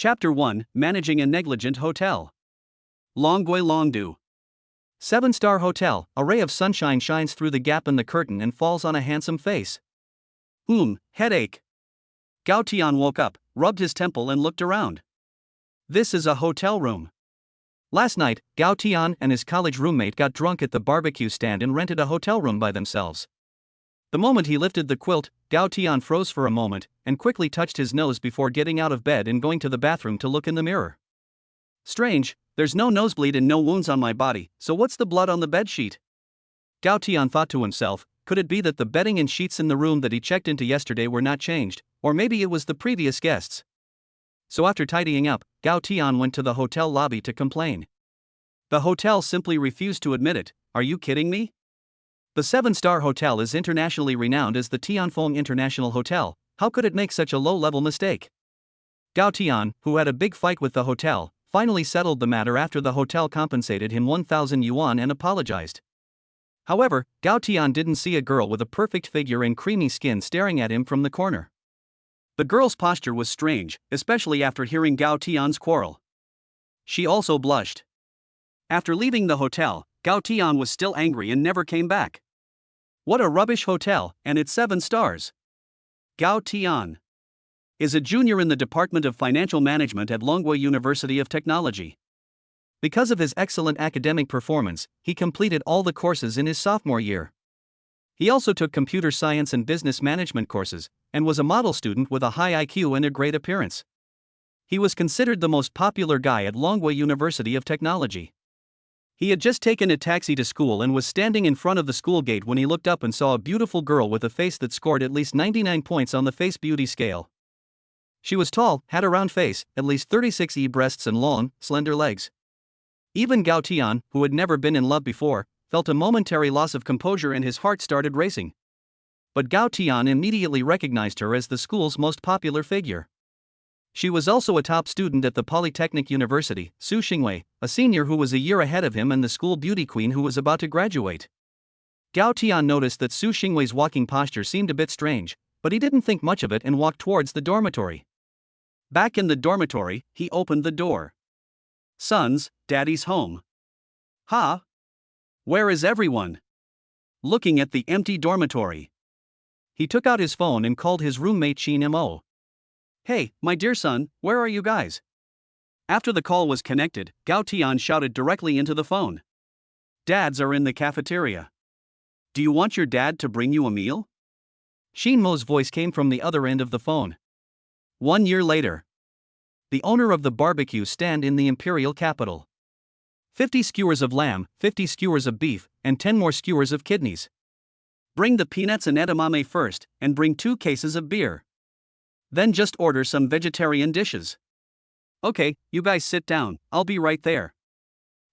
Chapter 1, Managing a Negligent Hotel. Longguai Longdu. 7-star hotel, a ray of sunshine shines through the gap in the curtain and falls on a handsome face. Headache. Gao Tian woke up, rubbed his temple and looked around. This is a hotel room. Last night, Gao Tian and his college roommate got drunk at the barbecue stand and rented a hotel room by themselves. The moment he lifted the quilt, Gao Tian froze for a moment, and quickly touched his nose before getting out of bed and going to the bathroom to look in the mirror. Strange, there's no nosebleed and no wounds on my body, so what's the blood on the bedsheet? Gao Tian thought to himself, could it be that the bedding and sheets in the room that he checked into yesterday were not changed, or maybe it was the previous guests? So after tidying up, Gao Tian went to the hotel lobby to complain. The hotel simply refused to admit it. Are you kidding me? The 7-star hotel is internationally renowned as the Tianfeng International Hotel. How could it make such a low-level mistake? Gao Tian, who had a big fight with the hotel, finally settled the matter after the hotel compensated him 1,000 yuan and apologized. However, Gao Tian didn't see a girl with a perfect figure and creamy skin staring at him from the corner. The girl's posture was strange, especially after hearing Gao Tian's quarrel. She also blushed. After leaving the hotel, Gao Tian was still angry and never came back. What a rubbish hotel, and it's 7 stars. Gao Tian is a junior in the Department of Financial Management at Longguai University of Technology. Because of his excellent academic performance, he completed all the courses in his sophomore year. He also took computer science and business management courses, and was a model student with a high IQ and a great appearance. He was considered the most popular guy at Longguai University of Technology. He had just taken a taxi to school and was standing in front of the school gate when he looked up and saw a beautiful girl with a face that scored at least 99 points on the face beauty scale. She was tall, had a round face, at least 36 breasts and long, slender legs. Even Gao Tian, who had never been in love before, felt a momentary loss of composure and his heart started racing. But Gao Tian immediately recognized her as the school's most popular figure. She was also a top student at the Polytechnic University, Su Xingwei, a senior who was a year ahead of him and the school beauty queen who was about to graduate. Gao Tian noticed that Su Xingwei's walking posture seemed a bit strange, but he didn't think much of it and walked towards the dormitory. Back in the dormitory, he opened the door. Sons, Daddy's home. Ha! Where is everyone? Looking at the empty dormitory, he took out his phone and called his roommate Xin Mo. Hey, my dear son, where are you guys? After the call was connected, Gao Tian shouted directly into the phone. Dads are in the cafeteria. Do you want your dad to bring you a meal? Xin Mo's voice came from the other end of the phone. 1 year later. The owner of the barbecue stand in the imperial capital. 50 skewers of lamb, 50 skewers of beef, and 10 more skewers of kidneys. Bring the peanuts and edamame first, and bring 2 cases of beer. Then just order some vegetarian dishes. Okay, you guys sit down, I'll be right there.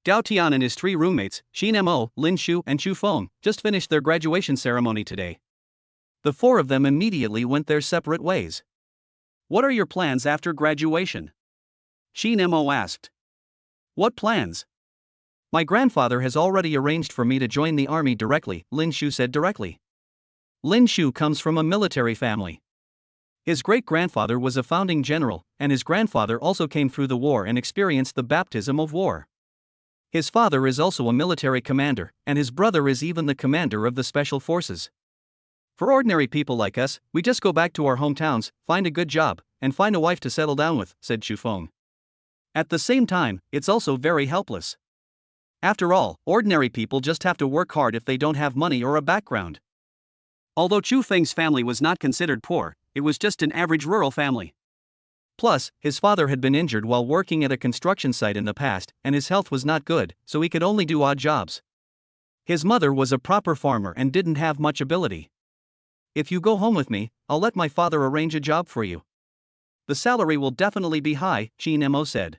Gao Tian and his 3 roommates, Xin Mo, Lin Shu, and Chu Feng, just finished their graduation ceremony today. The 4 of them immediately went their separate ways. What are your plans after graduation? Xin Mo asked. What plans? My grandfather has already arranged for me to join the army directly, Lin Shu said directly. Lin Shu comes from a military family. His great-grandfather was a founding general, and his grandfather also came through the war and experienced the baptism of war. His father is also a military commander, and his brother is even the commander of the special forces. For ordinary people like us, we just go back to our hometowns, find a good job, and find a wife to settle down with, said Chu Feng. At the same time, it's also very helpless. After all, ordinary people just have to work hard if they don't have money or a background. Although Chu Feng's family was not considered poor, it was just an average rural family. Plus, his father had been injured while working at a construction site in the past, and his health was not good, so he could only do odd jobs. His mother was a proper farmer and didn't have much ability. If you go home with me, I'll let my father arrange a job for you. The salary will definitely be high, Xin Mo said.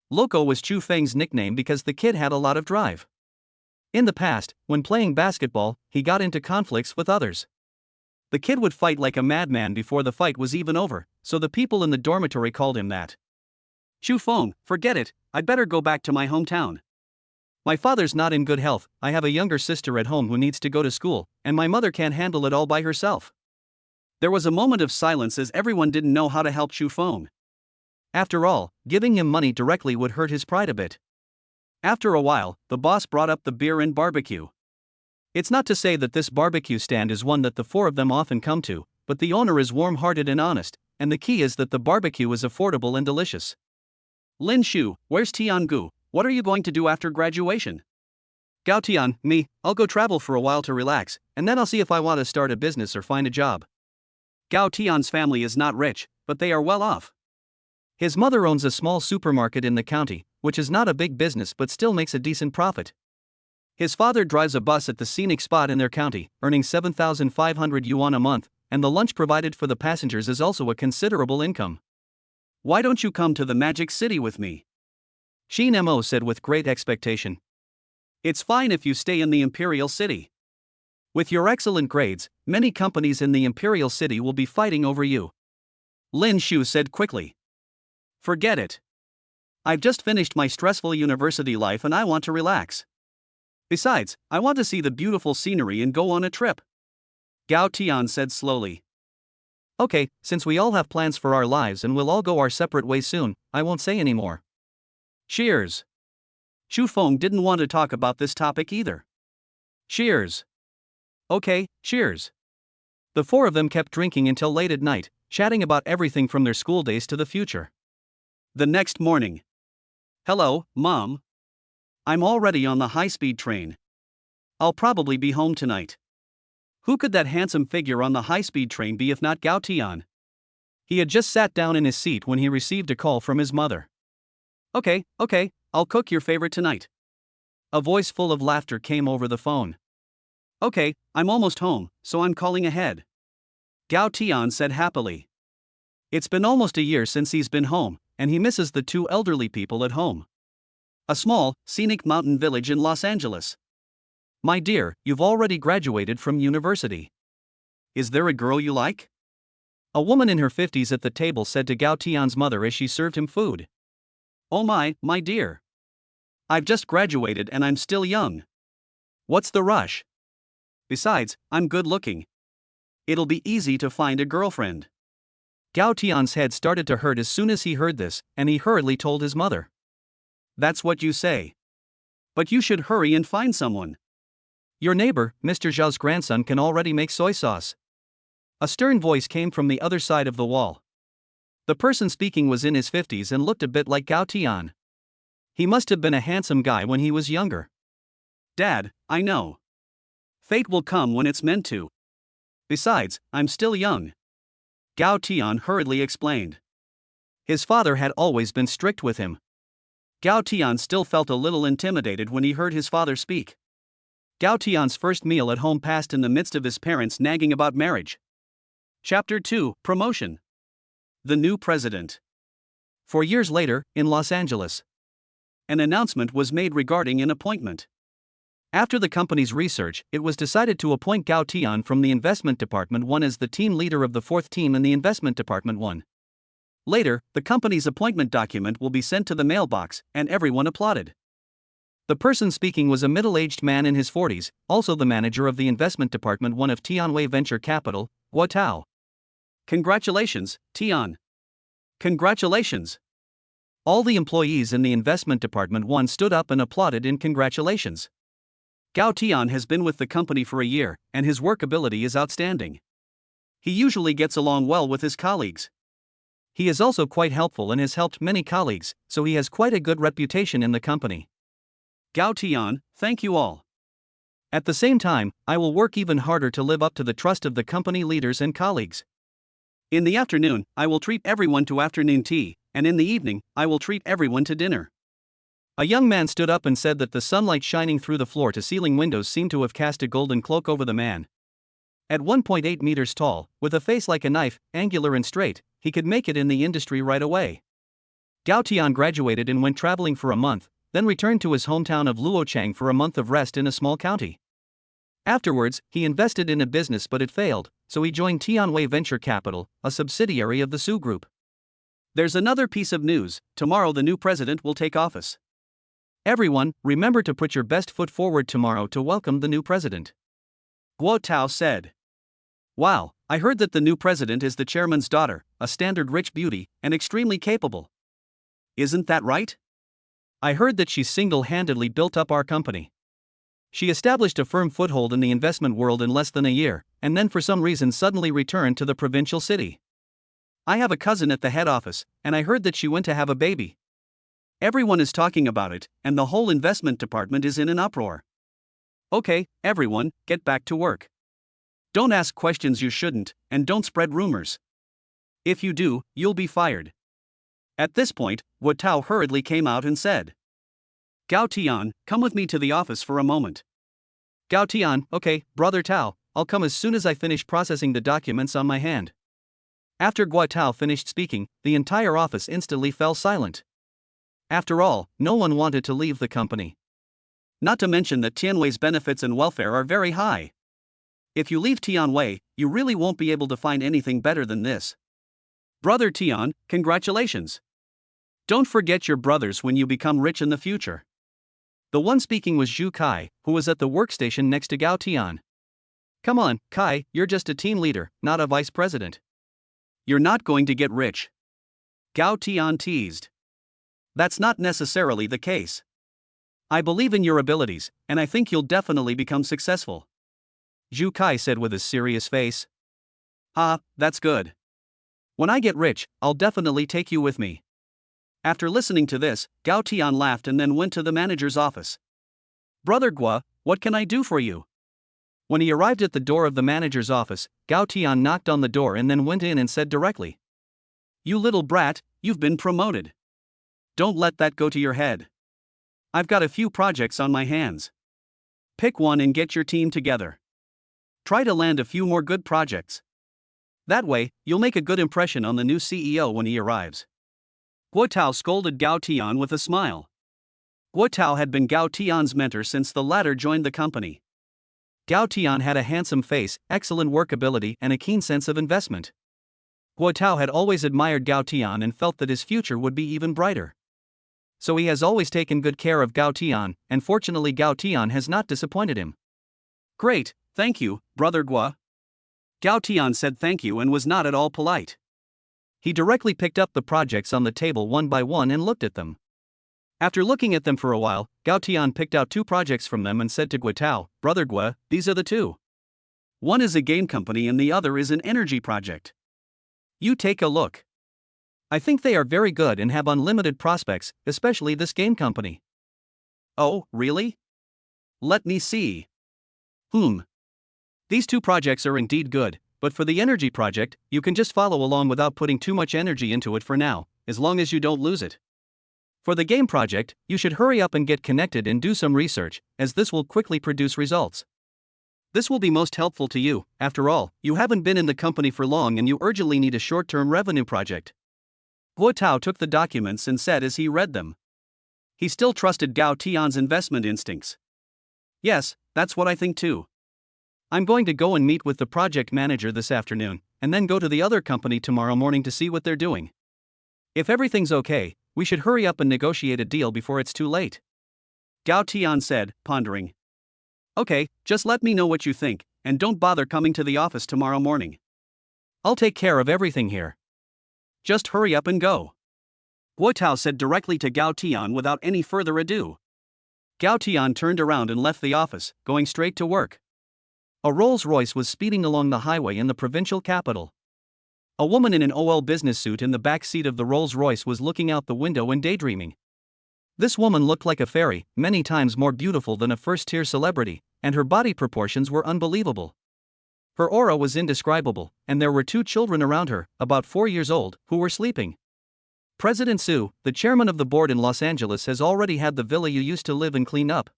Loco was Chu Feng's nickname because the kid had a lot of drive. In the past, when playing basketball, he got into conflicts with others. The kid would fight like a madman before the fight was even over, so the people in the dormitory called him that. Chu Feng, forget it, I'd better go back to my hometown. My father's not in good health, I have a younger sister at home who needs to go to school, and my mother can't handle it all by herself. There was a moment of silence as everyone didn't know how to help Chu Feng. After all, giving him money directly would hurt his pride a bit. After a while, the boss brought up the beer and barbecue. It's not to say that this barbecue stand is one that the four of them often come to, but the owner is warm-hearted and honest, and the key is that the barbecue is affordable and delicious. Lin Shu, where's Tian Gu? What are you going to do after graduation? Gao Tian, me, I'll go travel for a while to relax, and then I'll see if I want to start a business or find a job. Gao Tian's family is not rich, but they are well off. His mother owns a small supermarket in the county, which is not a big business but still makes a decent profit. His father drives a bus at the scenic spot in their county, earning 7,500 yuan a month, and the lunch provided for the passengers is also a considerable income. Why don't you come to the Magic City with me? Shin Mo said with great expectation. It's fine if you stay in the Imperial City. With your excellent grades, many companies in the Imperial City will be fighting over you. Lin Shu said quickly. Forget it. I've just finished my stressful university life and I want to relax. Besides, I want to see the beautiful scenery and go on a trip. Gao Tian said slowly. Okay, since we all have plans for our lives and we'll all go our separate ways soon, I won't say any more. Cheers. Xu Feng didn't want to talk about this topic either. Cheers. Okay, cheers. The four of them kept drinking until late at night, chatting about everything from their school days to the future. The next morning. Hello, Mom. I'm already on the high-speed train. I'll probably be home tonight. Who could that handsome figure on the high-speed train be if not Gao Tian? He had just sat down in his seat when he received a call from his mother. Okay, I'll cook your favorite tonight. A voice full of laughter came over the phone. Okay, I'm almost home, so I'm calling ahead. Gao Tian said happily. It's been almost a year since he's been home, and he misses the two elderly people at home. A small, scenic mountain village in Los Angeles. My dear, you've already graduated from university. Is there a girl you like? A woman in her 50s at the table said to Gao Tian's mother as she served him food. Oh my dear. I've just graduated and I'm still young. What's the rush? Besides, I'm good looking. It'll be easy to find a girlfriend. Gao Tian's head started to hurt as soon as he heard this, and he hurriedly told his mother. That's what you say. But you should hurry and find someone. Your neighbor, Mr. Zhao's grandson, can already make soy sauce. A stern voice came from the other side of the wall. The person speaking was in his 50s and looked a bit like Gao Tian. He must have been a handsome guy when he was younger. Dad, I know. Fate will come when it's meant to. Besides, I'm still young. Gao Tian hurriedly explained. His father had always been strict with him. Gao Tian still felt a little intimidated when he heard his father speak. Gao Tian's first meal at home passed in the midst of his parents nagging about marriage. Chapter 2, Promotion. The new president. 4 years later, in Los Angeles. An announcement was made regarding an appointment. After the company's research, it was decided to appoint Gao Tian from the Investment Department 1 as the team leader of the 4th team in the Investment Department 1. Later, the company's appointment document will be sent to the mailbox, and everyone applauded. The person speaking was a middle-aged man in his 40s, also the manager of the Investment Department 1 of Tianwei Venture Capital, Guo Tao. Congratulations, Tian. Congratulations. All the employees in the Investment Department 1 stood up and applauded in congratulations. Gao Tian has been with the company for a year, and his work ability is outstanding. He usually gets along well with his colleagues. He is also quite helpful and has helped many colleagues, so he has quite a good reputation in the company. Gao Tian, thank you all. At the same time, I will work even harder to live up to the trust of the company leaders and colleagues. In the afternoon, I will treat everyone to afternoon tea, and in the evening, I will treat everyone to dinner. A young man stood up and said that the sunlight shining through the floor-to-ceiling windows seemed to have cast a golden cloak over the man. At 1.8 meters tall, with a face like a knife, angular and straight, he could make it in the industry right away. Gao Tian graduated and went traveling for a month, then returned to his hometown of Luochang for a month of rest in a small county. Afterwards, he invested in a business but it failed, so he joined Tianwei Venture Capital, a subsidiary of the Su Group. There's another piece of news: tomorrow the new president will take office. Everyone, remember to put your best foot forward tomorrow to welcome the new president. Guo Tao said. Wow, I heard that the new president is the chairman's daughter, a standard rich beauty, and extremely capable. Isn't that right? I heard that she single-handedly built up our company. She established a firm foothold in the investment world in less than a year, and then for some reason suddenly returned to the provincial city. I have a cousin at the head office, and I heard that she went to have a baby. Everyone is talking about it, and the whole investment department is in an uproar. Okay, everyone, get back to work. Don't ask questions you shouldn't, and don't spread rumors. If you do, you'll be fired. At this point, Wu Tao hurriedly came out and said, Gao Tian, come with me to the office for a moment. Gao Tian, okay, Brother Tao, I'll come as soon as I finish processing the documents on my hand. After Guo Tao finished speaking, the entire office instantly fell silent. After all, no one wanted to leave the company. Not to mention that Tianwei's benefits and welfare are very high. If you leave Tianwei, you really won't be able to find anything better than this. Brother Tian, congratulations. Don't forget your brothers when you become rich in the future. The one speaking was Zhu Kai, who was at the workstation next to Gao Tian. Come on, Kai, you're just a team leader, not a vice president. You're not going to get rich. Gao Tian teased. That's not necessarily the case. I believe in your abilities, and I think you'll definitely become successful. Zhu Kai said with a serious face. Ah, that's good. When I get rich, I'll definitely take you with me. After listening to this, Gao Tian laughed and then went to the manager's office. Brother Guo, what can I do for you? When he arrived at the door of the manager's office, Gao Tian knocked on the door and then went in and said directly. You little brat, you've been promoted. Don't let that go to your head. I've got a few projects on my hands. Pick one and get your team together. Try to land a few more good projects. That way, you'll make a good impression on the new CEO when he arrives. Guo Tao scolded Gao Tian with a smile. Guo Tao had been Gao Tian's mentor since the latter joined the company. Gao Tian had a handsome face, excellent work ability, and a keen sense of investment. Guo Tao had always admired Gao Tian and felt that his future would be even brighter. So he has always taken good care of Gao Tian, and fortunately Gao Tian has not disappointed him. Great, thank you, Brother Guo. Gao Tian said thank you and was not at all polite. He directly picked up the projects on the table one by one and looked at them. After looking at them for a while, Gao Tian picked out 2 projects from them and said to Guo Tao, Brother Guo, these are the 2. One is a game company and the other is an energy project. You take a look. I think they are very good and have unlimited prospects, especially this game company. Oh, really? Let me see. These 2 projects are indeed good, but for the energy project, you can just follow along without putting too much energy into it for now, as long as you don't lose it. For the game project, you should hurry up and get connected and do some research, as this will quickly produce results. This will be most helpful to you. After all, you haven't been in the company for long and you urgently need a short-term revenue project. Guo Tao took the documents and said as he read them. He still trusted Gao Tian's investment instincts. Yes, that's what I think too. I'm going to go and meet with the project manager this afternoon, and then go to the other company tomorrow morning to see what they're doing. If everything's okay, we should hurry up and negotiate a deal before it's too late. Gao Tian said, pondering. Okay, just let me know what you think, and don't bother coming to the office tomorrow morning. I'll take care of everything here. Just hurry up and go. Guo Tao said directly to Gao Tian without any further ado. Gao Tian turned around and left the office, going straight to work. A Rolls-Royce was speeding along the highway in the provincial capital. A woman in an OL business suit in the back seat of the Rolls-Royce was looking out the window and daydreaming. This woman looked like a fairy, many times more beautiful than a first-tier celebrity, and her body proportions were unbelievable. Her aura was indescribable, and there were 2 children around her, about 4 years old, who were sleeping. President Su, the chairman of the board in Los Angeles, has already had the villa you used to live and clean up.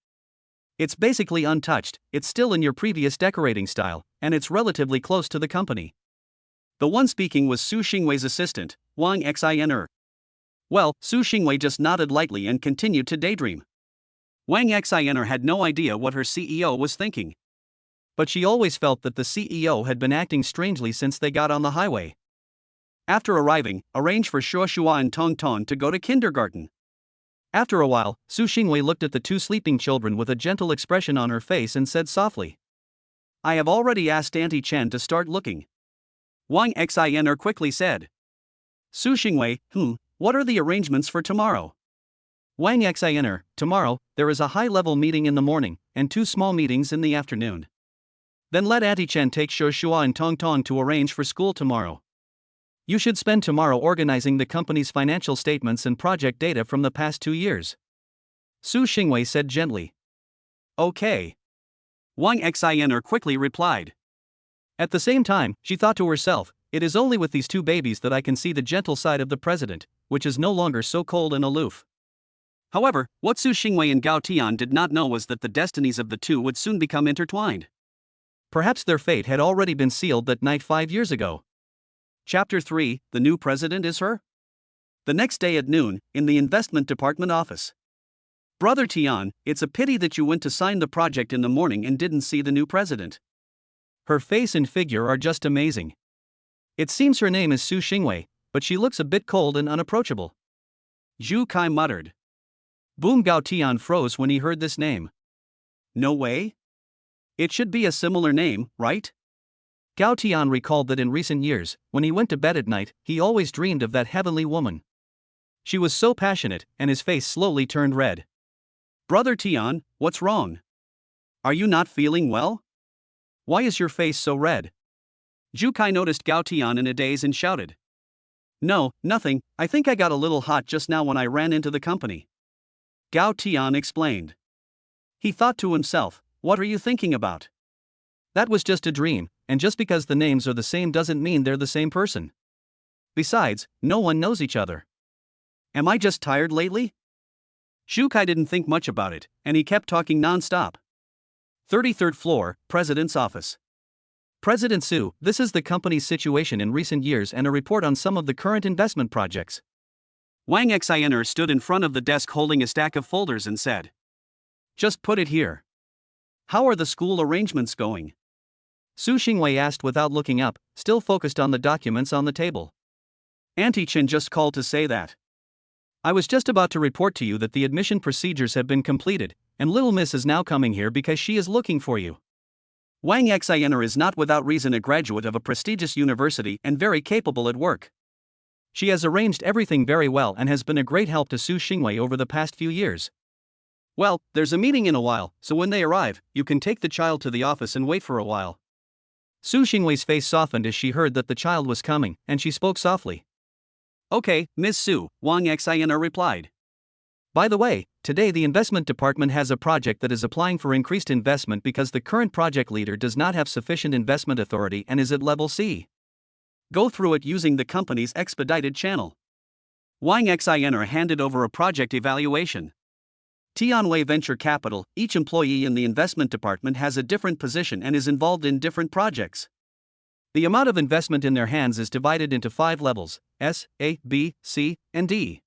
It's basically untouched, it's still in your previous decorating style, and it's relatively close to the company. The one speaking was Su Xingwei's assistant, Wang Xin. Well, Su Xingwei just nodded lightly and continued to daydream. Wang Xin had no idea what her CEO was thinking. But she always felt that the CEO had been acting strangely since they got on the highway. After arriving, arrange for Shuo Shua and Tong Tong to go to kindergarten. After a while, Su Xingwei looked at the 2 sleeping children with a gentle expression on her face and said softly, I have already asked Auntie Chen to start looking. Wang Xin quickly said. Su Xingwei, What are the arrangements for tomorrow? Wang Xin, tomorrow, there is a high-level meeting in the morning, and 2 small meetings in the afternoon. Then let Auntie Chen take Shua and Tong Tong to arrange for school tomorrow. You should spend tomorrow organizing the company's financial statements and project data from the past 2 years. Su Xingwei said gently. Okay. Wang Xin quickly replied. At the same time, she thought to herself, it is only with these 2 babies that I can see the gentle side of the president, which is no longer so cold and aloof. However, what Su Xingwei and Gao Tian did not know was that the destinies of the 2 would soon become intertwined. Perhaps their fate had already been sealed that night 5 years ago. Chapter 3, The New President is Her? The next day at noon, in the investment department office. Brother Tian, it's a pity that you went to sign the project in the morning and didn't see the new president. Her face and figure are just amazing. It seems her name is Su Xingwei, but she looks a bit cold and unapproachable. Zhu Kai muttered. Boom. Gao Tian froze when he heard this name. No way? It should be a similar name, right? Gao Tian recalled that in recent years, when he went to bed at night, he always dreamed of that heavenly woman. She was so passionate, and his face slowly turned red. Brother Tian, what's wrong? Are you not feeling well? Why is your face so red? Zhu Kai noticed Gao Tian in a daze and shouted. No, nothing, I think I got a little hot just now when I ran into the company. Gao Tian explained. He thought to himself, what are you thinking about? That was just a dream, and just because the names are the same doesn't mean they're the same person. Besides, no one knows each other. Am I just tired lately? Zhu Kai didn't think much about it, and he kept talking non-stop. 33rd floor, President's office. President Su, this is the company's situation in recent years and a report on some of the current investment projects. Wang Xin stood in front of the desk holding a stack of folders and said. Just put it here. How are the school arrangements going? Su Xingwei asked without looking up, still focused on the documents on the table. Auntie Chen just called to say that. I was just about to report to you that the admission procedures have been completed, and little miss is now coming here because she is looking for you. Wang Xin is not without reason a graduate of a prestigious university and very capable at work. She has arranged everything very well and has been a great help to Su Xingwei over the past few years. Well, there's a meeting in a while, so when they arrive, you can take the child to the office and wait for a while. Su Xingwei's face softened as she heard that the child was coming, and she spoke softly. Okay, Miss Su, Wang Xin replied. By the way, today the investment department has a project that is applying for increased investment because the current project leader does not have sufficient investment authority and is at level C. Go through it using the company's expedited channel. Wang Xin handed over a project evaluation. Tianwei Venture Capital, each employee in the investment department has a different position and is involved in different projects. The amount of investment in their hands is divided into 5 levels, S, A, B, C, and D.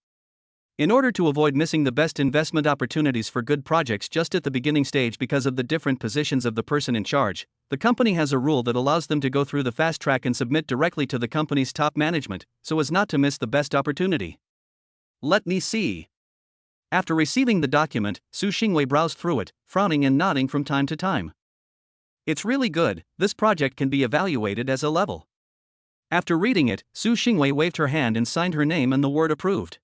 In order to avoid missing the best investment opportunities for good projects just at the beginning stage because of the different positions of the person in charge, the company has a rule that allows them to go through the fast track and submit directly to the company's top management, so as not to miss the best opportunity. Let me see. After receiving the document, Su Xingwei browsed through it, frowning and nodding from time to time. It's really good, this project can be evaluated as a level. After reading it, Su Xingwei waved her hand and signed her name and the word approved.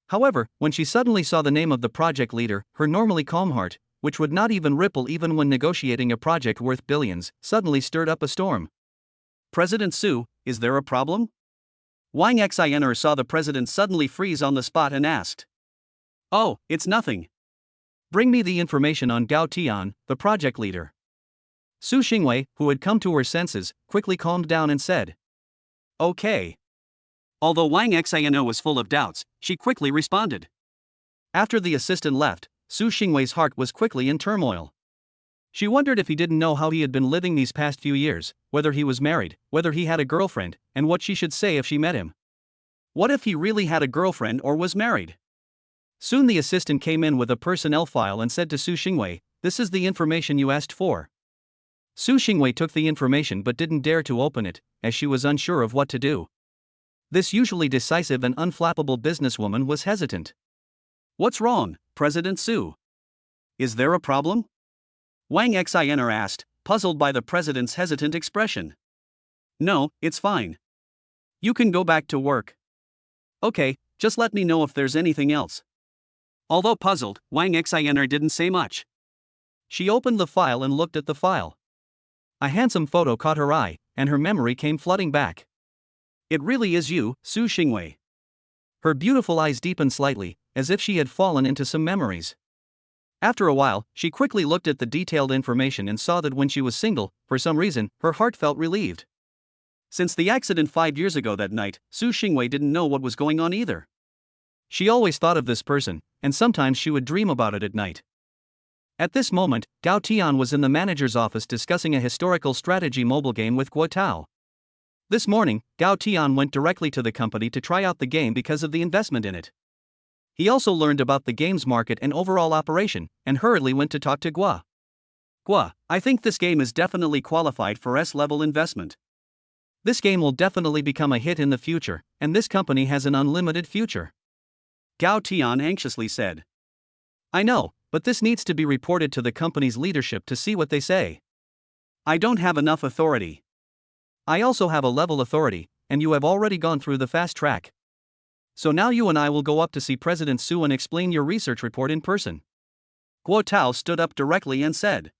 However, when she suddenly saw the name of the project leader, her normally calm heart, which would not even ripple even when negotiating a project worth billions, suddenly stirred up a storm. President Su, is there a problem? Wang Xin saw the president suddenly freeze on the spot and asked. Oh, it's nothing. Bring me the information on Gao Tian, the project leader. Su Xingwei, who had come to her senses, quickly calmed down and said. Okay. Although Wang Xin was full of doubts, she quickly responded. After the assistant left, Su Xingwei's heart was quickly in turmoil. She wondered if he didn't know how he had been living these past few years, whether he was married, whether he had a girlfriend, and what she should say if she met him. What if he really had a girlfriend or was married? Soon the assistant came in with a personnel file and said to Su Xingwei, "This is the information you asked for." Su Xingwei took the information but didn't dare to open it, as she was unsure of what to do. This usually decisive and unflappable businesswoman was hesitant. What's wrong, President Su? Is there a problem? Wang Xin asked, puzzled by the president's hesitant expression. No, it's fine. You can go back to work. Okay, Just let me know if there's anything else. Although puzzled, Wang Xiner didn't say much. She opened the file and looked at the file. A handsome photo caught her eye, and her memory came flooding back. It really is you, Su Xingwei. Her beautiful eyes deepened slightly, as if she had fallen into some memories. After a while, she quickly looked at the detailed information and saw that when she was single, for some reason, her heart felt relieved. Since the accident 5 years ago that night, Su Xingwei didn't know what was going on either. She always thought of this person, and sometimes she would dream about it at night. At this moment, Gao Tian was in the manager's office discussing a historical strategy mobile game with Guo Tao. This morning, Gao Tian went directly to the company to try out the game because of the investment in it. He also learned about the game's market and overall operation, and hurriedly went to talk to Guo. Guo, I think this game is definitely qualified for S-level investment. This game will definitely become a hit in the future, and this company has an unlimited future. Gao Tian anxiously said. I know, but this needs to be reported to the company's leadership to see what they say. I don't have enough authority. I also have a level authority, and you have already gone through the fast track. So now you and I will go up to see President Su and explain your research report in person. Guo Tao stood up directly and said.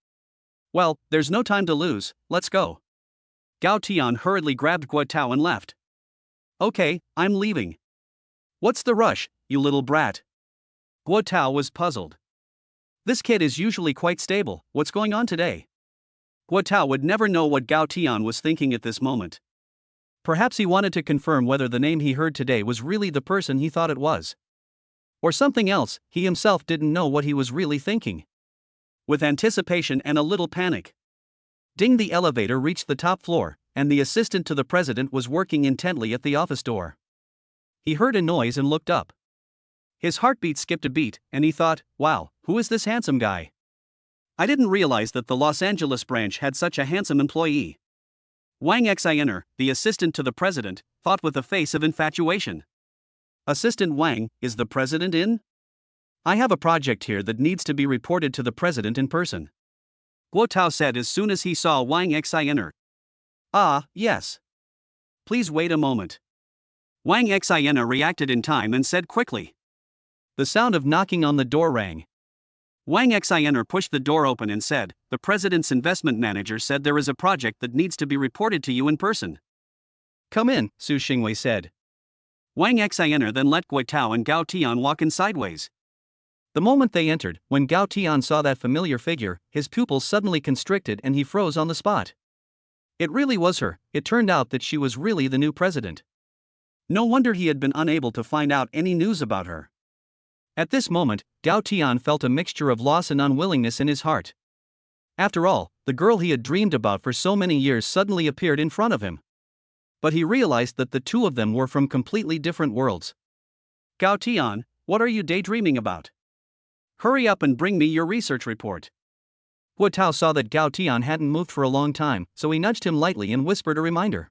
Well, there's no time to lose, let's go. Gao Tian hurriedly grabbed Guo Tao and left. Okay, I'm leaving. What's the rush, you little brat? Guo Tao was puzzled. This kid is usually quite stable, what's going on today? Guo Tao would never know what Gao Tian was thinking at this moment. Perhaps he wanted to confirm whether the name he heard today was really the person he thought it was. Or something else, he himself didn't know what he was really thinking. With anticipation and a little panic. Ding, the elevator reached the top floor, and the assistant to the president was working intently at the office door. He heard a noise and looked up. His heartbeat skipped a beat, and he thought, wow, who is this handsome guy? I didn't realize that the Los Angeles branch had such a handsome employee. Wang Xiner, the assistant to the president, thought with a face of infatuation. Assistant Wang, is the president in? I have a project here that needs to be reported to the president in person. Guo Tao said as soon as he saw Wang Xiner. Ah, yes. Please wait a moment. Wang Xiner reacted in time and said quickly. The sound of knocking on the door rang. Wang Xiner pushed the door open and said, the president's investment manager said there is a project that needs to be reported to you in person. Come in, Su Xingwei said. Wang Xiner then let Guo Tao and Gao Tian walk in sideways. The moment they entered, when Gao Tian saw that familiar figure, his pupils suddenly constricted and he froze on the spot. It really was her. It turned out that she was really the new president. No wonder he had been unable to find out any news about her. At this moment, Gao Tian felt a mixture of loss and unwillingness in his heart. After all, the girl he had dreamed about for so many years suddenly appeared in front of him. But he realized that the two of them were from completely different worlds. Gao Tian, what are you daydreaming about? Hurry up and bring me your research report. Guo Tao saw that Gao Tian hadn't moved for a long time, so he nudged him lightly and whispered a reminder.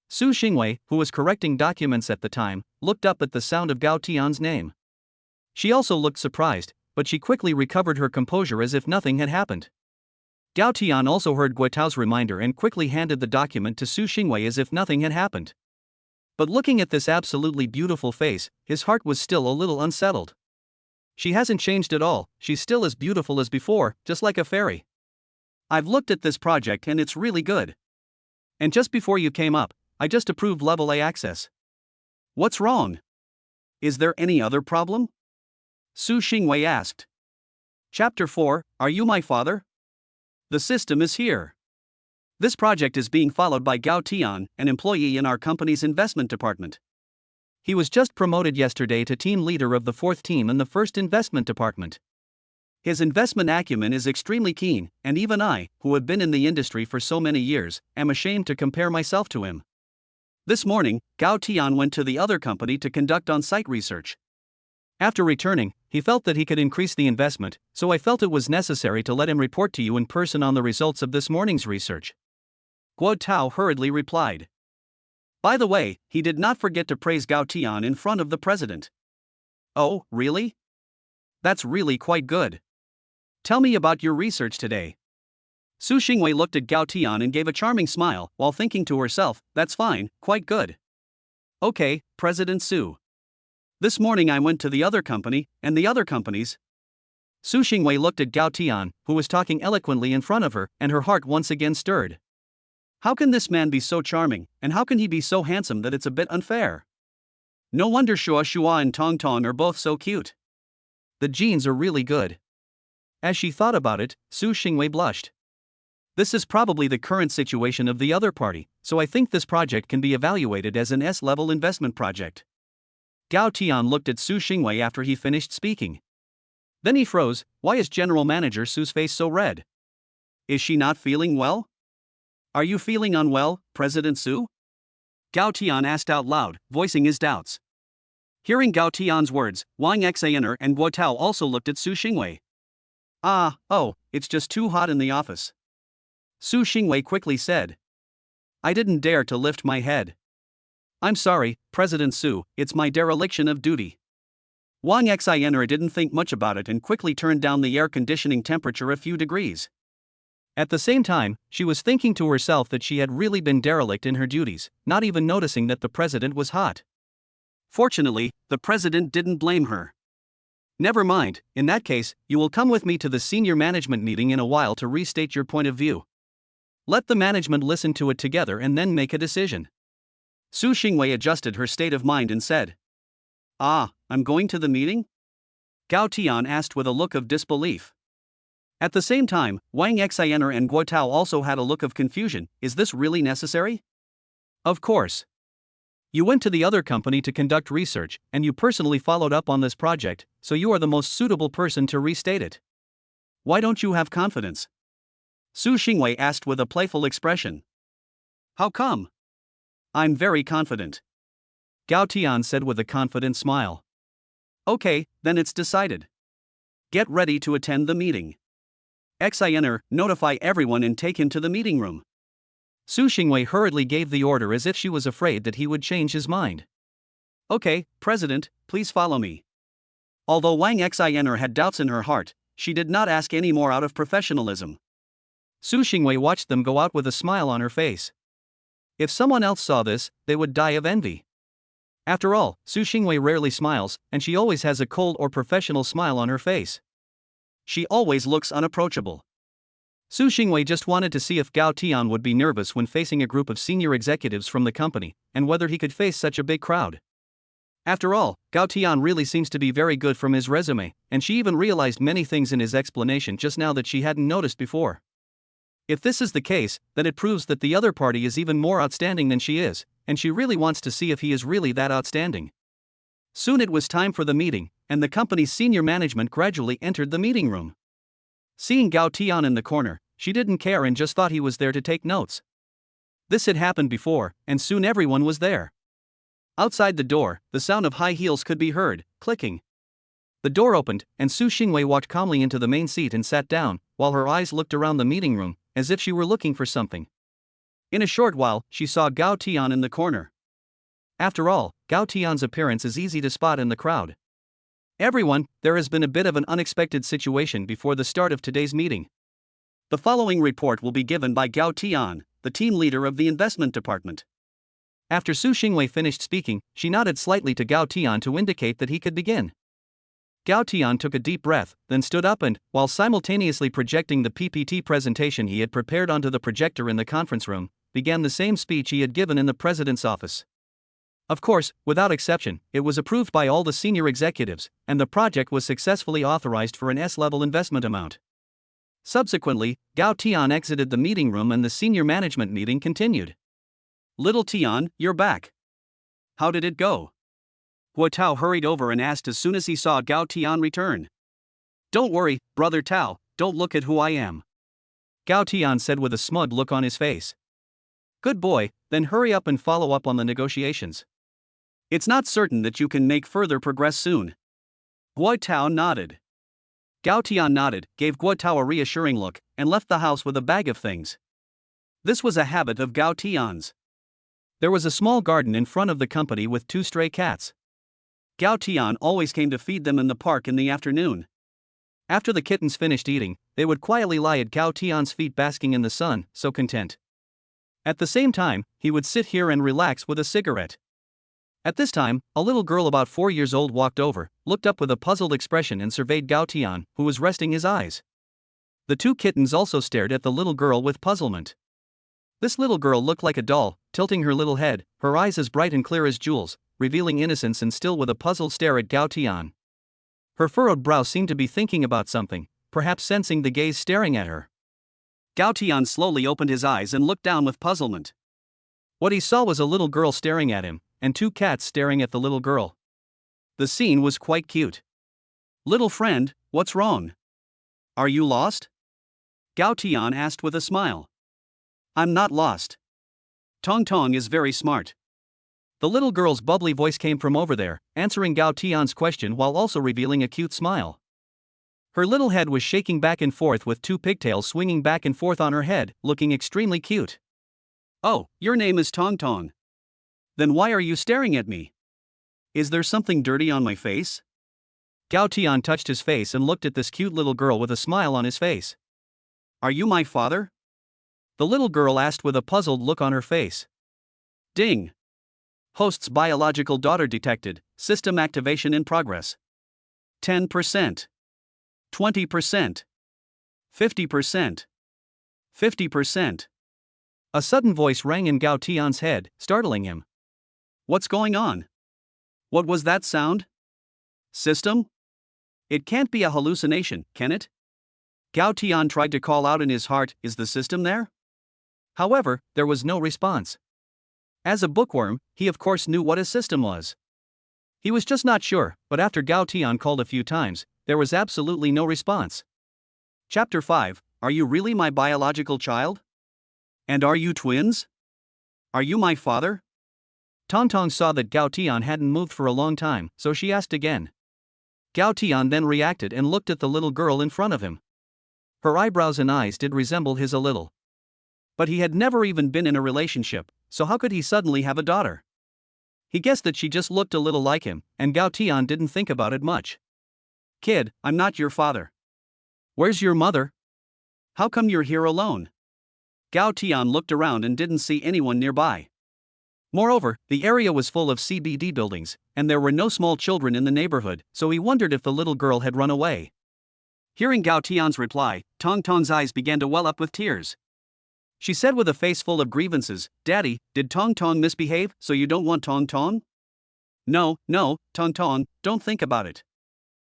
Su Xingwei, who was correcting documents at the time, looked up at the sound of Gao Tian's name. She also looked surprised, but she quickly recovered her composure as if nothing had happened. Gao Tian also heard Guo Tao's reminder and quickly handed the document to Su Xingwei as if nothing had happened. But looking at this absolutely beautiful face, his heart was still a little unsettled. She hasn't changed at all, she's still as beautiful as before, just like a fairy. I've looked at this project and it's really good. And just before you came up, I just approved level A access. What's wrong? Is there any other problem? Su Xingwei asked. Chapter 4, Are You My Father? The system is here. This project is being followed by Gao Tian, an employee in our company's investment department. He was just promoted yesterday to team leader of the 4th team in the 1st investment department. His investment acumen is extremely keen, and even I, who have been in the industry for so many years, am ashamed to compare myself to him. This morning, Gao Tian went to the other company to conduct on-site research. After returning, he felt that he could increase the investment, so I felt it was necessary to let him report to you in person on the results of this morning's research. Guo Tao hurriedly replied. By the way, he did not forget to praise Gao Tian in front of the president. Oh, really? That's really quite good. Tell me about your research today. Su Xingwei looked at Gao Tian and gave a charming smile, while thinking to herself, that's fine, quite good. Okay, President Su. This morning I went to the other company, and the other companies. Su Xingwei looked at Gao Tian, who was talking eloquently in front of her, and her heart once again stirred. How can this man be so charming, and how can he be so handsome that it's a bit unfair? No wonder Shua and Tong Tong are both so cute. The genes are really good. As she thought about it, Su Xingwei blushed. This is probably the current situation of the other party, so I think this project can be evaluated as an S-level investment project. Gao Tian looked at Su Xingwei after he finished speaking. Then he froze. Why is General Manager Su's face so red? Is she not feeling well? Are you feeling unwell, President Su? Gao Tian asked out loud, voicing his doubts. Hearing Gao Tian's words, Wang Xaner and Guo Tao also looked at Su Xingwei. It's just too hot in the office. Su Xingwei quickly said. I didn't dare to lift my head. I'm sorry, President Su, it's my dereliction of duty. Wang Xaner didn't think much about it and quickly turned down the air conditioning temperature a few degrees. At the same time, she was thinking to herself that she had really been derelict in her duties, not even noticing that the president was hot. Fortunately, the president didn't blame her. Never mind, in that case, you will come with me to the senior management meeting in a while to restate your point of view. Let the management listen to it together and then make a decision. Su Xingwei adjusted her state of mind and said. I'm going to the meeting? Gao Tian asked with a look of disbelief. At the same time, Wang Xaner and Guo Tao also had a look of confusion. Is this really necessary? Of course. You went to the other company to conduct research, and you personally followed up on this project, so you are the most suitable person to restate it. Why don't you have confidence? Su Xingwei asked with a playful expression. How come? I'm very confident. Gao Tian said with a confident smile. Okay, then it's decided. Get ready to attend the meeting. Xaner, notify everyone and take him to the meeting room. Su Xingwei hurriedly gave the order as if she was afraid that he would change his mind. Okay, President, please follow me. Although Wang Xaner had doubts in her heart, she did not ask any more out of professionalism. Su Xingwei watched them go out with a smile on her face. If someone else saw this, they would die of envy. After all, Su Xingwei rarely smiles, and she always has a cold or professional smile on her face. She always looks unapproachable. Su Xingwei just wanted to see if Gao Tian would be nervous when facing a group of senior executives from the company, and whether he could face such a big crowd. After all, Gao Tian really seems to be very good from his resume, and she even realized many things in his explanation just now that she hadn't noticed before. If this is the case, then it proves that the other party is even more outstanding than she is, and she really wants to see if he is really that outstanding. Soon it was time for the meeting, and the company's senior management gradually entered the meeting room. Seeing Gao Tian in the corner, she didn't care and just thought he was there to take notes. This had happened before, and soon everyone was there. Outside the door, the sound of high heels could be heard, clicking. The door opened, and Su Xingwei walked calmly into the main seat and sat down, while her eyes looked around the meeting room, as if she were looking for something. In a short while, she saw Gao Tian in the corner. After all, Gao Tian's appearance is easy to spot in the crowd. Everyone, there has been a bit of an unexpected situation before the start of today's meeting. The following report will be given by Gao Tian, the team leader of the investment department. After Su Xingwei finished speaking, she nodded slightly to Gao Tian to indicate that he could begin. Gao Tian took a deep breath, then stood up and, while simultaneously projecting the PPT presentation he had prepared onto the projector in the conference room, began the same speech he had given in the president's office. Of course, without exception, it was approved by all the senior executives, and the project was successfully authorized for an S-level investment amount. Subsequently, Gao Tian exited the meeting room and the senior management meeting continued. Little Tian, you're back. How did it go? Guo Tao hurried over and asked as soon as he saw Gao Tian return. Don't worry, brother Tao, don't look at who I am. Gao Tian said with a smug look on his face. Good boy, then hurry up and follow up on the negotiations. It's not certain that you can make further progress soon. Guo Tao nodded. Gao Tian nodded, gave Guo Tao a reassuring look, and left the house with a bag of things. This was a habit of Gao Tian's. There was a small garden in front of the company with 2 stray cats. Gao Tian always came to feed them in the park in the afternoon. After the kittens finished eating, they would quietly lie at Gao Tian's feet basking in the sun, so content. At the same time, he would sit here and relax with a cigarette. At this time, a little girl about 4 years old walked over, looked up with a puzzled expression and surveyed Gao Tian, who was resting his eyes. The two kittens also stared at the little girl with puzzlement. This little girl looked like a doll, tilting her little head, her eyes as bright and clear as jewels, revealing innocence and still with a puzzled stare at Gao Tian. Her furrowed brow seemed to be thinking about something, perhaps sensing the gaze staring at her. Gao Tian slowly opened his eyes and looked down with puzzlement. What he saw was a little girl staring at him, and two cats staring at the little girl. The scene was quite cute. "Little friend, what's wrong? Are you lost?" Gao Tian asked with a smile. "I'm not lost. Tong Tong is very smart." The little girl's bubbly voice came from over there, answering Gao Tian's question while also revealing a cute smile. Her little head was shaking back and forth with two pigtails swinging back and forth on her head, looking extremely cute. "Oh, your name is Tong Tong. Then why are you staring at me? Is there something dirty on my face?" Gao Tian touched his face and looked at this cute little girl with a smile on his face. "Are you my father?" The little girl asked with a puzzled look on her face. Ding! Host's biological daughter detected, system activation in progress. 10%. 20%. 50%. 50%. A sudden voice rang in Gao Tian's head, startling him. "What's going on? What was that sound? System? It can't be a hallucination, can it?" Gao Tian tried to call out in his heart, "Is the system there?" However, there was no response. As a bookworm, he of course knew what a system was. He was just not sure, but after Gao Tian called a few times, there was absolutely no response. Chapter 5, Are you really my biological child? And are you twins? Are you my father? Tong Tong saw that Gao Tian hadn't moved for a long time, so she asked again. Gao Tian then reacted and looked at the little girl in front of him. Her eyebrows and eyes did resemble his a little. But he had never even been in a relationship, so how could he suddenly have a daughter? He guessed that she just looked a little like him, and Gao Tian didn't think about it much. "Kid, I'm not your father. Where's your mother? How come you're here alone?" Gao Tian looked around and didn't see anyone nearby. Moreover, the area was full of CBD buildings, and there were no small children in the neighborhood, so he wondered if the little girl had run away. Hearing Gao Tian's reply, Tong Tong's eyes began to well up with tears. She said with a face full of grievances, "Daddy, did Tong Tong misbehave, so you don't want Tong Tong?" No, Tong Tong, don't think about it.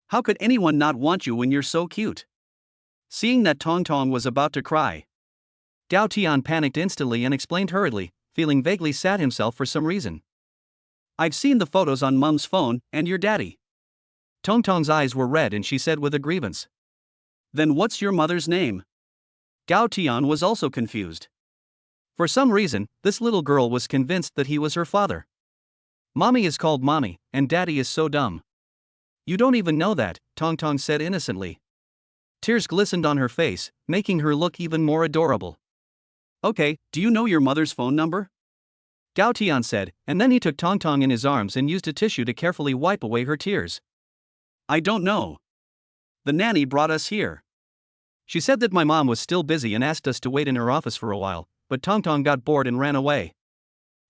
How could anyone not want you when you're so cute?" Seeing that Tong Tong was about to cry, Gao Tian panicked instantly and explained hurriedly, feeling vaguely sad himself for some reason. "I've seen the photos on Mum's phone, and your daddy." Tong Tong's eyes were red and she said with a grievance. "Then what's your mother's name?" Gao Tian was also confused. For some reason, this little girl was convinced that he was her father. "Mommy is called Mommy, and Daddy is so dumb." "You don't even know that," Tong Tong said innocently. Tears glistened on her face, making her look even more adorable. "Okay, do you know your mother's phone number?" Gao Tian said, and then he took Tong Tong in his arms and used a tissue to carefully wipe away her tears. "I don't know. The nanny brought us here. She said that my mom was still busy and asked us to wait in her office for a while, but Tong Tong got bored and ran away."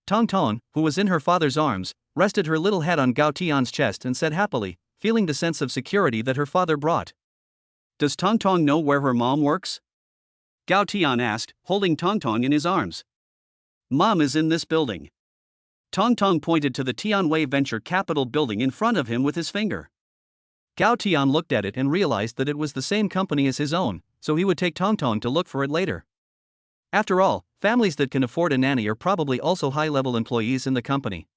Tong Tong, who was in her father's arms, rested her little head on Gao Tian's chest and said happily, feeling the sense of security that her father brought. "Does Tong Tong know where her mom works?" Gao Tian asked, holding Tong Tong in his arms. "Mom is in this building." Tong Tong pointed to the Tianwei Venture Capital building in front of him with his finger. Gao Tian looked at it and realized that it was the same company as his own, so he would take Tong Tong to look for it later. After all, families that can afford a nanny are probably also high-level employees in the company.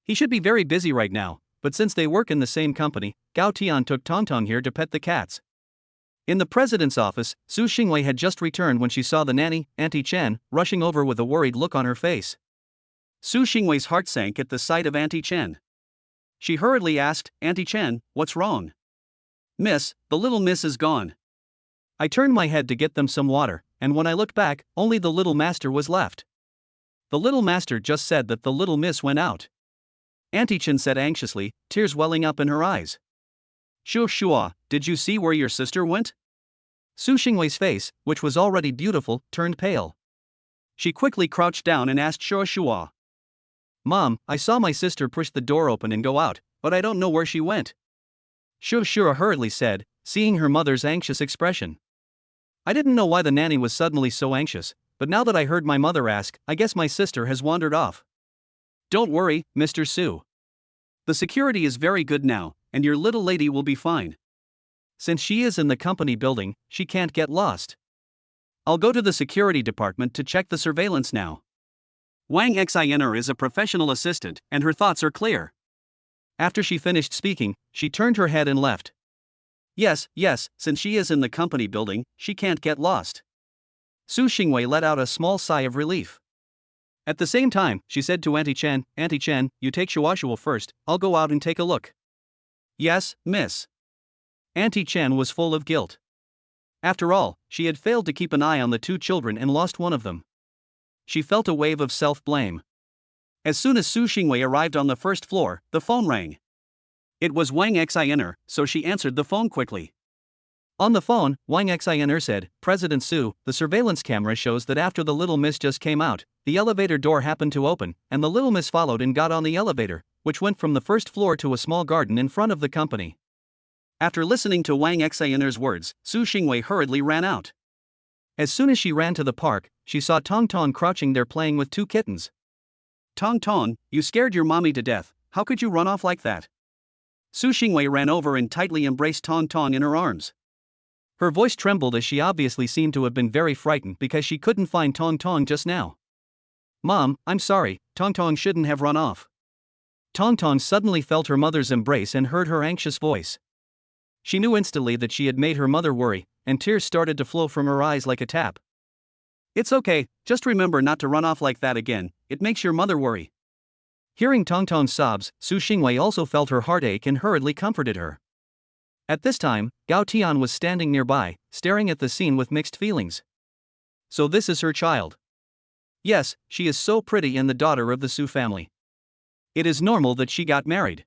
He should be very busy right now, but since they work in the same company, Gao Tian took Tong Tong here to pet the cats. In the president's office, Su Xingwei had just returned when she saw the nanny, Auntie Chen, rushing over with a worried look on her face. Su Xingwei's heart sank at the sight of Auntie Chen. She hurriedly asked, "Auntie Chen, what's wrong?" "Miss, the little miss is gone. I turned my head to get them some water, and when I looked back, only the little master was left. The little master just said that the little miss went out." Auntie Chen said anxiously, tears welling up in her eyes. Shua, did you see where your sister went?" Su Xingwei's face, which was already beautiful, turned pale. She quickly crouched down and asked Shua. Mom, I saw my sister push the door open and go out, but I don't know where she went. Shura hurriedly said, seeing her mother's anxious expression. I didn't know why the nanny was suddenly so anxious, but now that I heard my mother ask, I guess my sister has wandered off. Don't worry, Mr. Su. The security is very good now, and your little lady will be fine. Since she is in the company building, she can't get lost. I'll go to the security department to check the surveillance now. Wang Xiner is a professional assistant, and her thoughts are clear. After she finished speaking, she turned her head and left. Yes, since she is in the company building, she can't get lost. Su Xingwei let out a small sigh of relief. At the same time, she said to Auntie Chen, you take Shuashua first, I'll go out and take a look. Yes, miss. Auntie Chen was full of guilt. After all, she had failed to keep an eye on the two children and lost one of them. She felt a wave of self-blame. As soon as Su Xingwei arrived on the first floor, the phone rang. It was Wang Xiner, so she answered the phone quickly. On the phone, Wang Xiner said, President Su, the surveillance camera shows that after the little miss just came out, the elevator door happened to open, and the little miss followed and got on the elevator, which went from the first floor to a small garden in front of the company. After listening to Wang Xiner's words, Su Xingwei hurriedly ran out. As soon as she ran to the park, she saw Tong Tong crouching there playing with two kittens. Tong Tong, you scared your mommy to death, how could you run off like that? Su Xingwei ran over and tightly embraced Tong Tong in her arms. Her voice trembled as she obviously seemed to have been very frightened because she couldn't find Tong Tong just now. Mom, I'm sorry, Tong Tong shouldn't have run off. Tong Tong suddenly felt her mother's embrace and heard her anxious voice. She knew instantly that she had made her mother worry, and tears started to flow from her eyes like a tap. It's okay, just remember not to run off like that again, it makes your mother worry. Hearing Tong Tong's sobs, Su Xingwei also felt her heart ache and hurriedly comforted her. At this time, Gao Tian was standing nearby, staring at the scene with mixed feelings. So this is her child. Yes, she is so pretty and the daughter of the Su family. It is normal that she got married.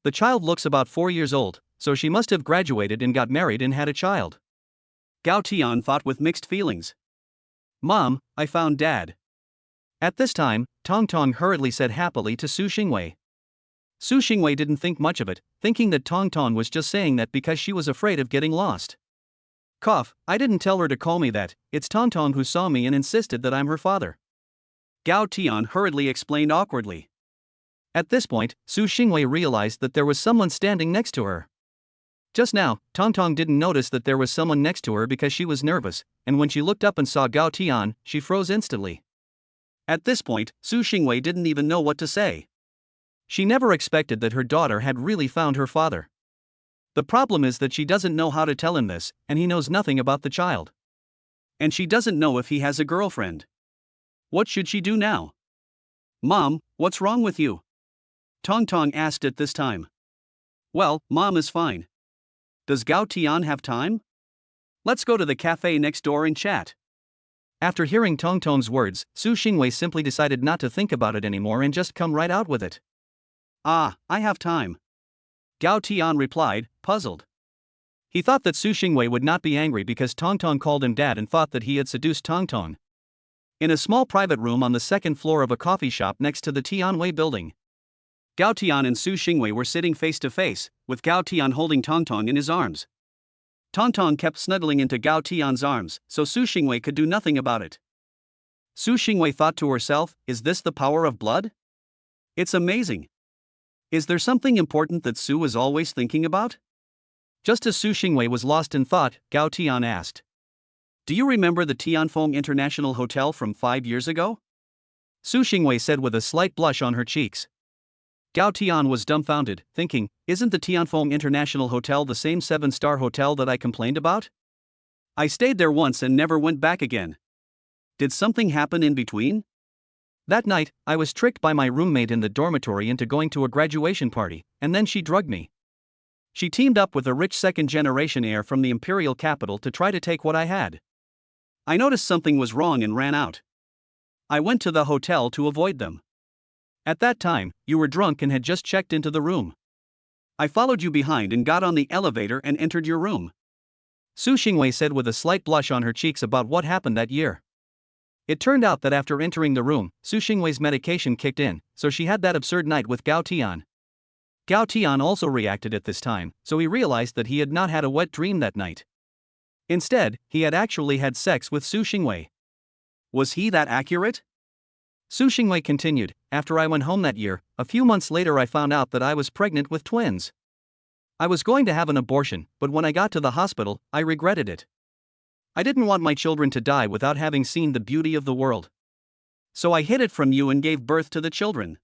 The child looks about 4 years old, so she must have graduated and got married and had a child. Gao Tian thought with mixed feelings. Mom, I found Dad. At this time, Tong Tong hurriedly said happily to Su Xingwei. Su Xingwei didn't think much of it, thinking that Tong Tong was just saying that because she was afraid of getting lost. Cough, I didn't tell her to call me that, it's Tong Tong who saw me and insisted that I'm her father. Gao Tian hurriedly explained awkwardly. At this point, Su Xingwei realized that there was someone standing next to her. Just now, Tong Tong didn't notice that there was someone next to her because she was nervous, and when she looked up and saw Gao Tian, she froze instantly. At this point, Su Xingwei didn't even know what to say. She never expected that her daughter had really found her father. The problem is that she doesn't know how to tell him this, and he knows nothing about the child. And she doesn't know if he has a girlfriend. What should she do now? Mom, what's wrong with you? Tong Tong asked at this time. Well, Mom is fine. Does Gao Tian have time? Let's go to the cafe next door and chat. After hearing Tong Tong's words, Su Xingwei simply decided not to think about it anymore and just come right out with it. Ah, I have time. Gao Tian replied, puzzled. He thought that Su Xingwei would not be angry because Tong Tong called him dad and thought that he had seduced Tong Tong. In a small private room on the second floor of a coffee shop next to the Tianwei building, Gao Tian and Su Xingwei were sitting face to face, with Gao Tian holding Tong Tong in his arms. Tong Tong kept snuggling into Gao Tian's arms, so Su Xingwei could do nothing about it. Su Xingwei thought to herself, is this the power of blood? It's amazing. Is there something important that Su is always thinking about? Just as Su Xingwei was lost in thought, Gao Tian asked. Do you remember the Tianfeng International Hotel from 5 years ago? Su Xingwei said with a slight blush on her cheeks. Gao Tian was dumbfounded, thinking, isn't the Tianfeng International Hotel the same 7-star hotel that I complained about? I stayed there once and never went back again. Did something happen in between? That night, I was tricked by my roommate in the dormitory into going to a graduation party, and then she drugged me. She teamed up with a rich second-generation heir from the imperial capital to try to take what I had. I noticed something was wrong and ran out. I went to the hotel to avoid them. At that time, you were drunk and had just checked into the room. I followed you behind and got on the elevator and entered your room. Su Xingwei said with a slight blush on her cheeks about what happened that year. It turned out that after entering the room, Su Xingwei's medication kicked in, so she had that absurd night with Gao Tian. Gao Tian also reacted at this time, so he realized that he had not had a wet dream that night. Instead, he had actually had sex with Su Xingwei. Was he that accurate? Su Xingwei continued, after I went home that year, a few months later I found out that I was pregnant with twins. I was going to have an abortion, but when I got to the hospital, I regretted it. I didn't want my children to die without having seen the beauty of the world. So I hid it from you and gave birth to the children.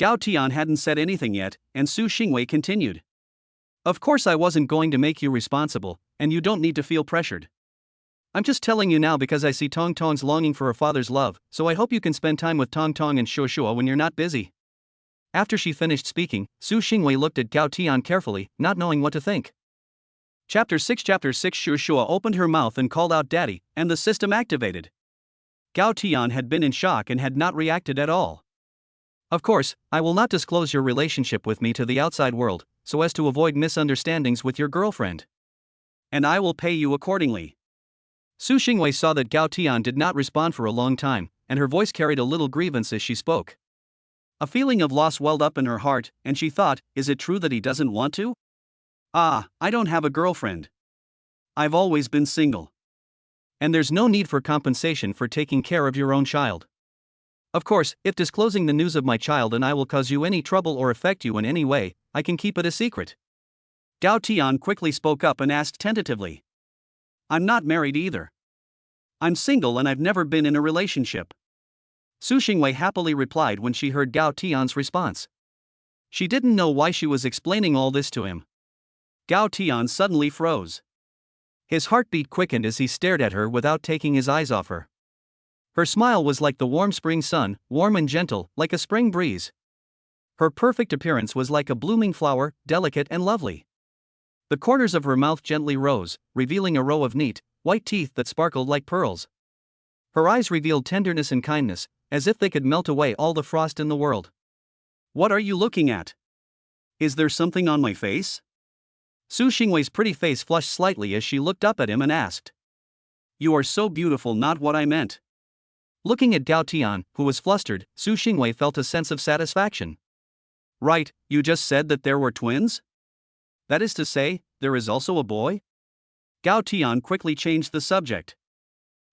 Gao Tian hadn't said anything yet, and Su Xingwei continued. Of course I wasn't going to make you responsible, and you don't need to feel pressured. I'm just telling you now because I see Tong Tong's longing for her father's love, so I hope you can spend time with Tong Tong and Shuo Shuo when you're not busy. After she finished speaking, Su Xingwei looked at Gao Tian carefully, not knowing what to think. Chapter 6 Shuo Shuo opened her mouth and called out Daddy, and the system activated. Gao Tian had been in shock and had not reacted at all. Of course, I will not disclose your relationship with me to the outside world, so as to avoid misunderstandings with your girlfriend. And I will pay you accordingly. Su Xingwei saw that Gao Tian did not respond for a long time, and her voice carried a little grievance as she spoke. A feeling of loss welled up in her heart, and she thought, is it true that he doesn't want to? I don't have a girlfriend. I've always been single. And there's no need for compensation for taking care of your own child. Of course, if disclosing the news of my child and I will cause you any trouble or affect you in any way, I can keep it a secret. Gao Tian quickly spoke up and asked tentatively. I'm not married either. I'm single and I've never been in a relationship. Su Xingwei happily replied when she heard Gao Tian's response. She didn't know why she was explaining all this to him. Gao Tian suddenly froze. His heartbeat quickened as he stared at her without taking his eyes off her. Her smile was like the warm spring sun, warm and gentle, like a spring breeze. Her perfect appearance was like a blooming flower, delicate and lovely. The corners of her mouth gently rose, revealing a row of neat, white teeth that sparkled like pearls. Her eyes revealed tenderness and kindness, as if they could melt away all the frost in the world. What are you looking at? Is there something on my face? Su Xingwei's pretty face flushed slightly as she looked up at him and asked. You are so beautiful, not what I meant. Looking at Gao Tian, who was flustered, Su Xingwei felt a sense of satisfaction. Right, you just said that there were twins? That is to say, there is also a boy? Gao Tian quickly changed the subject.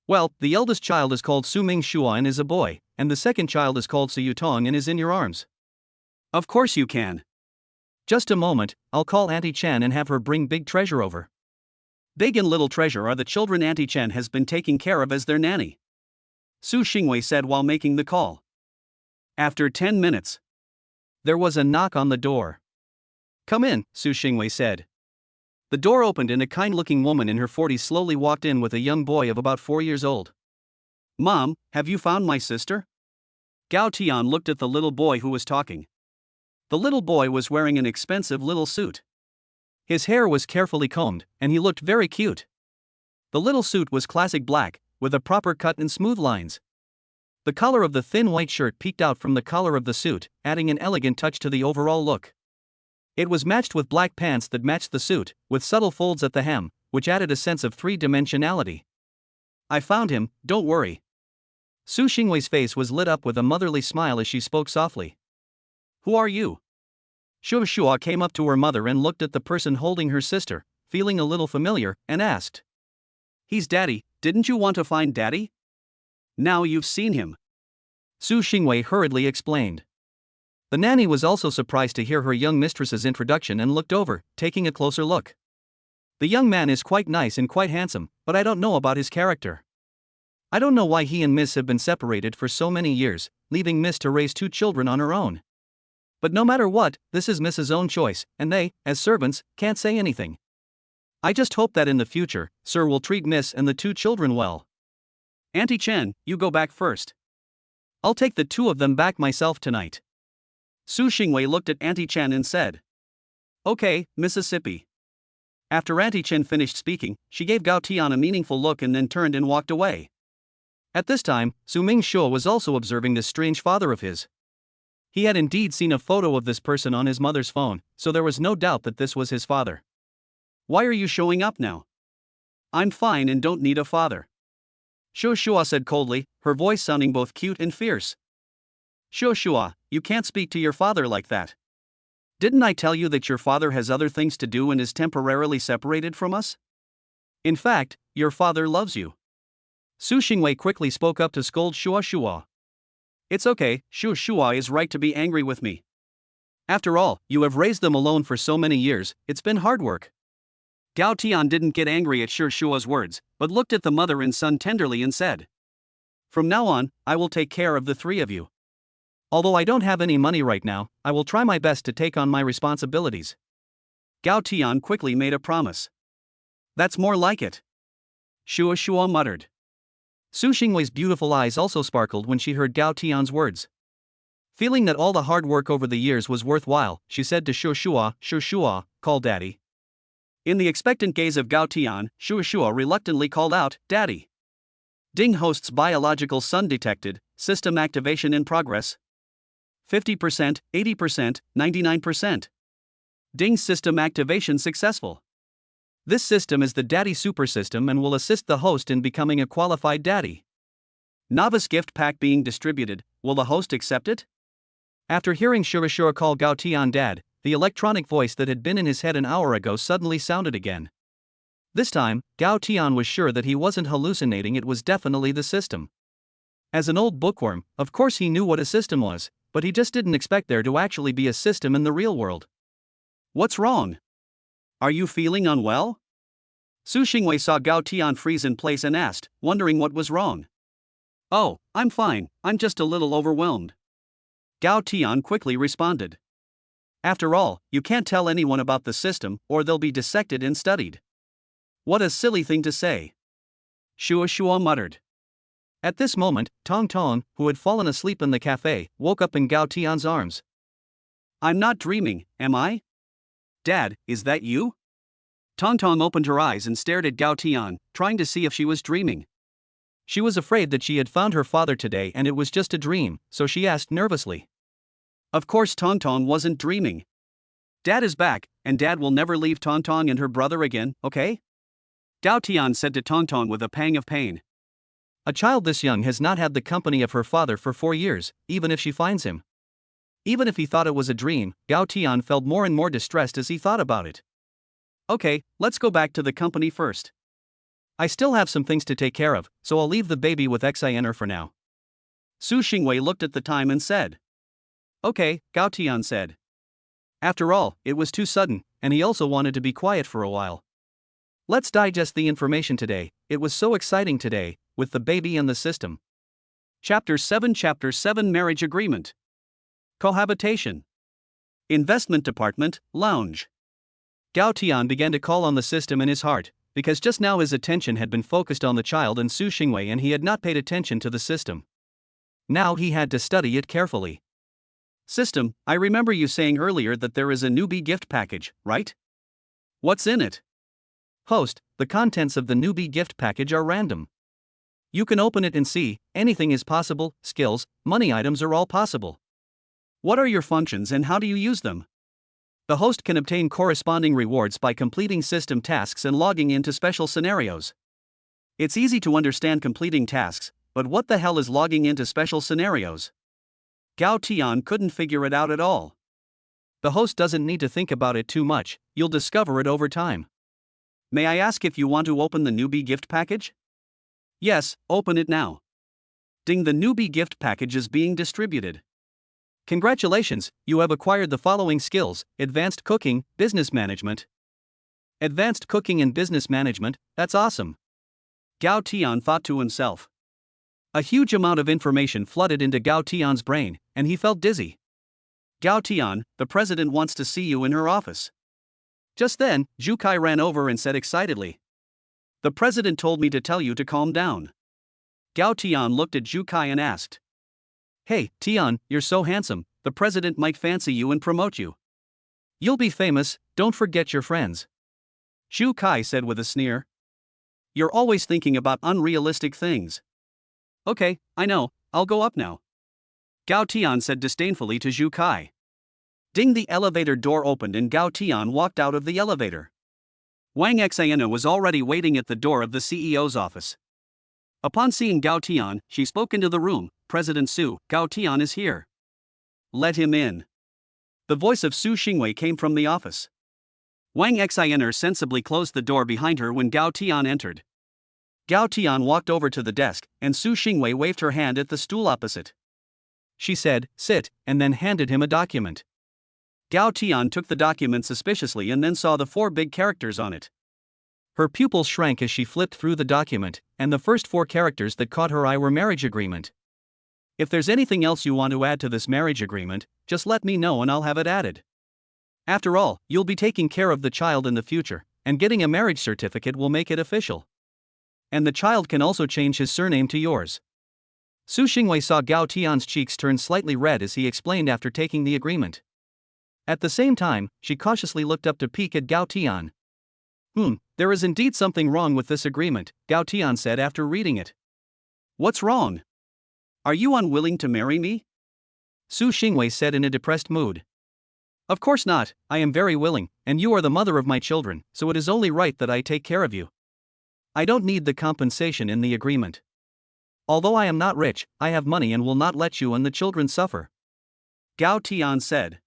Well, the eldest child is called Su Ming Shuo and is a boy, and the second child is called Su Yutong and is in your arms. Of course you can. Just a moment, I'll call Auntie Chen and have her bring Big Treasure over. Big and Little Treasure are the children Auntie Chen has been taking care of as their nanny. Su Xingwei said while making the call. After 10 minutes. There was a knock on the door. Come in, Su Xingwei said. The door opened and a kind-looking woman in her 40s slowly walked in with a young boy of about 4 years old. Mom, have you found my sister? Gao Tian looked at the little boy who was talking. The little boy was wearing an expensive little suit. His hair was carefully combed, and he looked very cute. The little suit was classic black, with a proper cut and smooth lines. The collar of the thin white shirt peeked out from the collar of the suit, adding an elegant touch to the overall look. It was matched with black pants that matched the suit, with subtle folds at the hem, which added a sense of three-dimensionality. I found him, don't worry. Su Xingwei's face was lit up with a motherly smile as she spoke softly. Who are you? Shuo Shuo came up to her mother and looked at the person holding her sister, feeling a little familiar, and asked. He's Daddy, didn't you want to find Daddy? Now you've seen him. Su Xingwei hurriedly explained. The nanny was also surprised to hear her young mistress's introduction and looked over, taking a closer look. The young man is quite nice and quite handsome, but I don't know about his character. I don't know why he and Miss have been separated for so many years, leaving Miss to raise 2 children on her own. But no matter what, this is Miss's own choice, and they, as servants, can't say anything. I just hope that in the future, Sir will treat Miss and the 2 children well. Auntie Chen, you go back first. I'll take the 2 of them back myself tonight. Su Xingwei looked at Auntie Chen and said. Okay, Mississippi. After Auntie Chen finished speaking, she gave Gao Tian a meaningful look and then turned and walked away. At this time, Su Ming Shuo was also observing this strange father of his. He had indeed seen a photo of this person on his mother's phone, so there was no doubt that this was his father. Why are you showing up now? I'm fine and don't need a father. Shuo Shua said coldly, her voice sounding both cute and fierce. Shuo Shua, you can't speak to your father like that. Didn't I tell you that your father has other things to do and is temporarily separated from us? In fact, your father loves you. Su Xingwei quickly spoke up to scold Shuo Shua. It's okay, Shuo Shua is right to be angry with me. After all, you have raised them alone for so many years, it's been hard work. Gao Tian didn't get angry at Shuo Shua's words, but looked at the mother and son tenderly and said, From now on, I will take care of the three of you. Although I don't have any money right now, I will try my best to take on my responsibilities. Gao Tian quickly made a promise. That's more like it. Shuo Shua muttered. Su Xingwei's beautiful eyes also sparkled when she heard Gao Tian's words. Feeling that all the hard work over the years was worthwhile, she said to Shuo Shua, call Daddy. In the expectant gaze of Gao Tian, Shuo Shua reluctantly called out, Daddy. Ding host's biological son detected, system activation in progress. 50%, 80%, 99%. Ding system activation successful. This system is the Daddy Super System and will assist the host in becoming a qualified daddy. Novice gift pack being distributed, will the host accept it? After hearing Shura call Gao Tian Dad, the electronic voice that had been in his head an hour ago suddenly sounded again. This time, Gao Tian was sure that he wasn't hallucinating, it was definitely the system. As an old bookworm, of course he knew what a system was, but he just didn't expect there to actually be a system in the real world. What's wrong? Are you feeling unwell? Su Xingwei saw Gao Tian freeze in place and asked, wondering what was wrong. Oh, I'm fine, I'm just a little overwhelmed. Gao Tian quickly responded. After all, you can't tell anyone about the system, or they'll be dissected and studied. What a silly thing to say. Shuo Shua muttered. At this moment, Tong Tong, who had fallen asleep in the cafe, woke up in Gao Tian's arms. I'm not dreaming, am I? Dad, is that you? Tong Tong opened her eyes and stared at Gao Tian, trying to see if she was dreaming. She was afraid that she had found her father today and it was just a dream, so she asked nervously. Of course Tong Tong wasn't dreaming. Dad is back, and Dad will never leave Tong Tong and her brother again, okay? Gao Tian said to Tong Tong with a pang of pain. A child this young has not had the company of her father for 4 years, even if she finds him. Even if he thought it was a dream, Gao Tian felt more and more distressed as he thought about it. Okay, let's go back to the company first. I still have some things to take care of, so I'll leave the baby with Xiner for now. Su Xingwei looked at the time and said. Okay, Gao Tian said. After all, it was too sudden, and he also wanted to be quiet for a while. Let's digest the information today, it was so exciting today, with the baby and the system. Chapter 7 Marriage Agreement. Cohabitation. Investment Department, Lounge. Gao Tian began to call on the system in his heart, because just now his attention had been focused on the child and Su Xingwei and he had not paid attention to the system. Now he had to study it carefully. System, I remember you saying earlier that there is a newbie gift package, right? What's in it? Host, the contents of the newbie gift package are random. You can open it and see, anything is possible, skills, money items are all possible. What are your functions and how do you use them? The host can obtain corresponding rewards by completing system tasks and logging into special scenarios. It's easy to understand completing tasks, but what the hell is logging into special scenarios? Gao Tian couldn't figure it out at all. The host doesn't need to think about it too much, you'll discover it over time. May I ask if you want to open the newbie gift package? Yes, open it now. Ding, the newbie gift package is being distributed. Congratulations, you have acquired the following skills: Advanced Cooking, Business Management. Advanced Cooking and Business Management, that's awesome. Gao Tian thought to himself. A huge amount of information flooded into Gao Tian's brain, and he felt dizzy. Gao Tian, the president wants to see you in her office. Just then, Zhu Kai ran over and said excitedly. The president told me to tell you to calm down. Gao Tian looked at Zhu Kai and asked. Hey, Tian, you're so handsome, the president might fancy you and promote you. You'll be famous, don't forget your friends. Zhu Kai said with a sneer. You're always thinking about unrealistic things. Okay, I know, I'll go up now. Gao Tian said disdainfully to Zhu Kai. Ding, the elevator door opened and Gao Tian walked out of the elevator. Wang Xiana was already waiting at the door of the CEO's office. Upon seeing Gao Tian, she spoke into the room. President Su, Gao Tian is here. Let him in. The voice of Su Xingwei came from the office. Wang Xiner sensibly closed the door behind her when Gao Tian entered. Gao Tian walked over to the desk, and Su Xingwei waved her hand at the stool opposite. She said, "Sit," and then handed him a document. Gao Tian took the document suspiciously and then saw the 4 big characters on it. Her pupils shrank as she flipped through the document, and the first 4 characters that caught her eye were marriage agreement. If there's anything else you want to add to this marriage agreement, just let me know and I'll have it added. After all, you'll be taking care of the child in the future, and getting a marriage certificate will make it official. And the child can also change his surname to yours. Su Xingwei saw Gao Tian's cheeks turn slightly red as he explained after taking the agreement. At the same time, she cautiously looked up to peek at Gao Tian. There is indeed something wrong with this agreement, Gao Tian said after reading it. What's wrong? Are you unwilling to marry me? Su Xingwei said in a depressed mood. Of course not, I am very willing, and you are the mother of my children, so it is only right that I take care of you. I don't need the compensation in the agreement. Although I am not rich, I have money and will not let you and the children suffer. Gao Tian said.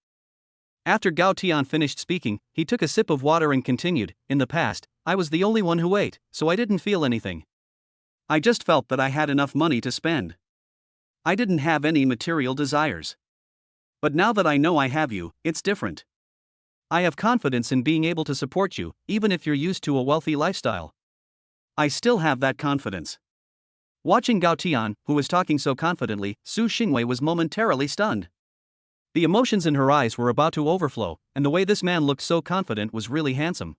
After Gao Tian finished speaking, he took a sip of water and continued, in the past, I was the only one who ate, so I didn't feel anything. I just felt that I had enough money to spend. I didn't have any material desires. But now that I know I have you, it's different. I have confidence in being able to support you, even if you're used to a wealthy lifestyle. I still have that confidence. Watching Gao Tian, who was talking so confidently, Su Xingwei was momentarily stunned. The emotions in her eyes were about to overflow, and the way this man looked so confident was really handsome.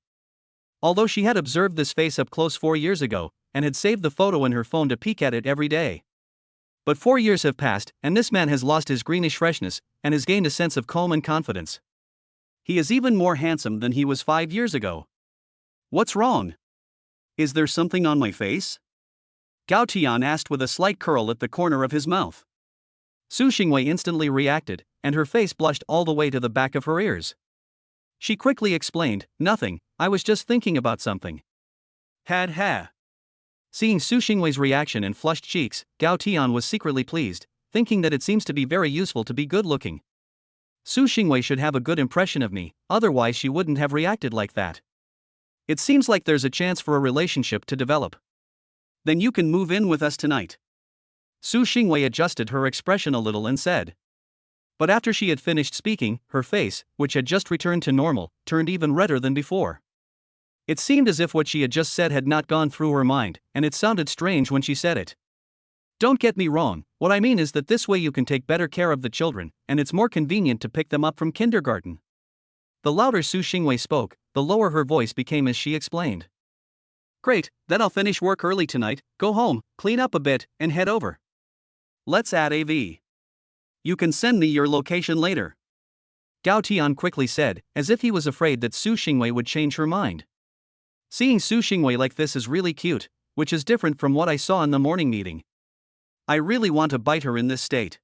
Although she had observed this face up close 4 years ago, and had saved the photo in her phone to peek at it every day. But 4 years have passed, and this man has lost his greenish freshness, and has gained a sense of calm and confidence. He is even more handsome than he was 5 years ago. What's wrong? Is there something on my face? Gao Tian asked with a slight curl at the corner of his mouth. Su Xingwei instantly reacted, and her face blushed all the way to the back of her ears. She quickly explained, nothing, I was just thinking about something. Ha. Seeing Su Xingwei's reaction and flushed cheeks, Gao Tian was secretly pleased, thinking that it seems to be very useful to be good-looking. Su Xingwei should have a good impression of me, otherwise she wouldn't have reacted like that. It seems like there's a chance for a relationship to develop. Then you can move in with us tonight. Su Xingwei adjusted her expression a little and said. But after she had finished speaking, her face, which had just returned to normal, turned even redder than before. It seemed as if what she had just said had not gone through her mind, and it sounded strange when she said it. Don't get me wrong, what I mean is that this way you can take better care of the children, and it's more convenient to pick them up from kindergarten. The louder Su Xingwei spoke, the lower her voice became as she explained. Great, then I'll finish work early tonight, go home, clean up a bit, and head over. Let's add AV. You can send me your location later. Gao Tian quickly said, as if he was afraid that Su Xingwei would change her mind. Seeing Su Xingwei like this is really cute, which is different from what I saw in the morning meeting. I really want to bite her in this state.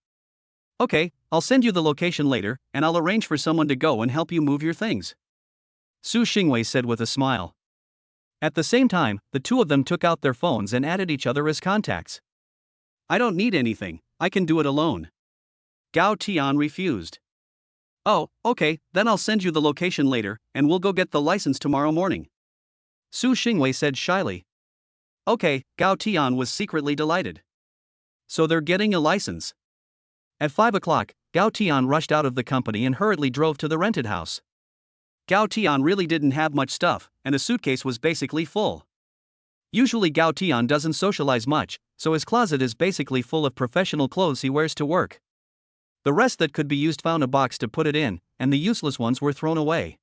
Okay, I'll send you the location later, and I'll arrange for someone to go and help you move your things. Su Xingwei said with a smile. At the same time, the two of them took out their phones and added each other as contacts. I don't need anything, I can do it alone. Gao Tian refused. Oh, okay, then I'll send you the location later, and we'll go get the license tomorrow morning. Su Xingwei said shyly. Okay, Gao Tian was secretly delighted. So they're getting a license. At 5 o'clock, Gao Tian rushed out of the company and hurriedly drove to the rented house. Gao Tian really didn't have much stuff, and the suitcase was basically full. Usually Gao Tian doesn't socialize much, so his closet is basically full of professional clothes he wears to work. The rest that could be used found a box to put it in, and the useless ones were thrown away.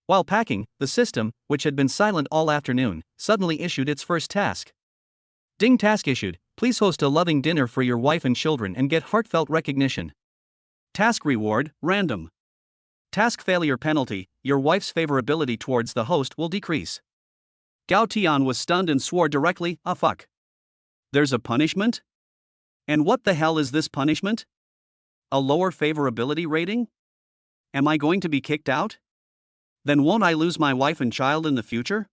While packing, the system, which had been silent all afternoon, suddenly issued its first task. Ding, task issued, please host a loving dinner for your wife and children and get heartfelt recognition. Task reward, random. Task failure penalty, your wife's favorability towards the host will decrease. Gao Tian was stunned and swore directly, ah fuck. There's a punishment? And what the hell is this punishment? A lower favorability rating? Am I going to be kicked out? Then won't I lose my wife and child in the future?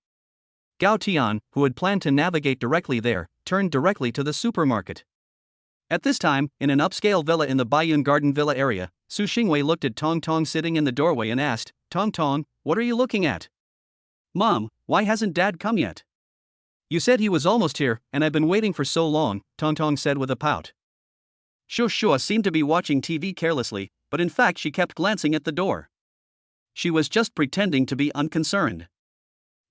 Gao Tian, who had planned to navigate directly there, turned directly to the supermarket. At this time, in an upscale villa in the Baiyun Garden Villa area, Su Xingwei looked at Tong Tong sitting in the doorway and asked, "Tong Tong, what are you looking at?" "Mom, why hasn't Dad come yet?" "You said he was almost here, and I've been waiting for so long," Tong Tong said with a pout. Shu Shua seemed to be watching TV carelessly, but in fact she kept glancing at the door. She was just pretending to be unconcerned.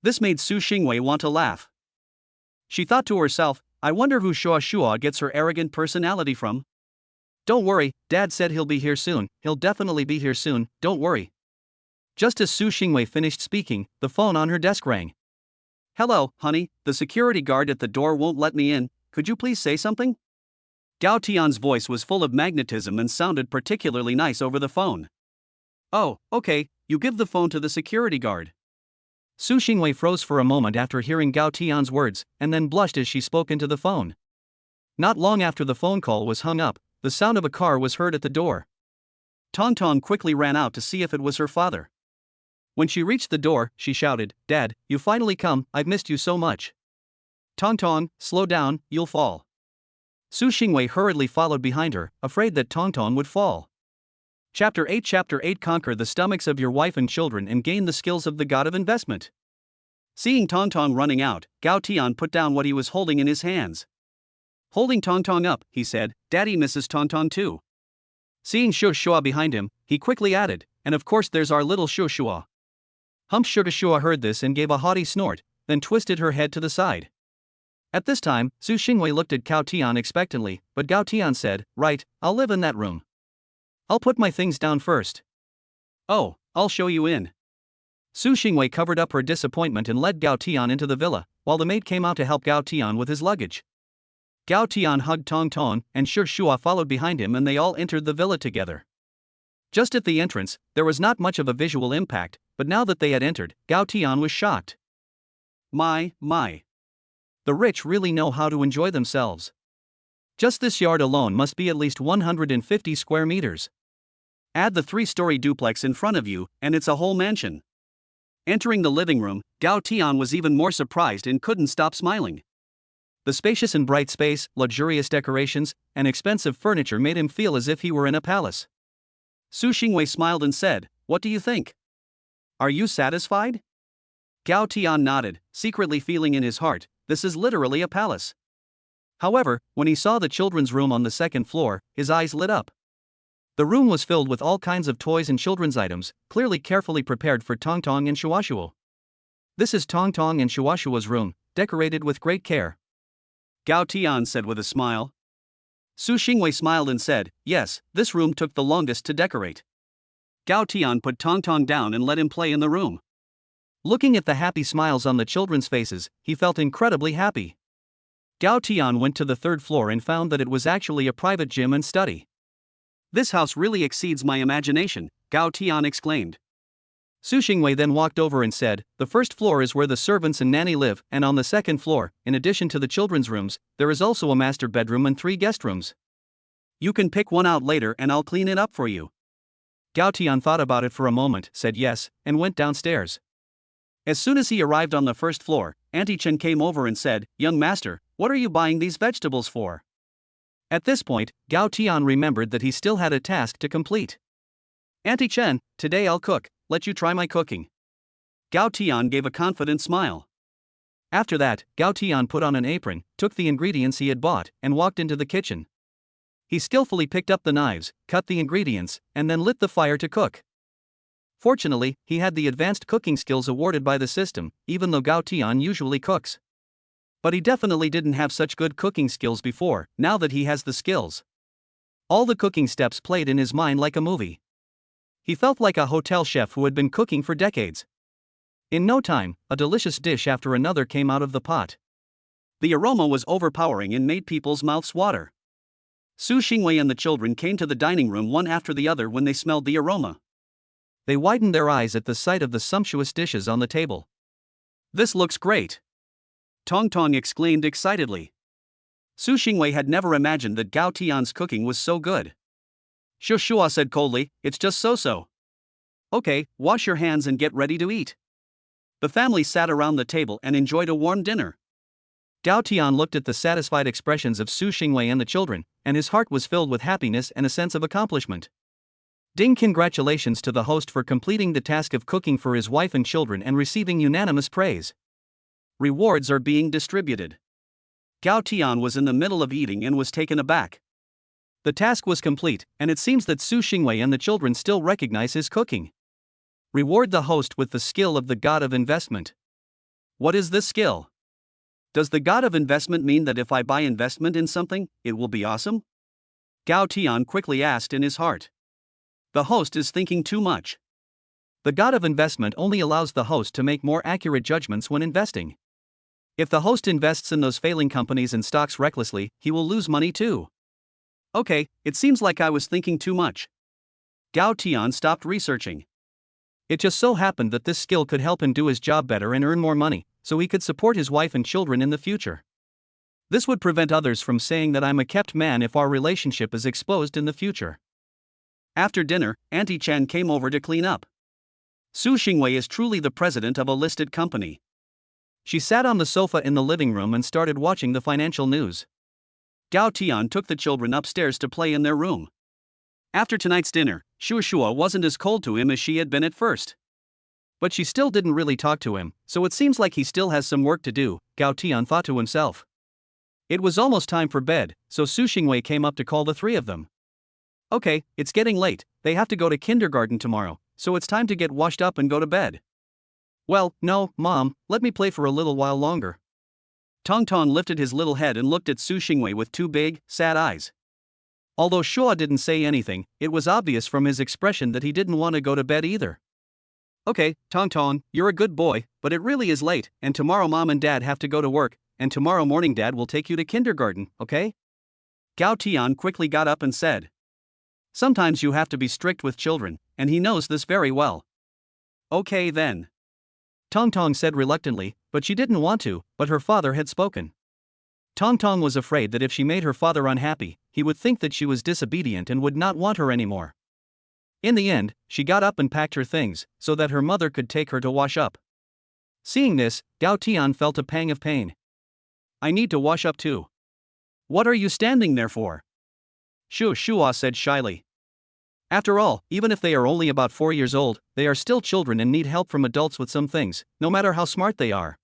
This made Su Xingwei want to laugh. She thought to herself, I wonder who Shua Shua gets her arrogant personality from. "Don't worry, Dad said he'll be here soon, he'll definitely be here soon, don't worry." Just as Su Xingwei finished speaking, the phone on her desk rang. "Hello, honey, the security guard at the door won't let me in, could you please say something?" Gao Tian's voice was full of magnetism and sounded particularly nice over the phone. "Oh, okay, you give the phone to the security guard." Su Xingwei froze for a moment after hearing Gao Tian's words, and then blushed as she spoke into the phone. Not long after the phone call was hung up, the sound of a car was heard at the door. Tong Tong quickly ran out to see if it was her father. When she reached the door, she shouted, "Dad, you finally come, I've missed you so much." "Tong Tong, slow down, you'll fall." Su Xingwei hurriedly followed behind her, afraid that Tong Tong would fall. Chapter 8 Conquer the stomachs of your wife and children and gain the skills of the god of investment. Seeing Tong Tong running out, Gao Tian put down what he was holding in his hands. Holding Tong Tong up, he said, "Daddy misses Tong Tong too." Seeing Shu Shua behind him, he quickly added, "And of course there's our little Shu Shua." Hump Shu Shua heard this and gave a haughty snort, then twisted her head to the side. At this time, Su Xingwei looked at Gao Tian expectantly, but Gao Tian said, "Right, I'll live in that room. I'll put my things down first." "Oh, I'll show you in." Su Xingwei covered up her disappointment and led Gao Tian into the villa, while the maid came out to help Gao Tian with his luggage. Gao Tian hugged Tong Tong, and Shu Shua followed behind him, and they all entered the villa together. Just at the entrance, there was not much of a visual impact, but now that they had entered, Gao Tian was shocked. My. The rich really know how to enjoy themselves. Just this yard alone must be at least 150 square meters. Add the 3-story duplex in front of you, and it's a whole mansion. Entering the living room, Gao Tian was even more surprised and couldn't stop smiling. The spacious and bright space, luxurious decorations, and expensive furniture made him feel as if he were in a palace. Su Xingwei smiled and said, "What do you think? Are you satisfied?" Gao Tian nodded, secretly feeling in his heart, this is literally a palace. However, when he saw the children's room on the second floor, his eyes lit up. The room was filled with all kinds of toys and children's items, clearly carefully prepared for Tong Tong and Shuashuo. "This is Tong Tong and Shuashuo's room, decorated with great care," Gao Tian said with a smile. Su Xingwei smiled and said, "Yes, this room took the longest to decorate." Gao Tian put Tong Tong down and let him play in the room. Looking at the happy smiles on the children's faces, he felt incredibly happy. Gao Tian went to the third floor and found that it was actually a private gym and study. "This house really exceeds my imagination," Gao Tian exclaimed. Su Xingwei then walked over and said, "The first floor is where the servants and nanny live, and on the second floor, in addition to the children's rooms, there is also a master bedroom and 3 guest rooms. You can pick one out later and I'll clean it up for you." Gao Tian thought about it for a moment, said yes, and went downstairs. As soon as he arrived on the first floor, Auntie Chen came over and said, "Young master, what are you buying these vegetables for?" At this point, Gao Tian remembered that he still had a task to complete. "Auntie Chen, today I'll cook, let you try my cooking." Gao Tian gave a confident smile. After that, Gao Tian put on an apron, took the ingredients he had bought, and walked into the kitchen. He skillfully picked up the knives, cut the ingredients, and then lit the fire to cook. Fortunately, he had the advanced cooking skills awarded by the system, even though Gao Tian usually cooks. But he definitely didn't have such good cooking skills before, now that he has the skills. All the cooking steps played in his mind like a movie. He felt like a hotel chef who had been cooking for decades. In no time, a delicious dish after another came out of the pot. The aroma was overpowering and made people's mouths water. Su Xingwei and the children came to the dining room one after the other when they smelled the aroma. They widened their eyes at the sight of the sumptuous dishes on the table. "This looks great!" Tong Tong exclaimed excitedly. Su Xingwei had never imagined that Gao Tian's cooking was so good. Shu Shua said coldly, "It's just so-so." "Okay, wash your hands and get ready to eat." The family sat around the table and enjoyed a warm dinner. Gao Tian looked at the satisfied expressions of Su Xingwei and the children, and his heart was filled with happiness and a sense of accomplishment. Ding! Congratulations to the host for completing the task of cooking for his wife and children and receiving unanimous praise. Rewards are being distributed. Gao Tian was in the middle of eating and was taken aback. The task was complete, and it seems that Su Xingwei and the children still recognize his cooking. Reward the host with the skill of the god of investment. What is this skill? Does the god of investment mean that if I buy investment in something, it will be awesome? Gao Tian quickly asked in his heart. The host is thinking too much. The god of investment only allows the host to make more accurate judgments when investing. If the host invests in those failing companies and stocks recklessly, he will lose money too. Okay, it seems like I was thinking too much. Gao Tian stopped researching. It just so happened that this skill could help him do his job better and earn more money, so he could support his wife and children in the future. This would prevent others from saying that I'm a kept man if our relationship is exposed in the future. After dinner, Auntie Chan came over to clean up. Su Xingwei is truly the president of a listed company. She sat on the sofa in the living room and started watching the financial news. Gao Tian took the children upstairs to play in their room. After tonight's dinner, Shua wasn't as cold to him as she had been at first. But she still didn't really talk to him, so it seems like he still has some work to do, Gao Tian thought to himself. It was almost time for bed, so Su Xingwei came up to call the three of them. Okay, it's getting late, they have to go to kindergarten tomorrow, so it's time to get washed up and go to bed. Well, no, Mom, let me play for a little while longer. Tong Tong lifted his little head and looked at Su Xingwei with two big, sad eyes. Although Shua didn't say anything, it was obvious from his expression that he didn't want to go to bed either. Okay, Tong Tong, you're a good boy, but it really is late, and tomorrow Mom and Dad have to go to work, and tomorrow morning Dad will take you to kindergarten, okay? Gao Tian quickly got up and said. Sometimes you have to be strict with children, and he knows this very well. Okay then. Tong Tong said reluctantly, but she didn't want to, but her father had spoken. Tong Tong was afraid that if she made her father unhappy, he would think that she was disobedient and would not want her anymore. In the end, she got up and packed her things, so that her mother could take her to wash up. Seeing this, Gao Tian felt a pang of pain. I need to wash up too. What are you standing there for? Shua said shyly. After all, even if they are only about 4 years old, they are still children and need help from adults with some things, no matter how smart they are.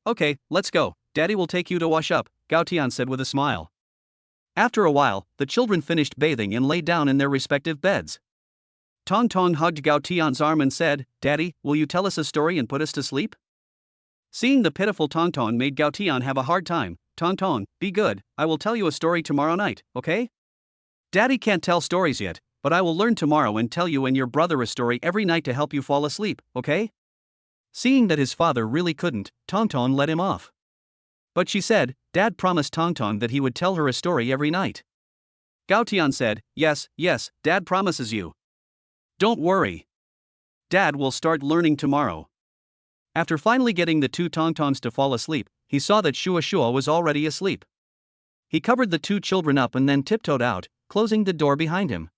Okay, let's go. Daddy will take you to wash up, Gao Tian said with a smile. After a while, the children finished bathing and lay down in their respective beds. Tong Tong hugged Gao Tian's arm and said, Daddy, will you tell us a story and put us to sleep? Seeing the pitiful Tong Tong made Gao Tian have a hard time. Tong Tong, be good, I will tell you a story tomorrow night, okay? Daddy can't tell stories yet, but I will learn tomorrow and tell you and your brother a story every night to help you fall asleep, okay? Seeing that his father really couldn't, Tong Tong let him off. But she said, Dad promised Tong Tong that he would tell her a story every night. Gao Tian said, yes, Dad promises you. Don't worry. Dad will start learning tomorrow. After finally getting the two Tong Tongs to fall asleep, he saw that Shua was already asleep. He covered the two children up and then tiptoed out, closing the door behind him.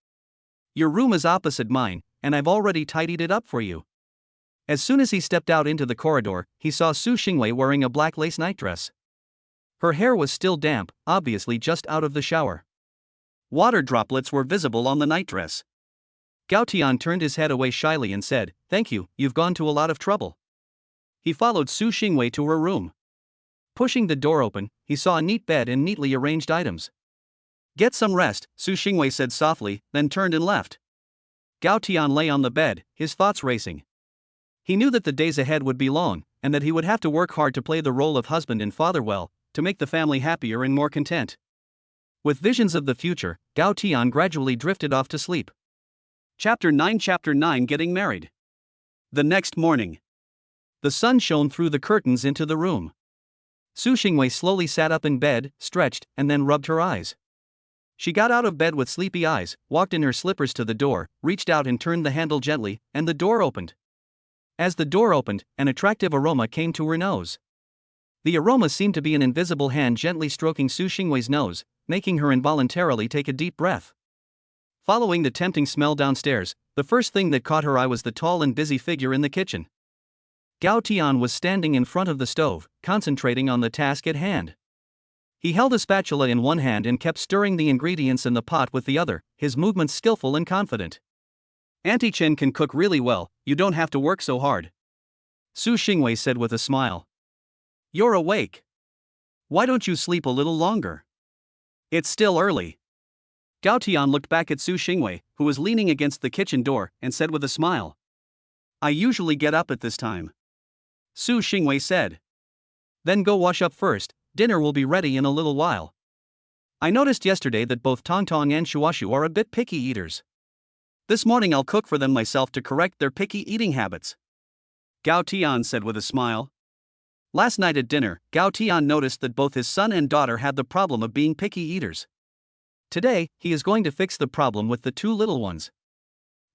Your room is opposite mine, and I've already tidied it up for you. As soon as he stepped out into the corridor, he saw Su Xingwei wearing a black lace nightdress. Her hair was still damp, obviously just out of the shower. Water droplets were visible on the nightdress. Gao Tian turned his head away shyly and said, Thank you, you've gone to a lot of trouble. He followed Su Xingwei to her room. Pushing the door open, he saw a neat bed and neatly arranged items. Get some rest, Su Xingwei said softly, then turned and left. Gao Tian lay on the bed, his thoughts racing. He knew that the days ahead would be long, and that he would have to work hard to play the role of husband and father well, to make the family happier and more content. With visions of the future, Gao Tian gradually drifted off to sleep. Chapter 9 Getting Married. The next morning. The sun shone through the curtains into the room. Su Xingwei slowly sat up in bed, stretched, and then rubbed her eyes. She got out of bed with sleepy eyes, walked in her slippers to the door, reached out and turned the handle gently, and the door opened. As the door opened, an attractive aroma came to her nose. The aroma seemed to be an invisible hand gently stroking Su Xingwei's nose, making her involuntarily take a deep breath. Following the tempting smell downstairs, the first thing that caught her eye was the tall and busy figure in the kitchen. Gao Tian was standing in front of the stove, concentrating on the task at hand. He held a spatula in one hand and kept stirring the ingredients in the pot with the other, his movements skillful and confident. Auntie Chen can cook really well, you don't have to work so hard, Su Xingwei said with a smile. You're awake. Why don't you sleep a little longer? It's still early. Gao Tian looked back at Su Xingwei, who was leaning against the kitchen door, and said with a smile. I usually get up at this time. Su Xingwei said. Then go wash up first, dinner will be ready in a little while. I noticed yesterday that both Tongtong and Shuashu are a bit picky eaters. This morning I'll cook for them myself to correct their picky eating habits, Gao Tian said with a smile. Last night at dinner, Gao Tian noticed that both his son and daughter had the problem of being picky eaters. Today, he is going to fix the problem with the two little ones.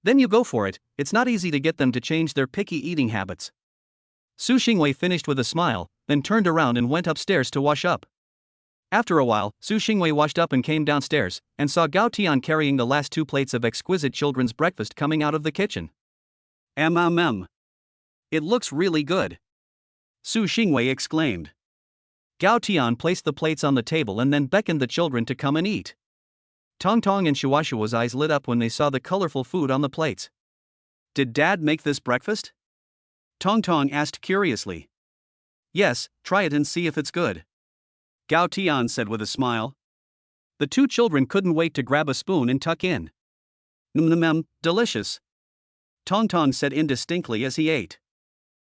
Then you go for it, it's not easy to get them to change their picky eating habits. Su Xingwei finished with a smile, then turned around and went upstairs to wash up. After a while, Su Xingwei washed up and came downstairs, and saw Gao Tian carrying the last 2 plates of exquisite children's breakfast coming out of the kitchen. It looks really good, Su Xingwei exclaimed. Gao Tian placed the plates on the table and then beckoned the children to come and eat. Tongtong and Shuashua's eyes lit up when they saw the colorful food on the plates. Did Dad make this breakfast? Tongtong asked curiously. Yes, try it and see if it's good, Gao Tian said with a smile. The 2 children couldn't wait to grab a spoon and tuck in. Delicious, Tongtong said indistinctly as he ate.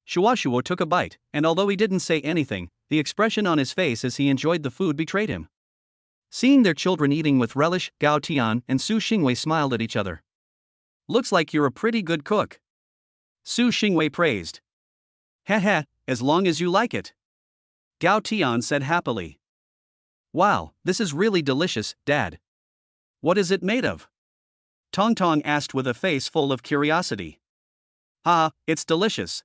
Shuashuo took a bite, and although he didn't say anything, the expression on his face as he enjoyed the food betrayed him. Seeing their children eating with relish, Gao Tian and Su Xingwei smiled at each other. Looks like you're a pretty good cook, Su Xingwei praised. Heh, as long as you like it, Gao Tian said happily. Wow, this is really delicious, Dad. What is it made of? Tongtong asked with a face full of curiosity. It's delicious.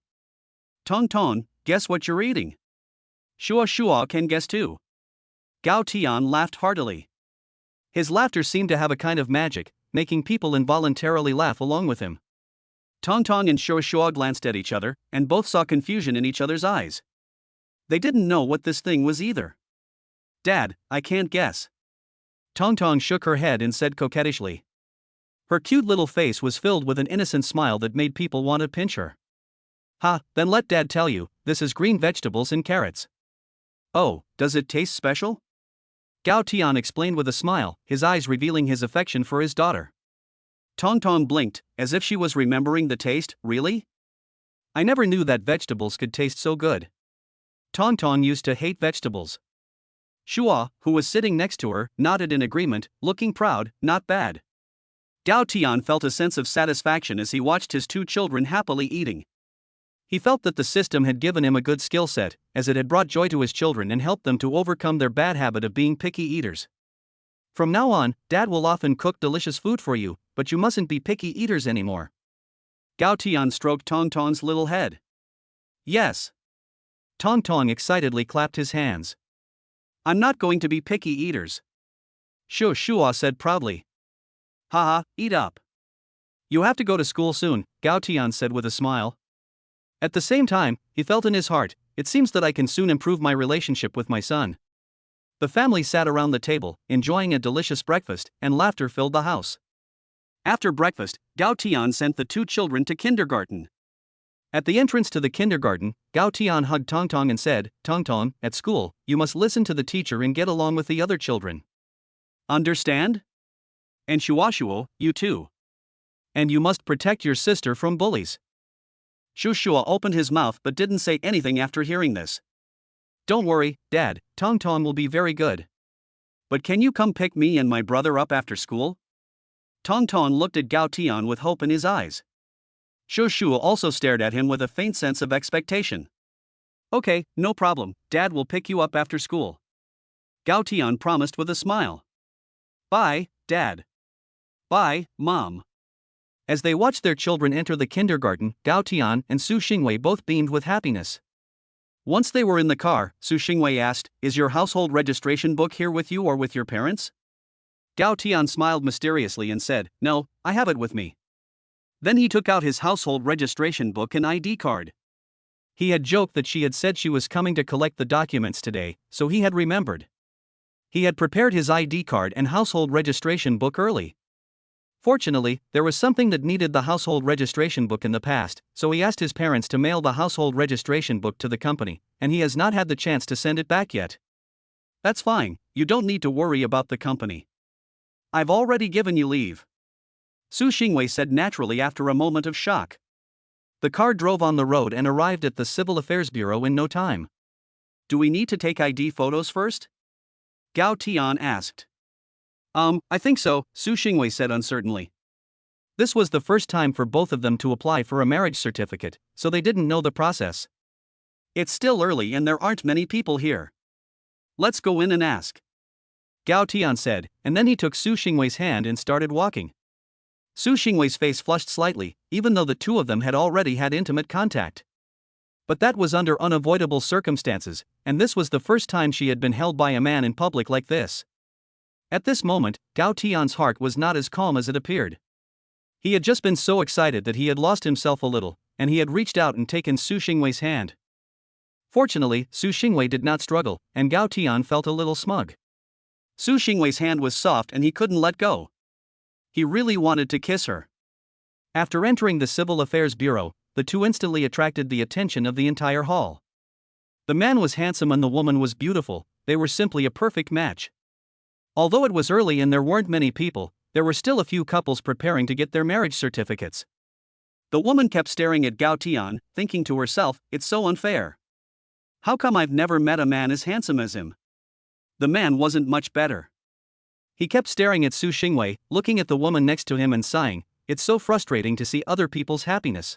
Tongtong, guess what you're eating? Shuashua can guess too. Gao Tian laughed heartily. His laughter seemed to have a kind of magic, making people involuntarily laugh along with him. Tongtong and Shuashua glanced at each other, and both saw confusion in each other's eyes. They didn't know what this thing was either. Dad, I can't guess. Tongtong shook her head and said coquettishly. Her cute little face was filled with an innocent smile that made people want to pinch her. Then let Dad tell you, this is green vegetables and carrots. Oh, does it taste special? Gao Tian explained with a smile, his eyes revealing his affection for his daughter. Tongtong blinked, as if she was remembering the taste. Really? I never knew that vegetables could taste so good. Tongtong used to hate vegetables. Shua, who was sitting next to her, nodded in agreement, looking proud. Not bad. Gao Tian felt a sense of satisfaction as he watched his 2 children happily eating. He felt that the system had given him a good skill set, as it had brought joy to his children and helped them to overcome their bad habit of being picky eaters. From now on, Dad will often cook delicious food for you, but you mustn't be picky eaters anymore. Gao Tian stroked Tongtong's little head. Yes. Tongtong excitedly clapped his hands. I'm not going to be picky eaters, Shua said proudly. Eat up. You have to go to school soon, Gao Tian said with a smile. At the same time, he felt in his heart, it seems that I can soon improve my relationship with my son. The family sat around the table, enjoying a delicious breakfast, and laughter filled the house. After breakfast, Gao Tian sent the 2 children to kindergarten. At the entrance to the kindergarten, Gao Tian hugged Tongtong and said, Tongtong, at school, you must listen to the teacher and get along with the other children. Understand? And Shuashuo, you too. And you must protect your sister from bullies. Shushua opened his mouth but didn't say anything after hearing this. Don't worry, Dad, Tongtong will be very good. But can you come pick me and my brother up after school? Tongtong looked at Gao Tian with hope in his eyes. Shushua also stared at him with a faint sense of expectation. Okay, no problem, Dad will pick you up after school, Gao Tian promised with a smile. Bye, Dad. Bye, Mom. As they watched their children enter the kindergarten, Gao Tian and Su Xingwei both beamed with happiness. Once they were in the car, Su Xingwei asked, Is your household registration book here with you or with your parents? Gao Tian smiled mysteriously and said, No, I have it with me. Then he took out his household registration book and ID card. He had joked that she had said she was coming to collect the documents today, so he had remembered. He had prepared his ID card and household registration book early. Fortunately, there was something that needed the household registration book in the past, so he asked his parents to mail the household registration book to the company, and he has not had the chance to send it back yet. That's fine, you don't need to worry about the company. I've already given you leave. Su Xingwei said naturally after a moment of shock. The car drove on the road and arrived at the Civil Affairs Bureau in no time. Do we need to take ID photos first? Gao Tian asked. I think so, Su Xingwei said uncertainly. This was the first time for both of them to apply for a marriage certificate, so they didn't know the process. It's still early and there aren't many people here. Let's go in and ask. Gao Tian said, and then he took Su Xingwei's hand and started walking. Su Xingwei's face flushed slightly, even though the two of them had already had intimate contact. But that was under unavoidable circumstances, and this was the first time she had been held by a man in public like this. At this moment, Gao Tian's heart was not as calm as it appeared. He had just been so excited that he had lost himself a little, and he had reached out and taken Su Xingwei's hand. Fortunately, Su Xingwei did not struggle, and Gao Tian felt a little smug. Su Xingwei's hand was soft and he couldn't let go. He really wanted to kiss her. After entering the Civil Affairs Bureau, the two instantly attracted the attention of the entire hall. The man was handsome and the woman was beautiful, they were simply a perfect match. Although it was early and there weren't many people, there were still a few couples preparing to get their marriage certificates. The woman kept staring at Gao Tian, thinking to herself, it's so unfair. How come I've never met a man as handsome as him? The man wasn't much better. He kept staring at Su Xingwei, looking at the woman next to him and sighing, it's so frustrating to see other people's happiness.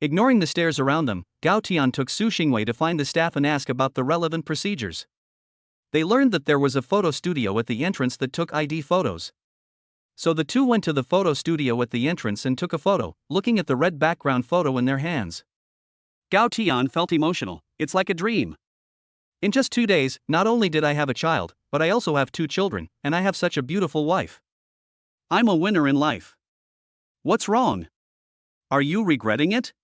Ignoring the stares around them, Gao Tian took Su Xingwei to find the staff and ask about the relevant procedures. They learned that there was a photo studio at the entrance that took ID photos. So the two went to the photo studio at the entrance and took a photo, looking at the red background photo in their hands. Gao Tian felt emotional, it's like a dream. In just 2 days, not only did I have a child, but I also have 2 children, and I have such a beautiful wife. I'm a winner in life. What's wrong? Are you regretting it?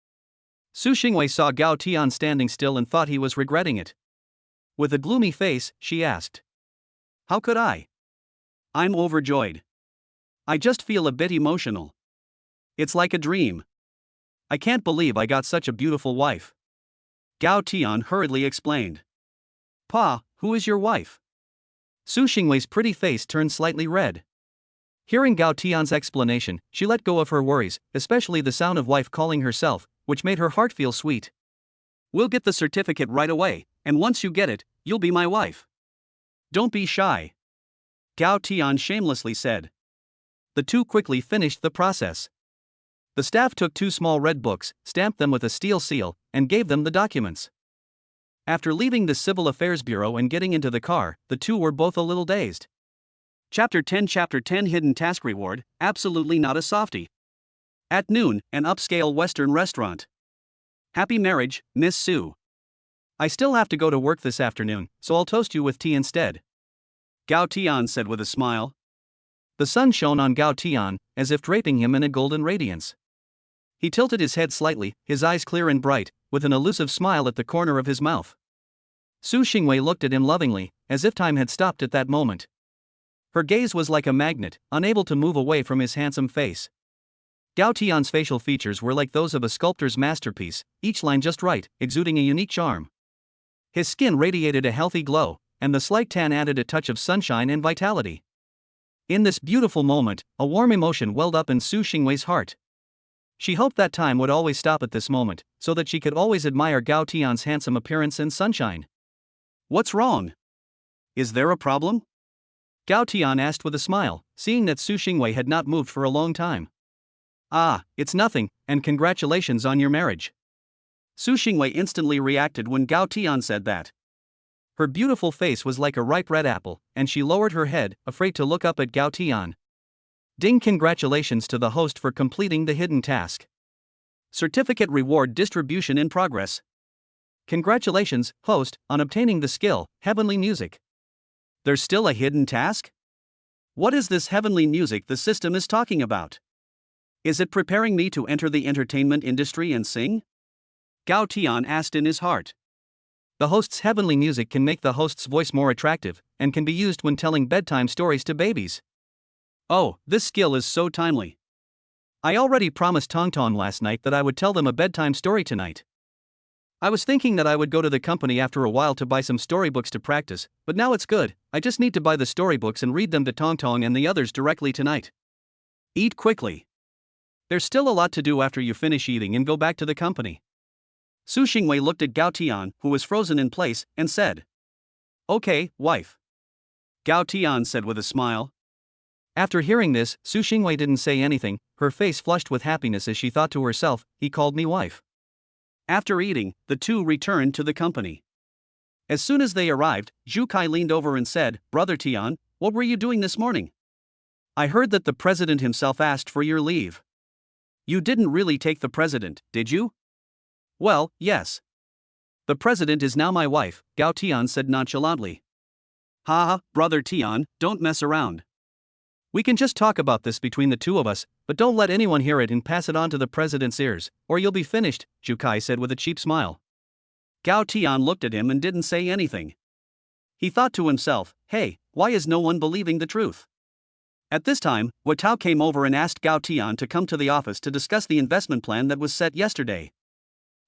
Su Xingwei saw Gao Tian standing still and thought he was regretting it. With a gloomy face, she asked. How could I? I'm overjoyed. I just feel a bit emotional. It's like a dream. I can't believe I got such a beautiful wife. Gao Tian hurriedly explained. Pa, who is your wife? Su Xingwei's pretty face turned slightly red. Hearing Gao Tian's explanation, she let go of her worries, especially the sound of wife calling herself, which made her heart feel sweet. We'll get the certificate right away, and once you get it, you'll be my wife. Don't be shy. Gao Tian shamelessly said. The two quickly finished the process. The staff took 2 small red books, stamped them with a steel seal, and gave them the documents. After leaving the Civil Affairs Bureau and getting into the car, the two were both a little dazed. Chapter 10 Hidden Task Reward, absolutely not a softie. At noon, an upscale Western restaurant. Happy marriage, Miss Su. I still have to go to work this afternoon, so I'll toast you with tea instead. Gao Tian said with a smile. The sun shone on Gao Tian, as if draping him in a golden radiance. He tilted his head slightly, his eyes clear and bright, with an elusive smile at the corner of his mouth. Su Xingwei looked at him lovingly, as if time had stopped at that moment. Her gaze was like a magnet, unable to move away from his handsome face. Gao Tian's facial features were like those of a sculptor's masterpiece, each line just right, exuding a unique charm. His skin radiated a healthy glow, and the slight tan added a touch of sunshine and vitality. In this beautiful moment, a warm emotion welled up in Su Xingwei's heart. She hoped that time would always stop at this moment, so that she could always admire Gao Tian's handsome appearance and sunshine. What's wrong? Is there a problem? Gao Tian asked with a smile, seeing that Su Xingwei had not moved for a long time. Ah, it's nothing, and congratulations on your marriage. Su Xingwei instantly reacted when Gao Tian said that. Her beautiful face was like a ripe red apple, and she lowered her head, afraid to look up at Gao Tian. Ding! Congratulations to the host for completing the hidden task. Certificate reward distribution in progress. Congratulations, host, on obtaining the skill, Heavenly Music. There's still a hidden task? What is this heavenly music the system is talking about? Is it preparing me to enter the entertainment industry and sing? Gao Tian asked in his heart. The host's heavenly music can make the host's voice more attractive, and can be used when telling bedtime stories to babies. Oh, this skill is so timely. I already promised Tongtong last night that I would tell them a bedtime story tonight. I was thinking that I would go to the company after a while to buy some storybooks to practice, but now it's good, I just need to buy the storybooks and read them to Tongtong and the others directly tonight. Eat quickly. There's still a lot to do after you finish eating and go back to the company. Su Xingwei looked at Gao Tian, who was frozen in place, and said, Okay, wife. Gao Tian said with a smile. After hearing this, Su Xingwei didn't say anything, her face flushed with happiness as she thought to herself, he called me wife. After eating, the two returned to the company. As soon as they arrived, Zhu Kai leaned over and said, Brother Tian, what were you doing this morning? I heard that the president himself asked for your leave. You didn't really take the president, did you? Well, yes. The president is now my wife, Gao Tian said nonchalantly. Haha, Brother Tian, don't mess around. We can just talk about this between the two of us, but don't let anyone hear it and pass it on to the president's ears, or you'll be finished, Zhu Kai said with a cheap smile. Gao Tian looked at him and didn't say anything. He thought to himself, hey, why is no one believing the truth? At this time, Wu Tao came over and asked Gao Tian to come to the office to discuss the investment plan that was set yesterday.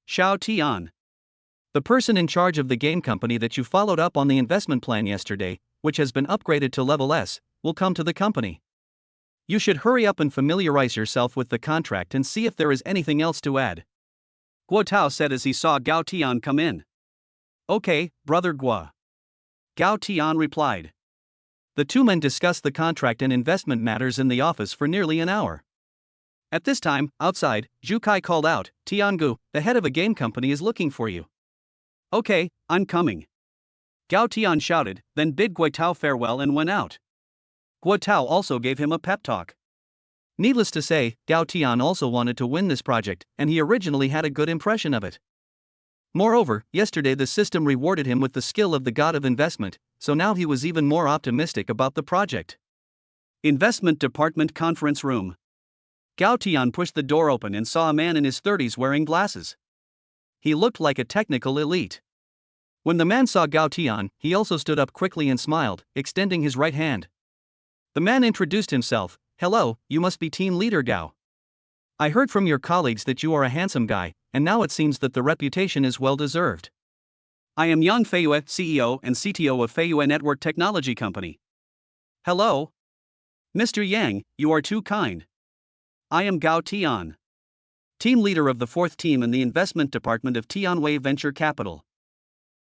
Xiao Tian. The person in charge of the game company that you followed up on the investment plan yesterday, which has been upgraded to level S, will come to the company. You should hurry up and familiarize yourself with the contract and see if there is anything else to add. Guo Tao said as he saw Gao Tian come in. Okay, Brother Guo. Gao Tian replied. The two men discussed the contract and investment matters in the office for nearly an hour. At this time, outside, Zhu Kai called out, Tiangu, the head of a game company is looking for you. Okay, I'm coming. Gao Tian shouted, then bid Guo Tao farewell and went out. Guo Tao also gave him a pep talk. Needless to say, Gao Tian also wanted to win this project, and he originally had a good impression of it. Moreover, yesterday the system rewarded him with the skill of the god of investment, so now he was even more optimistic about the project. Investment Department Conference Room. Gao Tian pushed the door open and saw a man in his 30s wearing glasses. He looked like a technical elite. When the man saw Gao Tian, he also stood up quickly and smiled, extending his right hand. The man introduced himself. Hello, you must be team leader Gao. I heard from your colleagues that you are a handsome guy, and now it seems that the reputation is well deserved. I am Yang Feiyue, CEO and CTO of Feiyue Network Technology Company. Hello? Mr. Yang, you are too kind. I am Gao Tian, team leader of the 4th team in the investment department of Tianwei Venture Capital.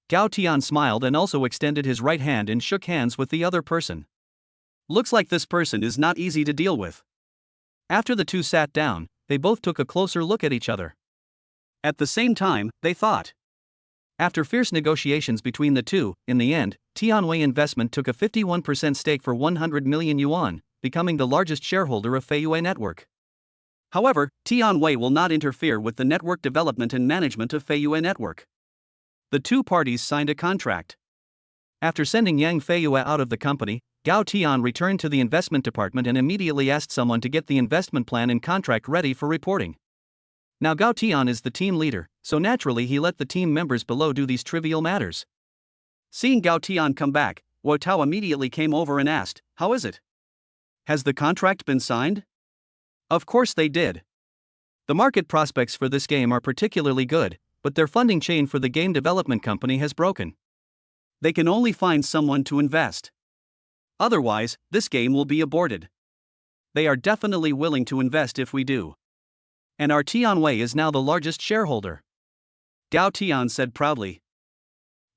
Gao Tian smiled and also extended his right hand and shook hands with the other person. Looks like this person is not easy to deal with. After the two sat down, they both took a closer look at each other. At the same time, they thought. After fierce negotiations between the two, in the end, Tianwei Investment took a 51% stake for 100 million yuan, becoming the largest shareholder of Feiyue Network. However, Tianwei will not interfere with the network development and management of Feiyue Network. The two parties signed a contract. After sending Yang Feiyue out of the company, Gao Tian returned to the investment department and immediately asked someone to get the investment plan and contract ready for reporting. Now Gao Tian is the team leader, so naturally he let the team members below do these trivial matters. Seeing Gao Tian come back, Wu Tao immediately came over and asked, How is it? Has the contract been signed? Of course they did. The market prospects for this game are particularly good, but their funding chain for the game development company has broken. They can only find someone to invest. Otherwise, this game will be aborted. They are definitely willing to invest if we do. And our Tianwei is now the largest shareholder. Gao Tian said proudly.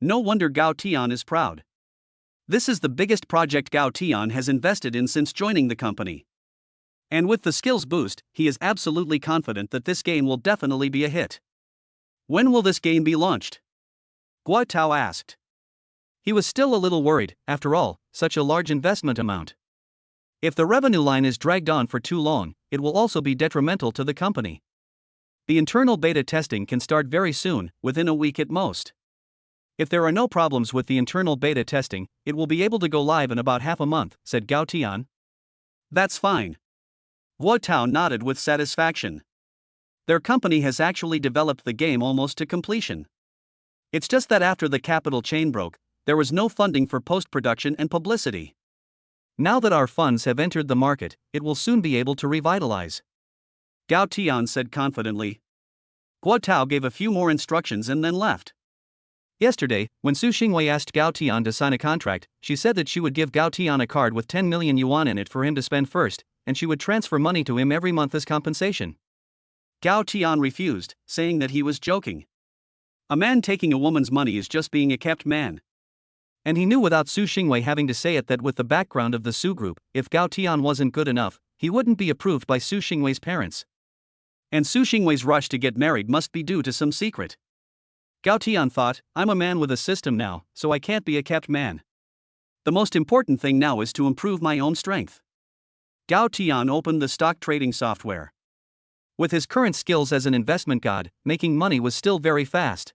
No wonder Gao Tian is proud. This is the biggest project Gao Tian has invested in since joining the company. And with the skills boost, he is absolutely confident that this game will definitely be a hit. When will this game be launched? Guo Tao asked. He was still a little worried, after all, such a large investment amount. If the revenue line is dragged on for too long, it will also be detrimental to the company. The internal beta testing can start very soon, within a week at most. If there are no problems with the internal beta testing, it will be able to go live in about half a month, said Gao Tian. That's fine. Guo Tao nodded with satisfaction. Their company has actually developed the game almost to completion. It's just that after the capital chain broke, there was no funding for post-production and publicity. Now that our funds have entered the market, it will soon be able to revitalize. Gao Tian said confidently. Guo Tao gave a few more instructions and then left. Yesterday, when Su Xingwei asked Gao Tian to sign a contract, she said that she would give Gao Tian a card with 10 million yuan in it for him to spend first, and she would transfer money to him every month as compensation. Gao Tian refused, saying that he was joking. A man taking a woman's money is just being a kept man. And he knew without Su Xingwei having to say it that with the background of the Su group, if Gao Tian wasn't good enough, he wouldn't be approved by Su Xingwei's parents. And Su Xingwei's rush to get married must be due to some secret. Gao Tian thought, I'm a man with a system now, so I can't be a kept man. The most important thing now is to improve my own strength. Gao Tian opened the stock trading software. With his current skills as an investment god, making money was still very fast.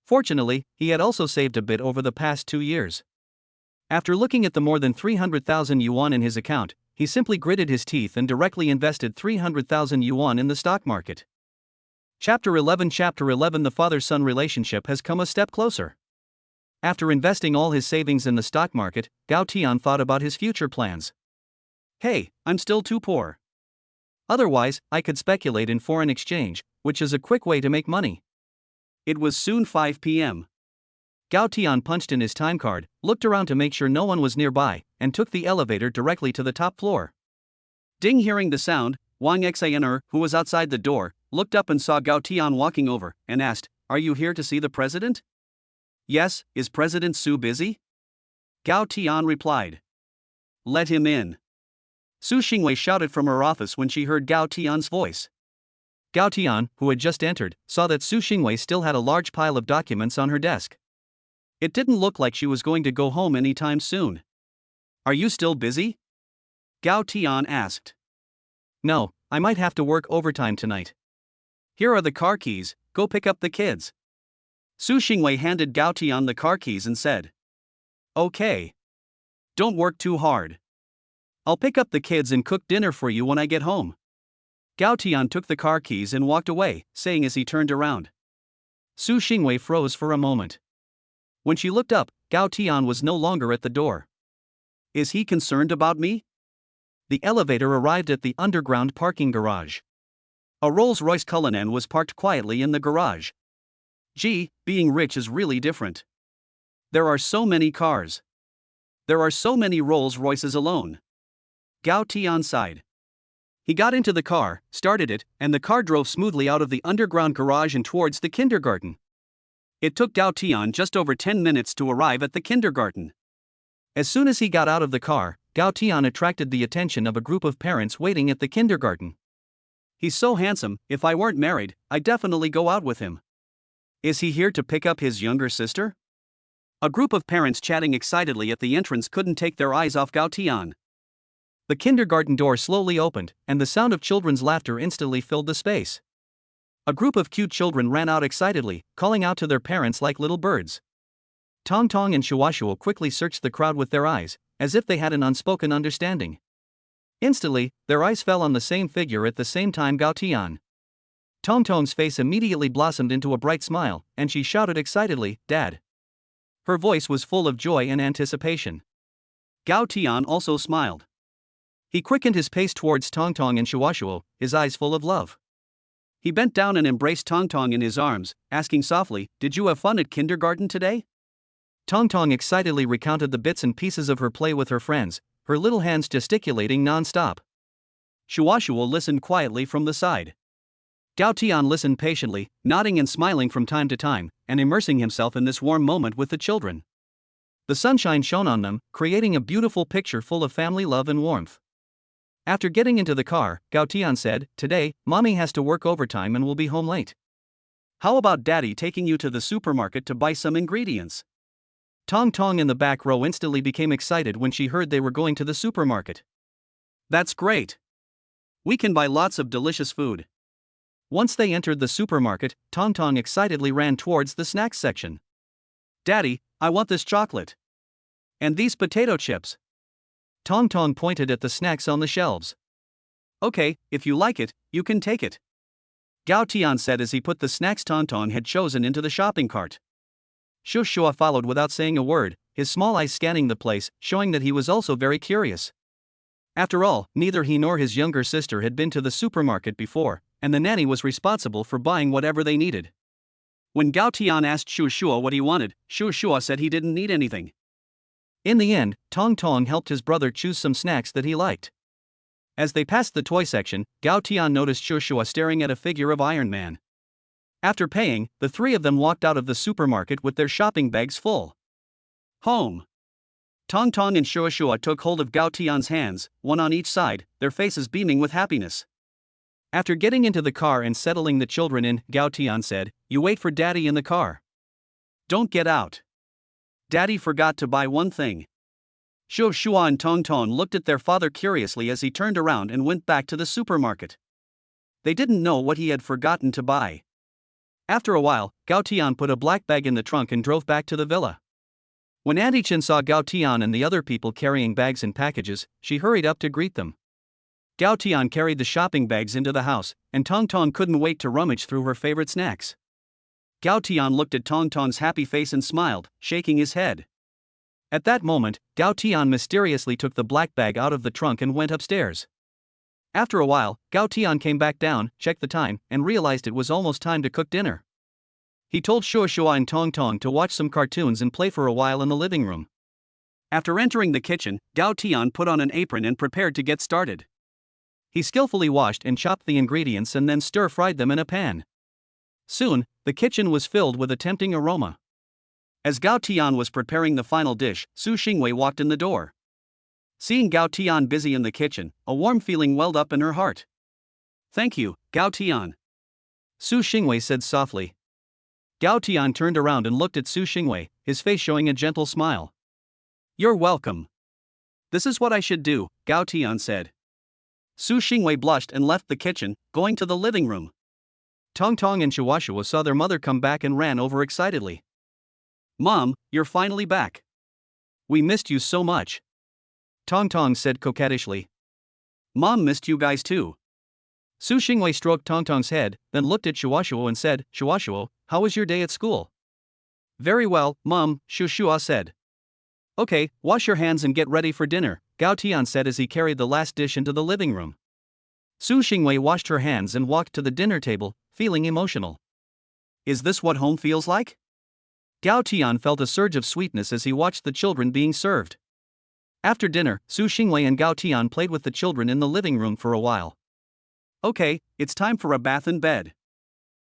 Fortunately, he had also saved a bit over the past 2 years. After looking at the more than 300,000 yuan in his account, he simply gritted his teeth and directly invested 300,000 yuan in the stock market. Chapter 11 The father-son relationship has come a step closer. After investing all his savings in the stock market, Gao Tian thought about his future plans. Hey, I'm still too poor. Otherwise, I could speculate in foreign exchange, which is a quick way to make money. It was soon 5 p.m. Gao Tian punched in his time card, looked around to make sure no one was nearby, and took the elevator directly to the top floor. Ding! Hearing the sound, Wang Xaner, who was outside the door, looked up and saw Gao Tian walking over, and asked, Are you here to see the president? Yes, is President Su busy? Gao Tian replied. Let him in. Su Xingwei shouted from her office when she heard Gao Tian's voice. Gao Tian, who had just entered, saw that Su Xingwei still had a large pile of documents on her desk. It didn't look like she was going to go home anytime soon. Are you still busy? Gao Tian asked. No, I might have to work overtime tonight. Here are the car keys, go pick up the kids. Su Xingwei handed Gao Tian the car keys and said. Okay. Don't work too hard. I'll pick up the kids and cook dinner for you when I get home. Gao Tian took the car keys and walked away, saying as he turned around. Su Xingwei froze for a moment. When she looked up, Gao Tian was no longer at the door. Is he concerned about me? The elevator arrived at the underground parking garage. A Rolls-Royce Cullinan was parked quietly in the garage. Gee, being rich is really different. There are so many cars. There are so many Rolls-Royces alone. Gao Tian sighed. He got into the car, started it, and the car drove smoothly out of the underground garage and towards the kindergarten. It took Gao Tian just over 10 minutes to arrive at the kindergarten. As soon as he got out of the car, Gao Tian attracted the attention of a group of parents waiting at the kindergarten. He's so handsome, if I weren't married, I'd definitely go out with him. Is he here to pick up his younger sister? A group of parents chatting excitedly at the entrance couldn't take their eyes off Gao Tian. The kindergarten door slowly opened, and the sound of children's laughter instantly filled the space. A group of cute children ran out excitedly, calling out to their parents like little birds. Tong Tong and Shuashuo quickly searched the crowd with their eyes, as if they had an unspoken understanding. Instantly, their eyes fell on the same figure at the same time, Gao Tian. Tong Tong's face immediately blossomed into a bright smile, and she shouted excitedly, Dad. Her voice was full of joy and anticipation. Gao Tian also smiled. He quickened his pace towards Tong Tong and Shuashuo, his eyes full of love. He bent down and embraced Tong Tong in his arms, asking softly, Did you have fun at kindergarten today? Tong Tong excitedly recounted the bits and pieces of her play with her friends, her little hands gesticulating non-stop. Shuashuo listened quietly from the side. Gao Tian listened patiently, nodding and smiling from time to time, and immersing himself in this warm moment with the children. The sunshine shone on them, creating a beautiful picture full of family love and warmth. After getting into the car, Gao Tian said, Today, Mommy has to work overtime and will be home late. How about Daddy taking you to the supermarket to buy some ingredients? Tong Tong in the back row instantly became excited when she heard they were going to the supermarket. That's great. We can buy lots of delicious food. Once they entered the supermarket, Tong Tong excitedly ran towards the snacks section. Daddy, I want this chocolate. And these potato chips. Tong Tong pointed at the snacks on the shelves. Okay, if you like it, you can take it. Gao Tian said as he put the snacks Tong Tong had chosen into the shopping cart. Shu Shua followed without saying a word, his small eyes scanning the place, showing that he was also very curious. After all, neither he nor his younger sister had been to the supermarket before, and the nanny was responsible for buying whatever they needed. When Gao Tian asked Shu Shua what he wanted, Shu Shua said he didn't need anything. In the end, Tong Tong helped his brother choose some snacks that he liked. As they passed the toy section, Gao Tian noticed Shu Shua staring at a figure of Iron Man. After paying, the three of them walked out of the supermarket with their shopping bags full. Home. Tong Tong and Shu Shua took hold of Gao Tian's hands, one on each side, their faces beaming with happiness. After getting into the car and settling the children in, Gao Tian said, "You wait for Daddy in the car. Don't get out. Daddy forgot to buy one thing." Shu Shua and Tong Tong looked at their father curiously as he turned around and went back to the supermarket. They didn't know what he had forgotten to buy. After a while, Gao Tian put a black bag in the trunk and drove back to the villa. When Auntie Chen saw Gao Tian and the other people carrying bags and packages, she hurried up to greet them. Gao Tian carried the shopping bags into the house, and Tong Tong couldn't wait to rummage through her favorite snacks. Gao Tian looked at Tong Tong's happy face and smiled, shaking his head. At that moment, Gao Tian mysteriously took the black bag out of the trunk and went upstairs. After a while, Gao Tian came back down, checked the time, and realized it was almost time to cook dinner. He told Shu Shua and Tong Tong to watch some cartoons and play for a while in the living room. After entering the kitchen, Gao Tian put on an apron and prepared to get started. He skillfully washed and chopped the ingredients and then stir-fried them in a pan. Soon, the kitchen was filled with a tempting aroma. As Gao Tian was preparing the final dish, Su Xingwei walked in the door. Seeing Gao Tian busy in the kitchen, a warm feeling welled up in her heart. "Thank you, Gao Tian," Su Xingwei said softly. Gao Tian turned around and looked at Su Xingwei, his face showing a gentle smile. "You're welcome. This is what I should do," Gao Tian said. Su Xingwei blushed and left the kitchen, going to the living room. Tong Tong and Shuashua saw their mother come back and ran over excitedly. "Mom, you're finally back. We missed you so much," Tong Tong said coquettishly. "Mom missed you guys too." Su Xingwei stroked Tong Tong's head, then looked at Shuashua and said, "Shuashua, how was your day at school?" "Very well, Mom," Shu Shua said. "Okay, wash your hands and get ready for dinner," Gao Tian said as he carried the last dish into the living room. Su Xingwei washed her hands and walked to the dinner table, feeling emotional. Is this what home feels like? Gao Tian felt a surge of sweetness as he watched the children being served. After dinner, Su Xingwei and Gao Tian played with the children in the living room for a while. "Okay, it's time for a bath and bed,"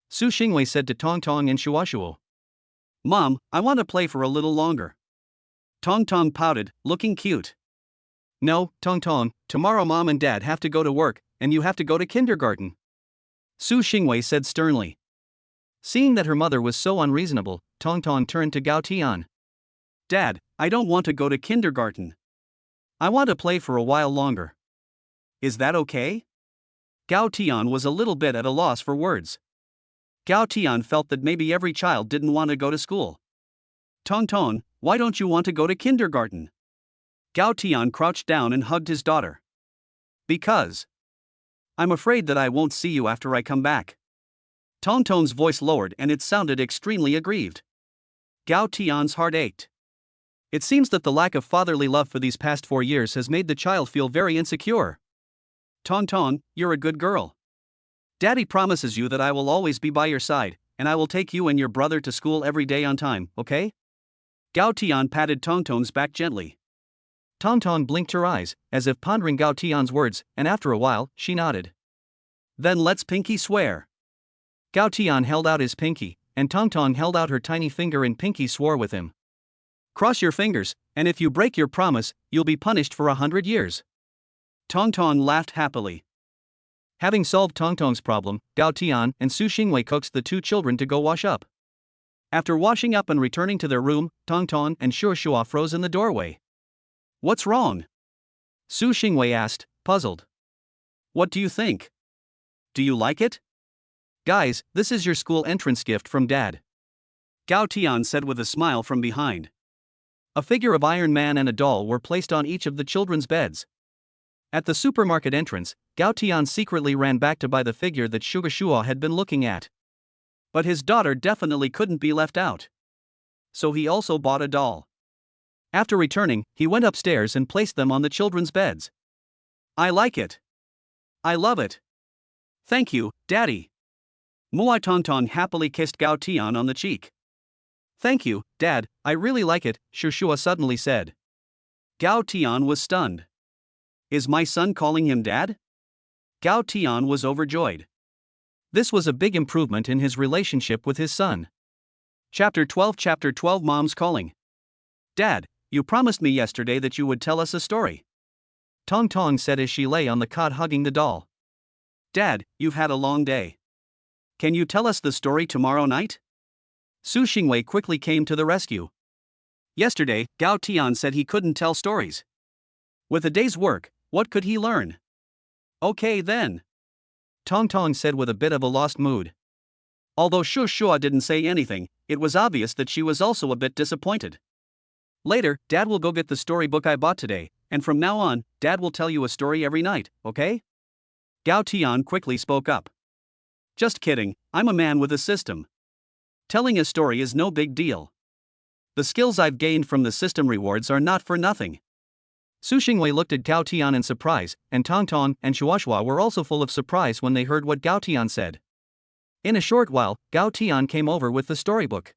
Su Xingwei said to Tong Tong and Shuashuo. "Mom, I want to play for a little longer." Tong Tong pouted, looking cute. "No, Tong Tong, tomorrow Mom and Dad have to go to work, and you have to go to kindergarten," Su Xingwei said sternly. Seeing that her mother was so unreasonable, Tong Tong turned to Gao Tian. "Dad, I don't want to go to kindergarten. I want to play for a while longer. Is that okay?" Gao Tian was a little bit at a loss for words. Gao Tian felt that maybe every child didn't want to go to school. "Tong Tong, why don't you want to go to kindergarten?" Gao Tian crouched down and hugged his daughter. "Because I'm afraid that I won't see you after I come back." Tong Tong's voice lowered and it sounded extremely aggrieved. Gao Tian's heart ached. It seems that the lack of fatherly love for these past 4 years has made the child feel very insecure. "Tong Tong, you're a good girl. Daddy promises you that I will always be by your side, and I will take you and your brother to school every day on time, okay?" Gao Tian patted Tong Tong's back gently. Tong Tong blinked her eyes, as if pondering Gao Tian's words, and after a while, she nodded. "Then let's pinky swear." Gao Tian held out his pinky, and Tong Tong held out her tiny finger and pinky swore with him. "Cross your fingers, and if you break your promise, you'll be punished for 100 years. Tong Tong laughed happily. Having solved Tong Tong's problem, Gao Tian and Su Xingwei coaxed the two children to go wash up. After washing up and returning to their room, Tong Tong and Shu Shua froze in the doorway. "What's wrong?" Su Xingwei asked, puzzled. "What do you think? Do you like it?" "Guys, this is your school entrance gift from Dad," Gao Tian said with a smile from behind. A figure of Iron Man and a doll were placed on each of the children's beds. At the supermarket entrance, Gao Tian secretly ran back to buy the figure that Sugar Shua had been looking at. But his daughter definitely couldn't be left out. So he also bought a doll. After returning, he went upstairs and placed them on the children's beds. I like it. I love it. Thank you, Daddy. Muai Tongtong happily kissed Gao Tian on the cheek. Thank you, Dad, I really like it, Shushua suddenly said. Gao Tian was stunned. Is my son calling him Dad? Gao Tian was overjoyed. This was a big improvement in his relationship with his son. Chapter 12 Mom's Calling. Dad, you promised me yesterday that you would tell us a story. Tong Tong said as she lay on the cot hugging the doll. Dad, you've had a long day. Can you tell us the story tomorrow night? Su Xingwei quickly came to the rescue. Yesterday, Gao Tian said he couldn't tell stories. With a day's work, what could he learn? Okay then. Tong Tong said with a bit of a lost mood. Although Shu Shua didn't say anything, it was obvious that she was also a bit disappointed. Later, Dad will go get the storybook I bought today, and from now on, Dad will tell you a story every night, okay? Gao Tian quickly spoke up. Just kidding, I'm a man with a system. Telling a story is no big deal. The skills I've gained from the system rewards are not for nothing. Su Xingwei looked at Gao Tian in surprise, and Tong Tong and Shuashua were also full of surprise when they heard what Gao Tian said. In a short while, Gao Tian came over with the storybook.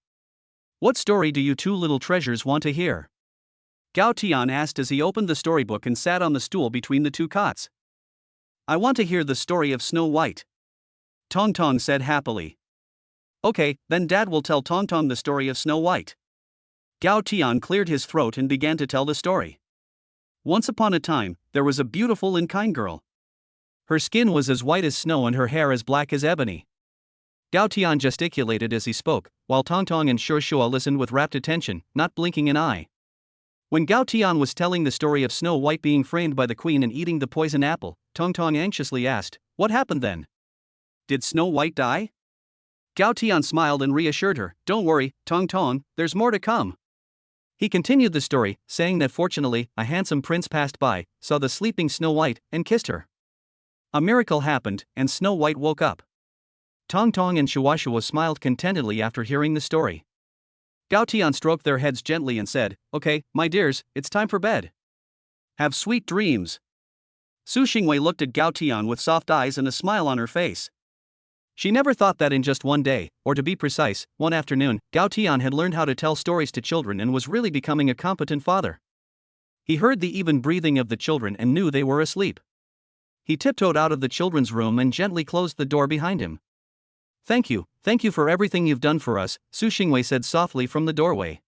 What story do you two little treasures want to hear? Gao Tian asked as he opened the storybook and sat on the stool between the two cots. I want to hear the story of Snow White. Tong Tong said happily. Okay, then Dad will tell Tong Tong the story of Snow White. Gao Tian cleared his throat and began to tell the story. Once upon a time, there was a beautiful and kind girl. Her skin was as white as snow and her hair as black as ebony. Gao Tian gesticulated as he spoke, while Tong Tong and Shu Shua listened with rapt attention, not blinking an eye. When Gao Tian was telling the story of Snow White being framed by the queen and eating the poison apple, Tong Tong anxiously asked, what happened then? Did Snow White die? Gao Tian smiled and reassured her, don't worry, Tong Tong, there's more to come. He continued the story, saying that fortunately, a handsome prince passed by, saw the sleeping Snow White, and kissed her. A miracle happened, and Snow White woke up. Tong Tong and Shuashua smiled contentedly after hearing the story. Gao Tian stroked their heads gently and said, okay, my dears, it's time for bed. Have sweet dreams. Su Xingwei looked at Gao Tian with soft eyes and a smile on her face. She never thought that in just one day, or to be precise, one afternoon, Gao Tian had learned how to tell stories to children and was really becoming a competent father. He heard the even breathing of the children and knew they were asleep. He tiptoed out of the children's room and gently closed the door behind him. Thank you for everything you've done for us, Su Xingwei said softly from the doorway.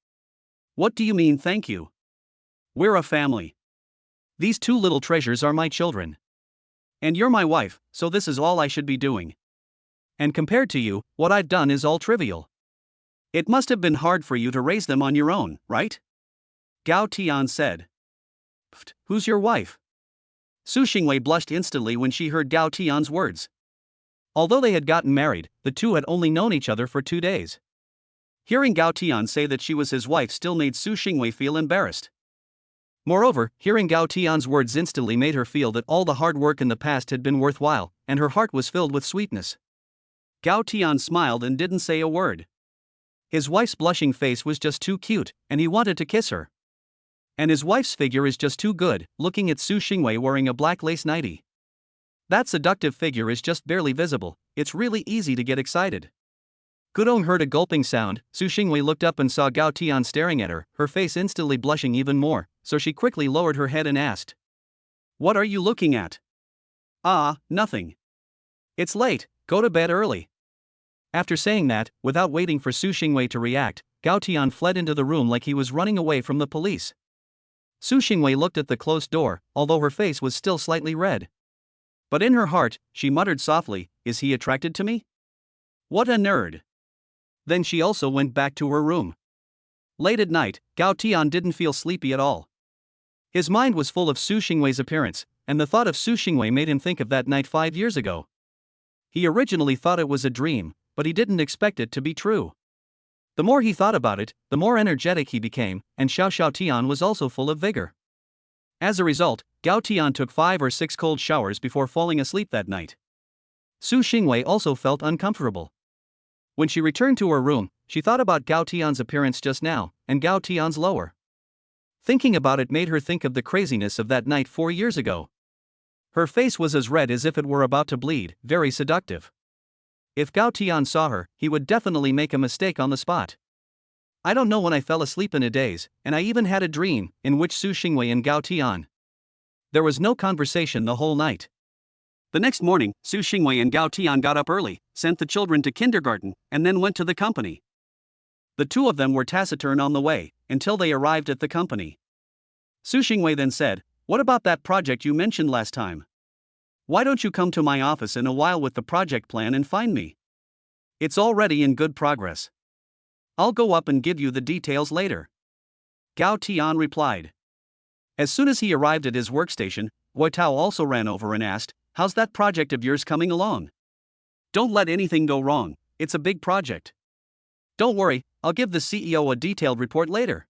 What do you mean thank you? We're a family. These two little treasures are my children. And you're my wife, so this is all I should be doing. And compared to you, what I've done is all trivial. It must have been hard for you to raise them on your own, right? Gao Tian said. Pfft, who's your wife? Su Xingwei blushed instantly when she heard Gao Tian's words. Although they had gotten married, the two had only known each other for 2 days. Hearing Gao Tian say that she was his wife still made Su Xingwei feel embarrassed. Moreover, hearing Gao Tian's words instantly made her feel that all the hard work in the past had been worthwhile, and her heart was filled with sweetness. Gao Tian smiled and didn't say a word. His wife's blushing face was just too cute, and he wanted to kiss her. And his wife's figure is just too good, looking at Su Xingwei wearing a black lace nightie. That seductive figure is just barely visible, it's really easy to get excited. Gudong heard a gulping sound. Su Xingwei looked up and saw Gao Tian staring at her, her face instantly blushing even more, so she quickly lowered her head and asked. What are you looking at? Ah, nothing. It's late, go to bed early. After saying that, without waiting for Su Xingwei to react, Gao Tian fled into the room like he was running away from the police. Su Xingwei looked at the closed door, although her face was still slightly red. But in her heart, she muttered softly, is he attracted to me? What a nerd. Then she also went back to her room. Late at night, Gao Tian didn't feel sleepy at all. His mind was full of Su Xingwei's appearance, and the thought of Su Xingwei made him think of that night 5 years ago. He originally thought it was a dream, but he didn't expect it to be true. The more he thought about it, the more energetic he became, and Xiao Xiao Tian was also full of vigor. As a result, Gao Tian took 5 or 6 cold showers before falling asleep that night. Su Xingwei also felt uncomfortable. When she returned to her room, she thought about Gao Tian's appearance just now, and Gao Tian's lower. Thinking about it made her think of the craziness of that night 4 years ago. Her face was as red as if it were about to bleed, very seductive. If Gao Tian saw her, he would definitely make a mistake on the spot. I don't know when I fell asleep in a daze, and I even had a dream, in which Su Xingwei and Gao Tian. There was no conversation the whole night. The next morning, Su Xingwei and Gao Tian got up early, sent the children to kindergarten, and then went to the company. The two of them were taciturn on the way, until they arrived at the company. Su Xingwei then said, "What about that project you mentioned last time? Why don't you come to my office in a while with the project plan and find me? It's already in good progress. I'll go up and give you the details later." Gao Tian replied. As soon as he arrived at his workstation, Wei Tao also ran over and asked, "How's that project of yours coming along? Don't let anything go wrong, it's a big project." "Don't worry, I'll give the CEO a detailed report later,"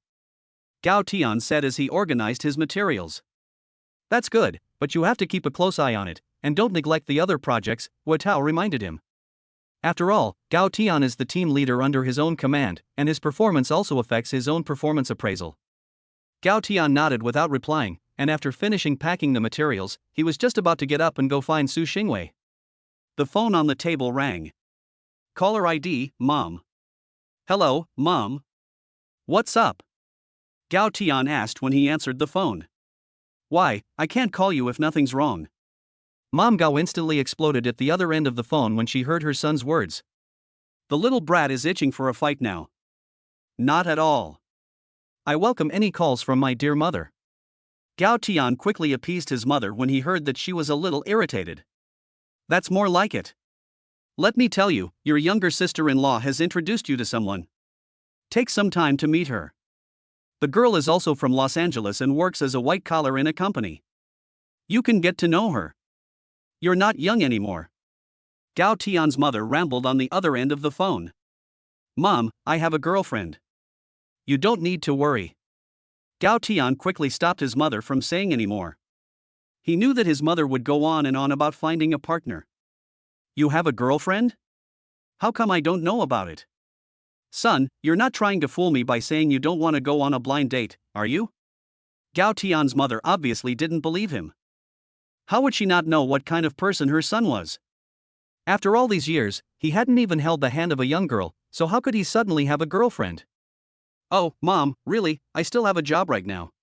Gao Tian said as he organized his materials. "That's good, but you have to keep a close eye on it, and don't neglect the other projects," Wei Tao reminded him. After all, Gao Tian is the team leader under his own command, and his performance also affects his own performance appraisal. Gao Tian nodded without replying, and after finishing packing the materials, he was just about to get up and go find Su Xingwei. The phone on the table rang. Caller ID, Mom. "Hello, Mom. What's up?" Gao Tian asked when he answered the phone. "Why, I can't call you if nothing's wrong." Mom Gao instantly exploded at the other end of the phone when she heard her son's words. "The little brat is itching for a fight now." "Not at all. I welcome any calls from my dear mother." Gao Tian quickly appeased his mother when he heard that she was a little irritated. "That's more like it. Let me tell you, your younger sister-in-law has introduced you to someone. Take some time to meet her. The girl is also from Los Angeles and works as a white collar in a company. You can get to know her. You're not young anymore." Gao Tian's mother rambled on the other end of the phone. "Mom, I have a girlfriend. You don't need to worry." Gao Tian quickly stopped his mother from saying any more. He knew that his mother would go on and on about finding a partner. "You have a girlfriend? How come I don't know about it? Son, you're not trying to fool me by saying you don't want to go on a blind date, are you?" Gao Tian's mother obviously didn't believe him. How would she not know what kind of person her son was? After all these years, he hadn't even held the hand of a young girl, so how could he suddenly have a girlfriend? "Oh, Mom, really, I still have a job right now.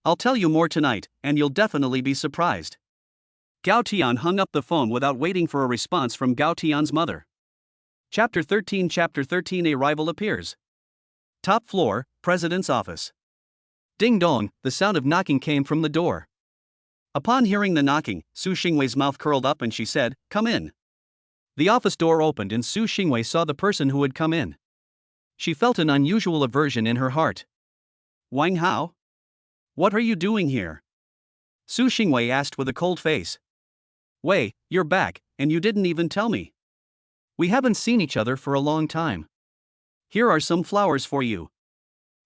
I'll tell you more tonight, and you'll definitely be surprised." Gao Tian hung up the phone without waiting for a response from Gao Tian's mother. Chapter 13 A rival appears. Top floor, President's office. Ding dong, the sound of knocking came from the door. Upon hearing the knocking, Su Xingwei's mouth curled up and she said, "Come in." The office door opened and Su Xingwei saw the person who had come in. She felt an unusual aversion in her heart. "Wang Hao? What are you doing here?" Su Xingwei asked with a cold face. "Wei, you're back, and you didn't even tell me. We haven't seen each other for a long time. Here are some flowers for you.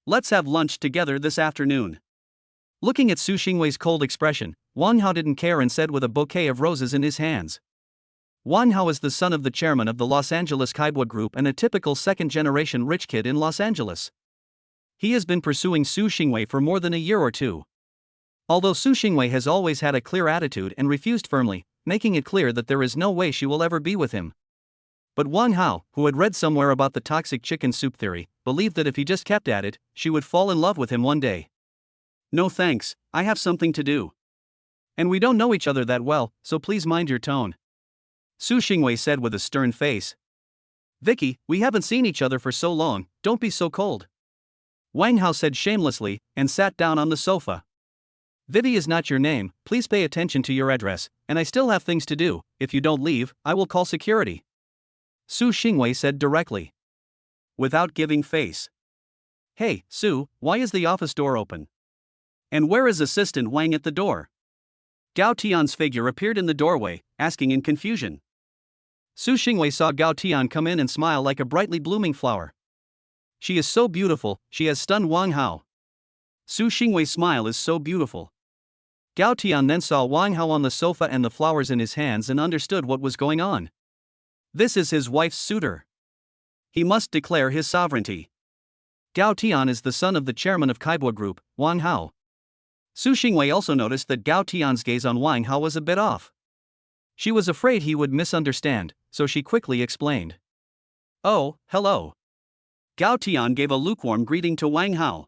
Let's have lunch together this afternoon." Looking at Su Xingwei's cold expression, Wang Hao didn't care and said with a bouquet of roses in his hands. Wang Hao is the son of the chairman of the Los Angeles Kaibwa Group and a typical second-generation rich kid in Los Angeles. He has been pursuing Su Xingwei for more than a year or two. Although Su Xingwei has always had a clear attitude and refused firmly, making it clear that there is no way she will ever be with him. But Wang Hao, who had read somewhere about the toxic chicken soup theory, believed that if he just kept at it, she would fall in love with him one day. "No thanks, I have something to do. And we don't know each other that well, so please mind your tone," Su Xingwei said with a stern face. "Vicky, we haven't seen each other for so long, don't be so cold," Wang Hao said shamelessly, and sat down on the sofa. "Vivi is not your name, please pay attention to your address, and I still have things to do. If you don't leave, I will call security," Su Xingwei said directly. Without giving face. "Hey, Su, why is the office door open? And where is Assistant Wang at the door?" Gao Tian's figure appeared in the doorway, asking in confusion. Su Xingwei saw Gao Tian come in and smile like a brightly blooming flower. "She is so beautiful, she has stunned Wang Hao. Su Xingwei's smile is so beautiful. Gao Tian then saw Wang Hao on the sofa and the flowers in his hands and understood what was going on. This is his wife's suitor. He must declare his sovereignty. Gao Tian is the son of the chairman of Kaibo Group, Wang Hao. Su Xingwei also noticed that Gao Tian's gaze on Wang Hao was a bit off. She was afraid he would misunderstand, so she quickly explained. Oh, hello. Gao Tian gave a lukewarm greeting to Wang Hao.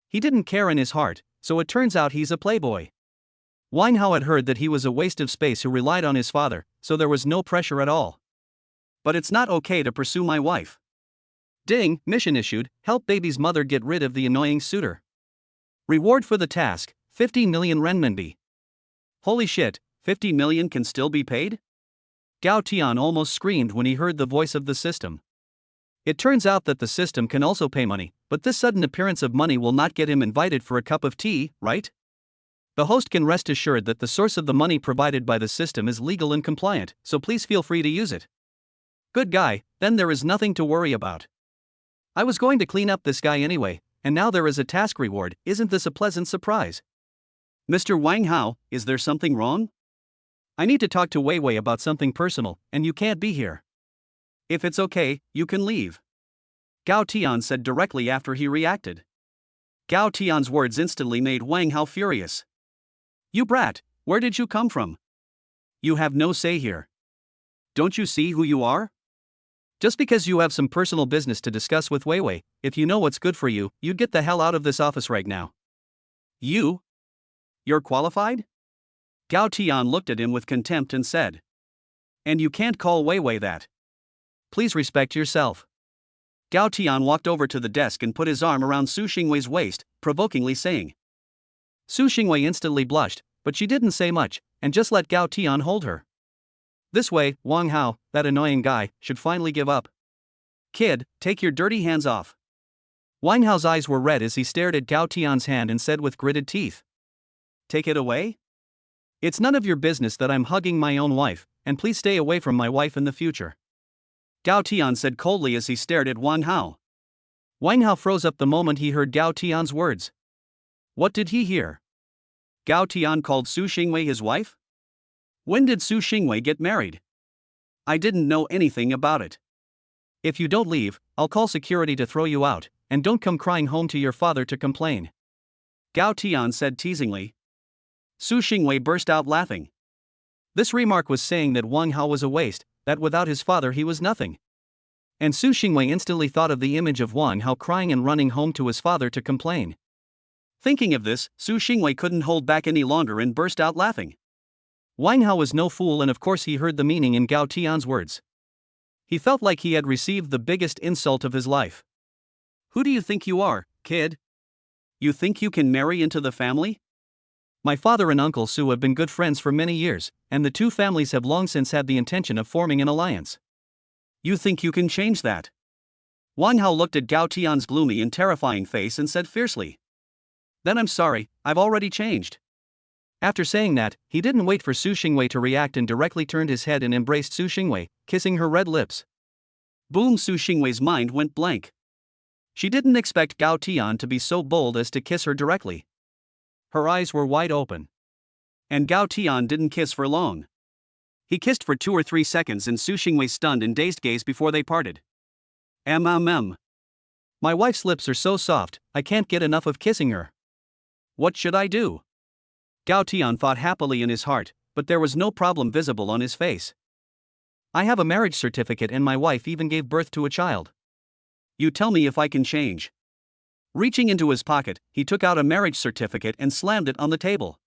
He didn't care in his heart, so it turns out he's a playboy. Wang Hao had heard that he was a waste of space who relied on his father, so there was no pressure at all. But it's not okay to pursue my wife. Ding, mission issued, help baby's mother get rid of the annoying suitor. Reward for the task, 50 million renminbi. Holy shit, 50 million can still be paid? Gao Tian almost screamed when he heard the voice of the system. It turns out that the system can also pay money, but this sudden appearance of money will not get him invited for a cup of tea, right? The host can rest assured that the source of the money provided by the system is legal and compliant, so please feel free to use it. Good guy, then there is nothing to worry about. I was going to clean up this guy anyway, and now there is a task reward. Isn't this a pleasant surprise? Mr. Wang Hao, is there something wrong? I need to talk to Wei Wei about something personal, and you can't be here. If it's okay, you can leave. Gao Tian said directly after he reacted. Gao Tian's words instantly made Wang Hao furious. You brat, where did you come from? You have no say here. Don't you see who you are? Just because you have some personal business to discuss with Wei Wei, if you know what's good for you, you'd get the hell out of this office right now. You're qualified? Gao Tian looked at him with contempt and said. And you can't call Wei Wei that. Please respect yourself. Gao Tian walked over to the desk and put his arm around Su Xingwei's waist, provokingly saying. Su Xingwei instantly blushed, but she didn't say much, and just let Gao Tian hold her. This way, Wang Hao, that annoying guy, should finally give up. Kid, take your dirty hands off. Wang Hao's eyes were red as he stared at Gao Tian's hand and said with gritted teeth. Take it away? It's none of your business that I'm hugging my own wife, and please stay away from my wife in the future. Gao Tian said coldly as he stared at Wang Hao. Wang Hao froze up the moment he heard Gao Tian's words. What did he hear? Gao Tian called Su Xingwei his wife? When did Su Xingwei get married? I didn't know anything about it. If you don't leave, I'll call security to throw you out, and don't come crying home to your father to complain. Gao Tian said teasingly. Su Xingwei burst out laughing. This remark was saying that Wang Hao was a waste, that without his father he was nothing. And Su Xingwei instantly thought of the image of Wang Hao crying and running home to his father to complain. Thinking of this, Su Xingwei couldn't hold back any longer and burst out laughing. Wang Hao was no fool, and of course he heard the meaning in Gao Tian's words. He felt like he had received the biggest insult of his life. Who do you think you are, kid? You think you can marry into the family? My father and Uncle Su have been good friends for many years, and the two families have long since had the intention of forming an alliance. You think you can change that? Wang Hao looked at Gao Tian's gloomy and terrifying face and said fiercely. Then I'm sorry, I've already changed. After saying that, he didn't wait for Su Xingwei to react and directly turned his head and embraced Su Xingwei, kissing her red lips. Boom! Su Xingwei's mind went blank. She didn't expect Gao Tian to be so bold as to kiss her directly. Her eyes were wide open. And Gao Tian didn't kiss for long. He kissed for 2 or 3 seconds in Su Xingwei's stunned and dazed gaze before they parted. My wife's lips are so soft, I can't get enough of kissing her. What should I do? Gao Tian thought happily in his heart, but there was no problem visible on his face. I have a marriage certificate and my wife even gave birth to a child. You tell me if I can change. Reaching into his pocket, he took out a marriage certificate and slammed it on the table.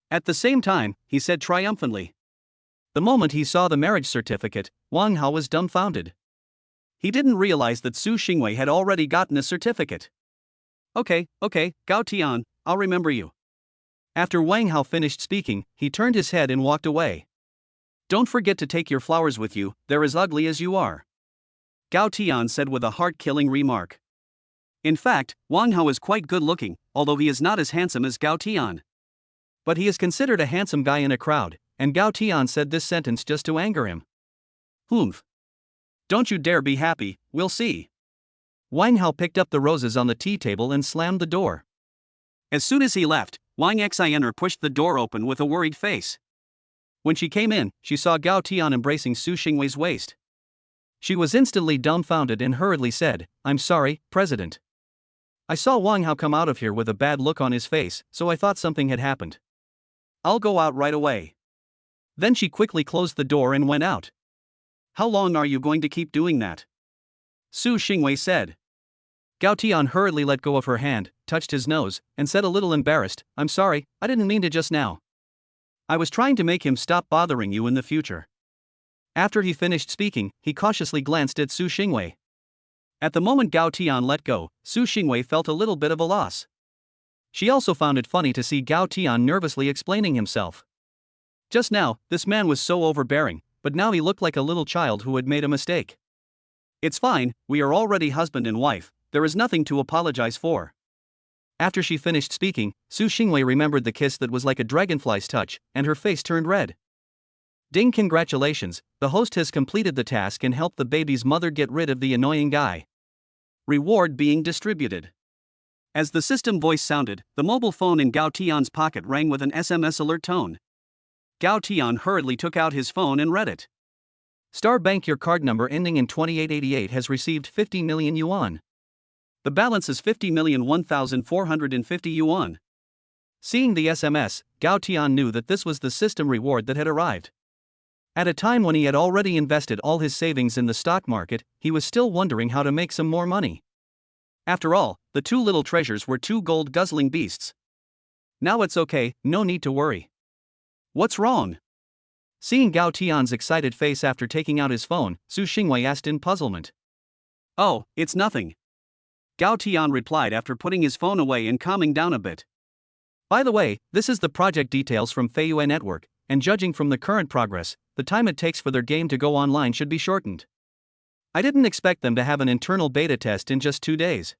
At the same time, he said triumphantly. The moment he saw the marriage certificate, Wang Hao was dumbfounded. He didn't realize that Su Xingwei had already gotten a certificate. Okay, Gao Tian, I'll remember you. After Wang Hao finished speaking, he turned his head and walked away. Don't forget to take your flowers with you, they're as ugly as you are. Gao Tian said with a heart-killing remark. In fact, Wang Hao is quite good-looking, although he is not as handsome as Gao Tian. But he is considered a handsome guy in a crowd, and Gao Tian said this sentence just to anger him. Humph. Don't you dare be happy, we'll see. Wang Hao picked up the roses on the tea table and slammed the door. As soon as he left, Wang Xiner pushed the door open with a worried face. When she came in, she saw Gao Tian embracing Su Xingwei's waist. She was instantly dumbfounded and hurriedly said, "I'm sorry, President. I saw Wang Hao come out of here with a bad look on his face, so I thought something had happened. I'll go out right away." Then she quickly closed the door and went out. "How long are you going to keep doing that?" Su Xingwei said. Gao Tian hurriedly let go of her hand, touched his nose, and said a little embarrassed, "I'm sorry, I didn't mean to just now. I was trying to make him stop bothering you in the future." After he finished speaking, he cautiously glanced at Su Xingwei. At the moment Gao Tian let go, Su Xingwei felt a little bit of a loss. She also found it funny to see Gao Tian nervously explaining himself. Just now, this man was so overbearing, but now he looked like a little child who had made a mistake. "It's fine, we are already husband and wife, there is nothing to apologize for." After she finished speaking, Su Xingwei remembered the kiss that was like a dragonfly's touch, and her face turned red. "Ding, congratulations, the host has completed the task and helped the baby's mother get rid of the annoying guy. Reward being distributed." As the system voice sounded, the mobile phone in Gao Tian's pocket rang with an SMS alert tone. Gao Tian hurriedly took out his phone and read it. "Star Bank, your card number ending in 2888 has received 50 million yuan. The balance is 50,001,450 yuan." Seeing the SMS, Gao Tian knew that this was the system reward that had arrived. At a time when he had already invested all his savings in the stock market, he was still wondering how to make some more money. After all, the two little treasures were two gold-guzzling beasts. Now it's okay, no need to worry. "What's wrong?" Seeing Gao Tian's excited face after taking out his phone, Su Xingwei asked in puzzlement. "Oh, it's nothing," Gao Tian replied after putting his phone away and calming down a bit. "By the way, this is the project details from Feiyue Network, and judging from the current progress, the time it takes for their game to go online should be shortened. I didn't expect them to have an internal beta test in just 2 days.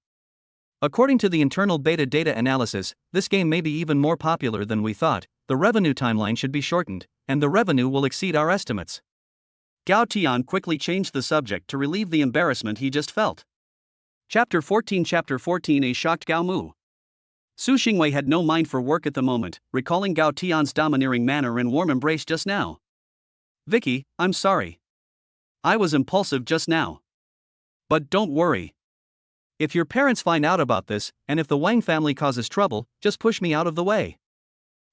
According to the internal beta data analysis, this game may be even more popular than we thought. The revenue timeline should be shortened, and the revenue will exceed our estimates." Gao Tian quickly changed the subject to relieve the embarrassment he just felt. Chapter 14 A shocked Gao Mu. Su Xingwei had no mind for work at the moment, recalling Gao Tian's domineering manner and warm embrace just now. "Vicky, I'm sorry. I was impulsive just now. But don't worry. If your parents find out about this, and if the Wang family causes trouble, just push me out of the way."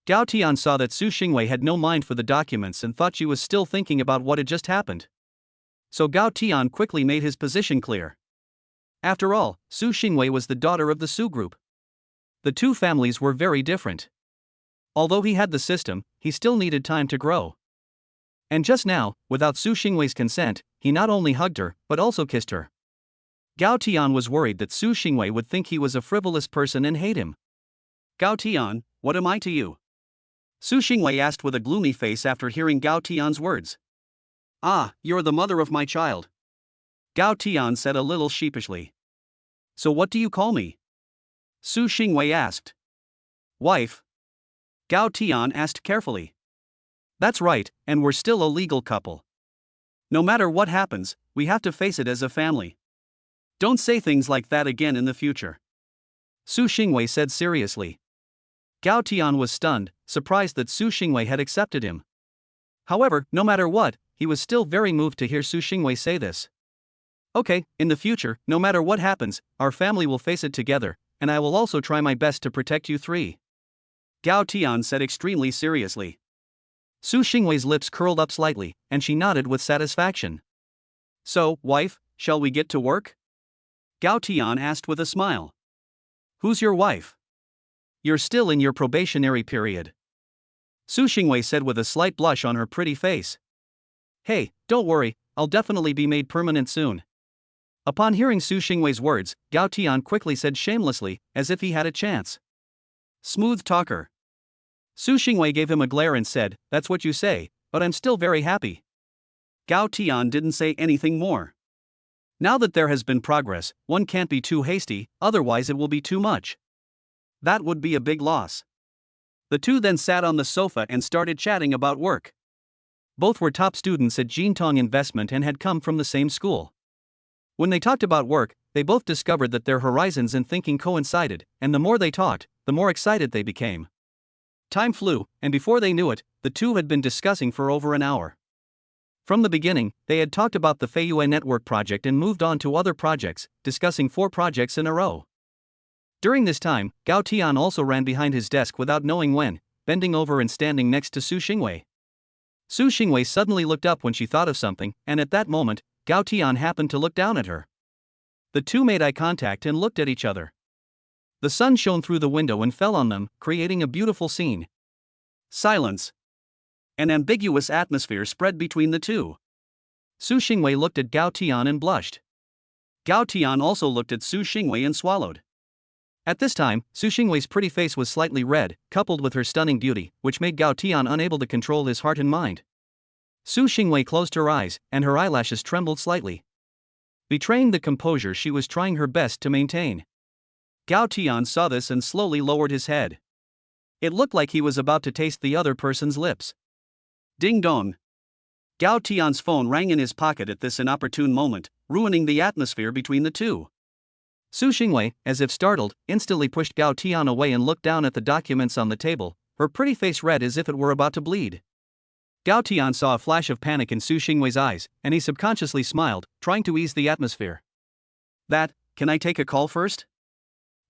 Gao Tian saw that Su Xingwei had no mind for the documents and thought she was still thinking about what had just happened. So Gao Tian quickly made his position clear. After all, Su Xingwei was the daughter of the Su group. The two families were very different. Although he had the system, he still needed time to grow. And just now, without Su Xingwei's consent, he not only hugged her, but also kissed her. Gao Tian was worried that Su Xingwei would think he was a frivolous person and hate him. "Gao Tian, what am I to you?" Su Xingwei asked with a gloomy face after hearing Gao Tian's words. "Ah, you're the mother of my child," Gao Tian said a little sheepishly. "So what do you call me?" Su Xingwei asked. "Wife," Gao Tian asked carefully. "That's right, and we're still a legal couple. No matter what happens, we have to face it as a family. Don't say things like that again in the future," Su Xingwei said seriously. Gao Tian was stunned, surprised that Su Xingwei had accepted him. However, no matter what, he was still very moved to hear Su Xingwei say this. "Okay, in the future, no matter what happens, our family will face it together, and I will also try my best to protect you three," Gao Tian said extremely seriously. Su Xingwei's lips curled up slightly, and she nodded with satisfaction. "So, wife, shall we get to work?" Gao Tian asked with a smile. "Who's your wife?" "You're still in your probationary period," Su Xingwei said with a slight blush on her pretty face. "Hey, don't worry, I'll definitely be made permanent soon." Upon hearing Su Xingwei's words, Gao Tian quickly said shamelessly, as if he had a chance. "Smooth talker." Su Xingwei gave him a glare and said, "That's what you say, but I'm still very happy." Gao Tian didn't say anything more. Now that there has been progress, one can't be too hasty, otherwise it will be too much. That would be a big loss. The two then sat on the sofa and started chatting about work. Both were top students at Jintong Investment and had come from the same school. When they talked about work, they both discovered that their horizons in thinking coincided, and the more they talked, the more excited they became. Time flew, and before they knew it, the two had been discussing for over an hour. From the beginning, they had talked about the Feyue Network project and moved on to other projects, discussing 4 projects in a row. During this time, Gao Tian also ran behind his desk without knowing when, bending over and standing next to Su Xingwei. Su Xingwei suddenly looked up when she thought of something, and at that moment, Gao Tian happened to look down at her. The two made eye contact and looked at each other. The sun shone through the window and fell on them, creating a beautiful scene. Silence. An ambiguous atmosphere spread between the two. Su Xingwei looked at Gao Tian and blushed. Gao Tian also looked at Su Xingwei and swallowed. At this time, Su Xingwei's pretty face was slightly red, coupled with her stunning beauty, which made Gao Tian unable to control his heart and mind. Su Xingwei closed her eyes, and her eyelashes trembled slightly. Betraying the composure she was trying her best to maintain. Gao Tian saw this and slowly lowered his head. It looked like he was about to taste the other person's lips. Ding dong. Gao Tian's phone rang in his pocket at this inopportune moment, ruining the atmosphere between the two. Su Xingwei, as if startled, instantly pushed Gao Tian away and looked down at the documents on the table, her pretty face red as if it were about to bleed. Gao Tian saw a flash of panic in Su Xingwei's eyes, and he subconsciously smiled, trying to ease the atmosphere. Can I take a call first?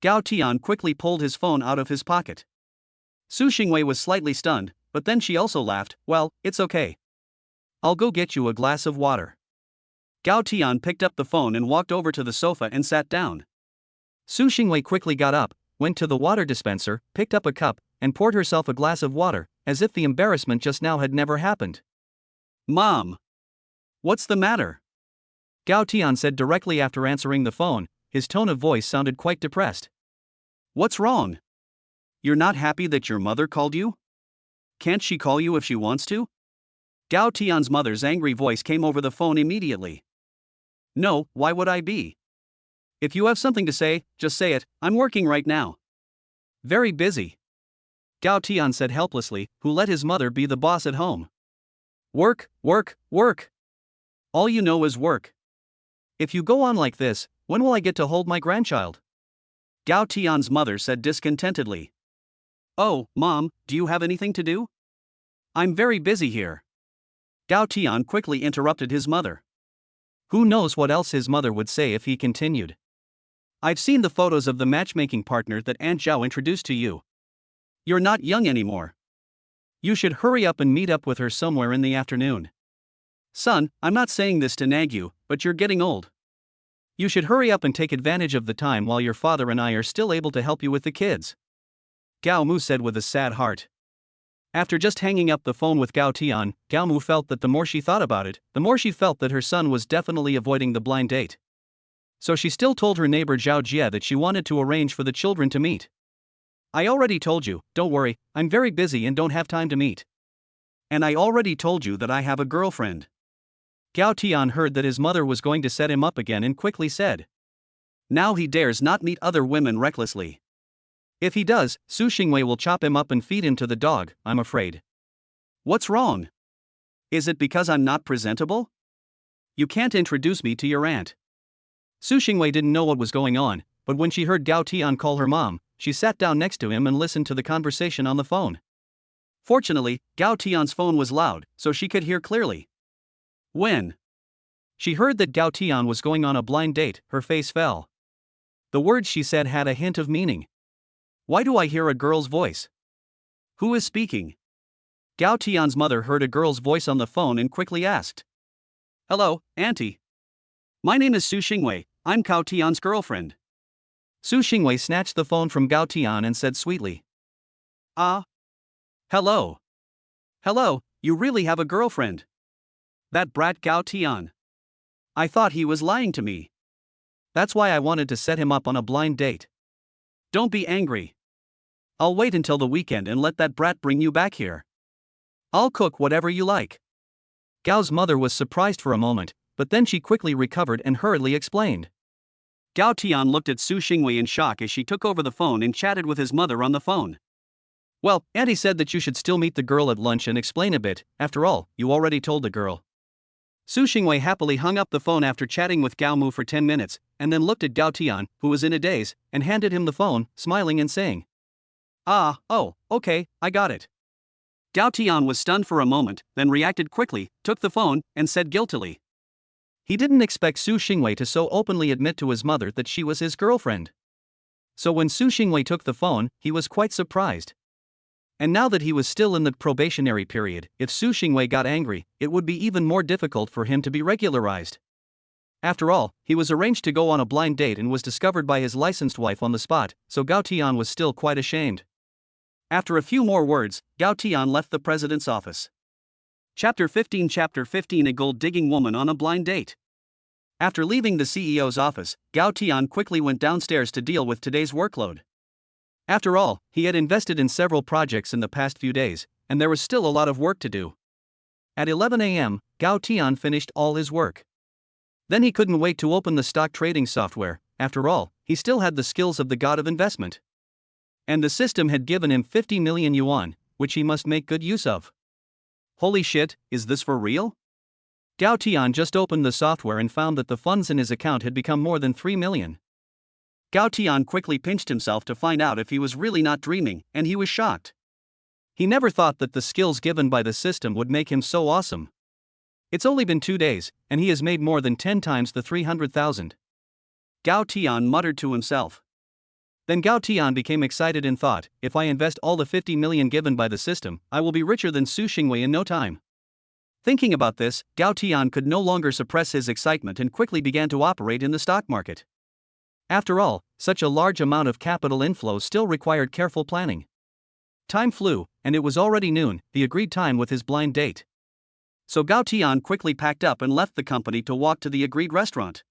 Gao Tian quickly pulled his phone out of his pocket. Su Xingwei was slightly stunned, but then she also laughed. Well, it's okay. I'll go get you a glass of water. Gao Tian picked up the phone and walked over to the sofa and sat down. Su Xingwei quickly got up, went to the water dispenser, picked up a cup, and poured herself a glass of water, as if the embarrassment just now had never happened. Mom! What's the matter? Gao Tian said directly after answering the phone. His tone of voice sounded quite depressed. What's wrong? You're not happy that your mother called you? Can't she call you if she wants to? Gao Tian's mother's angry voice came over the phone immediately. No, why would I be? If you have something to say, just say it. I'm working right now. Very busy. Gao Tian said helplessly, who let his mother be the boss at home. Work, work, work. All you know is work. If you go on like this, when will I get to hold my grandchild? Gao Tian's mother said discontentedly. Oh, Mom, do you have anything to do? I'm very busy here. Gao Tian quickly interrupted his mother. Who knows what else his mother would say if he continued. I've seen the photos of the matchmaking partner that Aunt Zhao introduced to you. You're not young anymore. You should hurry up and meet up with her somewhere in the afternoon. Son, I'm not saying this to nag you, but you're getting old. You should hurry up and take advantage of the time while your father and I are still able to help you with the kids. Gao Mu said with a sad heart. After just hanging up the phone with Gao Tian, Gao Mu felt that the more she thought about it, the more she felt that her son was definitely avoiding the blind date. So she still told her neighbor Zhao Jie that she wanted to arrange for the children to meet. I already told you, don't worry, I'm very busy and don't have time to meet. And I already told you that I have a girlfriend. Gao Tian heard that his mother was going to set him up again and quickly said. Now he dares not meet other women recklessly. If he does, Su Xingwei will chop him up and feed him to the dog, I'm afraid. What's wrong? Is it because I'm not presentable? You can't introduce me to your aunt. Su Xingwei didn't know what was going on, but when she heard Gao Tian call her mom, she sat down next to him and listened to the conversation on the phone. Fortunately, Gao Tian's phone was loud, so she could hear clearly. When she heard that Gao Tian was going on a blind date, her face fell. The words she said had a hint of meaning. Why do I hear a girl's voice? Who is speaking? Gao Tian's mother heard a girl's voice on the phone and quickly asked. Hello, Auntie. My name is Su Xingwei, I'm Gao Tian's girlfriend. Su Xingwei snatched the phone from Gao Tian and said sweetly. Hello. Hello, you really have a girlfriend. That brat Gao Tian. I thought he was lying to me. That's why I wanted to set him up on a blind date. Don't be angry. I'll wait until the weekend and let that brat bring you back here. I'll cook whatever you like. Gao's mother was surprised for a moment, but then she quickly recovered and hurriedly explained. Gao Tian looked at Su Xingwei in shock as she took over the phone and chatted with his mother on the phone. Well, Auntie said that you should still meet the girl at lunch and explain a bit. After all, you already told the girl. Su Xingwei happily hung up the phone after chatting with Gao Mu for 10 minutes, and then looked at Gao Tian, who was in a daze, and handed him the phone, smiling and saying. Oh, okay, I got it. Gao Tian was stunned for a moment, then reacted quickly, took the phone, and said guiltily. He didn't expect Su Xingwei to so openly admit to his mother that she was his girlfriend. So when Su Xingwei took the phone, he was quite surprised. And now that he was still in the probationary period, if Su Xingwei got angry, it would be even more difficult for him to be regularized. After all, he was arranged to go on a blind date and was discovered by his licensed wife on the spot, so Gao Tian was still quite ashamed. After a few more words, Gao Tian left the president's office. Chapter 15 A gold-digging woman on a blind date. After leaving the CEO's office, Gao Tian quickly went downstairs to deal with today's workload. After all, he had invested in several projects in the past few days, and there was still a lot of work to do. At 11 a.m., Gao Tian finished all his work. Then he couldn't wait to open the stock trading software. After all, he still had the skills of the god of investment. And the system had given him 50 million yuan, which he must make good use of. Holy shit, is this for real? Gao Tian just opened the software and found that the funds in his account had become more than 3 million. Gao Tian quickly pinched himself to find out if he was really not dreaming, and he was shocked. He never thought that the skills given by the system would make him so awesome. It's only been 2 days, and he has made more than 10 times the 300,000. Gao Tian muttered to himself. Then Gao Tian became excited and thought, if I invest all the 50 million given by the system, I will be richer than Su Xingwei in no time. Thinking about this, Gao Tian could no longer suppress his excitement and quickly began to operate in the stock market. After all, such a large amount of capital inflow still required careful planning. Time flew, and it was already noon, the agreed time with his blind date. So Gao Tian quickly packed up and left the company to walk to the agreed restaurant.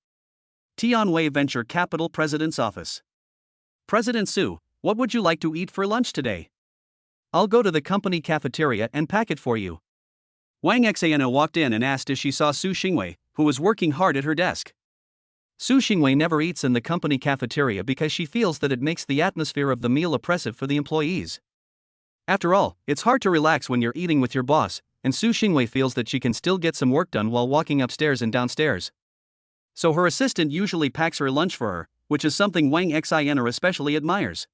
Tianwei Venture Capital President's Office. President Su, what would you like to eat for lunch today? I'll go to the company cafeteria and pack it for you. Wang Xiana walked in and asked as she saw Su Xingwei, who was working hard at her desk. Su Xingwei never eats in the company cafeteria because she feels that it makes the atmosphere of the meal oppressive for the employees. After all, it's hard to relax when you're eating with your boss, and Su Xingwei feels that she can still get some work done while walking upstairs and downstairs. So her assistant usually packs her lunch for her, which is something Wang Xiana especially admires.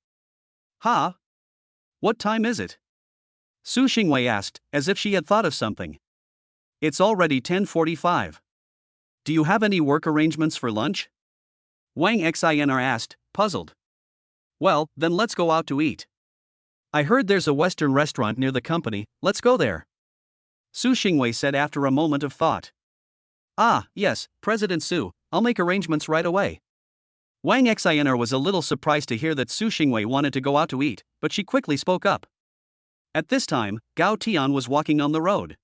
Ha? What time is it? Su Xingwei asked, as if she had thought of something. It's already 10:45. Do you have any work arrangements for lunch? Wang Xiana asked, puzzled. Well, then let's go out to eat. I heard there's a Western restaurant near the company, let's go there. Su Xingwei said after a moment of thought. Ah, yes, President Su, I'll make arrangements right away. Wang Xiana was a little surprised to hear that Su Xingwei wanted to go out to eat, but she quickly spoke up. At this time, Gao Tian was walking on the road.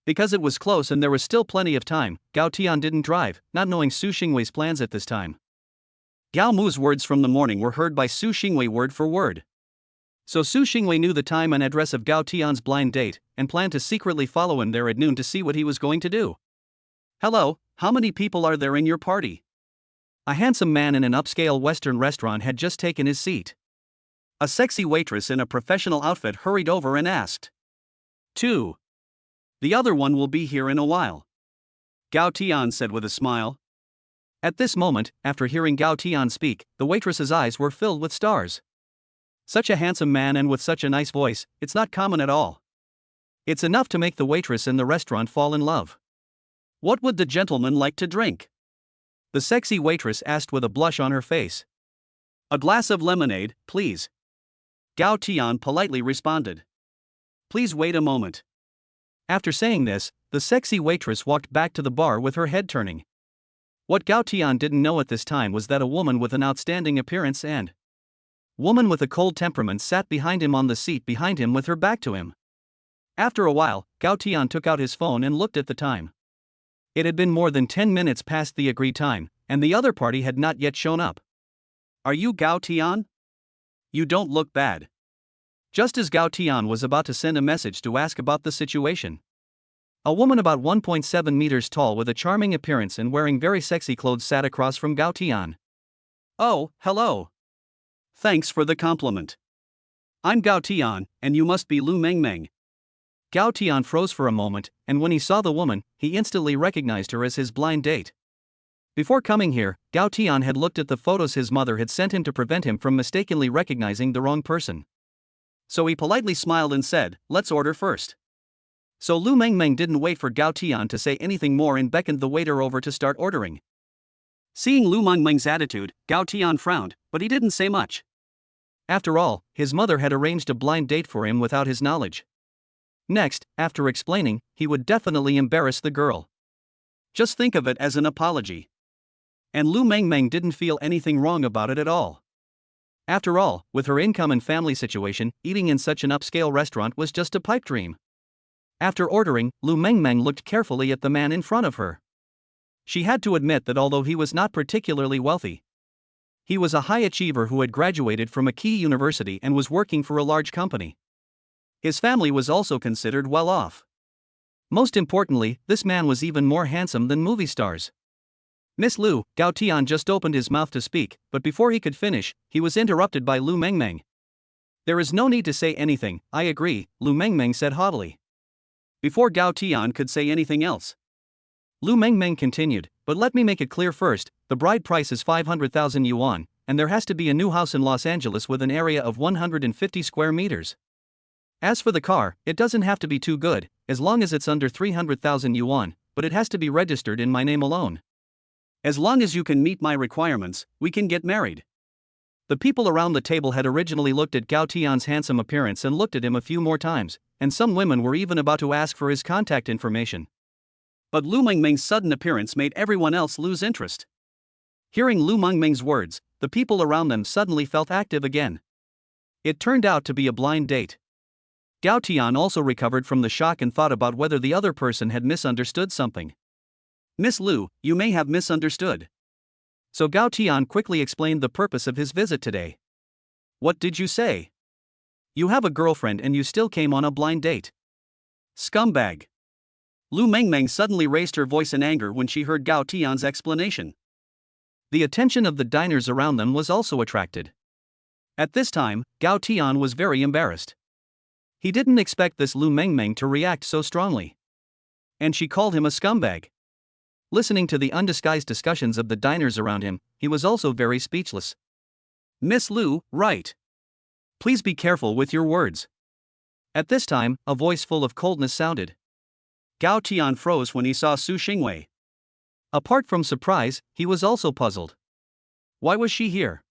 Because it was close and there was still plenty of time, Gao Tian didn't drive, not knowing Su Xingwei's plans at this time. Gao Mu's words from the morning were heard by Su Xingwei word for word. So Su Xingwei knew the time and address of Gao Tian's blind date, and planned to secretly follow him there at noon to see what he was going to do. Hello, how many people are there in your party? A handsome man in an upscale Western restaurant had just taken his seat. A sexy waitress in a professional outfit hurried over and asked. 2. The other one will be here in a while. Gao Tian said with a smile. At this moment, after hearing Gao Tian speak, the waitress's eyes were filled with stars. Such a handsome man and with such a nice voice, it's not common at all. It's enough to make the waitress in the restaurant fall in love. What would the gentleman like to drink? The sexy waitress asked with a blush on her face. A glass of lemonade, please. Gao Tian politely responded. Please wait a moment. After saying this, the sexy waitress walked back to the bar with her head turning. What Gao Tian didn't know at this time was that a woman with an outstanding appearance and woman with a cold temperament sat behind him on the seat behind him with her back to him. After a while, Gao Tian took out his phone and looked at the time. It had been more than 10 minutes past the agreed time, and the other party had not yet shown up. Are you Gao Tian? You don't look bad. Just as Gao Tian was about to send a message to ask about the situation, a woman about 1.7 meters tall with a charming appearance and wearing very sexy clothes sat across from Gao Tian. Oh, hello. Thanks for the compliment. I'm Gao Tian, and you must be Lu Mengmeng. Gao Tian froze for a moment, and when he saw the woman, he instantly recognized her as his blind date. Before coming here, Gao Tian had looked at the photos his mother had sent him to prevent him from mistakenly recognizing the wrong person. So he politely smiled and said, "Let's order first." So Lu Mengmeng didn't wait for Gao Tian to say anything more and beckoned the waiter over to start ordering. Seeing Lu Mengmeng's attitude, Gao Tian frowned, but he didn't say much. After all, his mother had arranged a blind date for him without his knowledge. Next, after explaining, he would definitely embarrass the girl. Just think of it as an apology. And Lu Mengmeng didn't feel anything wrong about it at all. After all, with her income and family situation, eating in such an upscale restaurant was just a pipe dream. After ordering, Lu Mengmeng looked carefully at the man in front of her. She had to admit that although he was not particularly wealthy, he was a high achiever who had graduated from a key university and was working for a large company. His family was also considered well off. Most importantly, this man was even more handsome than movie stars. "Miss Lu," Gao Tian just opened his mouth to speak, but before he could finish, he was interrupted by Lu Mengmeng. "There is no need to say anything, I agree," Lu Mengmeng said haughtily. Before Gao Tian could say anything else, Lu Mengmeng continued, "But let me make it clear first, the bride price is 500,000 yuan, and there has to be a new house in Los Angeles with an area of 150 square meters. As for the car, it doesn't have to be too good, as long as it's under 300,000 yuan, but it has to be registered in my name alone. As long as you can meet my requirements, we can get married." The people around the table had originally looked at Gao Tian's handsome appearance and looked at him a few more times, and some women were even about to ask for his contact information. But Lu Mengmeng's sudden appearance made everyone else lose interest. Hearing Lu Mengmeng's words, the people around them suddenly felt active again. It turned out to be a blind date. Gao Tian also recovered from the shock and thought about whether the other person had misunderstood something. "Miss Lu, you may have misunderstood." So Gao Tian quickly explained the purpose of his visit today. "What did you say? You have a girlfriend and you still came on a blind date. Scumbag." Lu Mengmeng suddenly raised her voice in anger when she heard Gao Tian's explanation. The attention of the diners around them was also attracted. At this time, Gao Tian was very embarrassed. He didn't expect this Lu Mengmeng to react so strongly. And she called him a scumbag. Listening to the undisguised discussions of the diners around him, he was also very speechless. "Miss Lu, right. Please be careful with your words." At this time, a voice full of coldness sounded. Gao Tian froze when he saw Su Xingwei. Apart from surprise, he was also puzzled. Why was she here?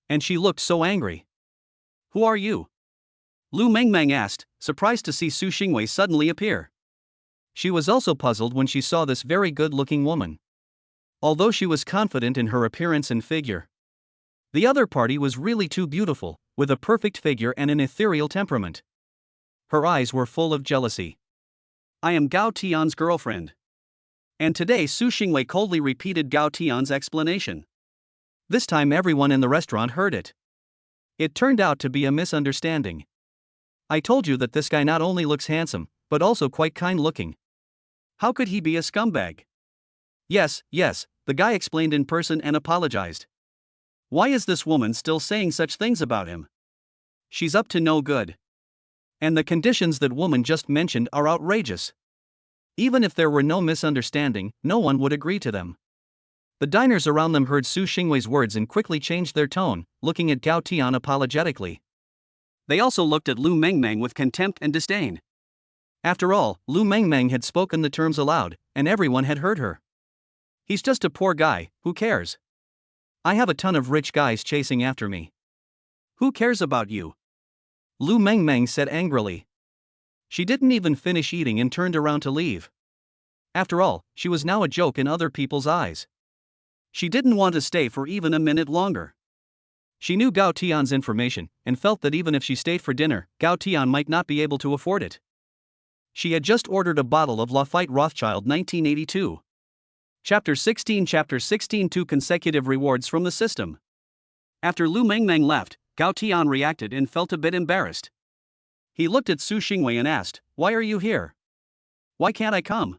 And she looked so angry. "Who are you?" Lu Mengmeng asked, surprised to see Su Xingwei suddenly appear. She was also puzzled when she saw this very good-looking woman. Although she was confident in her appearance and figure, the other party was really too beautiful, with a perfect figure and an ethereal temperament. Her eyes were full of jealousy. "I am Gao Tian's girlfriend." And today Su Xingwei coldly repeated Gao Tian's explanation. This time everyone in the restaurant heard it. It turned out to be a misunderstanding. "I told you that this guy not only looks handsome, but also quite kind-looking. How could he be a scumbag?" Yes, the guy explained in person and apologized. "Why is this woman still saying such things about him? She's up to no good. And the conditions that woman just mentioned are outrageous. Even if there were no misunderstanding, no one would agree to them." The diners around them heard Su Xingwei's words and quickly changed their tone, looking at Gao Tian apologetically. They also looked at Lu Mengmeng with contempt and disdain. After all, Lu Mengmeng had spoken the terms aloud, and everyone had heard her. "He's just a poor guy, who cares? I have a ton of rich guys chasing after me. Who cares about you?" Lu Mengmeng said angrily. She didn't even finish eating and turned around to leave. After all, she was now a joke in other people's eyes. She didn't want to stay for even a minute longer. She knew Gao Tian's information, and felt that even if she stayed for dinner, Gao Tian might not be able to afford it. She had just ordered a bottle of Lafite Rothschild 1982. Chapter 16 2 consecutive rewards from the system. After Lu Mengmeng left, Gao Tian reacted and felt a bit embarrassed. He looked at Su Xingwei and asked, "Why are you here? Why can't I come?"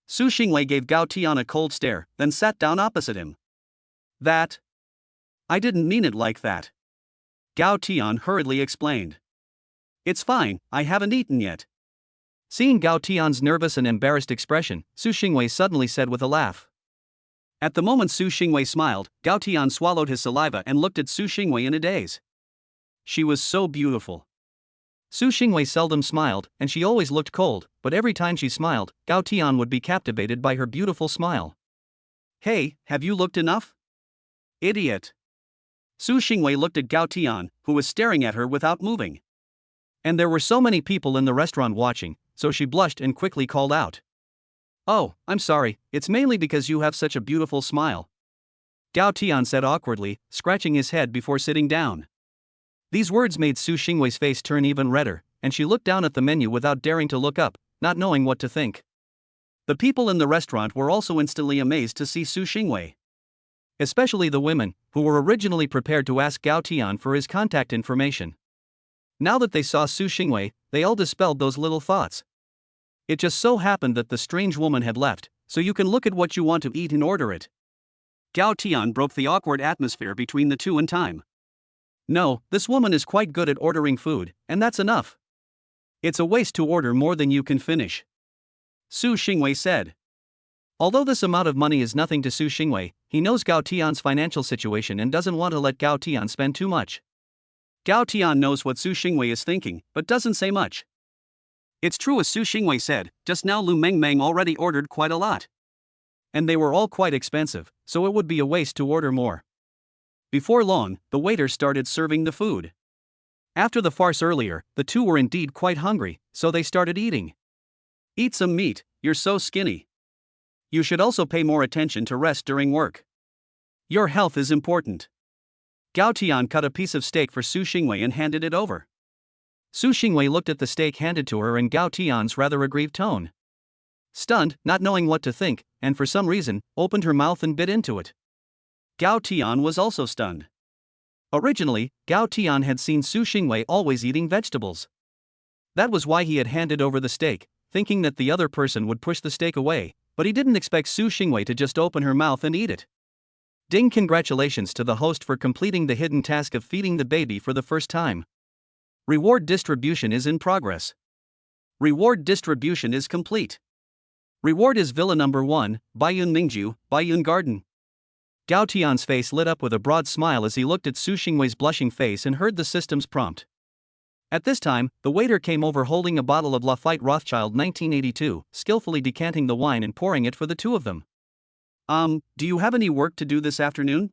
Su Xingwei gave Gao Tian a cold stare, then sat down opposite him. I didn't mean it like that," Gao Tian hurriedly explained. "It's fine, I haven't eaten yet." Seeing Gao Tian's nervous and embarrassed expression, Su Xingwei suddenly said with a laugh. At the moment Su Xingwei smiled, Gao Tian swallowed his saliva and looked at Su Xingwei in a daze. She was so beautiful. Su Xingwei seldom smiled, and she always looked cold, but every time she smiled, Gao Tian would be captivated by her beautiful smile. Hey, have you looked enough? Idiot. Su Xingwei looked at Gao Tian, who was staring at her without moving. And there were so many people in the restaurant watching, so she blushed and quickly called out. Oh, I'm sorry, it's mainly because you have such a beautiful smile. Gao Tian said awkwardly, scratching his head before sitting down. These words made Su Xingwei's face turn even redder, and she looked down at the menu without daring to look up, not knowing what to think. The people in the restaurant were also instantly amazed to see Su Xingwei. Especially the women, who were originally prepared to ask Gao Tian for his contact information. Now that they saw Su Xingwei, they all dispelled those little thoughts. It just so happened that the strange woman had left, so you can look at what you want to eat and order it. Gao Tian broke the awkward atmosphere between the two in time. No, this woman is quite good at ordering food, and that's enough. It's a waste to order more than you can finish. Su Xingwei said. Although this amount of money is nothing to Su Xingwei, he knows Gao Tian's financial situation and doesn't want to let Gao Tian spend too much. Gao Tian knows what Su Xingwei is thinking, but doesn't say much. It's true as Su Xingwei said, just now Lu Mengmeng already ordered quite a lot. And they were all quite expensive, so it would be a waste to order more. Before long, the waiter started serving the food. After the farce earlier, the two were indeed quite hungry, so they started eating. Eat some meat, you're so skinny. You should also pay more attention to rest during work. Your health is important. Gao Tian cut a piece of steak for Su Xingwei and handed it over. Su Xingwei looked at the steak handed to her in Gao Tian's rather aggrieved tone. Stunned, not knowing what to think, and for some reason, opened her mouth and bit into it. Gao Tian was also stunned. Originally, Gao Tian had seen Su Xingwei always eating vegetables. That was why he had handed over the steak, thinking that the other person would push the steak away, but he didn't expect Su Xingwei to just open her mouth and eat it. Ding! Congratulations to the host for completing the hidden task of feeding the baby for the first time. Reward distribution is in progress. Reward distribution is complete. Reward is Villa number 1, Baiyun Mingju, Baiyun Garden. Gao Tian's face lit up with a broad smile as he looked at Su Xingwei's blushing face and heard the system's prompt. At this time, the waiter came over holding a bottle of Lafite Rothschild 1982, skillfully decanting the wine and pouring it for the two of them. Do you have any work to do this afternoon?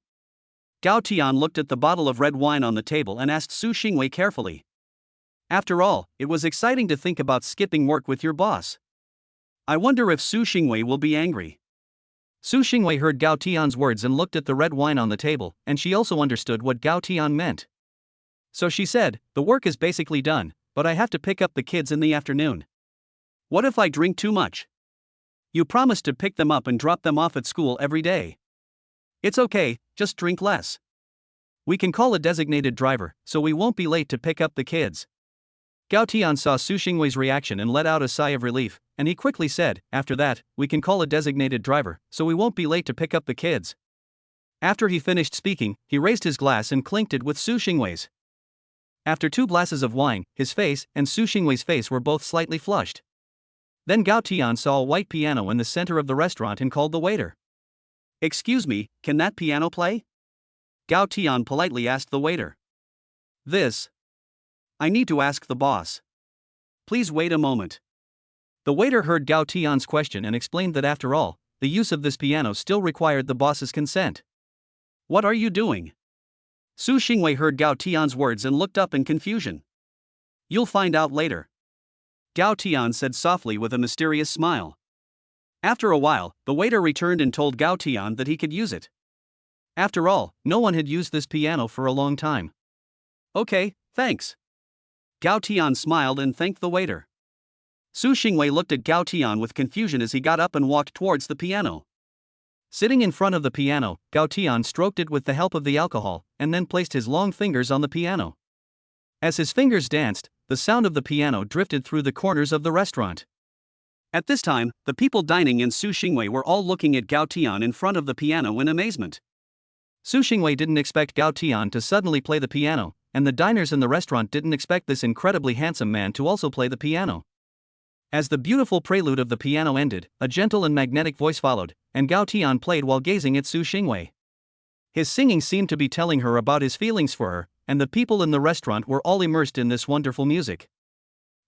Gao Tian looked at the bottle of red wine on the table and asked Su Xingwei carefully. After all, it was exciting to think about skipping work with your boss. I wonder if Su Xingwei will be angry. Su Xingwei heard Gao Tian's words and looked at the red wine on the table, and she also understood what Gao Tian meant. So she said, the work is basically done, but I have to pick up the kids in the afternoon. What if I drink too much? You promised to pick them up and drop them off at school every day. It's okay, just drink less. We can call a designated driver, so we won't be late to pick up the kids. Gao Tian saw Su Xingwei's reaction and let out a sigh of relief, and he quickly said, after that, we can call a designated driver, so we won't be late to pick up the kids. After he finished speaking, he raised his glass and clinked it with Su Xingwei's. After 2 glasses of wine, his face and Su Xingwei's face were both slightly flushed. Then Gao Tian saw a white piano in the center of the restaurant and called the waiter. Excuse me, can that piano play? Gao Tian politely asked the waiter. I need to ask the boss. Please wait a moment. The waiter heard Gao Tian's question and explained that after all, the use of this piano still required the boss's consent. What are you doing? Su Xingwei heard Gao Tian's words and looked up in confusion. You'll find out later. Gao Tian said softly with a mysterious smile. After a while, the waiter returned and told Gao Tian that he could use it. After all, no one had used this piano for a long time. Okay, thanks. Gao Tian smiled and thanked the waiter. Su Xingwei looked at Gao Tian with confusion as he got up and walked towards the piano. Sitting in front of the piano, Gao Tian stroked it with the help of the alcohol, and then placed his long fingers on the piano. As his fingers danced, the sound of the piano drifted through the corners of the restaurant. At this time, the people dining in Su Xingwei were all looking at Gao Tian in front of the piano in amazement. Su Xingwei didn't expect Gao Tian to suddenly play the piano, and the diners in the restaurant didn't expect this incredibly handsome man to also play the piano. As the beautiful prelude of the piano ended, a gentle and magnetic voice followed, and Gao Tian played while gazing at Su Xingwei. His singing seemed to be telling her about his feelings for her, and the people in the restaurant were all immersed in this wonderful music.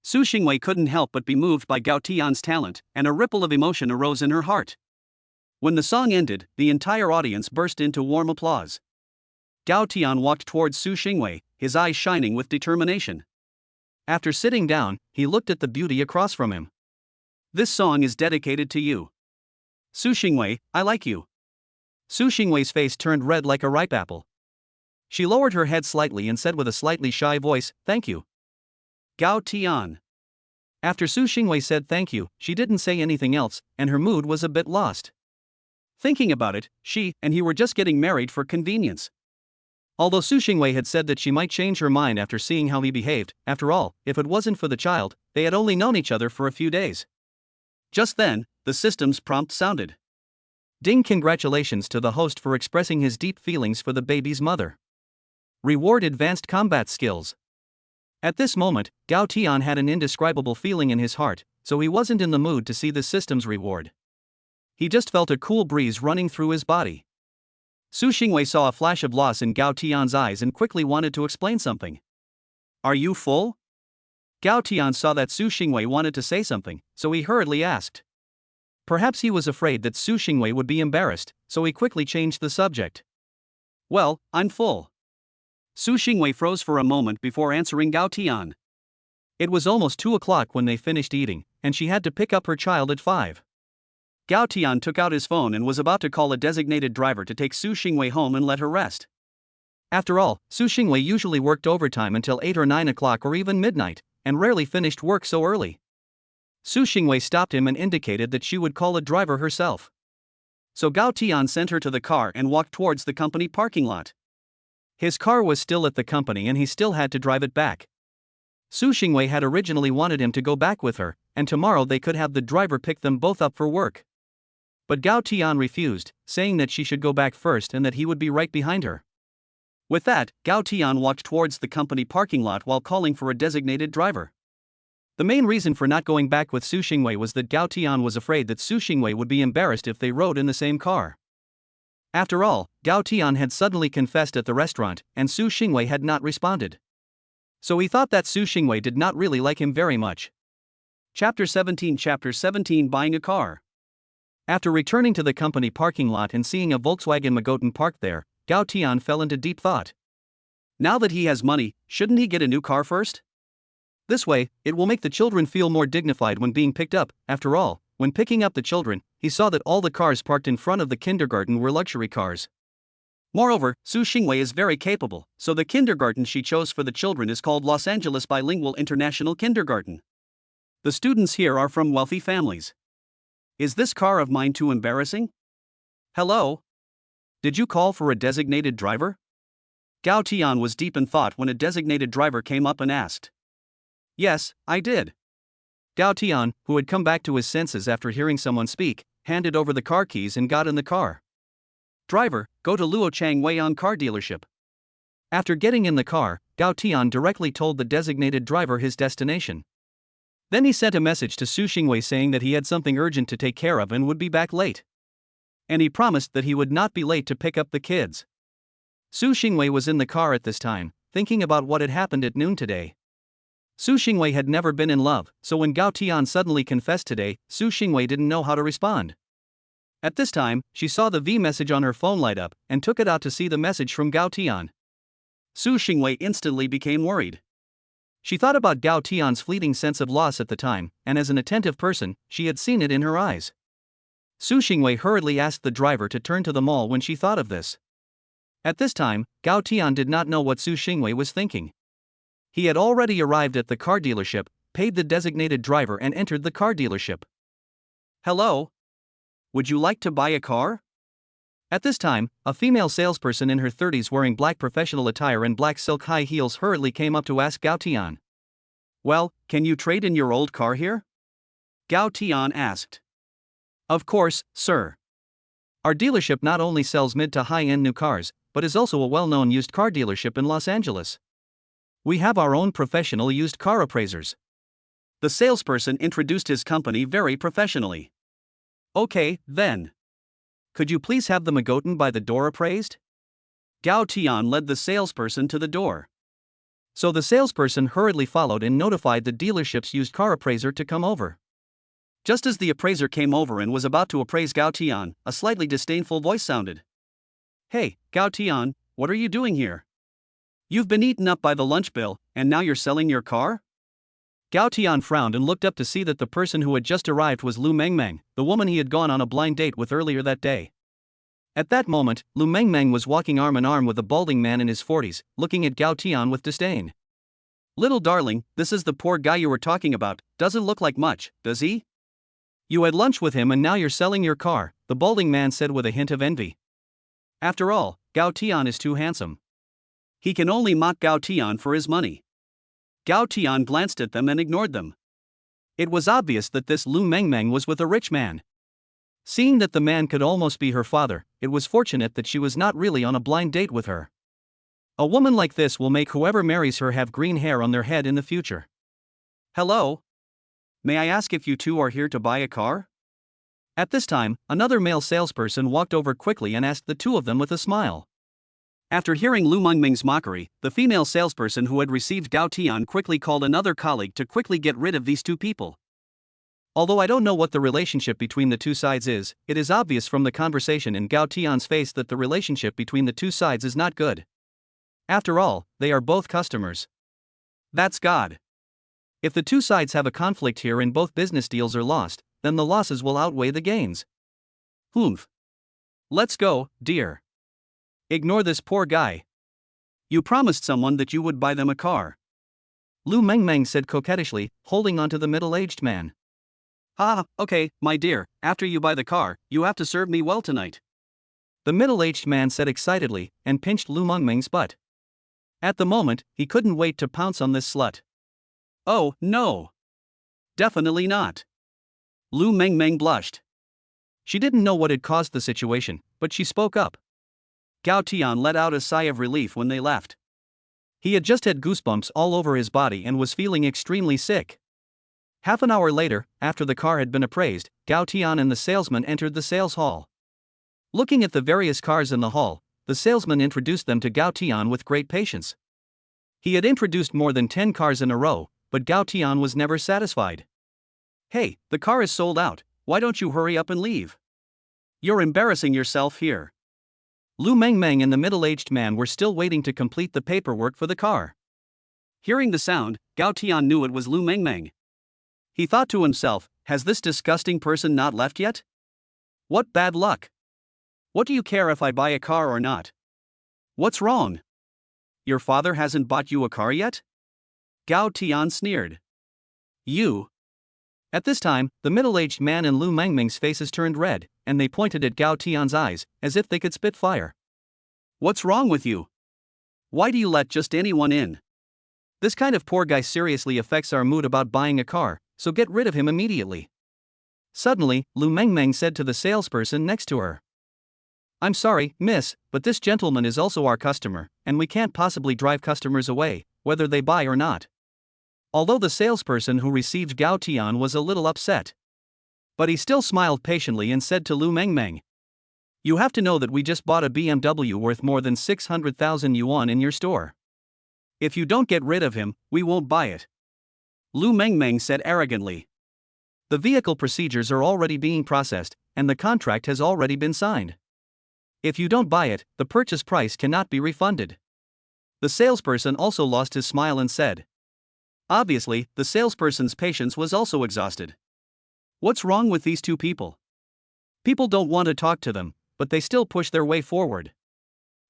Su Xingwei couldn't help but be moved by Gao Tian's talent, and a ripple of emotion arose in her heart. When the song ended, the entire audience burst into warm applause. Gao Tian walked towards Su Xingwei, his eyes shining with determination. After sitting down, he looked at the beauty across from him. This song is dedicated to you. Su Xingwei, I like you. Su Xingwei's face turned red like a ripe apple. She lowered her head slightly and said with a slightly shy voice, "Thank you." Gao Tian. After Su Xingwei said thank you, she didn't say anything else, and her mood was a bit lost. Thinking about it, she and he were just getting married for convenience. Although Su Xingwei had said that she might change her mind after seeing how he behaved, after all, if it wasn't for the child, they had only known each other for a few days. Just then, the system's prompt sounded. Ding! Congratulations to the host for expressing his deep feelings for the baby's mother. Reward advanced combat skills. At this moment, Gao Tian had an indescribable feeling in his heart, so he wasn't in the mood to see the system's reward. He just felt a cool breeze running through his body. Su Xingwei saw a flash of loss in Gao Tian's eyes and quickly wanted to explain something. Are you full? Gao Tian saw that Su Xingwei wanted to say something, so he hurriedly asked. Perhaps he was afraid that Su Xingwei would be embarrassed, so he quickly changed the subject. Well, I'm full. Su Xingwei froze for a moment before answering Gao Tian. It was almost 2 o'clock when they finished eating, and she had to pick up her child at 5. Gao Tian took out his phone and was about to call a designated driver to take Su Xingwei home and let her rest. After all, Su Xingwei usually worked overtime until 8 or 9 o'clock or even midnight, and rarely finished work so early. Su Xingwei stopped him and indicated that she would call a driver herself. So Gao Tian sent her to the car and walked towards the company parking lot. His car was still at the company and he still had to drive it back. Su Xingwei had originally wanted him to go back with her, and tomorrow they could have the driver pick them both up for work. But Gao Tian refused, saying that she should go back first and that he would be right behind her. With that, Gao Tian walked towards the company parking lot while calling for a designated driver. The main reason for not going back with Su Xingwei was that Gao Tian was afraid that Su Xingwei would be embarrassed if they rode in the same car. After all, Gao Tian had suddenly confessed at the restaurant, and Su Xingwei had not responded. So he thought that Su Xingwei did not really like him very much. Chapter 17 Buying a car. After returning to the company parking lot and seeing a Volkswagen Magotan parked there, Gao Tian fell into deep thought. Now that he has money, shouldn't he get a new car first? This way, it will make the children feel more dignified when being picked up. After all, when picking up the children, he saw that all the cars parked in front of the kindergarten were luxury cars. Moreover, Su Xingwei is very capable, so the kindergarten she chose for the children is called Los Angeles Bilingual International Kindergarten. The students here are from wealthy families. Is this car of mine too embarrassing? Hello? Did you call for a designated driver? Gao Tian was deep in thought when a designated driver came up and asked. Yes, I did. Gao Tian, who had come back to his senses after hearing someone speak, handed over the car keys and got in the car. Driver, go to Luo Chang Weiyang car dealership. After getting in the car, Gao Tian directly told the designated driver his destination. Then he sent a message to Su Xingwei saying that he had something urgent to take care of and would be back late. And he promised that he would not be late to pick up the kids. Su Xingwei was in the car at this time, thinking about what had happened at noon today. Su Xingwei had never been in love, so when Gao Tian suddenly confessed today, Su Xingwei didn't know how to respond. At this time, she saw the V message on her phone light up, and took it out to see the message from Gao Tian. Su Xingwei instantly became worried. She thought about Gao Tian's fleeting sense of loss at the time, and as an attentive person, she had seen it in her eyes. Su Xingwei hurriedly asked the driver to turn to the mall when she thought of this. At this time, Gao Tian did not know what Su Xingwei was thinking. He had already arrived at the car dealership, paid the designated driver and entered the car dealership. Hello? Would you like to buy a car? At this time, a female salesperson in her 30s wearing black professional attire and black silk high heels hurriedly came up to ask Gao Tian. Well, can you trade in your old car here? Gao Tian asked. Of course, sir. Our dealership not only sells mid to high-end new cars, but is also a well-known used car dealership in Los Angeles. We have our own professional used car appraisers. The salesperson introduced his company very professionally. Okay, then. Could you please have the Magotan by the door appraised? Gao Tian led the salesperson to the door. So the salesperson hurriedly followed and notified the dealership's used car appraiser to come over. Just as the appraiser came over and was about to appraise Gao Tian, a slightly disdainful voice sounded. Hey, Gao Tian, what are you doing here? You've been eaten up by the lunch bill, and now you're selling your car? Gao Tian frowned and looked up to see that the person who had just arrived was Lu Mengmeng, the woman he had gone on a blind date with earlier that day. At that moment, Lu Mengmeng was walking arm in arm with a balding man in his 40s, looking at Gao Tian with disdain. Little darling, this is the poor guy you were talking about. Doesn't look like much, does he? You had lunch with him and now you're selling your car, the balding man said with a hint of envy. After all, Gao Tian is too handsome. He can only mock Gao Tian for his money. Gao Tian glanced at them and ignored them. It was obvious that this Lu Mengmeng was with a rich man. Seeing that the man could almost be her father, it was fortunate that she was not really on a blind date with her. A woman like this will make whoever marries her have green hair on their head in the future. Hello? May I ask if you two are here to buy a car? At this time, another male salesperson walked over quickly and asked the two of them with a smile. After hearing Lu Mengmeng's mockery, the female salesperson who had received Gao Tian quickly called another colleague to quickly get rid of these two people. Although I don't know what the relationship between the two sides is, it is obvious from the conversation in Gao Tian's face that the relationship between the two sides is not good. After all, they are both customers. That's God. If the two sides have a conflict here and both business deals are lost, then the losses will outweigh the gains. Humph. Let's go, dear. Ignore this poor guy. You promised someone that you would buy them a car. Lu Mengmeng said coquettishly, holding onto the middle-aged man. Okay, my dear, after you buy the car, you have to serve me well tonight. The middle-aged man said excitedly, and pinched Lu Mengmeng's butt. At the moment, he couldn't wait to pounce on this slut. Oh, no. Definitely not. Lu Mengmeng blushed. She didn't know what had caused the situation, but she spoke up. Gao Tian let out a sigh of relief when they left. He had just had goosebumps all over his body and was feeling extremely sick. Half an hour later, after the car had been appraised, Gao Tian and the salesman entered the sales hall. Looking at the various cars in the hall, the salesman introduced them to Gao Tian with great patience. He had introduced more than 10 cars in a row, but Gao Tian was never satisfied. Hey, the car is sold out, why don't you hurry up and leave? You're embarrassing yourself here. Lu Mengmeng and the middle-aged man were still waiting to complete the paperwork for the car. Hearing the sound, Gao Tian knew it was Lu Mengmeng. He thought to himself, has this disgusting person not left yet? What bad luck. What do you care if I buy a car or not? What's wrong? Your father hasn't bought you a car yet? Gao Tian sneered. You. At this time, the middle-aged man and Lu Mengmeng's faces turned red, and they pointed at Gao Tian's eyes, as if they could spit fire. What's wrong with you? Why do you let just anyone in? This kind of poor guy seriously affects our mood about buying a car, so get rid of him immediately. Suddenly, Lu Mengmeng said to the salesperson next to her. I'm sorry, miss, but this gentleman is also our customer, and we can't possibly drive customers away, whether they buy or not. Although the salesperson who received Gao Tian was a little upset. But he still smiled patiently and said to Lu Mengmeng. You have to know that we just bought a BMW worth more than 600,000 yuan in your store. If you don't get rid of him, we won't buy it. Lu Mengmeng said arrogantly. The vehicle procedures are already being processed, and the contract has already been signed. If you don't buy it, the purchase price cannot be refunded. The salesperson also lost his smile and said. Obviously, the salesperson's patience was also exhausted. What's wrong with these two people? People don't want to talk to them, but they still push their way forward.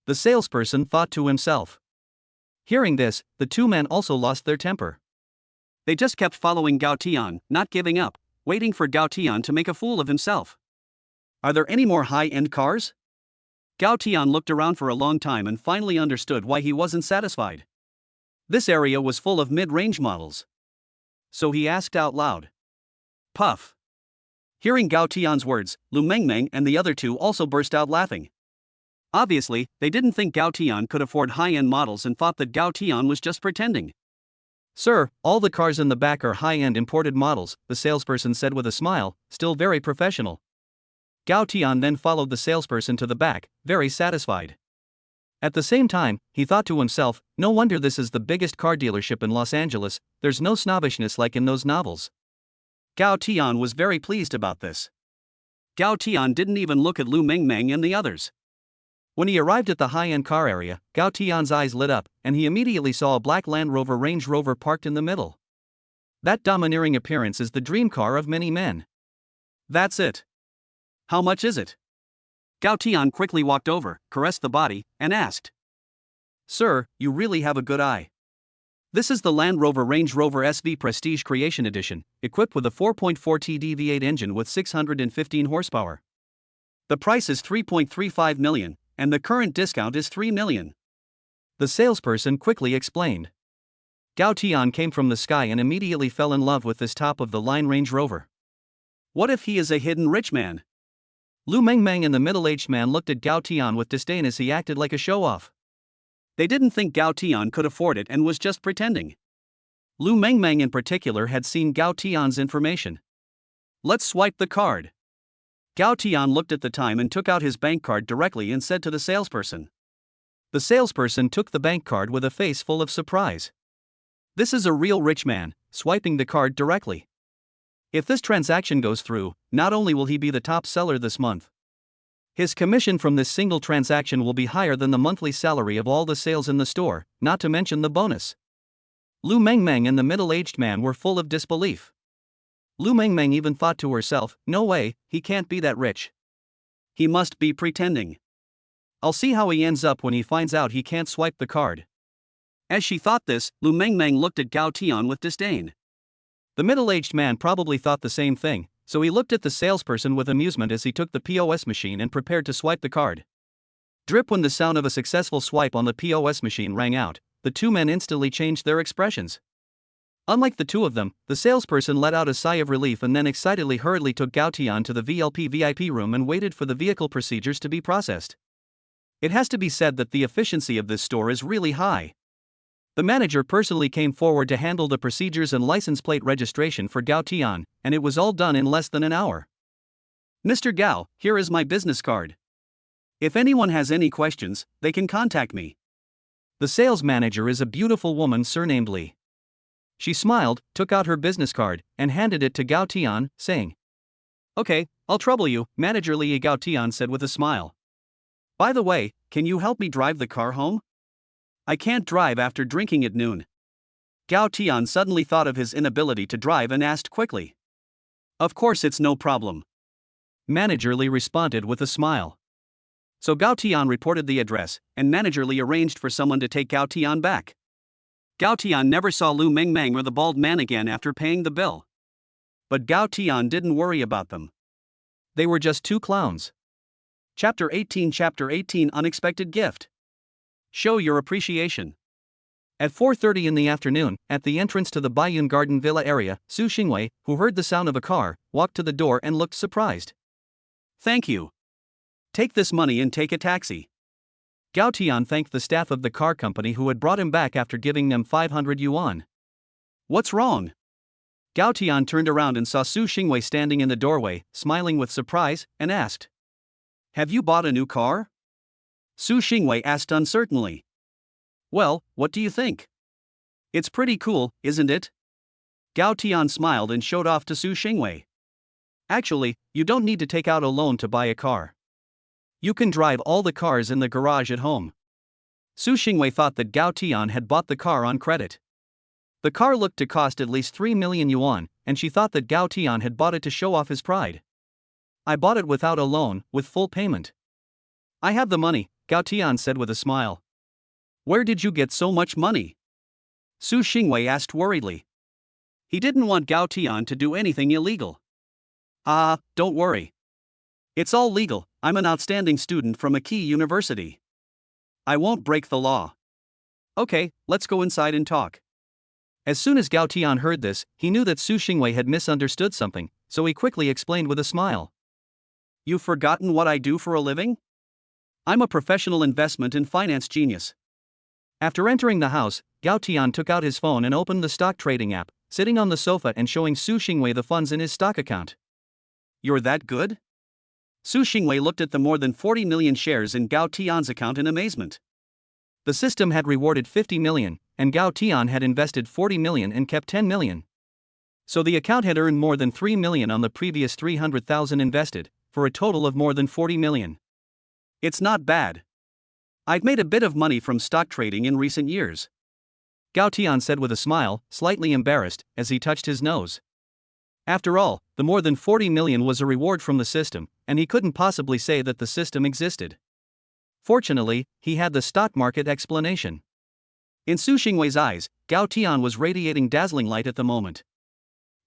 The salesperson thought to himself. Hearing this, the two men also lost their temper. They just kept following Gao Tian, not giving up, waiting for Gao Tian to make a fool of himself. Are there any more high-end cars? Gao Tian looked around for a long time and finally understood why he wasn't satisfied. This area was full of mid-range models. So he asked out loud. Puff. Hearing Gao Tian's words, Lu Mengmeng and the other two also burst out laughing. Obviously, they didn't think Gao Tian could afford high-end models and thought that Gao Tian was just pretending. Sir, all the cars in the back are high-end imported models, the salesperson said with a smile, still very professional. Gao Tian then followed the salesperson to the back, very satisfied. At the same time, he thought to himself, no wonder this is the biggest car dealership in Los Angeles, there's no snobbishness like in those novels. Gao Tian was very pleased about this. Gao Tian didn't even look at Lu Mengmeng and the others. When he arrived at the high-end car area, Gao Tian's eyes lit up, and he immediately saw a black Land Rover Range Rover parked in the middle. That domineering appearance is the dream car of many men. That's it. How much is it? Gao Tian quickly walked over, caressed the body, and asked. Sir, you really have a good eye. This is the Land Rover Range Rover SV Prestige Creation Edition, equipped with a 4.4T V8 engine with 615 horsepower. The price is 3.35 million, and the current discount is 3 million. The salesperson quickly explained. Gao Tian came from the sky and immediately fell in love with this top-of-the-line Range Rover. What if he is a hidden rich man? Lu Mengmeng and the middle-aged man looked at Gao Tian with disdain as he acted like a show-off. They didn't think Gao Tian could afford it and was just pretending. Lu Mengmeng in particular had seen Gao Tian's information. Let's swipe the card. Gao Tian looked at the time and took out his bank card directly and said to the salesperson. The salesperson took the bank card with a face full of surprise. This is a real rich man, swiping the card directly. If this transaction goes through, not only will he be the top seller this month, his commission from this single transaction will be higher than the monthly salary of all the sales in the store, not to mention the bonus. Lu Mengmeng and the middle-aged man were full of disbelief. Lu Mengmeng even thought to herself, no way, he can't be that rich. He must be pretending. I'll see how he ends up when he finds out he can't swipe the card. As she thought this, Lu Mengmeng looked at Gao Tian with disdain. The middle-aged man probably thought the same thing, so he looked at the salesperson with amusement as he took the POS machine and prepared to swipe the card. Drip. When the sound of a successful swipe on the POS machine rang out, the two men instantly changed their expressions. Unlike the two of them, the salesperson let out a sigh of relief and then excitedly hurriedly took Gao Tian to the VLP VIP room and waited for the vehicle procedures to be processed. It has to be said that the efficiency of this store is really high. The manager personally came forward to handle the procedures and license plate registration for Gao Tian, and it was all done in less than an hour. Mr. Gao, here is my business card. If anyone has any questions, they can contact me. The sales manager is a beautiful woman surnamed Li. She smiled, took out her business card, and handed it to Gao Tian, saying, Okay, I'll trouble you, Manager Li. Gao Tian said with a smile. By the way, can you help me drive the car home? I can't drive after drinking at noon. Gao Tian suddenly thought of his inability to drive and asked quickly. Of course, it's no problem. Manager Li responded with a smile. So Gao Tian reported the address, and Manager Li arranged for someone to take Gao Tian back. Gao Tian never saw Lu Mengmeng or the bald man again after paying the bill. But Gao Tian didn't worry about them. They were just two clowns. Chapter 18 Unexpected Gift. Show your appreciation. At 4:30 in the afternoon, at the entrance to the Baiyun Garden Villa area, Su Xingwei, who heard the sound of a car, walked to the door and looked surprised. Thank you. Take this money and take a taxi. Gao Tian thanked the staff of the car company who had brought him back after giving them 500 yuan. What's wrong? Gao Tian turned around and saw Su Xingwei standing in the doorway, smiling with surprise, and asked, Have you bought a new car? Su Xingwei asked uncertainly. Well, what do you think? It's pretty cool, isn't it? Gao Tian smiled and showed off to Su Xingwei. Actually, you don't need to take out a loan to buy a car. You can drive all the cars in the garage at home. Su Xingwei thought that Gao Tian had bought the car on credit. The car looked to cost at least 3 million yuan, and she thought that Gao Tian had bought it to show off his pride. I bought it without a loan, with full payment. I have the money, Gao Tian said with a smile. Where did you get so much money? Su Xingwei asked worriedly. He didn't want Gao Tian to do anything illegal. Don't worry. It's all legal, I'm an outstanding student from a key university. I won't break the law. Okay, let's go inside and talk. As soon as Gao Tian heard this, he knew that Su Xingwei had misunderstood something, so he quickly explained with a smile. You've forgotten what I do for a living? I'm a professional investment and finance genius. After entering the house, Gao Tian took out his phone and opened the stock trading app, sitting on the sofa and showing Su Xingwei the funds in his stock account. You're that good? Su Xingwei looked at the more than 40 million shares in Gao Tian's account in amazement. The system had rewarded 50 million, and Gao Tian had invested 40 million and kept 10 million. So the account had earned more than 3 million on the previous 300,000 invested, for a total of more than 40 million. It's not bad. I've made a bit of money from stock trading in recent years, Gao Tian said with a smile, slightly embarrassed, as he touched his nose. After all, the more than 40 million was a reward from the system, and he couldn't possibly say that the system existed. Fortunately, he had the stock market explanation. In Su Xingwei's eyes, Gao Tian was radiating dazzling light at the moment.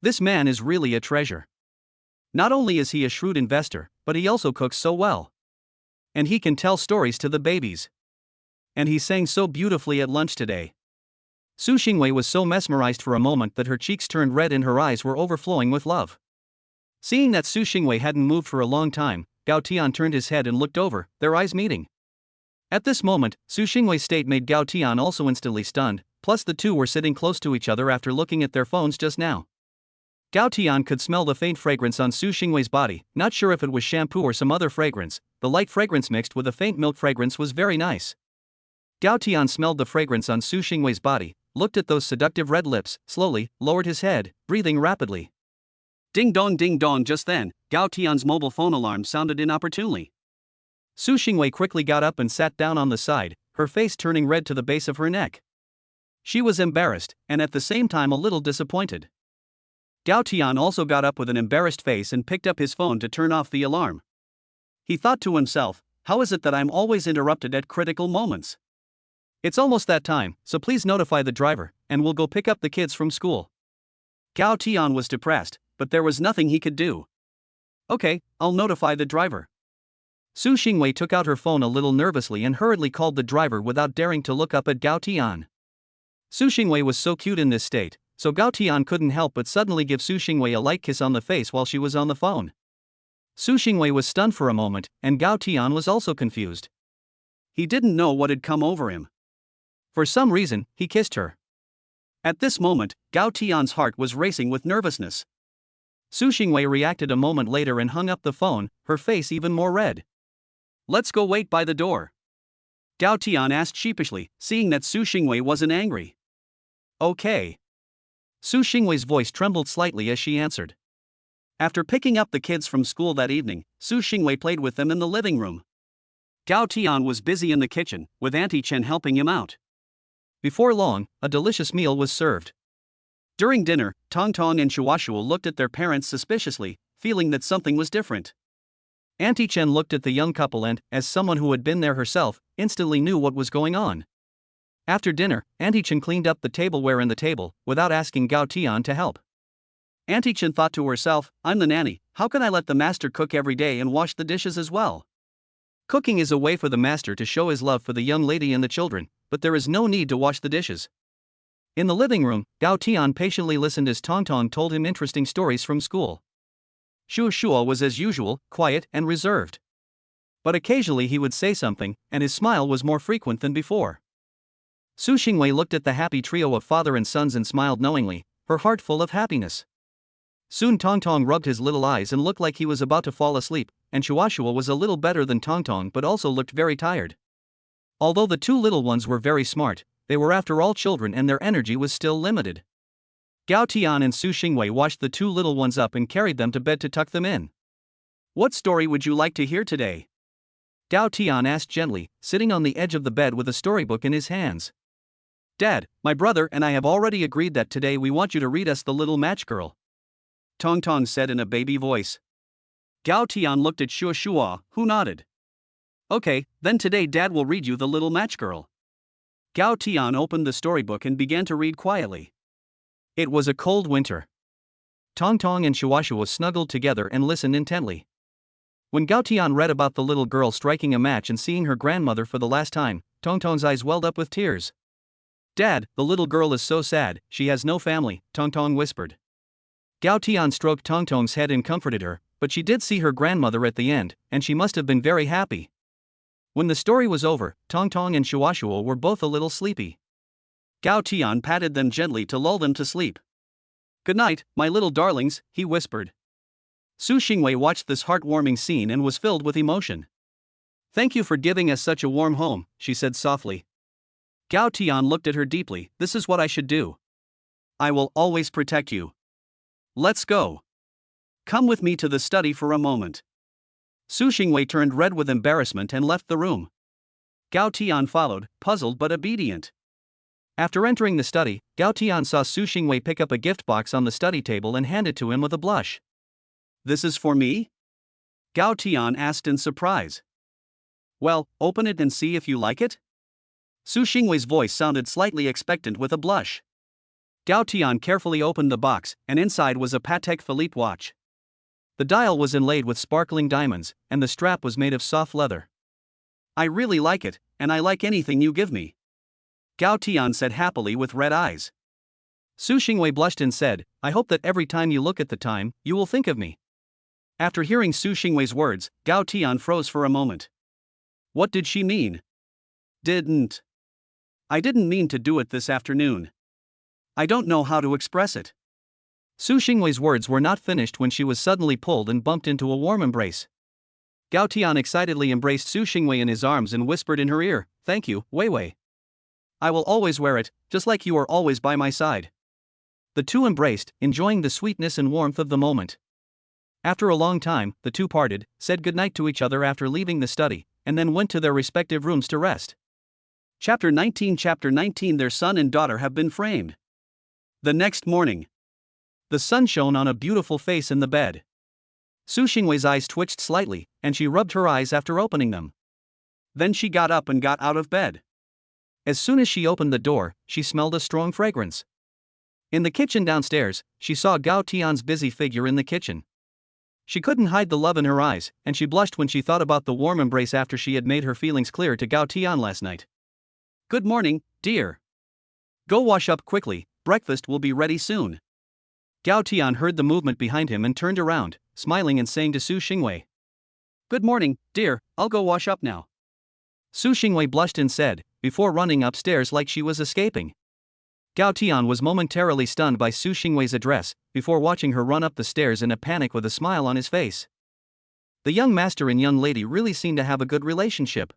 This man is really a treasure. Not only is he a shrewd investor, but he also cooks so well. And he can tell stories to the babies. And he sang so beautifully at lunch today. Su Xingwei was so mesmerized for a moment that her cheeks turned red and her eyes were overflowing with love. Seeing that Su Xingwei hadn't moved for a long time, Gao Tian turned his head and looked over, their eyes meeting. At this moment, Su Xingwei's state made Gao Tian also instantly stunned, plus the two were sitting close to each other after looking at their phones just now. Gao Tian could smell the faint fragrance on Su Xingwei's body, not sure if it was shampoo or some other fragrance. The light fragrance mixed with a faint milk fragrance was very nice. Gao Tian smelled the fragrance on Su Xingwei's body, looked at those seductive red lips, slowly, lowered his head, breathing rapidly. Ding dong, just then, Gao Tian's mobile phone alarm sounded inopportunely. Su Xingwei quickly got up and sat down on the side, her face turning red to the base of her neck. She was embarrassed, and at the same time a little disappointed. Gao Tian also got up with an embarrassed face and picked up his phone to turn off the alarm. He thought to himself, how is it that I'm always interrupted at critical moments? It's almost that time, so please notify the driver, and we'll go pick up the kids from school. Gao Tian was depressed, but there was nothing he could do. Okay, I'll notify the driver. Su Xingwei took out her phone a little nervously and hurriedly called the driver without daring to look up at Gao Tian. Su Xingwei was so cute in this state, so Gao Tian couldn't help but suddenly give Su Xingwei a light kiss on the face while she was on the phone. Su Xingwei was stunned for a moment, and Gao Tian was also confused. He didn't know what had come over him. For some reason, he kissed her. At this moment, Gao Tian's heart was racing with nervousness. Su Xingwei reacted a moment later and hung up the phone, her face even more red. Let's go wait by the door, Gao Tian asked sheepishly, seeing that Su Xingwei wasn't angry. Okay. Su Xingwei's voice trembled slightly as she answered. After picking up the kids from school that evening, Su Xingwei played with them in the living room. Gao Tian was busy in the kitchen, with Auntie Chen helping him out. Before long, a delicious meal was served. During dinner, Tong Tong and Shuashuo looked at their parents suspiciously, feeling that something was different. Auntie Chen looked at the young couple and, as someone who had been there herself, instantly knew what was going on. After dinner, Auntie Chen cleaned up the tableware and the table, without asking Gao Tian to help. Auntie Chen thought to herself, I'm the nanny, how can I let the master cook every day and wash the dishes as well? Cooking is a way for the master to show his love for the young lady and the children, but there is no need to wash the dishes. In the living room, Gao Tian patiently listened as Tong Tong told him interesting stories from school. Shuo was as usual, quiet and reserved. But occasionally he would say something, and his smile was more frequent than before. Su Xingwei looked at the happy trio of father and sons and smiled knowingly, her heart full of happiness. Soon Tong Tong rubbed his little eyes and looked like he was about to fall asleep, and Shuo was a little better than Tong Tong but also looked very tired. Although the two little ones were very smart, they were after all children and their energy was still limited. Gao Tian and Su Xingwei washed the two little ones up and carried them to bed to tuck them in. What story would you like to hear today? Gao Tian asked gently, sitting on the edge of the bed with a storybook in his hands. Dad, my brother and I have already agreed that today we want you to read us The Little Match Girl, Tong Tong said in a baby voice. Gao Tian looked at Shuo, who nodded. Okay, then today Dad will read you The Little Match Girl. Gao Tian opened the storybook and began to read quietly. It was a cold winter. Tong Tong and Shuo snuggled together and listened intently. When Gao Tian read about the little girl striking a match and seeing her grandmother for the last time, Tong Tong's eyes welled up with tears. Dad, the little girl is so sad, she has no family, Tong Tong whispered. Gao Tian stroked Tong Tong's head and comforted her, but she did see her grandmother at the end, and she must have been very happy. When the story was over, Tong Tong and Shuo were both a little sleepy. Gao Tian patted them gently to lull them to sleep. Good night, my little darlings, he whispered. Su Xingwei watched this heartwarming scene and was filled with emotion. Thank you for giving us such a warm home, she said softly. Gao Tian looked at her deeply. This is what I should do. I will always protect you. Let's go. Come with me to the study for a moment. Su Xingwei turned red with embarrassment and left the room. Gao Tian followed, puzzled but obedient. After entering the study, Gao Tian saw Su Xingwei pick up a gift box on the study table and hand it to him with a blush. This is for me? Gao Tian asked in surprise. Well, open it and see if you like it? Su Xingwei's voice sounded slightly expectant with a blush. Gao Tian carefully opened the box, and inside was a Patek Philippe watch. The dial was inlaid with sparkling diamonds, and the strap was made of soft leather. I really like it, and I like anything you give me. Gao Tian said happily with red eyes. Su Xingwei blushed and said, I hope that every time you look at the time, you will think of me. After hearing Su Xingwei's words, Gao Tian froze for a moment. What did she mean? I didn't mean to do it this afternoon. I don't know how to express it. Su Xingwei's words were not finished when she was suddenly pulled and bumped into a warm embrace. Gao Tian excitedly embraced Su Xingwei in his arms and whispered in her ear, Thank you, Wei Wei. I will always wear it, just like you are always by my side. The two embraced, enjoying the sweetness and warmth of the moment. After a long time, the two parted, said goodnight to each other after leaving the study, and then went to their respective rooms to rest. Chapter 19 Their son and daughter have been framed. The next morning. The sun shone on a beautiful face in the bed. Su Xingwei's eyes twitched slightly, and she rubbed her eyes after opening them. Then she got up and got out of bed. As soon as she opened the door, she smelled a strong fragrance. In the kitchen downstairs, she saw Gao Tian's busy figure in the kitchen. She couldn't hide the love in her eyes, and she blushed when she thought about the warm embrace after she had made her feelings clear to Gao Tian last night. Good morning, dear. Go wash up quickly, breakfast will be ready soon. Gao Tian heard the movement behind him and turned around, smiling and saying to Su Xingwei. Good morning, dear, I'll go wash up now. Su Xingwei blushed and said, before running upstairs like she was escaping. Gao Tian was momentarily stunned by Su Xingwei's address, before watching her run up the stairs in a panic with a smile on his face. The young master and young lady really seemed to have a good relationship.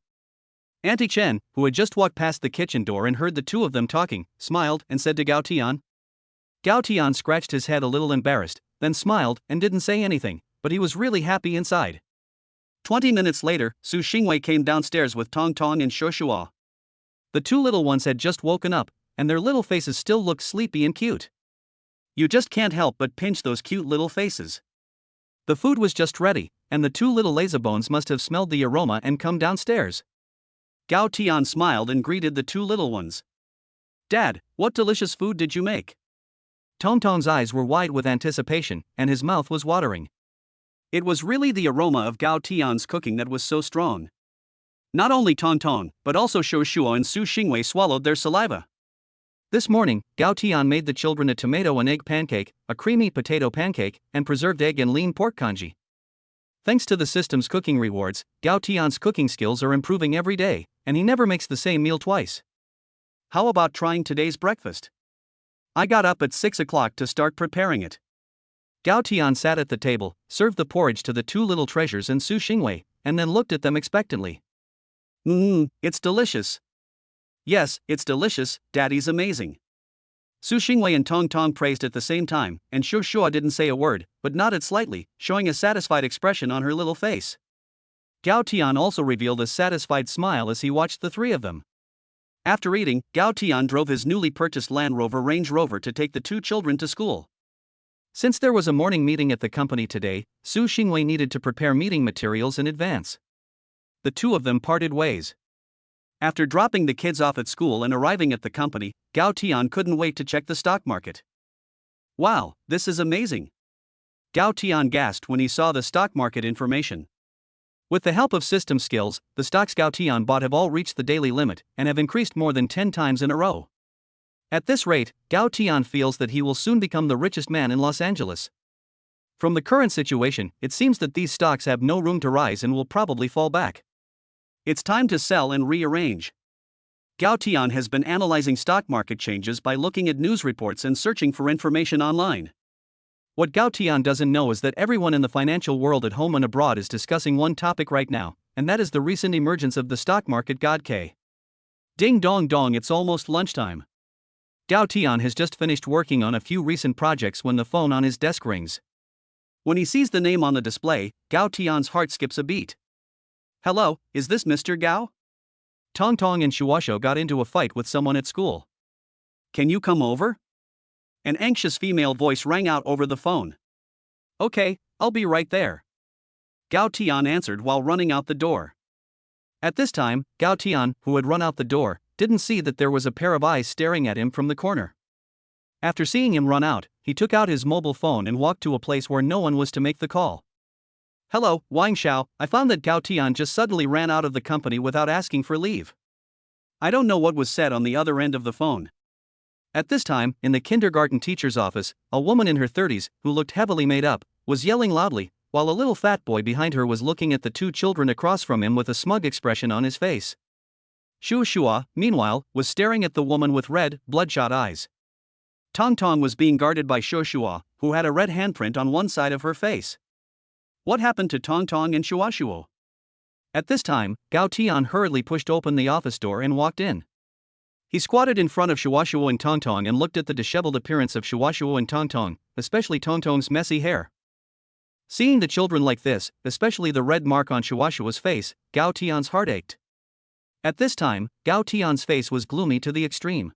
Auntie Chen, who had just walked past the kitchen door and heard the two of them talking, smiled and said to Gao Tian. Gao Tian scratched his head a little embarrassed, then smiled and didn't say anything, but he was really happy inside. 20 minutes later, Su Xingwei came downstairs with Tong Tong and Shushua. The two little ones had just woken up, and their little faces still looked sleepy and cute. You just can't help but pinch those cute little faces. The food was just ready, and the two little lazybones must have smelled the aroma and come downstairs. Gao Tian smiled and greeted the two little ones. Dad, what delicious food did you make? Tong Tong's eyes were wide with anticipation, and his mouth was watering. It was really the aroma of Gao Tian's cooking that was so strong. Not only Tong Tong, but also Shuo and Su Xingwei swallowed their saliva. This morning, Gao Tian made the children a tomato and egg pancake, a creamy potato pancake, and preserved egg and lean pork congee. Thanks to the system's cooking rewards, Gao Tian's cooking skills are improving every day, and he never makes the same meal twice. How about trying today's breakfast? I got up at 6 o'clock to start preparing it. Gao Tian sat at the table, served the porridge to the two little treasures and Su Xingwei, and then looked at them expectantly. It's delicious. Yes, it's delicious, Daddy's amazing. Su Xingwei and Tong Tong praised at the same time, and Shuo didn't say a word, but nodded slightly, showing a satisfied expression on her little face. Gao Tian also revealed a satisfied smile as he watched the three of them. After eating, Gao Tian drove his newly purchased Land Rover Range Rover to take the two children to school. Since there was a morning meeting at the company today, Su Xingwei needed to prepare meeting materials in advance. The two of them parted ways. After dropping the kids off at school and arriving at the company, Gao Tian couldn't wait to check the stock market. Wow, this is amazing! Gao Tian gasped when he saw the stock market information. With the help of system skills, the stocks Gao Tian bought have all reached the daily limit and have increased more than 10 times in a row. At this rate, Gao Tian feels that he will soon become the richest man in Los Angeles. From the current situation, it seems that these stocks have no room to rise and will probably fall back. It's time to sell and rearrange. Gao Tian has been analyzing stock market changes by looking at news reports and searching for information online. What Gao Tian doesn't know is that everyone in the financial world at home and abroad is discussing one topic right now, and that is the recent emergence of the stock market god K. Ding dong dong, it's almost lunchtime. Gao Tian has just finished working on a few recent projects when the phone on his desk rings. When he sees the name on the display, Gao Tian's heart skips a beat. Hello, is this Mr. Gao? Tong Tong and Shuashuo got into a fight with someone at school. Can you come over? An anxious female voice rang out over the phone. Okay, I'll be right there. Gao Tian answered while running out the door. At this time, Gao Tian, who had run out the door, didn't see that there was a pair of eyes staring at him from the corner. After seeing him run out, he took out his mobile phone and walked to a place where no one was to make the call. Hello, Wang Xiao, I found that Gao Tian just suddenly ran out of the company without asking for leave. I don't know what was said on the other end of the phone. At this time, in the kindergarten teacher's office, a woman in her 30s, who looked heavily made up, was yelling loudly, while a little fat boy behind her was looking at the two children across from him with a smug expression on his face. Shuashua, meanwhile, was staring at the woman with red, bloodshot eyes. Tong Tong was being guarded by Shuashua, who had a red handprint on one side of her face. What happened to Tong Tong and Shuashuo? At this time, Gao Tian hurriedly pushed open the office door and walked in. He squatted in front of Shuashuo and Tong Tong and looked at the disheveled appearance of Shuashuo and Tong Tong, especially Tong Tong's messy hair. Seeing the children like this, especially the red mark on Shuashua's face, Gao Tian's heart ached. At this time, Gao Tian's face was gloomy to the extreme.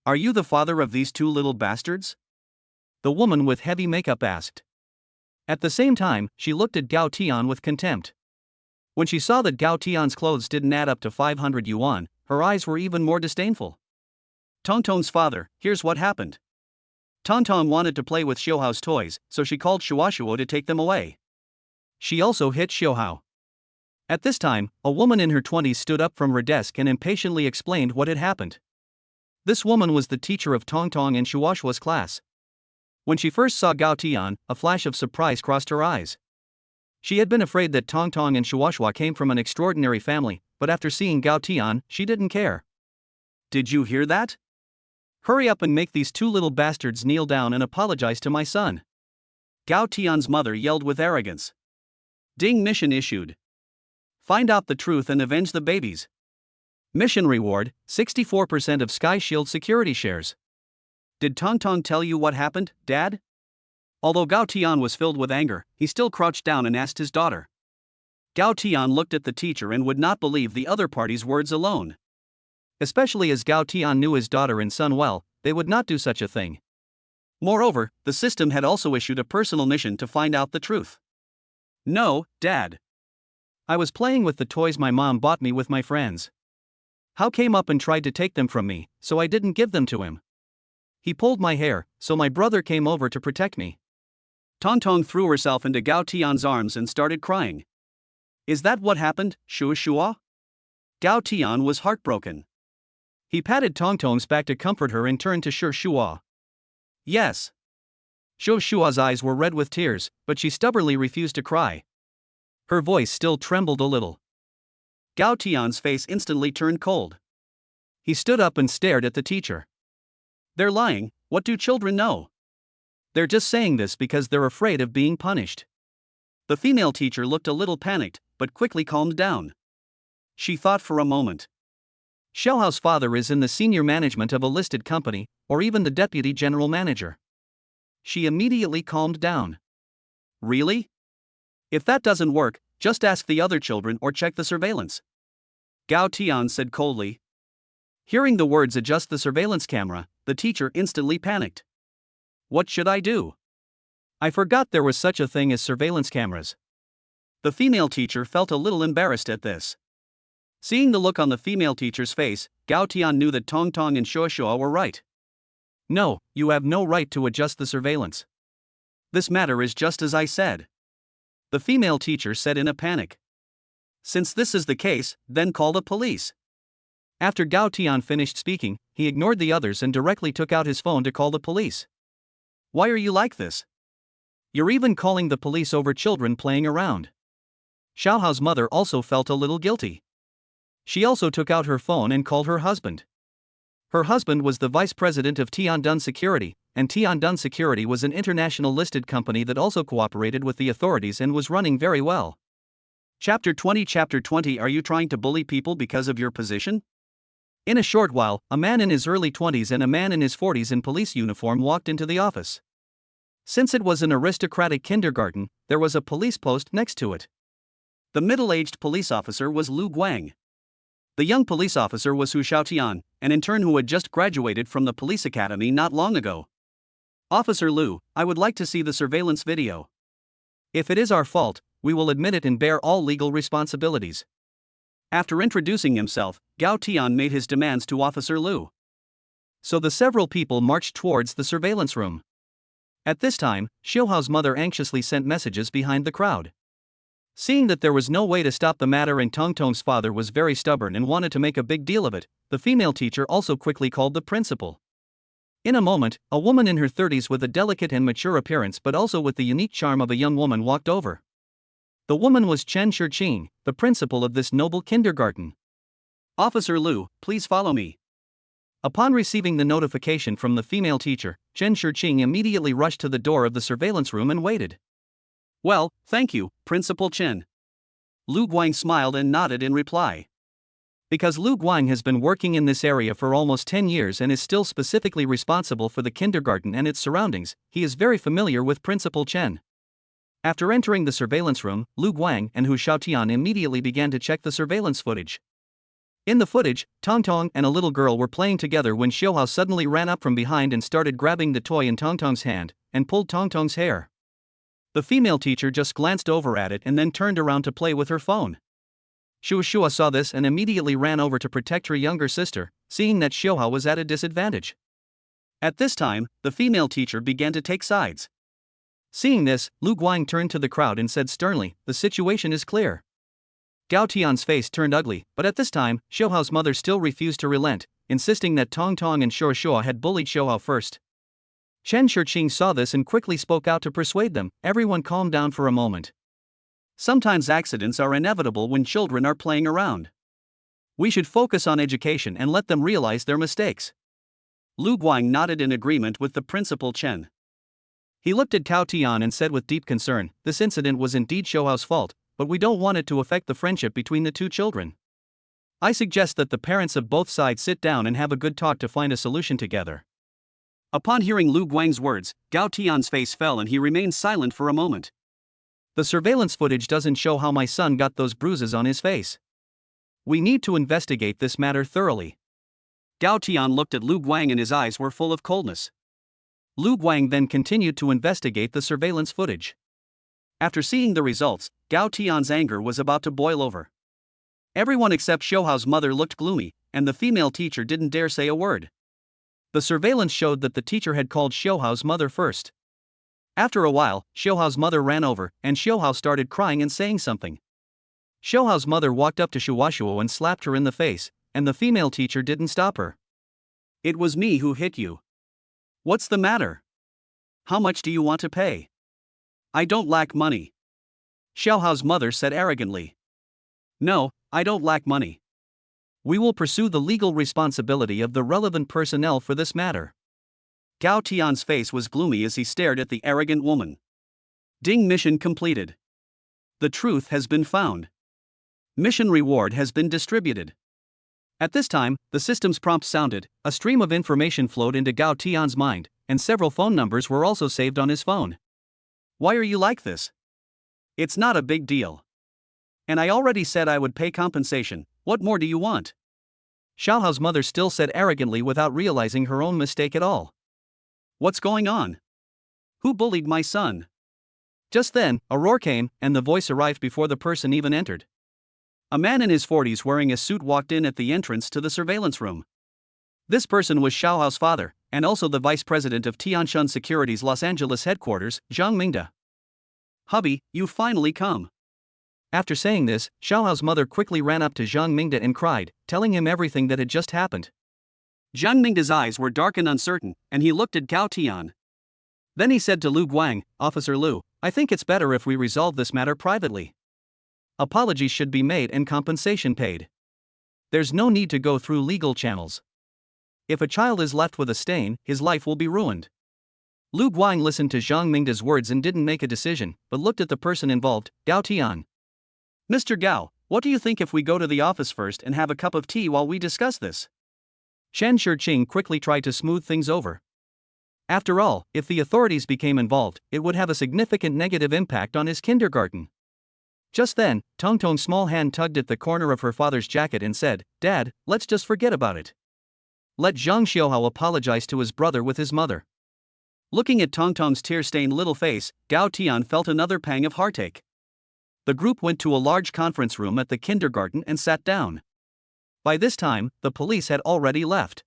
Are you the father of these two little bastards? The woman with heavy makeup asked. At the same time, she looked at Gao Tian with contempt. When she saw that Gao Tian's clothes didn't add up to 500 yuan, her eyes were even more disdainful. Tong Tong's father, here's what happened. Tong Tong wanted to play with Xiuhao's toys, so she called Shuashuo to take them away. She also hit Xiuhao. At this time, a woman in her 20s stood up from her desk and impatiently explained what had happened. This woman was the teacher of Tong Tong and Shuashua's class. When she first saw Gao Tian, a flash of surprise crossed her eyes. She had been afraid that Tong Tong and Shuashua came from an extraordinary family, but after seeing Gao Tian, she didn't care. Did you hear that? Hurry up and make these two little bastards kneel down and apologize to my son. Gao Tian's mother yelled with arrogance. Ding, mission issued. Find out the truth and avenge the babies. Mission reward, 64% of Sky Shield security shares. Did Tong Tong tell you what happened, Dad? Although Gao Tian was filled with anger, he still crouched down and asked his daughter. Gao Tian looked at the teacher and would not believe the other party's words alone. Especially as Gao Tian knew his daughter and son well, they would not do such a thing. Moreover, the system had also issued a personal mission to find out the truth. No, Dad. I was playing with the toys my mom bought me with my friends. Hao came up and tried to take them from me, so I didn't give them to him. He pulled my hair, so my brother came over to protect me. Tong Tong threw herself into Gao Tian's arms and started crying. Is that what happened, Shuashua? Gao Tian was heartbroken. He patted Tong Tong's back to comfort her and turned to Shuashua. Yes. Shuashua's eyes were red with tears, but she stubbornly refused to cry. Her voice still trembled a little. Gao Tian's face instantly turned cold. He stood up and stared at the teacher. They're lying, what do children know? They're just saying this because they're afraid of being punished. The female teacher looked a little panicked, but quickly calmed down. She thought for a moment. Xiaohao's father is in the senior management of a listed company, or even the deputy general manager. She immediately calmed down. Really? If that doesn't work, just ask the other children or check the surveillance. Gao Tian said coldly. Hearing the words adjust the surveillance camera, the teacher instantly panicked. What should I do? I forgot there was such a thing as surveillance cameras. The female teacher felt a little embarrassed at this. Seeing the look on the female teacher's face, Gao Tian knew that Tong Tong and Shuashua were right. No, you have no right to adjust the surveillance. This matter is just as I said. The female teacher said in a panic. Since this is the case, then call the police. After Gao Tian finished speaking, he ignored the others and directly took out his phone to call the police. Why are you like this? You're even calling the police over children playing around. Xiaohao's mother also felt a little guilty. She also took out her phone and called her husband. Her husband was the vice president of Tiandun Security, and Tiandun Security was an international listed company that also cooperated with the authorities and was running very well. Chapter 20 Are you trying to bully people because of your position? In a short while, a man in his early 20s and a man in his 40s in police uniform walked into the office. Since it was an aristocratic kindergarten, there was a police post next to it. The middle-aged police officer was Lu Guang. The young police officer was Hu Xiaotian, an intern who had just graduated from the police academy not long ago. Officer Lu, I would like to see the surveillance video. If it is our fault, we will admit it and bear all legal responsibilities. After introducing himself, Gao Tian made his demands to Officer Lu. So the several people marched towards the surveillance room. At this time, Xiuhao's mother anxiously sent messages behind the crowd. Seeing that there was no way to stop the matter and Tongtong's father was very stubborn and wanted to make a big deal of it, the female teacher also quickly called the principal. In a moment, a woman in her 30s with a delicate and mature appearance but also with the unique charm of a young woman walked over. The woman was Chen Shiqing, the principal of this noble kindergarten. Officer Lu, please follow me. Upon receiving the notification from the female teacher, Chen Shiqing immediately rushed to the door of the surveillance room and waited. Well, thank you, Principal Chen. Lu Guang smiled and nodded in reply. Because Lu Guang has been working in this area for almost 10 years and is still specifically responsible for the kindergarten and its surroundings, he is very familiar with Principal Chen. After entering the surveillance room, Lu Guang and Hu Xiaotian immediately began to check the surveillance footage. In the footage, Tongtong and a little girl were playing together when Xiuhao suddenly ran up from behind and started grabbing the toy in Tongtong's hand, and pulled Tongtong's hair. The female teacher just glanced over at it and then turned around to play with her phone. Xiuhua saw this and immediately ran over to protect her younger sister, seeing that Xiuhao was at a disadvantage. At this time, the female teacher began to take sides. Seeing this, Lu Guang turned to the crowd and said sternly, "The situation is clear." Gao Tian's face turned ugly, but at this time, Xiuhao's mother still refused to relent, insisting that Tongtong and Xiuhua had bullied Xiuhao first. Chen Shiqing saw this and quickly spoke out to persuade them. Everyone calmed down for a moment. Sometimes accidents are inevitable when children are playing around. We should focus on education and let them realize their mistakes. Lu Guang nodded in agreement with the Principal Chen. He looked at Gao Tian and said with deep concern, "This incident was indeed Xiuhao's fault, but we don't want it to affect the friendship between the two children. I suggest that the parents of both sides sit down and have a good talk to find a solution together." Upon hearing Lu Guang's words, Gao Tian's face fell and he remained silent for a moment. The surveillance footage doesn't show how my son got those bruises on his face. We need to investigate this matter thoroughly. Gao Tian looked at Lu Guang and his eyes were full of coldness. Lu Guang then continued to investigate the surveillance footage. After seeing the results, Gao Tian's anger was about to boil over. Everyone except Xiuhao's mother looked gloomy, and the female teacher didn't dare say a word. The surveillance showed that the teacher had called Xiuhao's mother first. After a while, Xiuhao's mother ran over, and Xiuhao started crying and saying something. Xiuhao's mother walked up to Xiuhua and slapped her in the face, and the female teacher didn't stop her. "It was me who hit you. What's the matter? How much do you want to pay?" "I don't lack money," Xiuhao's mother said arrogantly. "No, I don't lack money. We will pursue the legal responsibility of the relevant personnel for this matter." Gao Tian's face was gloomy as he stared at the arrogant woman. Ding, mission completed. The truth has been found. Mission reward has been distributed. At this time, the system's prompt sounded, a stream of information flowed into Gao Tian's mind, and several phone numbers were also saved on his phone. "Why are you like this? It's not a big deal. And I already said I would pay compensation. What more do you want?" Xiaohao's mother still said arrogantly without realizing her own mistake at all. "What's going on? Who bullied my son?" Just then, a roar came, and the voice arrived before the person even entered. A man in his 40s wearing a suit walked in at the entrance to the surveillance room. This person was Xiaohao's father, and also the vice president of Tianshan Securities Los Angeles headquarters, Zhang Mingde. "Hubby, you've finally come." After saying this, Xiaohao's mother quickly ran up to Zhang Mingde and cried, telling him everything that had just happened. Zhang Mingde's eyes were dark and uncertain, and he looked at Gao Tian. Then he said to Lu Guang, "Officer Lu, I think it's better if we resolve this matter privately. Apologies should be made and compensation paid. There's no need to go through legal channels. If a child is left with a stain, his life will be ruined." Lu Guang listened to Zhang Mingde's words and didn't make a decision, but looked at the person involved, Gao Tian. "Mr. Gao, what do you think if we go to the office first and have a cup of tea while we discuss this?" Chen Shiqing quickly tried to smooth things over. After all, if the authorities became involved, it would have a significant negative impact on his kindergarten. Just then, Tongtong's small hand tugged at the corner of her father's jacket and said, "Dad, let's just forget about it. Let Zhang Xiaohao apologize to his brother with his mother." Looking at Tongtong's tear-stained little face, Gao Tian felt another pang of heartache. The group went to a large conference room at the kindergarten and sat down. By this time, the police had already left.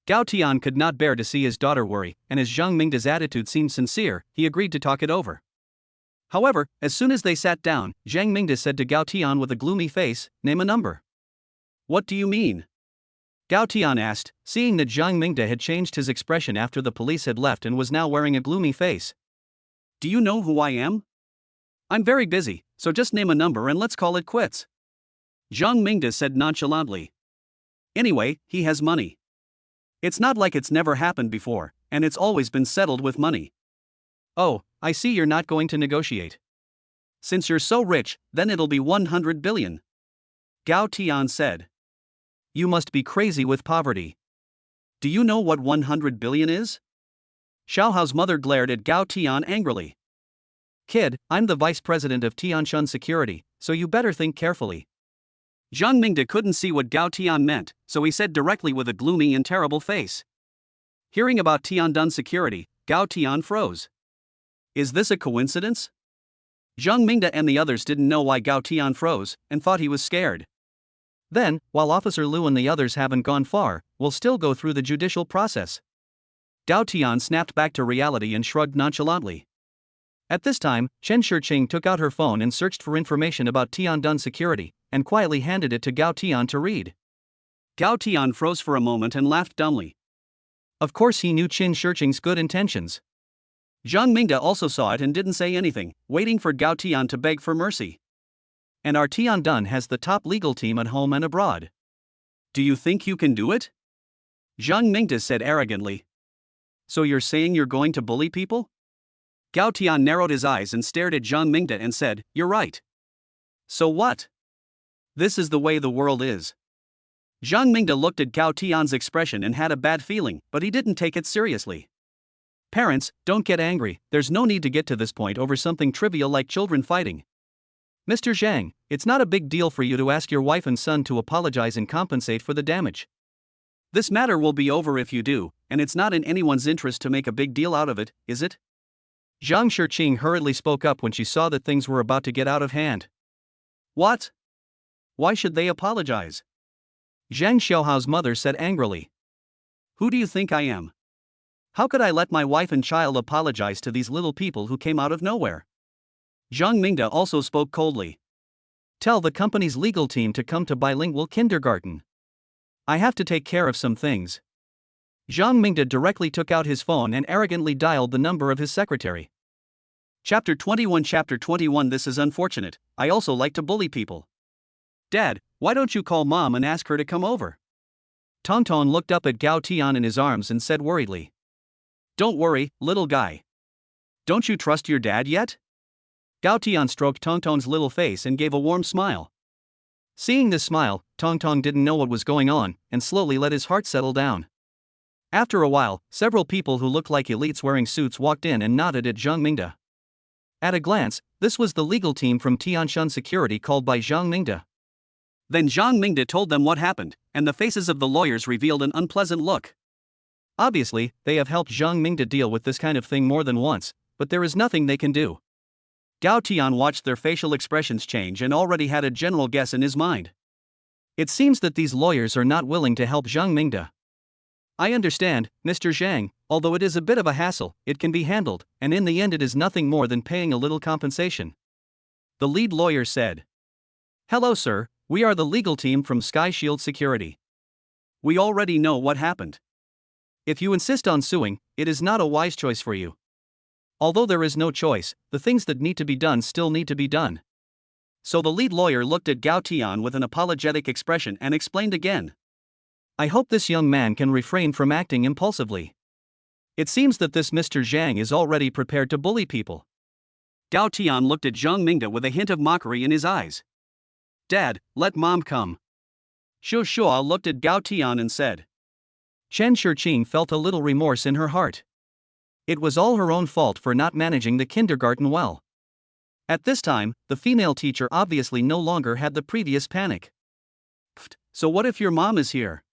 Gao Tian could not bear to see his daughter worry, and as Zhang Mingda's attitude seemed sincere, he agreed to talk it over. However, as soon as they sat down, Zhang Mingda said to Gao Tian with a gloomy face, "Name a number." "What do you mean?" Gao Tian asked, seeing that Zhang Mingda had changed his expression after the police had left and was now wearing a gloomy face. "Do you know who I am?" "I'm very busy, so just name a number and let's call it quits," Zhang Mingda said nonchalantly. "Anyway, he has money. It's not like it's never happened before, and it's always been settled with money." "Oh, I see you're not going to negotiate. Since you're so rich, then it'll be 100 billion. Gao Tian said. "You must be crazy with poverty. Do you know what 100 billion is?" Xiaohao's mother glared at Gao Tian angrily. "Kid, I'm the vice president of Tianshan Security, so you better think carefully." Zhang Mingda couldn't see what Gao Tian meant, so he said directly with a gloomy and terrible face. Hearing about Tiandun Security, Gao Tian froze. Is this a coincidence? Zhang Mingda and the others didn't know why Gao Tian froze, and thought he was scared. Then, while Officer Liu and the others haven't gone far, we'll still go through the judicial process. Gao Tian snapped back to reality and shrugged nonchalantly. At this time, Chen Shiqing took out her phone and searched for information about Tiandun Security, and quietly handed it to Gao Tian to read. Gao Tian froze for a moment and laughed dumbly. Of course he knew Chen Shiqing's good intentions. Zhang Mingda also saw it and didn't say anything, waiting for Gao Tian to beg for mercy. And our Tiandun has the top legal team at home and abroad. Do you think you can do it? Zhang Mingda said arrogantly. So you're saying you're going to bully people? Gao Tian narrowed his eyes and stared at Zhang Mingda and said, "You're right. So what? This is the way the world is." Zhang Mingda looked at Gao Tian's expression and had a bad feeling, but he didn't take it seriously. Parents, don't get angry, there's no need to get to this point over something trivial like children fighting. Mr. Zhang, it's not a big deal for you to ask your wife and son to apologize and compensate for the damage. This matter will be over if you do, and it's not in anyone's interest to make a big deal out of it, is it? Zhang Shiqing hurriedly spoke up when she saw that things were about to get out of hand. What? Why should they apologize? Zhang Xiaohao's mother said angrily. Who do you think I am? How could I let my wife and child apologize to these little people who came out of nowhere? Zhang Mingda also spoke coldly. Tell the company's legal team to come to bilingual kindergarten. I have to take care of some things. Zhang Mingda directly took out his phone and arrogantly dialed the number of his secretary. Chapter 21. This is unfortunate, I also like to bully people. Dad, why don't you call Mom and ask her to come over? Tongtong looked up at Gao Tian in his arms and said worriedly. Don't worry, little guy. Don't you trust your dad yet? Gao Tian stroked Tongtong's little face and gave a warm smile. Seeing this smile, Tongtong didn't know what was going on, and slowly let his heart settle down. After a while, several people who looked like elites wearing suits walked in and nodded at Zhang Mingda. At a glance, this was the legal team from Tianshan Security called by Zhang Mingda. Then Zhang Mingda told them what happened, and the faces of the lawyers revealed an unpleasant look. Obviously, they have helped Zhang Mingda deal with this kind of thing more than once, but there is nothing they can do. Gao Tian watched their facial expressions change and already had a general guess in his mind. It seems that these lawyers are not willing to help Zhang Mingda. I understand, Mr. Zhang, although it is a bit of a hassle, it can be handled, and in the end it is nothing more than paying a little compensation. The lead lawyer said. Hello sir, we are the legal team from Sky Shield Security. We already know what happened. If you insist on suing, it is not a wise choice for you. Although there is no choice, the things that need to be done still need to be done. So the lead lawyer looked at Gao Tian with an apologetic expression and explained again. I hope this young man can refrain from acting impulsively. It seems that this Mr. Zhang is already prepared to bully people. Gao Tian looked at Zhang Mingda with a hint of mockery in his eyes. Dad, let Mom come. Xu Shuo looked at Gao Tian and said. Chen Shiqing felt a little remorse in her heart. It was all her own fault for not managing the kindergarten well. At this time, the female teacher obviously no longer had the previous panic. "Pfft, so what if your mom is here?"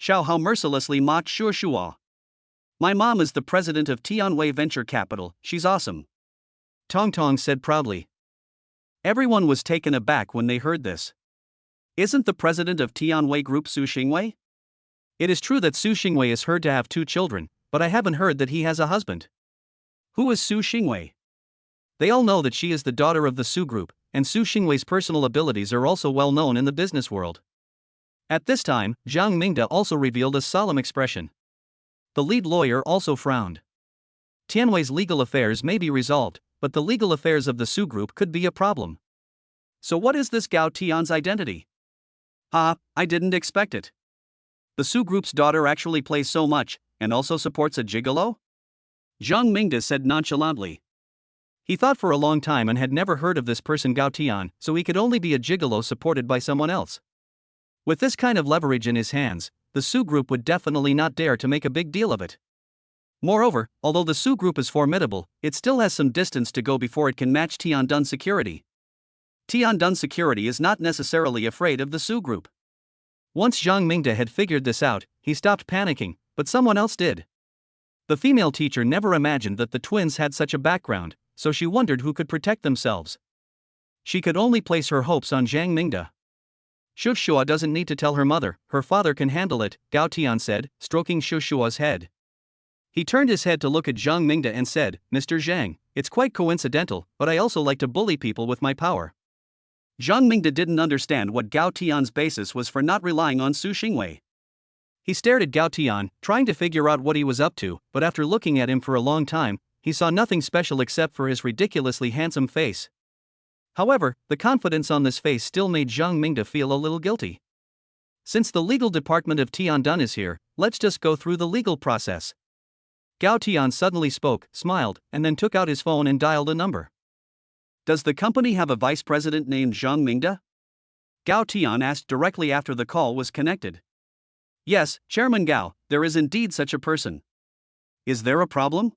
Xiao Hao mercilessly mocked Shuo. "My mom is the president of Tianwei Venture Capital, she's awesome," Tong Tong said proudly. Everyone was taken aback when they heard this. Isn't the president of Tianwei Group Su Xingwei? It is true that Su Xingwei is heard to have 2 children, but I haven't heard that he has a husband. Who is Su Xingwei? They all know that she is the daughter of the Su Group, and Su Xingwei's personal abilities are also well known in the business world. At this time, Zhang Mingde also revealed a solemn expression. The lead lawyer also frowned. Tianwei's legal affairs may be resolved, but the legal affairs of the Su Group could be a problem. So what is this Gao Tian's identity? I didn't expect it. The Su Group's daughter actually plays so much, and also supports a gigolo? Zhang Mingde said nonchalantly. He thought for a long time and had never heard of this person Gao Tian, so he could only be a gigolo supported by someone else. With this kind of leverage in his hands, the Su Group would definitely not dare to make a big deal of it. Moreover, although the Su Group is formidable, it still has some distance to go before it can match Tiandun Security. Tiandun Security is not necessarily afraid of the Su Group. Once Zhang Mingde had figured this out, he stopped panicking, but someone else did. The female teacher never imagined that the twins had such a background, so she wondered who could protect themselves. She could only place her hopes on Zhang Mingde. Shushua doesn't need to tell her mother, her father can handle it, Gao Tian said, stroking Shushua's head. He turned his head to look at Zhang Mingde and said, "Mr. Zhang, it's quite coincidental, but I also like to bully people with my power." Zhang Mingde didn't understand what Gao Tian's basis was for not relying on Su Xingwei. He stared at Gao Tian, trying to figure out what he was up to, but after looking at him for a long time, he saw nothing special except for his ridiculously handsome face. However, the confidence on this face still made Zhang Mingde feel a little guilty. Since the legal department of Tiandun is here, let's just go through the legal process. Gao Tian suddenly spoke, smiled, and then took out his phone and dialed a number. Does the company have a vice president named Zhang Mingde? Gao Tian asked directly after the call was connected. Yes, Chairman Gao, there is indeed such a person. Is there a problem?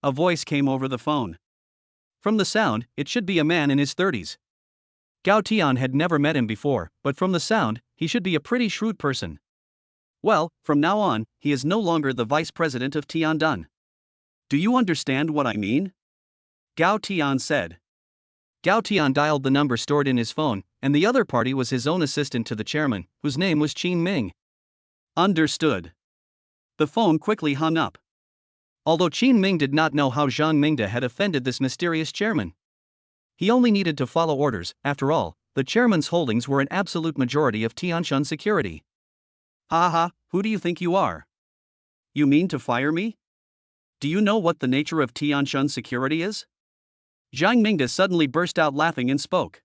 A voice came over the phone. From the sound, it should be a man in his 30s. Gao Tian had never met him before, but from the sound, he should be a pretty shrewd person. Well, from now on, he is no longer the vice president of Tiandun. Do you understand what I mean? Gao Tian said. Gao Tian dialed the number stored in his phone, and the other party was his own assistant to the chairman, whose name was Qin Ming. Understood. The phone quickly hung up. Although Qin Ming did not know how Zhang Mingde had offended this mysterious chairman. He only needed to follow orders. After all, the chairman's holdings were an absolute majority of Tianshun Security. Who do you think you are? You mean to fire me? Do you know what the nature of Tianshun Security is? Zhang Mingde suddenly burst out laughing and spoke.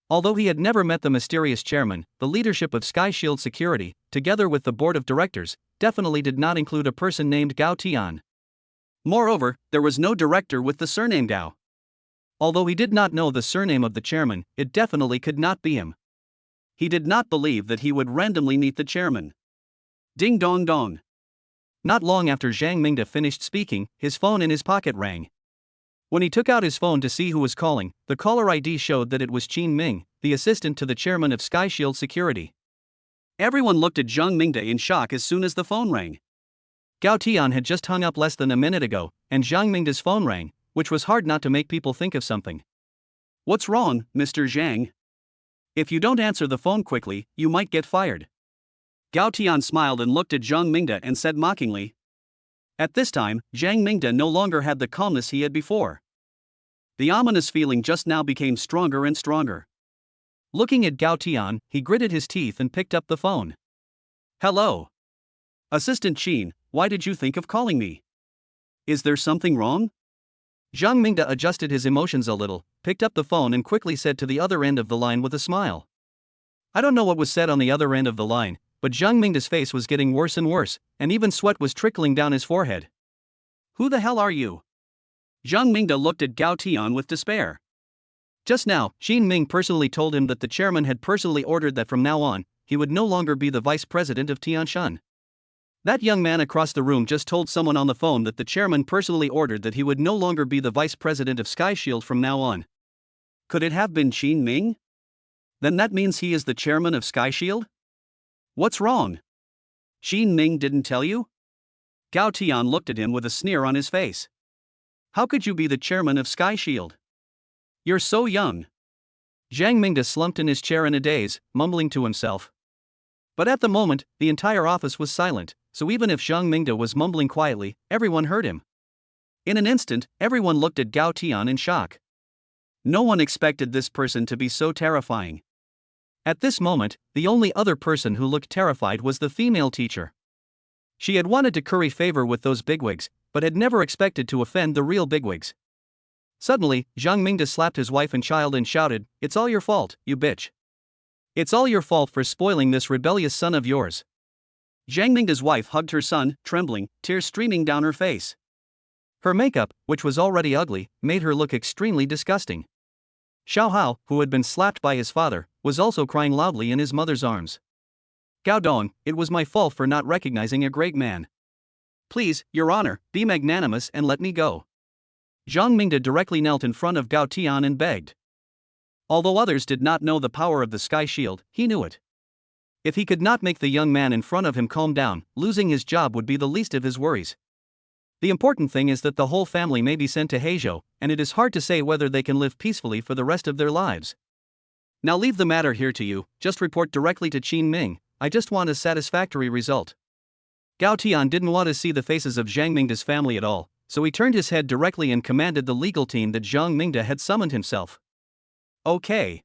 Although he had never met the mysterious chairman, the leadership of Sky Shield Security, together with the board of directors, definitely did not include a person named Gao Tian. Moreover, there was no director with the surname Gao. Although he did not know the surname of the chairman, it definitely could not be him. He did not believe that he would randomly meet the chairman. Ding dong dong. Not long after Zhang Mingde finished speaking, his phone in his pocket rang. When he took out his phone to see who was calling, the caller ID showed that it was Qin Ming, the assistant to the chairman of Sky Shield Security. Everyone looked at Zhang Mingde in shock as soon as the phone rang. Gao Tian had just hung up less than a minute ago, and Zhang Mingde's phone rang, which was hard not to make people think of something. What's wrong, Mr. Zhang? If you don't answer the phone quickly, you might get fired. Gao Tian smiled and looked at Zhang Mingde and said mockingly. At this time, Zhang Mingde no longer had the calmness he had before. The ominous feeling just now became stronger and stronger. Looking at Gao Tian, he gritted his teeth and picked up the phone. Hello. Assistant Qin, why did you think of calling me? Is there something wrong? Zhang Mingde adjusted his emotions a little, picked up the phone and quickly said to the other end of the line with a smile. I don't know what was said on the other end of the line, but Zhang Mingde's face was getting worse and worse, and even sweat was trickling down his forehead. Who the hell are you? Zhang Mingde looked at Gao Tian with despair. Just now, Qin Ming personally told him that the chairman had personally ordered that from now on, he would no longer be the vice president of Tianshun. That young man across the room just told someone on the phone that the chairman personally ordered that he would no longer be the vice president of Sky Shield from now on. Could it have been Qin Ming? Then that means he is the chairman of Sky Shield? What's wrong? Qin Ming didn't tell you? Gao Tian looked at him with a sneer on his face. How could you be the chairman of Sky Shield? You're so young. Zhang Mingda slumped in his chair in a daze, mumbling to himself. But at the moment, the entire office was silent, so even if Zhang Mingda was mumbling quietly, everyone heard him. In an instant, everyone looked at Gao Tian in shock. No one expected this person to be so terrifying. At this moment, the only other person who looked terrified was the female teacher. She had wanted to curry favor with those bigwigs, but had never expected to offend the real bigwigs. Suddenly, Zhang Mingda slapped his wife and child and shouted, "It's all your fault, you bitch. It's all your fault for spoiling this rebellious son of yours." Zhang Mingda's wife hugged her son, trembling, tears streaming down her face. Her makeup, which was already ugly, made her look extremely disgusting. Xiao Hao, who had been slapped by his father, was also crying loudly in his mother's arms. "Gao Dong, it was my fault for not recognizing a great man. Please, Your Honor, be magnanimous and let me go." Zhang Mingda directly knelt in front of Gao Tian and begged. Although others did not know the power of the Sky Shield, he knew it. If he could not make the young man in front of him calm down, losing his job would be the least of his worries. The important thing is that the whole family may be sent to Heizhou, and it is hard to say whether they can live peacefully for the rest of their lives. Now leave the matter here to you, just report directly to Qin Ming, I just want a satisfactory result. Gao Tian didn't want to see the faces of Zhang Mingda's family at all, so he turned his head directly and commanded the legal team that Zhang Mingda had summoned himself. Okay.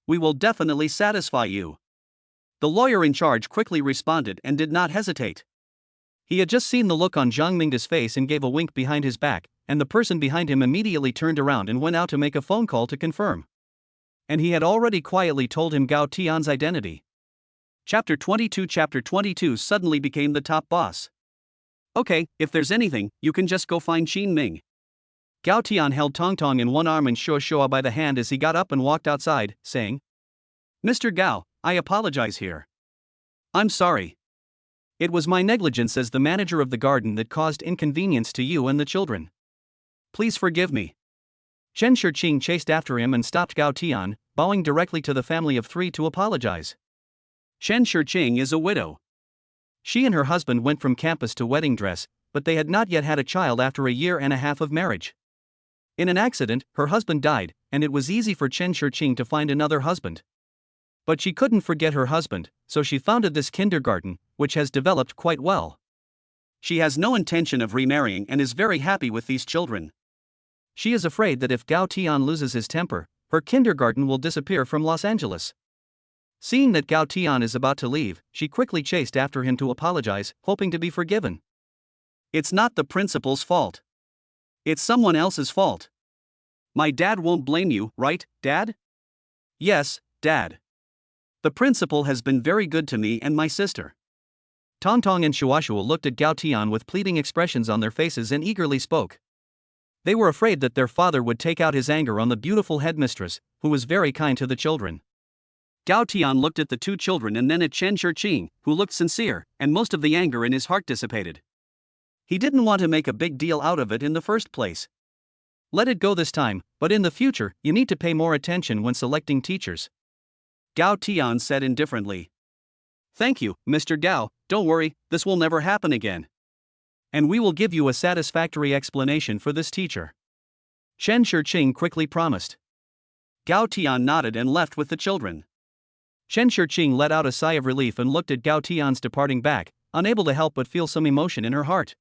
We will definitely satisfy you. The lawyer in charge quickly responded and did not hesitate. He had just seen the look on Zhang Mingda's face and gave a wink behind his back, and the person behind him immediately turned around and went out to make a phone call to confirm. And he had already quietly told him Gao Tian's identity. Chapter 22 suddenly became the top boss. Okay, if there's anything, you can just go find Qin Ming. Gao Tian held Tong Tong in one arm and Shuo Shuo by the hand as he got up and walked outside, saying, "Mr. Gao, I apologize here. I'm sorry. It was my negligence as the manager of the garden that caused inconvenience to you and the children. Please forgive me." Chen Shiqing chased after him and stopped Gao Tian, bowing directly to the family of three to apologize. Chen Shiqing is a widow. She and her husband went from campus to wedding dress, but they had not yet had a child after a year and a half of marriage. In an accident, her husband died, and it was easy for Chen Shiqing to find another husband. But she couldn't forget her husband, so she founded this kindergarten, which has developed quite well. She has no intention of remarrying and is very happy with these children. She is afraid that if Gao Tian loses his temper, her kindergarten will disappear from Los Angeles. Seeing that Gao Tian is about to leave, she quickly chased after him to apologize, hoping to be forgiven. It's not the principal's fault. It's someone else's fault. My dad won't blame you, right, Dad? Yes, Dad. The principal has been very good to me and my sister. Tong Tong and Shuashua looked at Gao Tian with pleading expressions on their faces and eagerly spoke. They were afraid that their father would take out his anger on the beautiful headmistress, who was very kind to the children. Gao Tian looked at the two children and then at Chen Shiqing, who looked sincere, and most of the anger in his heart dissipated. He didn't want to make a big deal out of it in the first place. Let it go this time, but in the future, you need to pay more attention when selecting teachers. Gao Tian said indifferently. Thank you, Mr. Gao, don't worry, this will never happen again. And we will give you a satisfactory explanation for this teacher. Chen Shiqing quickly promised. Gao Tian nodded and left with the children. Chen Shiqing let out a sigh of relief and looked at Gao Tian's departing back, unable to help but feel some emotion in her heart.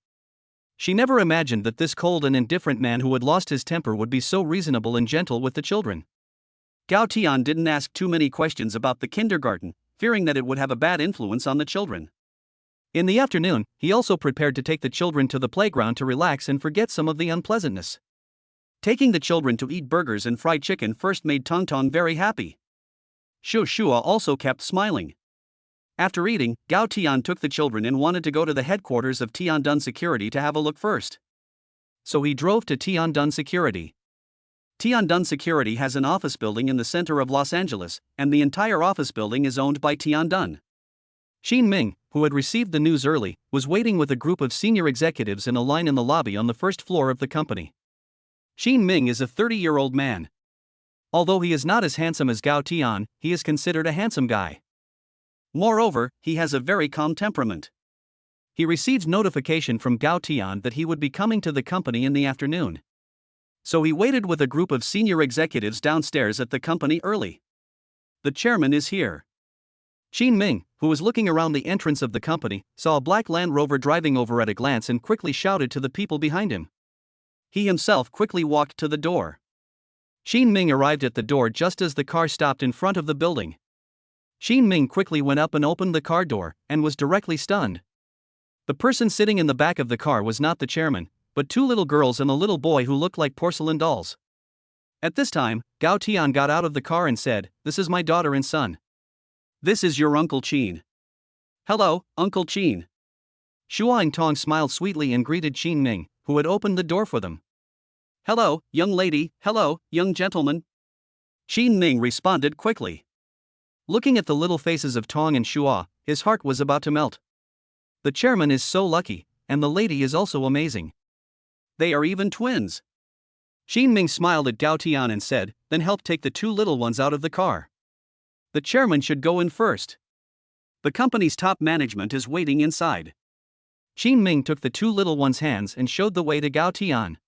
She never imagined that this cold and indifferent man who had lost his temper would be so reasonable and gentle with the children. Gao Tian didn't ask too many questions about the kindergarten, fearing that it would have a bad influence on the children. In the afternoon, he also prepared to take the children to the playground to relax and forget some of the unpleasantness. Taking the children to eat burgers and fried chicken first made Tong Tong very happy. Shu Shua also kept smiling. After eating, Gao Tian took the children and wanted to go to the headquarters of Tiandun Security to have a look first. So he drove to Tiandun Security. Tiandun Security has an office building in the center of Los Angeles, and the entire office building is owned by Tiandun. Qin Ming, who had received the news early, was waiting with a group of senior executives in a line in the lobby on the first floor of the company. Qin Ming is a 30-year-old man. Although he is not as handsome as Gao Tian, he is considered a handsome guy. Moreover, he has a very calm temperament. He received notification from Gao Tian that he would be coming to the company in the afternoon. So he waited with a group of senior executives downstairs at the company early. The chairman is here. Qin Ming, who was looking around the entrance of the company, saw a black Land Rover driving over at a glance and quickly shouted to the people behind him. He himself quickly walked to the door. Qin Ming arrived at the door just as the car stopped in front of the building. Qin Ming quickly went up and opened the car door, and was directly stunned. The person sitting in the back of the car was not the chairman, but two little girls and a little boy who looked like porcelain dolls. At this time, Gao Tian got out of the car and said, "This is my daughter and son. This is your Uncle Qin." "Hello, Uncle Qin." Shuang Tong smiled sweetly and greeted Qin Ming, who had opened the door for them. "Hello, young lady, hello, young gentleman." Qin Ming responded quickly. Looking at the little faces of Tong and Shua, his heart was about to melt. The chairman is so lucky, and the lady is also amazing. They are even twins. Qin Ming smiled at Gao Tian and said, "Then help take the two little ones out of the car. The chairman should go in first. The company's top management is waiting inside." Qin Ming took the two little ones' hands and showed the way to Gao Tian.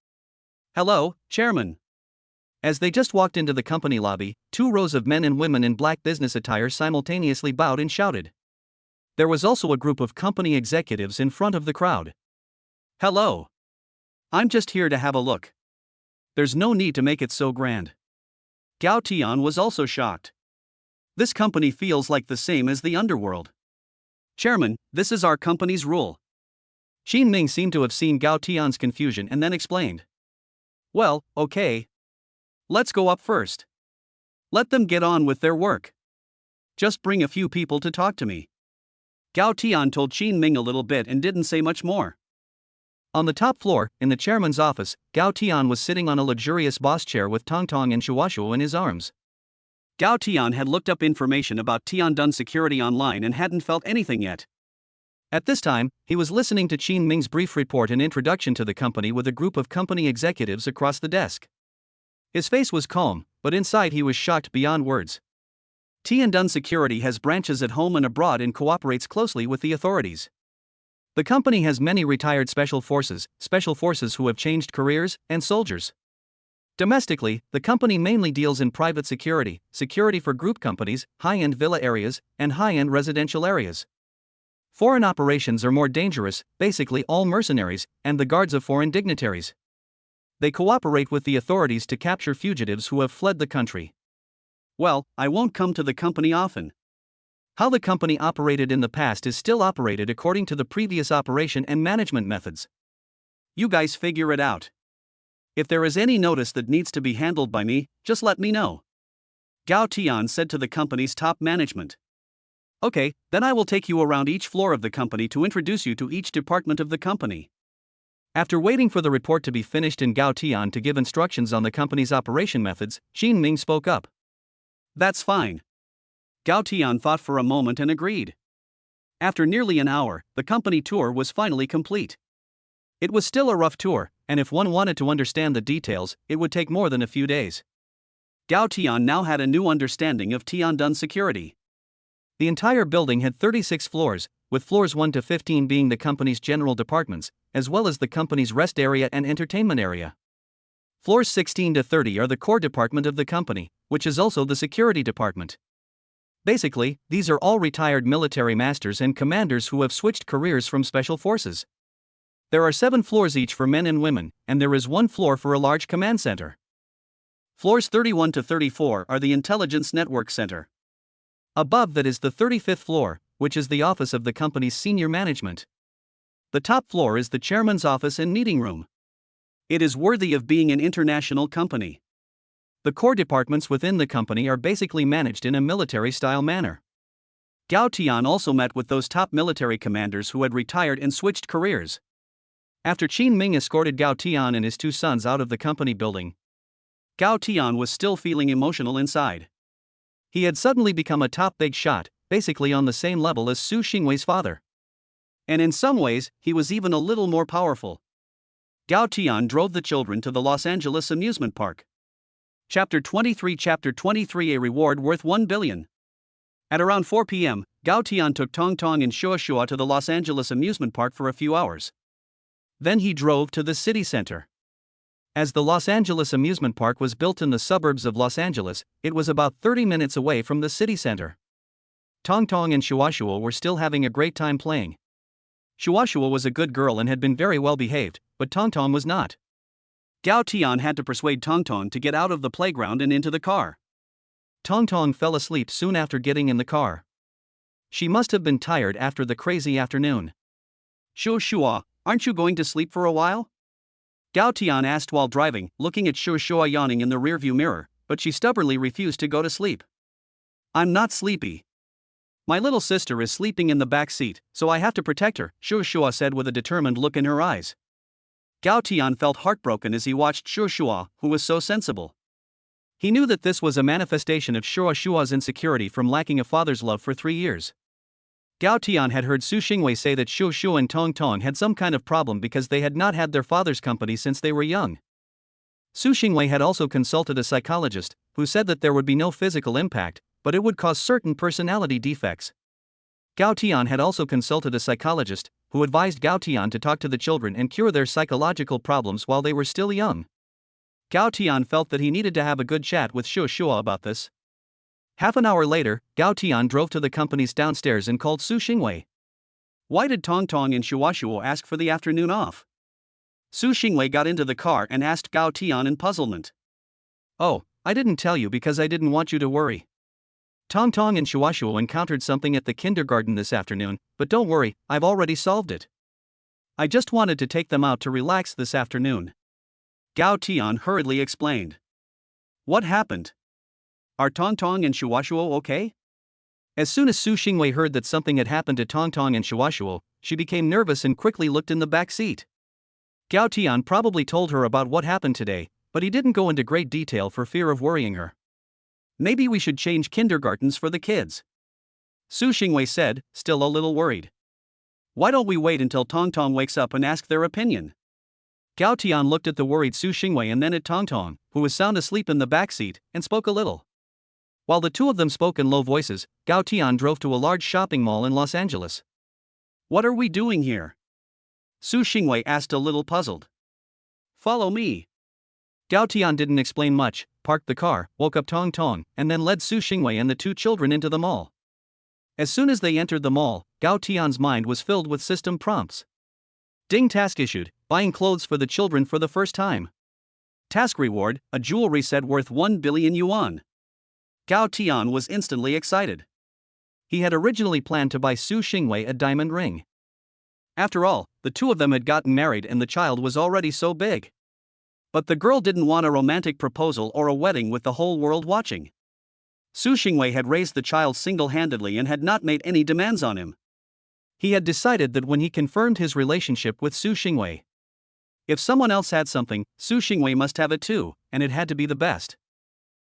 "Hello, chairman." As they just walked into the company lobby, two rows of men and women in black business attire simultaneously bowed and shouted. There was also a group of company executives in front of the crowd. "Hello. I'm just here to have a look. There's no need to make it so grand." Gao Tian was also shocked. This company feels like the same as the underworld. "Chairman, this is our company's rule." Qin Ming seemed to have seen Gao Tian's confusion and then explained. "Well, okay. Let's go up first. Let them get on with their work. Just bring a few people to talk to me." Gao Tian told Qin Ming a little bit and didn't say much more. On the top floor, in the chairman's office, Gao Tian was sitting on a luxurious boss chair with Tong Tong and Shuashu in his arms. Gao Tian had looked up information about Tiandun security online and hadn't felt anything yet. At this time, he was listening to Qin Ming's brief report and introduction to the company with a group of company executives across the desk. His face was calm, but inside he was shocked beyond words. Tiandun Security has branches at home and abroad and cooperates closely with the authorities. The company has many retired special forces who have changed careers, and soldiers. Domestically, the company mainly deals in private security for group companies, high-end villa areas, and high-end residential areas. Foreign operations are more dangerous, basically all mercenaries, and the guards of foreign dignitaries. They cooperate with the authorities to capture fugitives who have fled the country. Well, I won't come to the company often. How the company operated in the past is still operated according to the previous operation and management methods. You guys figure it out. If there is any notice that needs to be handled by me, just let me know." Gao Tian said to the company's top management. "Okay, then I will take you around each floor of the company to introduce you to each department of the company." After waiting for the report to be finished and Gao Tian to give instructions on the company's operation methods, Qin Ming spoke up. "That's fine." Gao Tian thought for a moment and agreed. After nearly an hour, the company tour was finally complete. It was still a rough tour, and if one wanted to understand the details, it would take more than a few days. Gao Tian now had a new understanding of Tiandun security. The entire building had 36 floors, with floors 1 to 15 being the company's general departments, as well as the company's rest area and entertainment area. Floors 16 to 30 are the core department of the company, which is also the security department. Basically, these are all retired military masters and commanders who have switched careers from special forces. There are 7 floors each for men and women, and there is 1 floor for a large command center. Floors 31 to 34 are the Intelligence Network Center. Above that is the 35th floor, which is the office of the company's senior management. The top floor is the chairman's office and meeting room. It is worthy of being an international company. The core departments within the company are basically managed in a military-style manner. Gao Tian also met with those top military commanders who had retired and switched careers. After Qin Ming escorted Gao Tian and his 2 sons out of the company building, Gao Tian was still feeling emotional inside. He had suddenly become a top big shot, basically on the same level as Su Xingwei's father. And in some ways, he was even a little more powerful. Gao Tian drove the children to the Los Angeles amusement park. Chapter 23 A reward worth 1 billion. At around 4 p.m., Gao Tian took Tong Tong and Shua Shua to the Los Angeles amusement park for a few hours. Then he drove to the city center. As the Los Angeles amusement park was built in the suburbs of Los Angeles, it was about 30 minutes away from the city center. Tong Tong and Shua Shua were still having a great time playing. Shua Shua was a good girl and had been very well behaved, but Tong Tong was not. Gao Tian had to persuade Tong Tong to get out of the playground and into the car. Tong Tong fell asleep soon after getting in the car. She must have been tired after the crazy afternoon. Shua Shua, aren't you going to sleep for a while? Gao Tian asked while driving, looking at Shua Shua yawning in the rearview mirror, but she stubbornly refused to go to sleep. I'm not sleepy. My little sister is sleeping in the back seat, so I have to protect her, Shua Shua said with a determined look in her eyes. Gao Tian felt heartbroken as he watched Shua Shua, who was so sensible. He knew that this was a manifestation of Shua Shua's insecurity from lacking a father's love for 3 years. Gao Tian had heard Su Xingwei say that Shua Shua and Tong Tong had some kind of problem because they had not had their father's company since they were young. Su Xingwei had also consulted a psychologist, who said that there would be no physical impact, but it would cause certain personality defects. Gao Tian had also consulted a psychologist, who advised Gao Tian to talk to the children and cure their psychological problems while they were still young. Gao Tian felt that he needed to have a good chat with Shua Shua about this. Half an hour later, Gao Tian drove to the company's downstairs and called Su Xingwei. Why did Tong Tong and Shua Shua ask for the afternoon off? Su Xingwei got into the car and asked Gao Tian in puzzlement. Oh, I didn't tell you because I didn't want you to worry. Tong Tong and Shua Shua encountered something at the kindergarten this afternoon, but don't worry, I've already solved it. I just wanted to take them out to relax this afternoon. Gao Tian hurriedly explained. What happened? Are Tong Tong and Shua Shua okay? As soon as Su Xingwei heard that something had happened to Tong Tong and Shua Shua, she became nervous and quickly looked in the back seat. Gao Tian probably told her about what happened today, but he didn't go into great detail for fear of worrying her. Maybe we should change kindergartens for the kids. Su Xingwei said, still a little worried. Why don't we wait until Tong Tong wakes up and ask their opinion? Gao Tian looked at the worried Su Xingwei and then at Tong Tong, who was sound asleep in the back seat, and spoke a little. While the two of them spoke in low voices, Gao Tian drove to a large shopping mall in Los Angeles. What are we doing here? Su Xingwei asked a little puzzled. Follow me. Gao Tian didn't explain much, parked the car, woke up Tong Tong, and then led Su Xingwei and the two children into the mall. As soon as they entered the mall, Gao Tian's mind was filled with system prompts. Ding task issued, buying clothes for the children for the first time. Task reward, a jewelry set worth 1 billion yuan. Gao Tian was instantly excited. He had originally planned to buy Su Xingwei a diamond ring. After all, the two of them had gotten married and the child was already so big. But the girl didn't want a romantic proposal or a wedding with the whole world watching. Su Xingwei had raised the child single-handedly and had not made any demands on him. He had decided that when he confirmed his relationship with Su Xingwei, if someone else had something, Su Xingwei must have it too, and it had to be the best.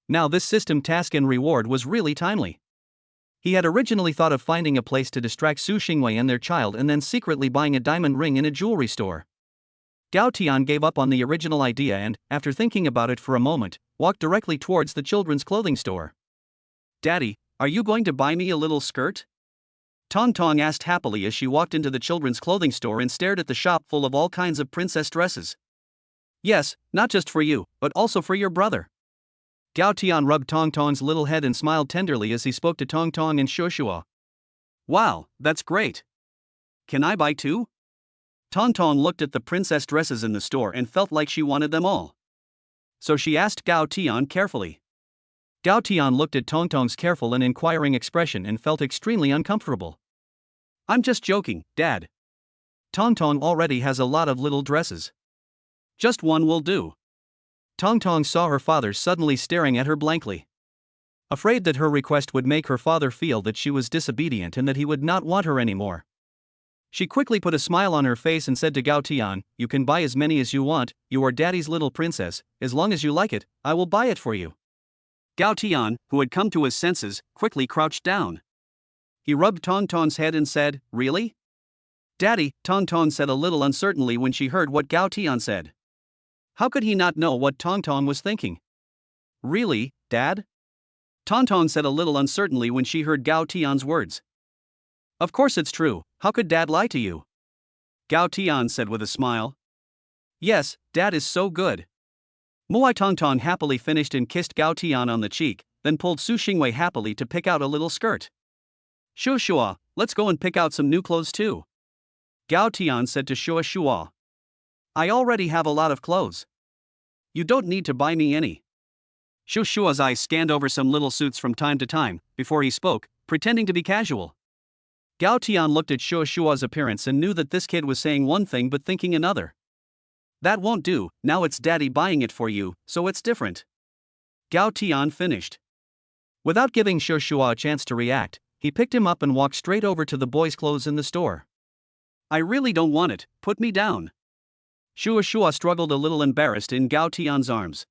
Now this system task and reward was really timely. He had originally thought of finding a place to distract Su Xingwei and their child and then secretly buying a diamond ring in a jewelry store. Gao Tian gave up on the original idea and, after thinking about it for a moment, walked directly towards the children's clothing store. Daddy, are you going to buy me a little skirt? Tong Tong asked happily as she walked into the children's clothing store and stared at the shop full of all kinds of princess dresses. Yes, not just for you, but also for your brother. Gao Tian rubbed Tong Tong's little head and smiled tenderly as he spoke to Tong Tong and Shua Shua. Wow, that's great. Can I buy two? Tong Tong looked at the princess dresses in the store and felt like she wanted them all. So she asked Gao Tian carefully. Gao Tian looked at Tong Tong's careful and inquiring expression and felt extremely uncomfortable. I'm just joking, Dad. Tong Tong already has a lot of little dresses. Just one will do. Tong Tong saw her father suddenly staring at her blankly. Afraid that her request would make her father feel that she was disobedient and that he would not want her anymore. She quickly put a smile on her face and said to Gao Tian, You can buy as many as you want, you are Daddy's little princess, as long as you like it, I will buy it for you. Gao Tian, who had come to his senses, quickly crouched down. He rubbed Tong Tong's head and said, Really? Daddy, Tong Tong said a little uncertainly when she heard what Gao Tian said. How could he not know what Tong Tong was thinking? Really, Dad? Tong Tong said a little uncertainly when she heard Gao Tian's words. Of course it's true, how could Dad lie to you? Gao Tian said with a smile. Yes, Dad is so good. Muai Tong Tong happily finished and kissed Gao Tian on the cheek, then pulled Su Xingwei happily to pick out a little skirt. Shua Shua, let's go and pick out some new clothes too. Gao Tian said to Shua Shua. I already have a lot of clothes. You don't need to buy me any. Shua Shua's eyes scanned over some little suits from time to time, before he spoke, pretending to be casual. Gao Tian looked at Shua Shua's appearance and knew that this kid was saying one thing but thinking another. That won't do, now it's Daddy buying it for you, so it's different. Gao Tian finished. Without giving Shua Shua a chance to react, he picked him up and walked straight over to the boys' clothes in the store. I really don't want it, put me down. Shua Shua struggled a little embarrassed in Gao Tian's arms.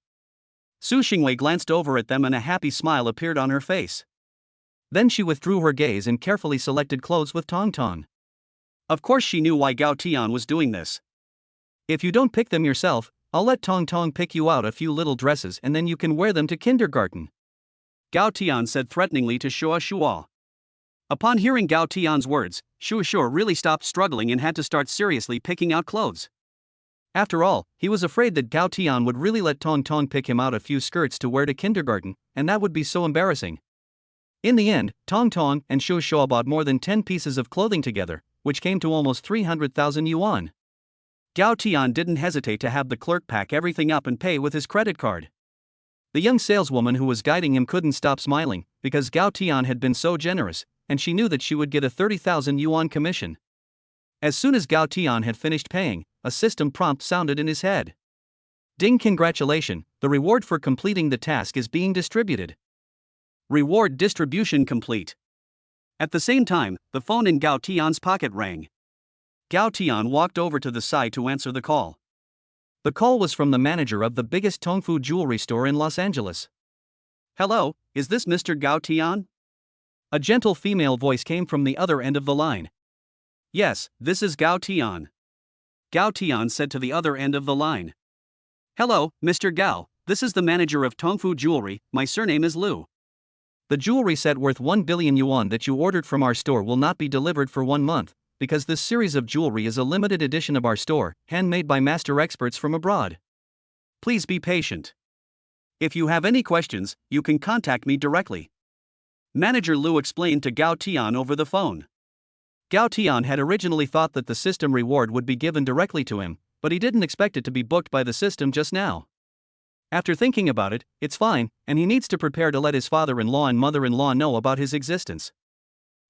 Su Xingwei glanced over at them and a happy smile appeared on her face. Then she withdrew her gaze and carefully selected clothes with Tong Tong. Of course she knew why Gao Tian was doing this. If you don't pick them yourself, I'll let Tong Tong pick you out a few little dresses and then you can wear them to kindergarten. Gao Tian said threateningly to Shua Shua. Upon hearing Gao Tian's words, Shua Shua really stopped struggling and had to start seriously picking out clothes. After all, he was afraid that Gao Tian would really let Tong Tong pick him out a few skirts to wear to kindergarten, and that would be so embarrassing. In the end, Tong Tong and Shua Shua bought more than 10 pieces of clothing together, which came to almost 300,000 yuan. Gao Tian didn't hesitate to have the clerk pack everything up and pay with his credit card. The young saleswoman who was guiding him couldn't stop smiling, because Gao Tian had been so generous, and she knew that she would get a 30,000 yuan commission. As soon as Gao Tian had finished paying, a system prompt sounded in his head. Ding, congratulations, the reward for completing the task is being distributed. Reward distribution complete. At the same time, the phone in Gao Tian's pocket rang. Gao Tian walked over to the side to answer the call. The call was from the manager of the biggest Tongfu jewelry store in Los Angeles. Hello, is this Mr. Gao Tian? A gentle female voice came from the other end of the line. Yes, this is Gao Tian. Gao Tian said to the other end of the line. Hello, Mr. Gao, this is the manager of Tongfu Jewelry, my surname is Liu. The jewelry set worth 1 billion yuan that you ordered from our store will not be delivered for 1 month, because this series of jewelry is a limited edition of our store, handmade by master experts from abroad. Please be patient. If you have any questions, you can contact me directly. Manager Liu explained to Gao Tian over the phone. Gao Tian had originally thought that the system reward would be given directly to him, but he didn't expect it to be booked by the system just now. After thinking about it, it's fine, and he needs to prepare to let his father-in-law and mother-in-law know about his existence.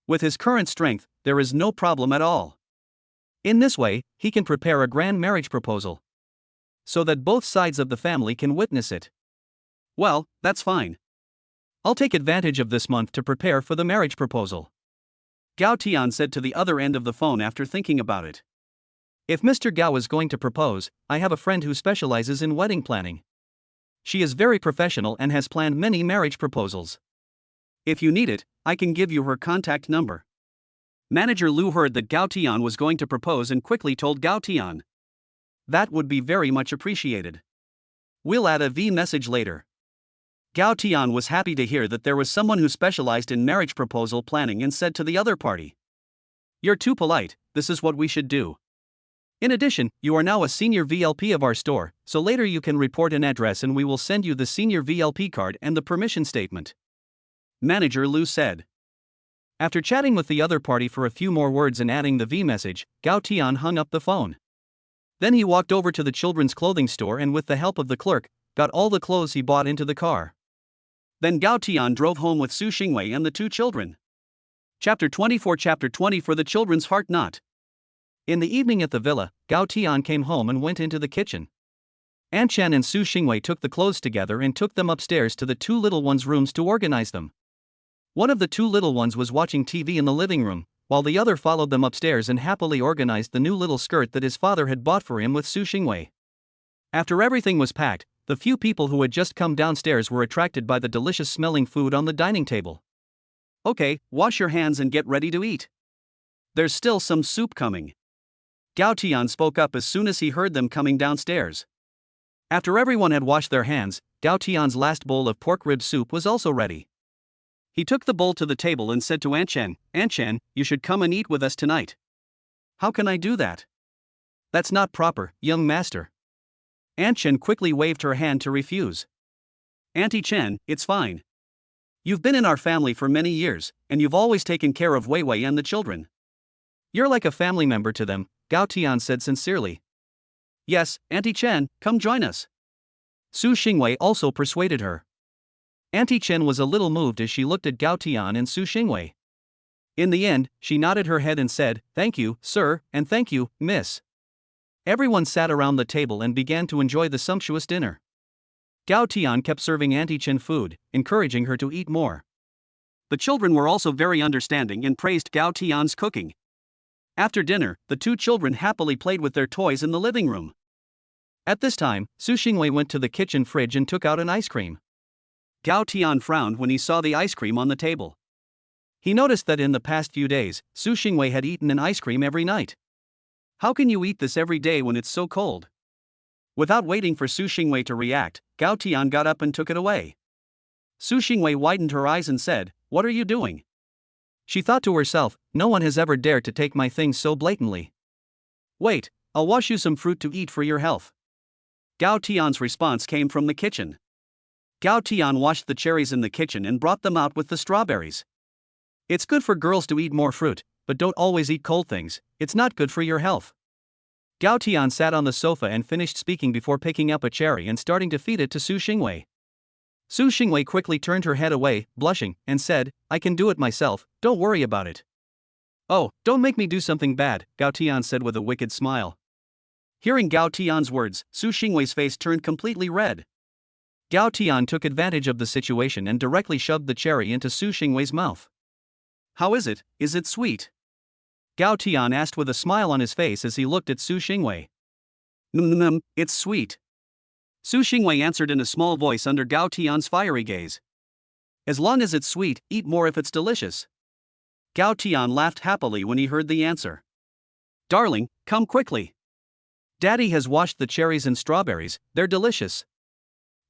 With his current strength, there is no problem at all. In this way, he can prepare a grand marriage proposal, so that both sides of the family can witness it. Well, that's fine. I'll take advantage of this month to prepare for the marriage proposal. Gao Tian said to the other end of the phone after thinking about it. If Mr. Gao is going to propose, I have a friend who specializes in wedding planning. She is very professional and has planned many marriage proposals. If you need it, I can give you her contact number. Manager Liu heard that Gao Tian was going to propose and quickly told Gao Tian. That would be very much appreciated. We'll add a V message later. Gao Tian was happy to hear that there was someone who specialized in marriage proposal planning and said to the other party. You're too polite, this is what we should do. In addition, you are now a senior VLP of our store, so later you can report an address and we will send you the senior VLP card and the permission statement. Manager Liu said. After chatting with the other party for a few more words and adding the V message, Gao Tian hung up the phone. Then he walked over to the children's clothing store and with the help of the clerk, got all the clothes he bought into the car. Then Gao Tian drove home with Su Xingwei and the 2 children. Chapter 24 Chapter 20 For the Children's Heart Knot. In the evening at the villa, Gao Tian came home and went into the kitchen. Aunt Chen and Su Xingwei took the clothes together and took them upstairs to the 2 little ones' rooms to organize them. One of the 2 little ones was watching TV in the living room, while the other followed them upstairs and happily organized the new little skirt that his father had bought for him with Su Xingwei. After everything was packed, the few people who had just come downstairs were attracted by the delicious-smelling food on the dining table. Okay, wash your hands and get ready to eat. There's still some soup coming. Gao Tian spoke up as soon as he heard them coming downstairs. After everyone had washed their hands, Gao Tian's last bowl of pork rib soup was also ready. He took the bowl to the table and said to Aunt Chen, you should come and eat with us tonight. How can I do that? That's not proper, young master. Aunt Chen quickly waved her hand to refuse. Auntie Chen, it's fine. You've been in our family for many years, and you've always taken care of Wei Wei and the children. You're like a family member to them, Gao Tian said sincerely. Yes, Auntie Chen, come join us. Su Xingwei also persuaded her. Auntie Chen was a little moved as she looked at Gao Tian and Su Xingwei. In the end, she nodded her head and said, "Thank you, sir, and thank you, miss." Everyone sat around the table and began to enjoy the sumptuous dinner. Gao Tian kept serving Auntie Chen food, encouraging her to eat more. The children were also very understanding and praised Gao Tian's cooking. After dinner, the two children happily played with their toys in the living room. At this time, Su Xingwei went to the kitchen fridge and took out an ice cream. Gao Tian frowned when he saw the ice cream on the table. He noticed that in the past few days, Su Xingwei had eaten an ice cream every night. How can you eat this every day when it's so cold? Without waiting for Su Xingwei to react, Gao Tian got up and took it away. Su Xingwei widened her eyes and said, "What are you doing?" She thought to herself, no one has ever dared to take my things so blatantly. Wait, I'll wash you some fruit to eat for your health. Gao Tian's response came from the kitchen. Gao Tian washed the cherries in the kitchen and brought them out with the strawberries. It's good for girls to eat more fruit, but don't always eat cold things, it's not good for your health. Gao Tian sat on the sofa and finished speaking before picking up a cherry and starting to feed it to Su Xingwei. Su Xingwei quickly turned her head away, blushing, and said, "I can do it myself, don't worry about it." "Oh, don't make me do something bad," Gao Tian said with a wicked smile. Hearing Gao Tian's words, Su Xingwei's face turned completely red. Gao Tian took advantage of the situation and directly shoved the cherry into Su Xingwei's mouth. "How is it? Is it sweet?" Gao Tian asked with a smile on his face as he looked at Su Xingwei. It's sweet." Su Xingwei answered in a small voice under Gao Tian's fiery gaze. "As long as it's sweet, eat more if it's delicious." Gao Tian laughed happily when he heard the answer. "Darling, come quickly. Daddy has washed the cherries and strawberries, they're delicious."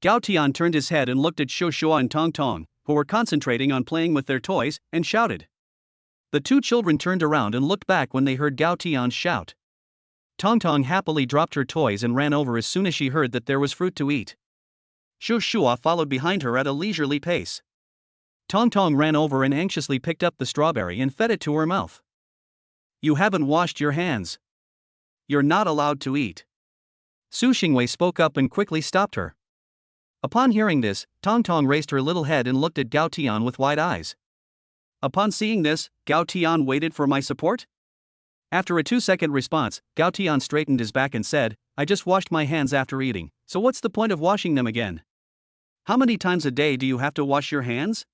Gao Tian turned his head and looked at Shuo and Tong Tong, who were concentrating on playing with their toys, and shouted. The two children turned around and looked back when they heard Gao Tian's shout. Tong Tong happily dropped her toys and ran over as soon as she heard that there was fruit to eat. Shuo followed behind her at a leisurely pace. Tong Tong ran over and anxiously picked up the strawberry and fed it to her mouth. "You haven't washed your hands. You're not allowed to eat." Su Xingwei spoke up and quickly stopped her. Upon hearing this, Tong Tong raised her little head and looked at Gao Tian with wide eyes. Upon seeing this, Gao Tian waited for my support? After a 2-second response, Gao Tian straightened his back and said, "I just washed my hands after eating, so what's the point of washing them again? How many times a day do you have to wash your hands?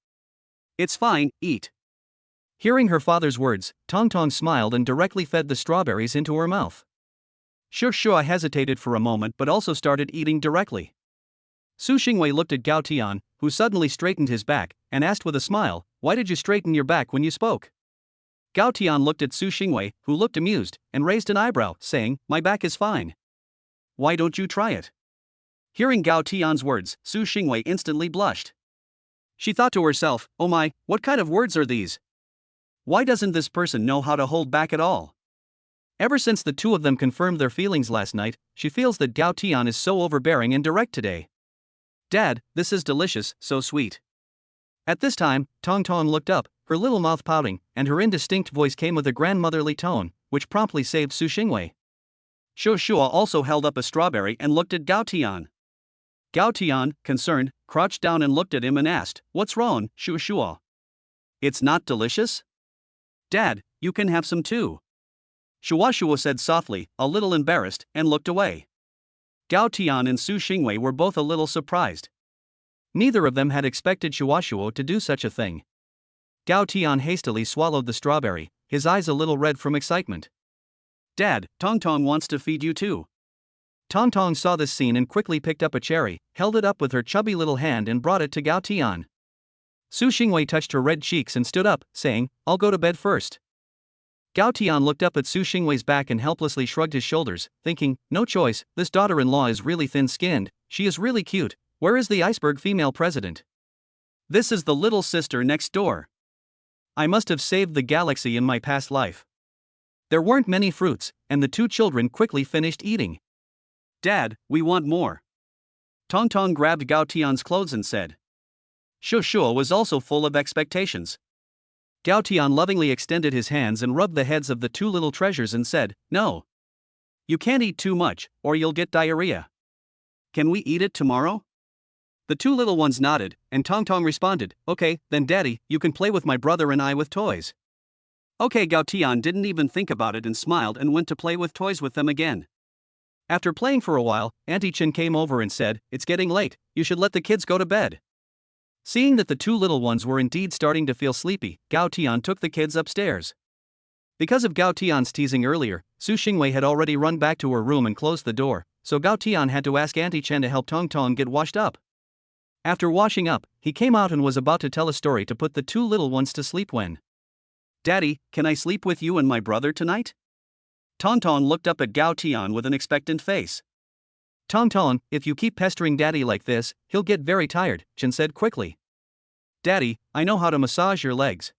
It's fine, eat." Hearing her father's words, Tong Tong smiled and directly fed the strawberries into her mouth. Shuo hesitated for a moment but also started eating directly. Su Xingwei looked at Gao Tian, who suddenly straightened his back, and asked with a smile, "Why did you straighten your back when you spoke?" Gao Tian looked at Su Xingwei, who looked amused, and raised an eyebrow, saying, "My back is fine. Why don't you try it?" Hearing Gao Tian's words, Su Xingwei instantly blushed. She thought to herself, "Oh my, what kind of words are these? Why doesn't this person know how to hold back at all?" Ever since the two of them confirmed their feelings last night, she feels that Gao Tian is so overbearing and direct today. "Dad, this is delicious, so sweet." At this time, Tong Tong looked up, her little mouth pouting, and her indistinct voice came with a grandmotherly tone, which promptly saved Su Xingwei. Shuo also held up a strawberry and looked at Gao Tian. Gao Tian, concerned, crouched down and looked at him and asked, "What's wrong, Shuo? It's not delicious?" "Dad, you can have some too." Shuo said softly, a little embarrassed, and looked away. Gao Tian and Su Xingwei were both a little surprised. Neither of them had expected Shuo to do such a thing. Gao Tian hastily swallowed the strawberry, his eyes a little red from excitement. "Dad, Tong Tong wants to feed you too." Tong Tong saw this scene and quickly picked up a cherry, held it up with her chubby little hand and brought it to Gao Tian. Su Xingwei touched her red cheeks and stood up, saying, "I'll go to bed first." Gao Tian looked up at Su Xingwei's back and helplessly shrugged his shoulders, thinking, no choice, this daughter-in-law is really thin-skinned, she is really cute, where is the iceberg female president? This is the little sister next door. I must have saved the galaxy in my past life. There weren't many fruits, and the two children quickly finished eating. Dad, we want more. Tong Tong grabbed Gao Tian's clothes and said. Shu Shu was also full of expectations. Gao Tian lovingly extended his hands and rubbed the heads of the two little treasures and said, no. You can't eat too much, or you'll get diarrhea. Can we eat it tomorrow? The two little ones nodded, and Tong Tong responded, okay, then Daddy, you can play with my brother and I with toys. Okay, Gao Tian didn't even think about it and smiled and went to play with toys with them again. After playing for a while, Auntie Chen came over and said, it's getting late, you should let the kids go to bed. Seeing that the two little ones were indeed starting to feel sleepy, Gao Tian took the kids upstairs. Because of Gao Tian's teasing earlier, Su Xingwei had already run back to her room and closed the door, so Gao Tian had to ask Auntie Chen to help Tong Tong get washed up. After washing up, he came out and was about to tell a story to put the two little ones to sleep when. Daddy, can I sleep with you and my brother tonight? Tong Tong looked up at Gao Tian with an expectant face. Tong Tong, if you keep pestering Daddy like this, he'll get very tired, Chen said quickly. Daddy, I know how to massage your legs.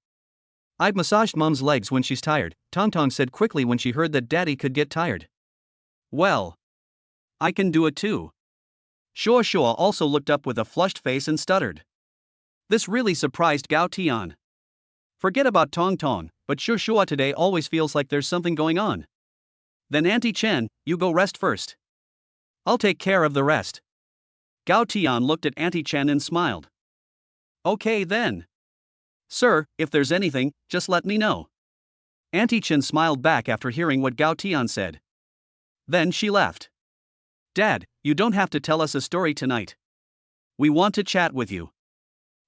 I've massaged Mom's legs when she's tired, Tong Tong said quickly when she heard that Daddy could get tired. Well, I can do it too. Shua Shua also looked up with a flushed face and stuttered. This really surprised Gao Tian. Forget about Tong Tong, but Shua Shua today always feels like there's something going on. Then Auntie Chen, you go rest first. I'll take care of the rest. Gao Tian looked at Auntie Chen and smiled. Okay then. Sir, if there's anything, just let me know. Auntie Chen smiled back after hearing what Gao Tian said. Then she left. Dad, you don't have to tell us a story tonight. We want to chat with you.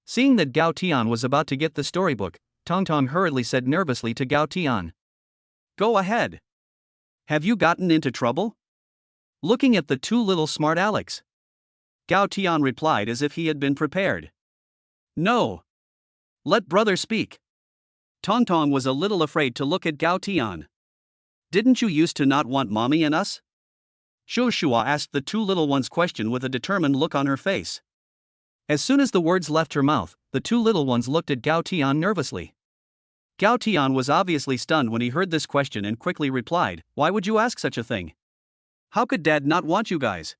Seeing that Gao Tian was about to get the storybook, Tong Tong hurriedly said nervously to Gao Tian. Go ahead. Have you gotten into trouble? Looking at the two little smart Alecs. Gao Tian replied as if he had been prepared. No. Let brother speak. Tong Tong was a little afraid to look at Gao Tian. Didn't you used to not want mommy and us? Shua Shua asked the two little ones question with a determined look on her face. As soon as the words left her mouth, the two little ones looked at Gao Tian nervously. Gao Tian was obviously stunned when he heard this question and quickly replied, why would you ask such a thing? How could Dad not want you guys?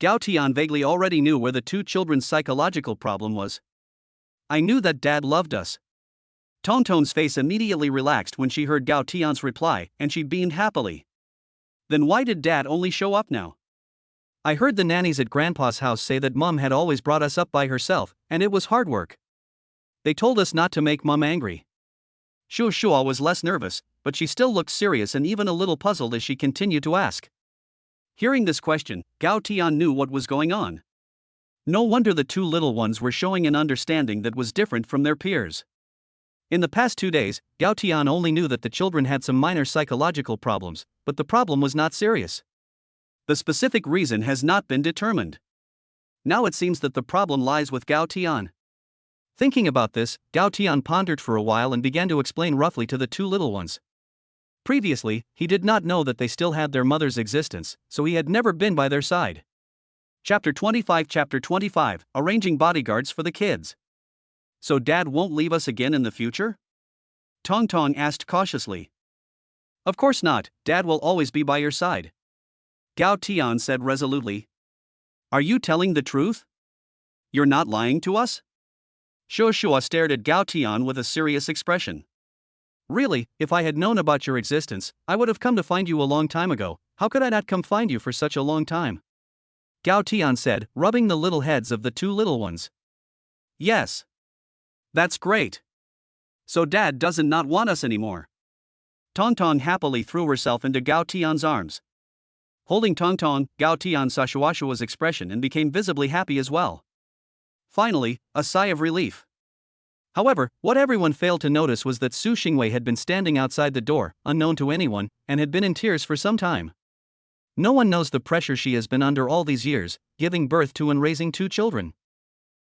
Gao Tian vaguely already knew where the two children's psychological problem was. I knew that Dad loved us. Tong Tong's face immediately relaxed when she heard Gao Tian's reply, and she beamed happily. Then why did Dad only show up now? I heard the nannies at Grandpa's house say that Mom had always brought us up by herself, and it was hard work. They told us not to make Mom angry. Shua Shua was less nervous, but she still looked serious and even a little puzzled as she continued to ask. Hearing this question, Gao Tian knew what was going on. No wonder the two little ones were showing an understanding that was different from their peers. In the past 2 days, Gao Tian only knew that the children had some minor psychological problems, but the problem was not serious. The specific reason has not been determined. Now it seems that the problem lies with Gao Tian. Thinking about this, Gao Tian pondered for a while and began to explain roughly to the two little ones. Previously, he did not know that they still had their mother's existence, so he had never been by their side. Chapter 25 Arranging bodyguards for the kids. So Dad won't leave us again in the future? Tong Tong asked cautiously. Of course not, Dad will always be by your side. Gao Tian said resolutely. Are you telling the truth? You're not lying to us? Shua Shua stared at Gao Tian with a serious expression. Really, if I had known about your existence, I would have come to find you a long time ago. How could I not come find you for such a long time? Gao Tian said, rubbing the little heads of the two little ones. Yes. That's great. So Dad doesn't not want us anymore. Tong Tong happily threw herself into Gao Tian's arms. Holding Tong Tong, Gao Tian saw Shua Shua's expression and became visibly happy as well. Finally, a sigh of relief. However, what everyone failed to notice was that Su Xingwei had been standing outside the door, unknown to anyone, and had been in tears for some time. No one knows the pressure she has been under all these years, giving birth to and raising two children.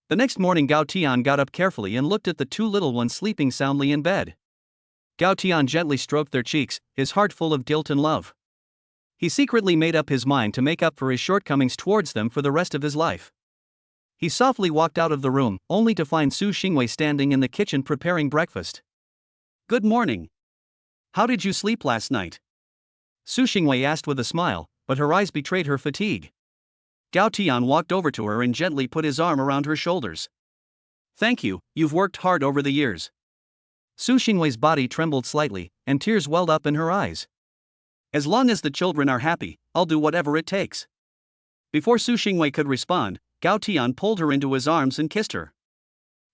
The next morning Gao Tian got up carefully and looked at the two little ones sleeping soundly in bed. Gao Tian gently stroked their cheeks, his heart full of guilt and love. He secretly made up his mind to make up for his shortcomings towards them for the rest of his life. He softly walked out of the room, only to find Su Xingwei standing in the kitchen preparing breakfast. "Good morning. How did you sleep last night?" Su Xingwei asked with a smile, but her eyes betrayed her fatigue. Gao Tian walked over to her and gently put his arm around her shoulders. "Thank you, you've worked hard over the years." Su Xingwei's body trembled slightly, and tears welled up in her eyes. "As long as the children are happy, I'll do whatever it takes." Before Su Xingwei could respond, Gao Tian pulled her into his arms and kissed her.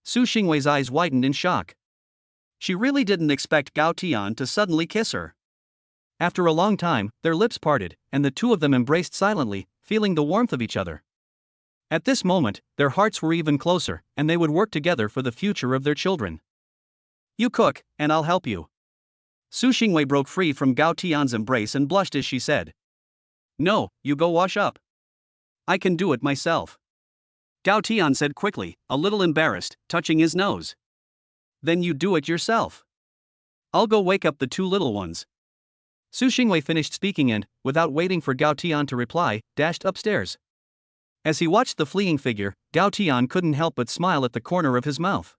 Su Xingwei's eyes widened in shock. She really didn't expect Gao Tian to suddenly kiss her. After a long time, their lips parted, and the two of them embraced silently, feeling the warmth of each other. At this moment, their hearts were even closer, and they would work together for the future of their children. "You cook, and I'll help you." Su Xingwei broke free from Gao Tian's embrace and blushed as she said. "No, you go wash up. I can do it myself." Gao Tian said quickly, a little embarrassed, touching his nose. "Then you do it yourself. I'll go wake up the two little ones." Su Xingwei finished speaking and, without waiting for Gao Tian to reply, dashed upstairs. As he watched the fleeing figure, Gao Tian couldn't help but smile at the corner of his mouth.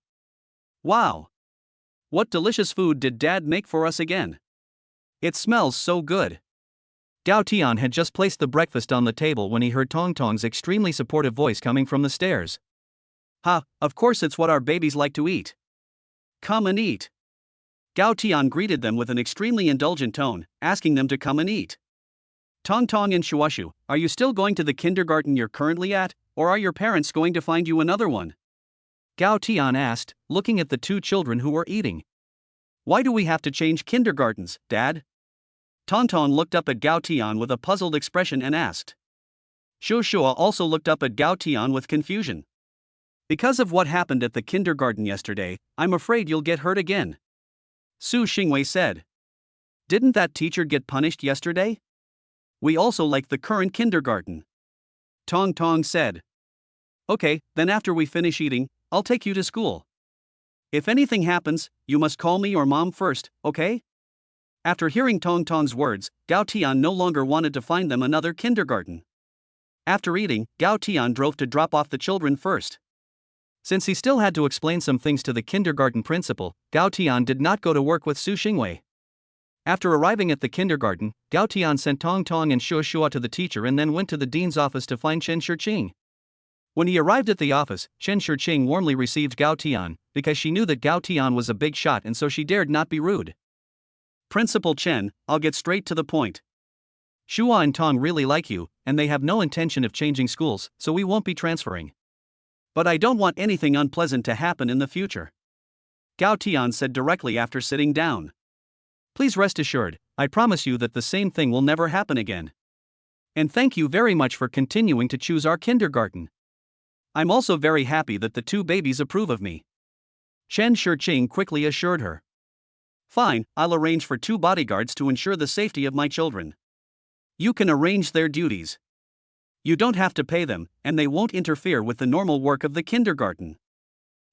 "Wow! What delicious food did Dad make for us again? It smells so good." Gao Tian had just placed the breakfast on the table when he heard Tong Tong's extremely supportive voice coming from the stairs. "Ha, of course it's what our babies like to eat. Come and eat." Gao Tian greeted them with an extremely indulgent tone, asking them to come and eat. "Tong Tong and Shuashu, are you still going to the kindergarten you're currently at, or are your parents going to find you another one?" Gao Tian asked, looking at the two children who were eating. "Why do we have to change kindergartens, Dad?" Tong Tong looked up at Gao Tian with a puzzled expression and asked. Shuashua also looked up at Gao Tian with confusion. "Because of what happened at the kindergarten yesterday, I'm afraid you'll get hurt again," Su Xingwei said. "Didn't that teacher get punished yesterday? We also like the current kindergarten," Tong Tong said. "Okay, then after we finish eating, I'll take you to school. If anything happens, you must call me or Mom first, okay?" After hearing Tong Tong's words, Gao Tian no longer wanted to find them another kindergarten. After eating, Gao Tian drove to drop off the children first. Since he still had to explain some things to the kindergarten principal, Gao Tian did not go to work with Su Xingwei. After arriving at the kindergarten, Gao Tian sent Tong Tong and Shuashua to the teacher and then went to the dean's office to find Chen Shiqing. When he arrived at the office, Chen Shiqing warmly received Gao Tian, because she knew that Gao Tian was a big shot and so she dared not be rude. "Principal Chen, I'll get straight to the point. Shua and Tong really like you, and they have no intention of changing schools, so we won't be transferring. But I don't want anything unpleasant to happen in the future," Gao Tian said directly after sitting down. "Please rest assured, I promise you that the same thing will never happen again. And thank you very much for continuing to choose our kindergarten. I'm also very happy that the two babies approve of me," Chen Shiqing quickly assured her. "Fine, I'll arrange for 2 bodyguards to ensure the safety of my children. You can arrange their duties. You don't have to pay them, and they won't interfere with the normal work of the kindergarten,"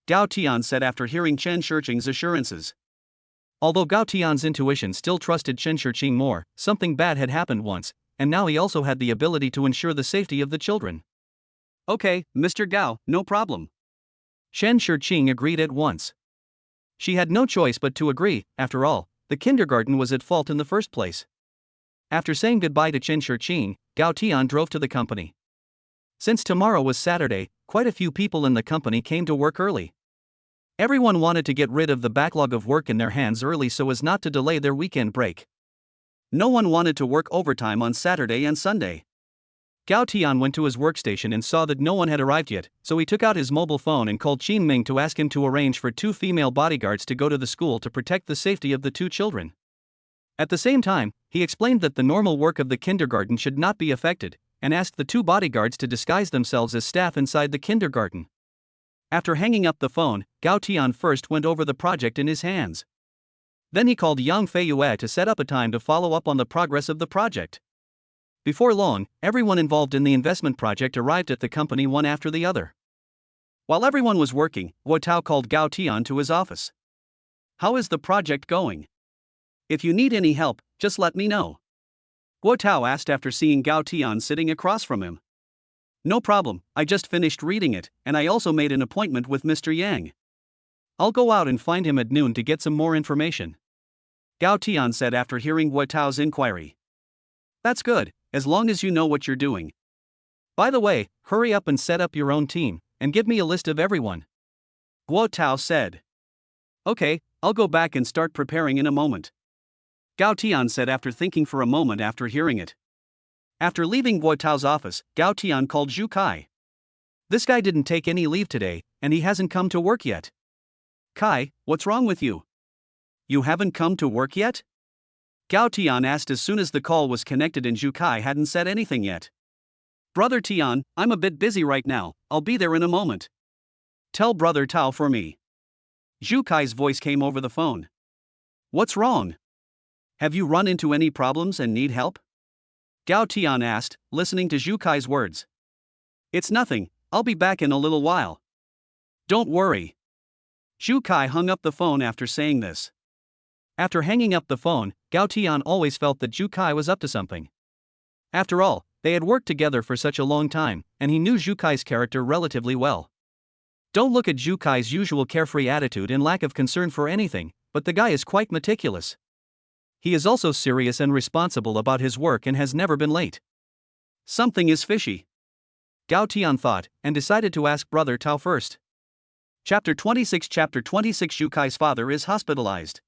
Gao Tian said after hearing Chen Shiqing's assurances. Although Gao Tian's intuition still trusted Chen Shiqing more, something bad had happened once, and now he also had the ability to ensure the safety of the children. "Okay, Mr. Gao, no problem," Chen Shiqing agreed at once. She had no choice but to agree. After all, the kindergarten was at fault in the first place. After saying goodbye to Chen Shiqing, Gao Tian drove to the company. Since tomorrow was Saturday, quite a few people in the company came to work early. Everyone wanted to get rid of the backlog of work in their hands early so as not to delay their weekend break. No one wanted to work overtime on Saturday and Sunday. Gao Tian went to his workstation and saw that no one had arrived yet, so he took out his mobile phone and called Qin Ming to ask him to arrange for 2 female bodyguards to go to the school to protect the safety of the 2 children. At the same time, he explained that the normal work of the kindergarten should not be affected, and asked the 2 bodyguards to disguise themselves as staff inside the kindergarten. After hanging up the phone, Gao Tian first went over the project in his hands. Then he called Yang Feiyue to set up a time to follow up on the progress of the project. Before long, everyone involved in the investment project arrived at the company one after the other. While everyone was working, Guo Tao called Gao Tian to his office. "How is the project going?" If you need any help, just let me know. Guo Tao asked after seeing Gao Tian sitting across from him. No problem, I just finished reading it, and I also made an appointment with Mr. Yang. I'll go out and find him at noon to get some more information. Gao Tian said after hearing Guo Tao's inquiry. That's good, as long as you know what you're doing. By the way, hurry up and set up your own team, and give me a list of everyone. Guo Tao said. Okay, I'll go back and start preparing in a moment. Gao Tian said after thinking for a moment after hearing it. After leaving Guo Tao's office, Gao Tian called Zhu Kai. This guy didn't take any leave today, and he hasn't come to work yet. Kai, what's wrong with you? You haven't come to work yet? Gao Tian asked as soon as the call was connected and Zhu Kai hadn't said anything yet. Brother Tian, I'm a bit busy right now, I'll be there in a moment. Tell Brother Tao for me. Zhu Kai's voice came over the phone. What's wrong? Have you run into any problems and need help? Gao Tian asked, listening to Zhu Kai's words. It's nothing, I'll be back in a little while. Don't worry. Zhu Kai hung up the phone after saying this. After hanging up the phone, Gao Tian always felt that Zhu Kai was up to something. After all, they had worked together for such a long time, and he knew Zhu Kai's character relatively well. Don't look at Zhu Kai's usual carefree attitude and lack of concern for anything, but the guy is quite meticulous. He is also serious and responsible about his work and has never been late. Something is fishy. Gao Tian thought, and decided to ask Brother Tao first. Chapter 26 Zhu Kai's father is hospitalized.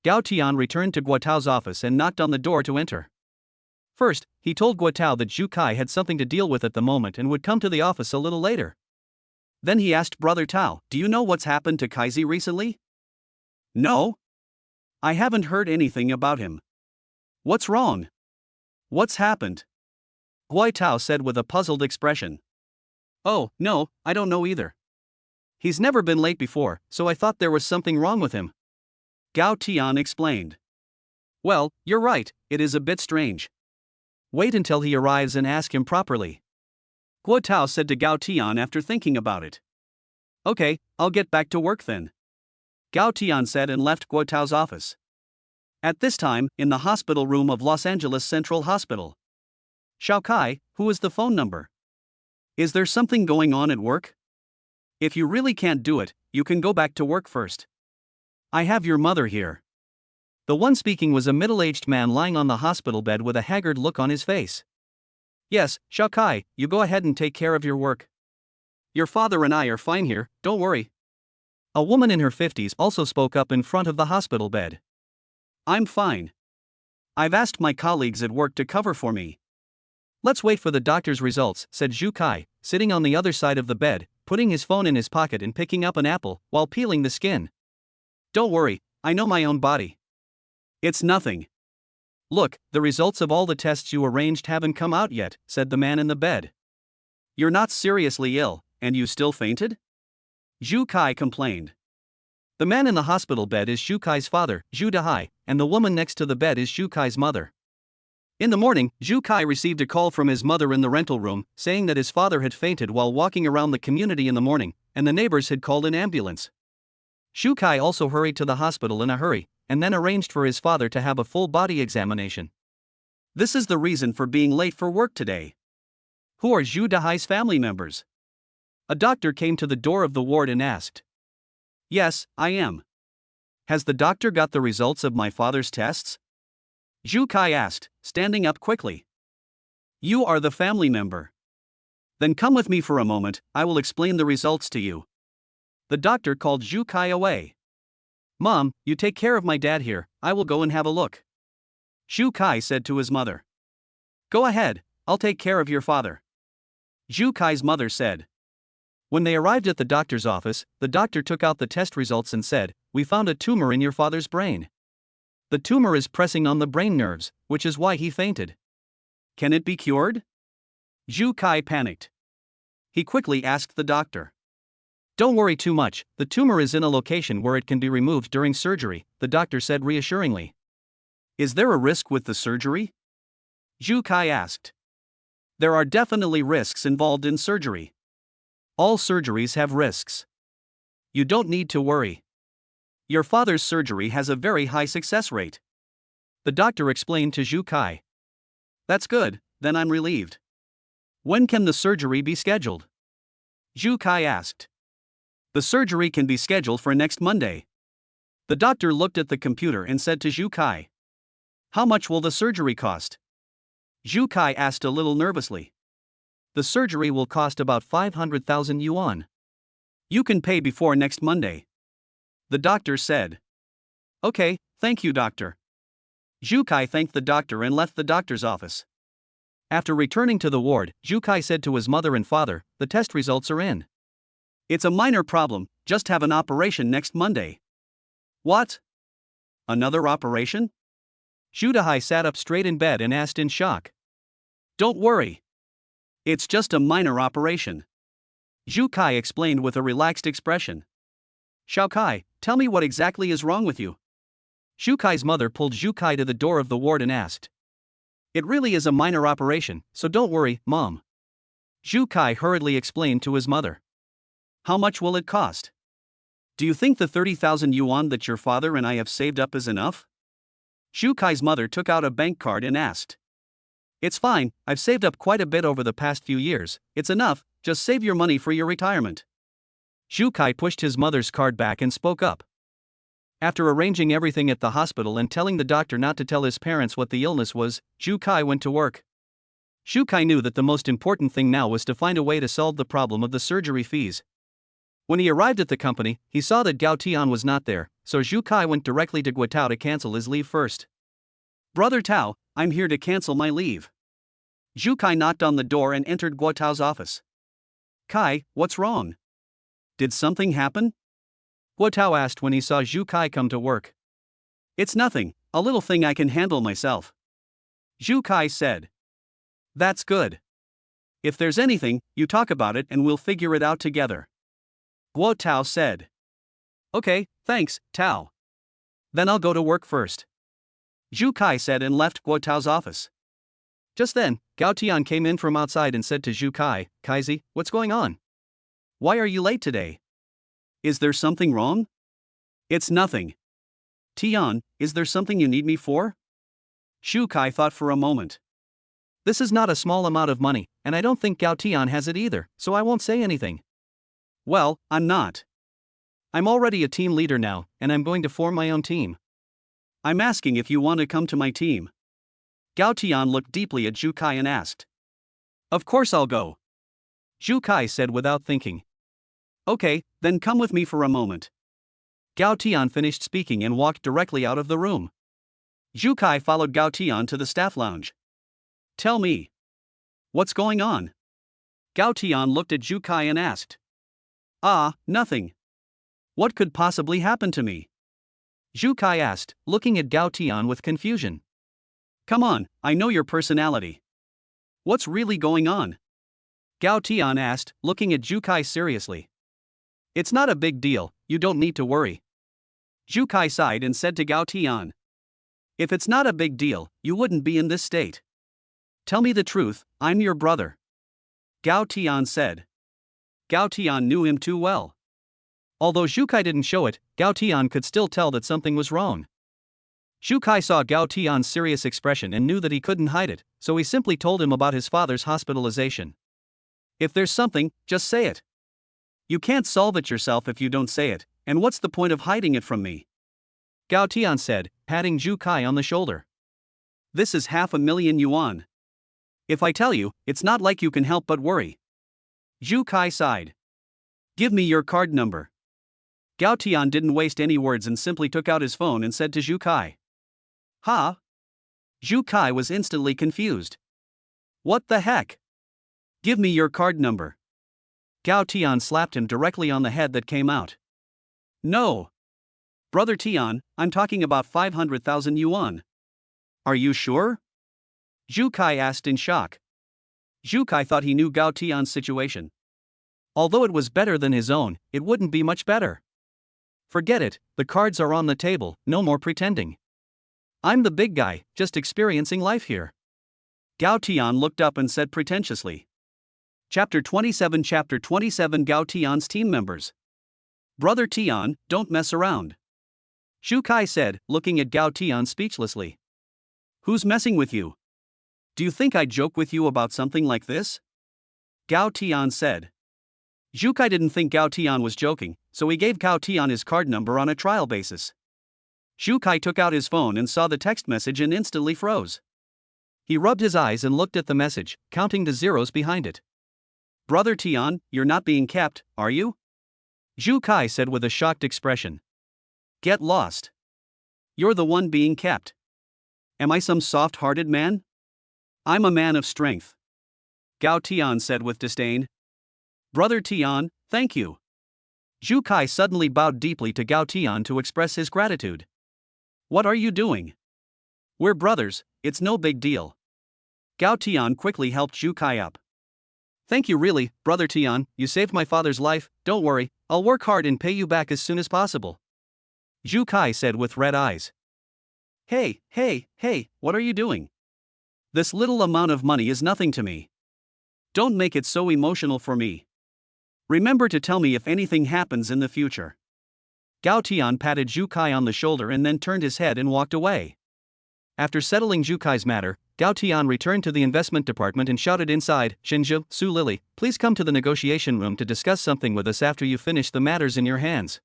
Gao Tian returned to Guo Tao's office and knocked on the door to enter. First, he told Guo Tao that Zhu Kai had something to deal with at the moment and would come to the office a little later. Then he asked Brother Tao, do you know what's happened to Kaizi recently? No. I haven't heard anything about him. What's wrong? What's happened? Guo Tao said with a puzzled expression. Oh, no, I don't know either. He's never been late before, so I thought there was something wrong with him. Gao Tian explained. Well, you're right, it is a bit strange. Wait until he arrives and ask him properly. Guo Tao said to Gao Tian after thinking about it. Okay, I'll get back to work then. Gao Tian said and left Guo Tao's office. At this time, in the hospital room of Los Angeles Central Hospital. Xiao Kai, who is the phone number? Is there something going on at work? If you really can't do it, you can go back to work first. I have your mother here. The one speaking was a middle-aged man lying on the hospital bed with a haggard look on his face. Yes, Xiao Kai, you go ahead and take care of your work. Your father and I are fine here, don't worry. A woman in her 50s also spoke up in front of the hospital bed. I'm fine. I've asked my colleagues at work to cover for me. Let's wait for the doctor's results, said Zhu Kai, sitting on the other side of the bed, putting his phone in his pocket and picking up an apple while peeling the skin. Don't worry, I know my own body. It's nothing. Look, the results of all the tests you arranged haven't come out yet, said the man in the bed. You're not seriously ill, and you still fainted? Zhu Kai complained. The man in the hospital bed is Zhu Kai's father, Zhu Dahai, and the woman next to the bed is Zhu Kai's mother. In the morning, Zhu Kai received a call from his mother in the rental room, saying that his father had fainted while walking around the community in the morning, and the neighbors had called an ambulance. Zhu Kai also hurried to the hospital in a hurry, and then arranged for his father to have a full body examination. This is the reason for being late for work today. Who are Zhu Dahai's family members? A doctor came to the door of the ward and asked. Yes, I am. Has the doctor got the results of my father's tests? Zhu Kai asked, standing up quickly. You are the family member. Then come with me for a moment, I will explain the results to you. The doctor called Zhu Kai away. Mom, you take care of my dad here, I will go and have a look. Zhu Kai said to his mother. Go ahead, I'll take care of your father. Zhu Kai's mother said. When they arrived at the doctor's office, the doctor took out the test results and said, We found a tumor in your father's brain. The tumor is pressing on the brain nerves, which is why he fainted. Can it be cured? Zhu Kai panicked. He quickly asked the doctor. Don't worry too much, the tumor is in a location where it can be removed during surgery, the doctor said reassuringly. Is there a risk with the surgery? Zhu Kai asked. There are definitely risks involved in surgery. All surgeries have risks. You don't need to worry. Your father's surgery has a very high success rate. the doctor explained to Zhu Kai. That's good, then I'm relieved. When can the surgery be scheduled? Zhu Kai asked. The surgery can be scheduled for next Monday. The doctor looked at the computer and said to Zhu Kai. How much will the surgery cost? Zhu Kai asked a little nervously. The surgery will cost about 500,000 yuan. You can pay before next Monday. The doctor said. Okay, thank you, doctor. Zhu Kai thanked the doctor and left the doctor's office. After returning to the ward, Zhu Kai said to his mother and father, the test results are in. It's a minor problem, just have an operation next Monday. What? Another operation? Zhu Dahai sat up straight in bed and asked in shock. Don't worry. It's just a minor operation. Zhu Kai explained with a relaxed expression. Xiao Kai, tell me what exactly is wrong with you. Zhu Kai's mother pulled Zhu Kai to the door of the ward and asked. It really is a minor operation, so don't worry, Mom. Zhu Kai hurriedly explained to his mother. How much will it cost? Do you think the 30,000 yuan that your father and I have saved up is enough? Zhu Kai's mother took out a bank card and asked. It's fine, I've saved up quite a bit over the past few years, it's enough, just save your money for your retirement. Zhu Kai pushed his mother's card back and spoke up. After arranging everything at the hospital and telling the doctor not to tell his parents what the illness was, Zhu Kai went to work. Zhu Kai knew that the most important thing now was to find a way to solve the problem of the surgery fees. When he arrived at the company, he saw that Gao Tian was not there, so Zhu Kai went directly to Guo Tao to cancel his leave first. Brother Tao, I'm here to cancel my leave. Zhu Kai knocked on the door and entered Guo Tao's office. Kai, what's wrong? Did something happen? Guo Tao asked when he saw Zhu Kai come to work. It's nothing, a little thing I can handle myself. Zhu Kai said. That's good. If there's anything, you talk about it and we'll figure it out together. Guo Tao said. Okay, thanks, Tao. Then I'll go to work first. Zhu Kai said and left Guo Tao's office. Just then, Gao Tian came in from outside and said to Zhu Kai, Kaizi, what's going on? Why are you late today? Is there something wrong? It's nothing. Tian, is there something you need me for? Zhu Kai thought for a moment. This is not a small amount of money, and I don't think Gao Tian has it either, so I won't say anything. Well, I'm not. I'm already a team leader now, and I'm going to form my own team. I'm asking if you want to come to my team. Gao Tian looked deeply at Zhu Kai and asked. Of course I'll go. Zhu Kai said without thinking. Okay, then come with me for a moment. Gao Tian finished speaking and walked directly out of the room. Zhu Kai followed Gao Tian to the staff lounge. Tell me. What's going on? Gao Tian looked at Zhu Kai and asked. Nothing. What could possibly happen to me? Zhu Kai asked, looking at Gao Tian with confusion. Come on, I know your personality. What's really going on? Gao Tian asked, looking at Zhu Kai seriously. It's not a big deal, you don't need to worry. Zhu Kai sighed and said to Gao Tian. If it's not a big deal, you wouldn't be in this state. Tell me the truth, I'm your brother. Gao Tian said. Gao Tian knew him too well. Although Zhu Kai didn't show it, Gao Tian could still tell that something was wrong. Zhu Kai saw Gao Tian's serious expression and knew that he couldn't hide it, so he simply told him about his father's hospitalization. If there's something, just say it. You can't solve it yourself if you don't say it, and what's the point of hiding it from me? Gao Tian said, patting Zhu Kai on the shoulder. This is 500,000 yuan. If I tell you, it's not like you can help but worry. Zhu Kai sighed. Give me your card number. Gao Tian didn't waste any words and simply took out his phone and said to Zhu Kai. Huh? Zhu Kai was instantly confused. What the heck? Give me your card number. Gao Tian slapped him directly on the head that came out. No. Brother Tian, I'm talking about 500,000 yuan. Are you sure? Zhu Kai asked in shock. Zhu Kai thought he knew Gao Tian's situation. Although it was better than his own, it wouldn't be much better. Forget it, the cards are on the table, no more pretending. I'm the big guy, just experiencing life here. Gao Tian looked up and said pretentiously. Chapter 27 Gao Tian's team members. Brother Tian, don't mess around. Zhu Kai said, looking at Gao Tian speechlessly. Who's messing with you? Do you think I'd joke with you about something like this? Gao Tian said. Zhu Kai didn't think Gao Tian was joking, so he gave Gao Tian his card number on a trial basis. Zhu Kai took out his phone and saw the text message and instantly froze. He rubbed his eyes and looked at the message, counting the zeros behind it. Brother Tian, you're not being kept, are you? Zhu Kai said with a shocked expression. Get lost. You're the one being kept. Am I some soft-hearted man? I'm a man of strength. Gao Tian said with disdain. Brother Tian, thank you. Zhu Kai suddenly bowed deeply to Gao Tian to express his gratitude. What are you doing? We're brothers, it's no big deal. Gao Tian quickly helped Zhu Kai up. Thank you really, Brother Tian, you saved my father's life, don't worry, I'll work hard and pay you back as soon as possible. Zhu Kai said with red eyes. Hey, what are you doing? This little amount of money is nothing to me. Don't make it so emotional for me. Remember to tell me if anything happens in the future. Gao Tian patted Zhu Kai on the shoulder and then turned his head and walked away. After settling Zhu Kai's matter, Gao Tian returned to the investment department and shouted inside, Shinju, Su Lily, please come to the negotiation room to discuss something with us after you finish the matters in your hands.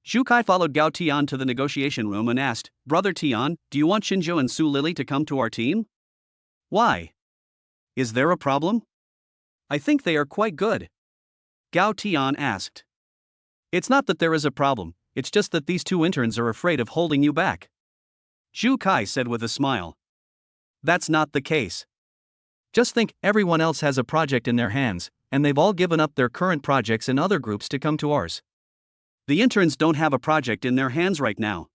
Zhu Kai followed Gao Tian to the negotiation room and asked, Brother Tian, do you want Shinju and Su Lily to come to our team? Why? Is there a problem? I think they are quite good. Gao Tian asked. It's not that there is a problem, it's just that these two interns are afraid of holding you back. Zhu Kai said with a smile. That's not the case. Just think, everyone else has a project in their hands, and they've all given up their current projects in other groups to come to ours. The interns don't have a project in their hands right now.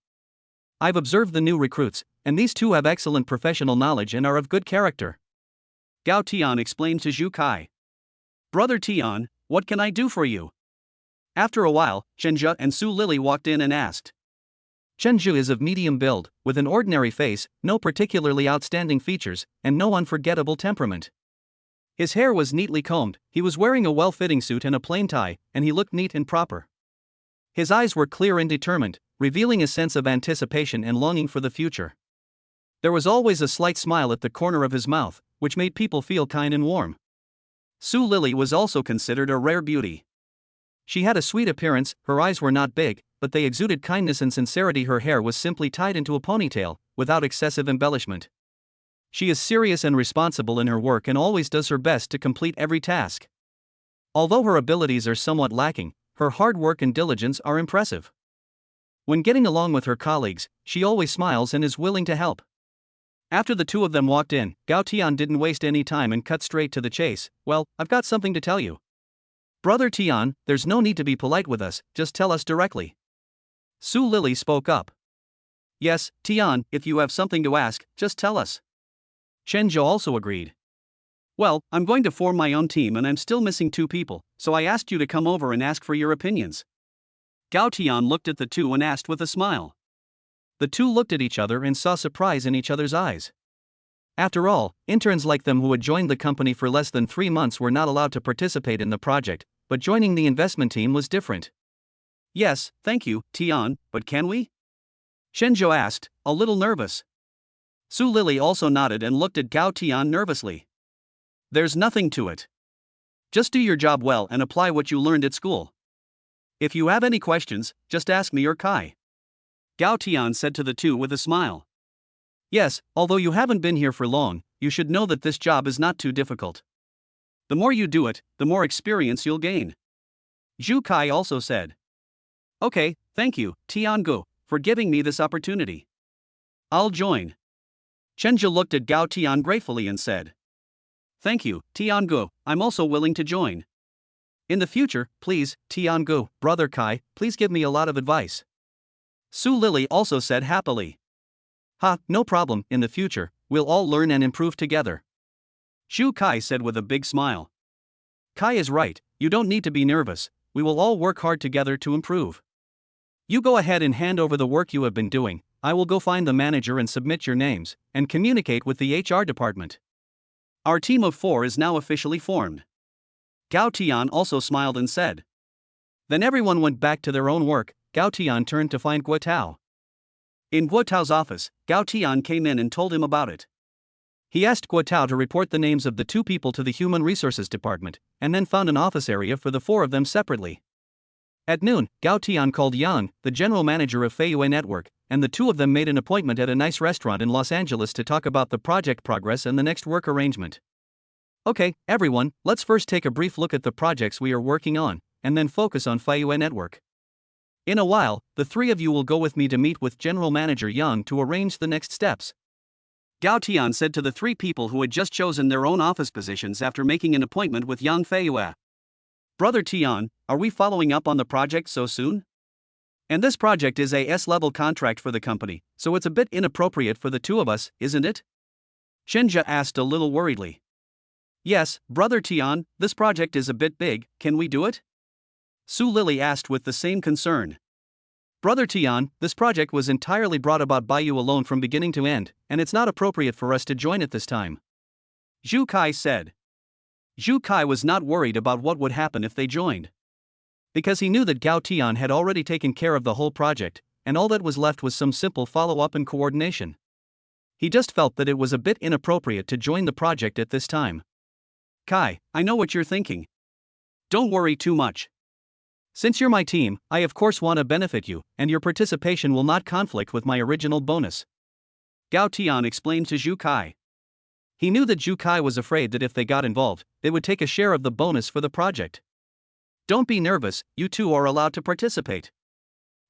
I've observed the new recruits, and these two have excellent professional knowledge and are of good character. Gao Tian explained to Zhu Kai. Brother Tian, what can I do for you? After a while, Shenju and Su Lily walked in and asked. Shenju is of medium build, with an ordinary face, no particularly outstanding features, and no unforgettable temperament. His hair was neatly combed, he was wearing a well-fitting suit and a plain tie, and he looked neat and proper. His eyes were clear and determined, revealing a sense of anticipation and longing for the future. There was always a slight smile at the corner of his mouth, which made people feel kind and warm. Su Lily was also considered a rare beauty. She had a sweet appearance, her eyes were not big, but they exuded kindness and sincerity. Her hair was simply tied into a ponytail, without excessive embellishment. She is serious and responsible in her work and always does her best to complete every task. Although her abilities are somewhat lacking, her hard work and diligence are impressive. When getting along with her colleagues, she always smiles and is willing to help. After the two of them walked in, Gao Tian didn't waste any time and cut straight to the chase. Well, I've got something to tell you. Brother Tian, there's no need to be polite with us, just tell us directly. Su Lily spoke up. Yes, Tian, if you have something to ask, just tell us. Shenju also agreed. Well, I'm going to form my own team and I'm still missing 2 people, so I asked you to come over and ask for your opinions. Gao Tian looked at the two and asked with a smile. The two looked at each other and saw surprise in each other's eyes. After all, interns like them who had joined the company for less than 3 months were not allowed to participate in the project, but joining the investment team was different. Yes, thank you, Tian, but can we? Shenju asked, a little nervous. Su Lily also nodded and looked at Gao Tian nervously. There's nothing to it. Just do your job well and apply what you learned at school. If you have any questions, just ask me or Kai. Gao Tian said to the two with a smile. Yes, although you haven't been here for long, you should know that this job is not too difficult. The more you do it, the more experience you'll gain. Zhu Kai also said. Okay, thank you, Tian Gu, for giving me this opportunity. I'll join. Shenju looked at Gao Tian gratefully and said. Thank you, Tian Gu, I'm also willing to join. In the future, please, Tian Gu, Brother Kai, please give me a lot of advice. Su Lily also said happily. No problem, in the future, we'll all learn and improve together. Zhu Kai said with a big smile. Kai is right, you don't need to be nervous, we will all work hard together to improve. You go ahead and hand over the work you have been doing, I will go find the manager and submit your names, and communicate with the HR department. Our team of 4 is now officially formed. Gao Tian also smiled and said. Then everyone went back to their own work. Gao Tian turned to find Guo Tao. In Guo Tao's office, Gao Tian came in and told him about it. He asked Guo Tao to report the names of the two people to the Human Resources Department, and then found an office area for the four of them separately. At noon, Gao Tian called Yang, the general manager of Feiyue Network, and the two of them made an appointment at a nice restaurant in Los Angeles to talk about the project progress and the next work arrangement. Okay, everyone, let's first take a brief look at the projects we are working on, and then focus on Feiyue Network. In a while, the three of you will go with me to meet with General Manager Yang to arrange the next steps. Gao Tian said to the three people who had just chosen their own office positions after making an appointment with Yang Feiyue. Brother Tian, are we following up on the project so soon? And this project is a S-level contract for the company, so it's a bit inappropriate for the two of us, isn't it? Shenjia asked a little worriedly. Yes, Brother Tian, this project is a bit big, can we do it? Su Lily asked with the same concern. Brother Tian, this project was entirely brought about by you alone from beginning to end, and it's not appropriate for us to join it this time. Zhu Kai said. Zhu Kai was not worried about what would happen if they joined. Because he knew that Gao Tian had already taken care of the whole project, and all that was left was some simple follow-up and coordination. He just felt that it was a bit inappropriate to join the project at this time. Kai, I know what you're thinking. Don't worry too much. Since you're my team, I of course want to benefit you, and your participation will not conflict with my original bonus. Gao Tian explained to Zhu Kai. He knew that Zhu Kai was afraid that if they got involved, they would take a share of the bonus for the project. Don't be nervous, you two are allowed to participate.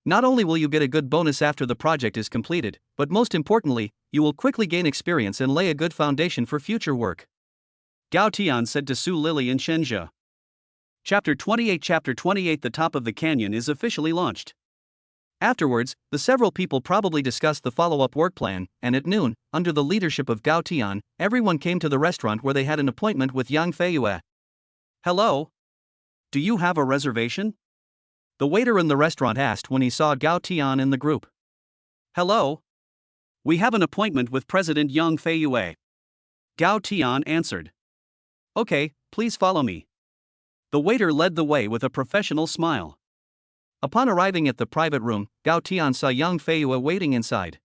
Not only will you get a good bonus after the project is completed, but most importantly, you will quickly gain experience and lay a good foundation for future work. Gao Tian said to Su Lily and Shenjia. Chapter 28 The top of the canyon is officially launched. Afterwards, the several people probably discussed the follow-up work plan, and at noon, under the leadership of Gao Tian, everyone came to the restaurant where they had an appointment with Yang Feiyue. Hello? Do you have a reservation? The waiter in the restaurant asked when he saw Gao Tian in the group. Hello? We have an appointment with President Yang Feiyue. Gao Tian answered. Okay, please follow me. The waiter led the way with a professional smile. Upon arriving at the private room, Gao Tian saw Yang Feiyue waiting inside.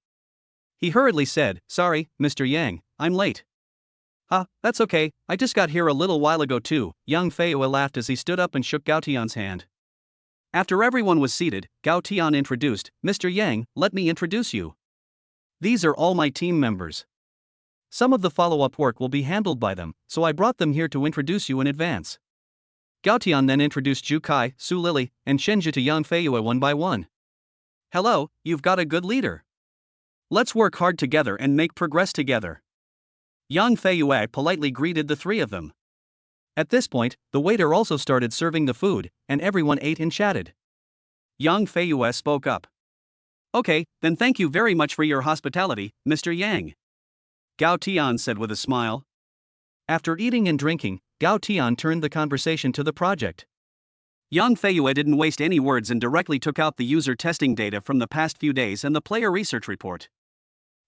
He hurriedly said, Sorry, Mr. Yang, I'm late. That's okay, I just got here a little while ago too, Yang Feiyue laughed as he stood up and shook Gao Tian's hand. After everyone was seated, Gao Tian introduced, Mr. Yang, let me introduce you. These are all my team members. Some of the follow-up work will be handled by them, so I brought them here to introduce you in advance. Gao Tian then introduced Zhu Kai, Su Lily, and Shenjia to Yang Feiyue one by one. Hello, you've got a good leader. Let's work hard together and make progress together. Yang Feiyue politely greeted the three of them. At this point, the waiter also started serving the food, and everyone ate and chatted. Yang Feiyue spoke up. Okay, then thank you very much for your hospitality, Mr. Yang. Gao Tian said with a smile. After eating and drinking, Gao Tian turned the conversation to the project. Yang Feiyue didn't waste any words and directly took out the user testing data from the past few days and the player research report.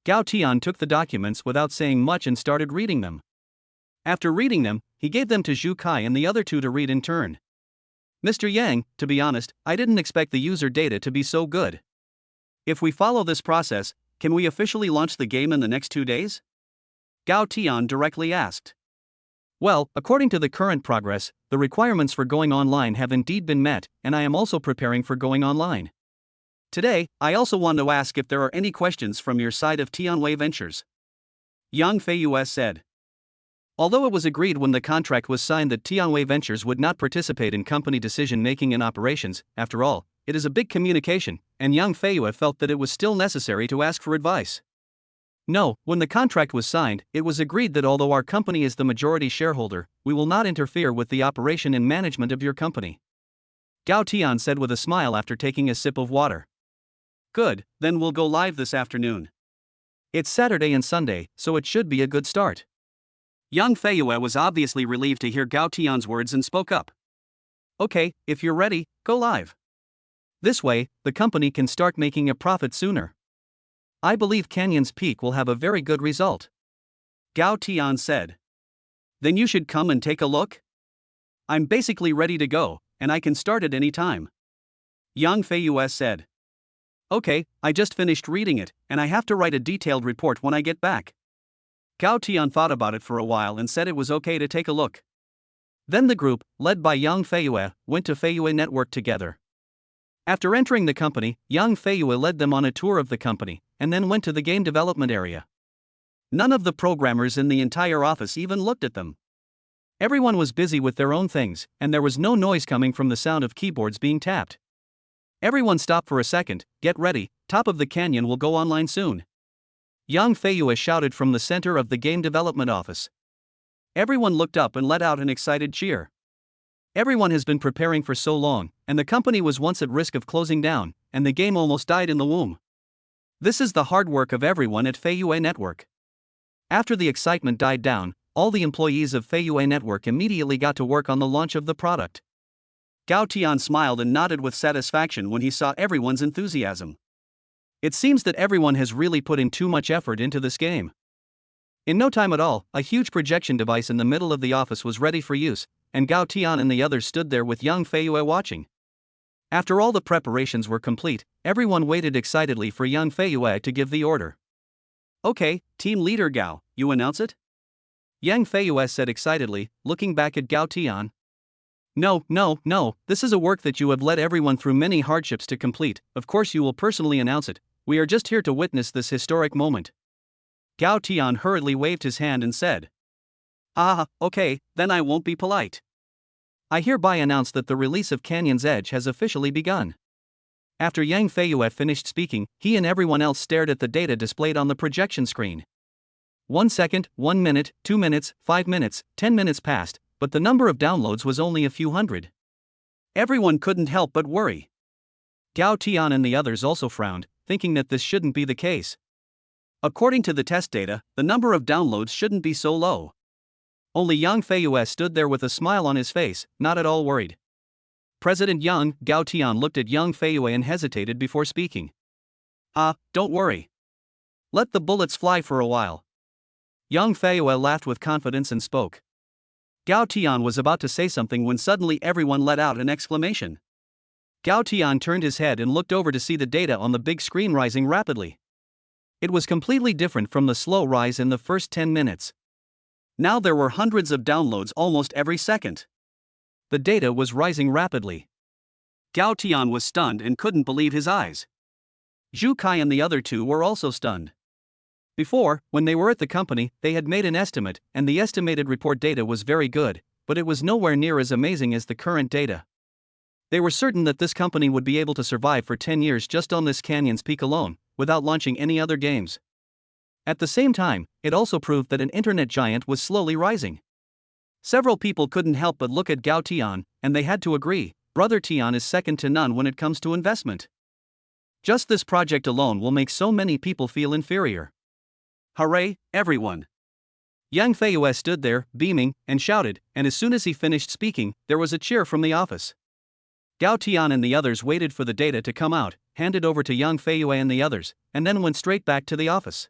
Gao Tian took the documents without saying much and started reading them. After reading them, he gave them to Zhu Kai and the other two to read in turn. Mr. Yang, to be honest, I didn't expect the user data to be so good. If we follow this process, can we officially launch the game in the next 2 days? Gao Tian directly asked. Well, according to the current progress, the requirements for going online have indeed been met, and I am also preparing for going online. Today, I also want to ask if there are any questions from your side of Tianwei Ventures. Yang Feiyue said. Although it was agreed when the contract was signed that Tianwei Ventures would not participate in company decision-making and operations, after all, it is a big communication, and Yang Feiyue felt that it was still necessary to ask for advice. No, when the contract was signed, it was agreed that although our company is the majority shareholder, we will not interfere with the operation and management of your company. Gao Tian said with a smile after taking a sip of water. Good, then we'll go live this afternoon. It's Saturday and Sunday, so it should be a good start. Yang Feiyue was obviously relieved to hear Gao Tian's words and spoke up. Okay, if you're ready, go live. This way, the company can start making a profit sooner. I believe Canyon's Peak will have a very good result. Gao Tian said. Then you should come and take a look? I'm basically ready to go, and I can start at any time. Yang Feiyue said. Okay, I just finished reading it, and I have to write a detailed report when I get back. Gao Tian thought about it for a while and said it was okay to take a look. Then the group, led by Yang Feiyue, went to Feiyue Network together. After entering the company, Yang Feiyue led them on a tour of the company, and then went to the game development area. None of the programmers in the entire office even looked at them. Everyone was busy with their own things, and there was no noise coming from the sound of keyboards being tapped. Everyone stop for a second, get ready, Top of the Canyon will go online soon. Yang Feiyue shouted from the center of the game development office. Everyone looked up and let out an excited cheer. Everyone has been preparing for so long, and the company was once at risk of closing down, and the game almost died in the womb. This is the hard work of everyone at Feiyue Network. After the excitement died down, all the employees of Feiyue Network immediately got to work on the launch of the product. Gao Tian smiled and nodded with satisfaction when he saw everyone's enthusiasm. It seems that everyone has really put in too much effort into this game. In no time at all, a huge projection device in the middle of the office was ready for use, and Gao Tian and the others stood there with Yang Feiyue watching. After all the preparations were complete, everyone waited excitedly for Yang Feiyue to give the order. Okay, team leader Gao, you announce it? Yang Feiyue said excitedly, looking back at Gao Tian. No, this is a work that you have led everyone through many hardships to complete, of course you will personally announce it, we are just here to witness this historic moment. Gao Tian hurriedly waved his hand and said. Okay, then I won't be polite. I hereby announce that the release of Canyon's Edge has officially begun. After Yang Feiyue finished speaking, he and everyone else stared at the data displayed on the projection screen. 1 second, 1 minute, 2 minutes, 5 minutes, 10 minutes passed, but the number of downloads was only a few hundred. Everyone couldn't help but worry. Gao Tian and the others also frowned, thinking that this shouldn't be the case. According to the test data, the number of downloads shouldn't be so low. Only Yang Feiyue stood there with a smile on his face, not at all worried. President Yang, Gao Tian looked at Yang Feiyue and hesitated before speaking. Don't worry. Let the bullets fly for a while. Yang Feiyue laughed with confidence and spoke. Gao Tian was about to say something when suddenly everyone let out an exclamation. Gao Tian turned his head and looked over to see the data on the big screen rising rapidly. It was completely different from the slow rise in the first 10 minutes. Now there were hundreds of downloads almost every second. The data was rising rapidly. Gao Tian was stunned and couldn't believe his eyes. Zhu Kai and the other two were also stunned. Before, when they were at the company, they had made an estimate, and the estimated report data was very good, but it was nowhere near as amazing as the current data. They were certain that this company would be able to survive for 10 years just on this Canyon's Peak alone, without launching any other games. At the same time, it also proved that an internet giant was slowly rising. Several people couldn't help but look at Gao Tian, and they had to agree, Brother Tian is second to none when it comes to investment. Just this project alone will make so many people feel inferior. Hooray, everyone! Yang Feiyue stood there, beaming, and shouted, and as soon as he finished speaking, there was a cheer from the office. Gao Tian and the others waited for the data to come out, handed over to Yang Feiyue and the others, and then went straight back to the office.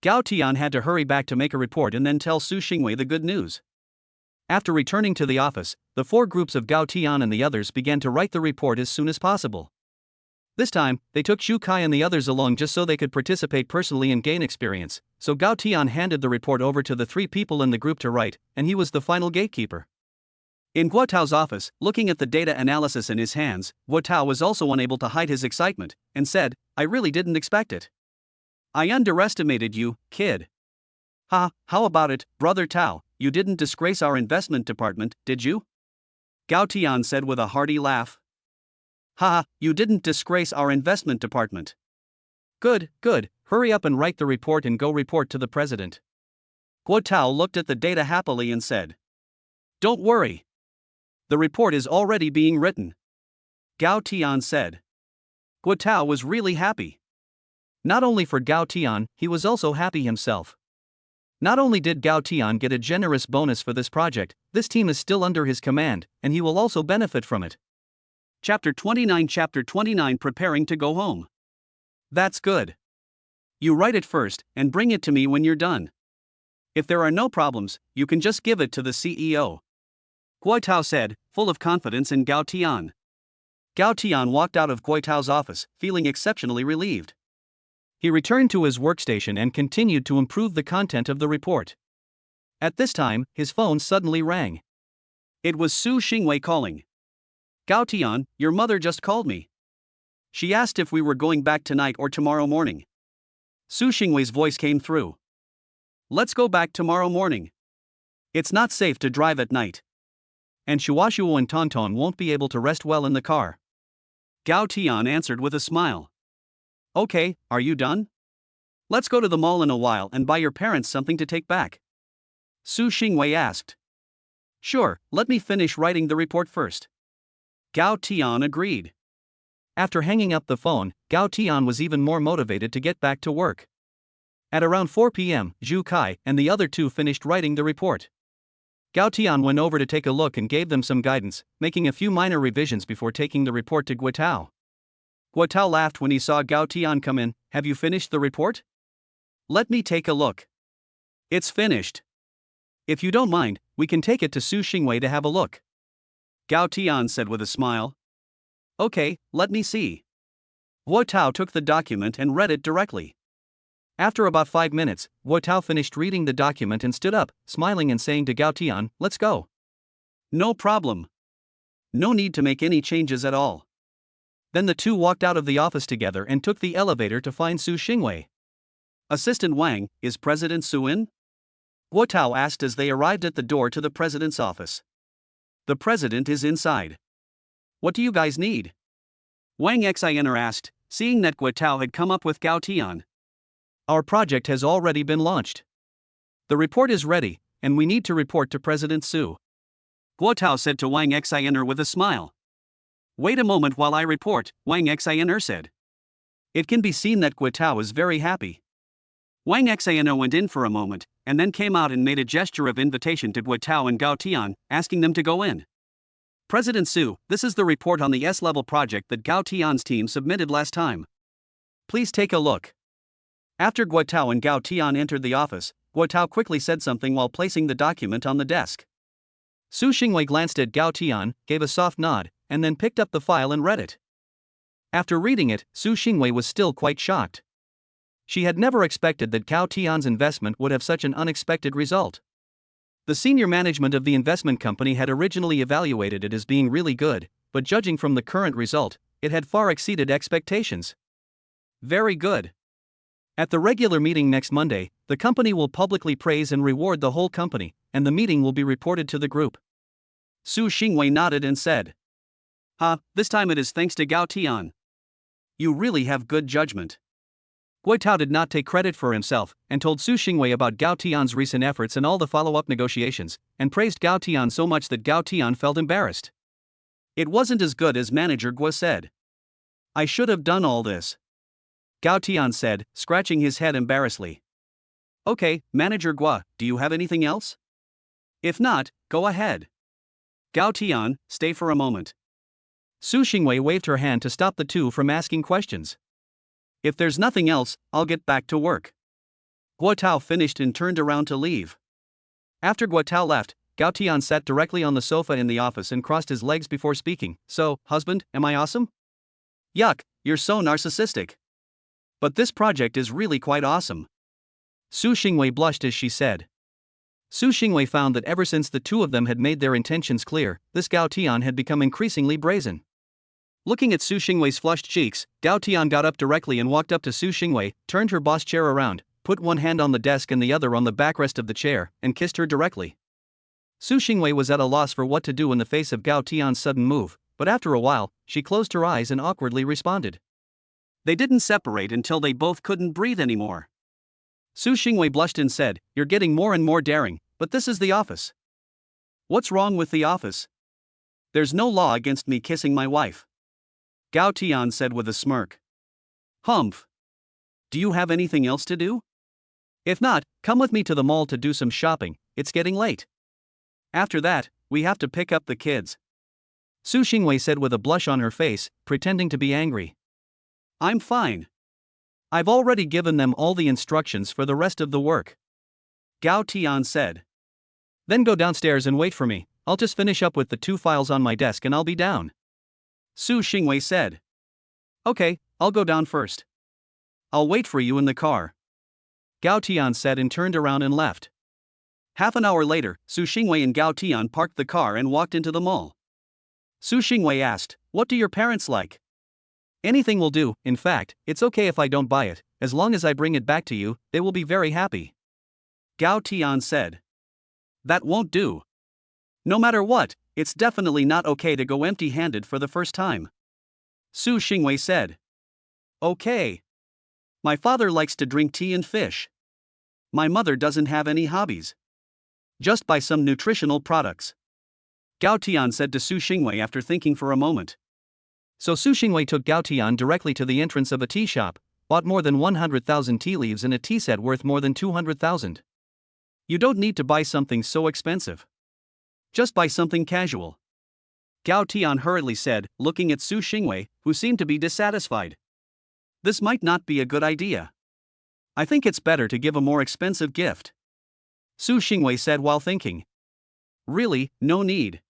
Gao Tian had to hurry back to make a report and then tell Su Xingwei the good news. After returning to the office, the 4 groups of Gao Tian and the others began to write the report as soon as possible. This time, they took Zhu Kai and the others along just so they could participate personally and gain experience, so Gao Tian handed the report over to the 3 people in the group to write, and he was the final gatekeeper. In Guo Tao's office, looking at the data analysis in his hands, Guo Tao was also unable to hide his excitement, and said, I really didn't expect it. I underestimated you, kid. How about it, Brother Tao, you didn't disgrace our investment department, did you? Gao Tian said with a hearty laugh. You didn't disgrace our investment department. Good, hurry up and write the report and go report to the president. Guo Tao looked at the data happily and said. Don't worry. The report is already being written. Gao Tian said. Guo Tao was really happy. Not only for Gao Tian, he was also happy himself. Not only did Gao Tian get a generous bonus for this project, this team is still under his command, and he will also benefit from it. Chapter 29 Preparing to go home. That's good. You write it first, and bring it to me when you're done. If there are no problems, you can just give it to the CEO. Guo Tao said, full of confidence in Gao Tian. Gao Tian walked out of Gui Tao's office, feeling exceptionally relieved. He returned to his workstation and continued to improve the content of the report. At this time, his phone suddenly rang. It was Su Xingwei calling. Gao Tian, your mother just called me. She asked if we were going back tonight or tomorrow morning. Su Xingwei's voice came through. Let's go back tomorrow morning. It's not safe to drive at night. And Shuashuo and Tonton won't be able to rest well in the car. Gao Tian answered with a smile. Okay, are you done? Let's go to the mall in a while and buy your parents something to take back. Su Xingwei asked. Sure, let me finish writing the report first. Gao Tian agreed. After hanging up the phone, Gao Tian was even more motivated to get back to work. At around 4 p.m., Zhu Kai and the other two finished writing the report. Gao Tian went over to take a look and gave them some guidance, making a few minor revisions before taking the report to Gui Tao. Gui Tao laughed when he saw Gao Tian come in. Have you finished the report? Let me take a look. It's finished. If you don't mind, we can take it to Su Xingwei to have a look. Gao Tian said with a smile. Okay, let me see. Gui Tao took the document and read it directly. After about 5 minutes, Gui Tao finished reading the document and stood up, smiling and saying to Gao Tian, let's go. No problem. No need to make any changes at all. Then the two walked out of the office together and took the elevator to find Su Xingwei. Assistant Wang, is President Su in? Gui Tao asked as they arrived at the door to the president's office. The president is inside. What do you guys need? Wang Xiner asked, seeing that Gui Tao had come up with Gao Tian. Our project has already been launched. The report is ready, and we need to report to President Su. Gui Tao said to Wang Xiner with a smile. Wait a moment while I report, Wang Xiner said. It can be seen that Gui Tao is very happy. Wang Xiner went in for a moment, and then came out and made a gesture of invitation to Gui Tao and Gao Tian, asking them to go in. President Su, this is the report on the S-level project that Gao Tian's team submitted last time. Please take a look. After Gui Tao and Gao Tian entered the office, Gui Tao quickly said something while placing the document on the desk. Su Xingwei glanced at Gao Tian, gave a soft nod, and then picked up the file and read it. After reading it, Su Xingwei was still quite shocked. She had never expected that Gao Tian's investment would have such an unexpected result. The senior management of the investment company had originally evaluated it as being really good, but judging from the current result, it had far exceeded expectations. Very good. At the regular meeting next Monday, the company will publicly praise and reward the whole company, and the meeting will be reported to the group. Su Xingwei nodded and said. This time it is thanks to Gao Tian. You really have good judgment. Gui Tao did not take credit for himself, and told Su Xingwei about Gao Tian's recent efforts and all the follow-up negotiations, and praised Gao Tian so much that Gao Tian felt embarrassed. It wasn't as good as Manager Gui said. I should have done all this. Gao Tian said, scratching his head embarrassedly. Okay, Manager Gui, do you have anything else? If not, go ahead. Gao Tian, stay for a moment. Su Xingwei waved her hand to stop the two from asking questions. If there's nothing else, I'll get back to work. Gui Tao finished and turned around to leave. After Gui Tao left, Gao Tian sat directly on the sofa in the office and crossed his legs before speaking. So, husband, am I awesome? Yuck, you're so narcissistic. But this project is really quite awesome. Su Xingwei blushed as she said. Su Xingwei found that ever since the two of them had made their intentions clear, this Gao Tian had become increasingly brazen. Looking at Su Xingwei's flushed cheeks, Gao Tian got up directly and walked up to Su Xingwei, turned her boss chair around, put one hand on the desk and the other on the backrest of the chair, and kissed her directly. Su Xingwei was at a loss for what to do in the face of Gao Tian's sudden move, but after a while, she closed her eyes and awkwardly responded. They didn't separate until they both couldn't breathe anymore. Su Xingwei blushed and said, You're getting more and more daring, but this is the office. What's wrong with the office? There's no law against me kissing my wife. Gao Tian said with a smirk. Humph. Do you have anything else to do? If not, come with me to the mall to do some shopping, it's getting late. After that, we have to pick up the kids. Su Xingwei said with a blush on her face, pretending to be angry. I'm fine. I've already given them all the instructions for the rest of the work. Gao Tian said. Then go downstairs and wait for me, I'll just finish up with the two files on my desk and I'll be down. Su Xingwei said. Okay, I'll go down first. I'll wait for you in the car. Gao Tian said and turned around and left. Half an hour later, Su Xingwei and Gao Tian parked the car and walked into the mall. Su Xingwei asked, "What do your parents like?" "Anything will do, in fact, it's okay if I don't buy it, as long as I bring it back to you, they will be very happy." Gao Tian said. "That won't do. No matter what, it's definitely not okay to go empty-handed for the first time." Su Xingwei said. "Okay. My father likes to drink tea and fish. My mother doesn't have any hobbies. Just buy some nutritional products." Gao Tian said to Su Xingwei after thinking for a moment. So Su Xingwei took Gao Tian directly to the entrance of a tea shop, bought more than 100,000 tea leaves and a tea set worth more than 200,000. You don't need to buy something so expensive. Just buy something casual. Gao Tian hurriedly said, looking at Su Xingwei, who seemed to be dissatisfied. This might not be a good idea. I think it's better to give a more expensive gift. Su Xingwei said while thinking. Really, no need.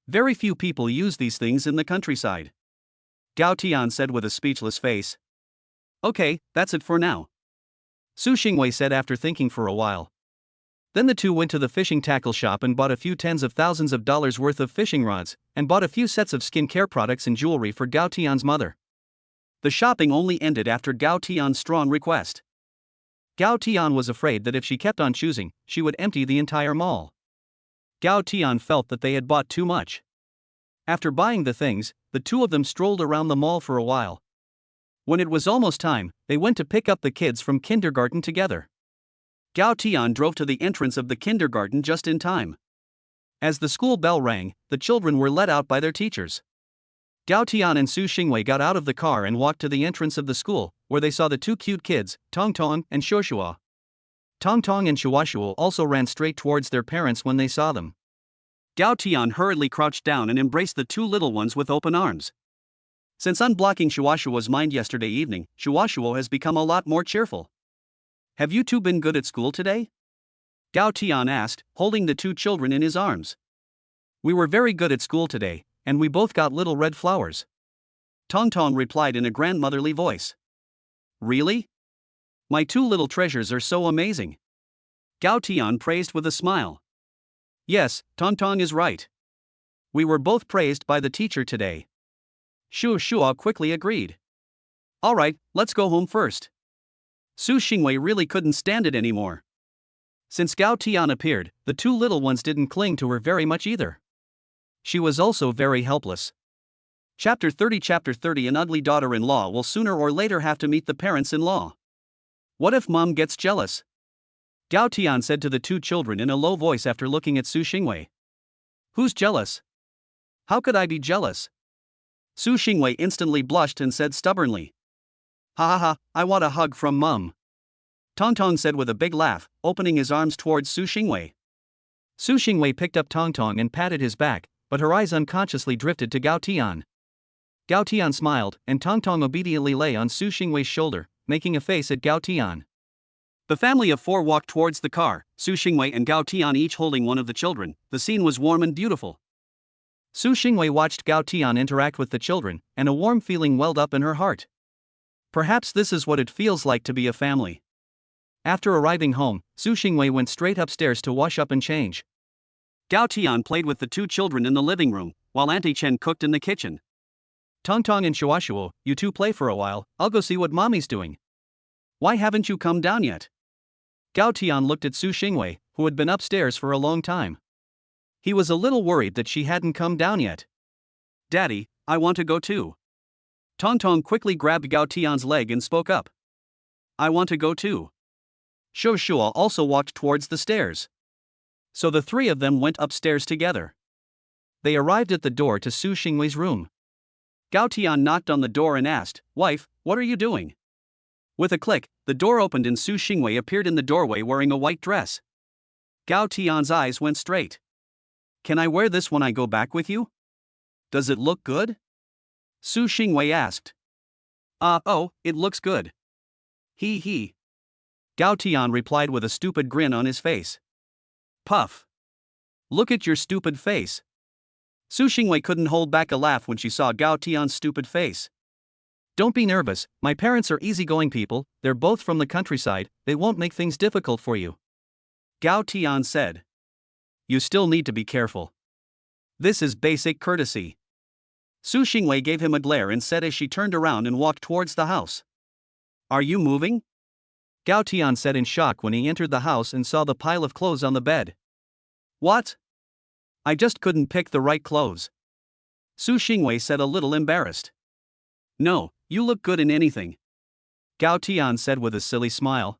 Very few people use these things in the countryside. Gao Tian said with a speechless face. Okay, that's it for now. Su Xingwei said after thinking for a while. Then the two went to the fishing tackle shop and bought a few tens of thousands of dollars worth of fishing rods, and bought a few sets of skincare products and jewelry for Gao Tian's mother. The shopping only ended after Gao Tian's strong request. Gao Tian was afraid that if she kept on choosing, she would empty the entire mall. Gao Tian felt that they had bought too much. After buying the things, the two of them strolled around the mall for a while. When it was almost time, they went to pick up the kids from kindergarten together. Gao Tian drove to the entrance of the kindergarten just in time. As the school bell rang, the children were let out by their teachers. Gao Tian and Su Xingwei got out of the car and walked to the entrance of the school, where they saw the two cute kids, Tong Tong and Shuoshua. Tong Tong and Shuoshua also ran straight towards their parents when they saw them. Gao Tian hurriedly crouched down and embraced the two little ones with open arms. Since unblocking Shuoshua's mind yesterday evening, Shuoshua has become a lot more cheerful. Have you two been good at school today? Gao Tian asked, holding the two children in his arms. We were very good at school today, and we both got little red flowers. Tong Tong replied in a grandmotherly voice. Really? My two little treasures are so amazing. Gao Tian praised with a smile. Yes, Tong Tong is right. We were both praised by the teacher today. Shu Shua quickly agreed. Alright, let's go home first. Su Xingwei really couldn't stand it anymore. Since Gao Tian appeared, the two little ones didn't cling to her very much either. She was also very helpless. Chapter 30 An ugly daughter-in-law will sooner or later have to meet the parents-in-law. What if mom gets jealous? Gao Tian said to the two children in a low voice after looking at Su Xingwei. Who's jealous? How could I be jealous? Su Xingwei instantly blushed and said stubbornly. Ha ha ha, I want a hug from mum. Tong Tong said with a big laugh, opening his arms towards Su Xingwei. Su Xingwei picked up Tong Tong and patted his back, but her eyes unconsciously drifted to Gao Tian. Gao Tian smiled, and Tong Tong obediently lay on Su Xingwei's shoulder, making a face at Gao Tian. The family of four walked towards the car, Su Xingwei and Gao Tian each holding one of the children. The scene was warm and beautiful. Su Xingwei watched Gao Tian interact with the children, and a warm feeling welled up in her heart. Perhaps this is what it feels like to be a family. After arriving home, Su Xingwei went straight upstairs to wash up and change. Gao Tian played with the two children in the living room, while Auntie Chen cooked in the kitchen. Tong Tong and Shuoshuo, you two play for a while, I'll go see what mommy's doing. Why haven't you come down yet? Gao Tian looked at Su Xingwei, who had been upstairs for a long time. He was a little worried that she hadn't come down yet. Daddy, I want to go too. Tong Tong quickly grabbed Gao Tian's leg and spoke up. I want to go too. Shuoshua also walked towards the stairs. So the three of them went upstairs together. They arrived at the door to Su Xingwei's room. Gao Tian knocked on the door and asked, Wife, what are you doing? With a click, the door opened and Su Xingwei appeared in the doorway wearing a white dress. Gao Tian's eyes went straight. Can I wear this when I go back with you? Does it look good? Su Xingwei asked. Oh, it looks good. He. Gao Tian replied with a stupid grin on his face. Puff. Look at your stupid face. Su Xingwei couldn't hold back a laugh when she saw Gao Tian's stupid face. Don't be nervous, my parents are easygoing people, they're both from the countryside, they won't make things difficult for you. Gao Tian said. You still need to be careful. This is basic courtesy. Su Xingwei gave him a glare and said as she turned around and walked towards the house. Are you moving? Gao Tian said in shock when he entered the house and saw the pile of clothes on the bed. What? I just couldn't pick the right clothes. Su Xingwei said a little embarrassed. No, you look good in anything. Gao Tian said with a silly smile.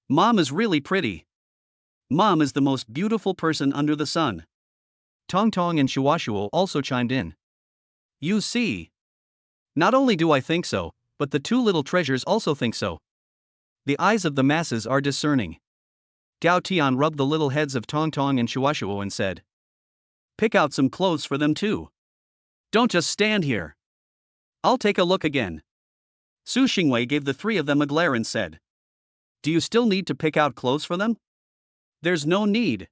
Mom is really pretty. Mom is the most beautiful person under the sun. Tong Tong and Shuashuo also chimed in. You see. Not only do I think so, but the two little treasures also think so. The eyes of the masses are discerning. Gao Tian rubbed the little heads of Tong Tong and Shuashuo and said. Pick out some clothes for them too. Don't just stand here. I'll take a look again. Su Xingwei gave the three of them a glare and said. Do you still need to pick out clothes for them? There's no need.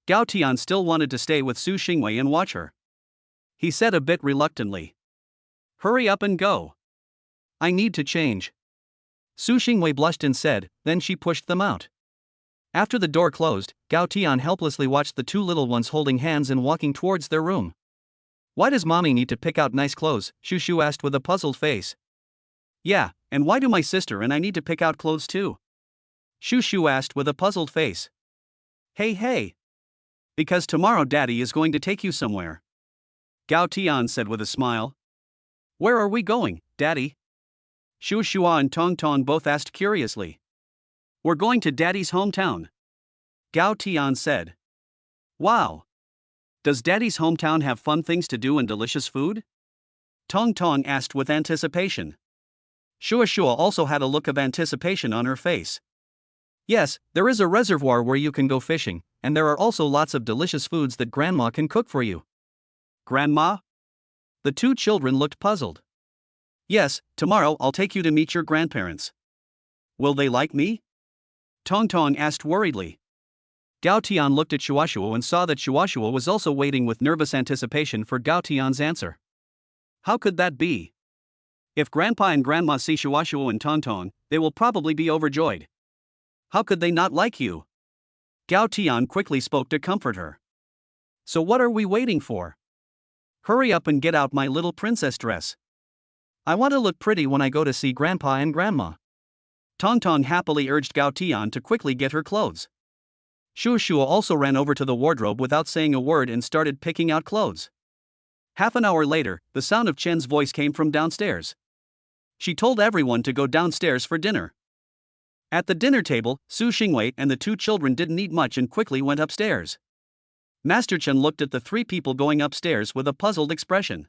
Gao Tian still wanted to stay with Su Xingwei and watch her. He said a bit reluctantly. Hurry up and go. I need to change. Su Xingwei blushed and said, then she pushed them out. After the door closed, Gao Tian helplessly watched the two little ones holding hands and walking towards their room. Why does mommy need to pick out nice clothes? Shu Shu asked with a puzzled face. Yeah, and why do my sister and I need to pick out clothes too? Shu Shu asked with a puzzled face. Hey. Because tomorrow daddy is going to take you somewhere. Gao Tian said with a smile. Where are we going, daddy? Shu Shua and Tong Tong both asked curiously. We're going to daddy's hometown. Gao Tian said. Wow. Does daddy's hometown have fun things to do and delicious food? Tong Tong asked with anticipation. Shua Shua also had a look of anticipation on her face. Yes, there is a reservoir where you can go fishing, and there are also lots of delicious foods that Grandma can cook for you. Grandma? The two children looked puzzled. Yes, tomorrow I'll take you to meet your grandparents. Will they like me? Tong Tong asked worriedly. Gao Tian looked at Shuashuo and saw that Shuashuo was also waiting with nervous anticipation for Gao Tian's answer. How could that be? If Grandpa and Grandma see Shuashuo and Tong Tong, they will probably be overjoyed. How could they not like you? Gao Tian quickly spoke to comfort her. So what are we waiting for? Hurry up and get out my little princess dress. I want to look pretty when I go to see Grandpa and Grandma. Tong Tong happily urged Gao Tian to quickly get her clothes. Shu Shua also ran over to the wardrobe without saying a word and started picking out clothes. Half an hour later, the sound of Chen's voice came from downstairs. She told everyone to go downstairs for dinner. At the dinner table, Su Xingwei and the two children didn't eat much and quickly went upstairs. Master Chen looked at the three people going upstairs with a puzzled expression.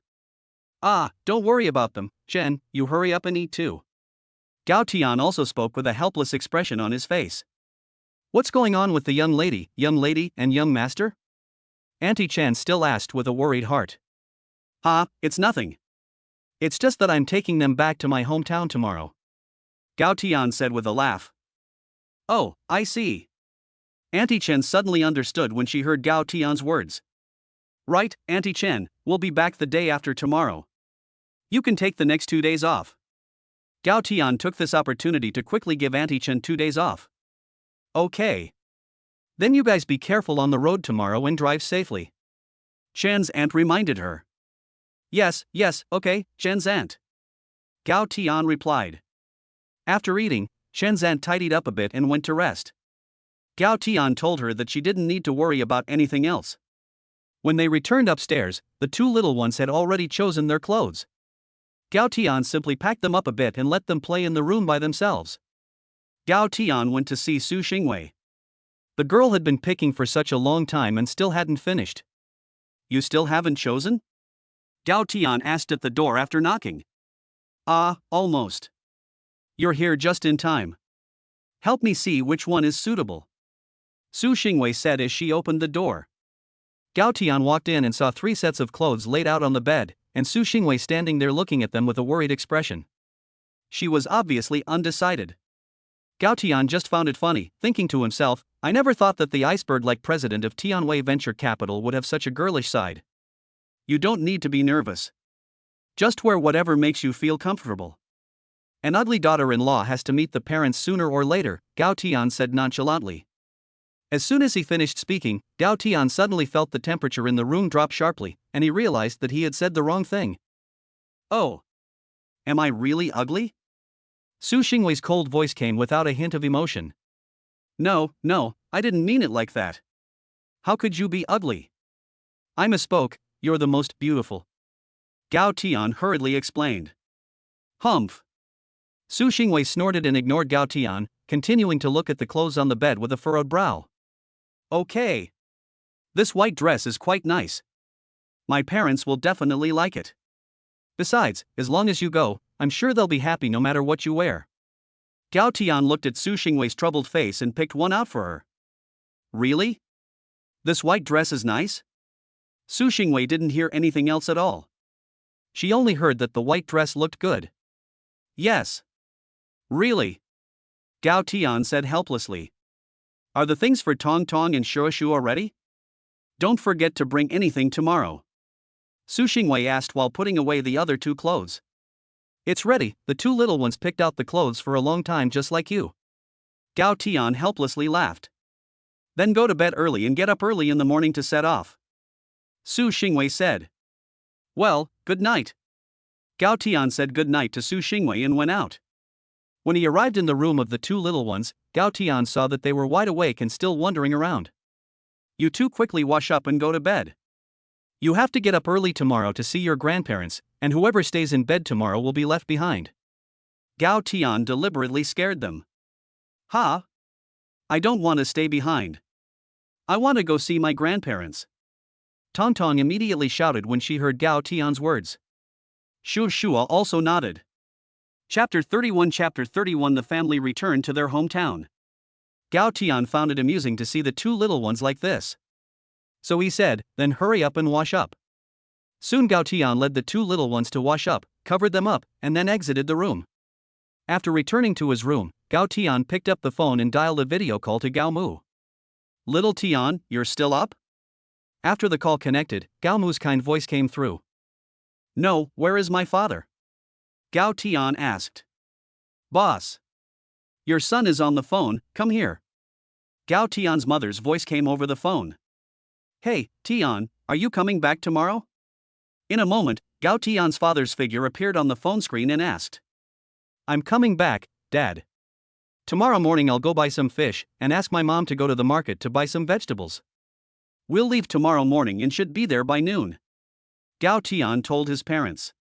Don't worry about them, Chen, you hurry up and eat too. Gao Tian also spoke with a helpless expression on his face. What's going on with the young lady, and young master? Auntie Chen still asked with a worried heart. It's nothing. It's just that I'm taking them back to my hometown tomorrow. Gao Tian said with a laugh. Oh, I see. Auntie Chen suddenly understood when she heard Gao Tian's words. Right, Auntie Chen, we'll be back the day after tomorrow. You can take the next 2 days off. Gao Tian took this opportunity to quickly give Auntie Chen 2 days off. Okay. Then you guys be careful on the road tomorrow and drive safely. Chen's aunt reminded her. Yes, okay, Chen's aunt. Gao Tian replied. After eating, Chen's aunt tidied up a bit and went to rest. Gao Tian told her that she didn't need to worry about anything else. When they returned upstairs, the two little ones had already chosen their clothes. Gao Tian simply packed them up a bit and let them play in the room by themselves. Gao Tian went to see Su Xingwei. The girl had been picking for such a long time and still hadn't finished. You still haven't chosen? Gao Tian asked at the door after knocking. Almost. You're here just in time. Help me see which one is suitable. Su Xingwei said as she opened the door. Gao Tian walked in and saw 3 sets of clothes laid out on the bed, and Su Xingwei standing there looking at them with a worried expression. She was obviously undecided. Gao Tian just found it funny, thinking to himself, I never thought that the iceberg-like president of Tianwei Venture Capital would have such a girlish side. You don't need to be nervous. Just wear whatever makes you feel comfortable. An ugly daughter-in-law has to meet the parents sooner or later, Gao Tian said nonchalantly. As soon as he finished speaking, Gao Tian suddenly felt the temperature in the room drop sharply, and he realized that he had said the wrong thing. Oh. Am I really ugly? Su Xingwei's cold voice came without a hint of emotion. No, I didn't mean it like that. How could you be ugly? I misspoke, you're the most beautiful. Gao Tian hurriedly explained. Humph. Su Xingwei snorted and ignored Gao Tian, continuing to look at the clothes on the bed with a furrowed brow. Okay. This white dress is quite nice. My parents will definitely like it. Besides, as long as you go, I'm sure they'll be happy no matter what you wear. Gao Tian looked at Su Xingwei's troubled face and picked one out for her. Really? This white dress is nice? Su Xingwei didn't hear anything else at all. She only heard that the white dress looked good. Yes. Really? Gao Tian said helplessly. Are the things for Tong Tong and Shuoshu already? Don't forget to bring anything tomorrow. Su Xingwei asked while putting away the other two clothes. It's ready, the two little ones picked out the clothes for a long time just like you. Gao Tian helplessly laughed. Then go to bed early and get up early in the morning to set off. Su Xingwei said. Well, good night. Gao Tian said good night to Su Xingwei and went out. When he arrived in the room of the two little ones, Gao Tian saw that they were wide awake and still wandering around. You two quickly wash up and go to bed. You have to get up early tomorrow to see your grandparents, and whoever stays in bed tomorrow will be left behind. Gao Tian deliberately scared them. Ha! I don't want to stay behind. I want to go see my grandparents. Tong Tong immediately shouted when she heard Gao Tian's words. Shu Shua also nodded. Chapter 31 The family returned to their hometown. Gao Tian found it amusing to see the two little ones like this. So he said, then hurry up and wash up. Soon Gao Tian led the two little ones to wash up, covered them up, and then exited the room. After returning to his room, Gao Tian picked up the phone and dialed a video call to Gao Mu. Little Tian, you're still up? After the call connected, Gao Mu's kind voice came through. No, where is my father? Gao Tian asked. Boss. Your son is on the phone, come here. Gao Tian's mother's voice came over the phone. Hey, Tian, are you coming back tomorrow? In a moment, Gao Tian's father's figure appeared on the phone screen and asked. I'm coming back, Dad. Tomorrow morning I'll go buy some fish and ask my mom to go to the market to buy some vegetables. We'll leave tomorrow morning and should be there by noon. Gao Tian told his parents.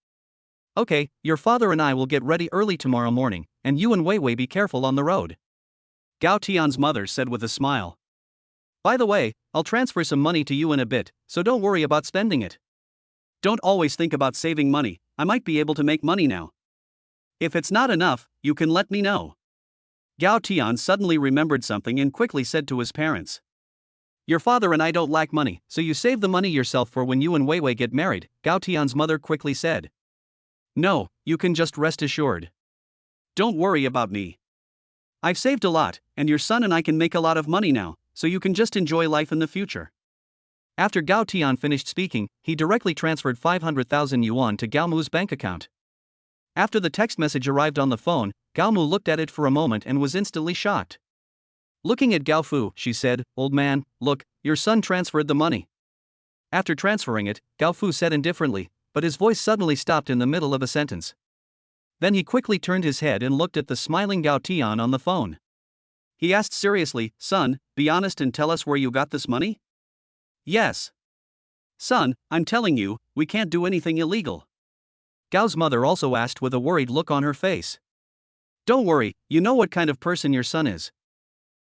Okay, your father and I will get ready early tomorrow morning, and you and Wei Wei be careful on the road. Gao Tian's mother said with a smile. By the way, I'll transfer some money to you in a bit, so don't worry about spending it. Don't always think about saving money, I might be able to make money now. If it's not enough, you can let me know. Gao Tian suddenly remembered something and quickly said to his parents. Your father and I don't lack money, so you save the money yourself for when you and Wei Wei get married, Gao Tian's mother quickly said. No, you can just rest assured. Don't worry about me. I've saved a lot, and your son and I can make a lot of money now, so you can just enjoy life in the future. After Gao Tian finished speaking, he directly transferred 500,000 yuan to Gao Mu's bank account. After the text message arrived on the phone, Gao Mu looked at it for a moment and was instantly shocked. Looking at Gao Fu, she said, Old man, look, your son transferred the money. After transferring it, Gao Fu said indifferently, but his voice suddenly stopped in the middle of a sentence. Then he quickly turned his head and looked at the smiling Gao Tian on the phone. He asked seriously, Son, be honest and tell us where you got this money? Yes. Son, I'm telling you, we can't do anything illegal. Gao's mother also asked with a worried look on her face. Don't worry, you know what kind of person your son is.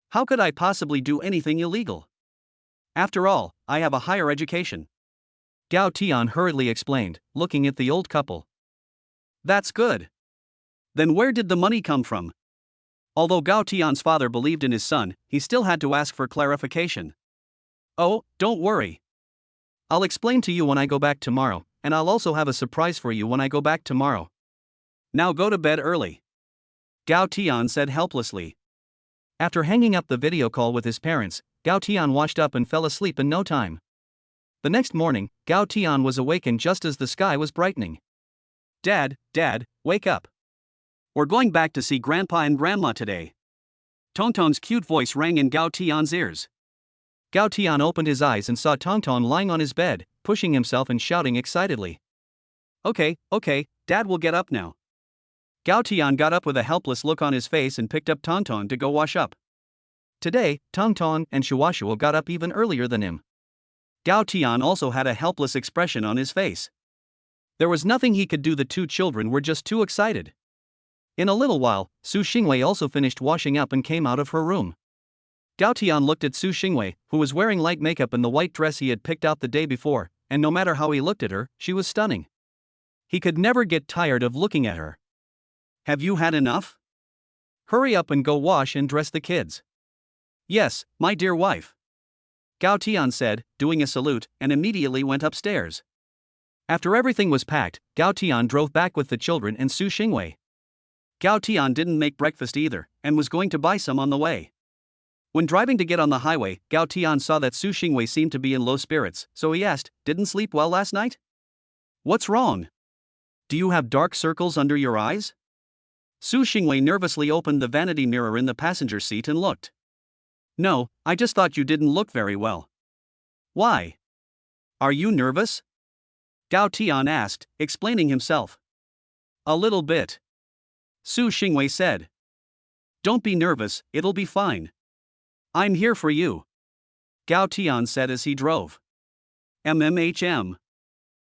How could I possibly do anything illegal? After all, I have a higher education. Gao Tian hurriedly explained, looking at the old couple. That's good. Then where did the money come from? Although Gao Tian's father believed in his son, he still had to ask for clarification. Oh, don't worry. I'll explain to you when I go back tomorrow, and I'll also have a surprise for you when I go back tomorrow. Now go to bed early. Gao Tian said helplessly. After hanging up the video call with his parents, Gao Tian washed up and fell asleep in no time. The next morning, Gao Tian was awakened just as the sky was brightening. Dad, wake up. We're going back to see Grandpa and Grandma today. Tongtong's cute voice rang in Gao Tian's ears. Gao Tian opened his eyes and saw Tongtong lying on his bed, pushing himself and shouting excitedly. Okay, Dad will get up now. Gao Tian got up with a helpless look on his face and picked up Tongtong to go wash up. Today, Tongtong and Shuashuo got up even earlier than him. Gao Tian also had a helpless expression on his face. There was nothing he could do. The two children were just too excited. In a little while, Su Xingwei also finished washing up and came out of her room. Gao Tian looked at Su Xingwei, who was wearing light makeup in the white dress he had picked out the day before, and no matter how he looked at her, she was stunning. He could never get tired of looking at her. Have you had enough? Hurry up and go wash and dress the kids. Yes, my dear wife. Gao Tian said, doing a salute, and immediately went upstairs. After everything was packed, Gao Tian drove back with the children and Su Xingwei. Gao Tian didn't make breakfast either, and was going to buy some on the way. When driving to get on the highway, Gao Tian saw that Su Xingwei seemed to be in low spirits, so he asked, "Didn't sleep well last night? What's wrong? Do you have dark circles under your eyes?" Su Xingwei nervously opened the vanity mirror in the passenger seat and looked. "No, I just thought you didn't look very well." "Why? Are you nervous?" Gao Tian asked, explaining himself. "A little bit," Su Xingwei said. "Don't be nervous, it'll be fine. I'm here for you," Gao Tian said as he drove. MMHM.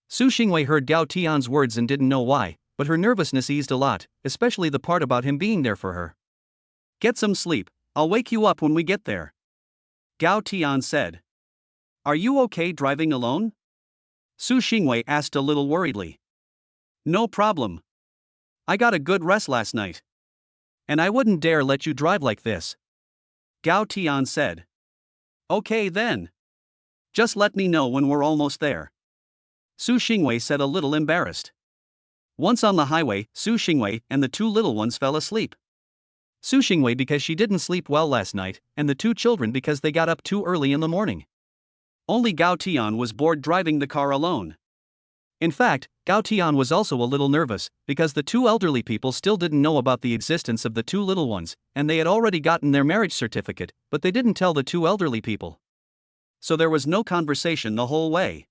Su Xingwei heard Gao Tian's words and didn't know why, but her nervousness eased a lot, especially the part about him being there for her. "Get some sleep, I'll wake you up when we get there," Gao Tian said. "Are you okay driving alone?" Su Xingwei asked a little worriedly. "No problem. I got a good rest last night. And I wouldn't dare let you drive like this," Gao Tian said. "Okay then. Just let me know when we're almost there," Su Xingwei said, a little embarrassed. Once on the highway, Su Xingwei and the two little ones fell asleep. Su Xingwei because she didn't sleep well last night, and the two children because they got up too early in the morning. Only Gao Tian was bored driving the car alone. In fact, Gao Tian was also a little nervous, because the two elderly people still didn't know about the existence of the two little ones, and they had already gotten their marriage certificate, but they didn't tell the two elderly people. So there was no conversation the whole way.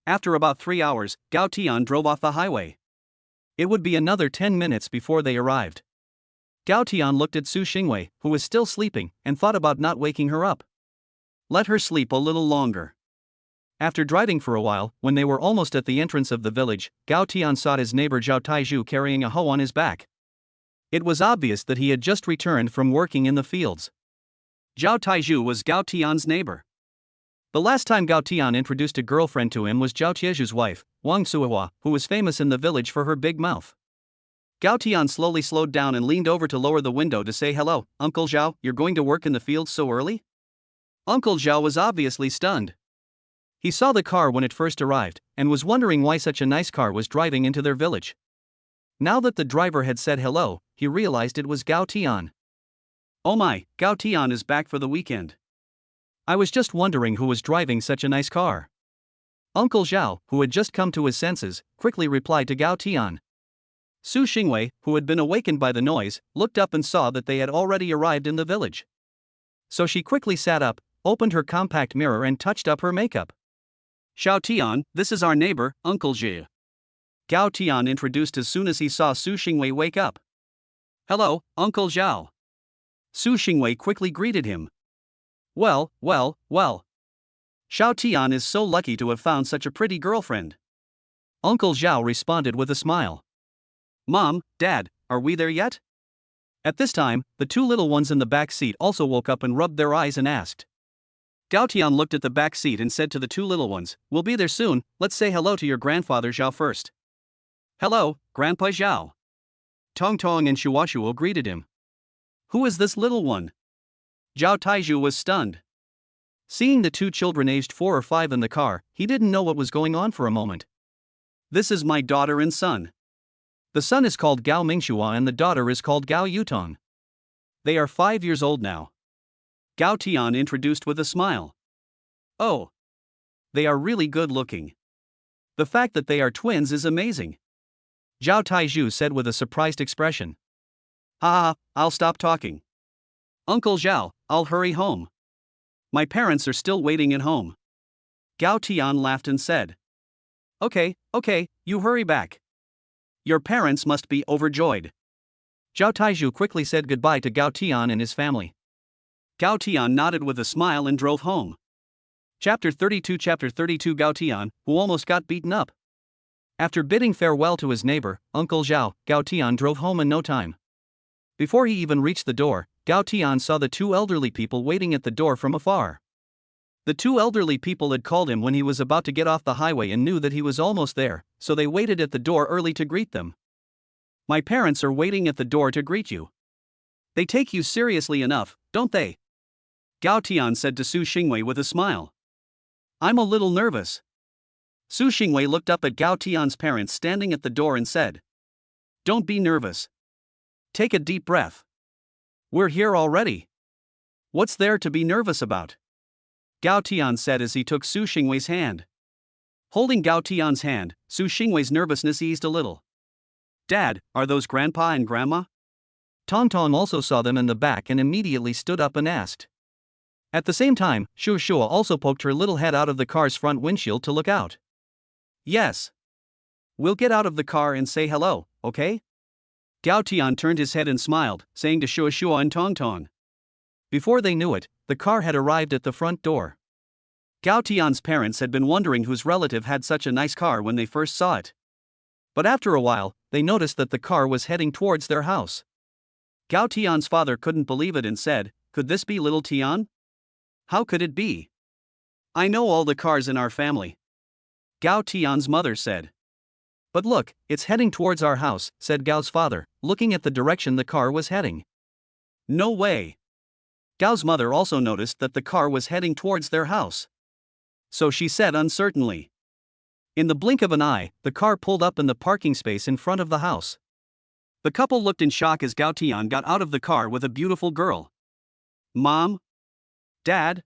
After about 3 hours, Gao Tian drove off the highway. It would be another 10 minutes before they arrived. Gao Tian looked at Su Xingwei, who was still sleeping, and thought about not waking her up. Let her sleep a little longer. After driving for a while, when they were almost at the entrance of the village, Gao Tian saw his neighbor Zhao Taizhu carrying a hoe on his back. It was obvious that he had just returned from working in the fields. Zhao Taizhu was Gao Tian's neighbor. The last time Gao Tian introduced a girlfriend to him was Zhao Tieju's wife, Wang Suihua, who was famous in the village for her big mouth. Gao Tian slowly slowed down and leaned over to lower the window to say, "Hello, Uncle Zhao, you're going to work in the fields so early?" Uncle Zhao was obviously stunned. He saw the car when it first arrived, and was wondering why such a nice car was driving into their village. Now that the driver had said hello, he realized it was Gao Tian. "Oh my, Gao Tian is back for the weekend. I was just wondering who was driving such a nice car." Uncle Zhao, who had just come to his senses, quickly replied to Gao Tian. Su Xingwei, who had been awakened by the noise, looked up and saw that they had already arrived in the village. So she quickly sat up, opened her compact mirror and touched up her makeup. "Xiao Tian, this is our neighbor, Uncle Zhi," Gao Tian introduced as soon as he saw Su Xingwei wake up. "Hello, Uncle Zhao." Su Xingwei quickly greeted him. Well. Xiao Tian is so lucky to have found such a pretty girlfriend." Uncle Zhao responded with a smile. "Mom, Dad, are we there yet?" At this time, the two little ones in the back seat also woke up and rubbed their eyes and asked. Gao Tian looked at the back seat and said to the two little ones, "We'll be there soon, let's say hello to your grandfather Zhao first." "Hello, Grandpa Zhao." Tongtong and Shuashuo greeted him. "Who is this little one?" Zhao Taizhu was stunned. Seeing the two children aged 4 or 5 in the car, he didn't know what was going on for a moment. "This is my daughter and son. The son is called Gao Mingxua and the daughter is called Gao Yutong. They are 5 years old now," Gao Tian introduced with a smile. "Oh. they are really good looking. The fact that they are twins is amazing. Zhao Taizhu said with a surprised expression. Haha, I'll stop talking. Uncle Zhao, I'll hurry home. My parents are still waiting at home. Gao Tian laughed and said. Okay, you hurry back. Your parents must be overjoyed. Zhao Taizhu quickly said goodbye to Gao Tian and his family. Gao Tian nodded with a smile and drove home. Chapter 32 Gao Tian, who almost got beaten up. After bidding farewell to his neighbor, Uncle Zhao, Gao Tian drove home in no time. Before he even reached the door, Gao Tian saw the two elderly people waiting at the door from afar. The two elderly people had called him when he was about to get off the highway and knew that he was almost there, so they waited at the door early to greet them. My parents are waiting at the door to greet you. They take you seriously enough, don't they? Gao Tian said to Su Xingwei with a smile. I'm a little nervous. Su Xingwei looked up at Gao Tian's parents standing at the door and said. Don't be nervous. Take a deep breath. We're here already. What's there to be nervous about? Gao Tian said as he took Su Xingwei's hand. Holding Gao Tian's hand, Su Xingwei's nervousness eased a little. Dad, are those Grandpa and Grandma? Tong Tong also saw them in the back and immediately stood up and asked. At the same time, Shua Shua also poked her little head out of the car's front windshield to look out. Yes. We'll get out of the car and say hello, okay? Gao Tian turned his head and smiled, saying to Shua Shua and Tong Tong. Before they knew it, the car had arrived at the front door. Gao Tian's parents had been wondering whose relative had such a nice car when they first saw it. But after a while, they noticed that the car was heading towards their house. Gao Tian's father couldn't believe it and said, Could this be little Tian? How could it be? I know all the cars in our family. Gao Tian's mother said. But look, it's heading towards our house, said Gao's father, looking at the direction the car was heading. No way. Gao's mother also noticed that the car was heading towards their house. So she said uncertainly. In the blink of an eye, the car pulled up in the parking space in front of the house. The couple looked in shock as Gao Tian got out of the car with a beautiful girl. Mom? Dad?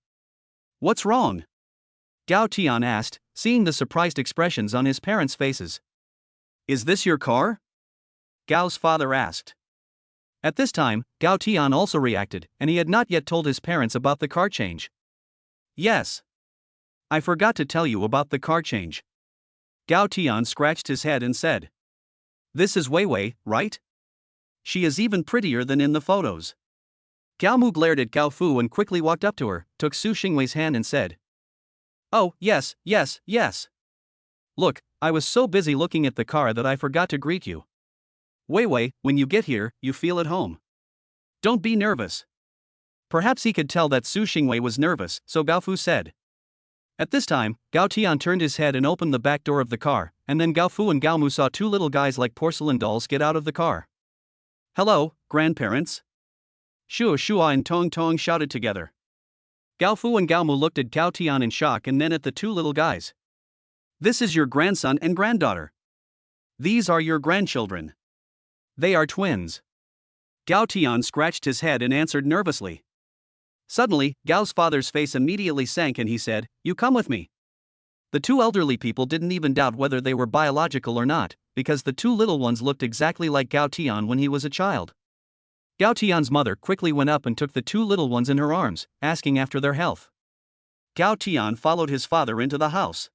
What's wrong? Gao Tian asked, seeing the surprised expressions on his parents' faces. Is this your car? Gao's father asked. At this time, Gao Tian also reacted, and he had not yet told his parents about the car change. Yes. I forgot to tell you about the car change. Gao Tian scratched his head and said. This is Wei Wei, right? She is even prettier than in the photos. Gao Mu glared at Gao Fu and quickly walked up to her, took Su Xingwei's hand and said. Oh, yes. Look, I was so busy looking at the car that I forgot to greet you. Wei Wei, when you get here, you feel at home. Don't be nervous. Perhaps he could tell that Su Xingwei was nervous, so Gao Fu said. At this time, Gao Tian turned his head and opened the back door of the car, and then Gao Fu and Gao Mu saw two little guys like porcelain dolls get out of the car. Hello, grandparents. Shua Shua and Tong Tong shouted together. Gao Fu and Gao Mu looked at Gao Tian in shock and then at the two little guys. This is your grandson and granddaughter. These are your grandchildren. They are twins. Gao Tian scratched his head and answered nervously. Suddenly, Gao's father's face immediately sank and he said, You come with me. The two elderly people didn't even doubt whether they were biological or not, because the two little ones looked exactly like Gao Tian when he was a child. Gao Tian's mother quickly went up and took the two little ones in her arms, asking after their health. Gao Tian followed his father into the house.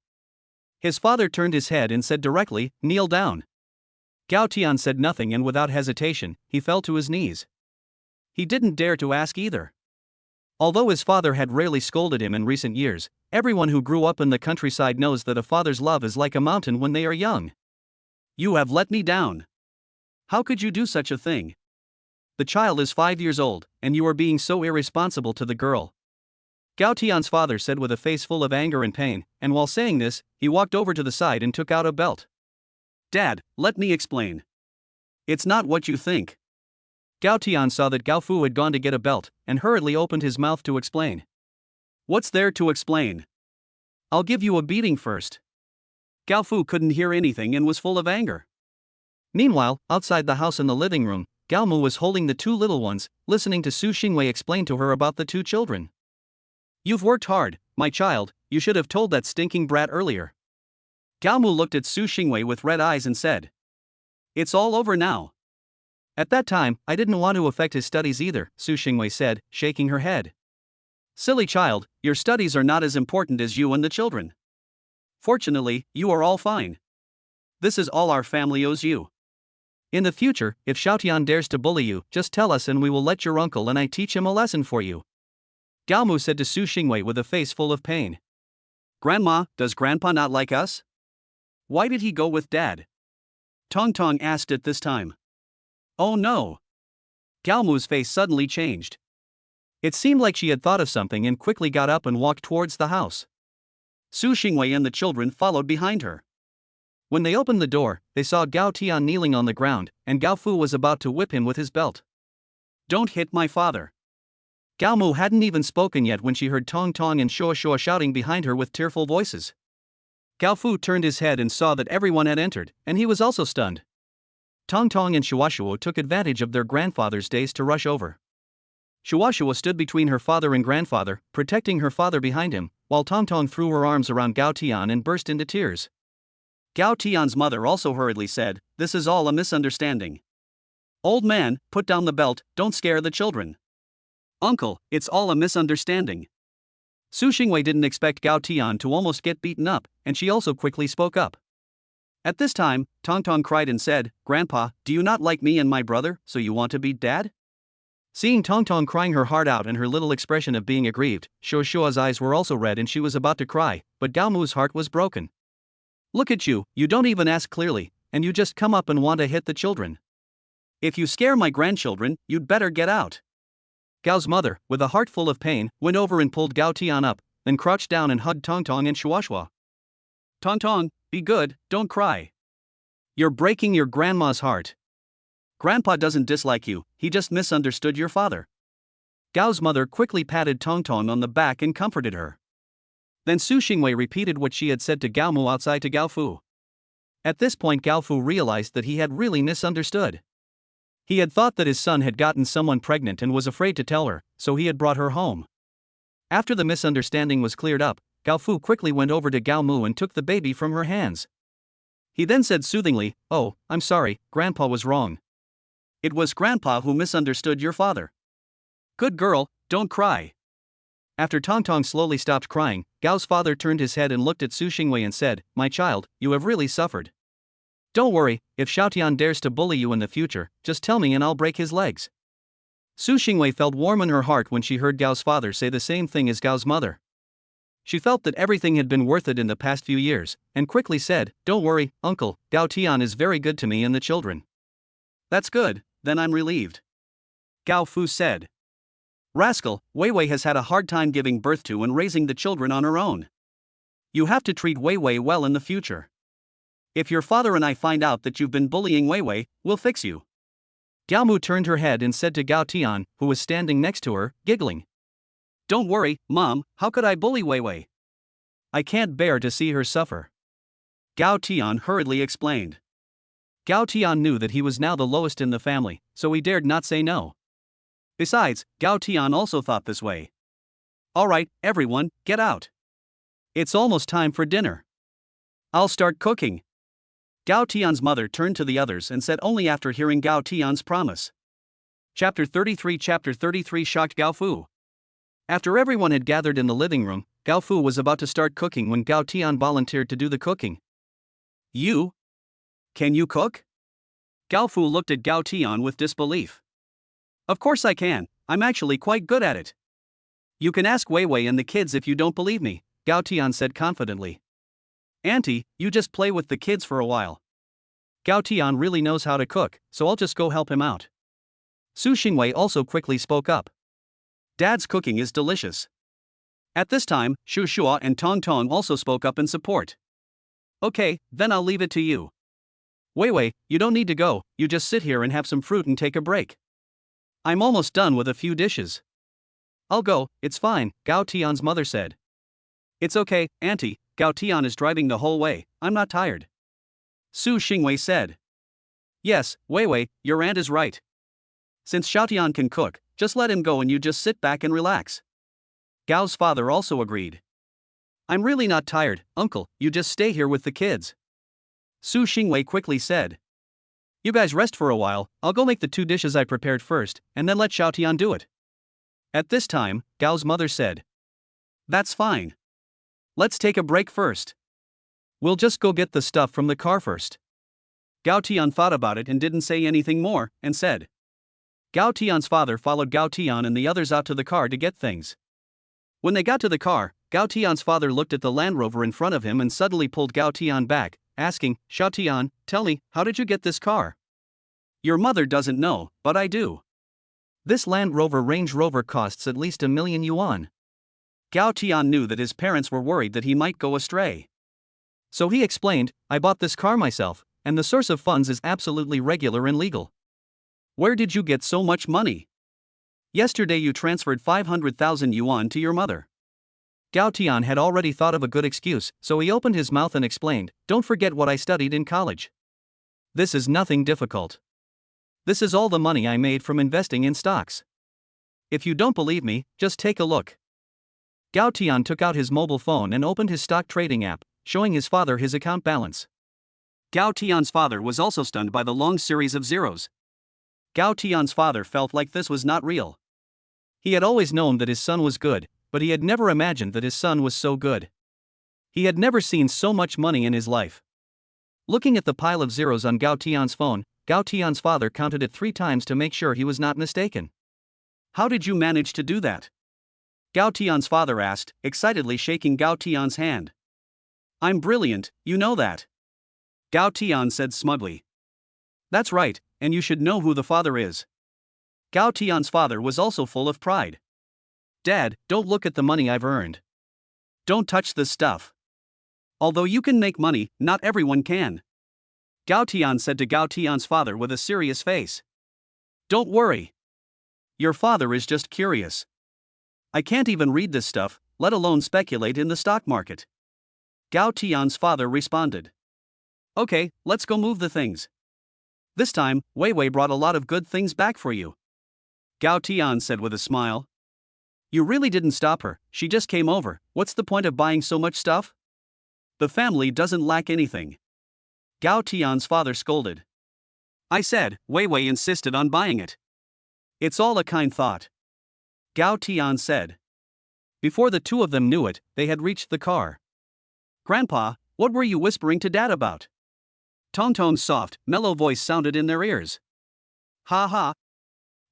His father turned his head and said directly, Kneel down. Gao Tian said nothing and without hesitation, he fell to his knees. He didn't dare to ask either. Although his father had rarely scolded him in recent years, everyone who grew up in the countryside knows that a father's love is like a mountain when they are young. You have let me down. How could you do such a thing? The child is 5 years old, and you are being so irresponsible to the girl. Gao Tian's father said with a face full of anger and pain, and while saying this, he walked over to the side and took out a belt. Dad, let me explain. It's not what you think. Gao Tian saw that Gao Fu had gone to get a belt, and hurriedly opened his mouth to explain. What's there to explain? I'll give you a beating first. Gao Fu couldn't hear anything and was full of anger. Meanwhile, outside the house in the living room, Gao Mu was holding the two little ones, listening to Su Xingwei explain to her about the two children. You've worked hard, my child, you should have told that stinking brat earlier. Gao Mu looked at Su Xingwei with red eyes and said, "It's all over now." "At that time, I didn't want to affect his studies either," Su Xingwei said, shaking her head. "Silly child, your studies are not as important as you and the children. Fortunately, you are all fine. This is all our family owes you. In the future, if Xiaotian dares to bully you, just tell us and we will let your uncle and I teach him a lesson for you," Gao Mu said to Su Xingwei with a face full of pain. "Grandma, does Grandpa not like us? Why did he go with Dad?" Tong Tong asked at this time. "Oh no." Gao Mu's face suddenly changed. It seemed like she had thought of something and quickly got up and walked towards the house. Su Xingwei and the children followed behind her. When they opened the door, they saw Gao Tian kneeling on the ground, and Gao Fu was about to whip him with his belt. "Don't hit my father." Gao Mu hadn't even spoken yet when she heard Tong Tong and Shuo Shuo shouting behind her with tearful voices. Gao Fu turned his head and saw that everyone had entered, and he was also stunned. Tong Tong and Shuo Shuo took advantage of their grandfather's days to rush over. Shuo Shuo stood between her father and grandfather, protecting her father behind him, while Tong Tong threw her arms around Gao Tian and burst into tears. Gao Tian's mother also hurriedly said, "This is all a misunderstanding. Old man, put down the belt, don't scare the children." "Uncle, it's all a misunderstanding." Su Xingwei didn't expect Gao Tian to almost get beaten up, and she also quickly spoke up. At this time, Tong Tong cried and said, "Grandpa, do you not like me and my brother, so you want to beat Dad?" Seeing Tong Tong crying her heart out and her little expression of being aggrieved, Shuo Shuo's eyes were also red and she was about to cry, but Gao Mu's heart was broken. "Look at you, you don't even ask clearly, and you just come up and want to hit the children. If you scare my grandchildren, you'd better get out." Gao's mother, with a heart full of pain, went over and pulled Gao Tian up, then crouched down and hugged Tong Tong and Shuo Shuo. "Tong Tong, be good, don't cry. You're breaking your grandma's heart. Grandpa doesn't dislike you, he just misunderstood your father." Gao's mother quickly patted Tong Tong on the back and comforted her. Then Su Xingwei repeated what she had said to Gao Mu outside to Gao Fu. At this point Gao Fu realized that he had really misunderstood. He had thought that his son had gotten someone pregnant and was afraid to tell her, so he had brought her home. After the misunderstanding was cleared up, Gao Fu quickly went over to Gao Mu and took the baby from her hands. He then said soothingly, "Oh, I'm sorry, Grandpa was wrong. It was Grandpa who misunderstood your father. Good girl, don't cry." After Tong Tong slowly stopped crying, Gao's father turned his head and looked at Su Xingwei and said, "My child, you have really suffered. Don't worry, if Xiaotian dares to bully you in the future, just tell me and I'll break his legs." Su Xingwei felt warm in her heart when she heard Gao's father say the same thing as Gao's mother. She felt that everything had been worth it in the past few years, and quickly said, "Don't worry, uncle, Gao Tian is very good to me and the children." "That's good, then I'm relieved," Gao Fu said. "Rascal, Wei Wei has had a hard time giving birth to and raising the children on her own. You have to treat Wei Wei well in the future. If your father and I find out that you've been bullying Wei Wei, we'll fix you." Gao Mu turned her head and said to Gao Tian, who was standing next to her, giggling, "Don't worry, Mom, how could I bully Wei Wei? I can't bear to see her suffer." Gao Tian hurriedly explained. Gao Tian knew that he was now the lowest in the family, so he dared not say no. Besides, Gao Tian also thought this way. "All right, everyone, get out. It's almost time for dinner. I'll start cooking." Gao Tian's mother turned to the others and said only after hearing Gao Tian's promise. Chapter 33 shocked Gao Fu. After everyone had gathered in the living room, Gao Fu was about to start cooking when Gao Tian volunteered to do the cooking. "You? Can you cook?" Gao Fu looked at Gao Tian with disbelief. "Of course I can, I'm actually quite good at it. You can ask Wei Wei and the kids if you don't believe me," Gao Tian said confidently. "Auntie, you just play with the kids for a while. Gao Tian really knows how to cook, so I'll just go help him out." Su Xingwei also quickly spoke up. "Dad's cooking is delicious." At this time, Shu Shuo and Tong Tong also spoke up in support. "Okay, then I'll leave it to you. Wei Wei, you don't need to go, you just sit here and have some fruit and take a break. I'm almost done with a few dishes." "I'll go, it's fine," Gao Tian's mother said. "It's okay, Auntie, Gao Tian is driving the whole way, I'm not tired," Su Xingwei said. "Yes, Wei Wei, your aunt is right. Since Xiaotian can cook, just let him go and you just sit back and relax." Gao's father also agreed. I'm really not tired, uncle, you just stay here with the kids. Su Xingwei quickly said. You guys rest for a while, I'll go make the 2 dishes I prepared first, and then let Xiao Tian do it. At this time, Gao's mother said. That's fine. Let's take a break first. We'll just go get the stuff from the car first. Gao Tian thought about it and didn't say anything more, and said. Gao Tian's father followed Gao Tian and the others out to the car to get things. When they got to the car, Gao Tian's father looked at the Land Rover in front of him and suddenly pulled Gao Tian back, asking, Xiao Tian, tell me, how did you get this car? Your mother doesn't know, but I do. This Land Rover Range Rover costs at least 1,000,000 yuan. Gao Tian knew that his parents were worried that he might go astray. So he explained, I bought this car myself, and the source of funds is absolutely regular and legal. Where did you get so much money? Yesterday you transferred 500,000 yuan to your mother. Gao Tian had already thought of a good excuse, so he opened his mouth and explained, don't forget what I studied in college. This is nothing difficult. This is all the money I made from investing in stocks. If you don't believe me, just take a look. Gao Tian took out his mobile phone and opened his stock trading app, showing his father his account balance. Gao Tian's father was also stunned by the long series of zeros. Gao Tian's father felt like this was not real. He had always known that his son was good, but he had never imagined that his son was so good. He had never seen so much money in his life. Looking at the pile of zeros on Gao Tian's phone, Gao Tian's father counted it 3 times to make sure he was not mistaken. How did you manage to do that? Gao Tian's father asked, excitedly shaking Gao Tian's hand. I'm brilliant, you know that. Gao Tian said smugly. That's right, and you should know who the father is. Gao Tian's father was also full of pride. Dad, don't look at the money I've earned. Don't touch this stuff. Although you can make money, not everyone can. Gao Tian said to Gao Tian's father with a serious face. Don't worry. Your father is just curious. I can't even read this stuff, let alone speculate in the stock market. Gao Tian's father responded. Okay, let's go move the things. This time, Wei Wei brought a lot of good things back for you. Gao Tian said with a smile. You really didn't stop her, she just came over, what's the point of buying so much stuff? The family doesn't lack anything. Gao Tian's father scolded. I said, Wei Wei insisted on buying it. It's all a kind thought. Gao Tian said. Before the 2 of them knew it, they had reached the car. Grandpa, what were you whispering to Dad about? Tong Tong's soft, mellow voice sounded in their ears. Ha ha.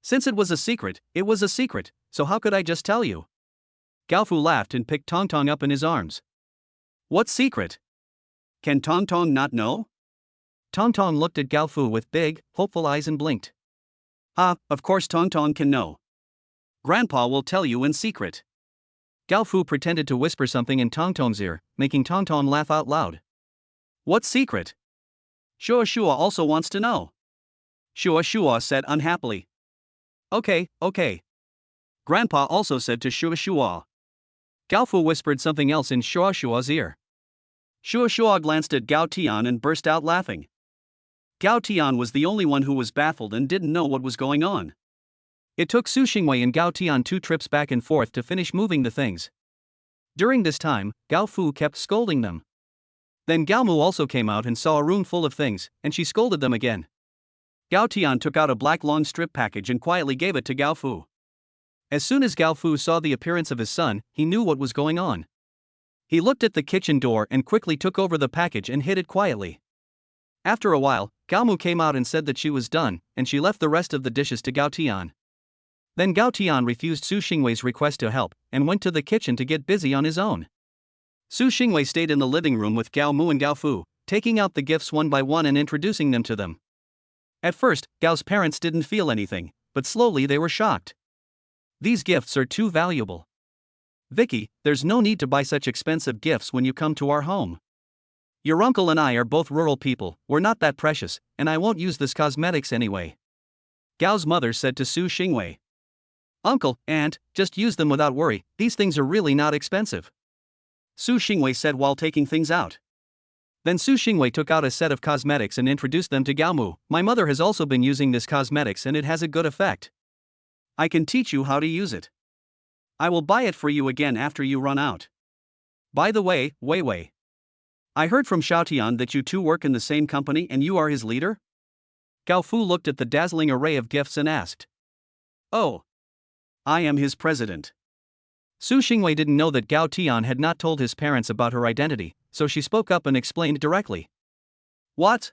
Since it was a secret, it was a secret, so how could I just tell you? Gao Fu laughed and picked Tong Tong up in his arms. What secret? Can Tong Tong not know? Tong Tong looked at Gao Fu with big, hopeful eyes and blinked. Ah, of course Tong Tong can know. Grandpa will tell you in secret. Gao Fu pretended to whisper something in Tong Tong's ear, making Tong Tong laugh out loud. What secret? Shua Shua also wants to know. Shua Shua said unhappily. Okay. Grandpa also said to Shua Shua. Gao Fu whispered something else in Shua Shua's ear. Shua Shua glanced at Gao Tian and burst out laughing. Gao Tian was the only one who was baffled and didn't know what was going on. It took Su Xingwei and Gao Tian 2 trips back and forth to finish moving the things. During this time, Gao Fu kept scolding them. Then Gao Mu also came out and saw a room full of things, and she scolded them again. Gao Tian took out a black long strip package and quietly gave it to Gao Fu. As soon as Gao Fu saw the appearance of his son, he knew what was going on. He looked at the kitchen door and quickly took over the package and hid it quietly. After a while, Gao Mu came out and said that she was done, and she left the rest of the dishes to Gao Tian. Then Gao Tian refused Su Xingwei's request to help, and went to the kitchen to get busy on his own. Su Xingwei stayed in the living room with Gao Mu and Gao Fu, taking out the gifts one by one and introducing them to them. At first, Gao's parents didn't feel anything, but slowly they were shocked. These gifts are too valuable. Vicky, there's no need to buy such expensive gifts when you come to our home. Your uncle and I are both rural people, we're not that precious, and I won't use this cosmetics anyway. Gao's mother said to Su Xingwei. Uncle, aunt, just use them without worry, these things are really not expensive. Su Xingwei said while taking things out. Then Su Xingwei took out a set of cosmetics and introduced them to Gao Mu. My mother has also been using this cosmetics and it has a good effect. I can teach you how to use it. I will buy it for you again after you run out. By the way, Wei Wei. I heard from Xiaotian that you two work in the same company and you are his leader? Gao Fu looked at the dazzling array of gifts and asked. Oh. I am his president. Su Xingwei didn't know that Gao Tian had not told his parents about her identity, so she spoke up and explained directly. What?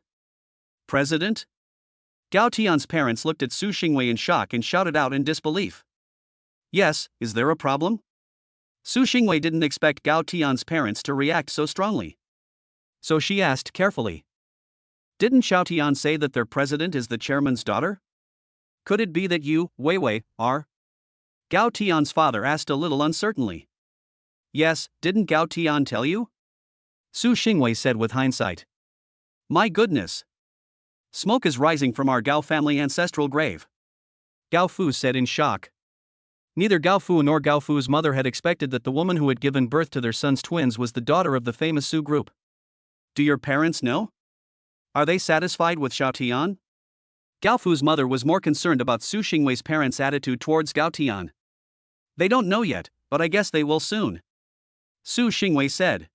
President? Gao Tian's parents looked at Su Xingwei in shock and shouted out in disbelief. Yes, is there a problem? Su Xingwei didn't expect Gao Tian's parents to react so strongly. So she asked carefully. Didn't Xiao Tian say that their president is the chairman's daughter? Could it be that you, Wei Wei, are? Gao Tian's father asked a little uncertainly. Yes, didn't Gao Tian tell you? Su Xingwei said with hindsight. My goodness. Smoke is rising from our Gao family ancestral grave. Gao Fu said in shock. Neither Gao Fu nor Gao Fu's mother had expected that the woman who had given birth to their son's twins was the daughter of the famous Su group. Do your parents know? Are they satisfied with Xiao Tian? Gao Fu's mother was more concerned about Su Xingwei's parents' attitude towards Gao Tian. They don't know yet, but I guess they will soon. Su Xingwei said.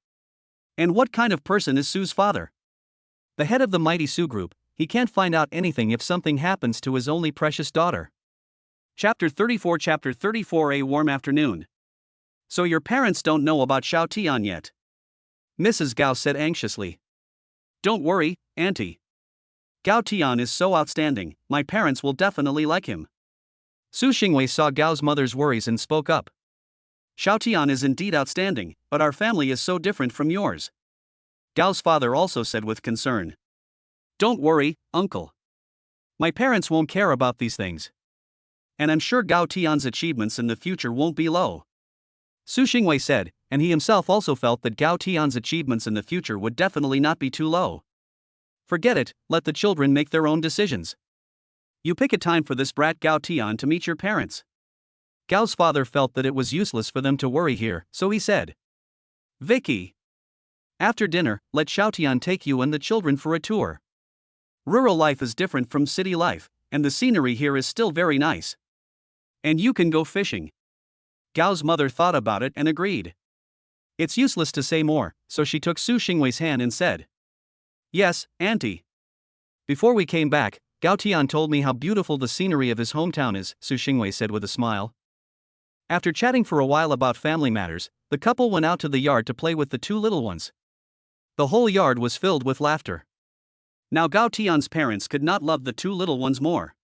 And what kind of person is Su's father? The head of the mighty Su group. He can't find out anything if something happens to his only precious daughter. Chapter 34 A warm afternoon. So your parents don't know about Xiao Tian yet? Mrs. Gao said anxiously. Don't worry, Auntie. Gao Tian is so outstanding, my parents will definitely like him. Su Xingwei saw Gao's mother's worries and spoke up. Xiao Tian is indeed outstanding, but our family is so different from yours. Gao's father also said with concern. Don't worry, uncle. My parents won't care about these things. And I'm sure Gao Tian's achievements in the future won't be low. Su Xingwei said, and he himself also felt that Gao Tian's achievements in the future would definitely not be too low. Forget it, let the children make their own decisions. You pick a time for this brat Gao Tian to meet your parents. Gao's father felt that it was useless for them to worry here, so he said. Vicky. After dinner, let Xiao Tian take you and the children for a tour. Rural life is different from city life, and the scenery here is still very nice. And you can go fishing. Gao's mother thought about it and agreed. It's useless to say more, so she took Su Xingwei's hand and said. Yes, Auntie. Before we came back, Gao Tian told me how beautiful the scenery of his hometown is, Su Xingwei said with a smile. After chatting for a while about family matters, the couple went out to the yard to play with the two little ones. The whole yard was filled with laughter. Now Gao Tian's parents could not love the two little ones more.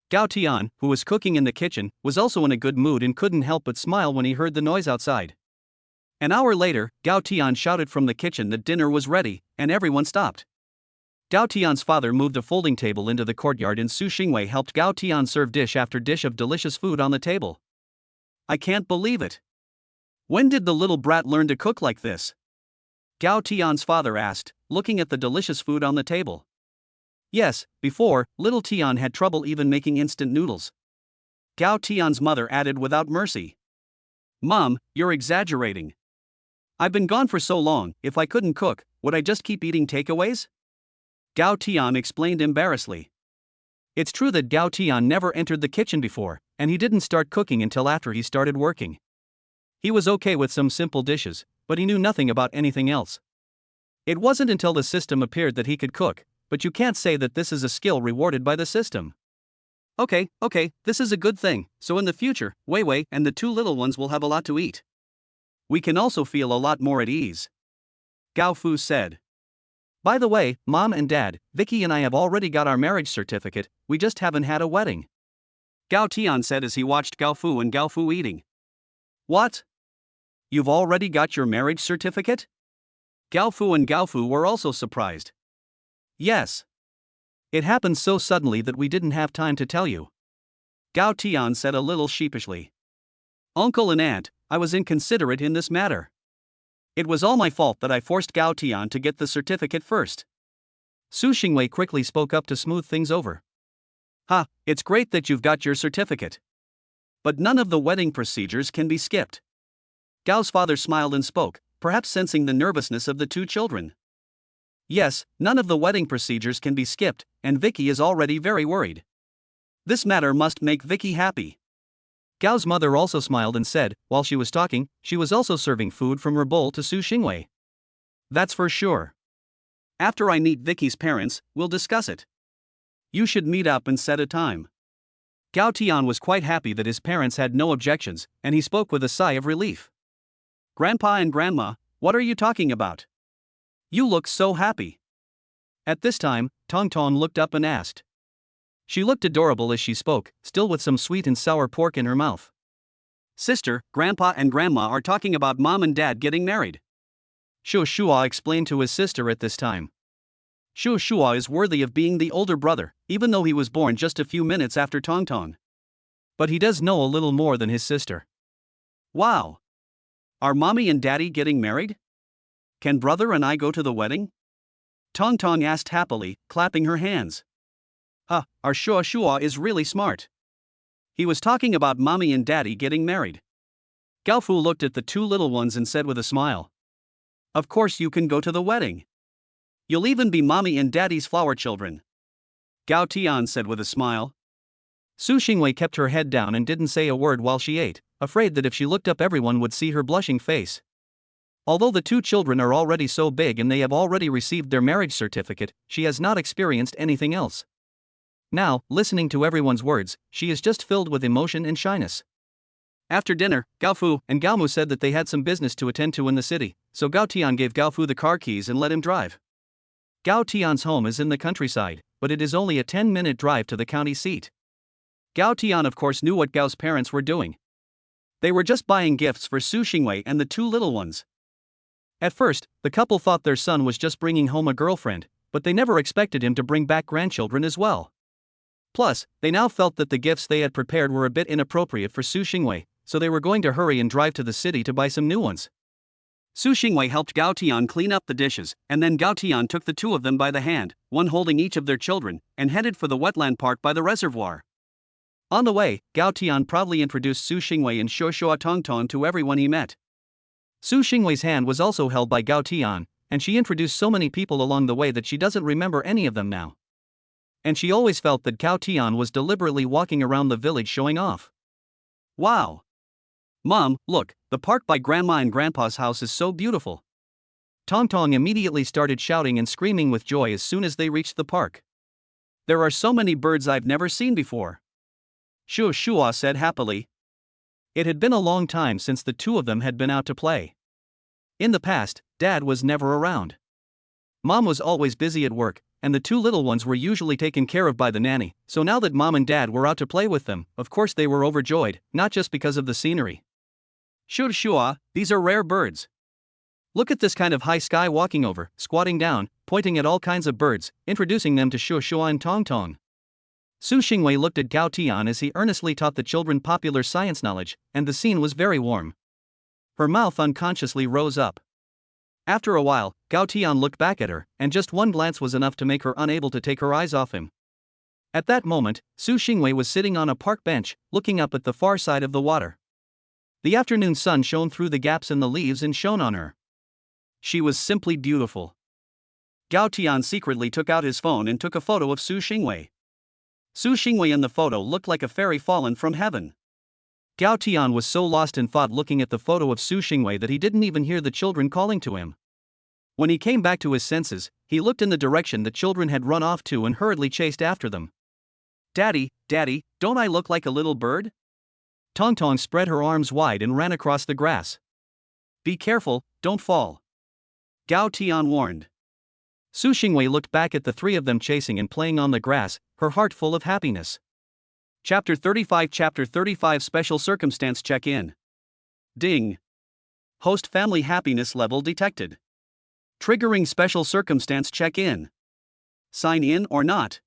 Gao Tian, who was cooking in the kitchen, was also in a good mood and couldn't help but smile when he heard the noise outside. An hour later, Gao Tian shouted from the kitchen that dinner was ready, and everyone stopped. Gao Tian's father moved a folding table into the courtyard and Su Xingwei helped Gao Tian serve dish after dish of delicious food on the table. I can't believe it. When did the little brat learn to cook like this? Gao Tian's father asked, looking at the delicious food on the table. Yes, before, little Tian had trouble even making instant noodles. Gao Tian's mother added without mercy. Mom, you're exaggerating. I've been gone for so long, if I couldn't cook, would I just keep eating takeaways? Gao Tian explained embarrassedly. It's true that Gao Tian never entered the kitchen before, and he didn't start cooking until after he started working. He was okay with some simple dishes, but he knew nothing about anything else. It wasn't until the system appeared that he could cook, but you can't say that this is a skill rewarded by the system. Okay, this is a good thing, so in the future, Wei Wei and the two little ones will have a lot to eat. We can also feel a lot more at ease. Gao Fu said. By the way, Mom and Dad, Vicky and I have already got our marriage certificate, we just haven't had a wedding. Gao Tian said as he watched Gao Fu and Gao Fu eating. What? You've already got your marriage certificate? Gao Fu and Gao Fu were also surprised. Yes. It happened so suddenly that we didn't have time to tell you. Gao Tian said a little sheepishly. Uncle and Aunt, I was inconsiderate in this matter. It was all my fault that I forced Gao Tian to get the certificate first. Su Xingwei quickly spoke up to smooth things over. It's great that you've got your certificate. But none of the wedding procedures can be skipped. Gao's father smiled and spoke, perhaps sensing the nervousness of the two children. Yes, none of the wedding procedures can be skipped, and Vicky is already very worried. This matter must make Vicky happy. Gao's mother also smiled and said, while she was talking, she was also serving food from her bowl to Su Xingwei. That's for sure. After I meet Vicky's parents, we'll discuss it. You should meet up and set a time. Gao Tian was quite happy that his parents had no objections, and he spoke with a sigh of relief. Grandpa and Grandma, what are you talking about? You look so happy. At this time, Tong Tong looked up and asked. She looked adorable as she spoke, still with some sweet and sour pork in her mouth. Sister, Grandpa and Grandma are talking about Mom and Dad getting married. Shu Shua explained to his sister at this time. Shu Shua is worthy of being the older brother, even though he was born just a few minutes after Tong Tong. But he does know a little more than his sister. Wow! Are Mommy and Daddy getting married? Can brother and I go to the wedding? Tong Tong asked happily, clapping her hands. Our Shua Shua is really smart. He was talking about Mommy and Daddy getting married. Gao Fu looked at the two little ones and said with a smile. Of course you can go to the wedding. You'll even be Mommy and Daddy's flower children. Gao Tian said with a smile. Su Xingwei kept her head down and didn't say a word while she ate, afraid that if she looked up everyone would see her blushing face. Although the two children are already so big and they have already received their marriage certificate, she has not experienced anything else. Now, listening to everyone's words, she is just filled with emotion and shyness. After dinner, Gao Fu and Gao Mu said that they had some business to attend to in the city, so Gao Tian gave Gao Fu the car keys and let him drive. Gao Tian's home is in the countryside, but it is only a 10-minute drive to the county seat. Gao Tian of course knew what Gao's parents were doing. They were just buying gifts for Su Xingwei and the two little ones. At first, the couple thought their son was just bringing home a girlfriend, but they never expected him to bring back grandchildren as well. Plus, they now felt that the gifts they had prepared were a bit inappropriate for Su Xingwei, so they were going to hurry and drive to the city to buy some new ones. Su Xingwei helped Gao Tian clean up the dishes, and then Gao Tian took the two of them by the hand, one holding each of their children, and headed for the wetland park by the reservoir. On the way, Gao Tian proudly introduced Su Xingwei and Shuoshua Tongtong to everyone he met. Su Xingwei's hand was also held by Gao Tian, and she introduced so many people along the way that she doesn't remember any of them now. And she always felt that Gao Tian was deliberately walking around the village showing off. Wow! Mom, look, the park by Grandma and Grandpa's house is so beautiful. Tong Tong immediately started shouting and screaming with joy as soon as they reached the park. There are so many birds I've never seen before. Shu Shua said happily. It had been a long time since the two of them had been out to play. In the past, Dad was never around. Mom was always busy at work, and the two little ones were usually taken care of by the nanny, so now that Mom and Dad were out to play with them, of course they were overjoyed, not just because of the scenery. Shu Shua, these are rare birds. Look at this kind of high sky walking over, squatting down, pointing at all kinds of birds, introducing them to Shu Shua and Tong Tong. Su Xingwei looked at Gao Tian as he earnestly taught the children popular science knowledge, and the scene was very warm. Her mouth unconsciously rose up. After a while, Gao Tian looked back at her, and just one glance was enough to make her unable to take her eyes off him. At that moment, Su Xingwei was sitting on a park bench, looking up at the far side of the water. The afternoon sun shone through the gaps in the leaves and shone on her. She was simply beautiful. Gao Tian secretly took out his phone and took a photo of Su Xingwei. Su Xingwei in the photo looked like a fairy fallen from heaven. Gao Tian was so lost in thought looking at the photo of Su Xingwei that he didn't even hear the children calling to him. When he came back to his senses, he looked in the direction the children had run off to and hurriedly chased after them. Daddy, Daddy, don't I look like a little bird? Tong Tong spread her arms wide and ran across the grass. Be careful, don't fall. Gao Tian warned. Su Xingwei looked back at the three of them chasing and playing on the grass, her heart full of happiness. Chapter 35 Special Circumstance Check-in. Ding. Host family happiness level detected. Triggering special circumstance check-in. Sign in or not?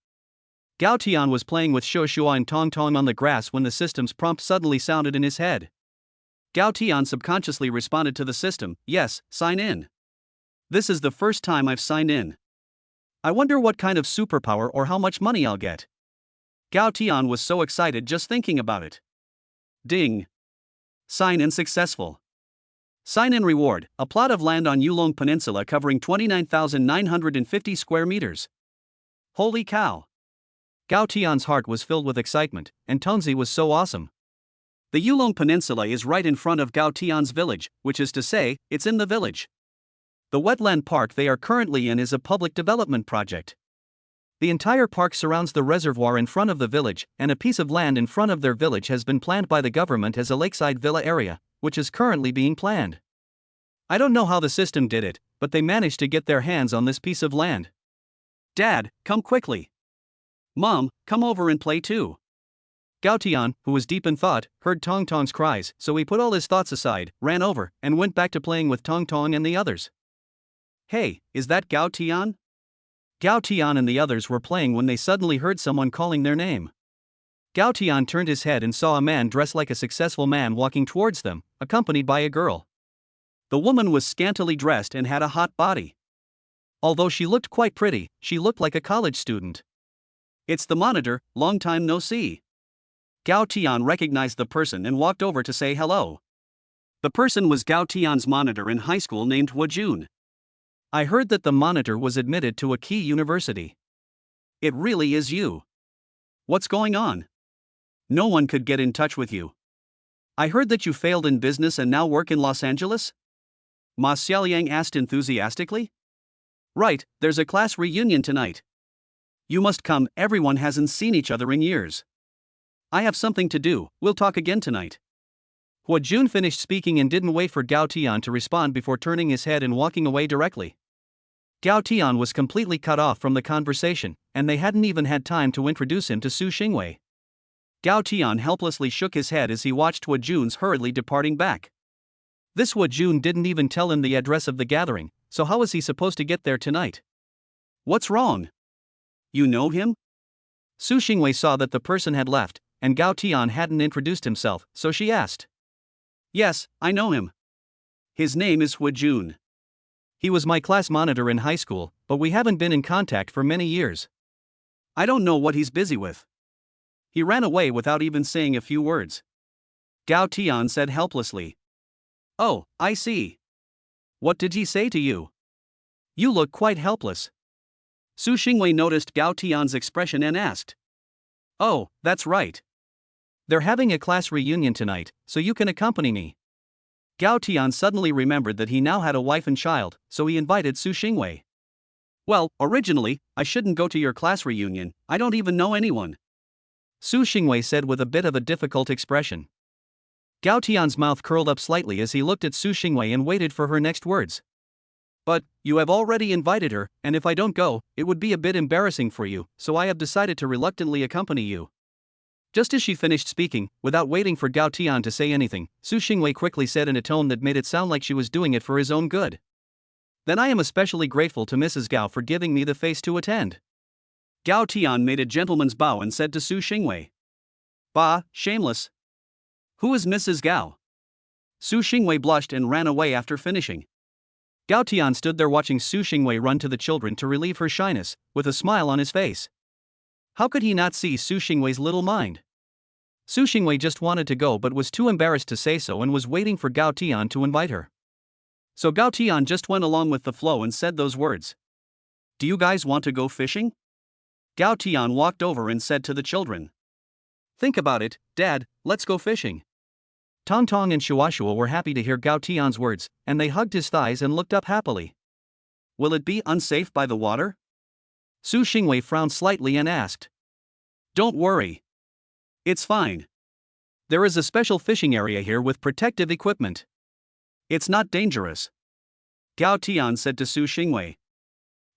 Gao Tian was playing with Shu Shua and Tong Tong on the grass when the system's prompt suddenly sounded in his head. Gao Tian subconsciously responded to the system, yes, sign in. This is the first time I've signed in. I wonder what kind of superpower or how much money I'll get. Gao Tian was so excited just thinking about it. Ding. Sign in successful. Sign in reward, a plot of land on Yulong Peninsula covering 29,950 square meters. Holy cow. Gao Tian's heart was filled with excitement, and Tongzi was so awesome. The Yulong Peninsula is right in front of Gao Tian's village, which is to say, it's in the village. The wetland park they are currently in is a public development project. The entire park surrounds the reservoir in front of the village, and a piece of land in front of their village has been planned by the government as a lakeside villa area, which is currently being planned. I don't know how the system did it, but they managed to get their hands on this piece of land. Dad, come quickly. Mom, come over and play too. Gao Tian, who was deep in thought, heard Tong Tong's cries, so he put all his thoughts aside, ran over, and went back to playing with Tong Tong and the others. Hey, is that Gao Tian? Gao Tian and the others were playing when they suddenly heard someone calling their name. Gao Tian turned his head and saw a man dressed like a successful man walking towards them, accompanied by a girl. The woman was scantily dressed and had a hot body. Although she looked quite pretty, she looked like a college student. It's the monitor, long time no see. Gao Tian recognized the person and walked over to say hello. The person was Gao Tian's monitor in high school named Wu Jun. I heard that the monitor was admitted to a key university. It really is you. What's going on? No one could get in touch with you. I heard that you failed in business and now work in Los Angeles? Ma Xiaoliang asked enthusiastically. Right, there's a class reunion tonight. You must come, everyone hasn't seen each other in years. I have something to do, we'll talk again tonight. Hu Jun finished speaking and didn't wait for Gao Tian to respond before turning his head and walking away directly. Gao Tian was completely cut off from the conversation, and they hadn't even had time to introduce him to Su Xingwei. Gao Tian helplessly shook his head as he watched Hu Jun's hurriedly departing back. This Hu Jun didn't even tell him the address of the gathering, so how was he supposed to get there tonight? What's wrong? You know him? Su Xingwei saw that the person had left, and Gao Tian hadn't introduced himself, so she asked. Yes, I know him. His name is Hu Jun. He was my class monitor in high school, but we haven't been in contact for many years. I don't know what he's busy with. He ran away without even saying a few words. Gao Tian said helplessly. Oh, I see. What did he say to you? You look quite helpless. Su Xingwei noticed Gao Tian's expression and asked. Oh, that's right. They're having a class reunion tonight, so you can accompany me. Gao Tian suddenly remembered that he now had a wife and child, so he invited Su Xingwei. Well, originally, I shouldn't go to your class reunion, I don't even know anyone. Su Xingwei said with a bit of a difficult expression. Gao Tian's mouth curled up slightly as he looked at Su Xingwei and waited for her next words. But, you have already invited her, and if I don't go, it would be a bit embarrassing for you, so I have decided to reluctantly accompany you. Just as she finished speaking, without waiting for Gao Tian to say anything, Su Xingwei quickly said in a tone that made it sound like she was doing it for his own good. Then I am especially grateful to Mrs. Gao for giving me the face to attend. Gao Tian made a gentleman's bow and said to Su Xingwei. Bah, shameless. Who is Mrs. Gao? Su Xingwei blushed and ran away after finishing. Gao Tian stood there watching Su Xingwei run to the children to relieve her shyness, with a smile on his face. How could he not see Su Xingwei's little mind? Su Xingwei just wanted to go but was too embarrassed to say so and was waiting for Gao Tian to invite her. So Gao Tian just went along with the flow and said those words. Do you guys want to go fishing? Gao Tian walked over and said to the children. Think about it, Dad, let's go fishing. Tong Tong and Shuashua were happy to hear Gao Tian's words, and they hugged his thighs and looked up happily. Will it be unsafe by the water? Su Xingwei frowned slightly and asked. Don't worry. It's fine. There is a special fishing area here with protective equipment. It's not dangerous. Gao Tian said to Su Xingwei.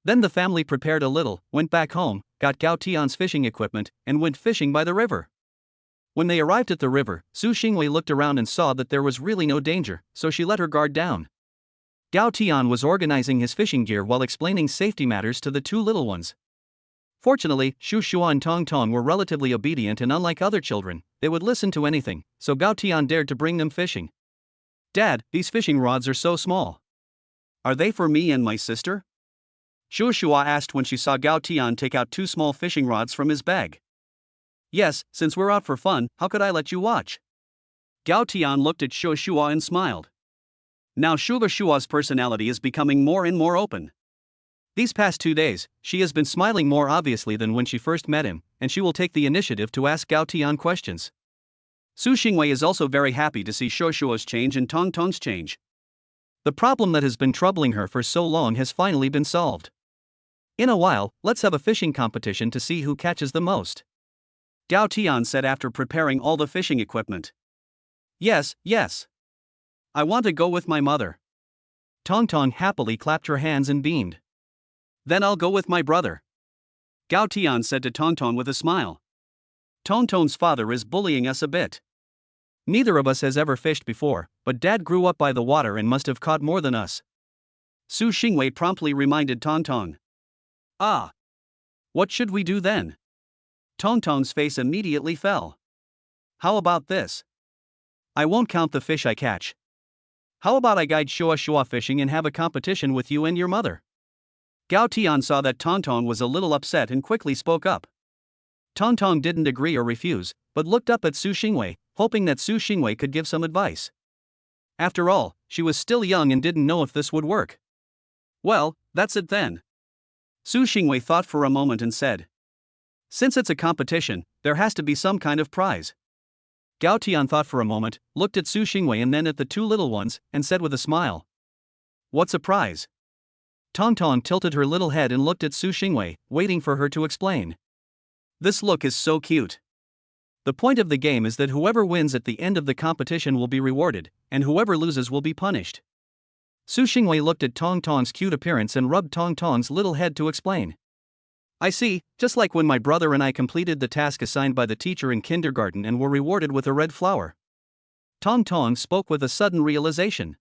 Then the family prepared a little, went back home, got Gao Tian's fishing equipment, and went fishing by the river. When they arrived at the river, Su Xingwei looked around and saw that there was really no danger, so she let her guard down. Gao Tian was organizing his fishing gear while explaining safety matters to the two little ones. Fortunately, Shu Shua and Tong Tong were relatively obedient and unlike other children, they would listen to anything, so Gao Tian dared to bring them fishing. Dad, these fishing rods are so small. Are they for me and my sister? Shu Shua asked when she saw Gao Tian take out two small fishing rods from his bag. Yes, since we're out for fun, how could I let you watch? Gao Tian looked at Shu Shua and smiled. Now Shu Shua's personality is becoming more and more open. These past 2 days, she has been smiling more obviously than when she first met him, and she will take the initiative to ask Gao Tian questions. Su Xingwei is also very happy to see Shuoshuo's change and Tong Tong's change. The problem that has been troubling her for so long has finally been solved. In a while, let's have a fishing competition to see who catches the most. Gao Tian said after preparing all the fishing equipment. Yes, yes. I want to go with my mother. Tong Tong happily clapped her hands and beamed. Then I'll go with my brother. Gao Tian said to Tong Tong with a smile. Tong Tong's father is bullying us a bit. Neither of us has ever fished before, but Dad grew up by the water and must have caught more than us. Su Xingwei promptly reminded Tong Tong. Ah. What should we do then? Tong Tong's face immediately fell. How about this? I won't count the fish I catch. How about I guide Shuoshua fishing and have a competition with you and your mother? Gao Tian saw that Tong Tong was a little upset and quickly spoke up. Tong Tong didn't agree or refuse, but looked up at Su Xingwei, hoping that Su Xingwei could give some advice. After all, she was still young and didn't know if this would work. Well, that's it then. Su Xingwei thought for a moment and said. Since it's a competition, there has to be some kind of prize. Gao Tian thought for a moment, looked at Su Xingwei and then at the two little ones, and said with a smile. What's a prize? Tong Tong tilted her little head and looked at Su Xingwei, waiting for her to explain. This look is so cute. The point of the game is that whoever wins at the end of the competition will be rewarded, and whoever loses will be punished. Su Xingwei looked at Tong Tong's cute appearance and rubbed Tong Tong's little head to explain. I see, just like when my brother and I completed the task assigned by the teacher in kindergarten and were rewarded with a red flower. Tong Tong spoke with a sudden realization.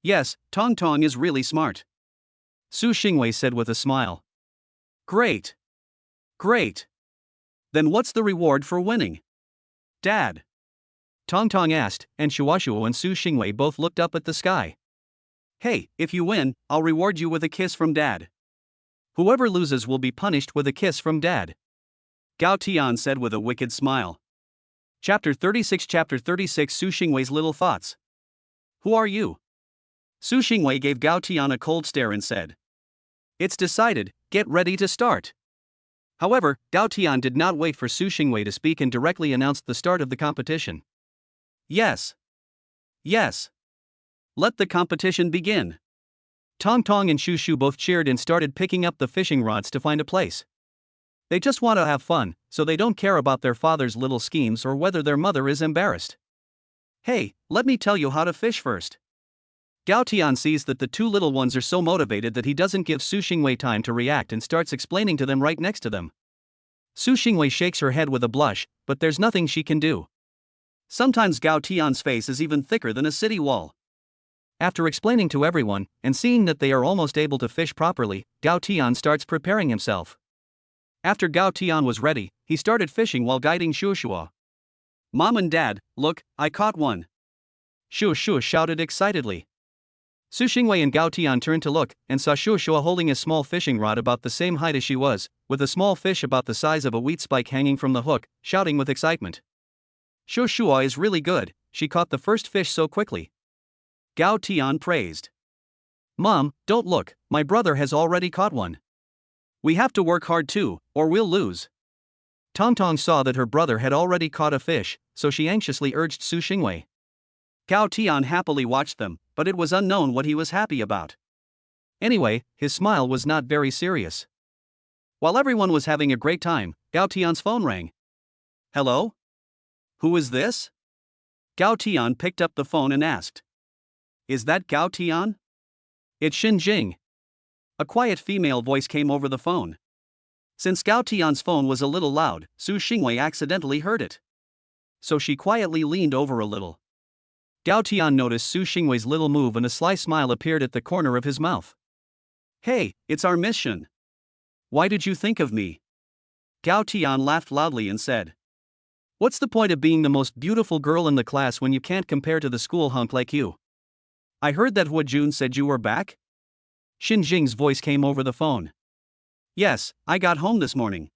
Yes, Tong Tong is really smart. Su Xingwei said with a smile. Great. Great. Then what's the reward for winning? Dad. Tong Tong asked, and Shuoshuo and Su Xingwei both looked up at the sky. Hey, if you win, I'll reward you with a kiss from Dad. Whoever loses will be punished with a kiss from Dad. Gao Tian said with a wicked smile. Chapter 36 Su Xingwei's little thoughts. Who are you? Su Xingwei gave Gao Tian a cold stare and said. It's decided, get ready to start. However, Gao Tian did not wait for Su Xingwei to speak and directly announced the start of the competition. Yes. Yes. Let the competition begin. Tong Tong and Shu Shu both cheered and started picking up the fishing rods to find a place. They just want to have fun, so they don't care about their father's little schemes or whether their mother is embarrassed. Hey, let me tell you how to fish first. Gao Tian sees that the two little ones are so motivated that he doesn't give Su Xingwei time to react and starts explaining to them right next to them. Su Xingwei shakes her head with a blush, but there's nothing she can do. Sometimes Gao Tian's face is even thicker than a city wall. After explaining to everyone, and seeing that they are almost able to fish properly, Gao Tian starts preparing himself. After Gao Tian was ready, he started fishing while guiding Shuoshua. Mom and Dad, look, I caught one. Shuoshua shouted excitedly. Su Xingwei and Gao Tian turned to look, and saw Shuoshua holding a small fishing rod about the same height as she was, with a small fish about the size of a wheat spike hanging from the hook, shouting with excitement. Shuoshua is really good, she caught the first fish so quickly. Gao Tian praised. Mom, don't look, my brother has already caught one. We have to work hard too, or we'll lose. Tong Tong saw that her brother had already caught a fish, so she anxiously urged Su Xingwei. Gao Tian happily watched them, but it was unknown what he was happy about. Anyway, his smile was not very serious. While everyone was having a great time, Gao Tian's phone rang. Hello? Who is this? Gao Tian picked up the phone and asked. Is that Gao Tian? It's Xin Jing. A quiet female voice came over the phone. Since Gao Tian's phone was a little loud, Su Xingwei accidentally heard it. So she quietly leaned over a little. Gao Tian noticed Su Xingwei's little move and a sly smile appeared at the corner of his mouth. Hey, it's our mission. Why did you think of me? Gao Tian laughed loudly and said. What's the point of being the most beautiful girl in the class when you can't compare to the school hunk like you? I heard that Huajun said you were back? Xin Jing's voice came over the phone. Yes, I got home this morning.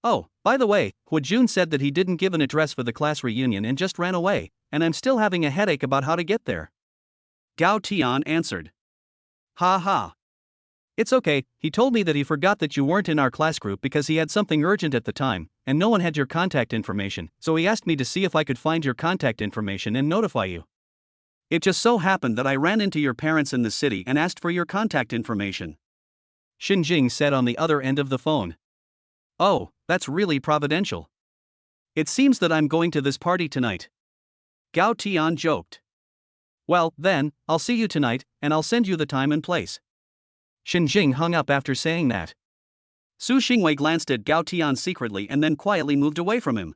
Oh, by the way, Huajun said that he didn't give an address for the class reunion and just ran away, and I'm still having a headache about how to get there. Gao Tian answered. Ha ha. It's okay, he told me that he forgot that you weren't in our class group because he had something urgent at the time, and no one had your contact information, so he asked me to see if I could find your contact information and notify you. It just so happened that I ran into your parents in the city and asked for your contact information. Xinjing said on the other end of the phone. Oh, that's really providential. It seems that I'm going to this party tonight. Gao Tian joked. Well, then, I'll see you tonight, and I'll send you the time and place. Xinjing hung up after saying that. Su Xingwei glanced at Gao Tian secretly and then quietly moved away from him.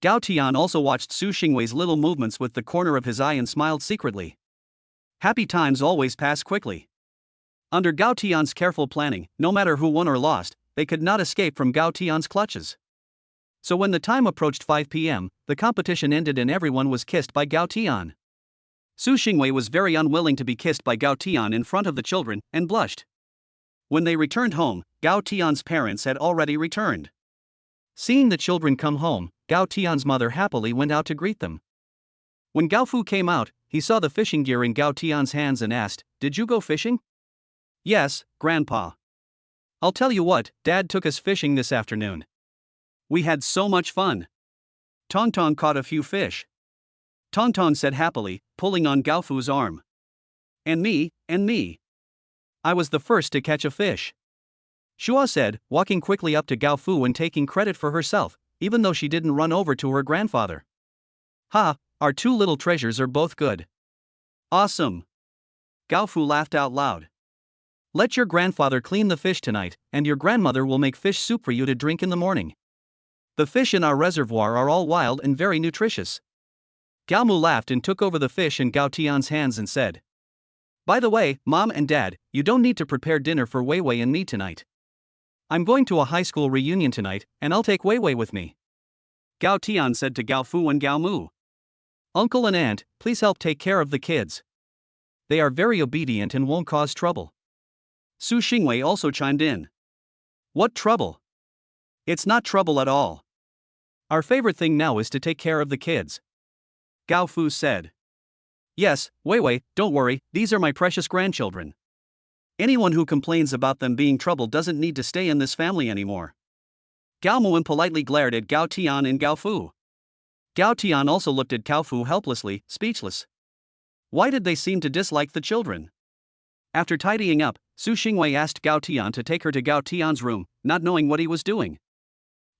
Gao Tian also watched Su Xingwei's little movements with the corner of his eye and smiled secretly. Happy times always pass quickly. Under Gao Tian's careful planning, no matter who won or lost, they could not escape from Gao Tian's clutches. So when the time approached 5 p.m., the competition ended and everyone was kissed by Gao Tian. Su Xingwei was very unwilling to be kissed by Gao Tian in front of the children, and blushed. When they returned home, Gao Tian's parents had already returned. Seeing the children come home, Gao Tian's mother happily went out to greet them. When Gao Fu came out, he saw the fishing gear in Gao Tian's hands and asked, "Did you go fishing?" "Yes, Grandpa. I'll tell you what, Dad took us fishing this afternoon. We had so much fun. Tong Tong caught a few fish." Tong Tong said happily, pulling on Gao Fu's arm. And me. I was the first to catch a fish." Shua said, walking quickly up to Gao Fu and taking credit for herself, even though she didn't run over to her grandfather. "Ha, our two little treasures are both good." "Awesome." Gao Fu laughed out loud. "Let your grandfather clean the fish tonight, and your grandmother will make fish soup for you to drink in the morning. The fish in our reservoir are all wild and very nutritious." Gao Mu laughed and took over the fish in Gao Tian's hands and said, "By the way, Mom and Dad, you don't need to prepare dinner for Wei Wei and me tonight. I'm going to a high school reunion tonight, and I'll take Wei Wei with me." Gao Tian said to Gao Fu and Gao Mu, "Uncle and Aunt, please help take care of the kids. They are very obedient and won't cause trouble." Su Xingwei also chimed in. "What trouble? It's not trouble at all. Our favorite thing now is to take care of the kids." Gao Fu said. "Yes, Wei Wei, don't worry, these are my precious grandchildren. Anyone who complains about them being trouble doesn't need to stay in this family anymore." Gao Mu politely glared at Gao Tian and Gao Fu. Gao Tian also looked at Gao Fu helplessly, speechless. Why did they seem to dislike the children? After tidying up, Su Xingwei asked Gao Tian to take her to Gao Tian's room, not knowing what he was doing.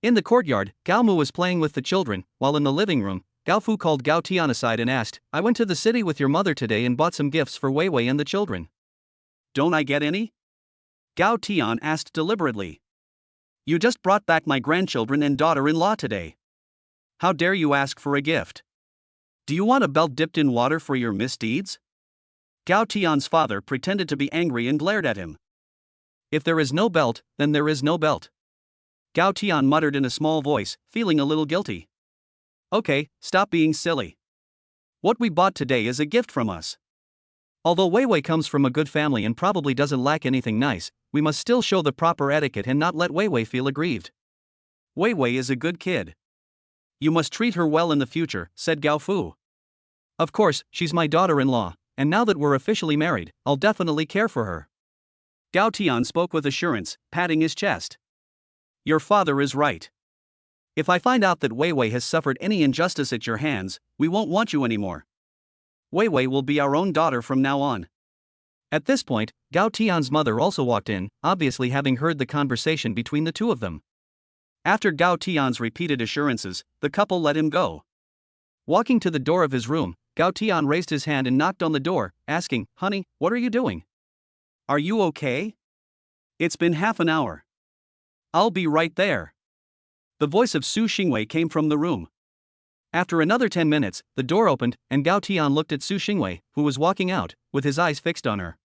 In the courtyard, Gao Mu was playing with the children, while in the living room, Gao Fu called Gao Tian aside and asked, "I went to the city with your mother today and bought some gifts for Wei Wei and the children. Don't I get any?" Gao Tian asked deliberately. "You just brought back my grandchildren and daughter-in-law today. How dare you ask for a gift? Do you want a belt dipped in water for your misdeeds?" Gao Tian's father pretended to be angry and glared at him. "If there is no belt, then there is no belt." Gao Tian muttered in a small voice, feeling a little guilty. "Okay, stop being silly. What we bought today is a gift from us. Although Wei Wei comes from a good family and probably doesn't lack anything nice, we must still show the proper etiquette and not let Wei Wei feel aggrieved. Wei Wei is a good kid. You must treat her well in the future," said Gao Fu. "Of course, she's my daughter-in-law, and now that we're officially married, I'll definitely care for her." Gao Tian spoke with assurance, patting his chest. "Your father is right. If I find out that Wei Wei has suffered any injustice at your hands, we won't want you anymore. Wei Wei will be our own daughter from now on." At this point, Gao Tian's mother also walked in, obviously having heard the conversation between the two of them. After Gao Tian's repeated assurances, the couple let him go. Walking to the door of his room, Gao Tian raised his hand and knocked on the door, asking, "Honey, what are you doing? Are you okay? It's been half an hour." "I'll be right there." The voice of Su Xingwei came from the room. After another 10 minutes, the door opened, and Gao Tian looked at Su Xingwei, who was walking out, with his eyes fixed on her.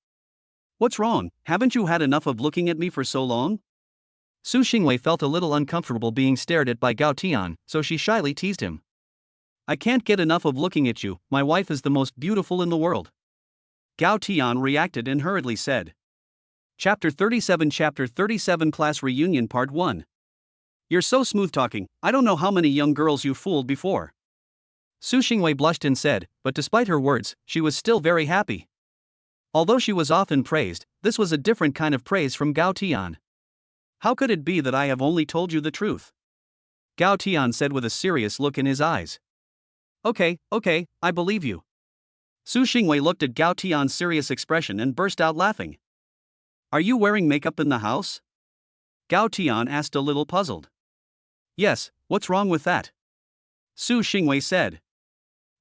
"What's wrong? Haven't you had enough of looking at me for so long?" Su Xingwei felt a little uncomfortable being stared at by Gao Tian, so she shyly teased him. "I can't get enough of looking at you, my wife is the most beautiful in the world." Gao Tian reacted and hurriedly said. Chapter 37 Class Reunion Part 1. "You're so smooth-talking, I don't know how many young girls you fooled before." Su Xingwei blushed and said, but despite her words, she was still very happy. Although she was often praised, this was a different kind of praise from Gao Tian. "How could it be that I have only told you the truth? Gao Tian said with a serious look in his eyes. Okay, I believe you. Su Xingwei looked at Gao Tian's serious expression and burst out laughing. Are you wearing makeup in the house? Gao Tian asked a little puzzled. Yes, what's wrong with that? Su Xingwei said.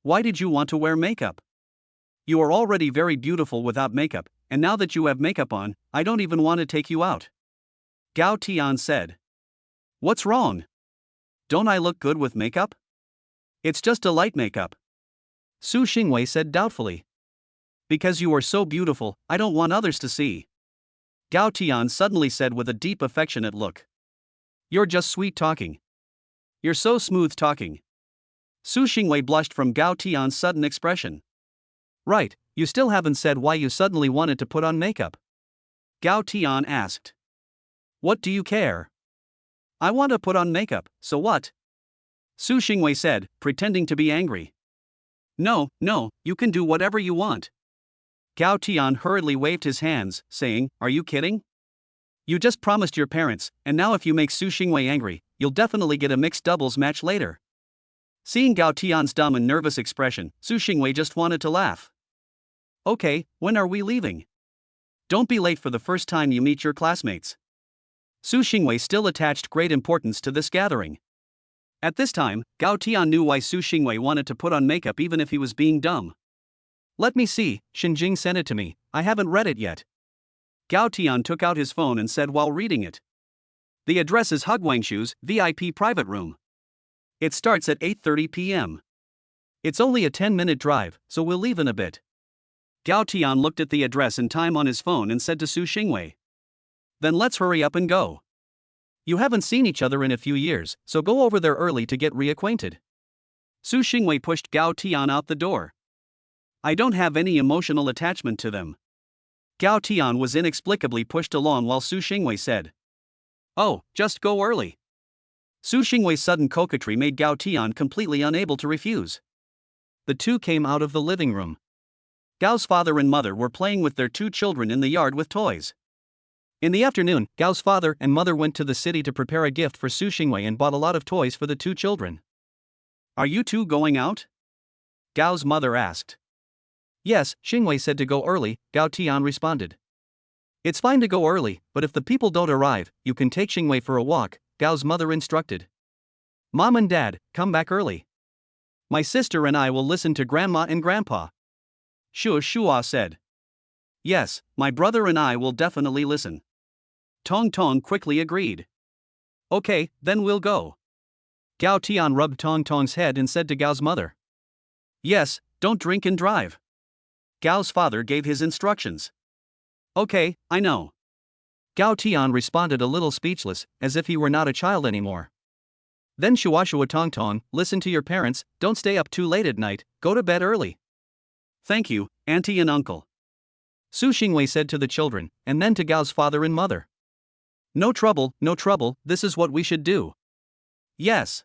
Why did you want to wear makeup? You are already very beautiful without makeup, and now that you have makeup on, I don't even want to take you out. Gao Tian said. What's wrong? Don't I look good with makeup? It's just a light makeup. Su Xingwei said doubtfully. Because you are so beautiful, I don't want others to see. Gao Tian suddenly said with a deep affectionate look. You're just sweet talking. You're so smooth talking. Su Xingwei blushed from Gao Tian's sudden expression. Right, you still haven't said why you suddenly wanted to put on makeup. Gao Tian asked. What do you care? I want to put on makeup, so what? Su Xingwei said, pretending to be angry. No, you can do whatever you want. Gao Tian hurriedly waved his hands, saying, Are you kidding? You just promised your parents, and now if you make Su Xingwei angry, you'll definitely get a mixed doubles match later. Seeing Gao Tian's dumb and nervous expression, Su Xingwei just wanted to laugh. Okay, when are we leaving? Don't be late for the first time you meet your classmates. Su Xingwei still attached great importance to this gathering. At this time, Gao Tian knew why Su Xingwei wanted to put on makeup even if he was being dumb. Let me see, Xinjing sent it to me, I haven't read it yet. Gao Tian took out his phone and said while reading it. The address is Hugwangshu's VIP private room. It starts at 8:30 p.m. It's only a 10-minute drive, so we'll leave in a bit. Gao Tian looked at the address and time on his phone and said to Su Xingwei. Then let's hurry up and go. You haven't seen each other in a few years, so go over there early to get reacquainted. Su Xingwei pushed Gao Tian out the door. I don't have any emotional attachment to them. Gao Tian was inexplicably pushed along while Su Xingwei said. Oh, just go early. Su Xingwei's sudden coquetry made Gao Tian completely unable to refuse. The two came out of the living room. Gao's father and mother were playing with their two children in the yard with toys. In the afternoon, Gao's father and mother went to the city to prepare a gift for Su Xingwei and bought a lot of toys for the two children. Are you two going out? Gao's mother asked. Yes, Xingwei said to go early, Gao Tian responded. It's fine to go early, but if the people don't arrive, you can take Xingwei for a walk, Gao's mother instructed. Mom and Dad, come back early. My sister and I will listen to Grandma and Grandpa. Shua said. Yes, my brother and I will definitely listen. Tong Tong quickly agreed. Okay, then we'll go. Gao Tian rubbed Tong Tong's head and said to Gao's mother. Yes, don't drink and drive. Gao's father gave his instructions. Okay, I know. Gao Tian responded a little speechless, as if he were not a child anymore. Then Shua Tong Tong, listen to your parents, don't stay up too late at night, go to bed early. Thank you, Auntie and Uncle. Su Xingwei said to the children, and then to Gao's father and mother. No trouble, this is what we should do. Yes.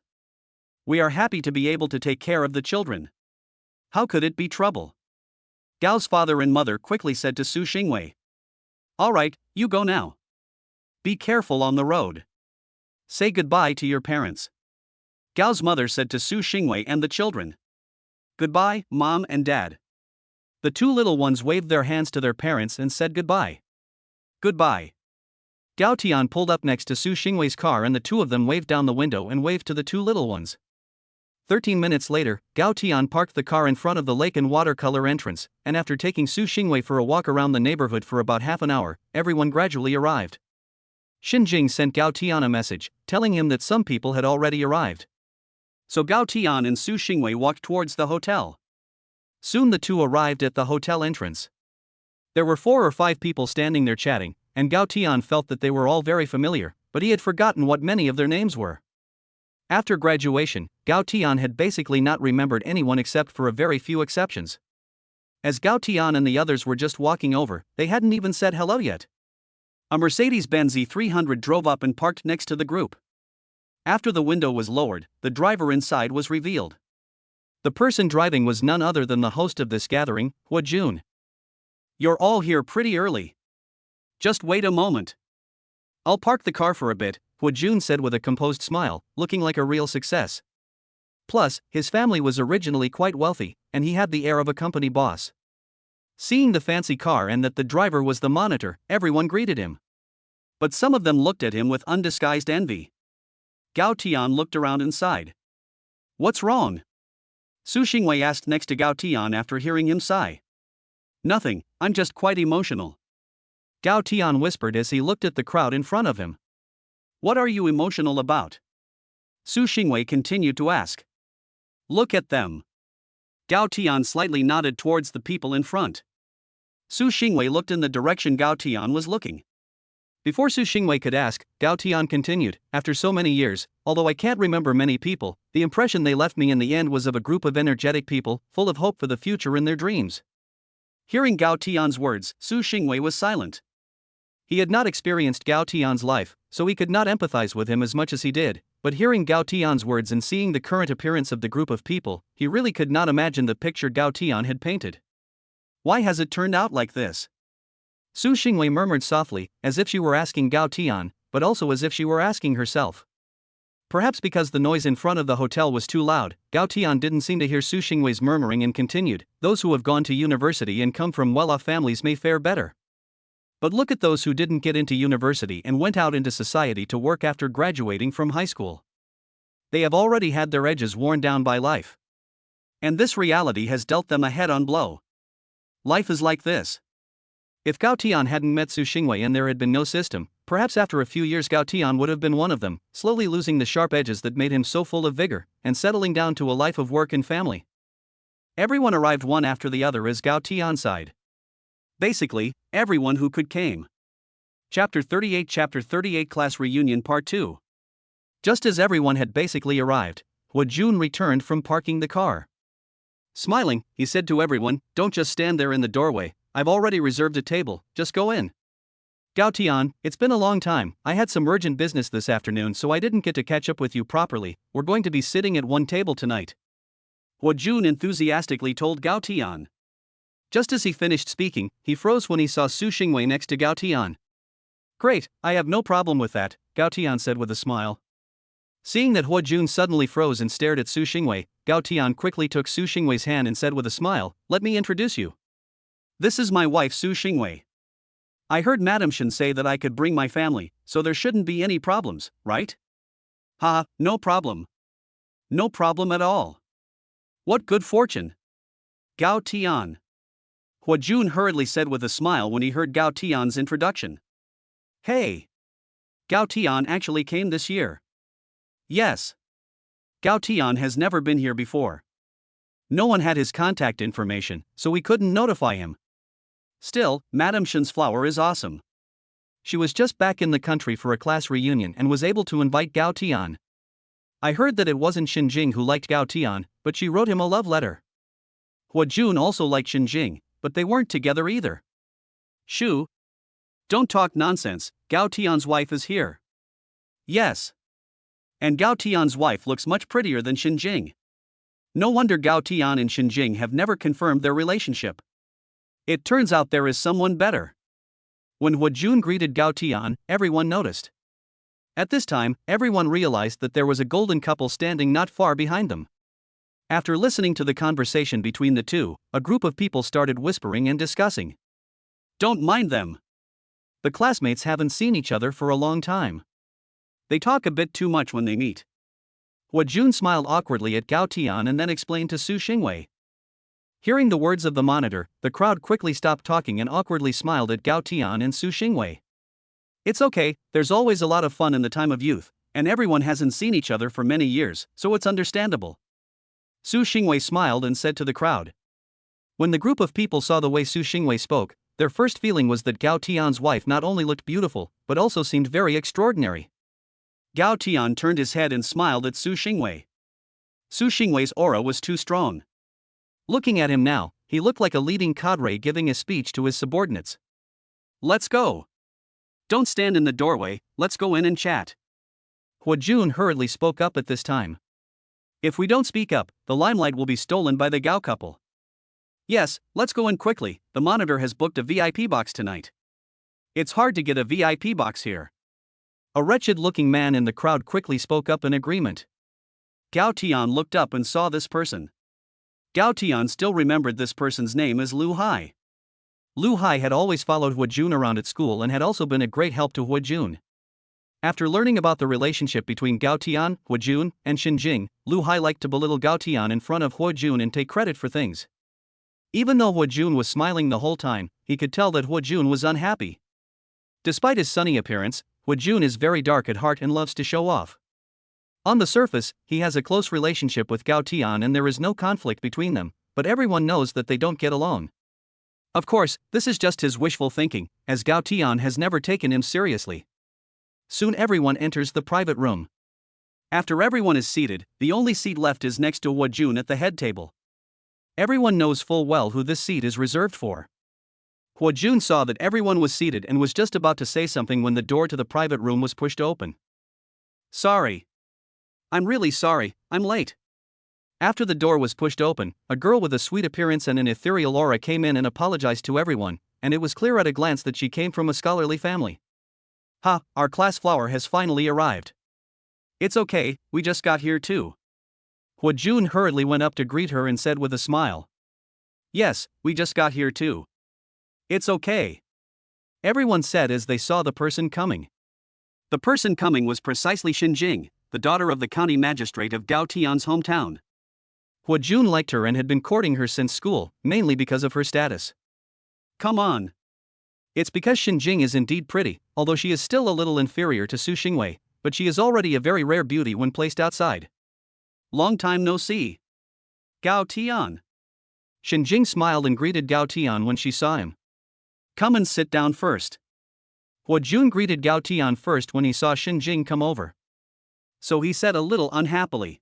We are happy to be able to take care of the children. How could it be trouble? Gao's father and mother quickly said to Su Xingwei. All right, you go now. Be careful on the road. Say goodbye to your parents. Gao's mother said to Su Xingwei and the children. Goodbye, Mom and Dad. The two little ones waved their hands to their parents and said goodbye. Goodbye. Gao Tian pulled up next to Su Xingwei's car and the two of them waved down the window and waved to the two little ones. 13 minutes later, Gao Tian parked the car in front of the lake and watercolor entrance, and after taking Su Xingwei for a walk around the neighborhood for about half an hour, everyone gradually arrived. Xinjing sent Gao Tian a message, telling him that some people had already arrived. So Gao Tian and Su Xingwei walked towards the hotel. Soon the two arrived at the hotel entrance. There were 4 or 5 people standing there chatting, and Gao Tian felt that they were all very familiar, but he had forgotten what many of their names were. After graduation, Gao Tian had basically not remembered anyone except for a very few exceptions. As Gao Tian and the others were just walking over, they hadn't even said hello yet. A Mercedes-Benz E300 drove up and parked next to the group. After the window was lowered, the driver inside was revealed. The person driving was none other than the host of this gathering, Hua Jun. You're all here pretty early. Just wait a moment. I'll park the car for a bit, Hua Jun said with a composed smile, looking like a real success. Plus, his family was originally quite wealthy, and he had the air of a company boss. Seeing the fancy car and that the driver was the monitor, everyone greeted him. But some of them looked at him with undisguised envy. Gao Tian looked around and sighed. What's wrong? Su Xingwei asked next to Gao Tian after hearing him sigh. Nothing, I'm just quite emotional. Gao Tian whispered as he looked at the crowd in front of him. What are you emotional about? Su Xingwei continued to ask. Look at them. Gao Tian slightly nodded towards the people in front. Su Xingwei looked in the direction Gao Tian was looking. Before Su Xingwei could ask, Gao Tian continued, after so many years, although I can't remember many people, the impression they left me in the end was of a group of energetic people, full of hope for the future in their dreams. Hearing Gao Tian's words, Su Xingwei was silent. He had not experienced Gao Tian's life, so he could not empathize with him as much as he did, but hearing Gao Tian's words and seeing the current appearance of the group of people, he really could not imagine the picture Gao Tian had painted. Why has it turned out like this? Su Xingwei murmured softly, as if she were asking Gao Tian, but also as if she were asking herself. Perhaps because the noise in front of the hotel was too loud, Gao Tian didn't seem to hear Su Xingwei's murmuring and continued, those who have gone to university and come from well-off families may fare better. But look at those who didn't get into university and went out into society to work after graduating from high school. They have already had their edges worn down by life. And this reality has dealt them a head-on blow. Life is like this. If Gao Tian hadn't met Su Xingwei and there had been no system, perhaps after a few years Gao Tian would have been one of them, slowly losing the sharp edges that made him so full of vigor, and settling down to a life of work and family. Everyone arrived one after the other as Gao Tian sighed. Basically, everyone who could came. Chapter 38 Class Reunion Part 2. Just as everyone had basically arrived, Hua Jun returned from parking the car. Smiling, he said to everyone, don't just stand there in the doorway, I've already reserved a table, just go in. Gao Tian, it's been a long time, I had some urgent business this afternoon so I didn't get to catch up with you properly, we're going to be sitting at one table tonight. Hua Jun enthusiastically told Gao Tian. Just as he finished speaking, he froze when he saw Su Xingwei next to Gao Tian. Great, I have no problem with that, Gao Tian said with a smile. Seeing that Hua Jun suddenly froze and stared at Su Xingwei, Gao Tian quickly took Su Xingwei's hand and said with a smile, let me introduce you. This is my wife Su Xingwei. I heard Madam Shen say that I could bring my family, so there shouldn't be any problems, right? Ha, no problem. No problem at all. What good fortune. Gao Tian. Hua Jun hurriedly said with a smile when he heard Gao Tian's introduction. Hey! Gao Tian actually came this year. Yes. Gao Tian has never been here before. No one had his contact information, so we couldn't notify him. Still, Madam Shen's flower is awesome. She was just back in the country for a class reunion and was able to invite Gao Tian. I heard that it wasn't Xinjing who liked Gao Tian, but she wrote him a love letter. Hua Jun also liked Xinjing, but they weren't together either. Shu? Don't talk nonsense, Gao Tian's wife is here. Yes. And Gao Tian's wife looks much prettier than Xinjing. No wonder Gao Tian and Xinjing have never confirmed their relationship. It turns out there is someone better. When Hua Jun greeted Gao Tian, everyone noticed. At this time, everyone realized that there was a golden couple standing not far behind them. After listening to the conversation between the two, a group of people started whispering and discussing. Don't mind them. The classmates haven't seen each other for a long time. They talk a bit too much when they meet. Hua Jun smiled awkwardly at Gao Tian and then explained to Su Xingwei. Hearing the words of the monitor, the crowd quickly stopped talking and awkwardly smiled at Gao Tian and Su Xingwei. It's okay, there's always a lot of fun in the time of youth, and everyone hasn't seen each other for many years, so it's understandable. Su Xingwei smiled and said to the crowd. When the group of people saw the way Su Xingwei spoke, their first feeling was that Gao Tian's wife not only looked beautiful, but also seemed very extraordinary. Gao Tian turned his head and smiled at Su Xingwei. Su Xingwei's aura was too strong. Looking at him now, he looked like a leading cadre giving a speech to his subordinates. Let's go. Don't stand in the doorway, let's go in and chat. Hua Jun hurriedly spoke up at this time. If we don't speak up, the limelight will be stolen by the Gao couple. Yes, let's go in quickly, the monitor has booked a VIP box tonight. It's hard to get a VIP box here. A wretched-looking man in the crowd quickly spoke up in agreement. Gao Tian looked up and saw this person. Gao Tian still remembered this person's name as Lu Hai. Lu Hai had always followed Hua Jun around at school and had also been a great help to Hua Jun. After learning about the relationship between Gao Tian, Hua Jun, and Xin Jing, Lu Hai liked to belittle Gao Tian in front of Hua Jun and take credit for things. Even though Hua Jun was smiling the whole time, he could tell that Hua Jun was unhappy. Despite his sunny appearance, Hua Jun is very dark at heart and loves to show off. On the surface, he has a close relationship with Gao Tian and there is no conflict between them, but everyone knows that they don't get along. Of course, this is just his wishful thinking, as Gao Tian has never taken him seriously. Soon everyone enters the private room. After everyone is seated, the only seat left is next to Hua Jun at the head table. Everyone knows full well who this seat is reserved for. Hua Jun saw that everyone was seated and was just about to say something when the door to the private room was pushed open. Sorry. I'm really sorry, I'm late. After the door was pushed open, a girl with a sweet appearance and an ethereal aura came in and apologized to everyone, and it was clear at a glance that she came from a scholarly family. Ha, our class flower has finally arrived. It's okay, we just got here too. Hua Jun hurriedly went up to greet her and said with a smile. Yes, we just got here too. It's okay. Everyone said as they saw the person coming. The person coming was precisely Xin Jing, the daughter of the county magistrate of Gao Tian's hometown. Hua Jun liked her and had been courting her since school, mainly because of her status. Come on. It's because Xin Jing is indeed pretty, although she is still a little inferior to Su Xingwei, but she is already a very rare beauty when placed outside. Long time no see. Gao Tian. Xin Jing smiled and greeted Gao Tian when she saw him. Come and sit down first. Hua Jun greeted Gao Tian first when he saw Xin Jing come over. So he said a little unhappily.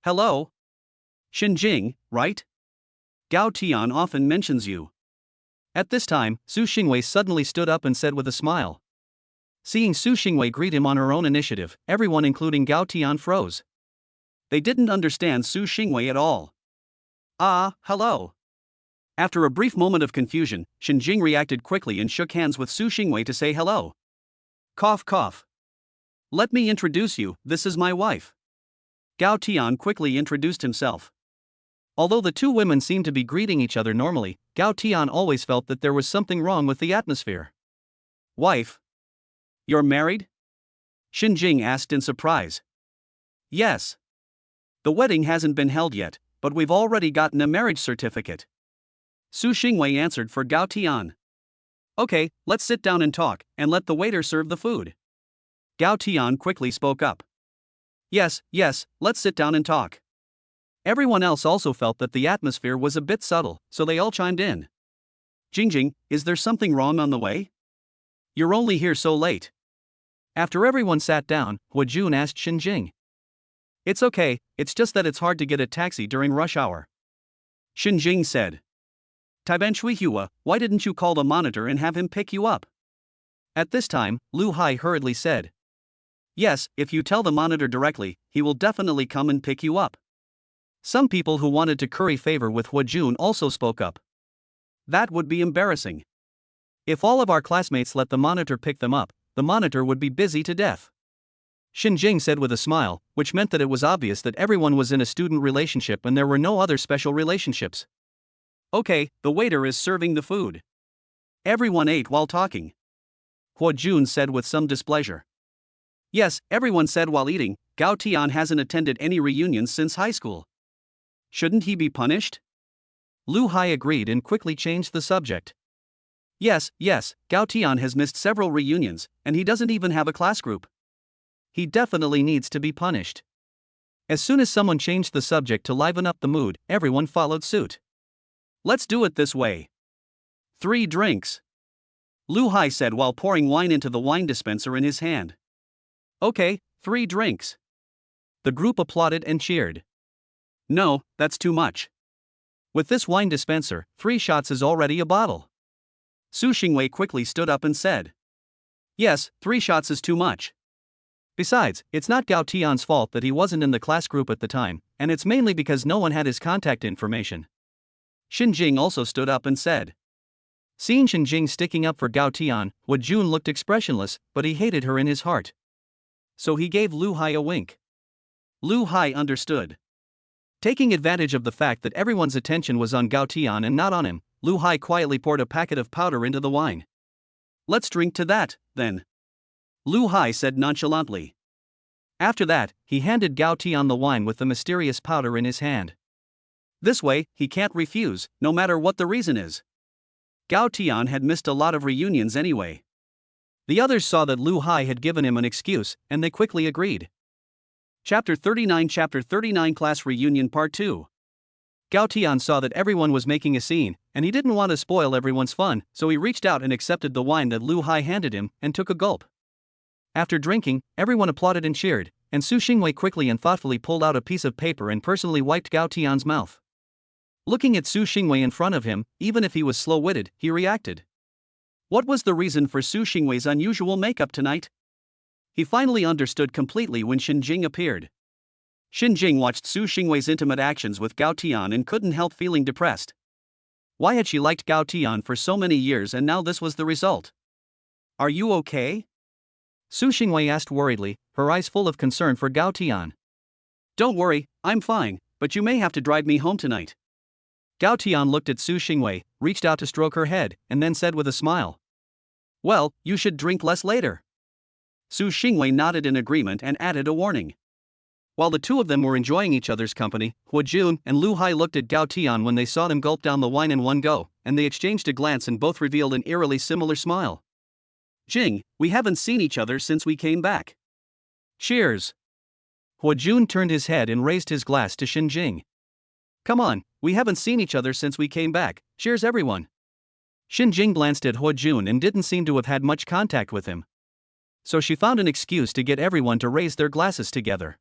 Hello? Xin Jing, right? Gao Tian often mentions you. At this time, Su Xingwei suddenly stood up and said with a smile. Seeing Su Xingwei greet him on her own initiative, everyone including Gao Tian froze. They didn't understand Su Xingwei at all. Hello. After a brief moment of confusion, Xin Jing reacted quickly and shook hands with Su Xingwei to say hello. Cough cough. Let me introduce you, this is my wife. Gao Tian quickly introduced himself. Although the two women seemed to be greeting each other normally, Gao Tian always felt that there was something wrong with the atmosphere. Wife? You're married? Xin Jing asked in surprise. Yes. The wedding hasn't been held yet, but we've already gotten a marriage certificate. Su Xingwei answered for Gao Tian. Okay, let's sit down and talk, and let the waiter serve the food. Gao Tian quickly spoke up. Yes, let's sit down and talk. Everyone else also felt that the atmosphere was a bit subtle, so they all chimed in. Jingjing, is there something wrong on the way? You're only here so late. After everyone sat down, Hua Jun asked Xin Jing. It's okay, it's just that it's hard to get a taxi during rush hour. Xin Jing said. Taiban Shuihua, why didn't you call the monitor and have him pick you up? At this time, Lu Hai hurriedly said. Yes, if you tell the monitor directly, he will definitely come and pick you up. Some people who wanted to curry favor with Hua Jun also spoke up. That would be embarrassing. If all of our classmates let the monitor pick them up, the monitor would be busy to death. Xin Jing said with a smile, which meant that it was obvious that everyone was in a student relationship and there were no other special relationships. Okay, the waiter is serving the food. Everyone ate while talking. Hua Jun said with some displeasure. Yes, everyone said while eating, Gao Tian hasn't attended any reunions since high school. Shouldn't he be punished? Lu Hai agreed and quickly changed the subject. Yes, Gao Tian has missed several reunions, and he doesn't even have a class group. He definitely needs to be punished. As soon as someone changed the subject to liven up the mood, everyone followed suit. Let's do it this way. 3 drinks. Lu Hai said while pouring wine into the wine dispenser in his hand. Okay, 3 drinks. The group applauded and cheered. No, that's too much. With this wine dispenser, 3 shots is already a bottle. Su Xingwei quickly stood up and said. Yes, 3 shots is too much. Besides, it's not Gao Tian's fault that he wasn't in the class group at the time, and it's mainly because no one had his contact information. Xin Jing also stood up and said. Seeing Xin Jing sticking up for Gao Tian, Hua Jun looked expressionless, but he hated her in his heart. so he gave Lu Hai a wink. Lu Hai understood. Taking advantage of the fact that everyone's attention was on Gao Tian and not on him, Lu Hai quietly poured a packet of powder into the wine. "Let's drink to that, then," Lu Hai said nonchalantly. After that, he handed Gao Tian the wine with the mysterious powder in his hand. This way, he can't refuse, no matter what the reason is. Gao Tian had missed a lot of reunions anyway. The others saw that Lu Hai had given him an excuse, and they quickly agreed. Chapter 39 Class Reunion Part 2. Gao Tian saw that everyone was making a scene, and he didn't want to spoil everyone's fun, so he reached out and accepted the wine that Lu Hai handed him, and took a gulp. After drinking, everyone applauded and cheered, and Su Xingwei quickly and thoughtfully pulled out a piece of paper and personally wiped Gao Tian's mouth. Looking at Su Xingwei in front of him, even if he was slow-witted, he reacted. What was the reason for Su Xingwei's unusual makeup tonight? He finally understood completely when Xin Jing appeared. Xin Jing watched Su Xingwei's intimate actions with Gao Tian and couldn't help feeling depressed. Why had she liked Gao Tian for so many years and now this was the result? "Are you okay?" Su Xingwei asked worriedly, her eyes full of concern for Gao Tian. "Don't worry, I'm fine, but you may have to drive me home tonight." Gao Tian looked at Su Xingwei, reached out to stroke her head, and then said with a smile, "Well, you should drink less later." Su Xingwei nodded in agreement and added a warning. While the two of them were enjoying each other's company, Hu Jun and Lu Hai looked at Gao Tian when they saw them gulp down the wine in one go, and they exchanged a glance and both revealed an eerily similar smile. "Jing, we haven't seen each other since we came back." "Cheers." Hu Jun turned his head and raised his glass to Xin Jing. "Come on, we haven't seen each other since we came back, cheers everyone." Xin Jing glanced at Hu Jun and didn't seem to have had much contact with him. So she found an excuse to get everyone to raise their glasses together.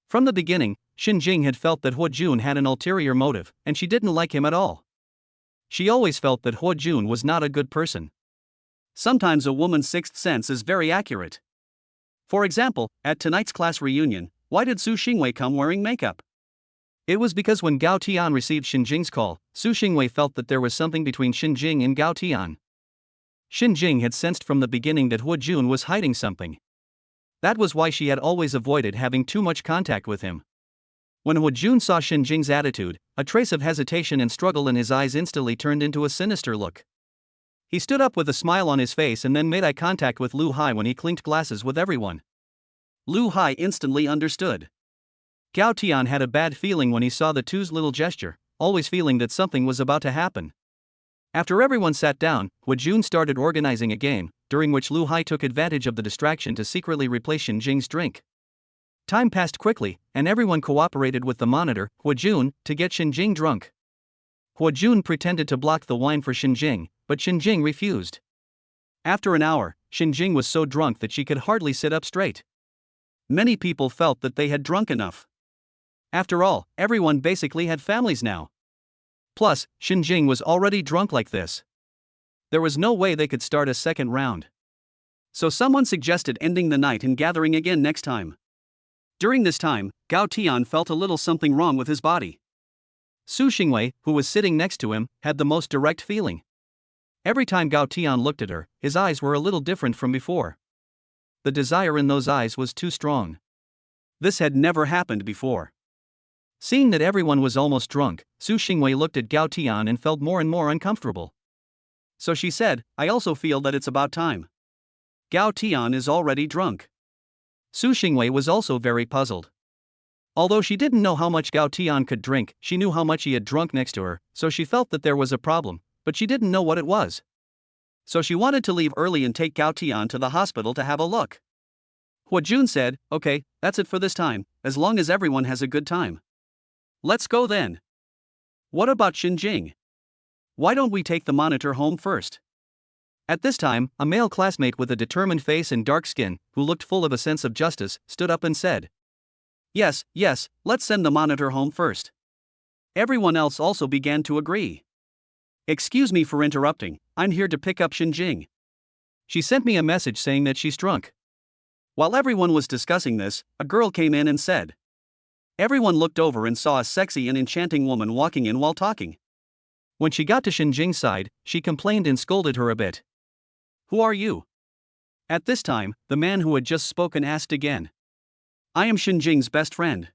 From the beginning, Xin Jing had felt that Hu Jun had an ulterior motive, and she didn't like him at all. She always felt that Hu Jun was not a good person. Sometimes a woman's sixth sense is very accurate. For example, at tonight's class reunion, why did Su Xingwei come wearing makeup? It was because when Gao Tian received Xin Jing's call, Su Xingwei felt that there was something between Xin Jing and Gao Tian. Xin Jing had sensed from the beginning that Hu Jun was hiding something. That was why she had always avoided having too much contact with him. When Hu Jun saw Xin Jing's attitude, a trace of hesitation and struggle in his eyes instantly turned into a sinister look. He stood up with a smile on his face and then made eye contact with Lu Hai when he clinked glasses with everyone. Lu Hai instantly understood. Gao Tian had a bad feeling when he saw the two's little gesture, always feeling that something was about to happen. After everyone sat down, Hu Jun started organizing a game, during which Lu Hai took advantage of the distraction to secretly replace Xin Jing's drink. Time passed quickly, and everyone cooperated with the monitor, Hu Jun, to get Xin Jing drunk. Hu Jun pretended to block the wine for Xin Jing, but Xin Jing refused. After an hour, Xin Jing was so drunk that she could hardly sit up straight. Many people felt that they had drunk enough. After all, everyone basically had families now. Plus, Xin Jing was already drunk like this. There was no way they could start a second round. So someone suggested ending the night and gathering again next time. During this time, Gao Tian felt a little something wrong with his body. Su Xingwei, who was sitting next to him, had the most direct feeling. Every time Gao Tian looked at her, his eyes were a little different from before. The desire in those eyes was too strong. This had never happened before. Seeing that everyone was almost drunk, Su Xingwei looked at Gao Tian and felt more and more uncomfortable. So she said, "I also feel that it's about time. Gao Tian is already drunk." Su Xingwei was also very puzzled. Although she didn't know how much Gao Tian could drink, she knew how much he had drunk next to her, so she felt that there was a problem, but she didn't know what it was. So she wanted to leave early and take Gao Tian to the hospital to have a look. Hu Jun said, "Okay, that's it for this time, as long as everyone has a good time. Let's go then. What about Xin Jing? Why don't we take the monitor home first?" At this time, a male classmate with a determined face and dark skin, who looked full of a sense of justice, stood up and said, Yes, let's send the monitor home first." Everyone else also began to agree. "Excuse me for interrupting, I'm here to pick up Xin Jing. She sent me a message saying that she's drunk." While everyone was discussing this, a girl came in and said. Everyone looked over and saw a sexy and enchanting woman walking in while talking. When she got to Xin Jing's side, she complained and scolded her a bit. "Who are you? At this time, the man who had just spoken asked again. I am Xinjing's best friend.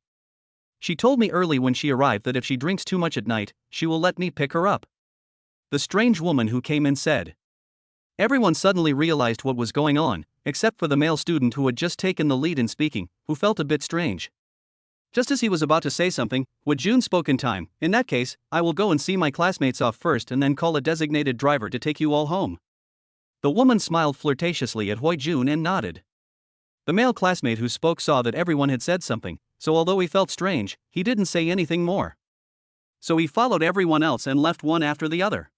She told me early when she arrived that if she drinks too much at night, she will let me pick her up. The strange woman who came in said. Everyone suddenly realized what was going on, except for the male student who had just taken the lead in speaking, who felt a bit strange. Just as he was about to say something, Jun spoke in time. In that case, I will go and see my classmates off first and then call a designated driver to take you all home. The woman smiled flirtatiously at Jun and nodded. The male classmate who spoke saw that everyone had said something, so although he felt strange, he didn't say anything more. So he followed everyone else and left one after the other.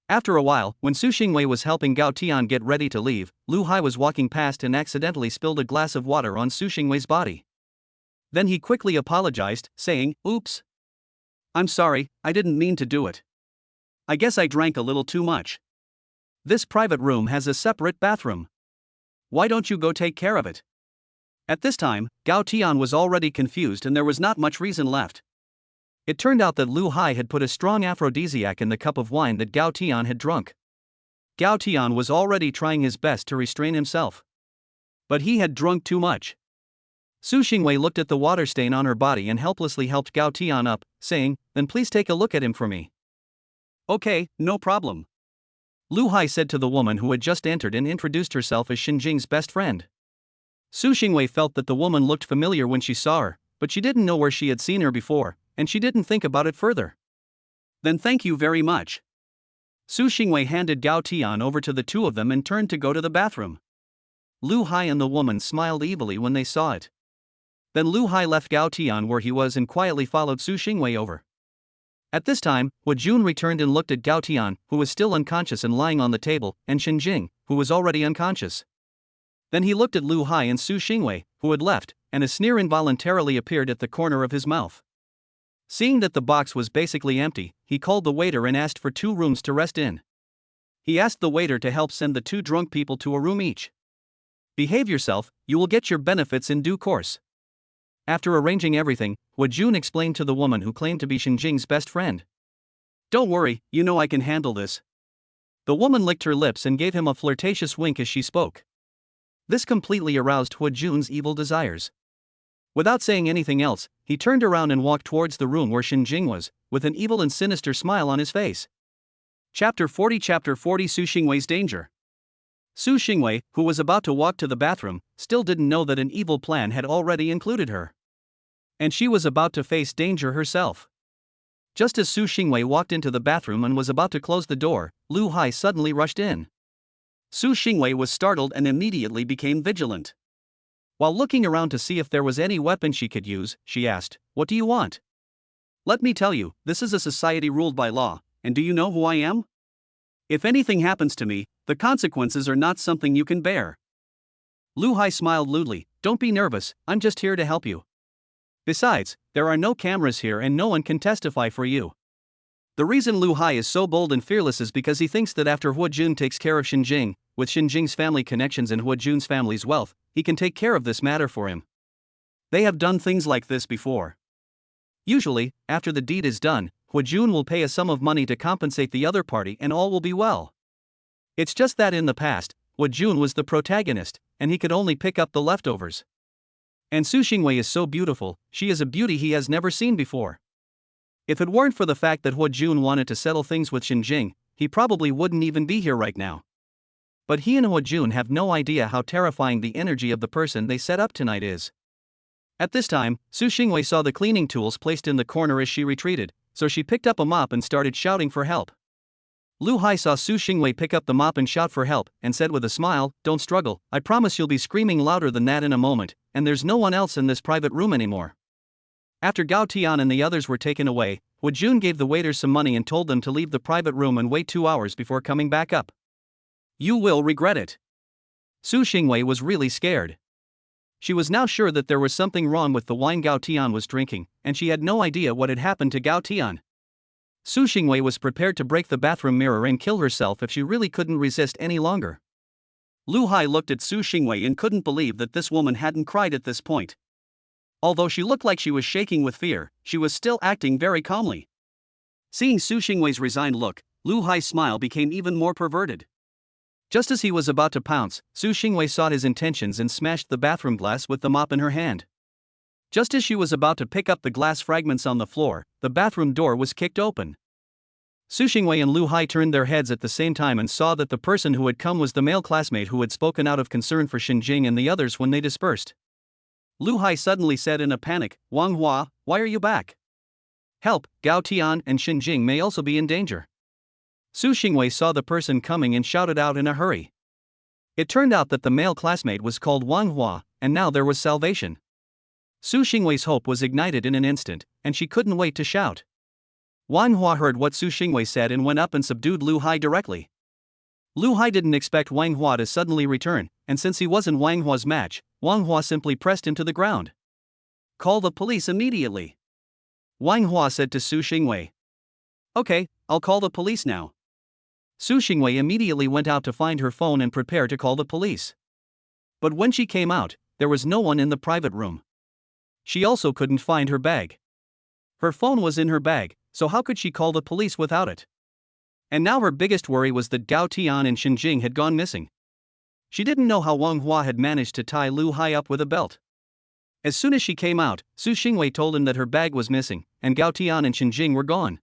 After a while, when Su Xingwei was helping Gao Tian get ready to leave, Lu Hai was walking past and accidentally spilled a glass of water on Su Xingwei's body. Then he quickly apologized, saying, "Oops. I'm sorry, I didn't mean to do it. I guess I drank a little too much. This private room has a separate bathroom. Why don't you go take care of it?" At this time, Gao Tian was already confused and there was not much reason left. It turned out that Lu Hai had put a strong aphrodisiac in the cup of wine that Gao Tian had drunk. Gao Tian was already trying his best to restrain himself. But he had drunk too much. Su Xingwei looked at the water stain on her body and helplessly helped Gao Tian up, saying, "Then please take a look at him for me." "Okay, no problem." Lu Hai said to the woman who had just entered and introduced herself as Xinjing's best friend. Su Xingwei felt that the woman looked familiar when she saw her, but she didn't know where she had seen her before, and she didn't think about it further. "Then thank you very much." Su Xingwei handed Gao Tian over to the two of them and turned to go to the bathroom. Lu Hai and the woman smiled evilly when they saw it. Then Lu Hai left Gao Tian where he was and quietly followed Su Xingwei over. At this time, Jun returned and looked at Gao Tian, who was still unconscious and lying on the table, and Xinjing, who was already unconscious. Then he looked at Lu Hai and Su Xingwei, who had left, and a sneer involuntarily appeared at the corner of his mouth. Seeing that the box was basically empty, he called the waiter and asked for 2 rooms to rest in. He asked the waiter to help send the 2 drunk people to a room each. "Behave yourself, you will get your benefits in due course." After arranging everything, Jun explained to the woman who claimed to be Xinjing's best friend. "Don't worry, you know I can handle this." The woman licked her lips and gave him a flirtatious wink as she spoke. This completely aroused Jun's evil desires. Without saying anything else, he turned around and walked towards the room where Xinjing was, with an evil and sinister smile on his face. Chapter 40 Su Xingwei's danger. Su Xingwei, who was about to walk to the bathroom, still didn't know that an evil plan had already included her. And she was about to face danger herself. Just as Su Xingwei walked into the bathroom and was about to close the door, Lu Hai suddenly rushed in. Su Xingwei was startled and immediately became vigilant. While looking around to see if there was any weapon she could use, she asked, "What do you want?" "Let me tell you, this is a society ruled by law, and do you know who I am? If anything happens to me, the consequences are not something you can bear." Lu Hai smiled lewdly, "Don't be nervous, I'm just here to help you. Besides, there are no cameras here and no one can testify for you." The reason Lu Hai is so bold and fearless is because he thinks that after Jun takes care of Xinjing, with Xinjing's family connections and Jun's family's wealth, he can take care of this matter for him. They have done things like this before. Usually, after the deed is done, Jun will pay a sum of money to compensate the other party and all will be well. It's just that in the past, Jun was the protagonist, and he could only pick up the leftovers. And Su Xingwei is so beautiful, she is a beauty he has never seen before. If it weren't for the fact that Jun wanted to settle things with Xinjing, he probably wouldn't even be here right now. But he and Jun have no idea how terrifying the energy of the person they set up tonight is. At this time, Su Xingwei saw the cleaning tools placed in the corner as she retreated, so she picked up a mop and started shouting for help. Lu Hai saw Su Xingwei pick up the mop and shout for help, and said with a smile, "Don't struggle, I promise you'll be screaming louder than that in a moment, and there's no one else in this private room anymore." After Gao Tian and the others were taken away, Jun gave the waiters some money and told them to leave the private room and wait 2 hours before coming back up. "You will regret it." Su Xingwei was really scared. She was now sure that there was something wrong with the wine Gao Tian was drinking, and she had no idea what had happened to Gao Tian. Su Xingwei was prepared to break the bathroom mirror and kill herself if she really couldn't resist any longer. Lu Hai looked at Su Xingwei and couldn't believe that this woman hadn't cried at this point. Although she looked like she was shaking with fear, she was still acting very calmly. Seeing Su Xingwei's resigned look, Lu Hai's smile became even more perverted. Just as he was about to pounce, Su Xingwei saw his intentions and smashed the bathroom glass with the mop in her hand. Just as she was about to pick up the glass fragments on the floor, the bathroom door was kicked open. Su Xingwei and Lu Hai turned their heads at the same time and saw that the person who had come was the male classmate who had spoken out of concern for Xinjing and the others when they dispersed. Lu Hai suddenly said in a panic, "Wang Hua, why are you back? Help, Gao Tian and Xinjing may also be in danger." Su Xingwei saw the person coming and shouted out in a hurry. It turned out that the male classmate was called Wang Hua, and now there was salvation. Su Xingwei's hope was ignited in an instant, and she couldn't wait to shout. Wang Hua heard what Su Xingwei said and went up and subdued Lu Hai directly. Lu Hai didn't expect Wang Hua to suddenly return, and since he wasn't Wang Hua's match, Wang Hua simply pressed him to the ground. "Call the police immediately," Wang Hua said to Su Xingwei. "Okay, I'll call the police now." Su Xingwei immediately went out to find her phone and prepare to call the police. But when she came out, there was no one in the private room. She also couldn't find her bag. Her phone was in her bag, so how could she call the police without it? And now her biggest worry was that Gao Tian and Xinjing had gone missing. She didn't know how Wang Hua had managed to tie Lu Hai up with a belt. As soon as she came out, Su Xingwei told him that her bag was missing, and Gao Tian and Xinjing were gone.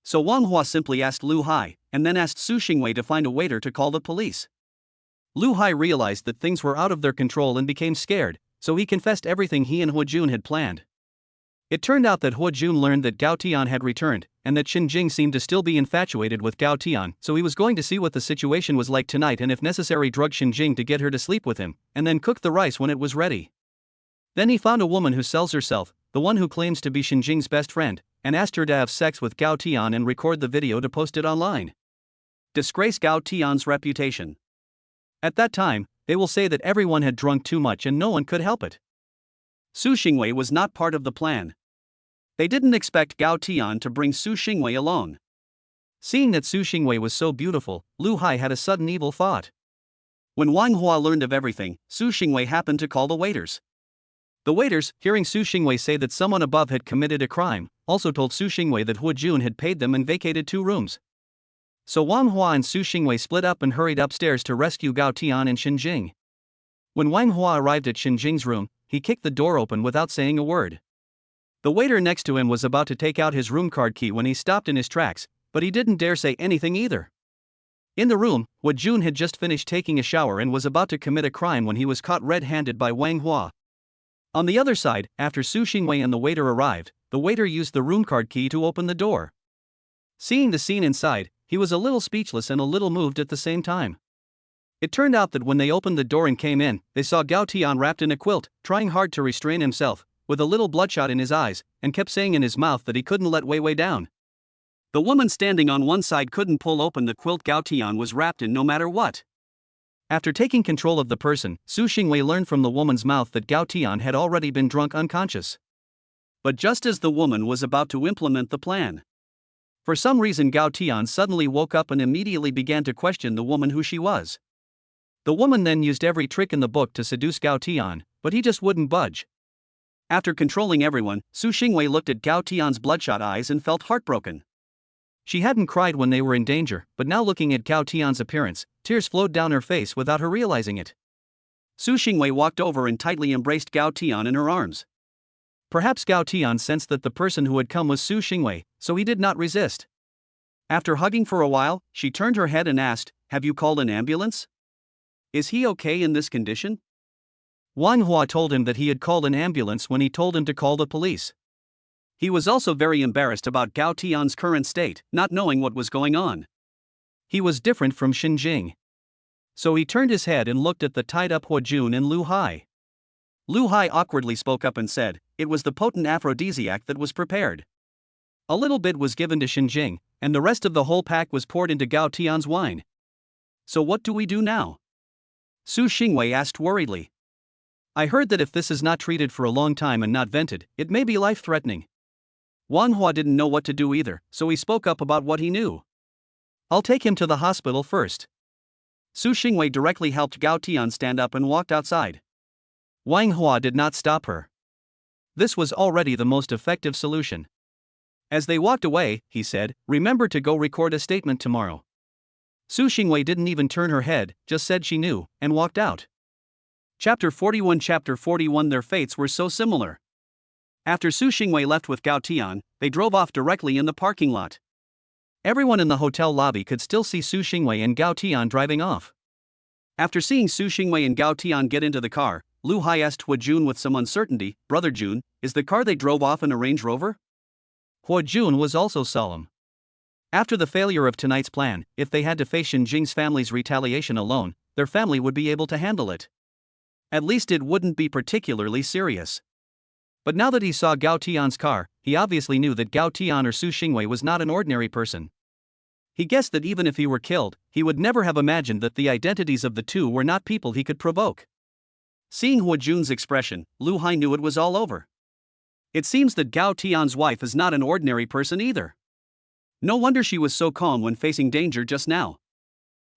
So Wang Hua simply asked Lu Hai, and then asked Su Xingwei to find a waiter to call the police. Lu Hai realized that things were out of their control and became scared, so he confessed everything he and Hua Jun had planned. It turned out that Hua Jun learned that Gao Tian had returned, and that Xinjing seemed to still be infatuated with Gao Tian, so he was going to see what the situation was like tonight and if necessary drug Xinjing to get her to sleep with him, and then cook the rice when it was ready. Then he found a woman who sells herself, the one who claims to be Xinjing's best friend, and asked her to have sex with Gao Tian and record the video to post it online. Disgrace Gao Tian's reputation. At that time, they will say that everyone had drunk too much and no one could help it. Su Xingwei was not part of the plan. They didn't expect Gao Tian to bring Su Xingwei along. Seeing that Su Xingwei was so beautiful, Lu Hai had a sudden evil thought. When Wang Hua learned of everything, Su Xingwei happened to call the waiters. The waiters, hearing Su Xingwei say that someone above had committed a crime, also told Su Xingwei that Hua Jun had paid them and vacated 2 rooms. So Wang Hua and Su Xingwei split up and hurried upstairs to rescue Gao Tian and Xinjing. When Wang Hua arrived at Xinjing's room, he kicked the door open without saying a word. The waiter next to him was about to take out his room card key when he stopped in his tracks, but he didn't dare say anything either. In the room, Hua Jun had just finished taking a shower and was about to commit a crime when he was caught red-handed by Wang Hua. On the other side, after Su Xingwei and the waiter arrived, the waiter used the room card key to open the door. Seeing the scene inside, he was a little speechless and a little moved at the same time. It turned out that when they opened the door and came in, they saw Gao Tian wrapped in a quilt, trying hard to restrain himself, with a little bloodshot in his eyes, and kept saying in his mouth that he couldn't let Wei Wei down. The woman standing on one side couldn't pull open the quilt Gao Tian was wrapped in no matter what. After taking control of the person, Su Xingwei learned from the woman's mouth that Gao Tian had already been drunk unconscious. But just as the woman was about to implement the plan, for some reason Gao Tian suddenly woke up and immediately began to question the woman who she was. The woman then used every trick in the book to seduce Gao Tian, but he just wouldn't budge. After controlling everyone, Su Xingwei looked at Gao Tian's bloodshot eyes and felt heartbroken. She hadn't cried when they were in danger, but now looking at Gao Tian's appearance, tears flowed down her face without her realizing it. Su Xingwei walked over and tightly embraced Gao Tian in her arms. Perhaps Gao Tian sensed that the person who had come was Su Xingwei, so he did not resist. After hugging for a while, she turned her head and asked, "Have you called an ambulance? Is he okay in this condition?" Wang Hua told him that he had called an ambulance when he told him to call the police. He was also very embarrassed about Gao Tian's current state, not knowing what was going on. He was different from Xinjing. So he turned his head and looked at the tied-up Hua Jun and Lu Hai. Lu Hai awkwardly spoke up and said, "It was the potent aphrodisiac that was prepared. A little bit was given to Xinjing, and the rest of the whole pack was poured into Gao Tian's wine. So what do we do now?" Su Xingwei asked worriedly. "I heard that if this is not treated for a long time and not vented, it may be life-threatening." Wang Hua didn't know what to do either, so he spoke up about what he knew. "I'll take him to the hospital first." Su Xingwei directly helped Gao Tian stand up and walked outside. Wang Hua did not stop her. This was already the most effective solution. As they walked away, he said, "Remember to go record a statement tomorrow." Su Xingwei didn't even turn her head, just said she knew, and walked out. Chapter 41. Chapter 41. Their fates were so similar. After Su Xingwei left with Gao Tian, they drove off directly in the parking lot. Everyone in the hotel lobby could still see Su Xingwei and Gao Tian driving off. After seeing Su Xingwei and Gao Tian get into the car, Lu Hai asked Hua Jun with some uncertainty, "Brother Jun, is the car they drove off in a Range Rover?" Hua Jun was also solemn. After the failure of tonight's plan, if they had to face Shen Jing's family's retaliation alone, their family would be able to handle it. At least it wouldn't be particularly serious. But now that he saw Gao Tian's car, he obviously knew that Gao Tian or Su Xingwei was not an ordinary person. He guessed that even if he were killed, he would never have imagined that the identities of the two were not people he could provoke. Seeing Hua Jun's expression, Lu Hai knew it was all over. It seems that Gao Tian's wife is not an ordinary person either. No wonder she was so calm when facing danger just now.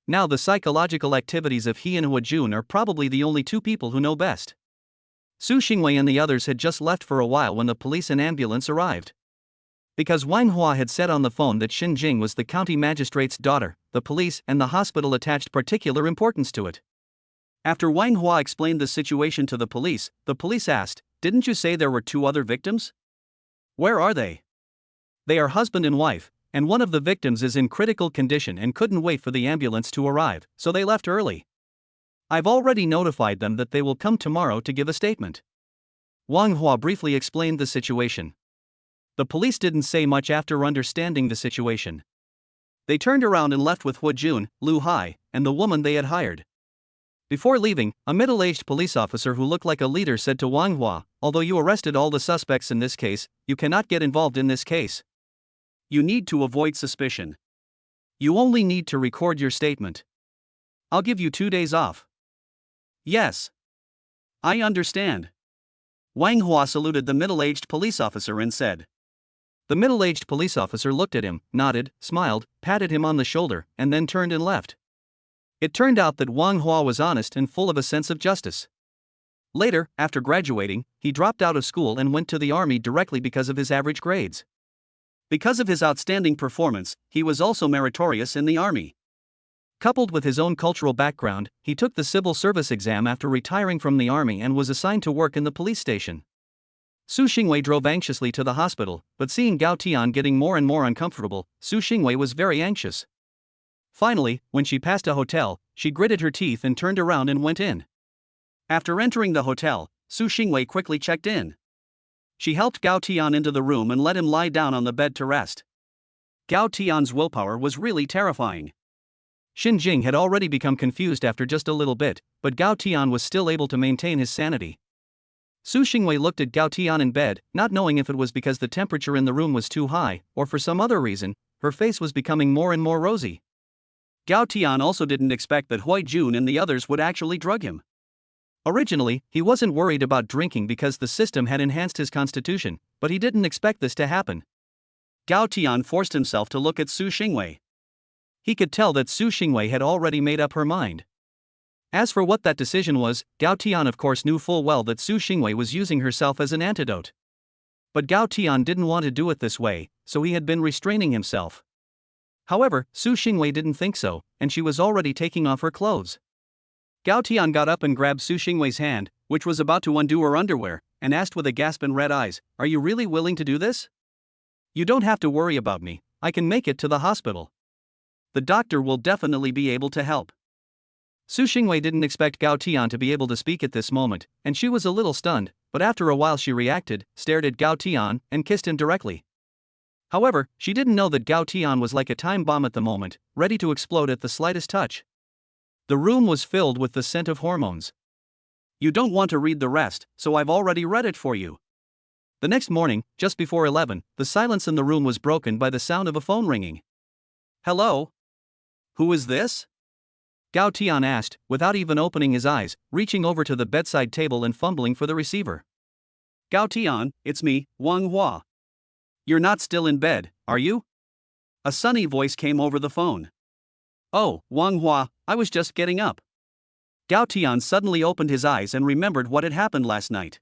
Now the psychological activities of he and Hua Jun are probably the only two people who know best. Su Xingwei and the others had just left for a while when the police and ambulance arrived. Because Wang Hua had said on the phone that Shen Jing was the county magistrate's daughter, the police and the hospital attached particular importance to it. After Wang Hua explained the situation to the police asked, "Didn't you say there were two other victims? Where are they?" "They are husband and wife, and one of the victims is in critical condition and couldn't wait for the ambulance to arrive, so they left early. I've already notified them that they will come tomorrow to give a statement." Wang Hua briefly explained the situation. The police didn't say much after understanding the situation. They turned around and left with Hua Jun, Lu Hai, and the woman they had hired. Before leaving, a middle-aged police officer who looked like a leader said to Wang Hua, "Although you arrested all the suspects in this case, you cannot get involved in this case. You need to avoid suspicion. You only need to record your statement. I'll give you 2 days off." "Yes. I understand." Wang Hua saluted the middle-aged police officer and said. The middle-aged police officer looked at him, nodded, smiled, patted him on the shoulder, and then turned and left. It turned out that Wang Hua was honest and full of a sense of justice. Later, after graduating, he dropped out of school and went to the army directly because of his average grades. Because of his outstanding performance, he was also meritorious in the army. Coupled with his own cultural background, he took the civil service exam after retiring from the army and was assigned to work in the police station. Su Xingwei drove anxiously to the hospital, but seeing Gao Tian getting more and more uncomfortable, Su Xingwei was very anxious. Finally, when she passed a hotel, she gritted her teeth and turned around and went in. After entering the hotel, Su Xingwei quickly checked in. She helped Gao Tian into the room and let him lie down on the bed to rest. Gao Tian's willpower was really terrifying. Shen Jing had already become confused after just a little bit, but Gao Tian was still able to maintain his sanity. Su Xingwei looked at Gao Tian in bed, not knowing if it was because the temperature in the room was too high, or for some other reason, her face was becoming more and more rosy. Gao Tian also didn't expect that Hua Jun and the others would actually drug him. Originally, he wasn't worried about drinking because the system had enhanced his constitution, but he didn't expect this to happen. Gao Tian forced himself to look at Su Xingwei. He could tell that Su Xingwei had already made up her mind. As for what that decision was, Gao Tian of course knew full well that Su Xingwei was using herself as an antidote. But Gao Tian didn't want to do it this way, so he had been restraining himself. However, Su Xingwei didn't think so, and she was already taking off her clothes. Gao Tian got up and grabbed Su Xingwei's hand, which was about to undo her underwear, and asked with a gasp and red eyes, "Are you really willing to do this? You don't have to worry about me, I can make it to the hospital. The doctor will definitely be able to help." Su Xingwei didn't expect Gao Tian to be able to speak at this moment, and she was a little stunned, but after a while she reacted, stared at Gao Tian, and kissed him directly. However, she didn't know that Gao Tian was like a time bomb at the moment, ready to explode at the slightest touch. The room was filled with the scent of hormones. "You don't want to read the rest, so I've already read it for you." The next morning, just before 11, the silence in the room was broken by the sound of a phone ringing. "Hello? Who is this?" Gao Tian asked, without even opening his eyes, reaching over to the bedside table and fumbling for the receiver. "Gao Tian, it's me, Wang Hua. You're not still in bed, are you?" A sunny voice came over the phone. "Oh, Wang Hua, I was just getting up." Gao Tian suddenly opened his eyes and remembered what had happened last night.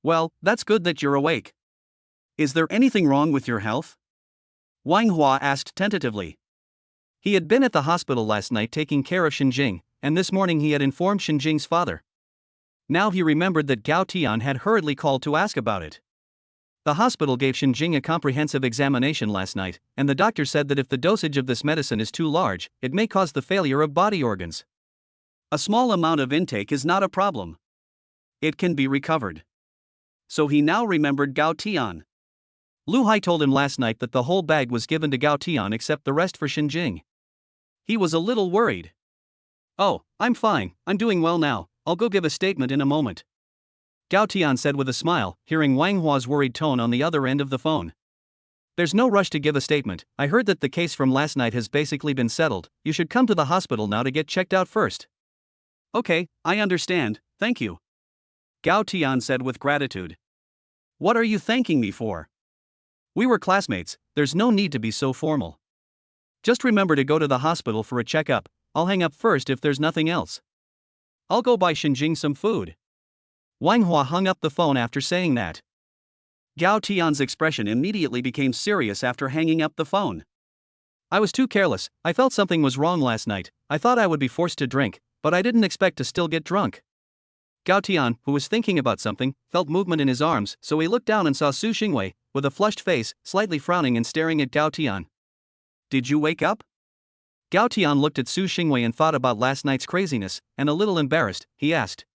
"Well, that's good that you're awake. Is there anything wrong with your health?" Wang Hua asked tentatively. He had been at the hospital last night taking care of Shinjing, and this morning he had informed Shinjing's father. Now he remembered that Gao Tian had hurriedly called to ask about it. The hospital gave Shinjing a comprehensive examination last night, and the doctor said that if the dosage of this medicine is too large, it may cause the failure of body organs. A small amount of intake is not a problem. It can be recovered. So he now remembered Gao Tian. Lu Hai told him last night that the whole bag was given to Gao Tian except the rest for Shinjing. He was a little worried. "Oh, I'm fine, I'm doing well now, I'll go give a statement in a moment," Gao Tian said with a smile, hearing Wang Hua's worried tone on the other end of the phone. "There's no rush to give a statement. I heard that the case from last night has basically been settled. You should come to the hospital now to get checked out first." "Okay, I understand, thank you," Gao Tian said with gratitude. "What are you thanking me for? We were classmates, there's no need to be so formal. Just remember to go to the hospital for a checkup. I'll hang up first if there's nothing else. I'll go buy Shinjing some food." Wang Hua hung up the phone after saying that. Gao Tian's expression immediately became serious after hanging up the phone. "I was too careless, I felt something was wrong last night. I thought I would be forced to drink, but I didn't expect to still get drunk." Gao Tian, who was thinking about something, felt movement in his arms, so he looked down and saw Su Xingwei, with a flushed face, slightly frowning and staring at Gao Tian. "Did you wake up?" Gao Tian looked at Su Xingwei and thought about last night's craziness, and a little embarrassed, he asked.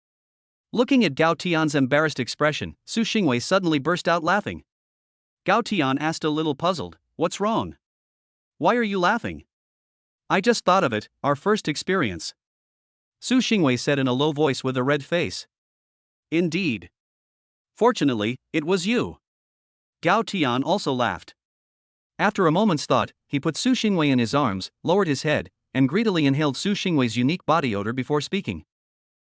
Looking at Gao Tian's embarrassed expression, Su Xingwei suddenly burst out laughing. Gao Tian asked a little puzzled, "What's wrong? Why are you laughing?" "I just thought of it, our first experience," Su Xingwei said in a low voice with a red face. "Indeed. Fortunately, it was you." Gao Tian also laughed. After a moment's thought, he put Su Xingwei in his arms, lowered his head, and greedily inhaled Su Xingwei's unique body odor before speaking.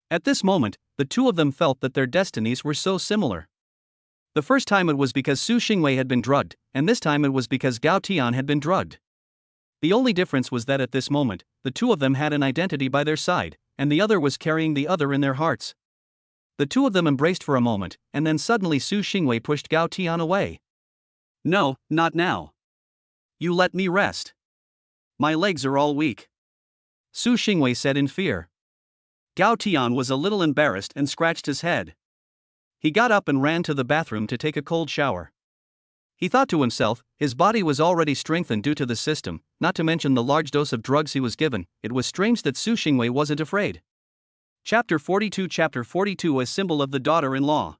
At this moment, the two of them felt that their destinies were so similar. The first time it was because Su Xingwei had been drugged, and this time it was because Gao Tian had been drugged. The only difference was that at this moment, the two of them had an identity by their side, and the other was carrying the other in their hearts. The two of them embraced for a moment, and then suddenly Su Xingwei pushed Gao Tian away. "No, not now. You let me rest. My legs are all weak," Su Xingwei said in fear. Gao Tian was a little embarrassed and scratched his head. He got up and ran to the bathroom to take a cold shower. He thought to himself, his body was already strengthened due to the system, not to mention the large dose of drugs he was given. It was strange that Su Xingwei wasn't afraid. Chapter 42, a symbol of the daughter-in-law.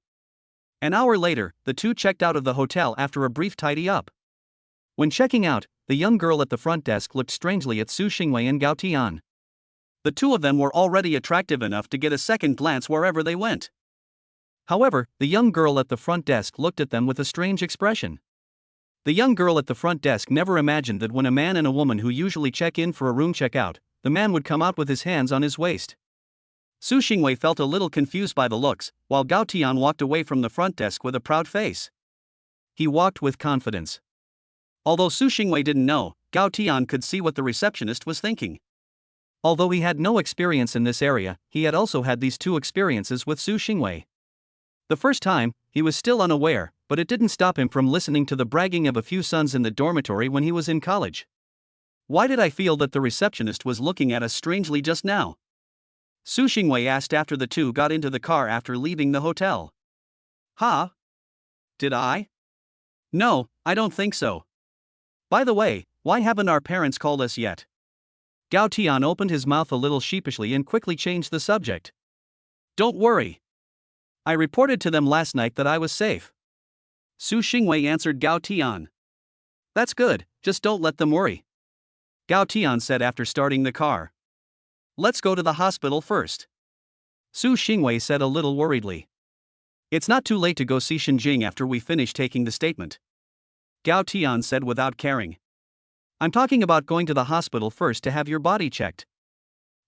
An hour later, the two checked out of the hotel after a brief tidy-up. When checking out, the young girl at the front desk looked strangely at Su Xingwei and Gao Tian. The two of them were already attractive enough to get a second glance wherever they went. However, the young girl at the front desk looked at them with a strange expression. The young girl at the front desk never imagined that when a man and a woman who usually check in for a room check out, the man would come out with his hands on his waist. Su Xingwei felt a little confused by the looks, while Gao Tian walked away from the front desk with a proud face. He walked with confidence. Although Su Xingwei didn't know, Gao Tian could see what the receptionist was thinking. Although he had no experience in this area, he had also had these two experiences with Su Xingwei. The first time, he was still unaware, but it didn't stop him from listening to the bragging of a few sons in the dormitory when he was in college. Why did I feel that the receptionist was looking at us strangely just now? Su Xingwei asked after the two got into the car after leaving the hotel. Huh? Did I? No, I don't think so. By the way, why haven't our parents called us yet? Gao Tian opened his mouth a little sheepishly and quickly changed the subject. Don't worry. I reported to them last night that I was safe. Su Xingwei answered Gao Tian. That's good, just don't let them worry, Gao Tian said after starting the car. Let's go to the hospital first, Su Xingwei said a little worriedly. It's not too late to go see Shinjing after we finish taking the statement, Gao Tian said without caring. I'm talking about going to the hospital first to have your body checked.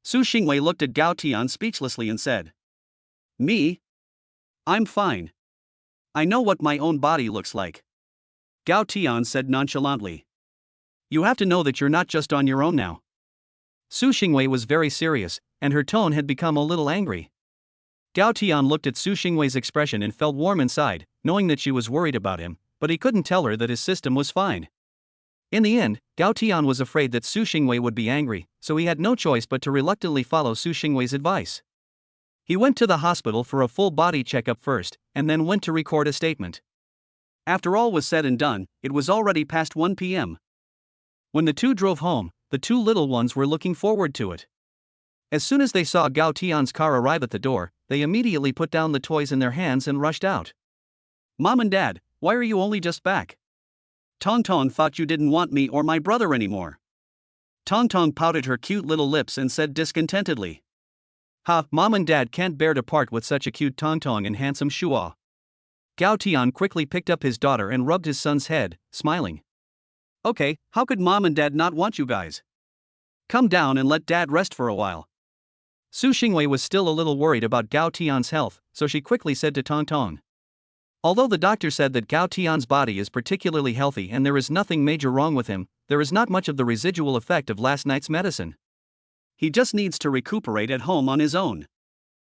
Su Xingwei looked at Gao Tian speechlessly and said. Me? I'm fine. I know what my own body looks like, Gao Tian said nonchalantly. You have to know that you're not just on your own now. Su Xingwei was very serious, and her tone had become a little angry. Gao Tian looked at Su Xingwei's expression and felt warm inside, knowing that she was worried about him, but he couldn't tell her that his system was fine. In the end, Gao Tian was afraid that Su Xingwei would be angry, so he had no choice but to reluctantly follow Su Xingwei's advice. He went to the hospital for a full body checkup first, and then went to record a statement. After all was said and done, it was already past 1 p.m. When the two drove home, the two little ones were looking forward to it. As soon as they saw Gao Tian's car arrive at the door, they immediately put down the toys in their hands and rushed out. "Mom and Dad, why are you only just back? Tong Tong thought you didn't want me or my brother anymore." Tong Tong pouted her cute little lips and said discontentedly. "Ha, Mom and Dad can't bear to part with such a cute Tong Tong and handsome Shua." Gao Tian quickly picked up his daughter and rubbed his son's head, smiling. "Okay, how could Mom and Dad not want you guys? Come down and let Dad rest for a while." Su Xingwei was still a little worried about Gao Tian's health, so she quickly said to Tong Tong. Although the doctor said that Gao Tian's body is particularly healthy and there is nothing major wrong with him, there is not much of the residual effect of last night's medicine. He just needs to recuperate at home on his own.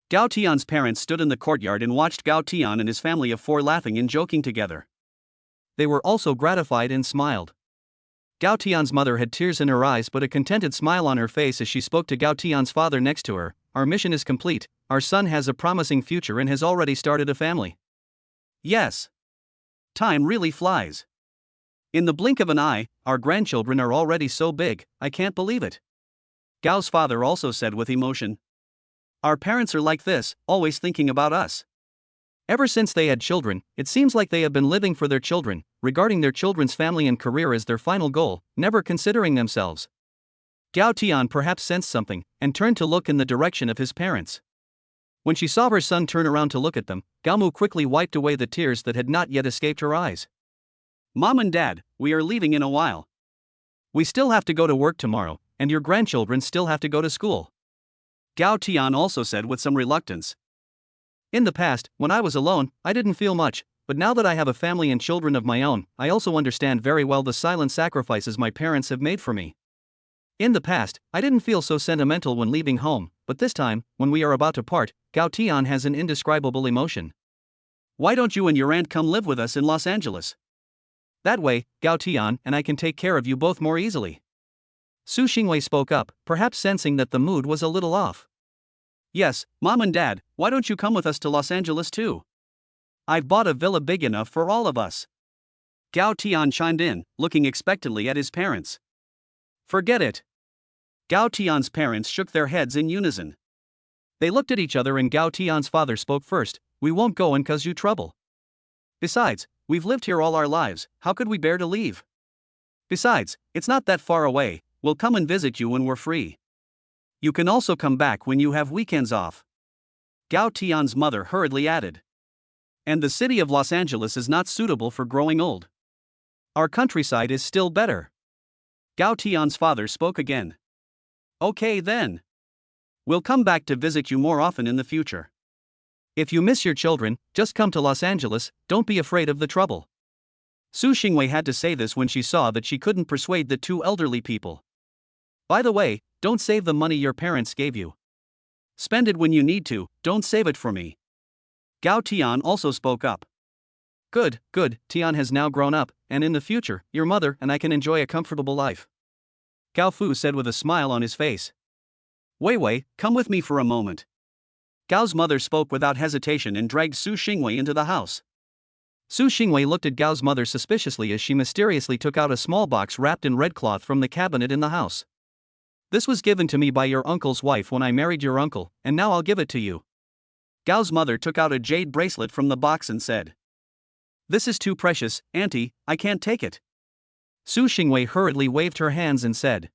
Gao Tian's parents stood in the courtyard and watched Gao Tian and his family of four laughing and joking together. They were also gratified and smiled. Gao Tian's mother had tears in her eyes but a contented smile on her face as she spoke to Gao Tian's father next to her. "Our mission is complete, our son has a promising future and has already started a family." Yes. Time really flies. In the blink of an eye, our grandchildren are already so big, I can't believe it. Gao's father also said with emotion. Our parents are like this, always thinking about us. Ever since they had children, it seems like they have been living for their children, regarding their children's family and career as their final goal, never considering themselves. Gao Tian perhaps sensed something, and turned to look in the direction of his parents. When she saw her son turn around to look at them, Gao Mu quickly wiped away the tears that had not yet escaped her eyes. "Mom and Dad, we are leaving in a while. We still have to go to work tomorrow, and your grandchildren still have to go to school." Gao Tian also said with some reluctance. "In the past, when I was alone, I didn't feel much, but now that I have a family and children of my own, I also understand very well the silent sacrifices my parents have made for me. In the past, I didn't feel so sentimental when leaving home, but this time, when we are about to part, Gao Tian has an indescribable emotion. Why don't you and your aunt come live with us in Los Angeles? That way, Gao Tian and I can take care of you both more easily." Su Xingwei spoke up, perhaps sensing that the mood was a little off. "Yes, Mom and Dad, why don't you come with us to Los Angeles too? I've bought a villa big enough for all of us." Gao Tian chimed in, looking expectantly at his parents. "Forget it." Gao Tian's parents shook their heads in unison. They looked at each other and Gao Tian's father spoke first. "We won't go and cause you trouble. Besides, we've lived here all our lives, how could we bear to leave? Besides, it's not that far away, we'll come and visit you when we're free. You can also come back when you have weekends off." Gao Tian's mother hurriedly added. "And the city of Los Angeles is not suitable for growing old. Our countryside is still better." Gao Tian's father spoke again. "Okay then. We'll come back to visit you more often in the future. If you miss your children, just come to Los Angeles, don't be afraid of the trouble." Su Xingwei had to say this when she saw that she couldn't persuade the two elderly people. "By the way, don't save the money your parents gave you. Spend it when you need to, don't save it for me." Gao Tian also spoke up. Good, Tian has now grown up, and in the future, your mother and I can enjoy a comfortable life." Gao Fu said with a smile on his face. Wei, come with me for a moment." Gao's mother spoke without hesitation and dragged Su Xingwei into the house. Su Xingwei looked at Gao's mother suspiciously as she mysteriously took out a small box wrapped in red cloth from the cabinet in the house. "This was given to me by your uncle's wife when I married your uncle, and now I'll give it to you." Gao's mother took out a jade bracelet from the box and said. "This is too precious, Auntie, I can't take it." Su Xingwei hurriedly waved her hands and said.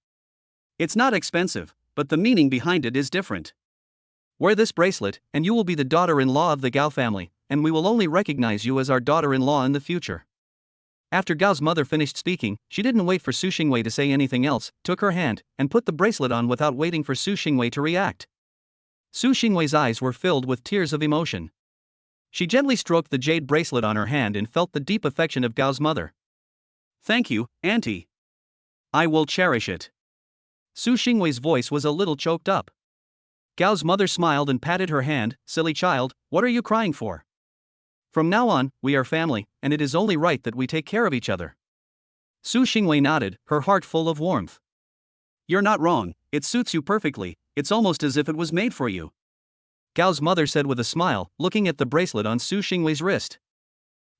"It's not expensive, but the meaning behind it is different. Wear this bracelet, and you will be the daughter-in-law of the Gao family, and we will only recognize you as our daughter-in-law in the future." After Gao's mother finished speaking, she didn't wait for Su Xingwei to say anything else, took her hand, and put the bracelet on without waiting for Su Xingwei to react. Su Xingwei's eyes were filled with tears of emotion. She gently stroked the jade bracelet on her hand and felt the deep affection of Gao's mother. "Thank you, Auntie. I will cherish it." Su Xingwei's voice was a little choked up. Gao's mother smiled and patted her hand. "Silly child, what are you crying for? From now on, we are family, and it is only right that we take care of each other." Su Xingwei nodded, her heart full of warmth. You're not wrong, it suits you perfectly, it's almost as if it was made for you. Gao's mother said with a smile, looking at the bracelet on Su Xingwei's wrist.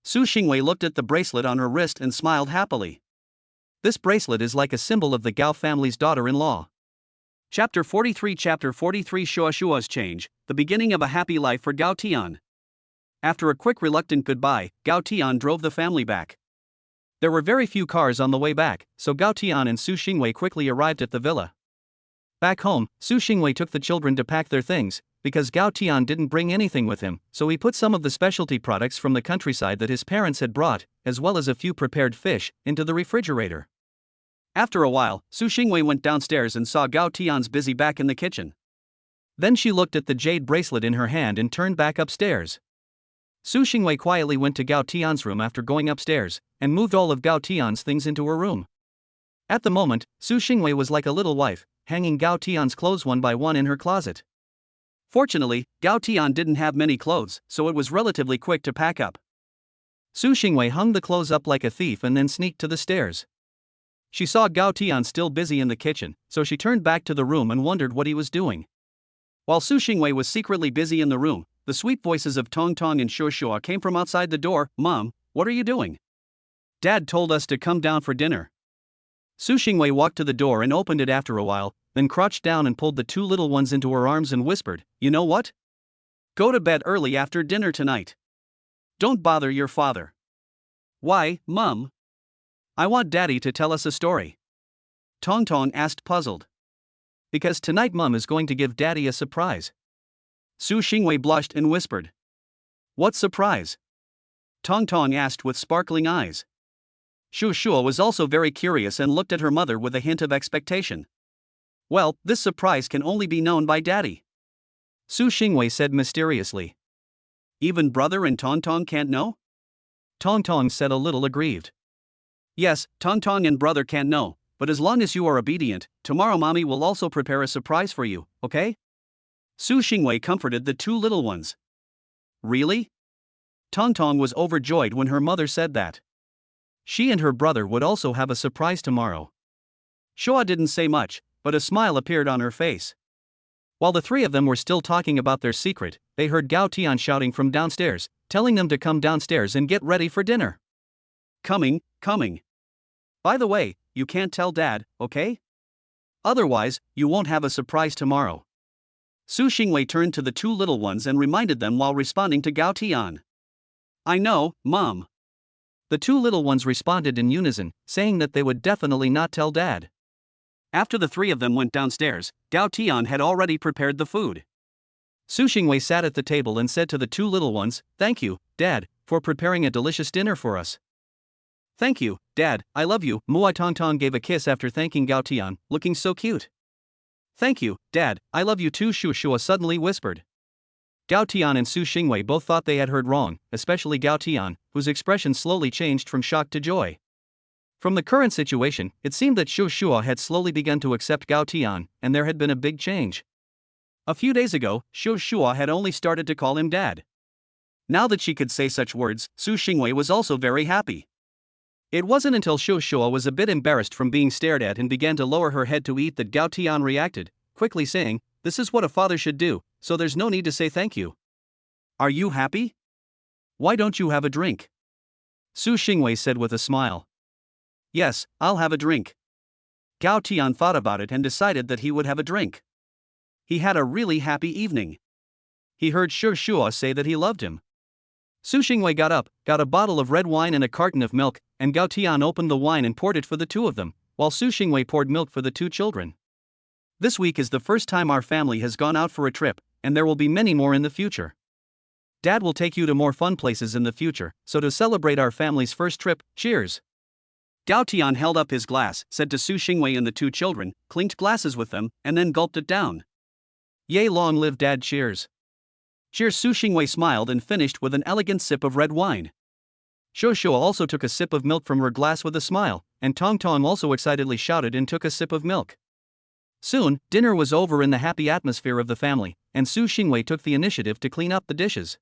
Su Xingwei looked at the bracelet on her wrist and smiled happily. This bracelet is like a symbol of the Gao family's daughter-in-law. Chapter 43 Shua Shua's Change, the beginning of a happy life for Gao Tian. After a quick reluctant goodbye, Gao Tian drove the family back. There were very few cars on the way back, so Gao Tian and Su Xingwei quickly arrived at the villa. Back home, Su Xingwei took the children to pack their things, because Gao Tian didn't bring anything with him, so he put some of the specialty products from the countryside that his parents had brought, as well as a few prepared fish, into the refrigerator. After a while, Su Xingwei went downstairs and saw Gao Tian's busy back in the kitchen. Then she looked at the jade bracelet in her hand and turned back upstairs. Su Xingwei quietly went to Gao Tian's room after going upstairs, and moved all of Gao Tian's things into her room. At the moment, Su Xingwei was like a little wife, hanging Gao Tian's clothes one by one in her closet. Fortunately, Gao Tian didn't have many clothes, so it was relatively quick to pack up. Su Xingwei hung the clothes up like a thief and then sneaked to the stairs. She saw Gao Tian still busy in the kitchen, so she turned back to the room and wondered what he was doing. While Su Xingwei was secretly busy in the room, the sweet voices of Tong Tong and Shua Shua came from outside the door. Mom, what are you doing? Dad told us to come down for dinner. Su Xingwei walked to the door and opened it after a while, then crouched down and pulled the two little ones into her arms and whispered, You know what? Go to bed early after dinner tonight. Don't bother your father. Why, Mum? I want Daddy to tell us a story. Tong Tong asked, puzzled. Because tonight Mum is going to give Daddy a surprise. Su Xingwei blushed and whispered. What surprise? Tong Tong asked with sparkling eyes. Shu Shua was also very curious and looked at her mother with a hint of expectation. Well, this surprise can only be known by Daddy. Su Xingwei said mysteriously. Even brother and Tong Tong can't know? Tong Tong said a little aggrieved. Yes, Tong Tong and brother can't know, but as long as you are obedient, tomorrow Mommy will also prepare a surprise for you, okay? Su Xingwei comforted the two little ones. Really? Tong Tong was overjoyed when her mother said that. She and her brother would also have a surprise tomorrow. Shua didn't say much, but a smile appeared on her face. While the three of them were still talking about their secret, they heard Gao Tian shouting from downstairs, telling them to come downstairs and get ready for dinner. Coming. By the way, you can't tell Dad, okay? Otherwise, you won't have a surprise tomorrow. Su Xingwei turned to the two little ones and reminded them while responding to Gao Tian. I know, Mom. The two little ones responded in unison, saying that they would definitely not tell Dad. After the three of them went downstairs, Gao Tian had already prepared the food. Su Xingwei sat at the table and said to the two little ones, Thank you, Dad, for preparing a delicious dinner for us. Thank you, Dad, I love you. Muai Tong Tong gave a kiss after thanking Gao Tian, looking so cute. Thank you, Dad, I love you too, Shu Shua suddenly whispered. Gao Tian and Su Xingwei both thought they had heard wrong, especially Gao Tian, whose expression slowly changed from shock to joy. From the current situation, it seemed that Shu Shua had slowly begun to accept Gao Tian, and there had been a big change. A few days ago, Shu Shua had only started to call him Dad. Now that she could say such words, Su Xingwei was also very happy. It wasn't until Shu Shua was a bit embarrassed from being stared at and began to lower her head to eat that Gao Tian reacted, quickly saying, This is what a father should do, so there's no need to say thank you. Are you happy? Why don't you have a drink? Su Xingwei said with a smile. Yes, I'll have a drink. Gao Tian thought about it and decided that he would have a drink. He had a really happy evening. He heard Shu Shua say that he loved him. Su Xingwei got up, got a bottle of red wine and a carton of milk, and Gao Tian opened the wine and poured it for the two of them, while Su Xingwei poured milk for the two children. This week is the first time our family has gone out for a trip, and there will be many more in the future. Dad will take you to more fun places in the future, so to celebrate our family's first trip, cheers. Gao Tian held up his glass, said to Su Xingwei and the two children, clinked glasses with them, and then gulped it down. Yay, long live Dad, cheers. Cheers. Su Xingwei smiled and finished with an elegant sip of red wine. Shu Shua also took a sip of milk from her glass with a smile, and Tong Tong also excitedly shouted and took a sip of milk. Soon, dinner was over in the happy atmosphere of the family, and Su Xingwei took the initiative to clean up the dishes.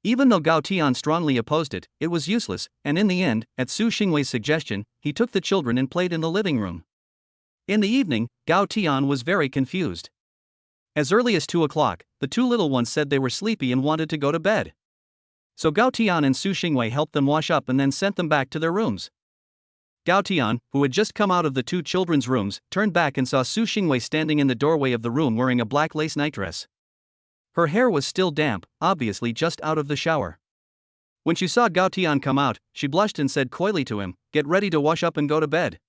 Even though Gao Tian strongly opposed it, it was useless, and in the end, at Su Xingwei's suggestion, he took the children and played in the living room. In the evening, Gao Tian was very confused. As early as 2 o'clock, the two little ones said they were sleepy and wanted to go to bed. So Gao Tian and Su Xingwei helped them wash up and then sent them back to their rooms. Gao Tian, who had just come out of the two children's rooms, turned back and saw Su Xingwei standing in the doorway of the room wearing a black lace nightdress. Her hair was still damp, obviously just out of the shower. When she saw Gao Tian come out, she blushed and said coyly to him, "Get ready to wash up and go to bed."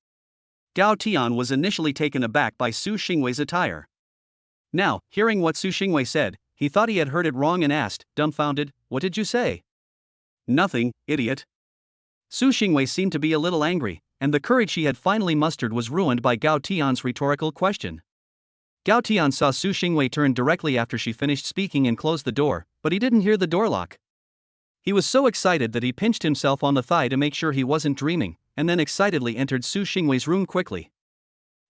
Gao Tian was initially taken aback by Su Xingwei's attire. Now, hearing what Su Xingwei said, he thought he had heard it wrong and asked, dumbfounded, "What did you say?" "Nothing, idiot." Su Xingwei seemed to be a little angry, and the courage she had finally mustered was ruined by Gao Tian's rhetorical question. Gao Tian saw Su Xingwei turn directly after she finished speaking and close the door, but he didn't hear the door lock. He was so excited that he pinched himself on the thigh to make sure he wasn't dreaming, and then excitedly entered Su Xingwei's room quickly.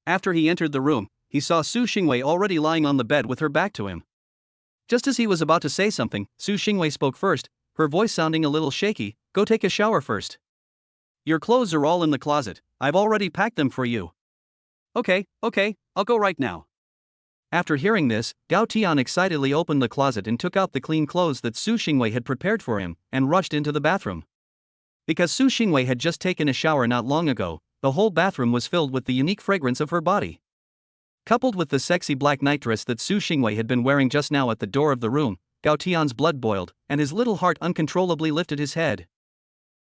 After he entered the room, he saw Su Xingwei already lying on the bed with her back to him. Just as he was about to say something, Su Xingwei spoke first, her voice sounding a little shaky, "Go take a shower first. Your clothes are all in the closet, I've already packed them for you." Okay, I'll go right now." After hearing this, Gao Tian excitedly opened the closet and took out the clean clothes that Su Xingwei had prepared for him, and rushed into the bathroom. Because Su Xingwei had just taken a shower not long ago, the whole bathroom was filled with the unique fragrance of her body. Coupled with the sexy black nightdress that Su Xingwei had been wearing just now at the door of the room, Gao Tian's blood boiled, and his little heart uncontrollably lifted his head.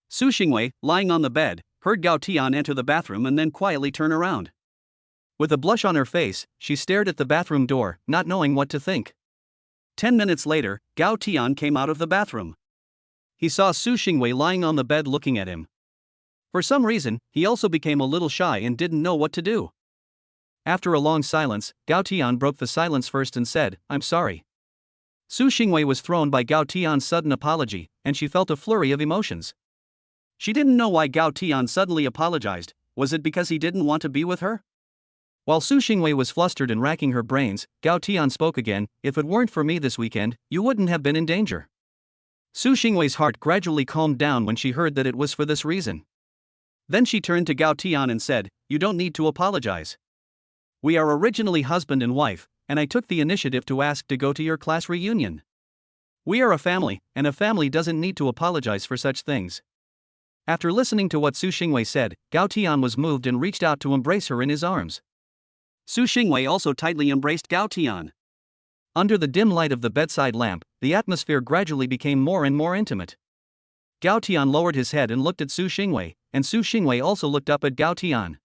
Su Xingwei, lying on the bed, heard Gao Tian enter the bathroom and then quietly turn around. With a blush on her face, she stared at the bathroom door, not knowing what to think. 10 minutes later, Gao Tian came out of the bathroom. He saw Su Xingwei lying on the bed looking at him. For some reason, he also became a little shy and didn't know what to do. After a long silence, Gao Tian broke the silence first and said, "I'm sorry." Su Xingwei was thrown by Gao Tian's sudden apology, and she felt a flurry of emotions. She didn't know why Gao Tian suddenly apologized. Was it because he didn't want to be with her? While Su Xingwei was flustered and racking her brains, Gao Tian spoke again, "If it weren't for me this weekend, you wouldn't have been in danger." Su Xingwei's heart gradually calmed down when she heard that it was for this reason. Then she turned to Gao Tian and said, "You don't need to apologize. We are originally husband and wife, and I took the initiative to ask to go to your class reunion. We are a family, and a family doesn't need to apologize for such things." After listening to what Su Xingwei said, Gao Tian was moved and reached out to embrace her in his arms. Su Xingwei also tightly embraced Gao Tian. Under the dim light of the bedside lamp, the atmosphere gradually became more and more intimate. Gao Tian lowered his head and looked at Su Xingwei, and Su Xingwei also looked up at Gao Tian.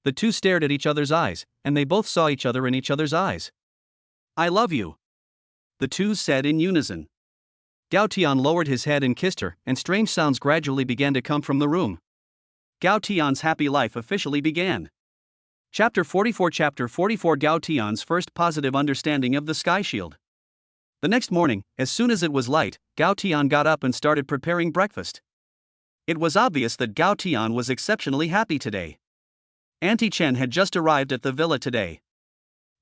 The two stared at each other's eyes, and they both saw each other in each other's eyes. "I love you," the two said in unison. Gao Tian lowered his head and kissed her, and strange sounds gradually began to come from the room. Gao Tian's happy life officially began. Chapter 44 Gao Tian's first positive understanding of the sky shield. The next morning, as soon as it was light, Gao Tian got up and started preparing breakfast. It was obvious that Gao Tian was exceptionally happy today. Auntie Chen had just arrived at the villa today.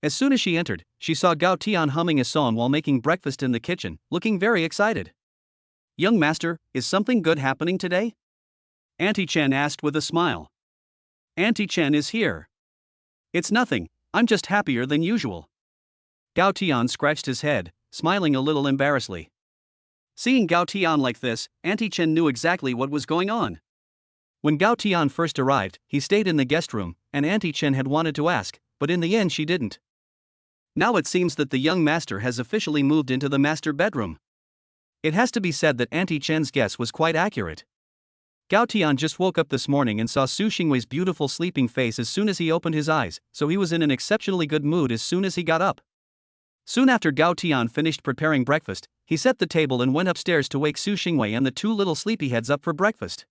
As soon as she entered, she saw Gao Tian humming a song while making breakfast in the kitchen, looking very excited. "Young master, is something good happening today?" Auntie Chen asked with a smile. "Auntie Chen is here." "It's nothing, I'm just happier than usual." Gao Tian scratched his head, smiling a little embarrassedly. Seeing Gao Tian like this, Auntie Chen knew exactly what was going on. When Gao Tian first arrived, he stayed in the guest room, and Auntie Chen had wanted to ask, but in the end she didn't. Now it seems that the young master has officially moved into the master bedroom. It has to be said that Auntie Chen's guess was quite accurate. Gao Tian just woke up this morning and saw Su Xingwei's beautiful sleeping face as soon as he opened his eyes, so he was in an exceptionally good mood as soon as he got up. Soon after Gao Tian finished preparing breakfast, he set the table and went upstairs to wake Su Xingwei and the two little sleepyheads up for breakfast.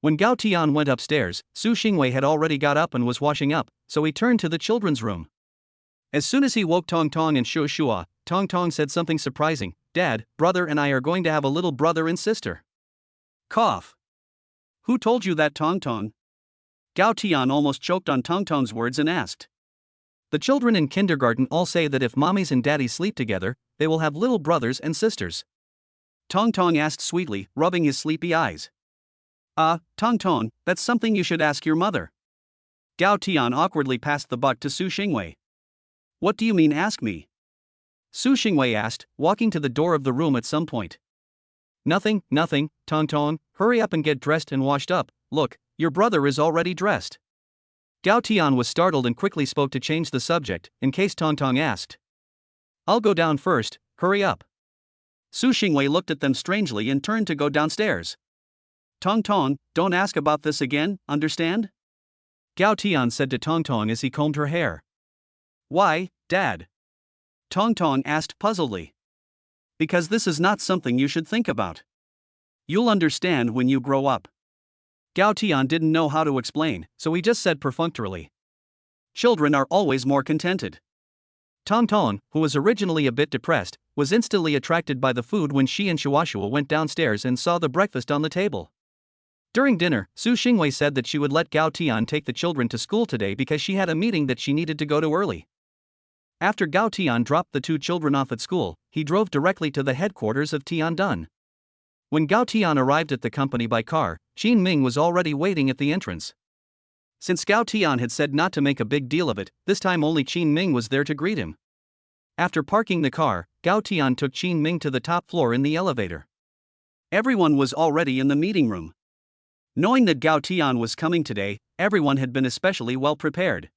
When Gao Tian went upstairs, Su Xingwei had already got up and was washing up, so he turned to the children's room. As soon as he woke Tong Tong and Shu Shua, Tong Tong said something surprising, "Dad, brother and I are going to have a little brother and sister." Cough. "Who told you that, Tong Tong?" Gao Tian almost choked on Tong Tong's words and asked. "The children in kindergarten all say that if mommies and daddies sleep together, they will have little brothers and sisters." Tong Tong asked sweetly, rubbing his sleepy eyes. Tong Tong, that's something you should ask your mother. Gao Tian awkwardly passed the buck to Su Xingwei. What do you mean ask me? Su Xingwei asked, walking to the door of the room at some point. Nothing, Tong Tong, hurry up and get dressed and washed up. Look, your brother is already dressed. Gao Tian was startled and quickly spoke to change the subject, in case Tong Tong asked. I'll go down first, hurry up. Su Xingwei looked at them strangely and turned to go downstairs. Tong Tong, don't ask about this again, understand? Gao Tian said to Tong Tong as he combed her hair. Why, Dad? Tong Tong asked puzzledly. Because this is not something you should think about. You'll understand when you grow up. Gao Tian didn't know how to explain, so he just said perfunctorily. Children are always more contented. Tong Tong, who was originally a bit depressed, was instantly attracted by the food when she and Shuashua went downstairs and saw the breakfast on the table. During dinner, Su Xingwei said that she would let Gao Tian take the children to school today because she had a meeting that she needed to go to early. After Gao Tian dropped the two children off at school, he drove directly to the headquarters of Tiandun. When Gao Tian arrived at the company by car, Qin Ming was already waiting at the entrance. Since Gao Tian had said not to make a big deal of it, this time only Qin Ming was there to greet him. After parking the car, Gao Tian took Qin Ming to the top floor in the elevator. Everyone was already in the meeting room. Knowing that Gao Tian was coming today, everyone had been especially well prepared.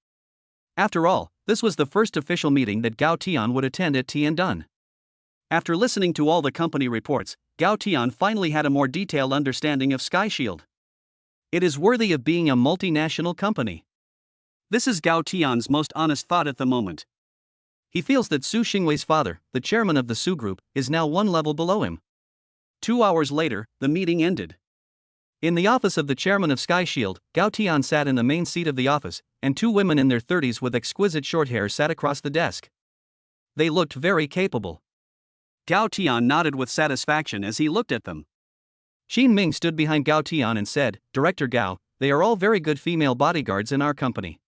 After all, this was the first official meeting that Gao Tian would attend at Tiandun. After listening to all the company reports, Gao Tian finally had a more detailed understanding of Sky Shield. It is worthy of being a multinational company. This is Gao Tian's most honest thought at the moment. He feels that Su Xingwei's father, the chairman of the Su Group, is now one level below him. 2 hours later, the meeting ended. In the office of the chairman of Sky Shield, Gao Tian sat in the main seat of the office, and two women in their 30s with exquisite short hair sat across the desk. They looked very capable. Gao Tian nodded with satisfaction as he looked at them. Qin Ming stood behind Gao Tian and said, Director Gao, they are all very good female bodyguards in our company.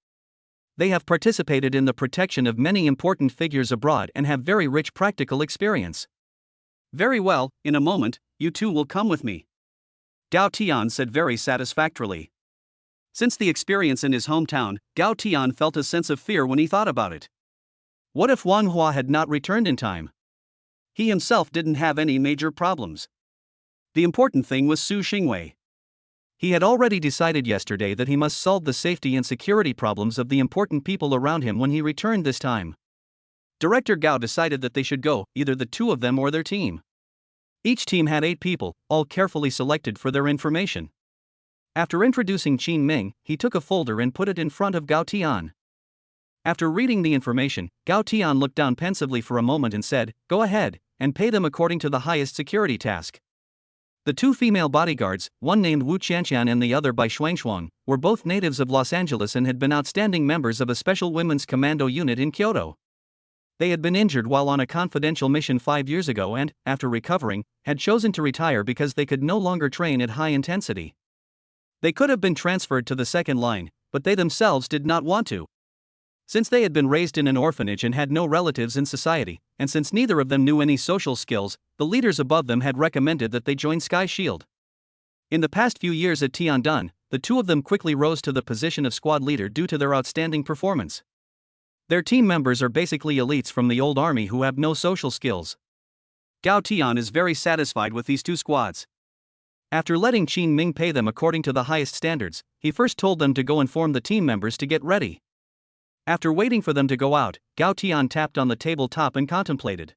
They have participated in the protection of many important figures abroad and have very rich practical experience. Very well, in a moment, you two will come with me. Gao Tian said very satisfactorily. Since the experience in his hometown, Gao Tian felt a sense of fear when he thought about it. What if Wang Hua had not returned in time? He himself didn't have any major problems. The important thing was Su Xingwei. He had already decided yesterday that he must solve the safety and security problems of the important people around him when he returned this time. Director Gao decided that they should go, either the two of them or their team. Each team had 8 people, all carefully selected for their information. After introducing Qin Ming, he took a folder and put it in front of Gao Tian. After reading the information, Gao Tian looked down pensively for a moment and said, Go ahead, and pay them according to the highest security task. The 2 female bodyguards, one named Wu Qianqian and the other by Shuangshuang, were both natives of Los Angeles and had been outstanding members of a special women's commando unit in Kyoto. They had been injured while on a confidential mission 5 years ago and, after recovering, had chosen to retire because they could no longer train at high intensity. They could have been transferred to the second line, but they themselves did not want to. Since they had been raised in an orphanage and had no relatives in society, and since neither of them knew any social skills, the leaders above them had recommended that they join Sky Shield. In the past few years at Tiandun, the 2 of them quickly rose to the position of squad leader due to their outstanding performance. Their team members are basically elites from the old army who have no social skills. Gao Tian is very satisfied with these 2 squads. After letting Qin Ming pay them according to the highest standards, he first told them to go inform the team members to get ready. After waiting for them to go out, Gao Tian tapped on the tabletop and contemplated.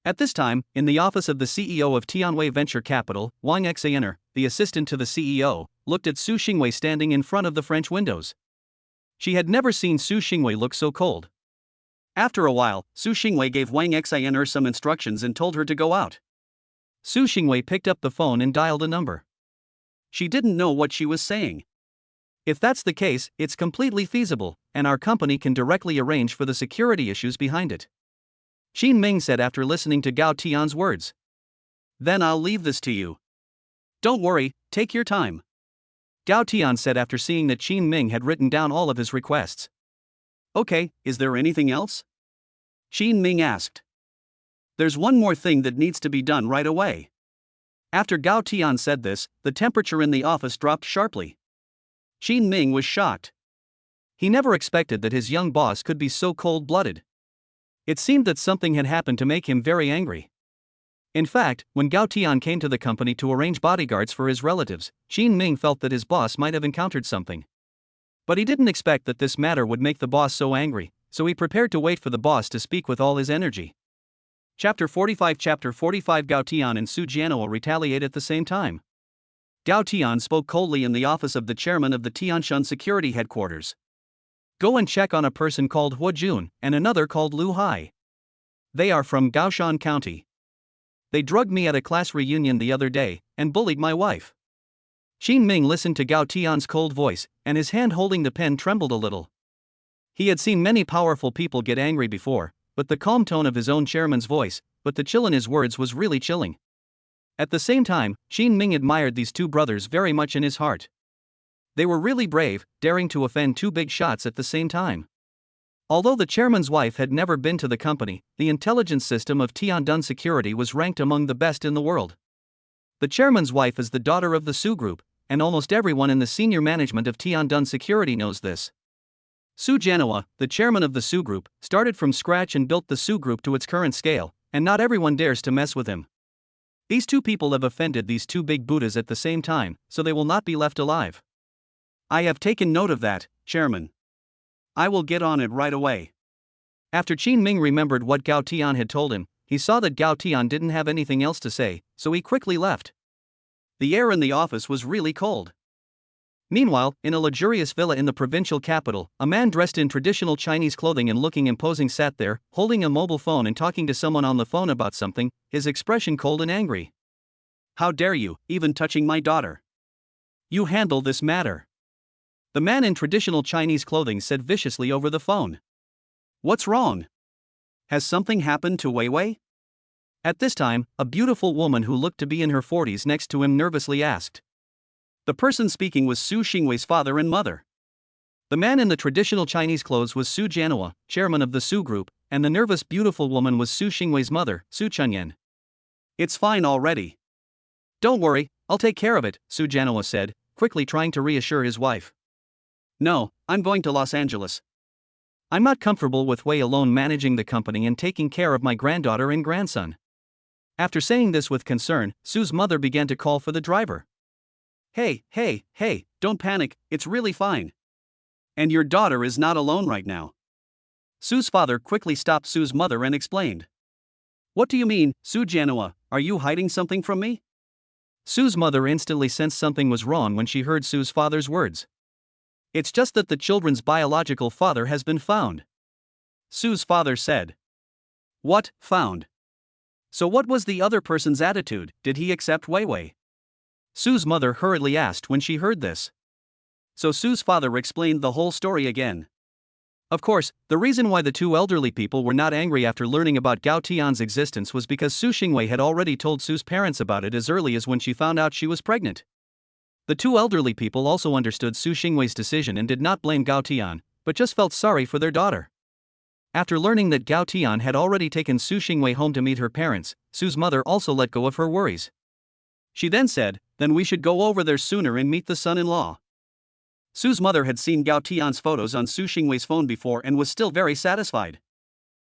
At this time, in the office of the CEO of Tianwei Venture Capital, Wang Xaner, the assistant to the CEO, looked at Su Xingwei standing in front of the French windows. She had never seen Su Xingwei look so cold. After a while, Su Xingwei gave Wang Xaner some instructions and told her to go out. Su Xingwei picked up the phone and dialed a number. She didn't know what she was saying. If that's the case, it's completely feasible, and our company can directly arrange for the security issues behind it. Qin Ming said after listening to Gao Tian's words. Then I'll leave this to you. Don't worry, take your time. Gao Tian said after seeing that Qin Ming had written down all of his requests. Okay, is there anything else? Qin Ming asked. There's one more thing that needs to be done right away. After Gao Tian said this, the temperature in the office dropped sharply. Qin Ming was shocked. He never expected that his young boss could be so cold-blooded. It seemed that something had happened to make him very angry. In fact, when Gao Tian came to the company to arrange bodyguards for his relatives, Qin Ming felt that his boss might have encountered something. But he didn't expect that this matter would make the boss so angry, so he prepared to wait for the boss to speak with all his energy. Chapter 45 Gao Tian and Su Jianhua retaliate at the same time. Gao Tian spoke coldly in the office of the chairman of the Tianshan security headquarters. Go and check on a person called Hua Jun and another called Lu Hai. They are from Gaoshan County. They drugged me at a class reunion the other day and bullied my wife. Qin Ming listened to Gao Tian's cold voice, and his hand holding the pen trembled a little. He had seen many powerful people get angry before, but the calm tone of his own chairman's voice, but the chill in his words was really chilling. At the same time, Qin Ming admired these two brothers very much in his heart. They were really brave, daring to offend two big shots at the same time. Although the chairman's wife had never been to the company, the intelligence system of Tiandun Security was ranked among the best in the world. The chairman's wife is the daughter of the Su Group, and almost everyone in the senior management of Tiandun Security knows this. Su Jianhua, the chairman of the Su Group, started from scratch and built the Su Group to its current scale, and not everyone dares to mess with him. These two people have offended these two big Buddhas at the same time, so they will not be left alive. I have taken note of that, Chairman. I will get on it right away. After Qin Ming remembered what Gao Tian had told him, he saw that Gao Tian didn't have anything else to say, so he quickly left. The air in the office was really cold. Meanwhile, in a luxurious villa in the provincial capital, a man dressed in traditional Chinese clothing and looking imposing sat there, holding a mobile phone and talking to someone on the phone about something, his expression cold and angry. How dare you, even touching my daughter? You handle this matter. The man in traditional Chinese clothing said viciously over the phone. What's wrong? Has something happened to Weiwei? At this time, a beautiful woman who looked to be in her 40s next to him nervously asked. The person speaking was Su Xingwei's father and mother. The man in the traditional Chinese clothes was Su Jianhua, chairman of the Su Group, and the nervous beautiful woman was Su Xingwei's mother, Su Chunyan. It's fine already. Don't worry, I'll take care of it, Su Jianhua said, quickly trying to reassure his wife. No, I'm going to Los Angeles. I'm not comfortable with Wei alone managing the company and taking care of my granddaughter and grandson. After saying this with concern, Su's mother began to call for the driver. Hey, don't panic, it's really fine. And your daughter is not alone right now. Su's father quickly stopped Su's mother and explained. What do you mean, Su Jianhua, are you hiding something from me? Su's mother instantly sensed something was wrong when she heard Su's father's words. It's just that the children's biological father has been found. Su's father said. What, found? So what was the other person's attitude, did he accept Weiwei? Su's mother hurriedly asked when she heard this. So Su's father explained the whole story again. Of course, the reason why the two elderly people were not angry after learning about Gao Tian's existence was because Su Xingwei had already told Su's parents about it as early as when she found out she was pregnant. The two elderly people also understood Su Xingwei's decision and did not blame Gao Tian, but just felt sorry for their daughter. After learning that Gao Tian had already taken Su Xingwei home to meet her parents, Su's mother also let go of her worries. She then said, then we should go over there sooner and meet the son-in-law. Su's mother had seen Gao Tian's photos on Su Xingwei's phone before and was still very satisfied.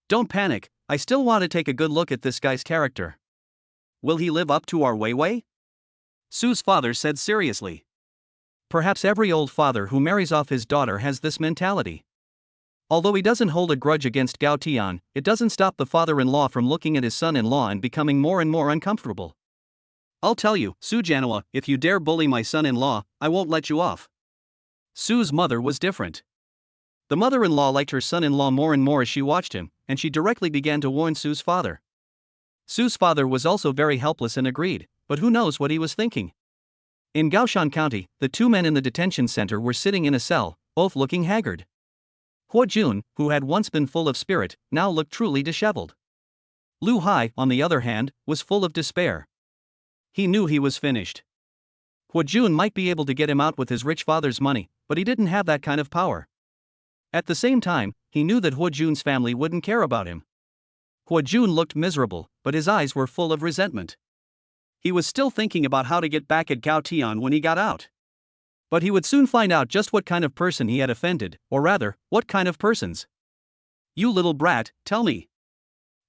Don't panic, I still want to take a good look at this guy's character. Will he live up to our Weiwei? Su's father said seriously. Perhaps every old father who marries off his daughter has this mentality. Although he doesn't hold a grudge against Gao Tian, it doesn't stop the father-in-law from looking at his son-in-law and becoming more and more uncomfortable. I'll tell you, Su Jianhua, if you dare bully my son-in-law, I won't let you off. Su's mother was different. The mother-in-law liked her son-in-law more and more as she watched him, and she directly began to warn Su's father. Su's father was also very helpless and agreed, but who knows what he was thinking. In Gaoshan County, the two men in the detention center were sitting in a cell, both looking haggard. Hua Jun, who had once been full of spirit, now looked truly disheveled. Lu Hai, on the other hand, was full of despair. He knew he was finished. Hua Jun might be able to get him out with his rich father's money, but he didn't have that kind of power. At the same time, he knew that Hua Jun's family wouldn't care about him. Hua Jun looked miserable, but his eyes were full of resentment. He was still thinking about how to get back at Gao Tian when he got out. But he would soon find out just what kind of person he had offended, or rather, what kind of persons. You little brat, tell me.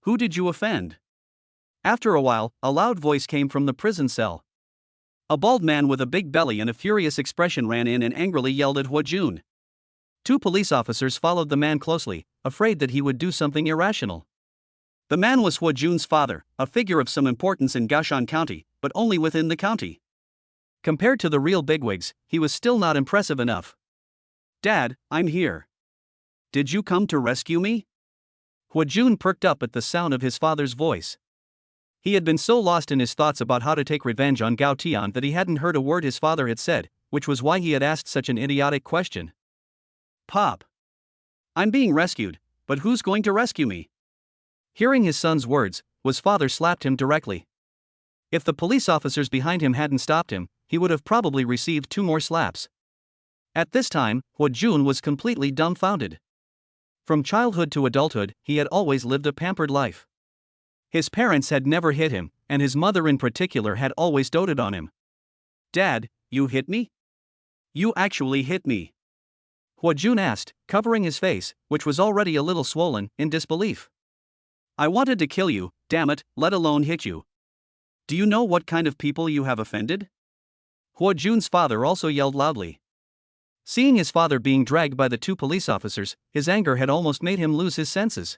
Who did you offend? After a while, a loud voice came from the prison cell. A bald man with a big belly and a furious expression ran in and angrily yelled at Huajun. Two police officers followed the man closely, afraid that he would do something irrational. The man was Huajun's father, a figure of some importance in Gaoshan County, but only within the county. Compared to the real bigwigs, he was still not impressive enough. Dad, I'm here. Did you come to rescue me? Huajun perked up at the sound of his father's voice. He had been so lost in his thoughts about how to take revenge on Gao Tian that he hadn't heard a word his father had said, which was why he had asked such an idiotic question. Pop. I'm being rescued, but who's going to rescue me? Hearing his son's words, his father slapped him directly. If the police officers behind him hadn't stopped him, he would have probably received 2 more slaps. At this time, Huajun was completely dumbfounded. From childhood to adulthood, he had always lived a pampered life. His parents had never hit him, and his mother in particular had always doted on him. Dad, you hit me? You actually hit me? Huajun asked, covering his face, which was already a little swollen, in disbelief. I wanted to kill you, damn it, let alone hit you. Do you know what kind of people you have offended? Huajun's father also yelled loudly. Seeing his father being dragged by the 2 police officers, his anger had almost made him lose his senses.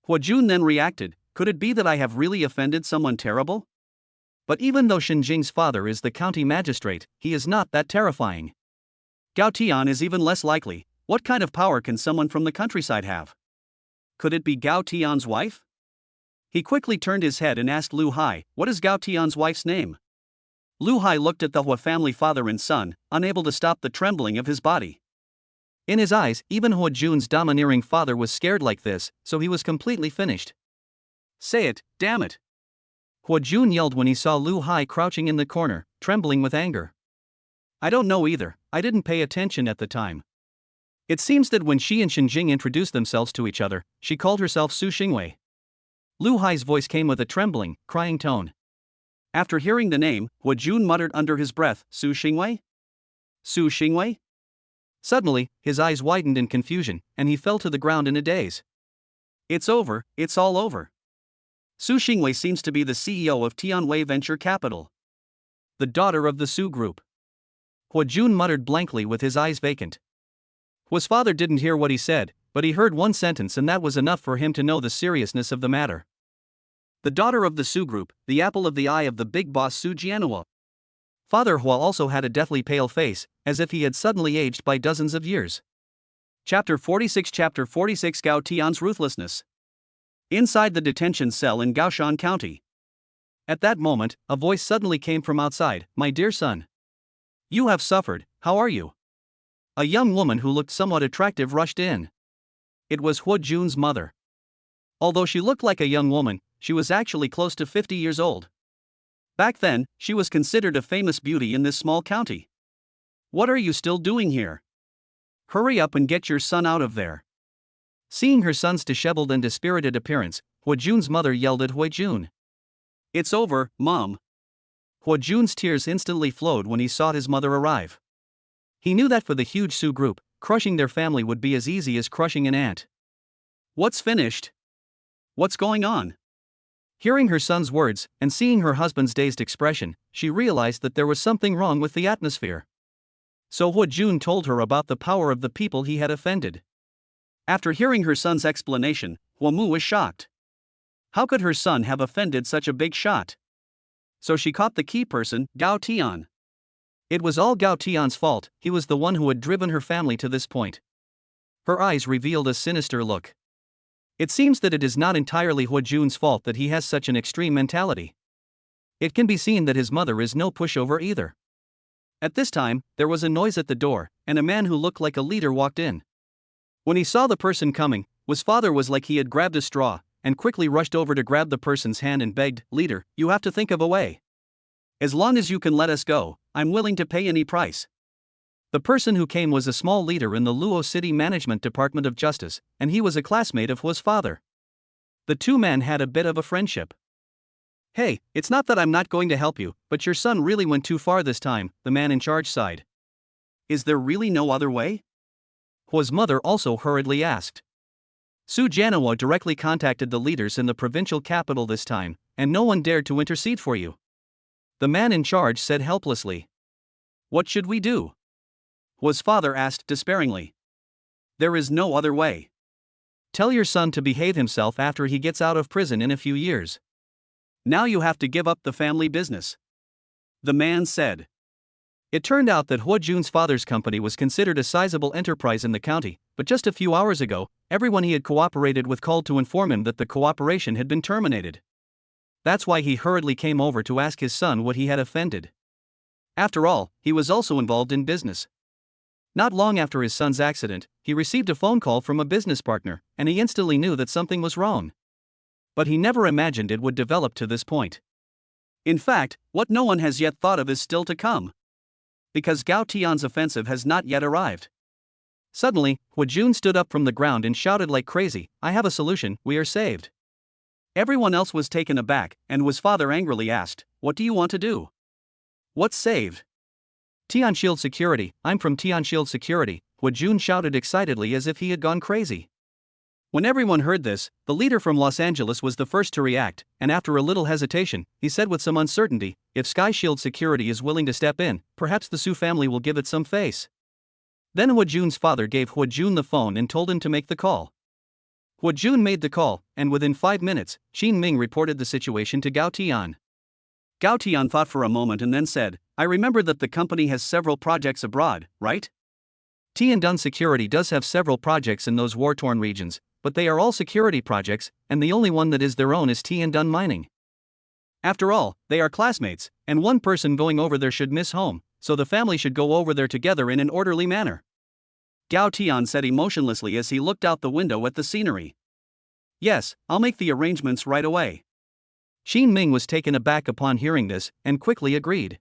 Huajun then reacted, could it be that I have really offended someone terrible? But even though Shenjing's father is the county magistrate, he is not that terrifying. Gao Tian is even less likely. What kind of power can someone from the countryside have? Could it be Gao Tian's wife? He quickly turned his head and asked Lu Hai, what is Gao Tian's wife's name? Lu Hai looked at the Hua family father and son, unable to stop the trembling of his body. In his eyes, even Huajun's domineering father was scared like this, so he was completely finished. Say it, damn it! Huajun yelled when he saw Lu Hai crouching in the corner, trembling with anger. I don't know either, I didn't pay attention at the time. It seems that when she and Shenjing introduced themselves to each other, she called herself Su Xingwei. Lu Hai's voice came with a trembling, crying tone. After hearing the name, Huajun muttered under his breath, Su Xingwei? Su Xingwei? Suddenly, his eyes widened in confusion, and he fell to the ground in a daze. It's over, it's all over. Su Xingwei seems to be the CEO of Tianwei Venture Capital. The daughter of the Su Group. Huajun muttered blankly with his eyes vacant. His father didn't hear what he said, but he heard one sentence and that was enough for him to know the seriousness of the matter. The daughter of the Su Group, the apple of the eye of the big boss Su Jianhua. Father Hua also had a deathly pale face, as if he had suddenly aged by dozens of years. Chapter 46 Gao Tian's ruthlessness. Inside the detention cell in Gaoshan County. At that moment, a voice suddenly came from outside, my dear son. You have suffered, how are you? A young woman who looked somewhat attractive rushed in. It was Huajun's mother. Although she looked like a young woman, she was actually close to 50 years old. Back then, she was considered a famous beauty in this small county. What are you still doing here? Hurry up and get your son out of there. Seeing her son's disheveled and dispirited appearance, Huajun's mother yelled at Huajun. It's over, Mom. Huajun's tears instantly flowed when he saw his mother arrive. He knew that for the huge Su group, crushing their family would be as easy as crushing an ant. What's finished? What's going on? Hearing her son's words, and seeing her husband's dazed expression, she realized that there was something wrong with the atmosphere. So Huajun told her about the power of the people he had offended. After hearing her son's explanation, Huamu was shocked. How could her son have offended such a big shot? So she caught the key person, Gao Tian. It was all Gao Tian's fault, he was the one who had driven her family to this point. Her eyes revealed a sinister look. It seems that it is not entirely Huajun's fault that he has such an extreme mentality. It can be seen that his mother is no pushover either. At this time, there was a noise at the door, and a man who looked like a leader walked in. When he saw the person coming, his father was like he had grabbed a straw, and quickly rushed over to grab the person's hand and begged, Leader, you have to think of a way. As long as you can let us go, I'm willing to pay any price. The person who came was a small leader in the Luo City Management Department of Justice, and he was a classmate of Hua's father. The two men had a bit of a friendship. Hey, it's not that I'm not going to help you, but your son really went too far this time, the man in charge sighed. Is there really no other way? Hua's mother also hurriedly asked. Su Jianhua directly contacted the leaders in the provincial capital this time, and no one dared to intercede for you. The man in charge said helplessly. What should we do? Hua's father asked despairingly. There is no other way. Tell your son to behave himself after he gets out of prison in a few years. Now you have to give up the family business. The man said. It turned out that Hua Jun's father's company was considered a sizable enterprise in the county, but just a few hours ago, everyone he had cooperated with called to inform him that the cooperation had been terminated. That's why he hurriedly came over to ask his son what he had offended. After all, he was also involved in business. Not long after his son's accident, he received a phone call from a business partner, and he instantly knew that something was wrong. But he never imagined it would develop to this point. In fact, what no one has yet thought of is still to come. Because Gao Tian's offensive has not yet arrived. Suddenly, Hua Jun stood up from the ground and shouted like crazy, I have a solution, we are saved. Everyone else was taken aback, and Hua's father angrily asked, what do you want to do? What's saved? Tian Shield Security, I'm from Tian Shield Security, Hua Jun shouted excitedly as if he had gone crazy. When everyone heard this, the leader from Los Angeles was the first to react, and after a little hesitation, he said with some uncertainty, if Sky Shield Security is willing to step in, perhaps the Su family will give it some face. Then Hua Jun's father gave Hua Jun the phone and told him to make the call. Hua Jun made the call, and within 5 minutes, Qin Ming reported the situation to Gao Tian. Gao Tian thought for a moment and then said, I remember that the company has several projects abroad, right? Tiandun Security does have several projects in those war-torn regions, but they are all security projects, and the only one that is their own is Tiandun Mining. After all, they are classmates, and one person going over there should miss home, so the family should go over there together in an orderly manner. Gao Tian said emotionlessly as he looked out the window at the scenery. Yes, I'll make the arrangements right away. Qin Ming was taken aback upon hearing this, and quickly agreed.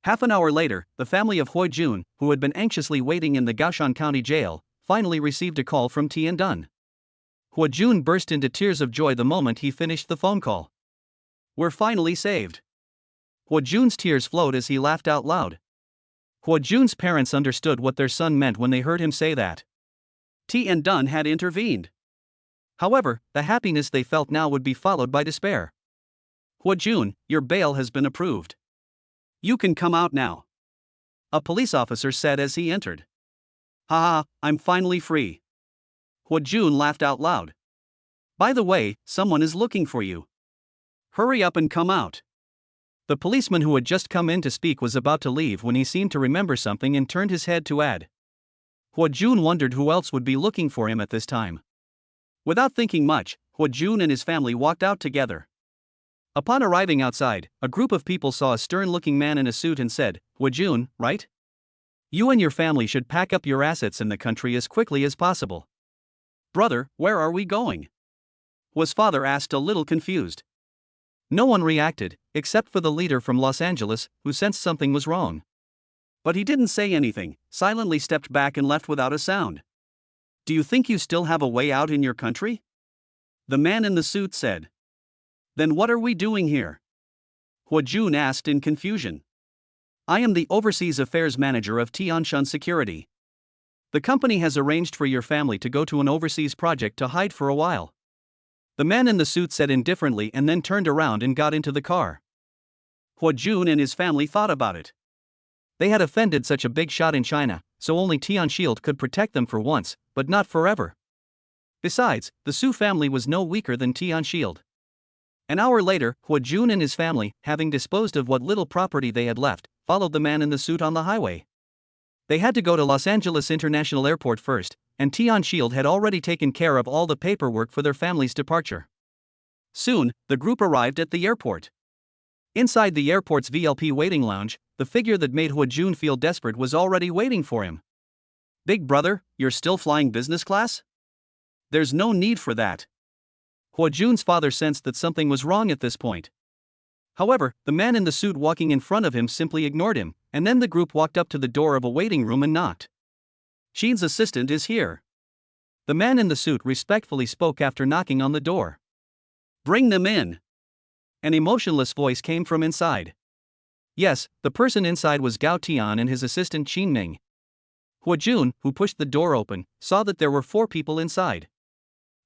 Half an hour later, the family of Hua Jun, who had been anxiously waiting in the Gaoshan County Jail, finally received a call from Tiandun. Hua Jun burst into tears of joy the moment he finished the phone call. We're finally saved. Hua Jun's tears flowed as he laughed out loud. Hua Jun's parents understood what their son meant when they heard him say that. Tiandun had intervened. However, the happiness they felt now would be followed by despair. Hua Jun, your bail has been approved. You can come out now. A police officer said as he entered. Haha, I'm finally free. Hua Jun laughed out loud. By the way, someone is looking for you. Hurry up and come out. The policeman who had just come in to speak was about to leave when he seemed to remember something and turned his head to add. Hua Jun wondered who else would be looking for him at this time. Without thinking much, Hua Jun and his family walked out together. Upon arriving outside, a group of people saw a stern-looking man in a suit and said, Hua Jun, right? You and your family should pack up your assets in the country as quickly as possible. Brother, where are we going? Hua's father asked, a little confused. No one reacted, except for the leader from Los Angeles, who sensed something was wrong. But he didn't say anything, silently stepped back and left without a sound. Do you think you still have a way out in your country? The man in the suit said. Then what are we doing here? Hua Jun asked in confusion. I am the Overseas Affairs Manager of Tianshan Security. The company has arranged for your family to go to an overseas project to hide for a while. The man in the suit said indifferently and then turned around and got into the car. Hua Jun and his family thought about it. They had offended such a big shot in China, so only Tian Shield could protect them for once, but not forever. Besides, the Su family was no weaker than Tian Shield. An hour later, Hua Jun and his family, having disposed of what little property they had left, followed the man in the suit on the highway. They had to go to Los Angeles International Airport first, and Tian Shield had already taken care of all the paperwork for their family's departure. Soon, the group arrived at the airport. Inside the airport's VLP waiting lounge, the figure that made Hua Jun feel desperate was already waiting for him. Big brother, you're still flying business class? There's no need for that. Hua Jun's father sensed that something was wrong at this point. However, the man in the suit walking in front of him simply ignored him, and then the group walked up to the door of a waiting room and knocked. Qin's assistant is here. The man in the suit respectfully spoke after knocking on the door. Bring them in. An emotionless voice came from inside. Yes, the person inside was Gao Tian and his assistant Qin Ming. Hua Jun, who pushed the door open, saw that there were 4 people inside.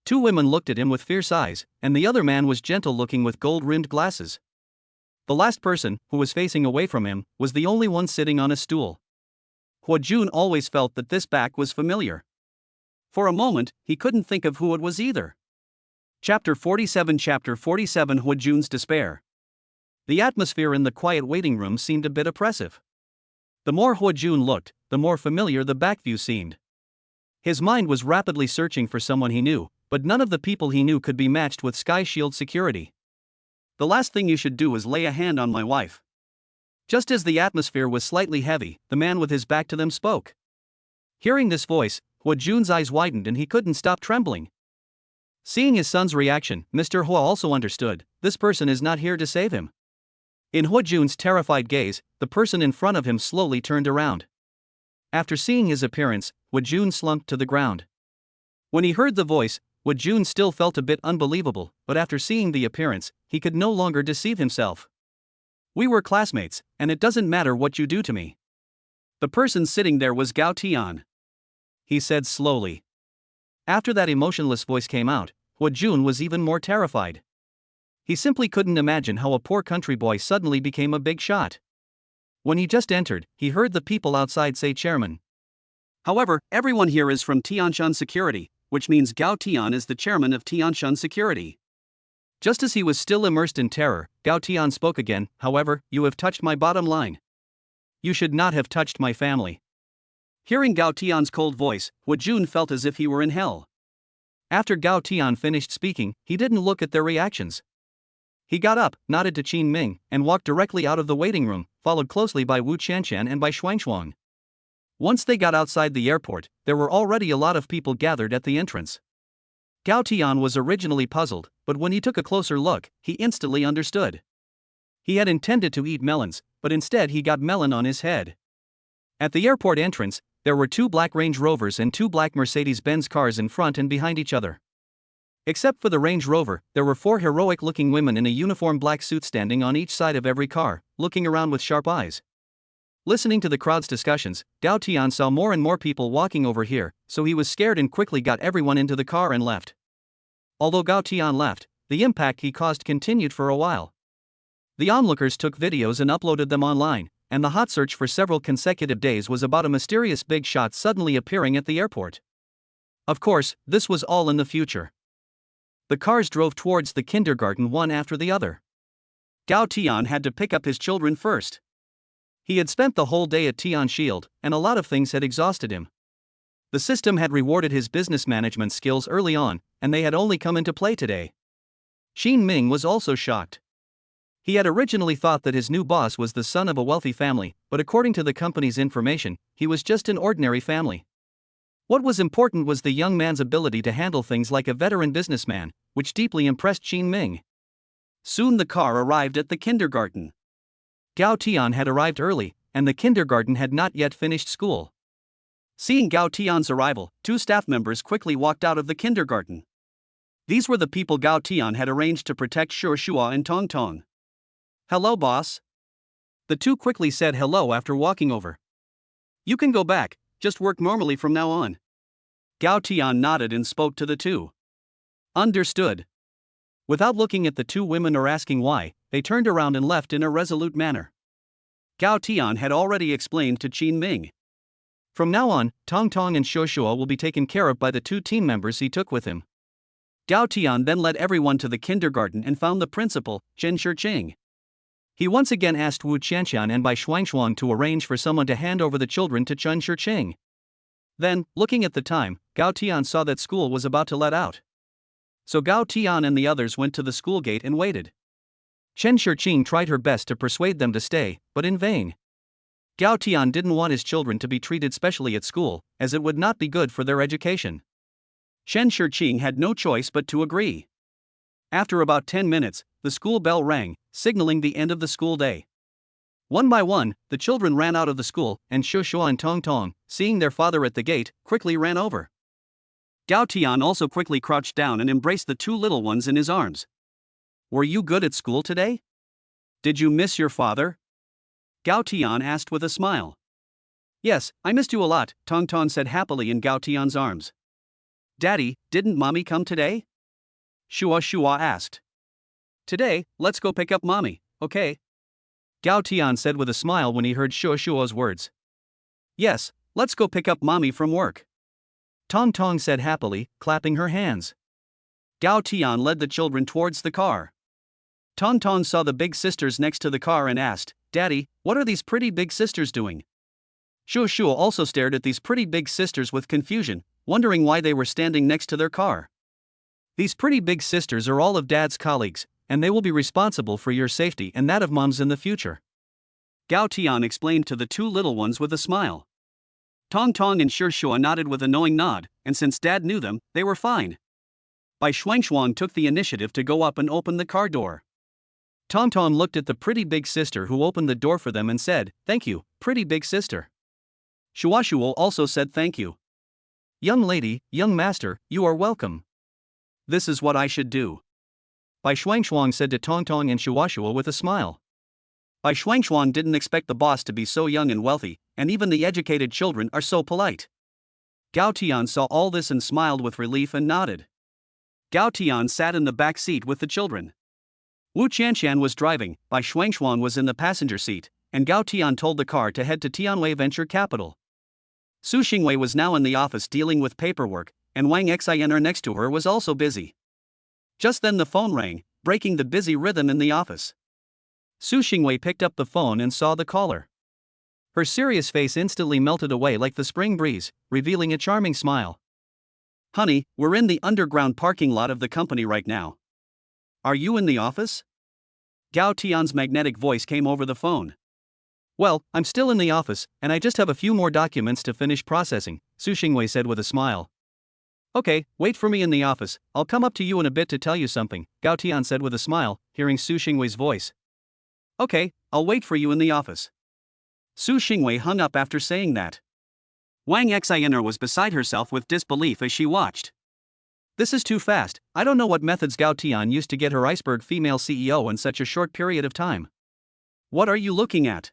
2 women looked at him with fierce eyes, and the other man was gentle-looking with gold-rimmed glasses. The last person, who was facing away from him, was the only one sitting on a stool. Hua Jun always felt that this back was familiar. For a moment, he couldn't think of who it was either. Chapter 47 Hua Jun's despair. The atmosphere in the quiet waiting room seemed a bit oppressive. The more Hua Jun looked, the more familiar the back view seemed. His mind was rapidly searching for someone he knew, but none of the people he knew could be matched with Sky Shield security. The last thing you should do is lay a hand on my wife. Just as the atmosphere was slightly heavy, the man with his back to them spoke. Hearing this voice, Hua Jun's eyes widened and he couldn't stop trembling. Seeing his son's reaction, Mr. Hua also understood, this person is not here to save him. In Hua Jun's terrified gaze, the person in front of him slowly turned around. After seeing his appearance, Hua Jun slumped to the ground. When he heard the voice, Hua Jun still felt a bit unbelievable, but after seeing the appearance, he could no longer deceive himself. We were classmates, and it doesn't matter what you do to me. The person sitting there was Gao Tian. He said slowly. After that emotionless voice came out, Hua Jun was even more terrified. He simply couldn't imagine how a poor country boy suddenly became a big shot. When he just entered, he heard the people outside say chairman. However, everyone here is from Tianshan Security, which means Gao Tian is the chairman of Tianshan Security. Just as he was still immersed in terror, Gao Tian spoke again. However, you have touched my bottom line. You should not have touched my family. Hearing Gao Tian's cold voice, Hua Jun felt as if he were in hell. After Gao Tian finished speaking, he didn't look at their reactions. He got up, nodded to Qin Ming, and walked directly out of the waiting room, followed closely by Wu Qianshan and by Shuangshuang. Once they got outside the airport, there were already a lot of people gathered at the entrance. Gao Tian was originally puzzled, but when he took a closer look, he instantly understood. He had intended to eat melons, but instead he got melon on his head. At the airport entrance, there were 2 black Range Rovers and 2 black Mercedes-Benz cars in front and behind each other. Except for the Range Rover, there were 4 heroic-looking women in a uniform black suit standing on each side of every car, looking around with sharp eyes. Listening to the crowd's discussions, Gao Tian saw more and more people walking over here, so he was scared and quickly got everyone into the car and left. Although Gao Tian left, the impact he caused continued for a while. The onlookers took videos and uploaded them online, and the hot search for several consecutive days was about a mysterious big shot suddenly appearing at the airport. Of course, this was all in the future. The cars drove towards the kindergarten one after the other. Gao Tian had to pick up his children first. He had spent the whole day at Tian Shield, and a lot of things had exhausted him. The system had rewarded his business management skills early on, and they had only come into play today. Qin Ming was also shocked. He had originally thought that his new boss was the son of a wealthy family, but according to the company's information, he was just an ordinary family. What was important was the young man's ability to handle things like a veteran businessman, which deeply impressed Qin Ming. Soon the car arrived at the kindergarten. Gao Tian had arrived early, and the kindergarten had not yet finished school. Seeing Gao Tian's arrival, 2 staff members quickly walked out of the kindergarten. These were the people Gao Tian had arranged to protect Shua and Tong Tong. Hello, boss. The 2 quickly said hello after walking over. You can go back, just work normally from now on. Gao Tian nodded and spoke to the 2. Understood. Without looking at the 2 women or asking why, they turned around and left in a resolute manner. Gao Tian had already explained to Qin Ming. From now on, Tong Tong and Shua will be taken care of by the 2 team members he took with him. Gao Tian then led everyone to the kindergarten and found the principal, Chen Shiqing. He once again asked Wu Qianshan and Bai Shuangshuang to arrange for someone to hand over the children to Chen Shiqing. Then, looking at the time, Gao Tian saw that school was about to let out. So Gao Tian and the others went to the school gate and waited. Chen Shiqing tried her best to persuade them to stay, but in vain. Gao Tian didn't want his children to be treated specially at school, as it would not be good for their education. Chen Shiqing had no choice but to agree. After about 10 minutes, the school bell rang, signaling the end of the school day. One by one, the children ran out of the school, and Shua and Tong Tong, seeing their father at the gate, quickly ran over. Gao Tian also quickly crouched down and embraced the 2 little ones in his arms. Were you good at school today? Did you miss your father? Gao Tian asked with a smile. Yes, I missed you a lot, Tong Tong said happily in Gao Tian's arms. Daddy, didn't mommy come today? Shua Shua asked. Today, let's go pick up mommy, okay? Gao Tian said with a smile when he heard Shua Shua's words. Yes, let's go pick up mommy from work. Tong Tong said happily, clapping her hands. Gao Tian led the children towards the car. Tong Tong saw the big sisters next to the car and asked, Daddy, what are these pretty big sisters doing? Shua Shua also stared at these pretty big sisters with confusion, wondering why they were standing next to their car. These pretty big sisters are all of Dad's colleagues, and they will be responsible for your safety and that of Mom's in the future. Gao Tian explained to the two little ones with a smile. Tong Tong and Shua Shua nodded with a knowing nod, and since Dad knew them, they were fine. Bai Shuangshuang took the initiative to go up and open the car door. Tong Tong looked at the pretty big sister who opened the door for them and said, Thank you, pretty big sister. Shua Shua also said thank you. Young lady, young master, you are welcome. This is what I should do. Bai Shuangshuang said to Tong Tong and Shua Shua with a smile. Bai Shuangshuang didn't expect the boss to be so young and wealthy, and even the educated children are so polite. Gao Tian saw all this and smiled with relief and nodded. Gao Tian sat in the back seat with the children. Wu Qianshan was driving, Bai Shuangshuang was in the passenger seat, and Gao Tian told the car to head to Tianwei Venture Capital. Su Xingwei was now in the office dealing with paperwork, and Wang Xian'er next to her was also busy. Just then the phone rang, breaking the busy rhythm in the office. Su Xingwei picked up the phone and saw the caller. Her serious face instantly melted away like the spring breeze, revealing a charming smile. Honey, we're in the underground parking lot of the company right now. Are you in the office? Gao Tian's magnetic voice came over the phone. Well, I'm still in the office, and I just have a few more documents to finish processing, Su Xingwei said with a smile. Okay, wait for me in the office, I'll come up to you in a bit to tell you something, Gao Tian said with a smile, hearing Su Xingwei's voice. Okay, I'll wait for you in the office. Su Xingwei hung up after saying that. Wang Xian'er was beside herself with disbelief as she watched. This is too fast, I don't know what methods Gao Tian used to get her iceberg female CEO in such a short period of time. What are you looking at?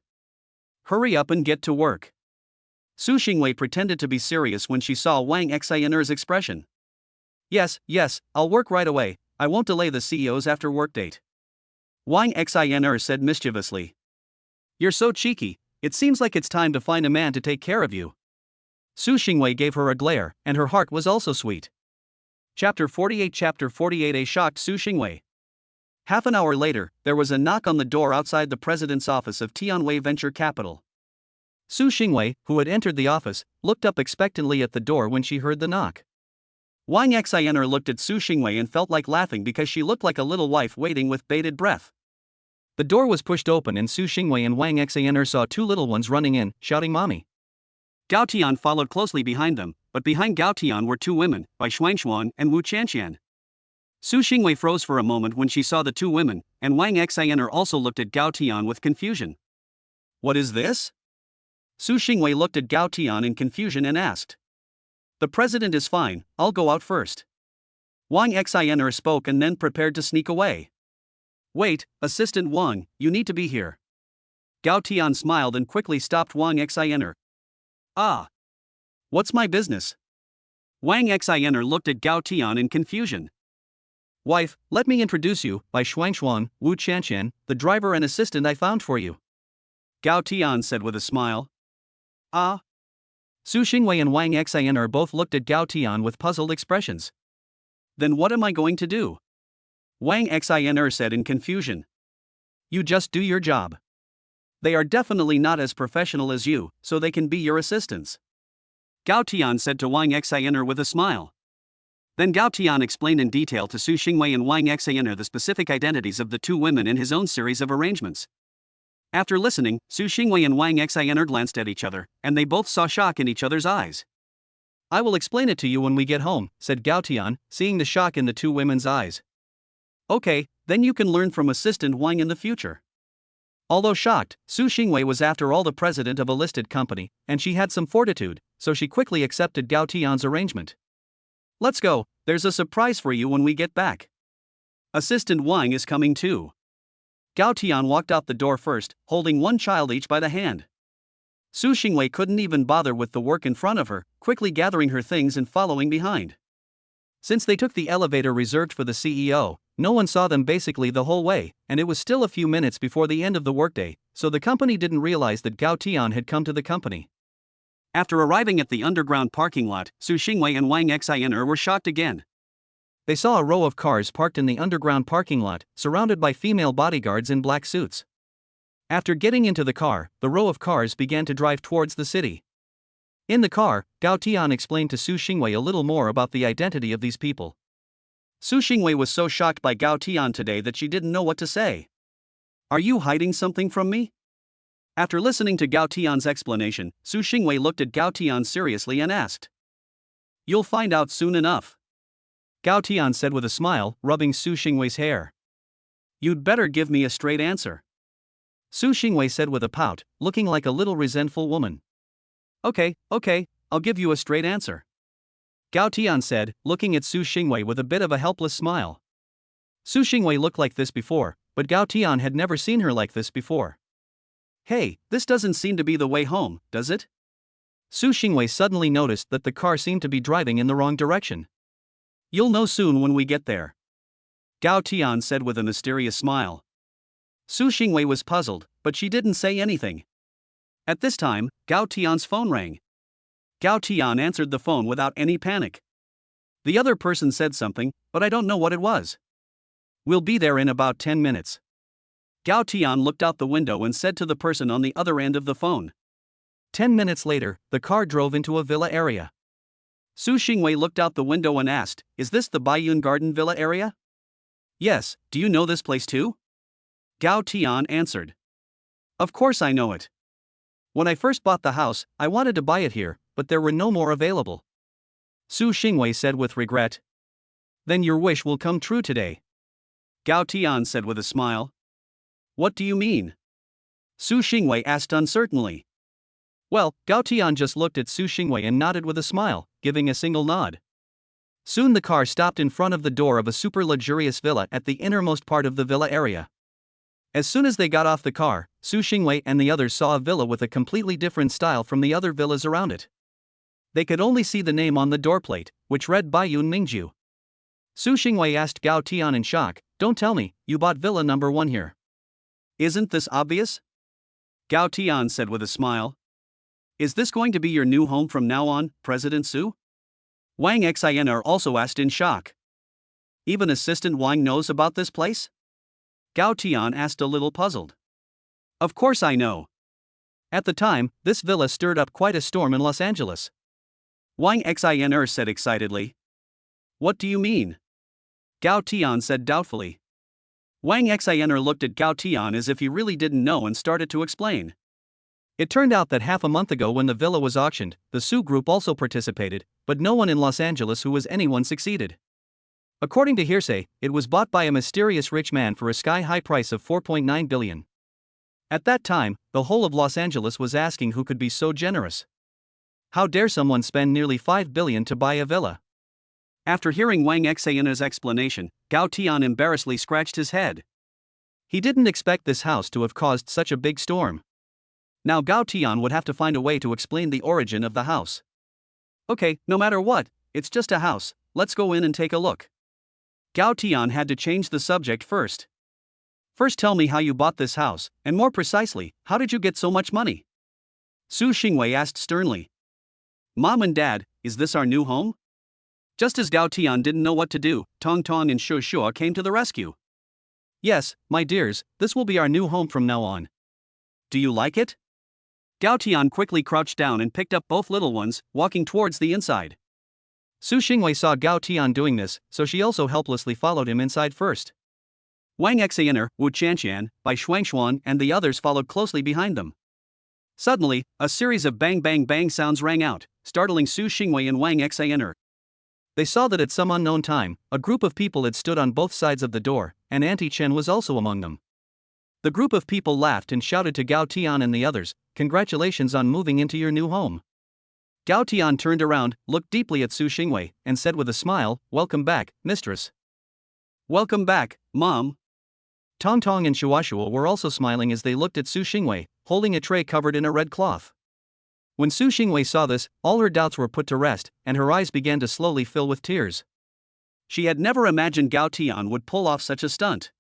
Hurry up and get to work. Su Xingwei pretended to be serious when she saw Wang Xian'er's expression. Yes, I'll work right away, I won't delay the CEO's after work date. Wang Xian'er said mischievously. You're so cheeky, it seems like it's time to find a man to take care of you. Su Xingwei gave her a glare, and her heart was also sweet. Chapter 48 A shocked Su Xingwei. Half an hour later, there was a knock on the door outside the president's office of Tianwei Venture Capital. Su Xingwei, who had entered the office, looked up expectantly at the door when she heard the knock. Wang Xian'er looked at Su Xingwei and felt like laughing because she looked like a little wife waiting with bated breath. The door was pushed open and Su Xingwei and Wang Xian'er saw two little ones running in, shouting Mommy. Gao Tian followed closely behind them, but behind Gao Tian were two women, Bai Shuangshuang and Wu Qianshan. Su Xingwei froze for a moment when she saw the two women, and Wang Xian'er also looked at Gao Tian with confusion. What is this? Su Xingwei looked at Gao Tian in confusion and asked. The president is fine, I'll go out first. Wang Xian'er spoke and then prepared to sneak away. Wait, Assistant Wang, you need to be here. Gao Tian smiled and quickly stopped Wang Xian'er. Ah. What's my business? Wang Xian'er looked at Gao Tian in confusion. Wife, let me introduce you, Bai Shuangshuang, Wu Qianshan, the driver and assistant I found for you. Gao Tian said with a smile. Ah. Su Xingwei and Wang Xian'er both looked at Gao Tian with puzzled expressions. Then what am I going to do? Wang Xian'er said in confusion. You just do your job. They are definitely not as professional as you, so they can be your assistants. Gao Tian said to Wang Xian'er with a smile. Then Gao Tian explained in detail to Su Xingwei and Wang Xian'er the specific identities of the two women in his own series of arrangements. After listening, Su Xingwei and Wang Xian'er glanced at each other, and they both saw shock in each other's eyes. I will explain it to you when we get home, said Gao Tian, seeing the shock in the two women's eyes. Okay, then you can learn from Assistant Wang in the future. Although shocked, Su Xingwei was after all the president of a listed company, and she had some fortitude, so she quickly accepted Gao Tian's arrangement. Let's go, there's a surprise for you when we get back. Assistant Wang is coming too. Gao Tian walked out the door first, holding one child each by the hand. Su Xingwei couldn't even bother with the work in front of her, quickly gathering her things and following behind. Since they took the elevator reserved for the CEO, no one saw them basically the whole way, and it was still a few minutes before the end of the workday, so the company didn't realize that Gao Tian had come to the company. After arriving at the underground parking lot, Su Xingwei and Wang Xian'er were shocked again. They saw a row of cars parked in the underground parking lot, surrounded by female bodyguards in black suits. After getting into the car, the row of cars began to drive towards the city. In the car, Gao Tian explained to Su Xingwei a little more about the identity of these people. Su Xingwei was so shocked by Gao Tian today that she didn't know what to say. Are you hiding something from me? After listening to Gao Tian's explanation, Su Xingwei looked at Gao Tian seriously and asked. You'll find out soon enough. Gao Tian said with a smile, rubbing Su Xingwei's hair. You'd better give me a straight answer. Su Xingwei said with a pout, looking like a little resentful woman. Okay, I'll give you a straight answer. Gao Tian said, looking at Su Xingwei with a bit of a helpless smile. Su Xingwei looked like this before, but Gao Tian had never seen her like this before. Hey, this doesn't seem to be the way home, does it? Su Xingwei suddenly noticed that the car seemed to be driving in the wrong direction. You'll know soon when we get there. Gao Tian said with a mysterious smile. Su Xingwei was puzzled, but she didn't say anything. At this time, Gao Tian's phone rang. Gao Tian answered the phone without any panic. The other person said something, but I don't know what it was. We'll be there in about 10 minutes. Gao Tian looked out the window and said to the person on the other end of the phone. 10 minutes later, the car drove into a villa area. Su Xingwei looked out the window and asked, Is this the Baiyun Garden Villa area? Yes, do you know this place too? Gao Tian answered. Of course I know it. When I first bought the house, I wanted to buy it here, but there were no more available. Su Xingwei said with regret. Then your wish will come true today. Gao Tian said with a smile. What do you mean? Su Xingwei asked uncertainly. Well, Gao Tian just looked at Su Xingwei and nodded with a smile, giving a single nod. Soon the car stopped in front of the door of a super luxurious villa at the innermost part of the villa area. As soon as they got off the car, Su Xingwei and the others saw a villa with a completely different style from the other villas around it. They could only see the name on the doorplate, which read Baiyun Mingju. Su Xingwei asked Gao Tian in shock, Don't tell me, you bought villa number 1 here. Isn't this obvious? Gao Tian said with a smile. Is this going to be your new home from now on, President Su? Wang Xian'er also asked in shock. Even Assistant Wang knows about this place? Gao Tian asked a little puzzled. Of course I know. At the time, this villa stirred up quite a storm in Los Angeles. Wang Xian'er said excitedly. What do you mean? Gao Tian said doubtfully. Wang Xian'er looked at Gao Tian as if he really didn't know and started to explain. It turned out that half a month ago when the villa was auctioned, the Su Group also participated, but no one in Los Angeles who was anyone succeeded. According to hearsay, it was bought by a mysterious rich man for a sky-high price of 4.9 billion. At that time, the whole of Los Angeles was asking who could be so generous. How dare someone spend nearly 5 billion to buy a villa? After hearing Wang Xian'er's explanation, Gao Tian embarrassedly scratched his head. He didn't expect this house to have caused such a big storm. Now Gao Tian would have to find a way to explain the origin of the house. Okay, no matter what, it's just a house, let's go in and take a look. Gao Tian had to change the subject first. First tell me how you bought this house, and more precisely, how did you get so much money? Su Xingwei asked sternly. Mom and Dad, is this our new home? Just as Gao Tian didn't know what to do, Tong Tong and Shu Shu came to the rescue. Yes, my dears, this will be our new home from now on. Do you like it? Gao Tian quickly crouched down and picked up both little ones, walking towards the inside. Su Xingwei saw Gao Tian doing this, so she also helplessly followed him inside first. Wang Xian'er, Wu Qianqian, Bai Shuangshuan and the others followed closely behind them. Suddenly, a series of bang bang bang sounds rang out, startling Su Xingwei and Wang Xian'er. They saw that at some unknown time, a group of people had stood on both sides of the door, and Auntie Chen was also among them. The group of people laughed and shouted to Gao Tian and the others, Congratulations on moving into your new home. Gao Tian turned around, looked deeply at Su Xingwei, and said with a smile, Welcome back, mistress. Welcome back, Mom. Tong Tong and Shuashua were also smiling as they looked at Su Xingwei, holding a tray covered in a red cloth. When Su Xingwei saw this, all her doubts were put to rest, and her eyes began to slowly fill with tears. She had never imagined Gao Tian would pull off such a stunt.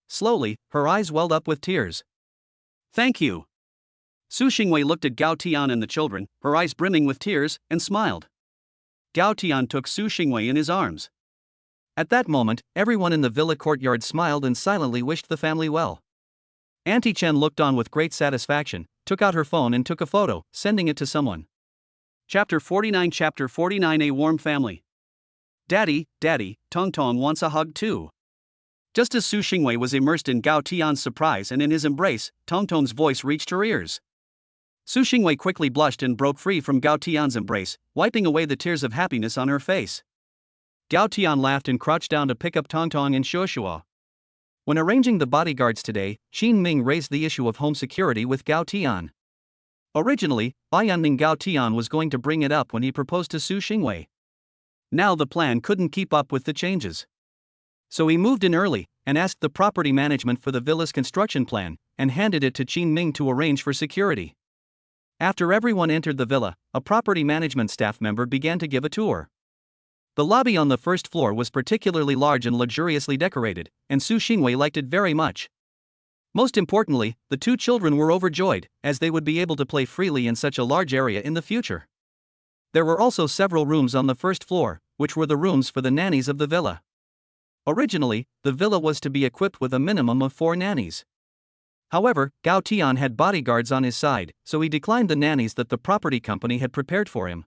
Slowly, her eyes welled up with tears. Thank you. Su Xingwei looked at Gao Tian and the children, her eyes brimming with tears, and smiled. Gao Tian took Su Xingwei in his arms. At that moment, everyone in the villa courtyard smiled and silently wished the family well. Auntie Chen looked on with great satisfaction, took out her phone and took a photo, sending it to someone. Chapter 49 A warm family. Daddy, Tong Tong wants a hug too. Just as Su Xingwei was immersed in Gao Tian's surprise and in his embrace, Tong Tong's voice reached her ears. Su Xingwei quickly blushed and broke free from Gao Tian's embrace, wiping away the tears of happiness on her face. Gao Tian laughed and crouched down to pick up Tong Tong and Shuashua. When arranging the bodyguards today, Qin Ming raised the issue of home security with Gao Tian. Originally, Bayanning Gao Tian was going to bring it up when he proposed to Su Xingwei. Now the plan couldn't keep up with the changes. So he moved in early, and asked the property management for the villa's construction plan, and handed it to Qin Ming to arrange for security. After everyone entered the villa, a property management staff member began to give a tour. The lobby on the first floor was particularly large and luxuriously decorated, and Su Xingwei liked it very much. Most importantly, the two children were overjoyed, as they would be able to play freely in such a large area in the future. There were also several rooms on the first floor, which were the rooms for the nannies of the villa. Originally, the villa was to be equipped with a minimum of 4 nannies. However, Gao Tian had bodyguards on his side, so he declined the nannies that the property company had prepared for him.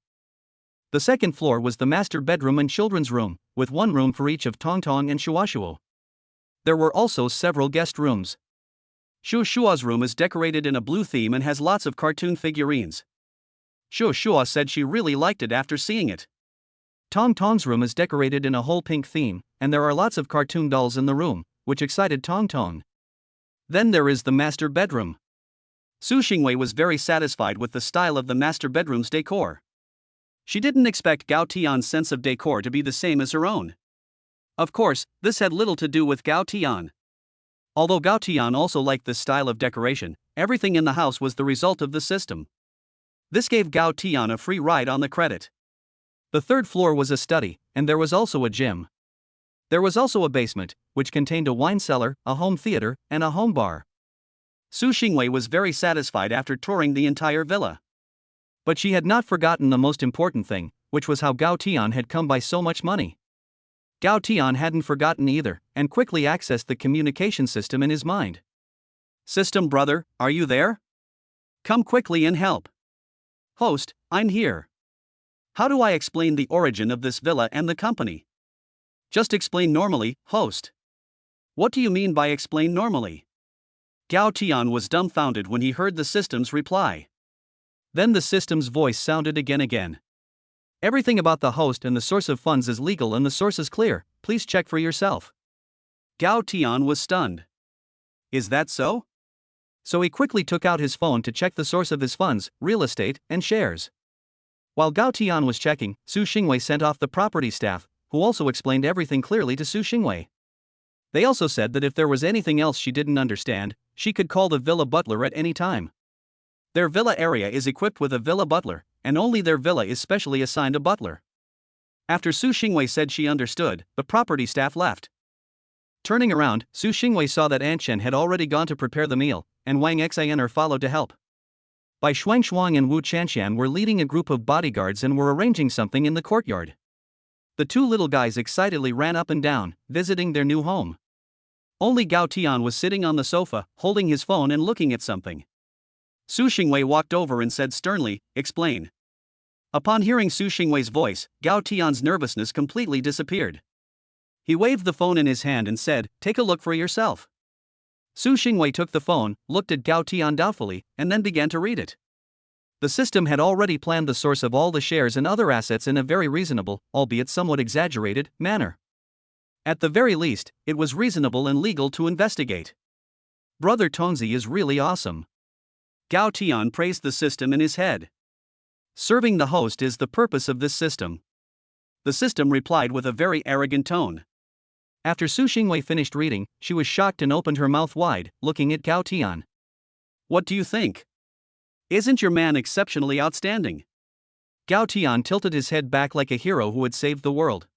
The second floor was the master bedroom and children's room, with 1 room for each of Tong Tong and Shuashua. There were also several guest rooms. Shuashua's room is decorated in a blue theme and has lots of cartoon figurines. Shuashua said she really liked it after seeing it. Tong Tong's room is decorated in a whole pink theme, and there are lots of cartoon dolls in the room, which excited Tong Tong. Then there is the master bedroom. Su Xingwei was very satisfied with the style of the master bedroom's decor. She didn't expect Gao Tian's sense of decor to be the same as her own. Of course, this had little to do with Gao Tian. Although Gao Tian also liked this style of decoration, everything in the house was the result of the system. This gave Gao Tian a free ride on the credit. The third floor was a study, and there was also a gym. There was also a basement, which contained a wine cellar, a home theater, and a home bar. Su Xingwei was very satisfied after touring the entire villa. But she had not forgotten the most important thing, which was how Gao Tian had come by so much money. Gao Tian hadn't forgotten either, and quickly accessed the communication system in his mind. System brother, are you there? Come quickly and help. Host, I'm here. How do I explain the origin of this villa and the company? Just explain normally, host. What do you mean by explain normally? Gao Tian was dumbfounded when he heard the system's reply. Then the system's voice sounded again. Everything about the host and the source of funds is legal and the source is clear, please check for yourself. Gao Tian was stunned. Is that so? So he quickly took out his phone to check the source of his funds, real estate, and shares. While Gao Tian was checking, Su Xingwei sent off the property staff, who also explained everything clearly to Su Xingwei. They also said that if there was anything else she didn't understand, she could call the villa butler at any time. Their villa area is equipped with a villa butler, and only their villa is specially assigned a butler. After Su Xingwei said she understood, the property staff left. Turning around, Su Xingwei saw that Aunt Chen had already gone to prepare the meal, and Wang Xian followed to help. Bai Shuangshuang and Wu Chanxian were leading a group of bodyguards and were arranging something in the courtyard. The 2 little guys excitedly ran up and down, visiting their new home. Only Gao Tian was sitting on the sofa, holding his phone and looking at something. Su Xingwei walked over and said sternly, explain. Upon hearing Su Xingwei's voice, Gao Tian's nervousness completely disappeared. He waved the phone in his hand and said, take a look for yourself. Su Xingwei took the phone, looked at Gao Tian doubtfully, and then began to read it. The system had already planned the source of all the shares and other assets in a very reasonable, albeit somewhat exaggerated, manner. At the very least, it was reasonable and legal to investigate. Brother Tongzi is really awesome. Gao Tian praised the system in his head. Serving the host is the purpose of this system. The system replied with a very arrogant tone. After Su Xingwei finished reading, she was shocked and opened her mouth wide, looking at Gao Tian. What do you think? Isn't your man exceptionally outstanding? Gao Tian tilted his head back like a hero who had saved the world.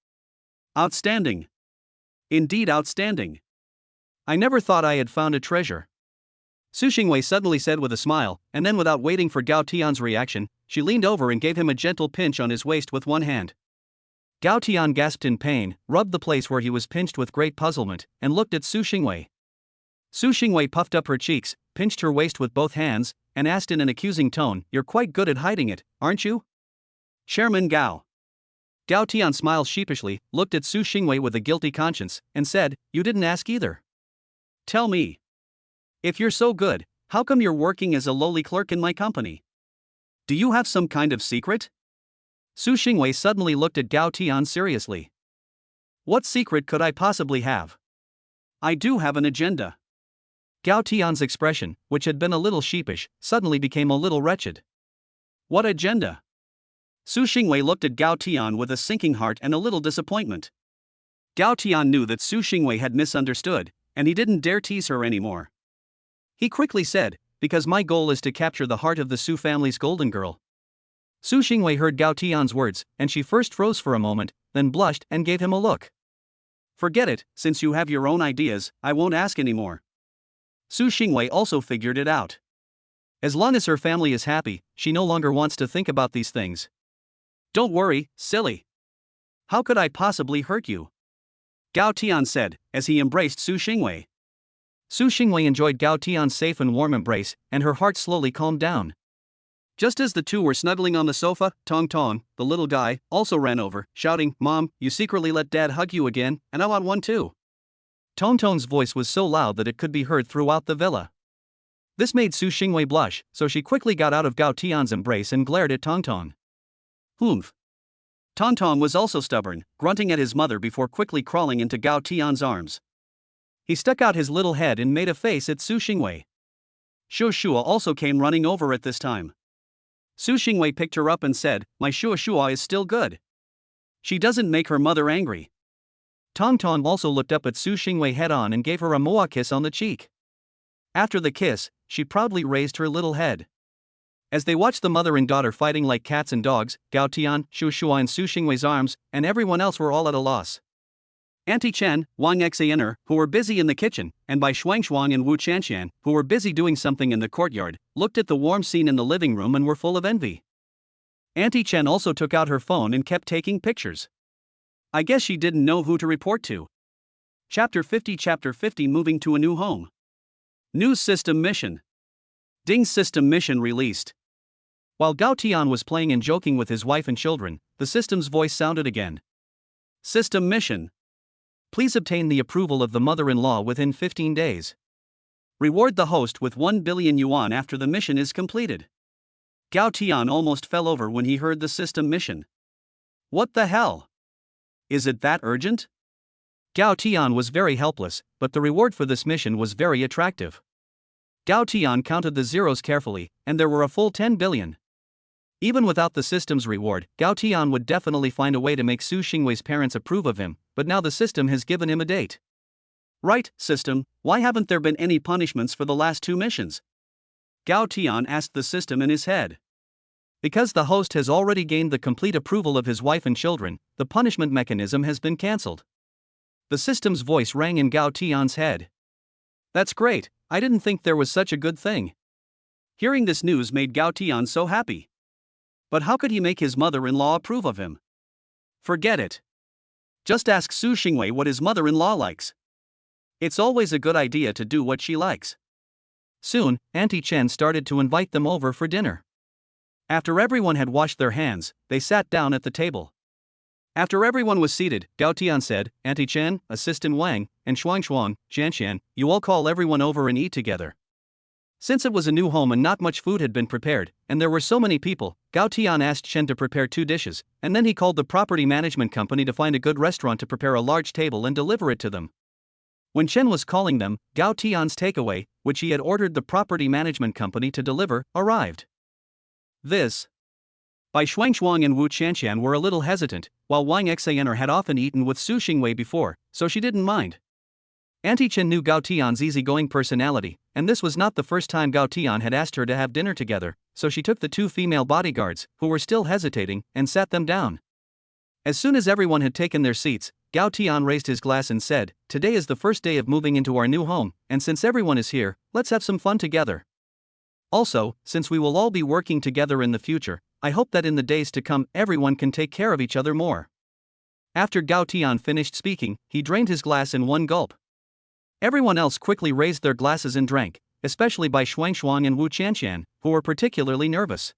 Outstanding. Indeed outstanding. I never thought I had found a treasure. Su Xingwei suddenly said with a smile, and then without waiting for Gao Tian's reaction, she leaned over and gave him a gentle pinch on his waist with one hand. Gao Tian gasped in pain, rubbed the place where he was pinched with great puzzlement, and looked at Su Xingwei. Su Xingwei puffed up her cheeks, pinched her waist with both hands, and asked in an accusing tone, "You're quite good at hiding it, aren't you?" Chairman Gao. Gao Tian smiled sheepishly, looked at Su Xingwei with a guilty conscience, and said, "You didn't ask either. Tell me. If you're so good, how come you're working as a lowly clerk in my company? Do you have some kind of secret?" Su Xingwei suddenly looked at Gao Tian seriously. What secret could I possibly have? I do have an agenda. Gao Tian's expression, which had been a little sheepish, suddenly became a little wretched. What agenda? Su Xingwei looked at Gao Tian with a sinking heart and a little disappointment. Gao Tian knew that Su Xingwei had misunderstood, and he didn't dare tease her anymore. He quickly said, "Because my goal is to capture the heart of the Su family's golden girl." Su Xingwei heard Gao Tian's words, and she first froze for a moment, then blushed and gave him a look. Forget it, since you have your own ideas, I won't ask anymore. Su Xingwei also figured it out. As long as her family is happy, she no longer wants to think about these things. Don't worry, silly. How could I possibly hurt you? Gao Tian said, as he embraced Su Xingwei. Su Xingwei enjoyed Gao Tian's safe and warm embrace, and her heart slowly calmed down. Just as the two were snuggling on the sofa, Tong Tong, the little guy, also ran over, shouting, "Mom, you secretly let Dad hug you again, and I want one too." Tong Tong's voice was so loud that it could be heard throughout the villa. This made Su Xingwei blush, so she quickly got out of Gao Tian's embrace and glared at Tong Tong. Humph. Tong Tong was also stubborn, grunting at his mother before quickly crawling into Gao Tian's arms. He stuck out his little head and made a face at Su Xingwei. Shu Shua also came running over at this time. Su Xingwei picked her up and said, "My Shua Shua is still good. She doesn't make her mother angry." Tong Tong also looked up at Su Xingwei head-on and gave her a moa kiss on the cheek. After the kiss, she proudly raised her little head. As they watched the mother and daughter fighting like cats and dogs, Gao Tian, Shu Shua in Su Xingwei's arms, and everyone else were all at a loss. Auntie Chen, Wang Xaner, who were busy in the kitchen, and Bai Shuangshuang and Wu Chanxian, who were busy doing something in the courtyard, looked at the warm scene in the living room and were full of envy. Auntie Chen also took out her phone and kept taking pictures. I guess she didn't know who to report to. Chapter 50 Moving to a new home. News system mission. Ding system mission released. While Gao Tian was playing and joking with his wife and children, the system's voice sounded again. System mission. Please obtain the approval of the mother-in-law within 15 days. Reward the host with 1 billion yuan after the mission is completed. Gao Tian almost fell over when he heard the system mission. What the hell? Is it that urgent? Gao Tian was very helpless, but the reward for this mission was very attractive. Gao Tian counted the zeros carefully, and there were a full 10 billion. Even without the system's reward, Gao Tian would definitely find a way to make Su Xingwei's parents approve of him, but now the system has given him a date. Right, system, why haven't there been any punishments for the last 2 missions? Gao Tian asked the system in his head. Because the host has already gained the complete approval of his wife and children, the punishment mechanism has been cancelled. The system's voice rang in Gao Tian's head. That's great, I didn't think there was such a good thing. Hearing this news made Gao Tian so happy. But how could he make his mother-in-law approve of him? Forget it. Just ask Su Xingwei what his mother-in-law likes. It's always a good idea to do what she likes. Soon, Auntie Chen started to invite them over for dinner. After everyone had washed their hands, they sat down at the table. After everyone was seated, Gao Tian said, "Auntie Chen, Assistant Wang, and Shuangshuang, Jianshan, you all call everyone over and eat together." Since it was a new home and not much food had been prepared, and there were so many people, Gao Tian asked Chen to prepare 2 dishes, and then he called the property management company to find a good restaurant to prepare a large table and deliver it to them. When Chen was calling them, Gao Tian's takeaway, which he had ordered the property management company to deliver, arrived. Bai Shuangshuang and Wu Chanxian were a little hesitant, while Wang Xaner had often eaten with Su Xingwei before, so she didn't mind. Auntie Chen knew Gao Tian's easygoing personality, and this was not the first time Gao Tian had asked her to have dinner together, so she took the two female bodyguards, who were still hesitating, and sat them down. As soon as everyone had taken their seats, Gao Tian raised his glass and said, "Today is the first day of moving into our new home, and since everyone is here, let's have some fun together. Also, since we will all be working together in the future, I hope that in the days to come everyone can take care of each other more." After Gao Tian finished speaking, he drained his glass in one gulp. Everyone else quickly raised their glasses and drank, especially Bai Shuangshuang and Wu Qianqian, who were particularly nervous.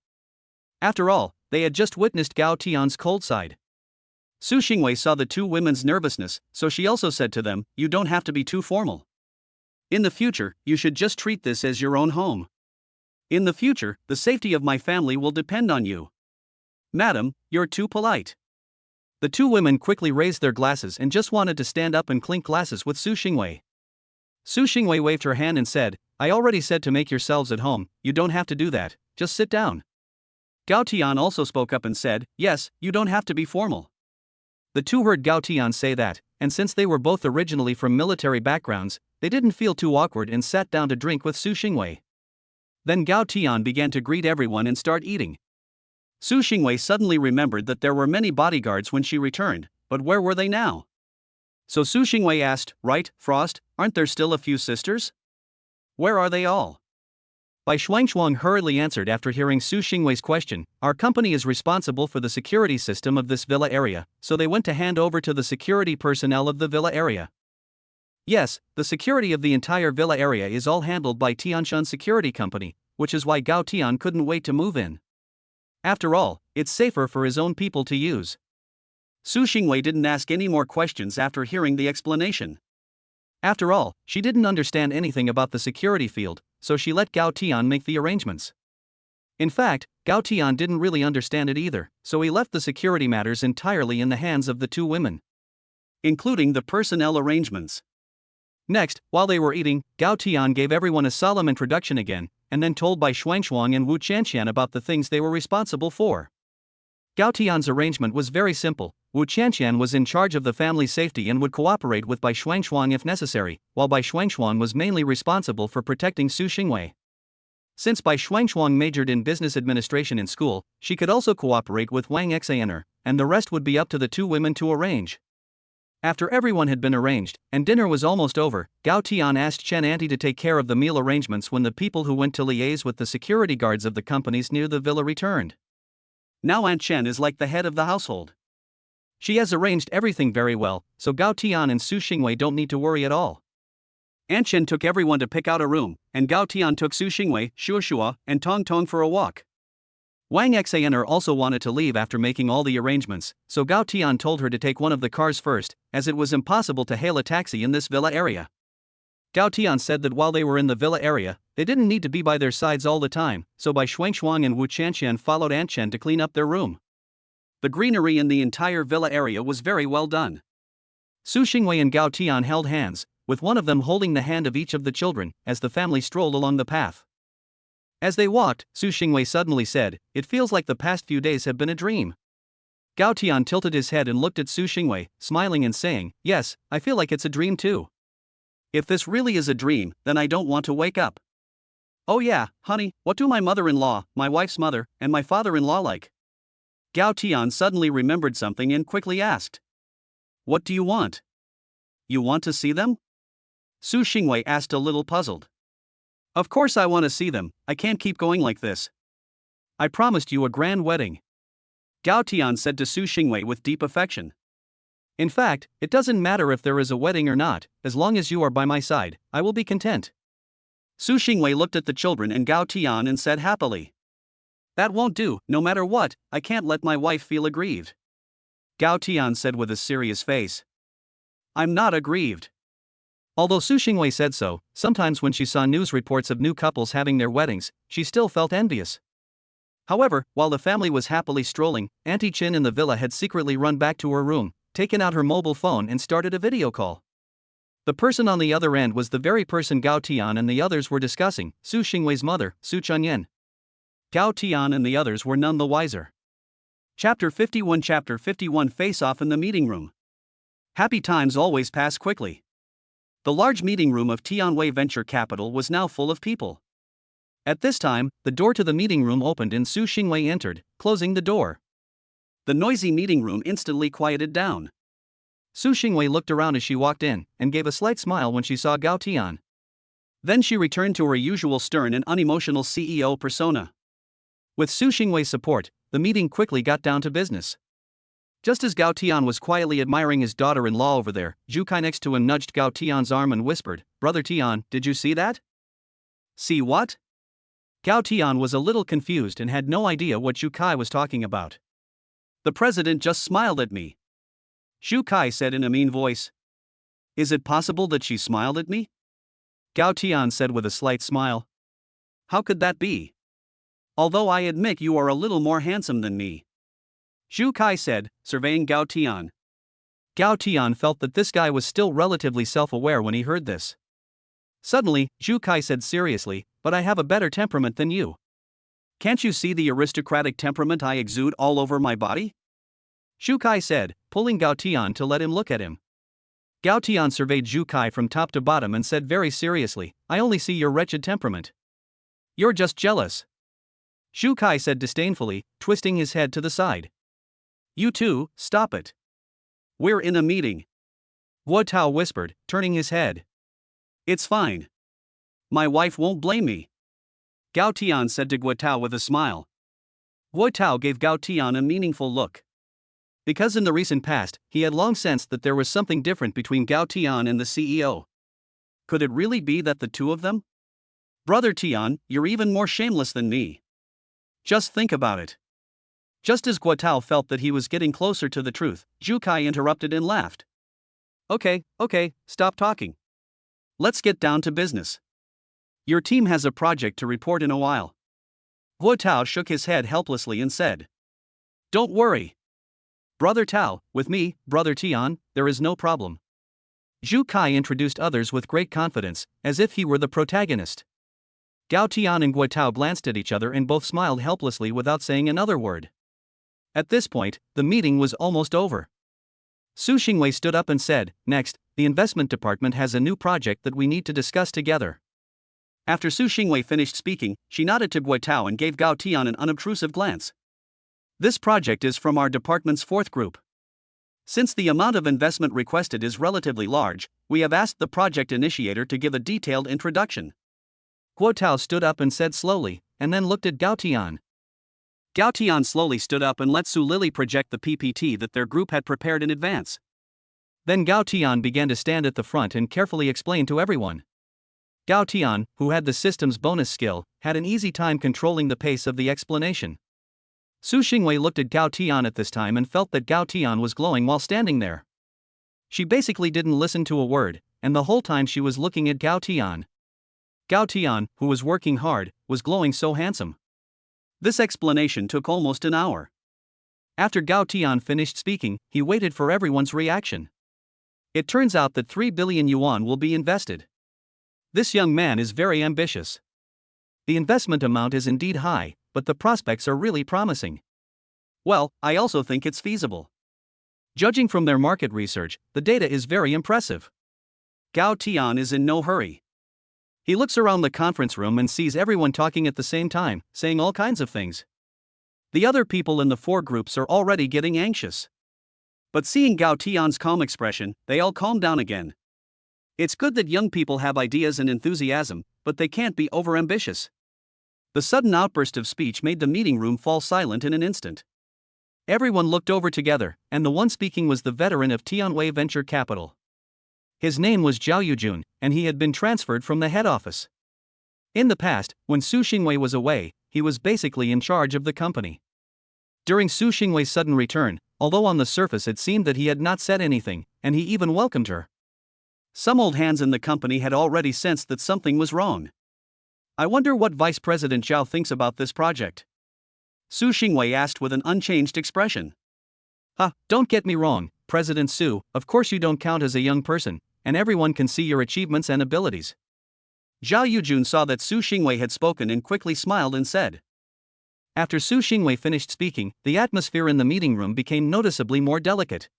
After all, they had just witnessed Gao Tian's cold side. Su Xingwei saw the two women's nervousness, so she also said to them, "You don't have to be too formal. In the future, you should just treat this as your own home. In the future, the safety of my family will depend on you. Madam, you're too polite." The two women quickly raised their glasses and just wanted to stand up and clink glasses with Su Xingwei. Su Xingwei waved her hand and said, "I already said to make yourselves at home, you don't have to do that, just sit down." Gao Tian also spoke up and said, "Yes, you don't have to be formal." The two heard Gao Tian say that, and since they were both originally from military backgrounds, they didn't feel too awkward and sat down to drink with Su Xingwei. Then Gao Tian began to greet everyone and start eating. Su Xingwei suddenly remembered that there were many bodyguards when she returned, but where were they now? So Su Xingwei asked, "Right, Frost, aren't there still a few sisters? Where are they all?" Bai Shuangshuang hurriedly answered after hearing Su Xingwei's question, "Our company is responsible for the security system of this villa area, so they went to hand over to the security personnel of the villa area." Yes, the security of the entire villa area is all handled by Tianshan Security Company, which is why Gao Tian couldn't wait to move in. After all, it's safer for his own people to use. Su Xingwei didn't ask any more questions after hearing the explanation. After all, she didn't understand anything about the security field, so she let Gao Tian make the arrangements. In fact, Gao Tian didn't really understand it either, so he left the security matters entirely in the hands of the two women, including the personnel arrangements. Next, while they were eating, Gao Tian gave everyone a solemn introduction again, and then told Bai Shuangshuang and Wu Qianqian about the things they were responsible for. Gao Tian's arrangement was very simple. Wu Qianqian was in charge of the family's safety and would cooperate with Bai Shuangshuang if necessary, while Bai Shuangshuang was mainly responsible for protecting Su Xingwei. Since Bai Shuangshuang majored in business administration in school, she could also cooperate with Wang Xaner, and the rest would be up to the two women to arrange. After everyone had been arranged, and dinner was almost over, Gao Tian asked Chen Auntie to take care of the meal arrangements when the people who went to liaise with the security guards of the companies near the villa returned. Now Aunt Chen is like the head of the household. She has arranged everything very well, so Gao Tian and Su Xingwei don't need to worry at all. Aunt Chen took everyone to pick out a room, and Gao Tian took Su Xingwei, Shuoshua, and Tong Tong for a walk. Wang Xaner also wanted to leave after making all the arrangements, so Gao Tian told her to take one of the cars first, as it was impossible to hail a taxi in this villa area. Gao Tian said that while they were in the villa area, they didn't need to be by their sides all the time, so Bai Shuangshuang and Wu Qianqian followed Aunt Chen to clean up their room. The greenery in the entire villa area was very well done. Su Xingwei and Gao Tian held hands, with one of them holding the hand of each of the children, as the family strolled along the path. As they walked, Su Xingwei suddenly said, "It feels like the past few days have been a dream." Gao Tian tilted his head and looked at Su Xingwei, smiling and saying, "Yes, I feel like it's a dream too. If this really is a dream, then I don't want to wake up. Oh yeah, honey, what do my mother-in-law, my wife's mother, and my father-in-law like?" Gao Tian suddenly remembered something and quickly asked, "What do you want? You want to see them?" Su Xingwei asked a little puzzled. "Of course I want to see them, I can't keep going like this. I promised you a grand wedding," Gao Tian said to Su Xingwei with deep affection. "In fact, it doesn't matter if there is a wedding or not, as long as you are by my side, I will be content." Su Xingwei looked at the children and Gao Tian and said happily, "That won't do, no matter what, I can't let my wife feel aggrieved." Gao Tian said with a serious face, "I'm not aggrieved." Although Su Xingwei said so, sometimes when she saw news reports of new couples having their weddings, she still felt envious. However, while the family was happily strolling, Auntie Chen in the villa had secretly run back to her room, taken out her mobile phone and started a video call. The person on the other end was the very person Gao Tian and the others were discussing, Su Xingwei's mother, Su Chunyan. Gao Tian and the others were none the wiser. Chapter 51 Face-Off in the Meeting Room. Happy times always pass quickly. The large meeting room of Tianwei Venture Capital was now full of people. At this time, the door to the meeting room opened and Su Xingwei entered, closing the door. The noisy meeting room instantly quieted down. Su Xingwei looked around as she walked in, and gave a slight smile when she saw Gao Tian. Then she returned to her usual stern and unemotional CEO persona. With Su Xingwei's support, the meeting quickly got down to business. Just as Gao Tian was quietly admiring his daughter-in-law over there, Zhu Kai next to him nudged Gao Tian's arm and whispered, "Brother Tian, did you see that?" "See what?" Gao Tian was a little confused and had no idea what Zhu Kai was talking about. "The president just smiled at me," Zhu Kai said in a mean voice. "Is it possible that she smiled at me?" Gao Tian said with a slight smile. "How could that be? Although I admit you are a little more handsome than me," Zhu Kai said, surveying Gao Tian. Gao Tian felt that this guy was still relatively self-aware when he heard this. Suddenly, Zhu Kai said seriously, "But I have a better temperament than you. Can't you see the aristocratic temperament I exude all over my body?" Zhu Kai said, pulling Gao Tian to let him look at him. Gao Tian surveyed Zhu Kai from top to bottom and said very seriously, "I only see your wretched temperament. You're just jealous." Zhu Kai said disdainfully, twisting his head to the side. "You two, stop it. We're in a meeting," Guo Tao whispered, turning his head. "It's fine. My wife won't blame me," Gao Tian said to Guo Tao with a smile. Guo Tao gave Gao Tian a meaningful look. Because in the recent past, he had long sensed that there was something different between Gao Tian and the CEO. Could it really be that the two of them? "Brother Tian, you're even more shameless than me. Just think about it." Just as Guo Tao felt that he was getting closer to the truth, Zhu Kai interrupted and laughed. Okay, stop talking. Let's get down to business. Your team has a project to report in a while." Guo Tao shook his head helplessly and said, "Don't worry. Brother Tao, with me, Brother Tian, there is no problem." Zhu Kai introduced others with great confidence, as if he were the protagonist. Gao Tian and Guo Tao glanced at each other and both smiled helplessly without saying another word. At this point, the meeting was almost over. Su Xingwei stood up and said, "Next, the investment department has a new project that we need to discuss together." After Su Xingwei finished speaking, she nodded to Guo Tao and gave Gao Tian an unobtrusive glance. "This project is from our department's fourth group. Since the amount of investment requested is relatively large, we have asked the project initiator to give a detailed introduction." Guo Tao stood up and said slowly, and then looked at Gao Tian. Gao Tian slowly stood up and let Su Lily project the PPT that their group had prepared in advance. Then Gao Tian began to stand at the front and carefully explain to everyone. Gao Tian, who had the system's bonus skill, had an easy time controlling the pace of the explanation. Su Xingwei looked at Gao Tian at this time and felt that Gao Tian was glowing while standing there. She basically didn't listen to a word, and the whole time she was looking at Gao Tian. Gao Tian, who was working hard, was glowing so handsome. This explanation took almost an hour. After Gao Tian finished speaking, he waited for everyone's reaction. It turns out that 3 billion yuan will be invested. This young man is very ambitious. The investment amount is indeed high, but the prospects are really promising. Well, I also think it's feasible. Judging from their market research, the data is very impressive. Gao Tian is in no hurry. He looks around the conference room and sees everyone talking at the same time, saying all kinds of things. The other people in the four groups are already getting anxious. But seeing Gao Tian's calm expression, they all calm down again. It's good that young people have ideas and enthusiasm, but they can't be overambitious. The sudden outburst of speech made the meeting room fall silent in an instant. Everyone looked over together, and the one speaking was the veteran of Tianwei Venture Capital. His name was Zhao Yujun, and he had been transferred from the head office. In the past, when Su Xingwei was away, he was basically in charge of the company. During Su Xingwei's sudden return, although on the surface it seemed that he had not said anything, and he even welcomed her, some old hands in the company had already sensed that something was wrong. "I wonder what Vice President Zhao thinks about this project?" Su Xingwei asked with an unchanged expression. Don't get me wrong, President Su, of course you don't count as a young person, and everyone can see your achievements and abilities." Zhao Yujun saw that Su Xingwei had spoken and quickly smiled and said. After Su Xingwei finished speaking, the atmosphere in the meeting room became noticeably more delicate.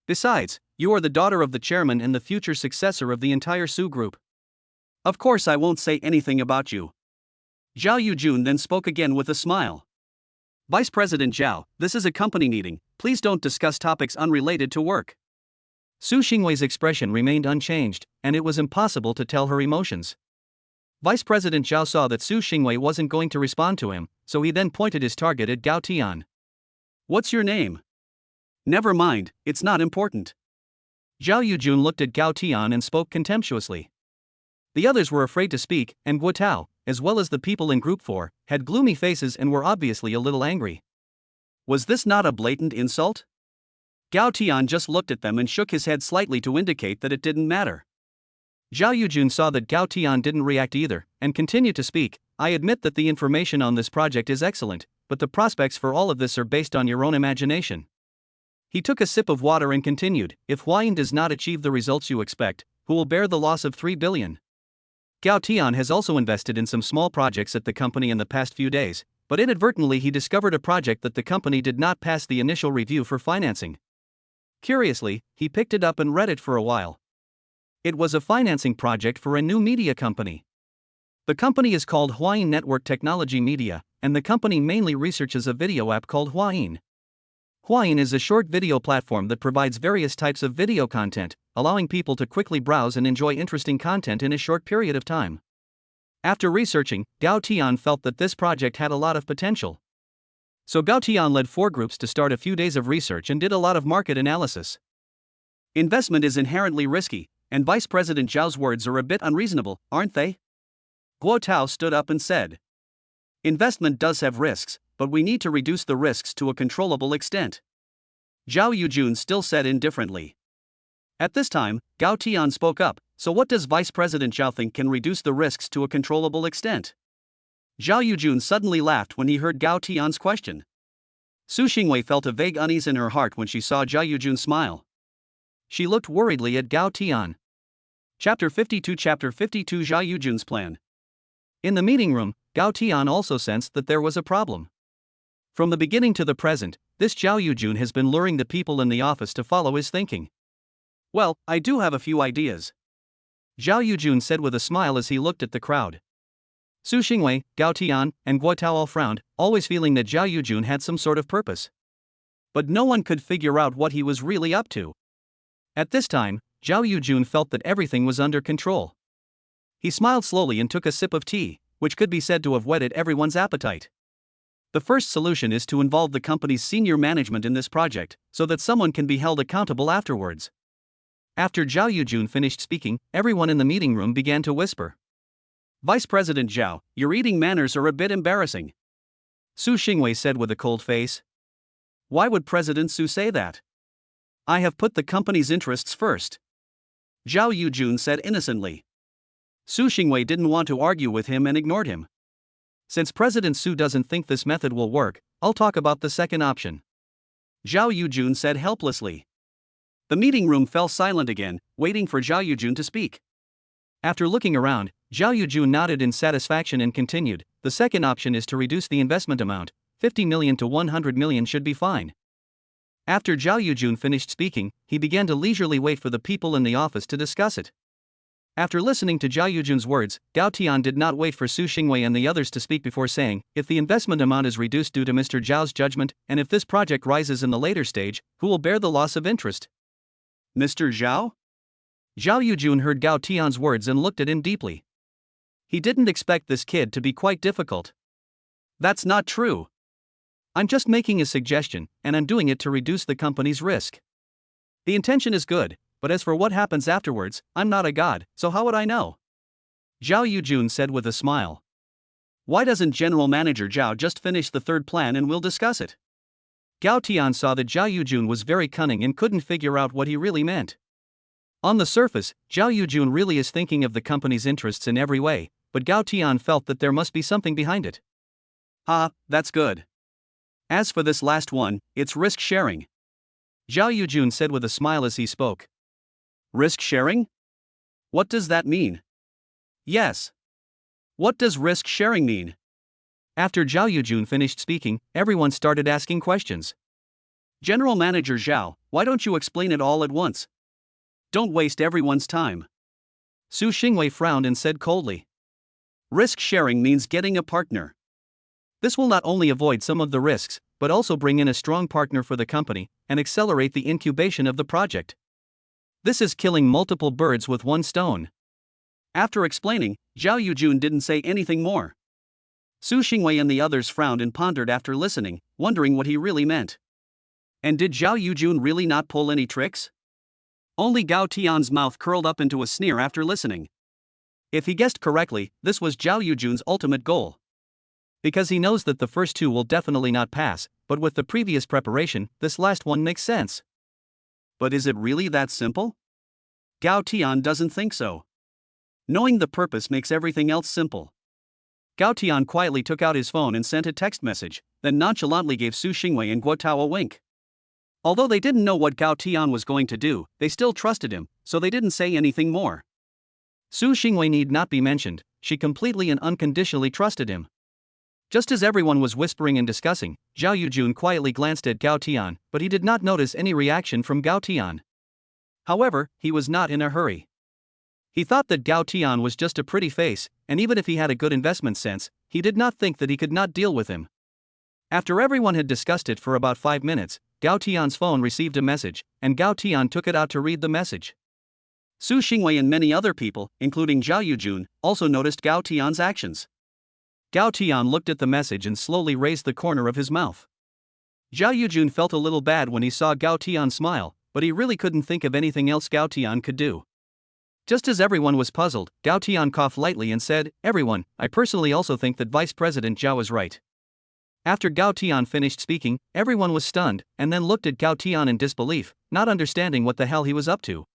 Besides, you are the daughter of the chairman and the future successor of the entire Su group. Of course, I won't say anything about you. Zhao Yujun then spoke again with a smile. Vice President Zhao, this is a company meeting, please don't discuss topics unrelated to work. Su Xingwei's expression remained unchanged, and it was impossible to tell her emotions. Vice President Zhao saw that Su Xingwei wasn't going to respond to him, so he then pointed his target at Gao Tian. What's your name? Never mind, it's not important. Zhao Yujun looked at Gao Tian and spoke contemptuously. The others were afraid to speak, and Guo Tao, as well as the people in Group 4, had gloomy faces and were obviously a little angry. Was this not a blatant insult? Gao Tian just looked at them and shook his head slightly to indicate that it didn't matter. Zhao Yujun saw that Gao Tian didn't react either, and continued to speak. I admit that the information on this project is excellent, but the prospects for all of this are based on your own imagination. He took a sip of water and continued, if Huayin does not achieve the results you expect, who will bear the loss of 3 billion? Gao Tian has also invested in some small projects at the company in the past few days, but inadvertently he discovered a project that the company did not pass the initial review for financing. Curiously, he picked it up and read it for a while. It was a financing project for a new media company. The company is called Huayin Network Technology Media, and the company mainly researches a video app called Huayin. Huayin is a short video platform that provides various types of video content, allowing people to quickly browse and enjoy interesting content in a short period of time. After researching, Gao Tian felt that this project had a lot of potential. So Gao Tian led 4 groups to start a few days of research and did a lot of market analysis. Investment is inherently risky, and Vice President Zhao's words are a bit unreasonable, aren't they? Guo Tao stood up and said. Investment does have risks, but we need to reduce the risks to a controllable extent. Zhao Yujun still said indifferently. At this time, Gao Tian spoke up, so what does Vice President Zhao think can reduce the risks to a controllable extent? Zhao Yujun suddenly laughed when he heard Gao Tian's question. Su Xingwei felt a vague unease in her heart when she saw Zhao Yujun smile. She looked worriedly at Gao Tian. Chapter 52 Zhao Yujun's plan. In the meeting room, Gao Tian also sensed that there was a problem. From the beginning to the present, this Zhao Yujun has been luring the people in the office to follow his thinking. Well, I do have a few ideas. Zhao Yujun said with a smile as he looked at the crowd. Su Xingwei, Gao Tian, and Guo Tao all frowned, always feeling that Zhao Yujun had some sort of purpose. But no one could figure out what he was really up to. At this time, Zhao Yujun felt that everything was under control. He smiled slowly and took a sip of tea, which could be said to have whetted everyone's appetite. The first solution is to involve the company's senior management in this project, so that someone can be held accountable afterwards. After Zhao Yujun finished speaking, everyone in the meeting room began to whisper. Vice President Zhao, your eating manners are a bit embarrassing. Su Xingwei said with a cold face. Why would President Su say that? I have put the company's interests first. Zhao Yujun said innocently. Su Xingwei didn't want to argue with him and ignored him. Since President Su doesn't think this method will work, I'll talk about the second option. Zhao Yujun said helplessly. The meeting room fell silent again, waiting for Zhao Yujun to speak. After looking around, Zhao Yujun nodded in satisfaction and continued, the second option is to reduce the investment amount, 50 million to 100 million should be fine. After Zhao Yujun finished speaking, he began to leisurely wait for the people in the office to discuss it. After listening to Zhao Yujun's words, Gao Tian did not wait for Su Xingwei and the others to speak before saying, if the investment amount is reduced due to Mr. Zhao's judgment, and if this project rises in the later stage, who will bear the loss of interest? Mr. Zhao? Zhao Yujun heard Gao Tian's words and looked at him deeply. He didn't expect this kid to be quite difficult. That's not true. I'm just making a suggestion, and I'm doing it to reduce the company's risk. The intention is good, but as for what happens afterwards, I'm not a god, so how would I know? Zhao Yujun said with a smile. Why doesn't General Manager Zhao just finish the third plan and we'll discuss it? Gao Tian saw that Zhao Yujun was very cunning and couldn't figure out what he really meant. On the surface, Zhao Yujun really is thinking of the company's interests in every way, but Gao Tian felt that there must be something behind it. That's good. As for this last one, it's risk sharing. Zhao Yujun said with a smile as he spoke. Risk sharing? What does that mean? Yes. What does risk sharing mean? After Zhao Yujun finished speaking, everyone started asking questions. General Manager Zhao, why don't you explain it all at once? Don't waste everyone's time. Su Xingwei frowned and said coldly. Risk sharing means getting a partner. This will not only avoid some of the risks, but also bring in a strong partner for the company and accelerate the incubation of the project. This is killing multiple birds with one stone. After explaining, Zhao Yujun didn't say anything more. Su Xingwei and the others frowned and pondered after listening, wondering what he really meant. And did Zhao Yujun really not pull any tricks? Only Gao Tian's mouth curled up into a sneer after listening. If he guessed correctly, this was Zhao Yujun's ultimate goal. Because he knows that the first two will definitely not pass, but with the previous preparation, this last one makes sense. But is it really that simple? Gao Tian doesn't think so. Knowing the purpose makes everything else simple. Gao Tian quietly took out his phone and sent a text message, then nonchalantly gave Su Xingwei and Guo Tao a wink. Although they didn't know what Gao Tian was going to do, they still trusted him, so they didn't say anything more. Su Xingwei need not be mentioned, she completely and unconditionally trusted him. Just as everyone was whispering and discussing, Zhao Yujun quietly glanced at Gao Tian, but he did not notice any reaction from Gao Tian. However, he was not in a hurry. He thought that Gao Tian was just a pretty face, and even if he had a good investment sense, he did not think that he could not deal with him. After everyone had discussed it for about 5 minutes, Gao Tian's phone received a message, and Gao Tian took it out to read the message. Su Xingwei and many other people, including Zhao Yujun, also noticed Gao Tian's actions. Gao Tian looked at the message and slowly raised the corner of his mouth. Zhao Yujun felt a little bad when he saw Gao Tian smile, but he really couldn't think of anything else Gao Tian could do. Just as everyone was puzzled, Gao Tian coughed lightly and said, "Everyone, I personally also think that Vice President Zhao is right." After Gao Tian finished speaking, everyone was stunned, and then looked at Gao Tian in disbelief, not understanding what the hell he was up to.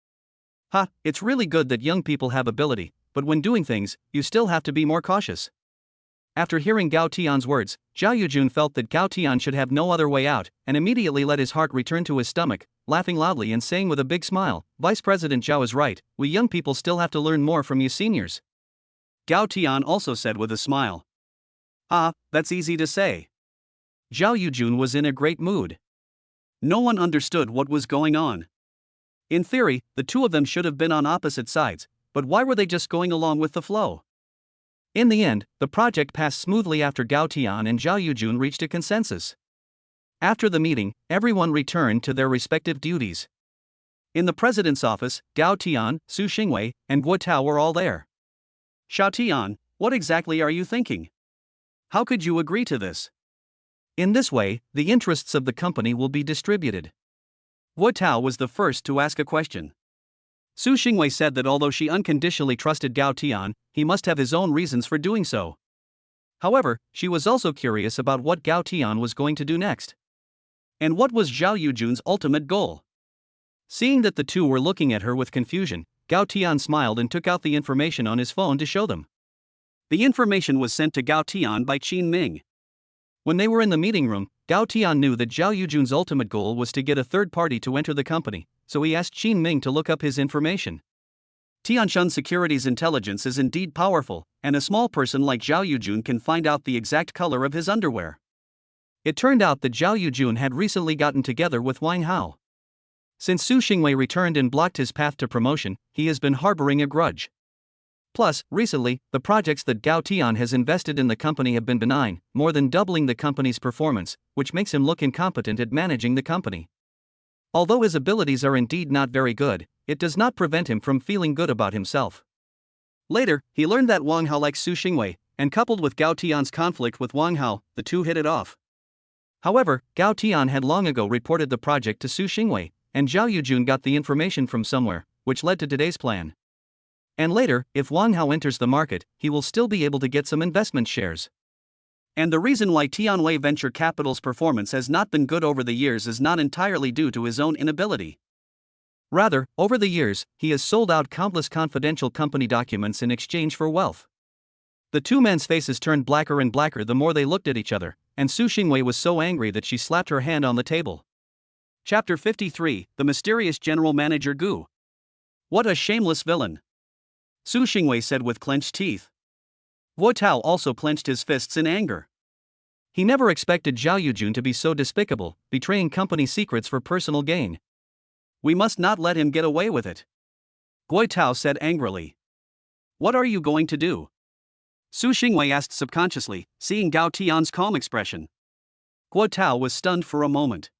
It's really good that young people have ability, but when doing things, you still have to be more cautious. After hearing Gao Tian's words, Zhao Yujun felt that Gao Tian should have no other way out, and immediately let his heart return to his stomach, laughing loudly and saying with a big smile, "Vice President Zhao is right, we young people still have to learn more from you seniors." Gao Tian also said with a smile. That's easy to say. Zhao Yujun was in a great mood. No one understood what was going on. In theory, the two of them should have been on opposite sides, but why were they just going along with the flow? In the end, the project passed smoothly after Gao Tian and Zhao Yujun reached a consensus. After the meeting, everyone returned to their respective duties. In the president's office, Gao Tian, Su Xingwei, and Guo Tao were all there. "Sha Tian, what exactly are you thinking? How could you agree to this?" "In this way, the interests of the company will be distributed." Guo Tao was the first to ask a question. Su Xingwei said that although she unconditionally trusted Gao Tian, he must have his own reasons for doing so. However, she was also curious about what Gao Tian was going to do next. And what was Zhao Yujun's ultimate goal? Seeing that the two were looking at her with confusion, Gao Tian smiled and took out the information on his phone to show them. The information was sent to Gao Tian by Qin Ming. When they were in the meeting room, Gao Tian knew that Zhao Yujun's ultimate goal was to get a third party to enter the company, so he asked Qin Ming to look up his information. Tianshan Securities intelligence is indeed powerful, and a small person like Zhao Yujun can find out the exact color of his underwear. It turned out that Zhao Yujun had recently gotten together with Wang Hao. Since Su Xingwei returned and blocked his path to promotion, he has been harboring a grudge. Plus, recently, the projects that Gao Tian has invested in the company have been benign, more than doubling the company's performance, which makes him look incompetent at managing the company. Although his abilities are indeed not very good, it does not prevent him from feeling good about himself. Later, he learned that Wang Hao likes Su Xingwei, and coupled with Gao Tian's conflict with Wang Hao, the two hit it off. However, Gao Tian had long ago reported the project to Su Xingwei, and Zhao Yujun got the information from somewhere, which led to today's plan. And later, if Wang Hao enters the market, he will still be able to get some investment shares. And the reason why Tianwei Venture Capital's performance has not been good over the years is not entirely due to his own inability. Rather, over the years, he has sold out countless confidential company documents in exchange for wealth. The two men's faces turned blacker and blacker the more they looked at each other, and Su Xingwei was so angry that she slapped her hand on the table. Chapter 53, The Mysterious General Manager Gu. What a shameless villain! Su Xingwei said with clenched teeth. Guo Tao also clenched his fists in anger. He never expected Zhao Yujun to be so despicable, betraying company secrets for personal gain. We must not let him get away with it, Gui Tao said angrily. What are you going to do? Su Xingwei asked subconsciously, seeing Gao Tian's calm expression. Gui Tao was stunned for a moment.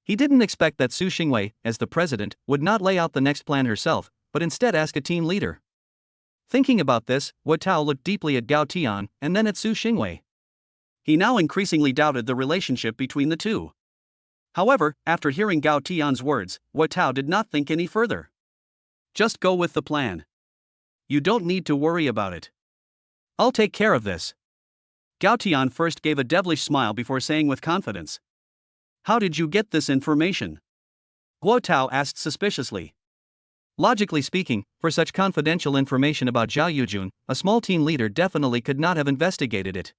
He didn't expect that Su Xingwei, as the president, would not lay out the next plan herself, but instead ask a team leader. Thinking about this, Gui Tao looked deeply at Gao Tian and then at Su Xingwei. He now increasingly doubted the relationship between the two. However, after hearing Gao Tian's words, Gui Tao did not think any further. Just go with the plan. You don't need to worry about it. I'll take care of this. Gao Tian first gave a devilish smile before saying with confidence. How did you get this information? Guo Tao asked suspiciously. Logically speaking, for such confidential information about Zhao Yujun, a small team leader definitely could not have investigated it.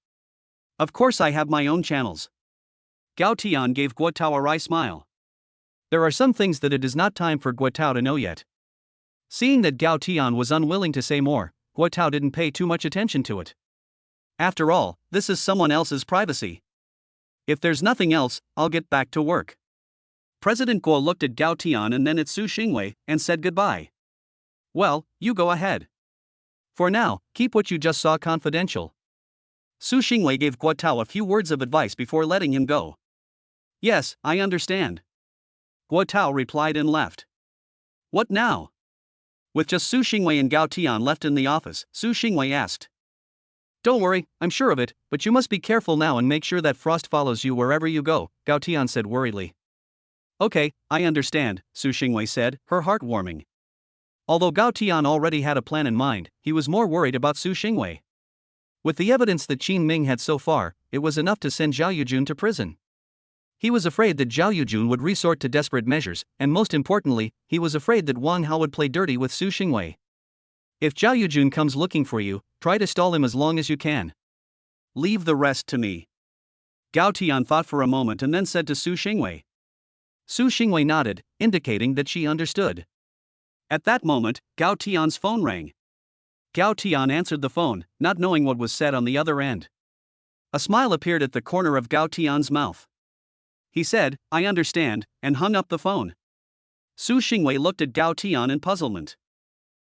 Of course I have my own channels. Gao Tian gave Guo Tao a wry smile. There are some things that it is not time for Guo Tao to know yet. Seeing that Gao Tian was unwilling to say more, Guo Tao didn't pay too much attention to it. After all, this is someone else's privacy. If there's nothing else, I'll get back to work. President Guo looked at Gao Tian and then at Su Xingwei and said goodbye. Well, you go ahead. For now, keep what you just saw confidential. Su Xingwei gave Guo Tao a few words of advice before letting him go. Yes, I understand. Guo Tao replied and left. What now? With just Su Xingwei and Gao Tian left in the office, Su Xingwei asked. Don't worry, I'm sure of it, but you must be careful now and make sure that Frost follows you wherever you go, Gao Tian said worriedly. Okay, I understand, Su Xingwei said, her heart warming. Although Gao Tian already had a plan in mind, he was more worried about Su Xingwei. With the evidence that Qin Ming had so far, it was enough to send Zhao Yujun to prison. He was afraid that Zhao Yujun would resort to desperate measures, and most importantly, he was afraid that Wang Hao would play dirty with Su Xingwei. If Zhao Yujun comes looking for you, try to stall him as long as you can. Leave the rest to me. Gao Tian thought for a moment and then said to Su Xingwei. Su Xingwei nodded, indicating that she understood. At that moment, Gao Tian's phone rang. Gao Tian answered the phone, not knowing what was said on the other end. A smile appeared at the corner of Gao Tian's mouth. He said, I understand, and hung up the phone. Su Xingwei looked at Gao Tian in puzzlement.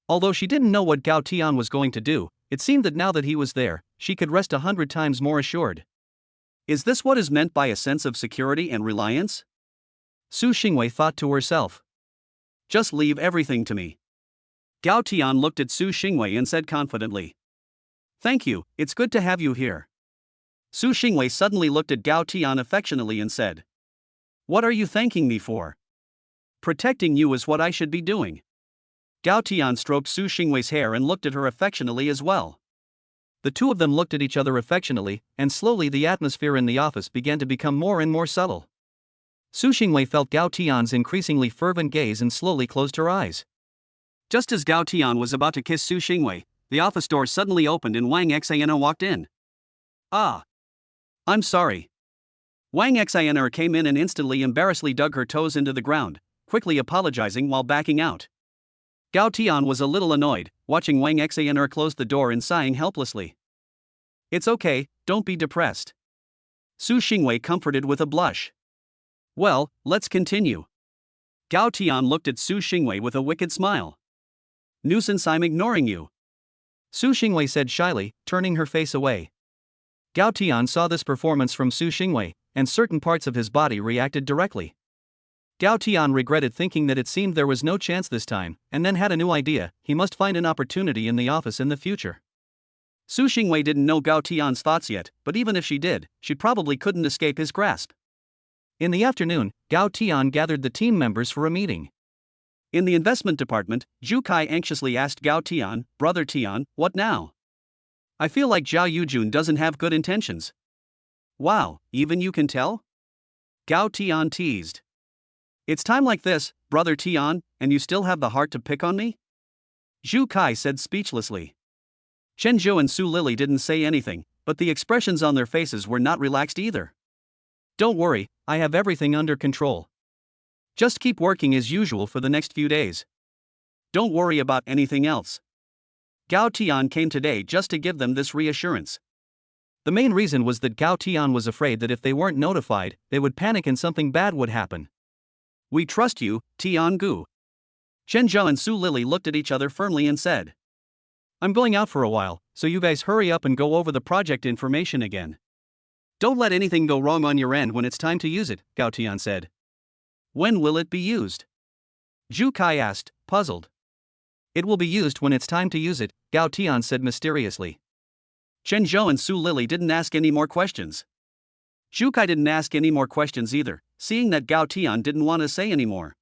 Although she didn't know what Gao Tian was going to do, it seemed that now that he was there, she could rest 100 times more assured. Is this what is meant by a sense of security and reliance? Su Xingwei thought to herself. Just leave everything to me. Gao Tian looked at Su Xingwei and said confidently. Thank you, it's good to have you here. Su Xingwei suddenly looked at Gao Tian affectionately and said. What are you thanking me for? Protecting you is what I should be doing. Gao Tian stroked Su Xingwei's hair and looked at her affectionately as well. The two of them looked at each other affectionately, and slowly the atmosphere in the office began to become more and more subtle. Su Xingwei felt Gao Tian's increasingly fervent gaze and slowly closed her eyes. Just as Gao Tian was about to kiss Su Xingwei, the office door suddenly opened and Wang Xian'er walked in. Ah. I'm sorry. Wang Xian'er came in and instantly embarrassedly dug her toes into the ground, quickly apologizing while backing out. Gao Tian was a little annoyed, watching Wang Xian'er close the door and sighing helplessly. It's okay, don't be depressed. Su Xingwei comforted with a blush. Well, let's continue. Gao Tian looked at Su Xingwei with a wicked smile. Nuisance, I'm ignoring you. Su Xingwei said shyly, turning her face away. Gao Tian saw this performance from Su Xingwei, and certain parts of his body reacted directly. Gao Tian regretted thinking that it seemed there was no chance this time, and then had a new idea: he must find an opportunity in the office in the future. Su Xingwei didn't know Gao Tian's thoughts yet, but even if she did, she probably couldn't escape his grasp. In the afternoon, Gao Tian gathered the team members for a meeting. In the investment department, Zhu Kai anxiously asked Gao Tian, Brother Tian, what now? I feel like Zhao Yujun doesn't have good intentions. Wow, even you can tell? Gao Tian teased. It's time like this, Brother Tian, and you still have the heart to pick on me? Zhu Kai said speechlessly. Chen Zhou and Su Lily didn't say anything, but the expressions on their faces were not relaxed either. Don't worry, I have everything under control. Just keep working as usual for the next few days. Don't worry about anything else. Gao Tian came today just to give them this reassurance. The main reason was that Gao Tian was afraid that if they weren't notified, they would panic and something bad would happen. "We trust you, Tian Gu." Chen Zhao and Su Lily looked at each other firmly and said, "I'm going out for a while, so you guys hurry up and go over the project information again. Don't let anything go wrong on your end when it's time to use it," Gao Tian said. "When will it be used?" Zhu Kai asked, puzzled. "It will be used when it's time to use it," Gao Tian said mysteriously. Chen Zhou and Su Lily didn't ask any more questions. Zhu Kai didn't ask any more questions either, seeing that Gao Tian didn't want to say any more.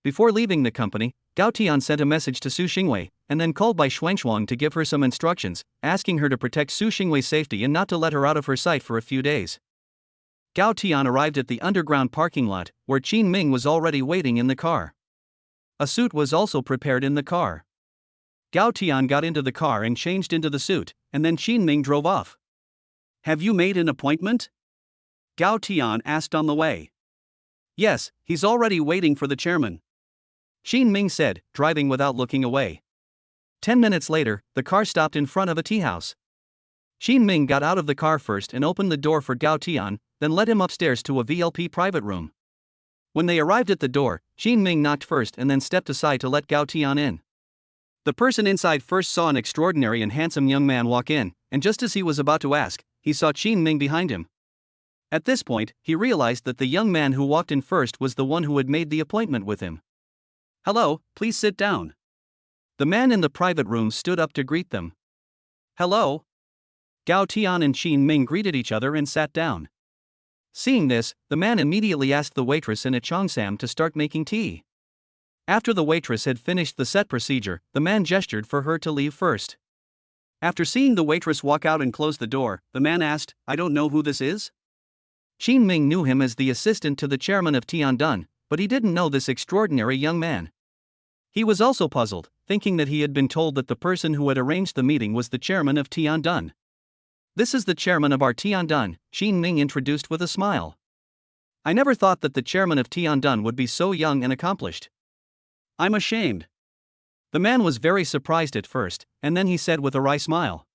Before leaving the company, Gao Tian sent a message to Su Xingwei, and then called by Xuanshuang to give her some instructions, asking her to protect Su Xingwei's safety and not to let her out of her sight for a few days. Gao Tian arrived at the underground parking lot, where Qin Ming was already waiting in the car. A suit was also prepared in the car. Gao Tian got into the car and changed into the suit, and then Qin Ming drove off. "Have you made an appointment?" Gao Tian asked on the way. "Yes, he's already waiting for the chairman," Qin Ming said, driving without looking away. 10 minutes later, the car stopped in front of a tea house. Qin Ming got out of the car first and opened the door for Gao Tian, then led him upstairs to a VLP private room. When they arrived at the door, Qin Ming knocked first and then stepped aside to let Gao Tian in. The person inside first saw an extraordinary and handsome young man walk in, and just as he was about to ask, he saw Qin Ming behind him. At this point, he realized that the young man who walked in first was the one who had made the appointment with him. "Hello, please sit down." The man in the private room stood up to greet them. "Hello." Gao Tian and Qin Ming greeted each other and sat down. Seeing this, the man immediately asked the waitress in a cheongsam to start making tea. After the waitress had finished the set procedure, the man gestured for her to leave first. After seeing the waitress walk out and close the door, the man asked, "I don't know who this is?" Qin Ming knew him as the assistant to the chairman of Tiandun, but he didn't know this extraordinary young man. He was also puzzled, thinking that he had been told that the person who had arranged the meeting was the chairman of Tiandun. "This is the chairman of our Tiandun," Qin Ming introduced with a smile. "I never thought that the chairman of Tiandun would be so young and accomplished. I'm ashamed." The man was very surprised at first, and then he said with a wry smile,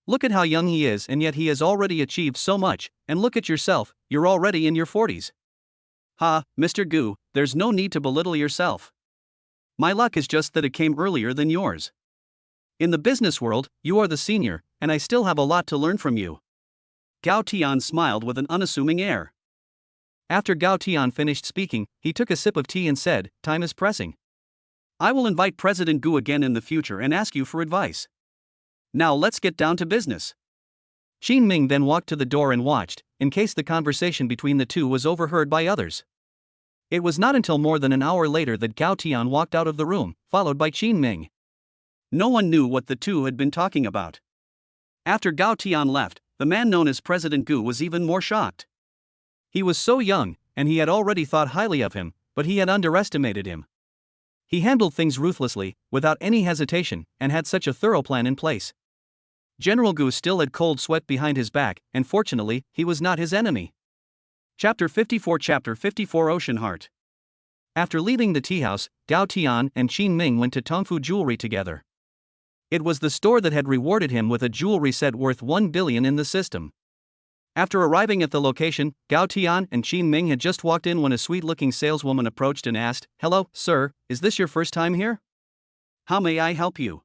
"Look at how young he is, and yet he has already achieved so much, and look at yourself, you're already in your 40s. Ha, Mr. Gu, there's no need to belittle yourself. My luck is just that it came earlier than yours. In the business world, you are the senior, and I still have a lot to learn from you." Gao Tian smiled with an unassuming air. After Gao Tian finished speaking, he took a sip of tea and said, "Time is pressing. I will invite President Gu again in the future and ask you for advice. Now let's get down to business." Qin Ming then walked to the door and watched, in case the conversation between the two was overheard by others. It was not until more than an hour later that Gao Tian walked out of the room, followed by Qin Ming. No one knew what the two had been talking about. After Gao Tian left, the man known as President Gu was even more shocked. He was so young, and he had already thought highly of him, but he had underestimated him. He handled things ruthlessly, without any hesitation, and had such a thorough plan in place. General Gu still had cold sweat behind his back, and fortunately, he was not his enemy. Chapter 54 Ocean Heart. After leaving the tea house, Gao Tian and Qin Ming went to Tongfu Jewelry together. It was the store that had rewarded him with a jewelry set worth 1 billion in the system. After arriving at the location, Gao Tian and Qin Ming had just walked in when a sweet-looking saleswoman approached and asked, "Hello, sir, is this your first time here? How may I help you?"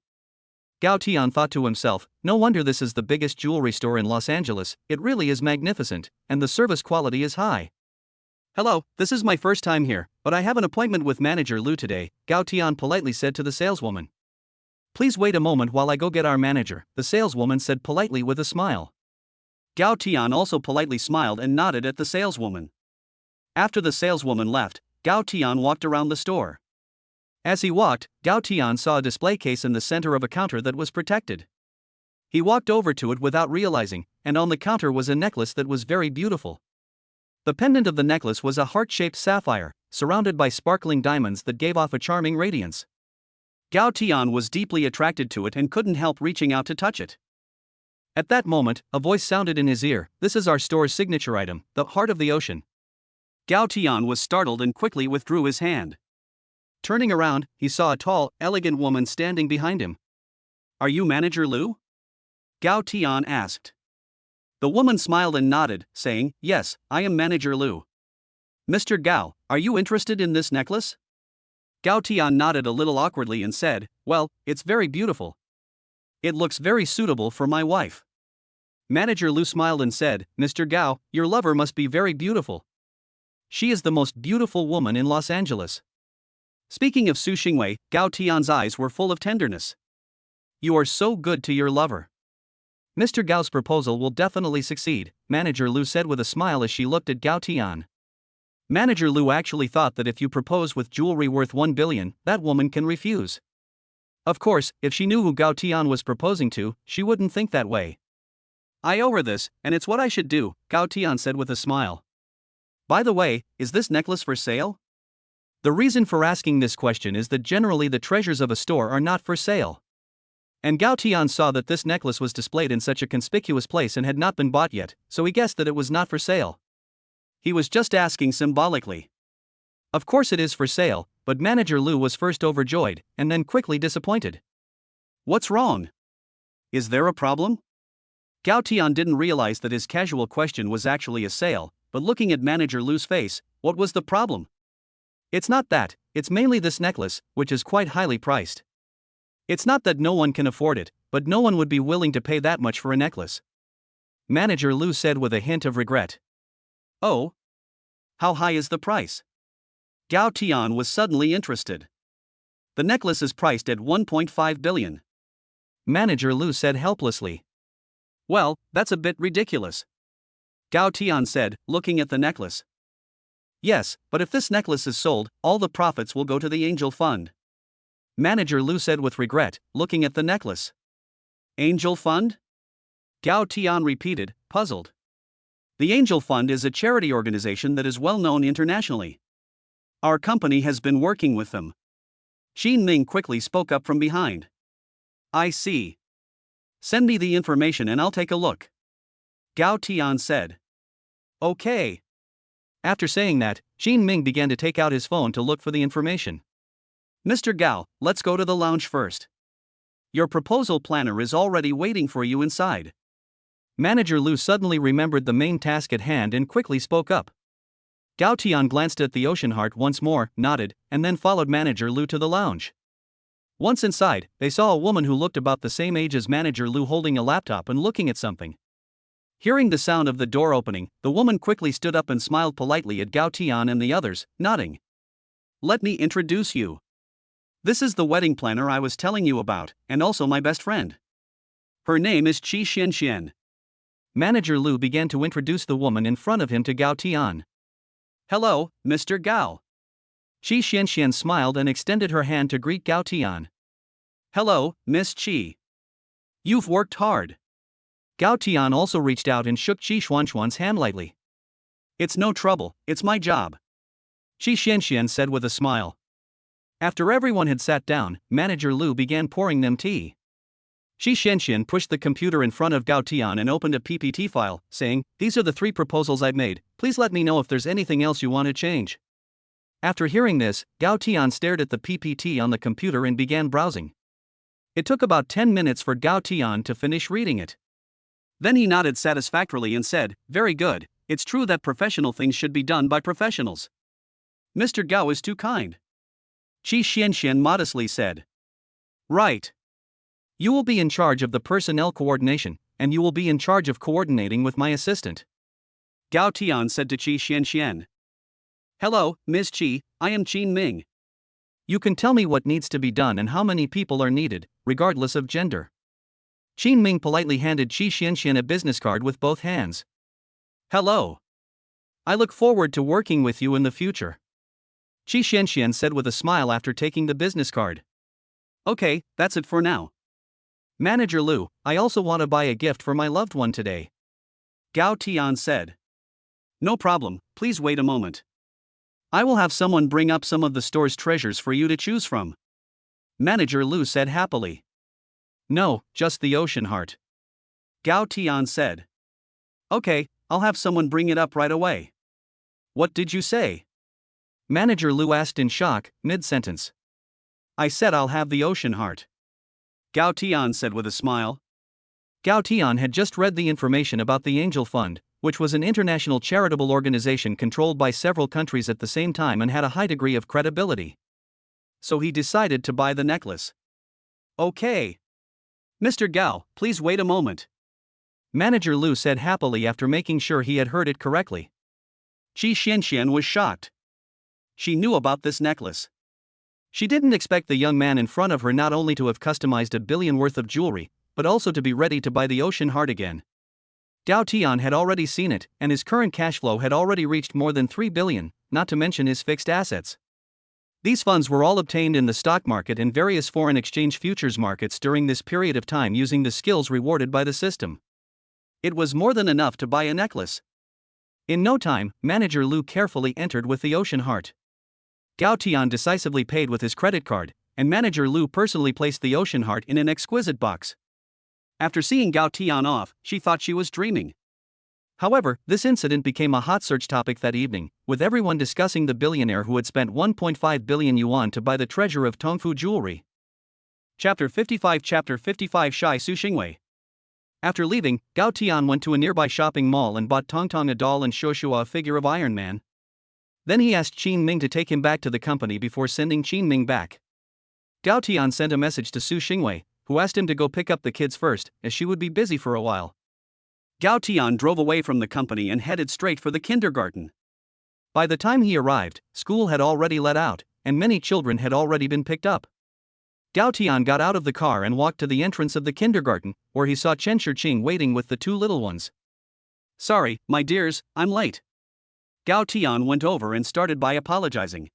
Gao Tian thought to himself, "No wonder this is the biggest jewelry store in Los Angeles, it really is magnificent, and the service quality is high." "Hello, this is my first time here, but I have an appointment with Manager Liu today," Gao Tian politely said to the saleswoman. "Please wait a moment while I go get our manager," the saleswoman said politely with a smile. Gao Tian also politely smiled and nodded at the saleswoman. After the saleswoman left, Gao Tian walked around the store. As he walked, Gao Tian saw a display case in the center of a counter that was protected. He walked over to it without realizing, and on the counter was a necklace that was very beautiful. The pendant of the necklace was a heart-shaped sapphire, surrounded by sparkling diamonds that gave off a charming radiance. Gao Tian was deeply attracted to it and couldn't help reaching out to touch it. At that moment, a voice sounded in his ear, "This is our store's signature item, the Heart of the Ocean." Gao Tian was startled and quickly withdrew his hand. Turning around, he saw a tall, elegant woman standing behind him. "Are you Manager Liu?" Gao Tian asked. The woman smiled and nodded, saying, "Yes, I am Manager Lu. Mr. Gao, are you interested in this necklace?" Gao Tian nodded a little awkwardly and said, "Well, it's very beautiful. It looks very suitable for my wife." Manager Lu smiled and said, "Mr. Gao, your lover must be very beautiful. She is the most beautiful woman in Los Angeles." Speaking of Su Xingwei, Gao Tian's eyes were full of tenderness. "You are so good to your lover." "Mr. Gao's proposal will definitely succeed," Manager Lu said with a smile as she looked at Gao Tian. Manager Lu actually thought that if you propose with jewelry worth 1 billion, that woman can refuse. Of course, if she knew who Gao Tian was proposing to, she wouldn't think that way. "I owe her this, and it's what I should do," Gao Tian said with a smile. "By the way, is this necklace for sale?" The reason for asking this question is that generally the treasures of a store are not for sale. And Gao Tian saw that this necklace was displayed in such a conspicuous place and had not been bought yet, so he guessed that it was not for sale. He was just asking symbolically. Of course it is for sale, but Manager Lu was first overjoyed, and then quickly disappointed. "What's wrong? Is there a problem?" Gao Tian didn't realize that his casual question was actually a sale, but looking at Manager Lu's face, what was the problem? "It's not that, it's mainly this necklace, which is quite highly priced. It's not that no one can afford it, but no one would be willing to pay that much for a necklace," Manager Lu said with a hint of regret. "Oh? How high is the price?" Gao Tian was suddenly interested. "The necklace is priced at 1.5 billion. Manager Lu said helplessly. "Well, that's a bit ridiculous," Gao Tian said, looking at the necklace. "Yes, but if this necklace is sold, all the profits will go to the Angel Fund," Manager Lu said with regret, looking at the necklace. "Angel Fund?" Gao Tian repeated, puzzled. "The Angel Fund is a charity organization that is well known internationally. Our company has been working with them." Xin Ming quickly spoke up from behind. "I see. Send me the information and I'll take a look," Gao Tian said. "Okay." After saying that, Xin Ming began to take out his phone to look for the information. "Mr. Gao, let's go to the lounge first. Your proposal planner is already waiting for you inside." Manager Lu suddenly remembered the main task at hand and quickly spoke up. Gao Tian glanced at the Ocean Heart once more, nodded, and then followed Manager Lu to the lounge. Once inside, they saw a woman who looked about the same age as Manager Lu holding a laptop and looking at something. Hearing the sound of the door opening, the woman quickly stood up and smiled politely at Gao Tian and the others, nodding. "Let me introduce you. This is the wedding planner I was telling you about, and also my best friend. Her name is Qi Xianxian." Manager Lu began to introduce the woman in front of him to Gao Tian. "Hello, Mr. Gao." Qi Xianxian smiled and extended her hand to greet Gao Tian. "Hello, Miss Qi. You've worked hard." Gao Tian also reached out and shook Qi Xuanxuan's hand lightly. "It's no trouble, it's my job," Qi Xianxian said with a smile. After everyone had sat down, Manager Lu began pouring them tea. Qi Xianxian pushed the computer in front of Gao Tian and opened a PPT file, saying, "These are the 3 proposals I've made, please let me know if there's anything else you want to change." After hearing this, Gao Tian stared at the PPT on the computer and began browsing. It took about 10 minutes for Gao Tian to finish reading it. Then he nodded satisfactorily and said, "Very good, it's true that professional things should be done by professionals. Mr. Gao is too kind," Qi Xianxian modestly said. "Right. You will be in charge of the personnel coordination, and you will be in charge of coordinating with my assistant," Gao Tian said to Qi Xianxian. "Hello, Ms. Qi, I am Xin Ming. You can tell me what needs to be done and how many people are needed, regardless of gender." Xin Ming politely handed Qi Xianxian a business card with both hands. "Hello. I look forward to working with you in the future," Qi Xianxian said with a smile after taking the business card. "Okay, that's it for now. Manager Lu, I also want to buy a gift for my loved one today," Gao Tian said. "No problem, please wait a moment. I will have someone bring up some of the store's treasures for you to choose from," Manager Lu said happily. "No, just the Ocean Heart," Gao Tian said. "Okay, I'll have someone bring it up right away." "What did you say?" Manager Lu asked in shock, mid-sentence. "I said I'll have the Ocean Heart," Gao Tian said with a smile. Gao Tian had just read the information about the Angel Fund, which was an international charitable organization controlled by several countries at the same time and had a high degree of credibility. So he decided to buy the necklace. Okay. Mr. Gao, please wait a moment. Manager Lu said happily after making sure he had heard it correctly. Qi Xianxian was shocked. She knew about this necklace. She didn't expect the young man in front of her not only to have customized $1 billion worth of jewelry, but also to be ready to buy the ocean heart again. Gao Tian had already seen it, and his current cash flow had already reached more than 3 billion, not to mention his fixed assets. These funds were all obtained in the stock market and various foreign exchange futures markets during this period of time using the skills rewarded by the system. It was more than enough to buy a necklace. In no time, Manager Lu carefully entered with the ocean heart. Gao Tian decisively paid with his credit card, and Manager Lu personally placed the ocean heart in an exquisite box. After seeing Gao Tian off, she thought she was dreaming. However, this incident became a hot search topic that evening, with everyone discussing the billionaire who had spent 1.5 billion yuan to buy the treasure of Tongfu jewelry. Chapter 55 Shai Su Xingwei. After leaving, Gao Tian went to a nearby shopping mall and bought Tongtong a doll and Shuoshua a figure of Iron Man. Then he asked Qin Ming to take him back to the company before sending Qin Ming back. Gao Tian sent a message to Su Xingwei, who asked him to go pick up the kids first, as she would be busy for a while. Gao Tian drove away from the company and headed straight for the kindergarten. By the time he arrived, school had already let out, and many children had already been picked up. Gao Tian got out of the car and walked to the entrance of the kindergarten, where he saw Chen Shiqing waiting with the two little ones. Sorry, my dears, I'm late. Gao Tian went over and started by apologizing.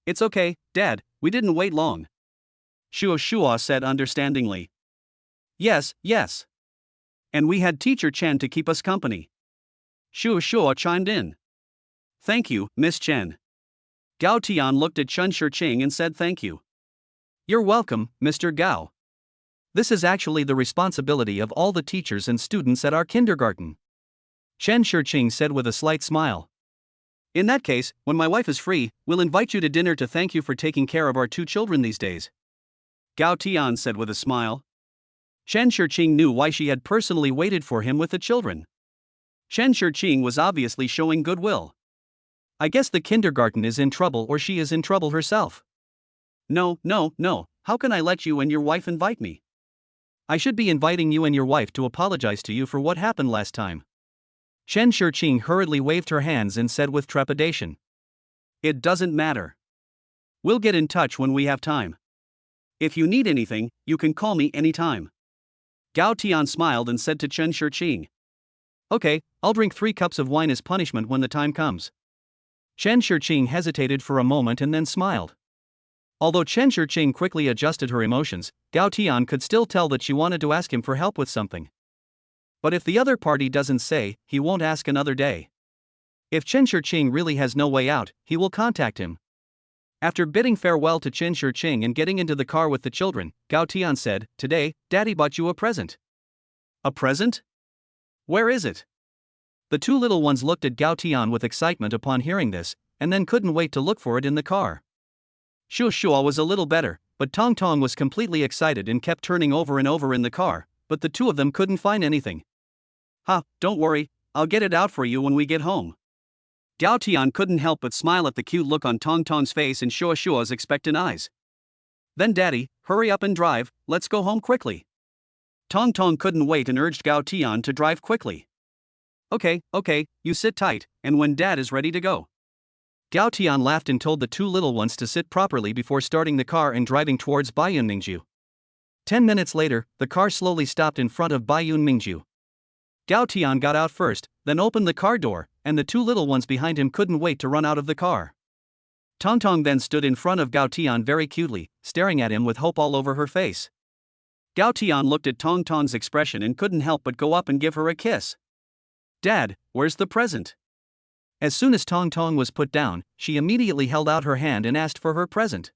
It's okay, Dad, we didn't wait long. Shuo said understandingly. Yes. And we had Teacher Chen to keep us company. Shuo chimed in. Thank you, Miss Chen. Gao Tian looked at Chen Shiqing and said thank you. You're welcome, Mr. Gao. This is actually the responsibility of all the teachers and students at our kindergarten. Chen Shiqing said with a slight smile. In that case, when my wife is free, we'll invite you to dinner to thank you for taking care of our two children these days. Gao Tian said with a smile. Chen Shiqing knew why she had personally waited for him with the children. Chen Shiqing was obviously showing goodwill. I guess the kindergarten is in trouble or she is in trouble herself. No, how can I let you and your wife invite me? I should be inviting you and your wife to apologize to you for what happened last time. Chen Shiqing hurriedly waved her hands and said with trepidation. It doesn't matter. We'll get in touch when we have time. If you need anything, you can call me anytime. Gao Tian smiled and said to Chen Shiqing. Okay, I'll drink 3 cups of wine as punishment when the time comes. Chen Shiqing hesitated for a moment and then smiled. Although Chen Shiqing quickly adjusted her emotions, Gao Tian could still tell that she wanted to ask him for help with something. But if the other party doesn't say, he won't ask another day. If Chen Shiqing really has no way out, he will contact him. After bidding farewell to Chen Shiqing and getting into the car with the children, Gao Tian said, Today, Daddy bought you a present. A present? Where is it? The two little ones looked at Gao Tian with excitement upon hearing this, and then couldn't wait to look for it in the car. Shuo was a little better, but Tong Tong was completely excited and kept turning over and over in the car, but the two of them couldn't find anything. Don't worry, I'll get it out for you when we get home. Gao Tian couldn't help but smile at the cute look on Tong Tong's face and Shuo's expectant eyes. Then Daddy, hurry up and drive, let's go home quickly. Tong Tong couldn't wait and urged Gao Tian to drive quickly. Okay, you sit tight, and when Dad is ready to go. Gao Tian laughed and told the two little ones to sit properly before starting the car and driving towards Baiyunmingju. 10 minutes later, the car slowly stopped in front of Baiyunmingju. Gao Tian got out first, then opened the car door, and the two little ones behind him couldn't wait to run out of the car. Tong Tong then stood in front of Gao Tian very cutely, staring at him with hope all over her face. Gao Tian looked at Tong Tong's expression and couldn't help but go up and give her a kiss. Dad, where's the present? As soon as Tong Tong was put down, she immediately held out her hand and asked for her present.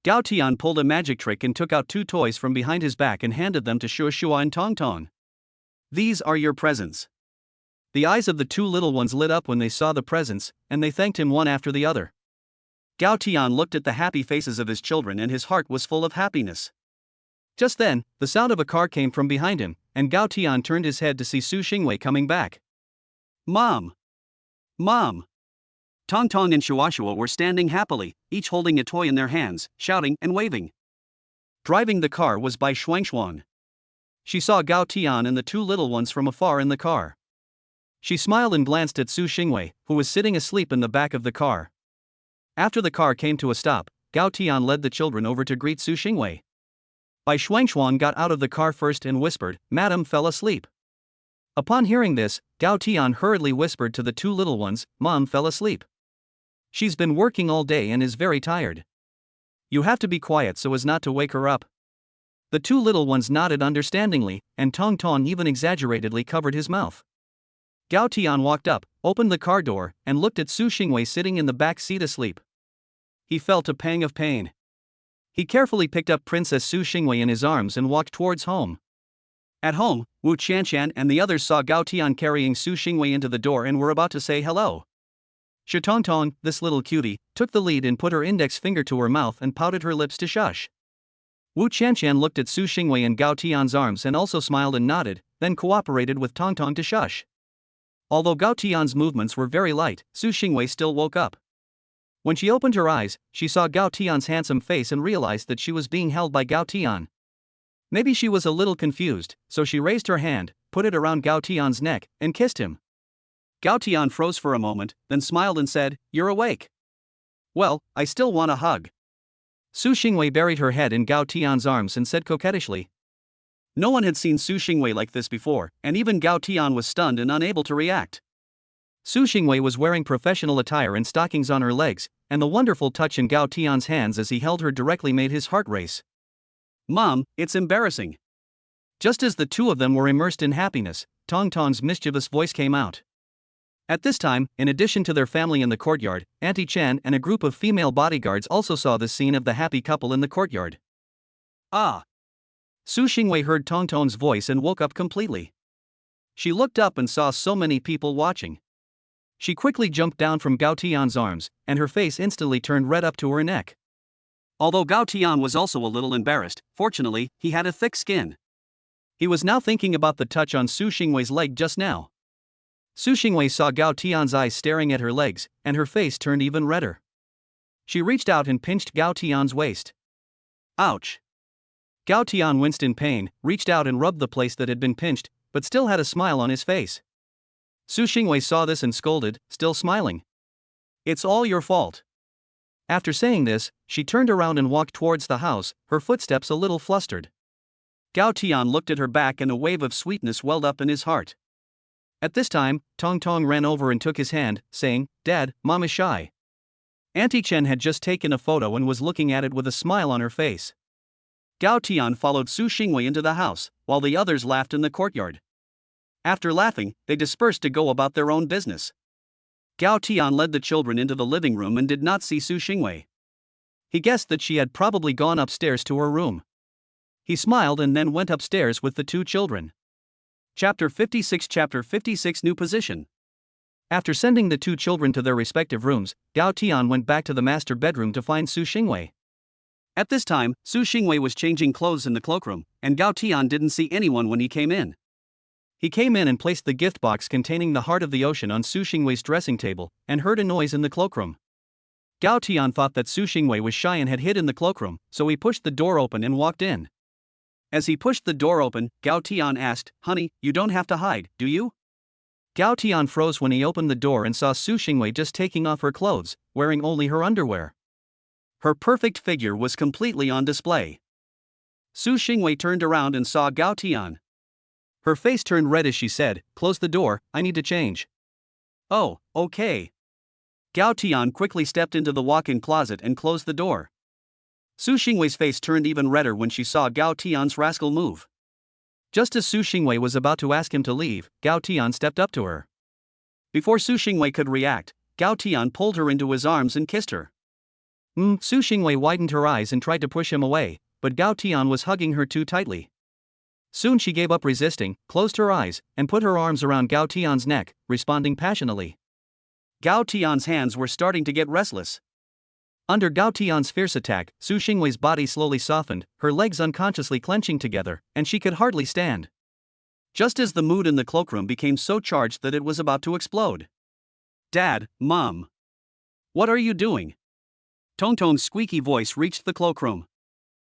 Gao Tian pulled a magic trick and took out 2 toys from behind his back and handed them to Shuo and Tong Tong. These are your presents. The eyes of the two little ones lit up when they saw the presents, and they thanked him one after the other. Gao Tian looked at the happy faces of his children and his heart was full of happiness. Just then, the sound of a car came from behind him, and Gao Tian turned his head to see Su Xingwei coming back. Mom! Mom! Tong Tong and Shuashua were standing happily, each holding a toy in their hands, shouting and waving. Driving the car was Bai Shuangshuang. She saw Gao Tian and the two little ones from afar in the car. She smiled and glanced at Su Xingwei, who was sitting asleep in the back of the car. After the car came to a stop, Gao Tian led the children over to greet Su Xingwei. Bai Shuangshuang got out of the car first and whispered, "Madam fell asleep." Upon hearing this, Gao Tian hurriedly whispered to the two little ones, "Mom fell asleep. She's been working all day and is very tired. You have to be quiet so as not to wake her up." The two little ones nodded understandingly, and Tong Tong even exaggeratedly covered his mouth. Gao Tian walked up, opened the car door, and looked at Su Xingwei sitting in the back seat asleep. He felt a pang of pain. He carefully picked up Princess Su Xingwei in his arms and walked towards home. At home, Wu Qianshan and the others saw Gao Tian carrying Su Xingwei into the door and were about to say hello. Shitongtong, this little cutie, took the lead and put her index finger to her mouth and pouted her lips to shush. Wu Qianshan looked at Su Xingwei in Gao Tian's arms and also smiled and nodded, then cooperated with Tongtong to shush. Although Gao Tian's movements were very light, Su Xingwei still woke up. When she opened her eyes, she saw Gao Tian's handsome face and realized that she was being held by Gao Tian. Maybe she was a little confused, so she raised her hand, put it around Gao Tian's neck, and kissed him. Gao Tian froze for a moment, then smiled and said, "You're awake. Well, I still want a hug." Su Xingwei buried her head in Gao Tian's arms and said coquettishly. No one had seen Su Xingwei like this before, and even Gao Tian was stunned and unable to react. Su Xingwei was wearing professional attire and stockings on her legs, and the wonderful touch in Gao Tian's hands as he held her directly made his heart race. "Mom, it's embarrassing." Just as the two of them were immersed in happiness, Tong Tong's mischievous voice came out. At this time, in addition to their family in the courtyard, Auntie Chen and a group of female bodyguards also saw the scene of the happy couple in the courtyard. Ah! Su Xingwei heard Tong Tong's voice and woke up completely. She looked up and saw so many people watching. She quickly jumped down from Gao Tian's arms, and her face instantly turned red up to her neck. Although Gao Tian was also a little embarrassed, fortunately, he had a thick skin. He was now thinking about the touch on Su Xingwei's leg just now. Su Xingwei saw Gao Tian's eyes staring at her legs, and her face turned even redder. She reached out and pinched Gao Tian's waist. Ouch! Gao Tian winced in pain, reached out and rubbed the place that had been pinched, but still had a smile on his face. Su Xingwei saw this and scolded, still smiling. "It's all your fault." After saying this, she turned around and walked towards the house, her footsteps a little flustered. Gao Tian looked at her back and a wave of sweetness welled up in his heart. At this time, Tong Tong ran over and took his hand, saying, "Dad, Mom is shy." Auntie Chen had just taken a photo and was looking at it with a smile on her face. Gao Tian followed Su Xingwei into the house, while the others laughed in the courtyard. After laughing, they dispersed to go about their own business. Gao Tian led the children into the living room and did not see Su Xingwei. He guessed that she had probably gone upstairs to her room. He smiled and then went upstairs with the two children. Chapter 56 New Position. After sending the two children to their respective rooms, Gao Tian went back to the master bedroom to find Su Xingwei. At this time, Su Xingwei was changing clothes in the cloakroom, and Gao Tian didn't see anyone when he came in. He came in and placed the gift box containing the heart of the ocean on Su Xingwei's dressing table, and heard a noise in the cloakroom. Gao Tian thought that Su Xingwei was shy and had hid in the cloakroom, so he pushed the door open and walked in. As he pushed the door open, Gao Tian asked, "Honey, you don't have to hide, do you?" Gao Tian froze when he opened the door and saw Su Xingwei just taking off her clothes, wearing only her underwear. Her perfect figure was completely on display. Su Xingwei turned around and saw Gao Tian. Her face turned red as she said, "Close the door, I need to change." "Oh, okay." Gao Tian quickly stepped into the walk-in closet and closed the door. Su Xingwei's face turned even redder when she saw Gao Tian's rascal move. Just as Su Xingwei was about to ask him to leave, Gao Tian stepped up to her. Before Su Xingwei could react, Gao Tian pulled her into his arms and kissed her. Su Xingwei widened her eyes and tried to push him away, but Gao Tian was hugging her too tightly. Soon she gave up resisting, closed her eyes, and put her arms around Gao Tian's neck, responding passionately. Gao Tian's hands were starting to get restless. Under Gao Tian's fierce attack, Su Xingwei's body slowly softened, her legs unconsciously clenching together, and she could hardly stand. Just as the mood in the cloakroom became so charged that it was about to explode. Dad, Mom. What are you doing? Tong Tong's squeaky voice reached the cloakroom.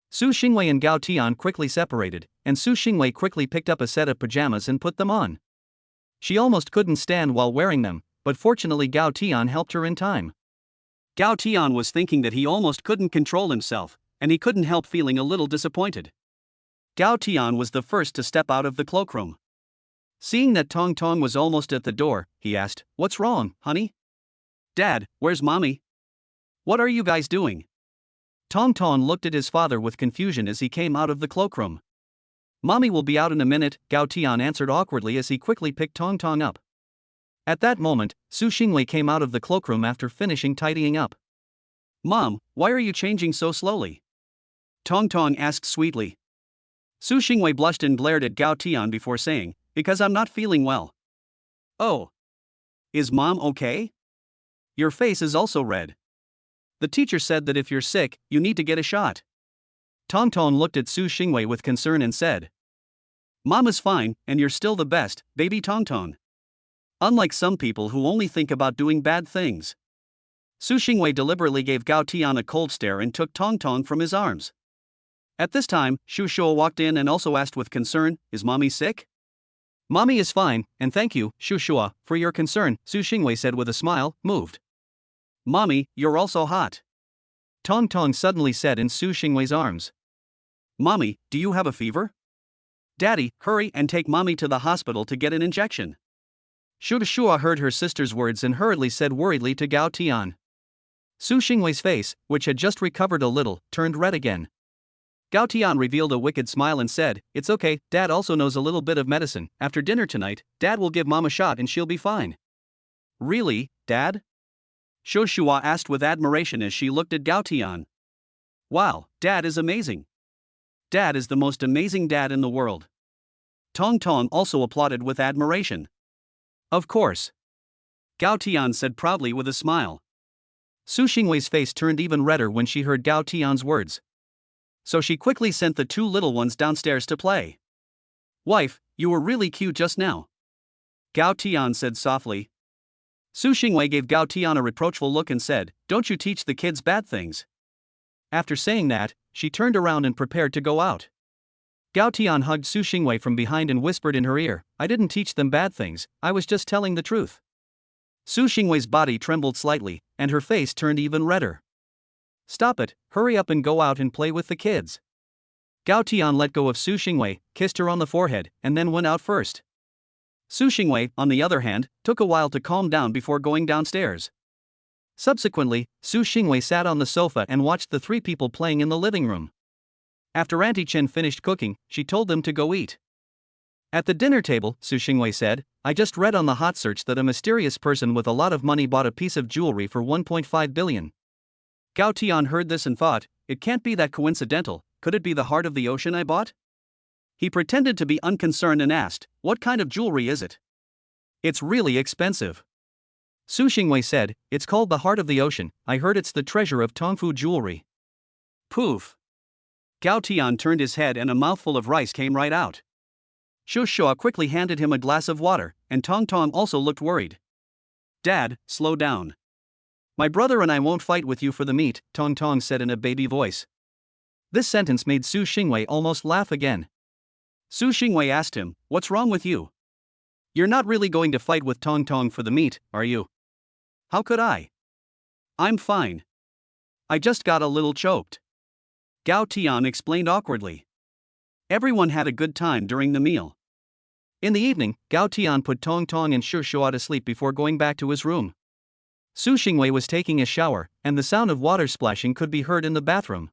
Su Xingwei and Gao Tian quickly separated, and Su Xingwei quickly picked up a set of pajamas and put them on. She almost couldn't stand while wearing them, but fortunately Gao Tian helped her in time. Gao Tian was thinking that he almost couldn't control himself, and he couldn't help feeling a little disappointed. Gao Tian was the first to step out of the cloakroom. Seeing that Tong Tong was almost at the door, he asked, "What's wrong, honey?" "Dad, where's Mommy? What are you guys doing?" Tong Tong looked at his father with confusion as he came out of the cloakroom. "Mommy will be out in a minute," Gao Tian answered awkwardly as he quickly picked Tong Tong up. At that moment, Su Xingwei came out of the cloakroom after finishing tidying up. "Mom, why are you changing so slowly?" Tong Tong asked sweetly. Su Xingwei blushed and glared at Gao Tian before saying, "Because I'm not feeling well." "Oh. Is Mom okay? Your face is also red. The teacher said that if you're sick, you need to get a shot." Tong Tong looked at Su Xingwei with concern and said, "Mom is fine, and you're still the best, baby Tong Tong. Unlike some people who only think about doing bad things." Su Xingwei deliberately gave Gao Tian a cold stare and took Tong Tong from his arms. At this time, Shu Shua walked in and also asked with concern, "Is Mommy sick?" "Mommy is fine, and thank you, Shu Shua, for your concern," Su Xingwei said with a smile, moved. "Mommy, you're also hot," Tong Tong suddenly said in Su Xingwei's arms. "Mommy, do you have a fever? Daddy, hurry and take Mommy to the hospital to get an injection." Shu Shua heard her sister's words and hurriedly said worriedly to Gao Tian. Su Xingwei's face, which had just recovered a little, turned red again. Gao Tian revealed a wicked smile and said, "It's okay, Dad also knows a little bit of medicine. After dinner tonight, Dad will give Mom a shot and she'll be fine." "Really, Dad?" Shu Shua asked with admiration as she looked at Gao Tian. "Wow, Dad is amazing. Dad is the most amazing dad in the world." Tong Tong also applauded with admiration. "Of course," Gao Tian said proudly with a smile. Su Xingwei's face turned even redder when she heard Gao Tian's words. So she quickly sent the two little ones downstairs to play. "Wife, you were really cute just now," Gao Tian said softly. Su Xingwei gave Gao Tian a reproachful look and said, "Don't you teach the kids bad things." After saying that, she turned around and prepared to go out. Gao Tian hugged Su Xingwei from behind and whispered in her ear, "I didn't teach them bad things, I was just telling the truth." Su Xingwei's body trembled slightly, and her face turned even redder. "Stop it, hurry up and go out and play with the kids." Gao Tian let go of Su Xingwei, kissed her on the forehead, and then went out first. Su Xingwei, on the other hand, took a while to calm down before going downstairs. Subsequently, Su Xingwei sat on the sofa and watched the three people playing in the living room. After Auntie Chen finished cooking, she told them to go eat. At the dinner table, Su Xingwei said, "I just read on the hot search that a mysterious person with a lot of money bought a piece of jewelry for 1.5 billion. Gao Tian heard this and thought, "It can't be that coincidental, could it be the heart of the ocean I bought?" He pretended to be unconcerned and asked, "What kind of jewelry is it?" "It's really expensive." Su Xingwei said, "It's called the heart of the ocean, I heard it's the treasure of Tongfu jewelry." Poof! Gao Tian turned his head and a mouthful of rice came right out. Shu Shua quickly handed him a glass of water, and Tong Tong also looked worried. "Dad, slow down. My brother and I won't fight with you for the meat," Tong Tong said in a baby voice. This sentence made Su Xingwei almost laugh again. Su Xingwei asked him, "What's wrong with you? You're not really going to fight with Tong Tong for the meat, are you?" "How could I? I'm fine. I just got a little choked," Gao Tian explained awkwardly. Everyone had a good time during the meal. In the evening, Gao Tian put Tong Tong and Shu Shua to sleep before going back to his room. Su Xingwei was taking a shower, and the sound of water splashing could be heard in the bathroom.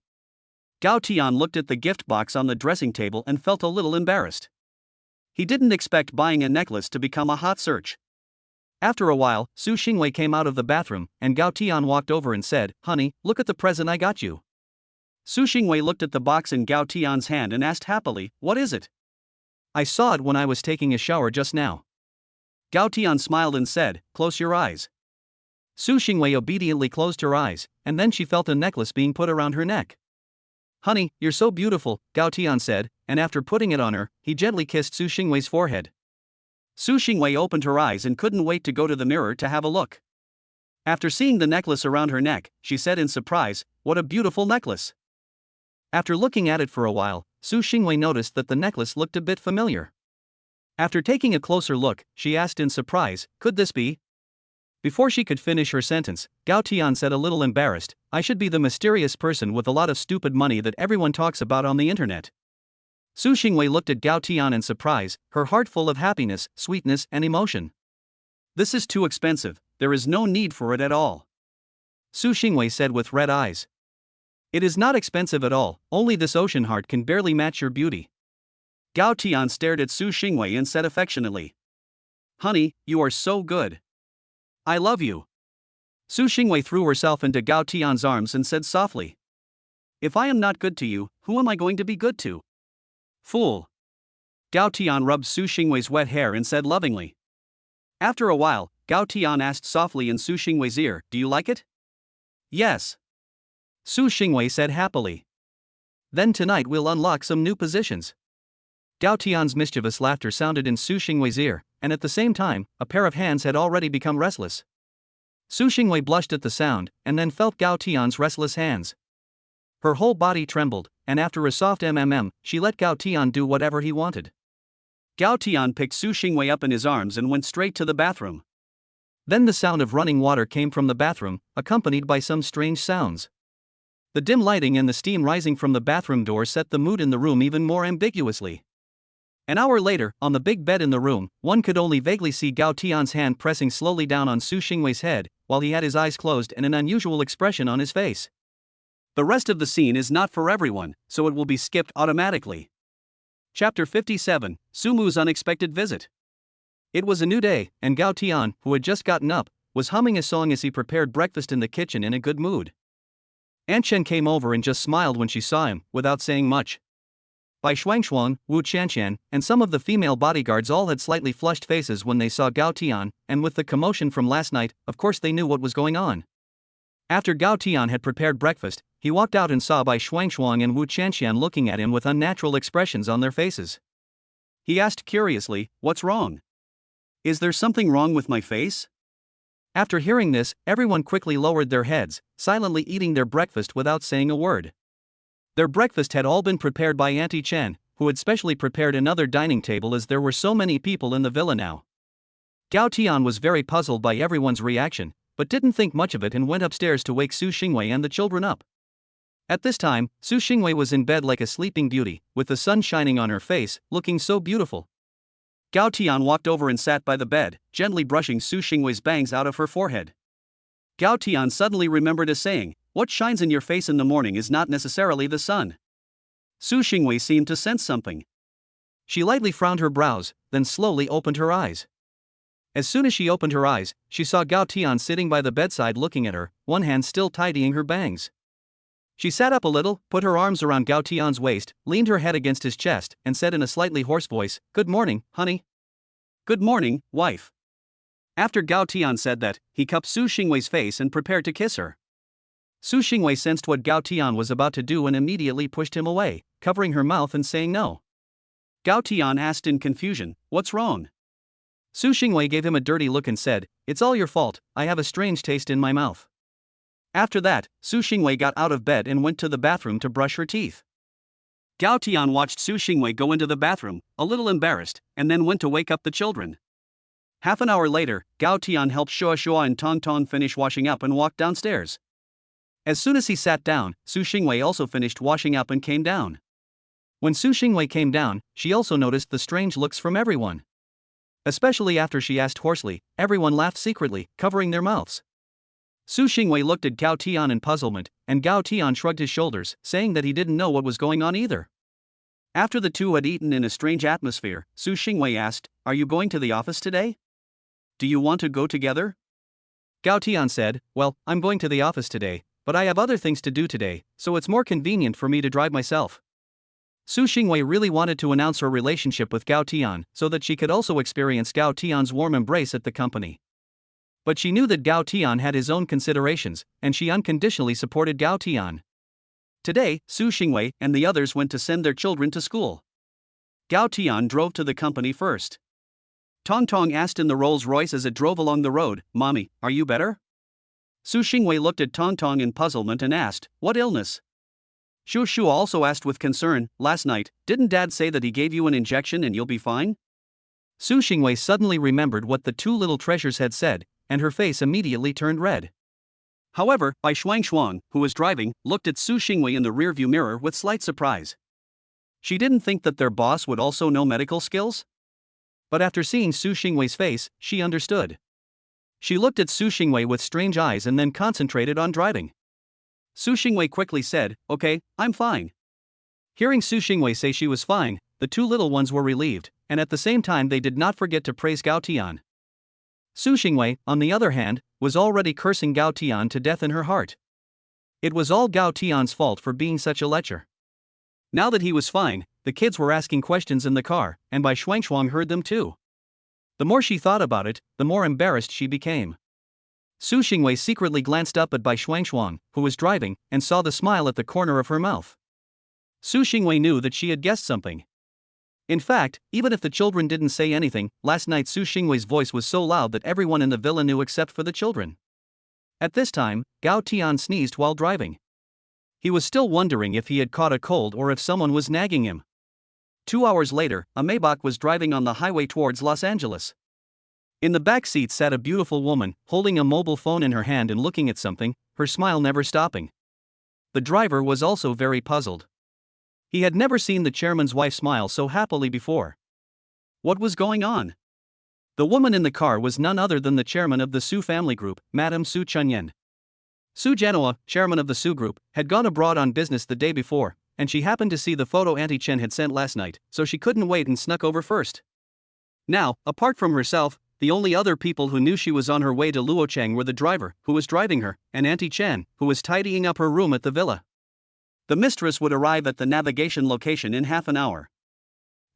Gao Tian looked at the gift box on the dressing table and felt a little embarrassed. He didn't expect buying a necklace to become a hot search. After a while, Su Xingwei came out of the bathroom, and Gao Tian walked over and said, "Honey, look at the present I got you." Su Xingwei looked at the box in Gao Tian's hand and asked happily, "What is it?" "I saw it when I was taking a shower just now." Gao Tian smiled and said, "Close your eyes." Su Xingwei obediently closed her eyes, and then she felt a necklace being put around her neck. "Honey, you're so beautiful," Gao Tian said, and after putting it on her, he gently kissed Su Xingwei's forehead. Su Xingwei opened her eyes and couldn't wait to go to the mirror to have a look. After seeing the necklace around her neck, she said in surprise, "What a beautiful necklace." After looking at it for a while, Su Xingwei noticed that the necklace looked a bit familiar. After taking a closer look, she asked in surprise, "Could this be?" Before she could finish her sentence, Gao Tian said a little embarrassed, "I should be the mysterious person with a lot of stupid money that everyone talks about on the internet." Su Xingwei looked at Gao Tian in surprise, her heart full of happiness, sweetness, and emotion. "This is too expensive, there is no need for it at all," Su Xingwei said with red eyes. "It is not expensive at all, only this ocean heart can barely match your beauty." Gao Tian stared at Su Xingwei and said affectionately, "Honey, you are so good. I love you." Su Xingwei threw herself into Gao Tian's arms and said softly, "If I am not good to you, who am I going to be good to?" "Fool." Gao Tian rubbed Su Xingwei's wet hair and said lovingly. After a while, Gao Tian asked softly in Su Xingwei's ear, "Do you like it?" "Yes," Su Xingwei said happily. "Then tonight we'll unlock some new positions." Gao Tian's mischievous laughter sounded in Su Xingwei's ear, and at the same time, a pair of hands had already become restless. Su Xingwei blushed at the sound, and then felt Gao Tian's restless hands. Her whole body trembled, and after a soft she let Gao Tian do whatever he wanted. Gao Tian picked Su Xingwei up in his arms and went straight to the bathroom. Then the sound of running water came from the bathroom, accompanied by some strange sounds. The dim lighting and the steam rising from the bathroom door set the mood in the room even more ambiguously. An hour later, on the big bed in the room, one could only vaguely see Gao Tian's hand pressing slowly down on Su Xingwei's head, while he had his eyes closed and an unusual expression on his face. The rest of the scene is not for everyone, so it will be skipped automatically. Chapter 57, Su Mu's Unexpected Visit. It was a new day, and Gao Tian, who had just gotten up, was humming a song as he prepared breakfast in the kitchen in a good mood. Aunt Chen came over and just smiled when she saw him, without saying much. Bai Shuangshuang, Wu Qianqian, and some of the female bodyguards all had slightly flushed faces when they saw Gao Tian, and with the commotion from last night, of course they knew what was going on. After Gao Tian had prepared breakfast, he walked out and saw Bai Shuangshuang and Wu Qianqian looking at him with unnatural expressions on their faces. He asked curiously, "What's wrong? Is there something wrong with my face?" After hearing this, everyone quickly lowered their heads, silently eating their breakfast without saying a word. Their breakfast had all been prepared by Auntie Chen, who had specially prepared another dining table as there were so many people in the villa now. Gao Tian was very puzzled by everyone's reaction, but didn't think much of it and went upstairs to wake Su Xingwei and the children up. At this time, Su Xingwei was in bed like a sleeping beauty, with the sun shining on her face, looking so beautiful. Gao Tian walked over and sat by the bed, gently brushing Su Xingwei's bangs out of her forehead. Gao Tian suddenly remembered a saying, "What shines in your face in the morning is not necessarily the sun." Su Xingwei seemed to sense something. She lightly frowned her brows, then slowly opened her eyes. As soon as she opened her eyes, she saw Gao Tian sitting by the bedside looking at her, one hand still tidying her bangs. She sat up a little, put her arms around Gao Tian's waist, leaned her head against his chest, and said in a slightly hoarse voice, "Good morning, honey." "Good morning, wife." After Gao Tian said that, he cupped Su Xingwei's face and prepared to kiss her. Su Xingwei sensed what Gao Tian was about to do and immediately pushed him away, covering her mouth and saying no. Gao Tian asked in confusion, "What's wrong?" Su Xingwei gave him a dirty look and said, "It's all your fault, I have a strange taste in my mouth." After that, Su Xingwei got out of bed and went to the bathroom to brush her teeth. Gao Tian watched Su Xingwei go into the bathroom, a little embarrassed, and then went to wake up the children. Half an hour later, Gao Tian helped Shua Shua and Tong Tong finish washing up and walked downstairs. As soon as he sat down, Su Xingwei also finished washing up and came down. When Su Xingwei came down, she also noticed the strange looks from everyone. Especially after she asked hoarsely, everyone laughed secretly, covering their mouths. Su Xingwei looked at Gao Tian in puzzlement, and Gao Tian shrugged his shoulders, saying that he didn't know what was going on either. After the two had eaten in a strange atmosphere, Su Xingwei asked, "Are you going to the office today? Do you want to go together?" Gao Tian said, "Well, I'm going to the office today, but I have other things to do today, so it's more convenient for me to drive myself." Su Xingwei really wanted to announce her relationship with Gao Tian so that she could also experience Gao Tian's warm embrace at the company. But she knew that Gao Tian had his own considerations, and she unconditionally supported Gao Tian. Today, Su Xingwei and the others went to send their children to school. Gao Tian drove to the company first. Tong Tong asked in the Rolls-Royce as it drove along the road, "Mommy, are you better?" Su Xingwei looked at Tong Tong in puzzlement and asked, "What illness?" Shu Shu also asked with concern, "Last night, didn't Dad say that he gave you an injection and you'll be fine?" Su Xingwei suddenly remembered what the two little treasures had said, and her face immediately turned red. However, Bai Shuang, who was driving, looked at Su Xingwei in the rearview mirror with slight surprise. She didn't think that their boss would also know medical skills. But after seeing Su Xingwei's face, she understood. She looked at Su Xingwei with strange eyes and then concentrated on driving. Su Xingwei quickly said, "Okay, I'm fine." Hearing Su Xingwei say she was fine, the two little ones were relieved, and at the same time they did not forget to praise Gao Tian. Su Xingwei, on the other hand, was already cursing Gao Tian to death in her heart. It was all Gao Tian's fault for being such a lecher. Now that he was fine, the kids were asking questions in the car, and Bai Shuang heard them too. The more she thought about it, the more embarrassed she became. Su Xingwei secretly glanced up at Bai Shuang, who was driving, and saw the smile at the corner of her mouth. Su Xingwei knew that she had guessed something. In fact, even if the children didn't say anything, last night Su Xingwei's voice was so loud that everyone in the villa knew except for the children. At this time, Gao Tian sneezed while driving. He was still wondering if he had caught a cold or if someone was nagging him. 2 hours later, a Maybach was driving on the highway towards Los Angeles. In the back seat sat a beautiful woman, holding a mobile phone in her hand and looking at something, her smile never stopping. The driver was also very puzzled. He had never seen the chairman's wife smile so happily before. What was going on? The woman in the car was none other than the chairman of the Su family group, Madame Su Chunyan. Su Jianhua, chairman of the Su group, had gone abroad on business the day before, and she happened to see the photo Auntie Chen had sent last night, so she couldn't wait and snuck over first. Now, apart from herself, the only other people who knew she was on her way to Luochang were the driver, who was driving her, and Auntie Chen, who was tidying up her room at the villa. The mistress would arrive at the navigation location in half an hour.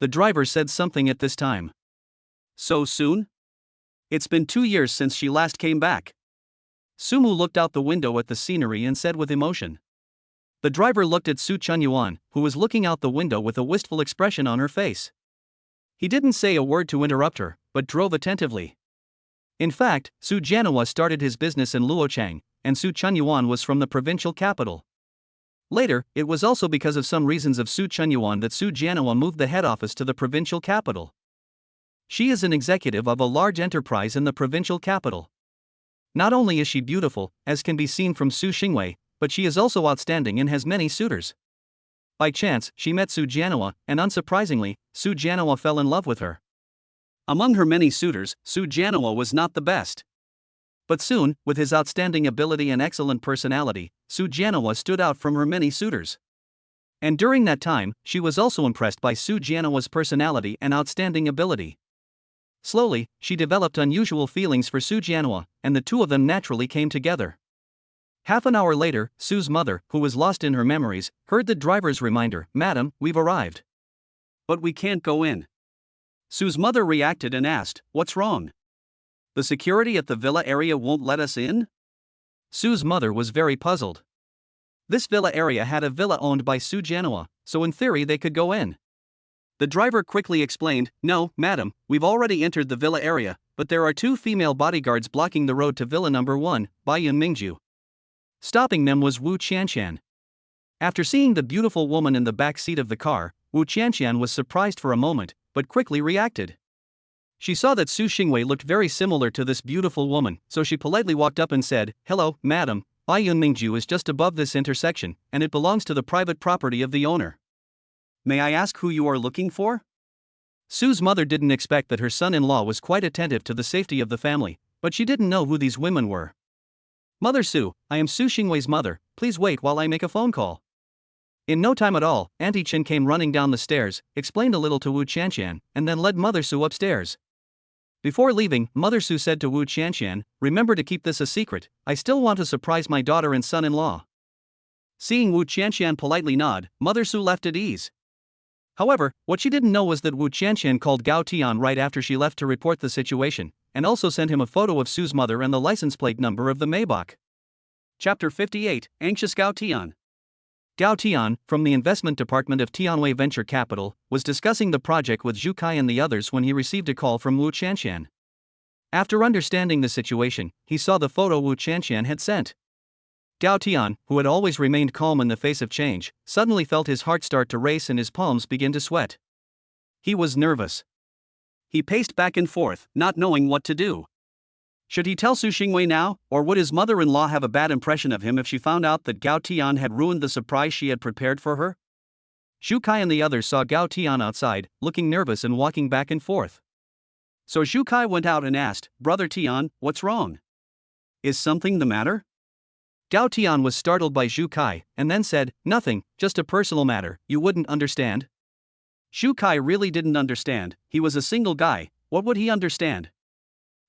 The driver said something at this time. So soon? It's been 2 years since she last came back. Sumu looked out the window at the scenery and said with emotion. The driver looked at Su Chunyuan, who was looking out the window with a wistful expression on her face. He didn't say a word to interrupt her, but drove attentively. In fact, Su Jianhua started his business in Luochang, and Su Chunyuan was from the provincial capital. Later, it was also because of some reasons of Su Chunyuan that Su Jianhua moved the head office to the provincial capital. She is an executive of a large enterprise in the provincial capital. Not only is she beautiful, as can be seen from Su Xingwei, but she is also outstanding and has many suitors. By chance, she met Su Jianhua, and unsurprisingly, Su Jianhua fell in love with her. Among her many suitors, Su Jianhua was not the best. But soon, with his outstanding ability and excellent personality, Su Jianhua stood out from her many suitors. And during that time, she was also impressed by Su Jianhua's personality and outstanding ability. Slowly, she developed unusual feelings for Su Jianhua, and the two of them naturally came together. Half an hour later, Su's mother, who was lost in her memories, heard the driver's reminder, "Madam, we've arrived." "But we can't go in." Su's mother reacted and asked, "What's wrong? The security at the villa area won't let us in?" Su's mother was very puzzled. This villa area had a villa owned by Su Jianhua, so in theory they could go in. The driver quickly explained, "No, madam, we've already entered the villa area, but there are 2 female bodyguards blocking the road to villa number 1, Baiyun Mingju." Stopping them was Wu Qianshan. After seeing the beautiful woman in the back seat of the car, Wu Qianshan was surprised for a moment, but quickly reacted. She saw that Su Xingwei looked very similar to this beautiful woman, so she politely walked up and said, "Hello, madam, Baiyun Mingju is just above this intersection, and it belongs to the private property of the owner. May I ask who you are looking for?" Su's mother didn't expect that her son-in-law was quite attentive to the safety of the family, but she didn't know who these women were. "Mother Su, I am Su Xingwei's mother, please wait while I make a phone call." In no time at all, Auntie Chen came running down the stairs, explained a little to Wu Qianshan, and then led Mother Su upstairs. Before leaving, Mother Su said to Wu Qianshan, "Remember to keep this a secret, I still want to surprise my daughter and son-in-law." Seeing Wu Qianshan politely nod, Mother Su left at ease. However, what she didn't know was that Wu Qianshan called Gao Tian right after she left to report the situation, and also sent him a photo of Su's mother and the license plate number of the Maybach. Chapter 58, Anxious Gao Tian. Gao Tian, from the investment department of Tianwei Venture Capital, was discussing the project with Zhu Kai and the others when he received a call from Wu Chanshan. After understanding the situation, he saw the photo Wu Chanshan had sent. Gao Tian, who had always remained calm in the face of change, suddenly felt his heart start to race and his palms begin to sweat. He was nervous. He paced back and forth, not knowing what to do. Should he tell Su Xingwei now, or would his mother-in-law have a bad impression of him if she found out that Gao Tian had ruined the surprise she had prepared for her? Zhu Kai and the others saw Gao Tian outside, looking nervous and walking back and forth. So Zhu Kai went out and asked, "Brother Tian, what's wrong? Is something the matter?" Gao Tian was startled by Zhu Kai, and then said, "Nothing, just a personal matter, you wouldn't understand." Zhu Kai really didn't understand. He was a single guy, what would he understand?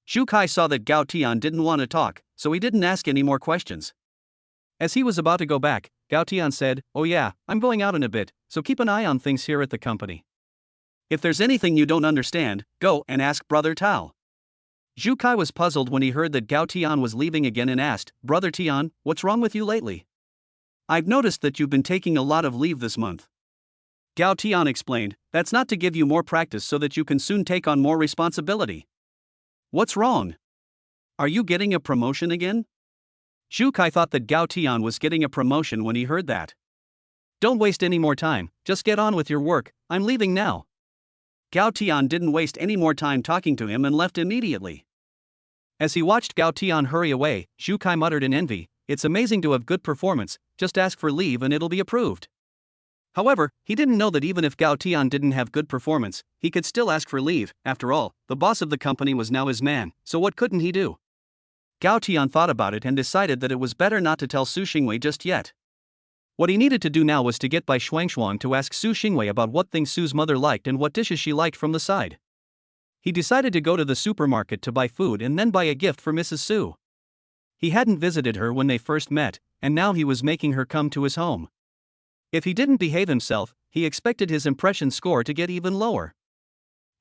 Zhu Kai saw that Gao Tian didn't want to talk, so he didn't ask any more questions. As he was about to go back, Gao Tian said, "Oh yeah, I'm going out in a bit, so keep an eye on things here at the company. If there's anything you don't understand, go and ask Brother Tao." Zhu Kai was puzzled when he heard that Gao Tian was leaving again and asked, "Brother Tian, what's wrong with you lately? I've noticed that you've been taking a lot of leave this month." Gao Tian explained, "That's not to give you more practice so that you can soon take on more responsibility." "What's wrong? Are you getting a promotion again?" Zhu Kai thought that Gao Tian was getting a promotion when he heard that. "Don't waste any more time, just get on with your work, I'm leaving now." Gao Tian didn't waste any more time talking to him and left immediately. As he watched Gao Tian hurry away, Zhu Kai muttered in envy, "It's amazing to have good performance, just ask for leave and it'll be approved." However, he didn't know that even if Gao Tian didn't have good performance, he could still ask for leave. After all, the boss of the company was now his man, so what couldn't he do? Gao Tian thought about it and decided that it was better not to tell Su Xingwei just yet. What he needed to do now was to get Bai Shuangshuang to ask Su Xingwei about what things Su's mother liked and what dishes she liked from the side. He decided to go to the supermarket to buy food and then buy a gift for Mrs. Su. He hadn't visited her when they first met, and now he was making her come to his home. If he didn't behave himself, he expected his impression score to get even lower.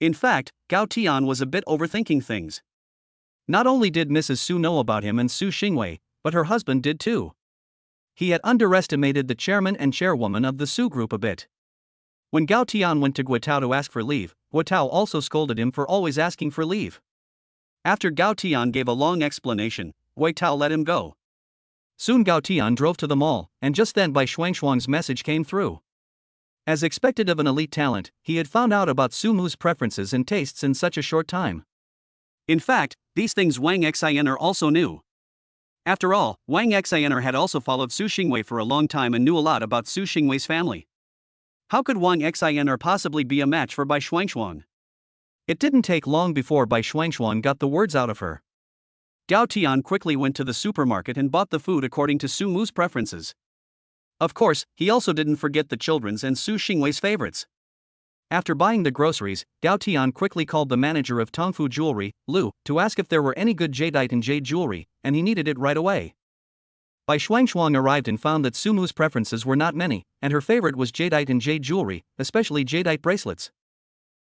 In fact, Gao Tian was a bit overthinking things. Not only did Mrs. Su know about him and Su Xingwei, but her husband did too. He had underestimated the chairman and chairwoman of the Su group a bit. When Gao Tian went to Guotao to ask for leave, Guotao also scolded him for always asking for leave. After Gao Tian gave a long explanation, Guotao let him go. Soon Gao Tian drove to the mall, and just then Bai Shuangshuang's message came through. As expected of an elite talent, he had found out about Su Mu's preferences and tastes in such a short time. In fact, these things Wang Xianer also knew. After all, Wang Xianer had also followed Su Xingwei for a long time and knew a lot about Su Xingwei's family. How could Wang Xianer possibly be a match for Bai Shuangshuang? It didn't take long before Bai Shuangshuang got the words out of her. Gao Tian quickly went to the supermarket and bought the food according to Su Mu's preferences. Of course, he also didn't forget the children's and Su Xingwei's favorites. After buying the groceries, Gao Tian quickly called the manager of Tongfu Jewelry, Lu, to ask if there were any good jadeite and jade jewelry, and he needed it right away. Bai Shuangshuang arrived and found that Su Mu's preferences were not many, and her favorite was jadeite and jade jewelry, especially jadeite bracelets.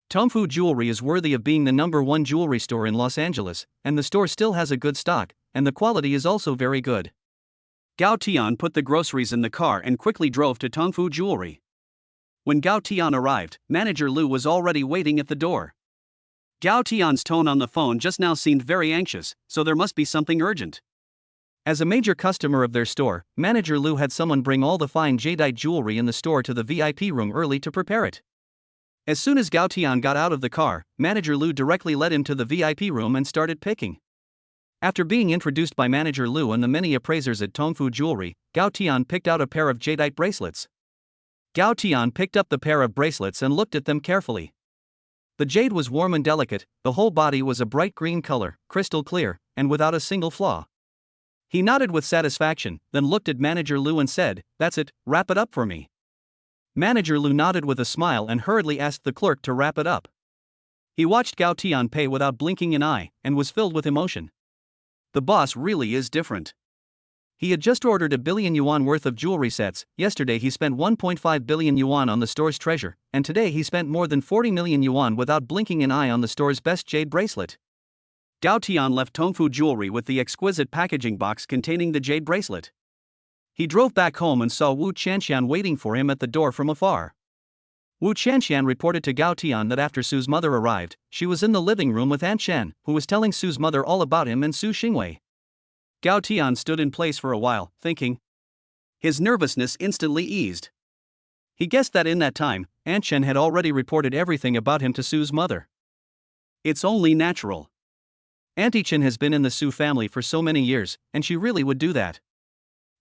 Tongfu Jewelry is worthy of being the #1 jewelry store in Los Angeles, and the store still has a good stock, and the quality is also very good. Gao Tian put the groceries in the car and quickly drove to Tongfu Jewelry. When Gao Tian arrived, manager Lu was already waiting at the door. Gao Tian's tone on the phone just now seemed very anxious, so there must be something urgent. As a major customer of their store, manager Lu had someone bring all the fine jadeite jewelry in the store to the VIP room early to prepare it. As soon as Gao Tian got out of the car, manager Lu directly led him to the VIP room and started picking. After being introduced by manager Lu and the many appraisers at Tongfu Jewelry, Gao Tian picked out a pair of jadeite bracelets. Gao Tian picked up the pair of bracelets and looked at them carefully. The jade was warm and delicate, the whole body was a bright green color, crystal clear, and without a single flaw. He nodded with satisfaction, then looked at manager Lu and said, "That's it, wrap it up for me." Manager Lu nodded with a smile and hurriedly asked the clerk to wrap it up. He watched Gao Tian pay without blinking an eye, and was filled with emotion. The boss really is different. He had just ordered 1 billion yuan worth of jewelry sets. Yesterday he spent 1.5 billion yuan on the store's treasure, and today he spent more than 40 million yuan without blinking an eye on the store's best jade bracelet. Gao Tian left Tongfu Jewelry with the exquisite packaging box containing the jade bracelet. He drove back home and saw Wu Qianxian waiting for him at the door from afar. Wu Qianxian reported to Gao Tian that after Su's mother arrived, she was in the living room with Aunt Chen, who was telling Su's mother all about him and Su Xingwei. Gao Tian stood in place for a while, thinking. His nervousness instantly eased. He guessed that in that time, Aunt Chen had already reported everything about him to Su's mother. It's only natural. Auntie Chen has been in the Su family for so many years, and she really would do that.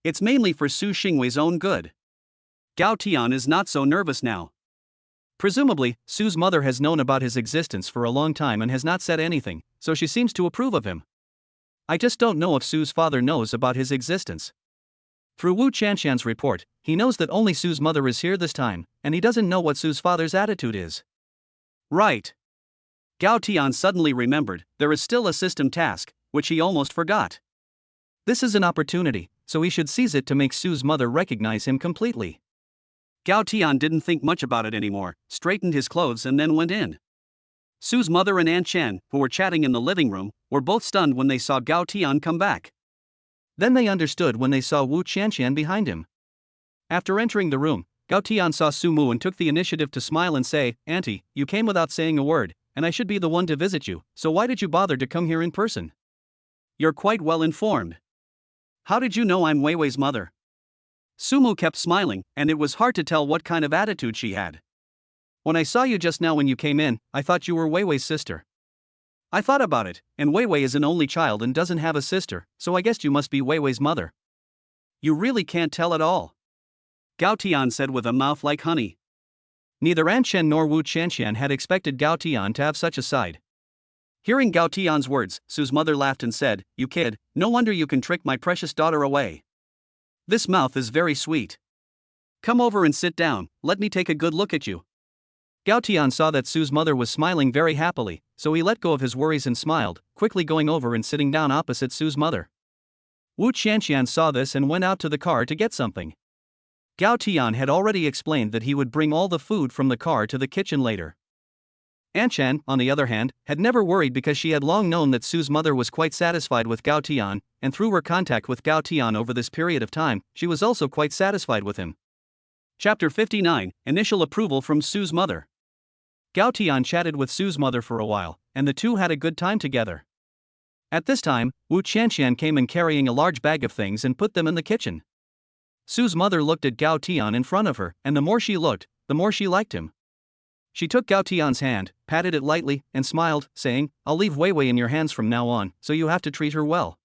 It's mainly for Su Xingwei's own good. Gao Tian is not so nervous now. Presumably, Su's mother has known about his existence for a long time and has not said anything, so she seems to approve of him. I just don't know if Su's father knows about his existence. Through Wu Qianxian's report, he knows that only Su's mother is here this time, and he doesn't know what Su's father's attitude is. Right. Gao Tian suddenly remembered there is still a system task, which he almost forgot. This is an opportunity, so he should seize it to make Su's mother recognize him completely. Gao Tian didn't think much about it anymore, straightened his clothes and then went in. Su's mother and Aunt Chen, who were chatting in the living room, were both stunned when they saw Gao Tian come back. Then they understood when they saw Wu Qianxian behind him. After entering the room, Gao Tian saw Su Mu and took the initiative to smile and say, "Auntie, you came without saying a word, and I should be the one to visit you, so why did you bother to come here in person? You're quite well informed. How did you know I'm Wei Wei's mother?" Su Mu kept smiling, and it was hard to tell what kind of attitude she had. "When I saw you just now when you came in, I thought you were Wei Wei's sister. I thought about it, and Wei Wei is an only child and doesn't have a sister, so I guessed you must be Wei Wei's mother. You really can't tell at all," Gao Tian said with a mouth like honey. Neither Aunt Chen nor Wu Qianxian had expected Gao Tian to have such a side. Hearing Gao Tian's words, Su's mother laughed and said, "You kid, no wonder you can trick my precious daughter away. This mouth is very sweet. Come over and sit down, let me take a good look at you." Gao Tian saw that Su's mother was smiling very happily, so he let go of his worries and smiled, quickly going over and sitting down opposite Su's mother. Wu Qianxian saw this and went out to the car to get something. Gao Tian had already explained that he would bring all the food from the car to the kitchen later. Aunt Chen, on the other hand, had never worried because she had long known that Su's mother was quite satisfied with Gao Tian, and through her contact with Gao Tian over this period of time, she was also quite satisfied with him. Chapter 59, Initial Approval from Su's Mother. Gao Tian chatted with Su's mother for a while, and the two had a good time together. At this time, Wu Qianxian came in carrying a large bag of things and put them in the kitchen. Su's mother looked at Gao Tian in front of her, and the more she looked, the more she liked him. She took Gao Tian's hand, patted it lightly, and smiled, saying, "I'll leave Wei Wei in your hands from now on, so you have to treat her well."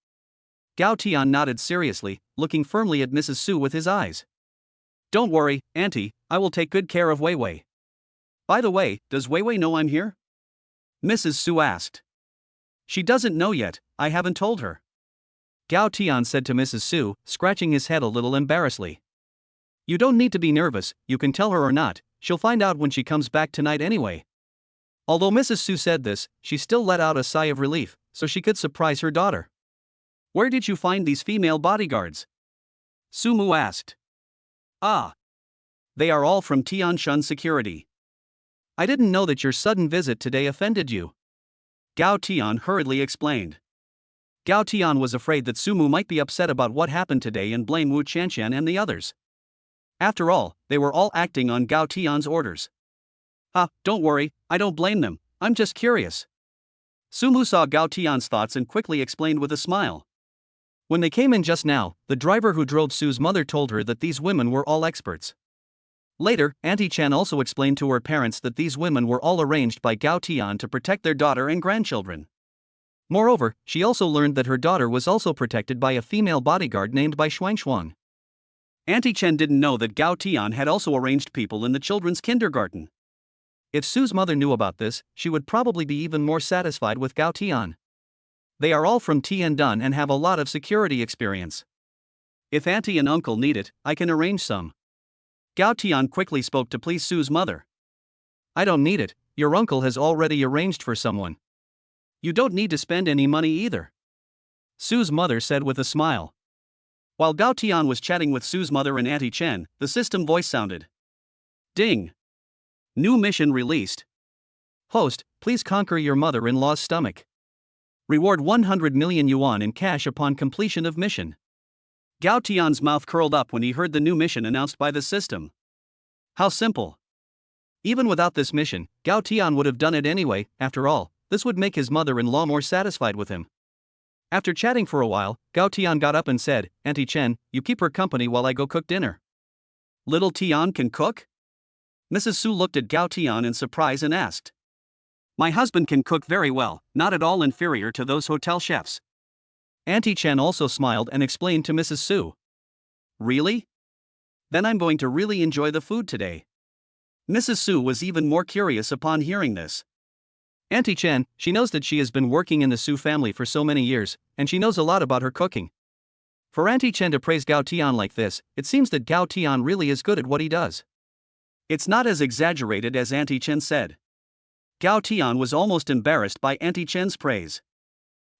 Gao Tian nodded seriously, looking firmly at Mrs. Su with his eyes. "Don't worry, Auntie, I will take good care of Wei Wei. By the way, does Wei Wei know I'm here?" Mrs. Su asked. "She doesn't know yet, I haven't told her," Gao Tian said to Mrs. Su, scratching his head a little embarrassedly. "You don't need to be nervous, you can tell her or not, she'll find out when she comes back tonight anyway." Although Mrs. Su said this, she still let out a sigh of relief, so she could surprise her daughter. "Where did you find these female bodyguards?" Su Mu asked. "Ah. They are all from Tianshan Security. I didn't know that your sudden visit today offended you," Gao Tian hurriedly explained. Gao Tian was afraid that Su Mu might be upset about what happened today and blame Wu Qianxian and the others. After all, they were all acting on Gao Tian's orders. Don't worry, I don't blame them, I'm just curious." Su Mu saw Gao Tian's thoughts and quickly explained with a smile. When they came in just now, the driver who drove Su's mother told her that these women were all experts. Later, Auntie Chen also explained to her parents that these women were all arranged by Gao Tian to protect their daughter and grandchildren. Moreover, she also learned that her daughter was also protected by a female bodyguard named by Shuangshuang. Auntie Chen didn't know that Gao Tian had also arranged people in the children's kindergarten. If Su's mother knew about this, she would probably be even more satisfied with Gao Tian. They are all from Tiandun and have a lot of security experience. If Auntie and Uncle need it, I can arrange some. Gao Tian quickly spoke to please Su's mother. "I don't need it, your uncle has already arranged for someone. You don't need to spend any money either," Su's mother said with a smile. While Gao Tian was chatting with Su's mother and Auntie Chen, the system voice sounded. Ding! New mission released. Host, please conquer your mother-in-law's stomach. Reward 100 million yuan in cash upon completion of mission. Gao Tian's mouth curled up when he heard the new mission announced by the system. How simple. Even without this mission, Gao Tian would have done it anyway. After all, this would make his mother-in-law more satisfied with him. After chatting for a while, Gao Tian got up and said, "Auntie Chen, you keep her company while I go cook dinner." Little Tian can cook? Mrs. Su looked at Gao Tian in surprise and asked. My husband can cook very well, not at all inferior to those hotel chefs. Auntie Chen also smiled and explained to Mrs. Su. Really? Then I'm going to really enjoy the food today. Mrs. Su was even more curious upon hearing this. Auntie Chen, she knows that she has been working in the Su family for so many years, and she knows a lot about her cooking. For Auntie Chen to praise Gao Tian like this, it seems that Gao Tian really is good at what he does. It's not as exaggerated as Auntie Chen said. Gao Tian was almost embarrassed by Auntie Chen's praise.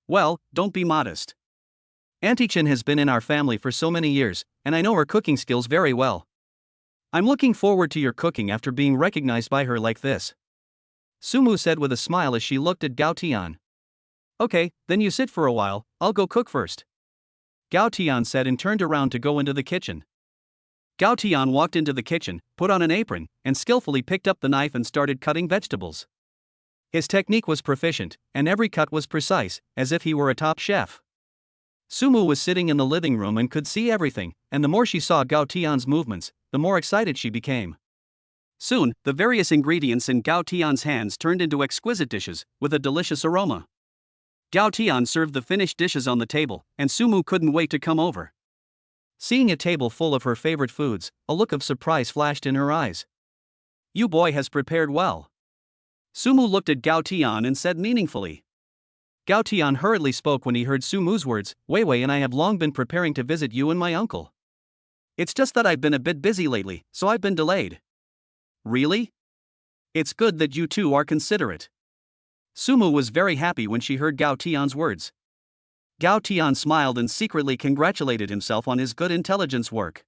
Well, don't be modest. Auntie Chen has been in our family for so many years, and I know her cooking skills very well. I'm looking forward to your cooking after being recognized by her like this. Sumu said with a smile as she looked at Gao Tian. Okay, then you sit for a while, I'll go cook first. Gao Tian said and turned around to go into the kitchen. Gao Tian walked into the kitchen, put on an apron, and skillfully picked up the knife and started cutting vegetables. His technique was proficient, and every cut was precise, as if he were a top chef. Sumu was sitting in the living room and could see everything, and the more she saw Gao Tian's movements, the more excited she became. Soon, the various ingredients in Gao Tian's hands turned into exquisite dishes, with a delicious aroma. Gao Tian served the finished dishes on the table, and Sumu couldn't wait to come over. Seeing a table full of her favorite foods, a look of surprise flashed in her eyes. You boy has prepared well. Sumu looked at Gao Tian and said meaningfully. Gao Tian hurriedly spoke when he heard Sumu's words, Wei Wei and I have long been preparing to visit you and my uncle. It's just that I've been a bit busy lately, so I've been delayed. Really? It's good that you two are considerate. Sumu was very happy when she heard Gao Tian's words. Gao Tian smiled and secretly congratulated himself on his good intelligence work.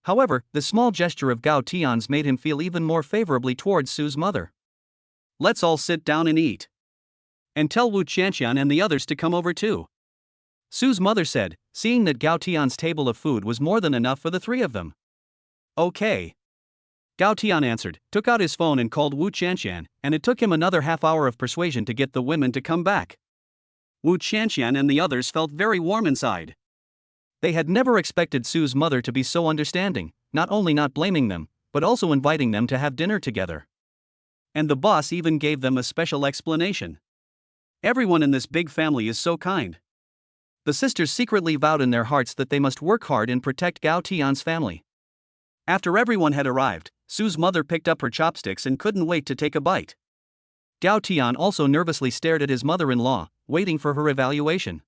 However, the small gesture of Gao Tian's made him feel even more favorably towards Su's mother. Let's all sit down and eat. And tell Wu Qianqian and the others to come over too. Su's mother said, seeing that Gao Tian's table of food was more than enough for the three of them. Okay. Gao Tian answered, took out his phone and called Wu Qianqian, and it took him another half-hour of persuasion to get the women to come back. Wu Qianqian and the others felt very warm inside. They had never expected Su's mother to be so understanding, not only not blaming them, but also inviting them to have dinner together. And the boss even gave them a special explanation. Everyone in this big family is so kind. The sisters secretly vowed in their hearts that they must work hard and protect Gao Tian's family. After everyone had arrived, Su's mother picked up her chopsticks and couldn't wait to take a bite. Gao Tian also nervously stared at his mother-in-law, waiting for her evaluation.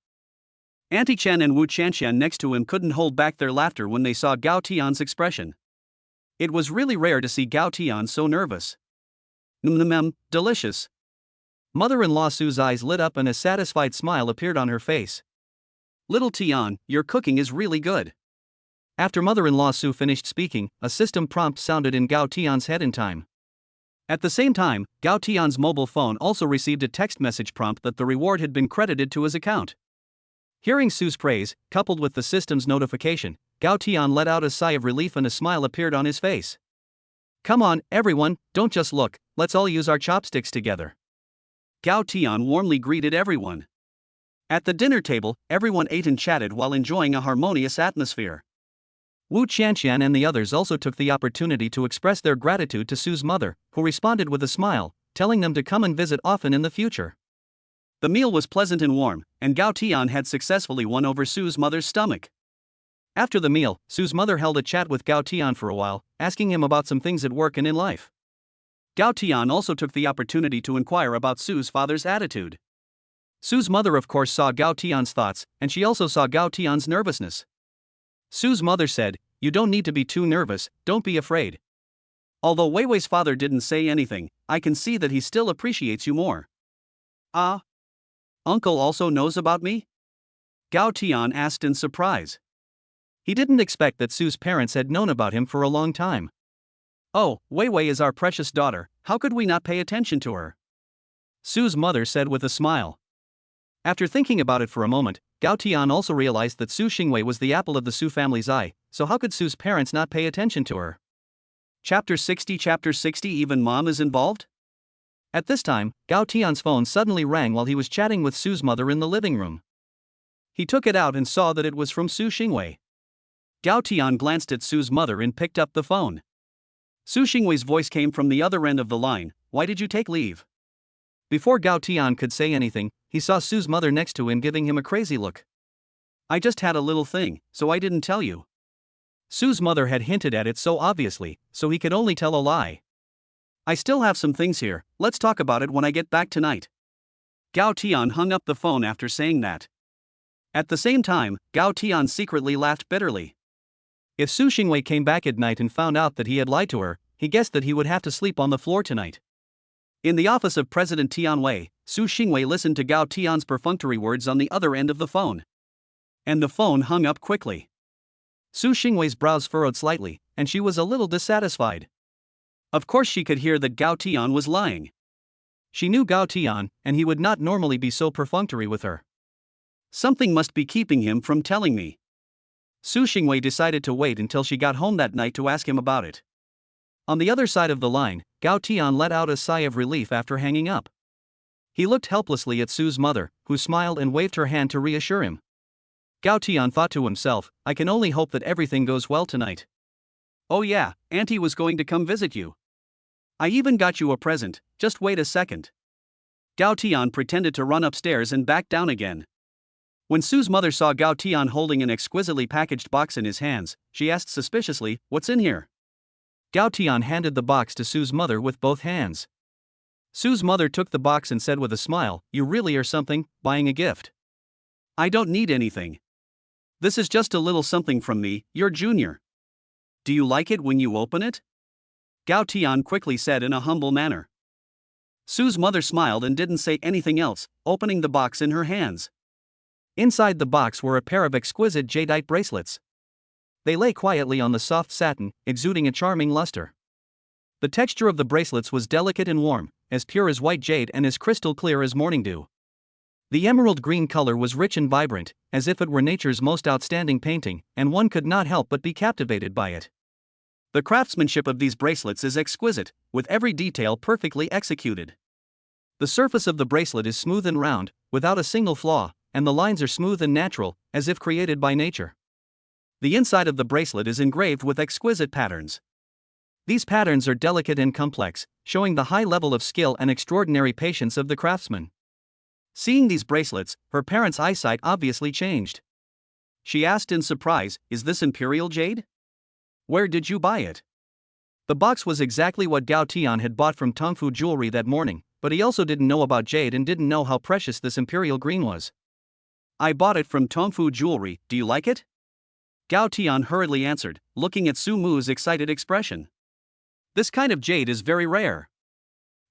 Auntie Chen and Wu Qianqian next to him couldn't hold back their laughter when they saw Gao Tian's expression. It was really rare to see Gao Tian so nervous. Delicious. Mother-in-law Su's eyes lit up and a satisfied smile appeared on her face. Little Tian, your cooking is really good. After mother-in-law Su finished speaking, a system prompt sounded in Gao Tian's head in time. At the same time, Gao Tian's mobile phone also received a text message prompt that the reward had been credited to his account. Hearing Su's praise, coupled with the system's notification, Gao Tian let out a sigh of relief and a smile appeared on his face. Come on, everyone, don't just look, let's all use our chopsticks together. Gao Tian warmly greeted everyone. At the dinner table, everyone ate and chatted while enjoying a harmonious atmosphere. Wu Qianqian and the others also took the opportunity to express their gratitude to Su's mother, who responded with a smile, telling them to come and visit often in the future. The meal was pleasant and warm, and Gao Tian had successfully won over Su's mother's stomach. After the meal, Su's mother held a chat with Gao Tian for a while, asking him about some things at work and in life. Gao Tian also took the opportunity to inquire about Su's father's attitude. Su's mother of course saw Gao Tian's thoughts, and she also saw Gao Tian's nervousness. Su's mother said, you don't need to be too nervous, don't be afraid. Although Wei Wei's father didn't say anything, I can see that he still appreciates you more. Ah? Uncle also knows about me? Gao Tian asked in surprise. He didn't expect that Su's parents had known about him for a long time. Oh, Wei Wei is our precious daughter, how could we not pay attention to her? Su's mother said with a smile. After thinking about it for a moment, Gao Tian also realized that Su Xingwei was the apple of the Su family's eye, so how could Su's parents not pay attention to her? Chapter 60 Even mom is involved? At this time, Gao Tian's phone suddenly rang while he was chatting with Su's mother in the living room. He took it out and saw that it was from Su Xingwei. Gao Tian glanced at Su's mother and picked up the phone. Su Xingwei's voice came from the other end of the line. Why did you take leave? Before Gao Tian could say anything, he saw Su's mother next to him giving him a crazy look. I just had a little thing, so I didn't tell you. Su's mother had hinted at it so obviously, so he could only tell a lie. I still have some things here, let's talk about it when I get back tonight. Gao Tian hung up the phone after saying that. At the same time, Gao Tian secretly laughed bitterly. If Su Xingwei came back at night and found out that he had lied to her, he guessed that he would have to sleep on the floor tonight. In the office of President Tianwei, Su Xingwei listened to Gao Tian's perfunctory words on the other end of the phone. And the phone hung up quickly. Su Xingwei's brows furrowed slightly, and she was a little dissatisfied. Of course she could hear that Gao Tian was lying. She knew Gao Tian, and he would not normally be so perfunctory with her. Something must be keeping him from telling me. Su Xingwei decided to wait until she got home that night to ask him about it. On the other side of the line, Gao Tian let out a sigh of relief after hanging up. He looked helplessly at Su's mother, who smiled and waved her hand to reassure him. Gao Tian thought to himself, I can only hope that everything goes well tonight. Oh yeah, Auntie was going to come visit you. I even got you a present, just wait a second. Gao Tian pretended to run upstairs and back down again. When Su's mother saw Gao Tian holding an exquisitely packaged box in his hands, she asked suspiciously, what's in here? Gao Tian handed the box to Su's mother with both hands. Su's mother took the box and said with a smile, you really are something, buying a gift. I don't need anything. This is just a little something from me, your junior. Do you like it when you open it? Gao Tian quickly said in a humble manner. Su's mother smiled and didn't say anything else, opening the box in her hands. Inside the box were a pair of exquisite jadeite bracelets. They lay quietly on the soft satin, exuding a charming luster. The texture of the bracelets was delicate and warm, as pure as white jade and as crystal clear as morning dew. The emerald green color was rich and vibrant, as if it were nature's most outstanding painting, and one could not help but be captivated by it. The craftsmanship of these bracelets is exquisite, with every detail perfectly executed. The surface of the bracelet is smooth and round, without a single flaw, and the lines are smooth and natural, as if created by nature. The inside of the bracelet is engraved with exquisite patterns. These patterns are delicate and complex, showing the high level of skill and extraordinary patience of the craftsman. Seeing these bracelets, her parents' eyesight obviously changed. She asked in surprise, is this imperial jade? Where did you buy it? The box was exactly what Gao Tian had bought from Tongfu Jewelry that morning, but he also didn't know about jade and didn't know how precious this imperial green was. I bought it from Tongfu Jewelry, do you like it? Gao Tian hurriedly answered, looking at Su Mu's excited expression. This kind of jade is very rare.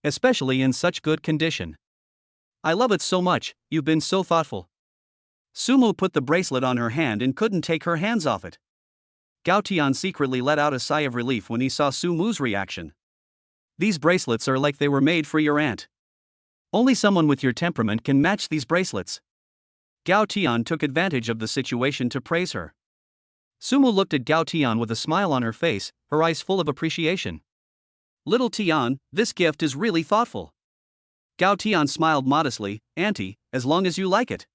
Especially in such good condition. I love it so much, you've been so thoughtful. Su Mu put the bracelet on her hand and couldn't take her hands off it. Gao Tian secretly let out a sigh of relief when he saw Su Mu's reaction. These bracelets are like they were made for your aunt. Only someone with your temperament can match these bracelets. Gao Tian took advantage of the situation to praise her. Su Mu looked at Gao Tian with a smile on her face, her eyes full of appreciation. Little Tian, this gift is really thoughtful. Gao Tian smiled modestly, Auntie, as long as you like it.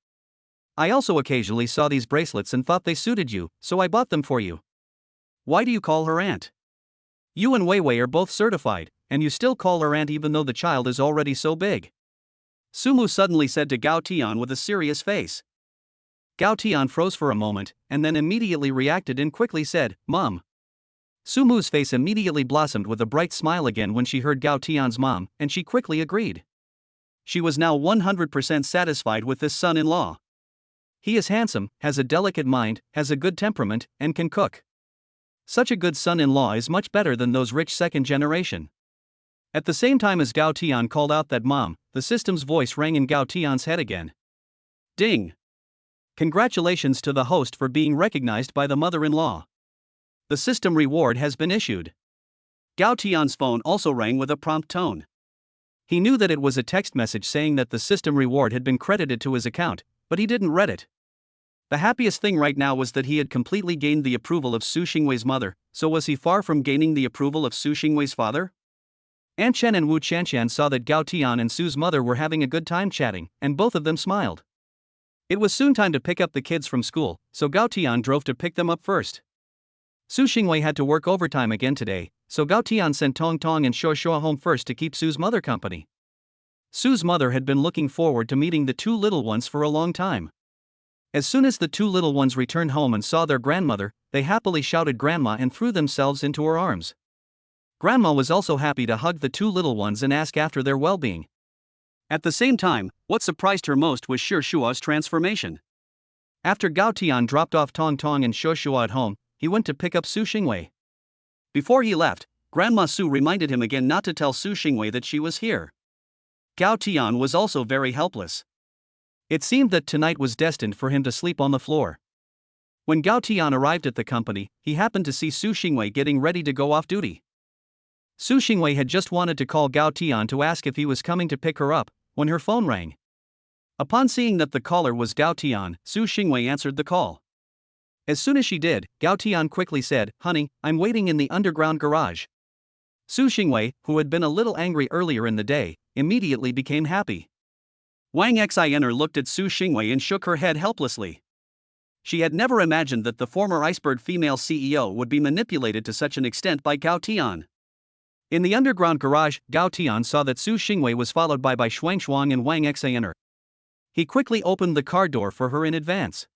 I also occasionally saw these bracelets and thought they suited you, so I bought them for you. Why do you call her aunt? You and Wei Wei are both certified, and you still call her aunt even though the child is already so big. Su Mu suddenly said to Gao Tian with a serious face. Gao Tian froze for a moment, and then immediately reacted and quickly said, Mom. Su Mu's face immediately blossomed with a bright smile again when she heard Gao Tian's mom, and she quickly agreed. She was now 100% satisfied with this son-in-law. He is handsome, has a delicate mind, has a good temperament, and can cook. Such a good son-in-law is much better than those rich second generation. At the same time as Gao Tian called out that mom, the system's voice rang in Gao Tian's head again. Ding! Congratulations to the host for being recognized by the mother-in-law. The system reward has been issued. Gao Tian's phone also rang with a prompt tone. He knew that it was a text message saying that the system reward had been credited to his account, but he didn't read it. The happiest thing right now was that he had completely gained the approval of Su Xingwei's mother, so was he far from gaining the approval of Su Xingwei's father? An Chen and Wu Qianqian saw that Gao Tian and Su's mother were having a good time chatting, and both of them smiled. It was soon time to pick up the kids from school, so Gao Tian drove to pick them up first. Su Xingwei had to work overtime again today, so Gao Tian sent Tong Tong and Shuo Shuo home first to keep Su's mother company. Su's mother had been looking forward to meeting the two little ones for a long time. As soon as the two little ones returned home and saw their grandmother, they happily shouted "Grandma" and threw themselves into her arms. Grandma was also happy to hug the two little ones and ask after their well-being. At the same time, what surprised her most was Shi Shuo's transformation. After Gao Tian dropped off Tong Tong and Shuo Shuo at home, he went to pick up Su Xingwei. Before he left, Grandma Su reminded him again not to tell Su Xingwei that she was here. Gao Tian was also very helpless. It seemed that tonight was destined for him to sleep on the floor. When Gao Tian arrived at the company, he happened to see Su Xingwei getting ready to go off duty. Su Xingwei had just wanted to call Gao Tian to ask if he was coming to pick her up, when her phone rang. Upon seeing that the caller was Gao Tian, Su Xingwei answered the call. As soon as she did, Gao Tian quickly said, "Honey, I'm waiting in the underground garage." Su Xingwei, who had been a little angry earlier in the day, immediately became happy. Wang Xianer looked at Su Xingwei and shook her head helplessly. She had never imagined that the former Iceberg female CEO would be manipulated to such an extent by Gao Tian. In the underground garage, Gao Tian saw that Su Xingwei was followed by Bai Xuanshuang and Wang Xianer. He quickly opened the car door for her in advance.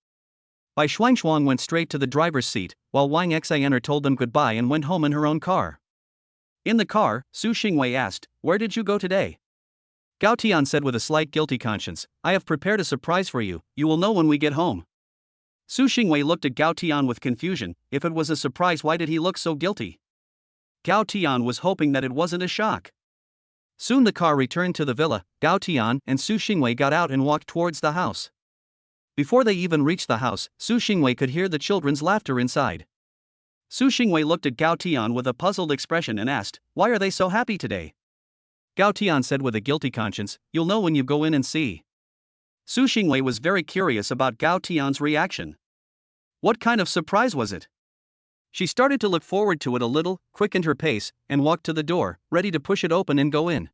Bai Xuanshuang went straight to the driver's seat, while Wang Xianer told them goodbye and went home in her own car. In the car, Su Xingwei asked, "Where did you go today?" Gao Tian said with a slight guilty conscience, "I have prepared a surprise for you, you will know when we get home." Su Xingwei looked at Gao Tian with confusion. If it was a surprise, why did he look so guilty? Gao Tian was hoping that it wasn't a shock. Soon the car returned to the villa. Gao Tian and Su Xingwei got out and walked towards the house. Before they even reached the house, Su Xingwei could hear the children's laughter inside. Su Xingwei looked at Gao Tian with a puzzled expression and asked, "Why are they so happy today?" Gao Tian said with a guilty conscience, "You'll know when you go in and see." Su Xingwei was very curious about Gao Tian's reaction. What kind of surprise was it? She started to look forward to it a little, quickened her pace, and walked to the door, ready to push it open and go in.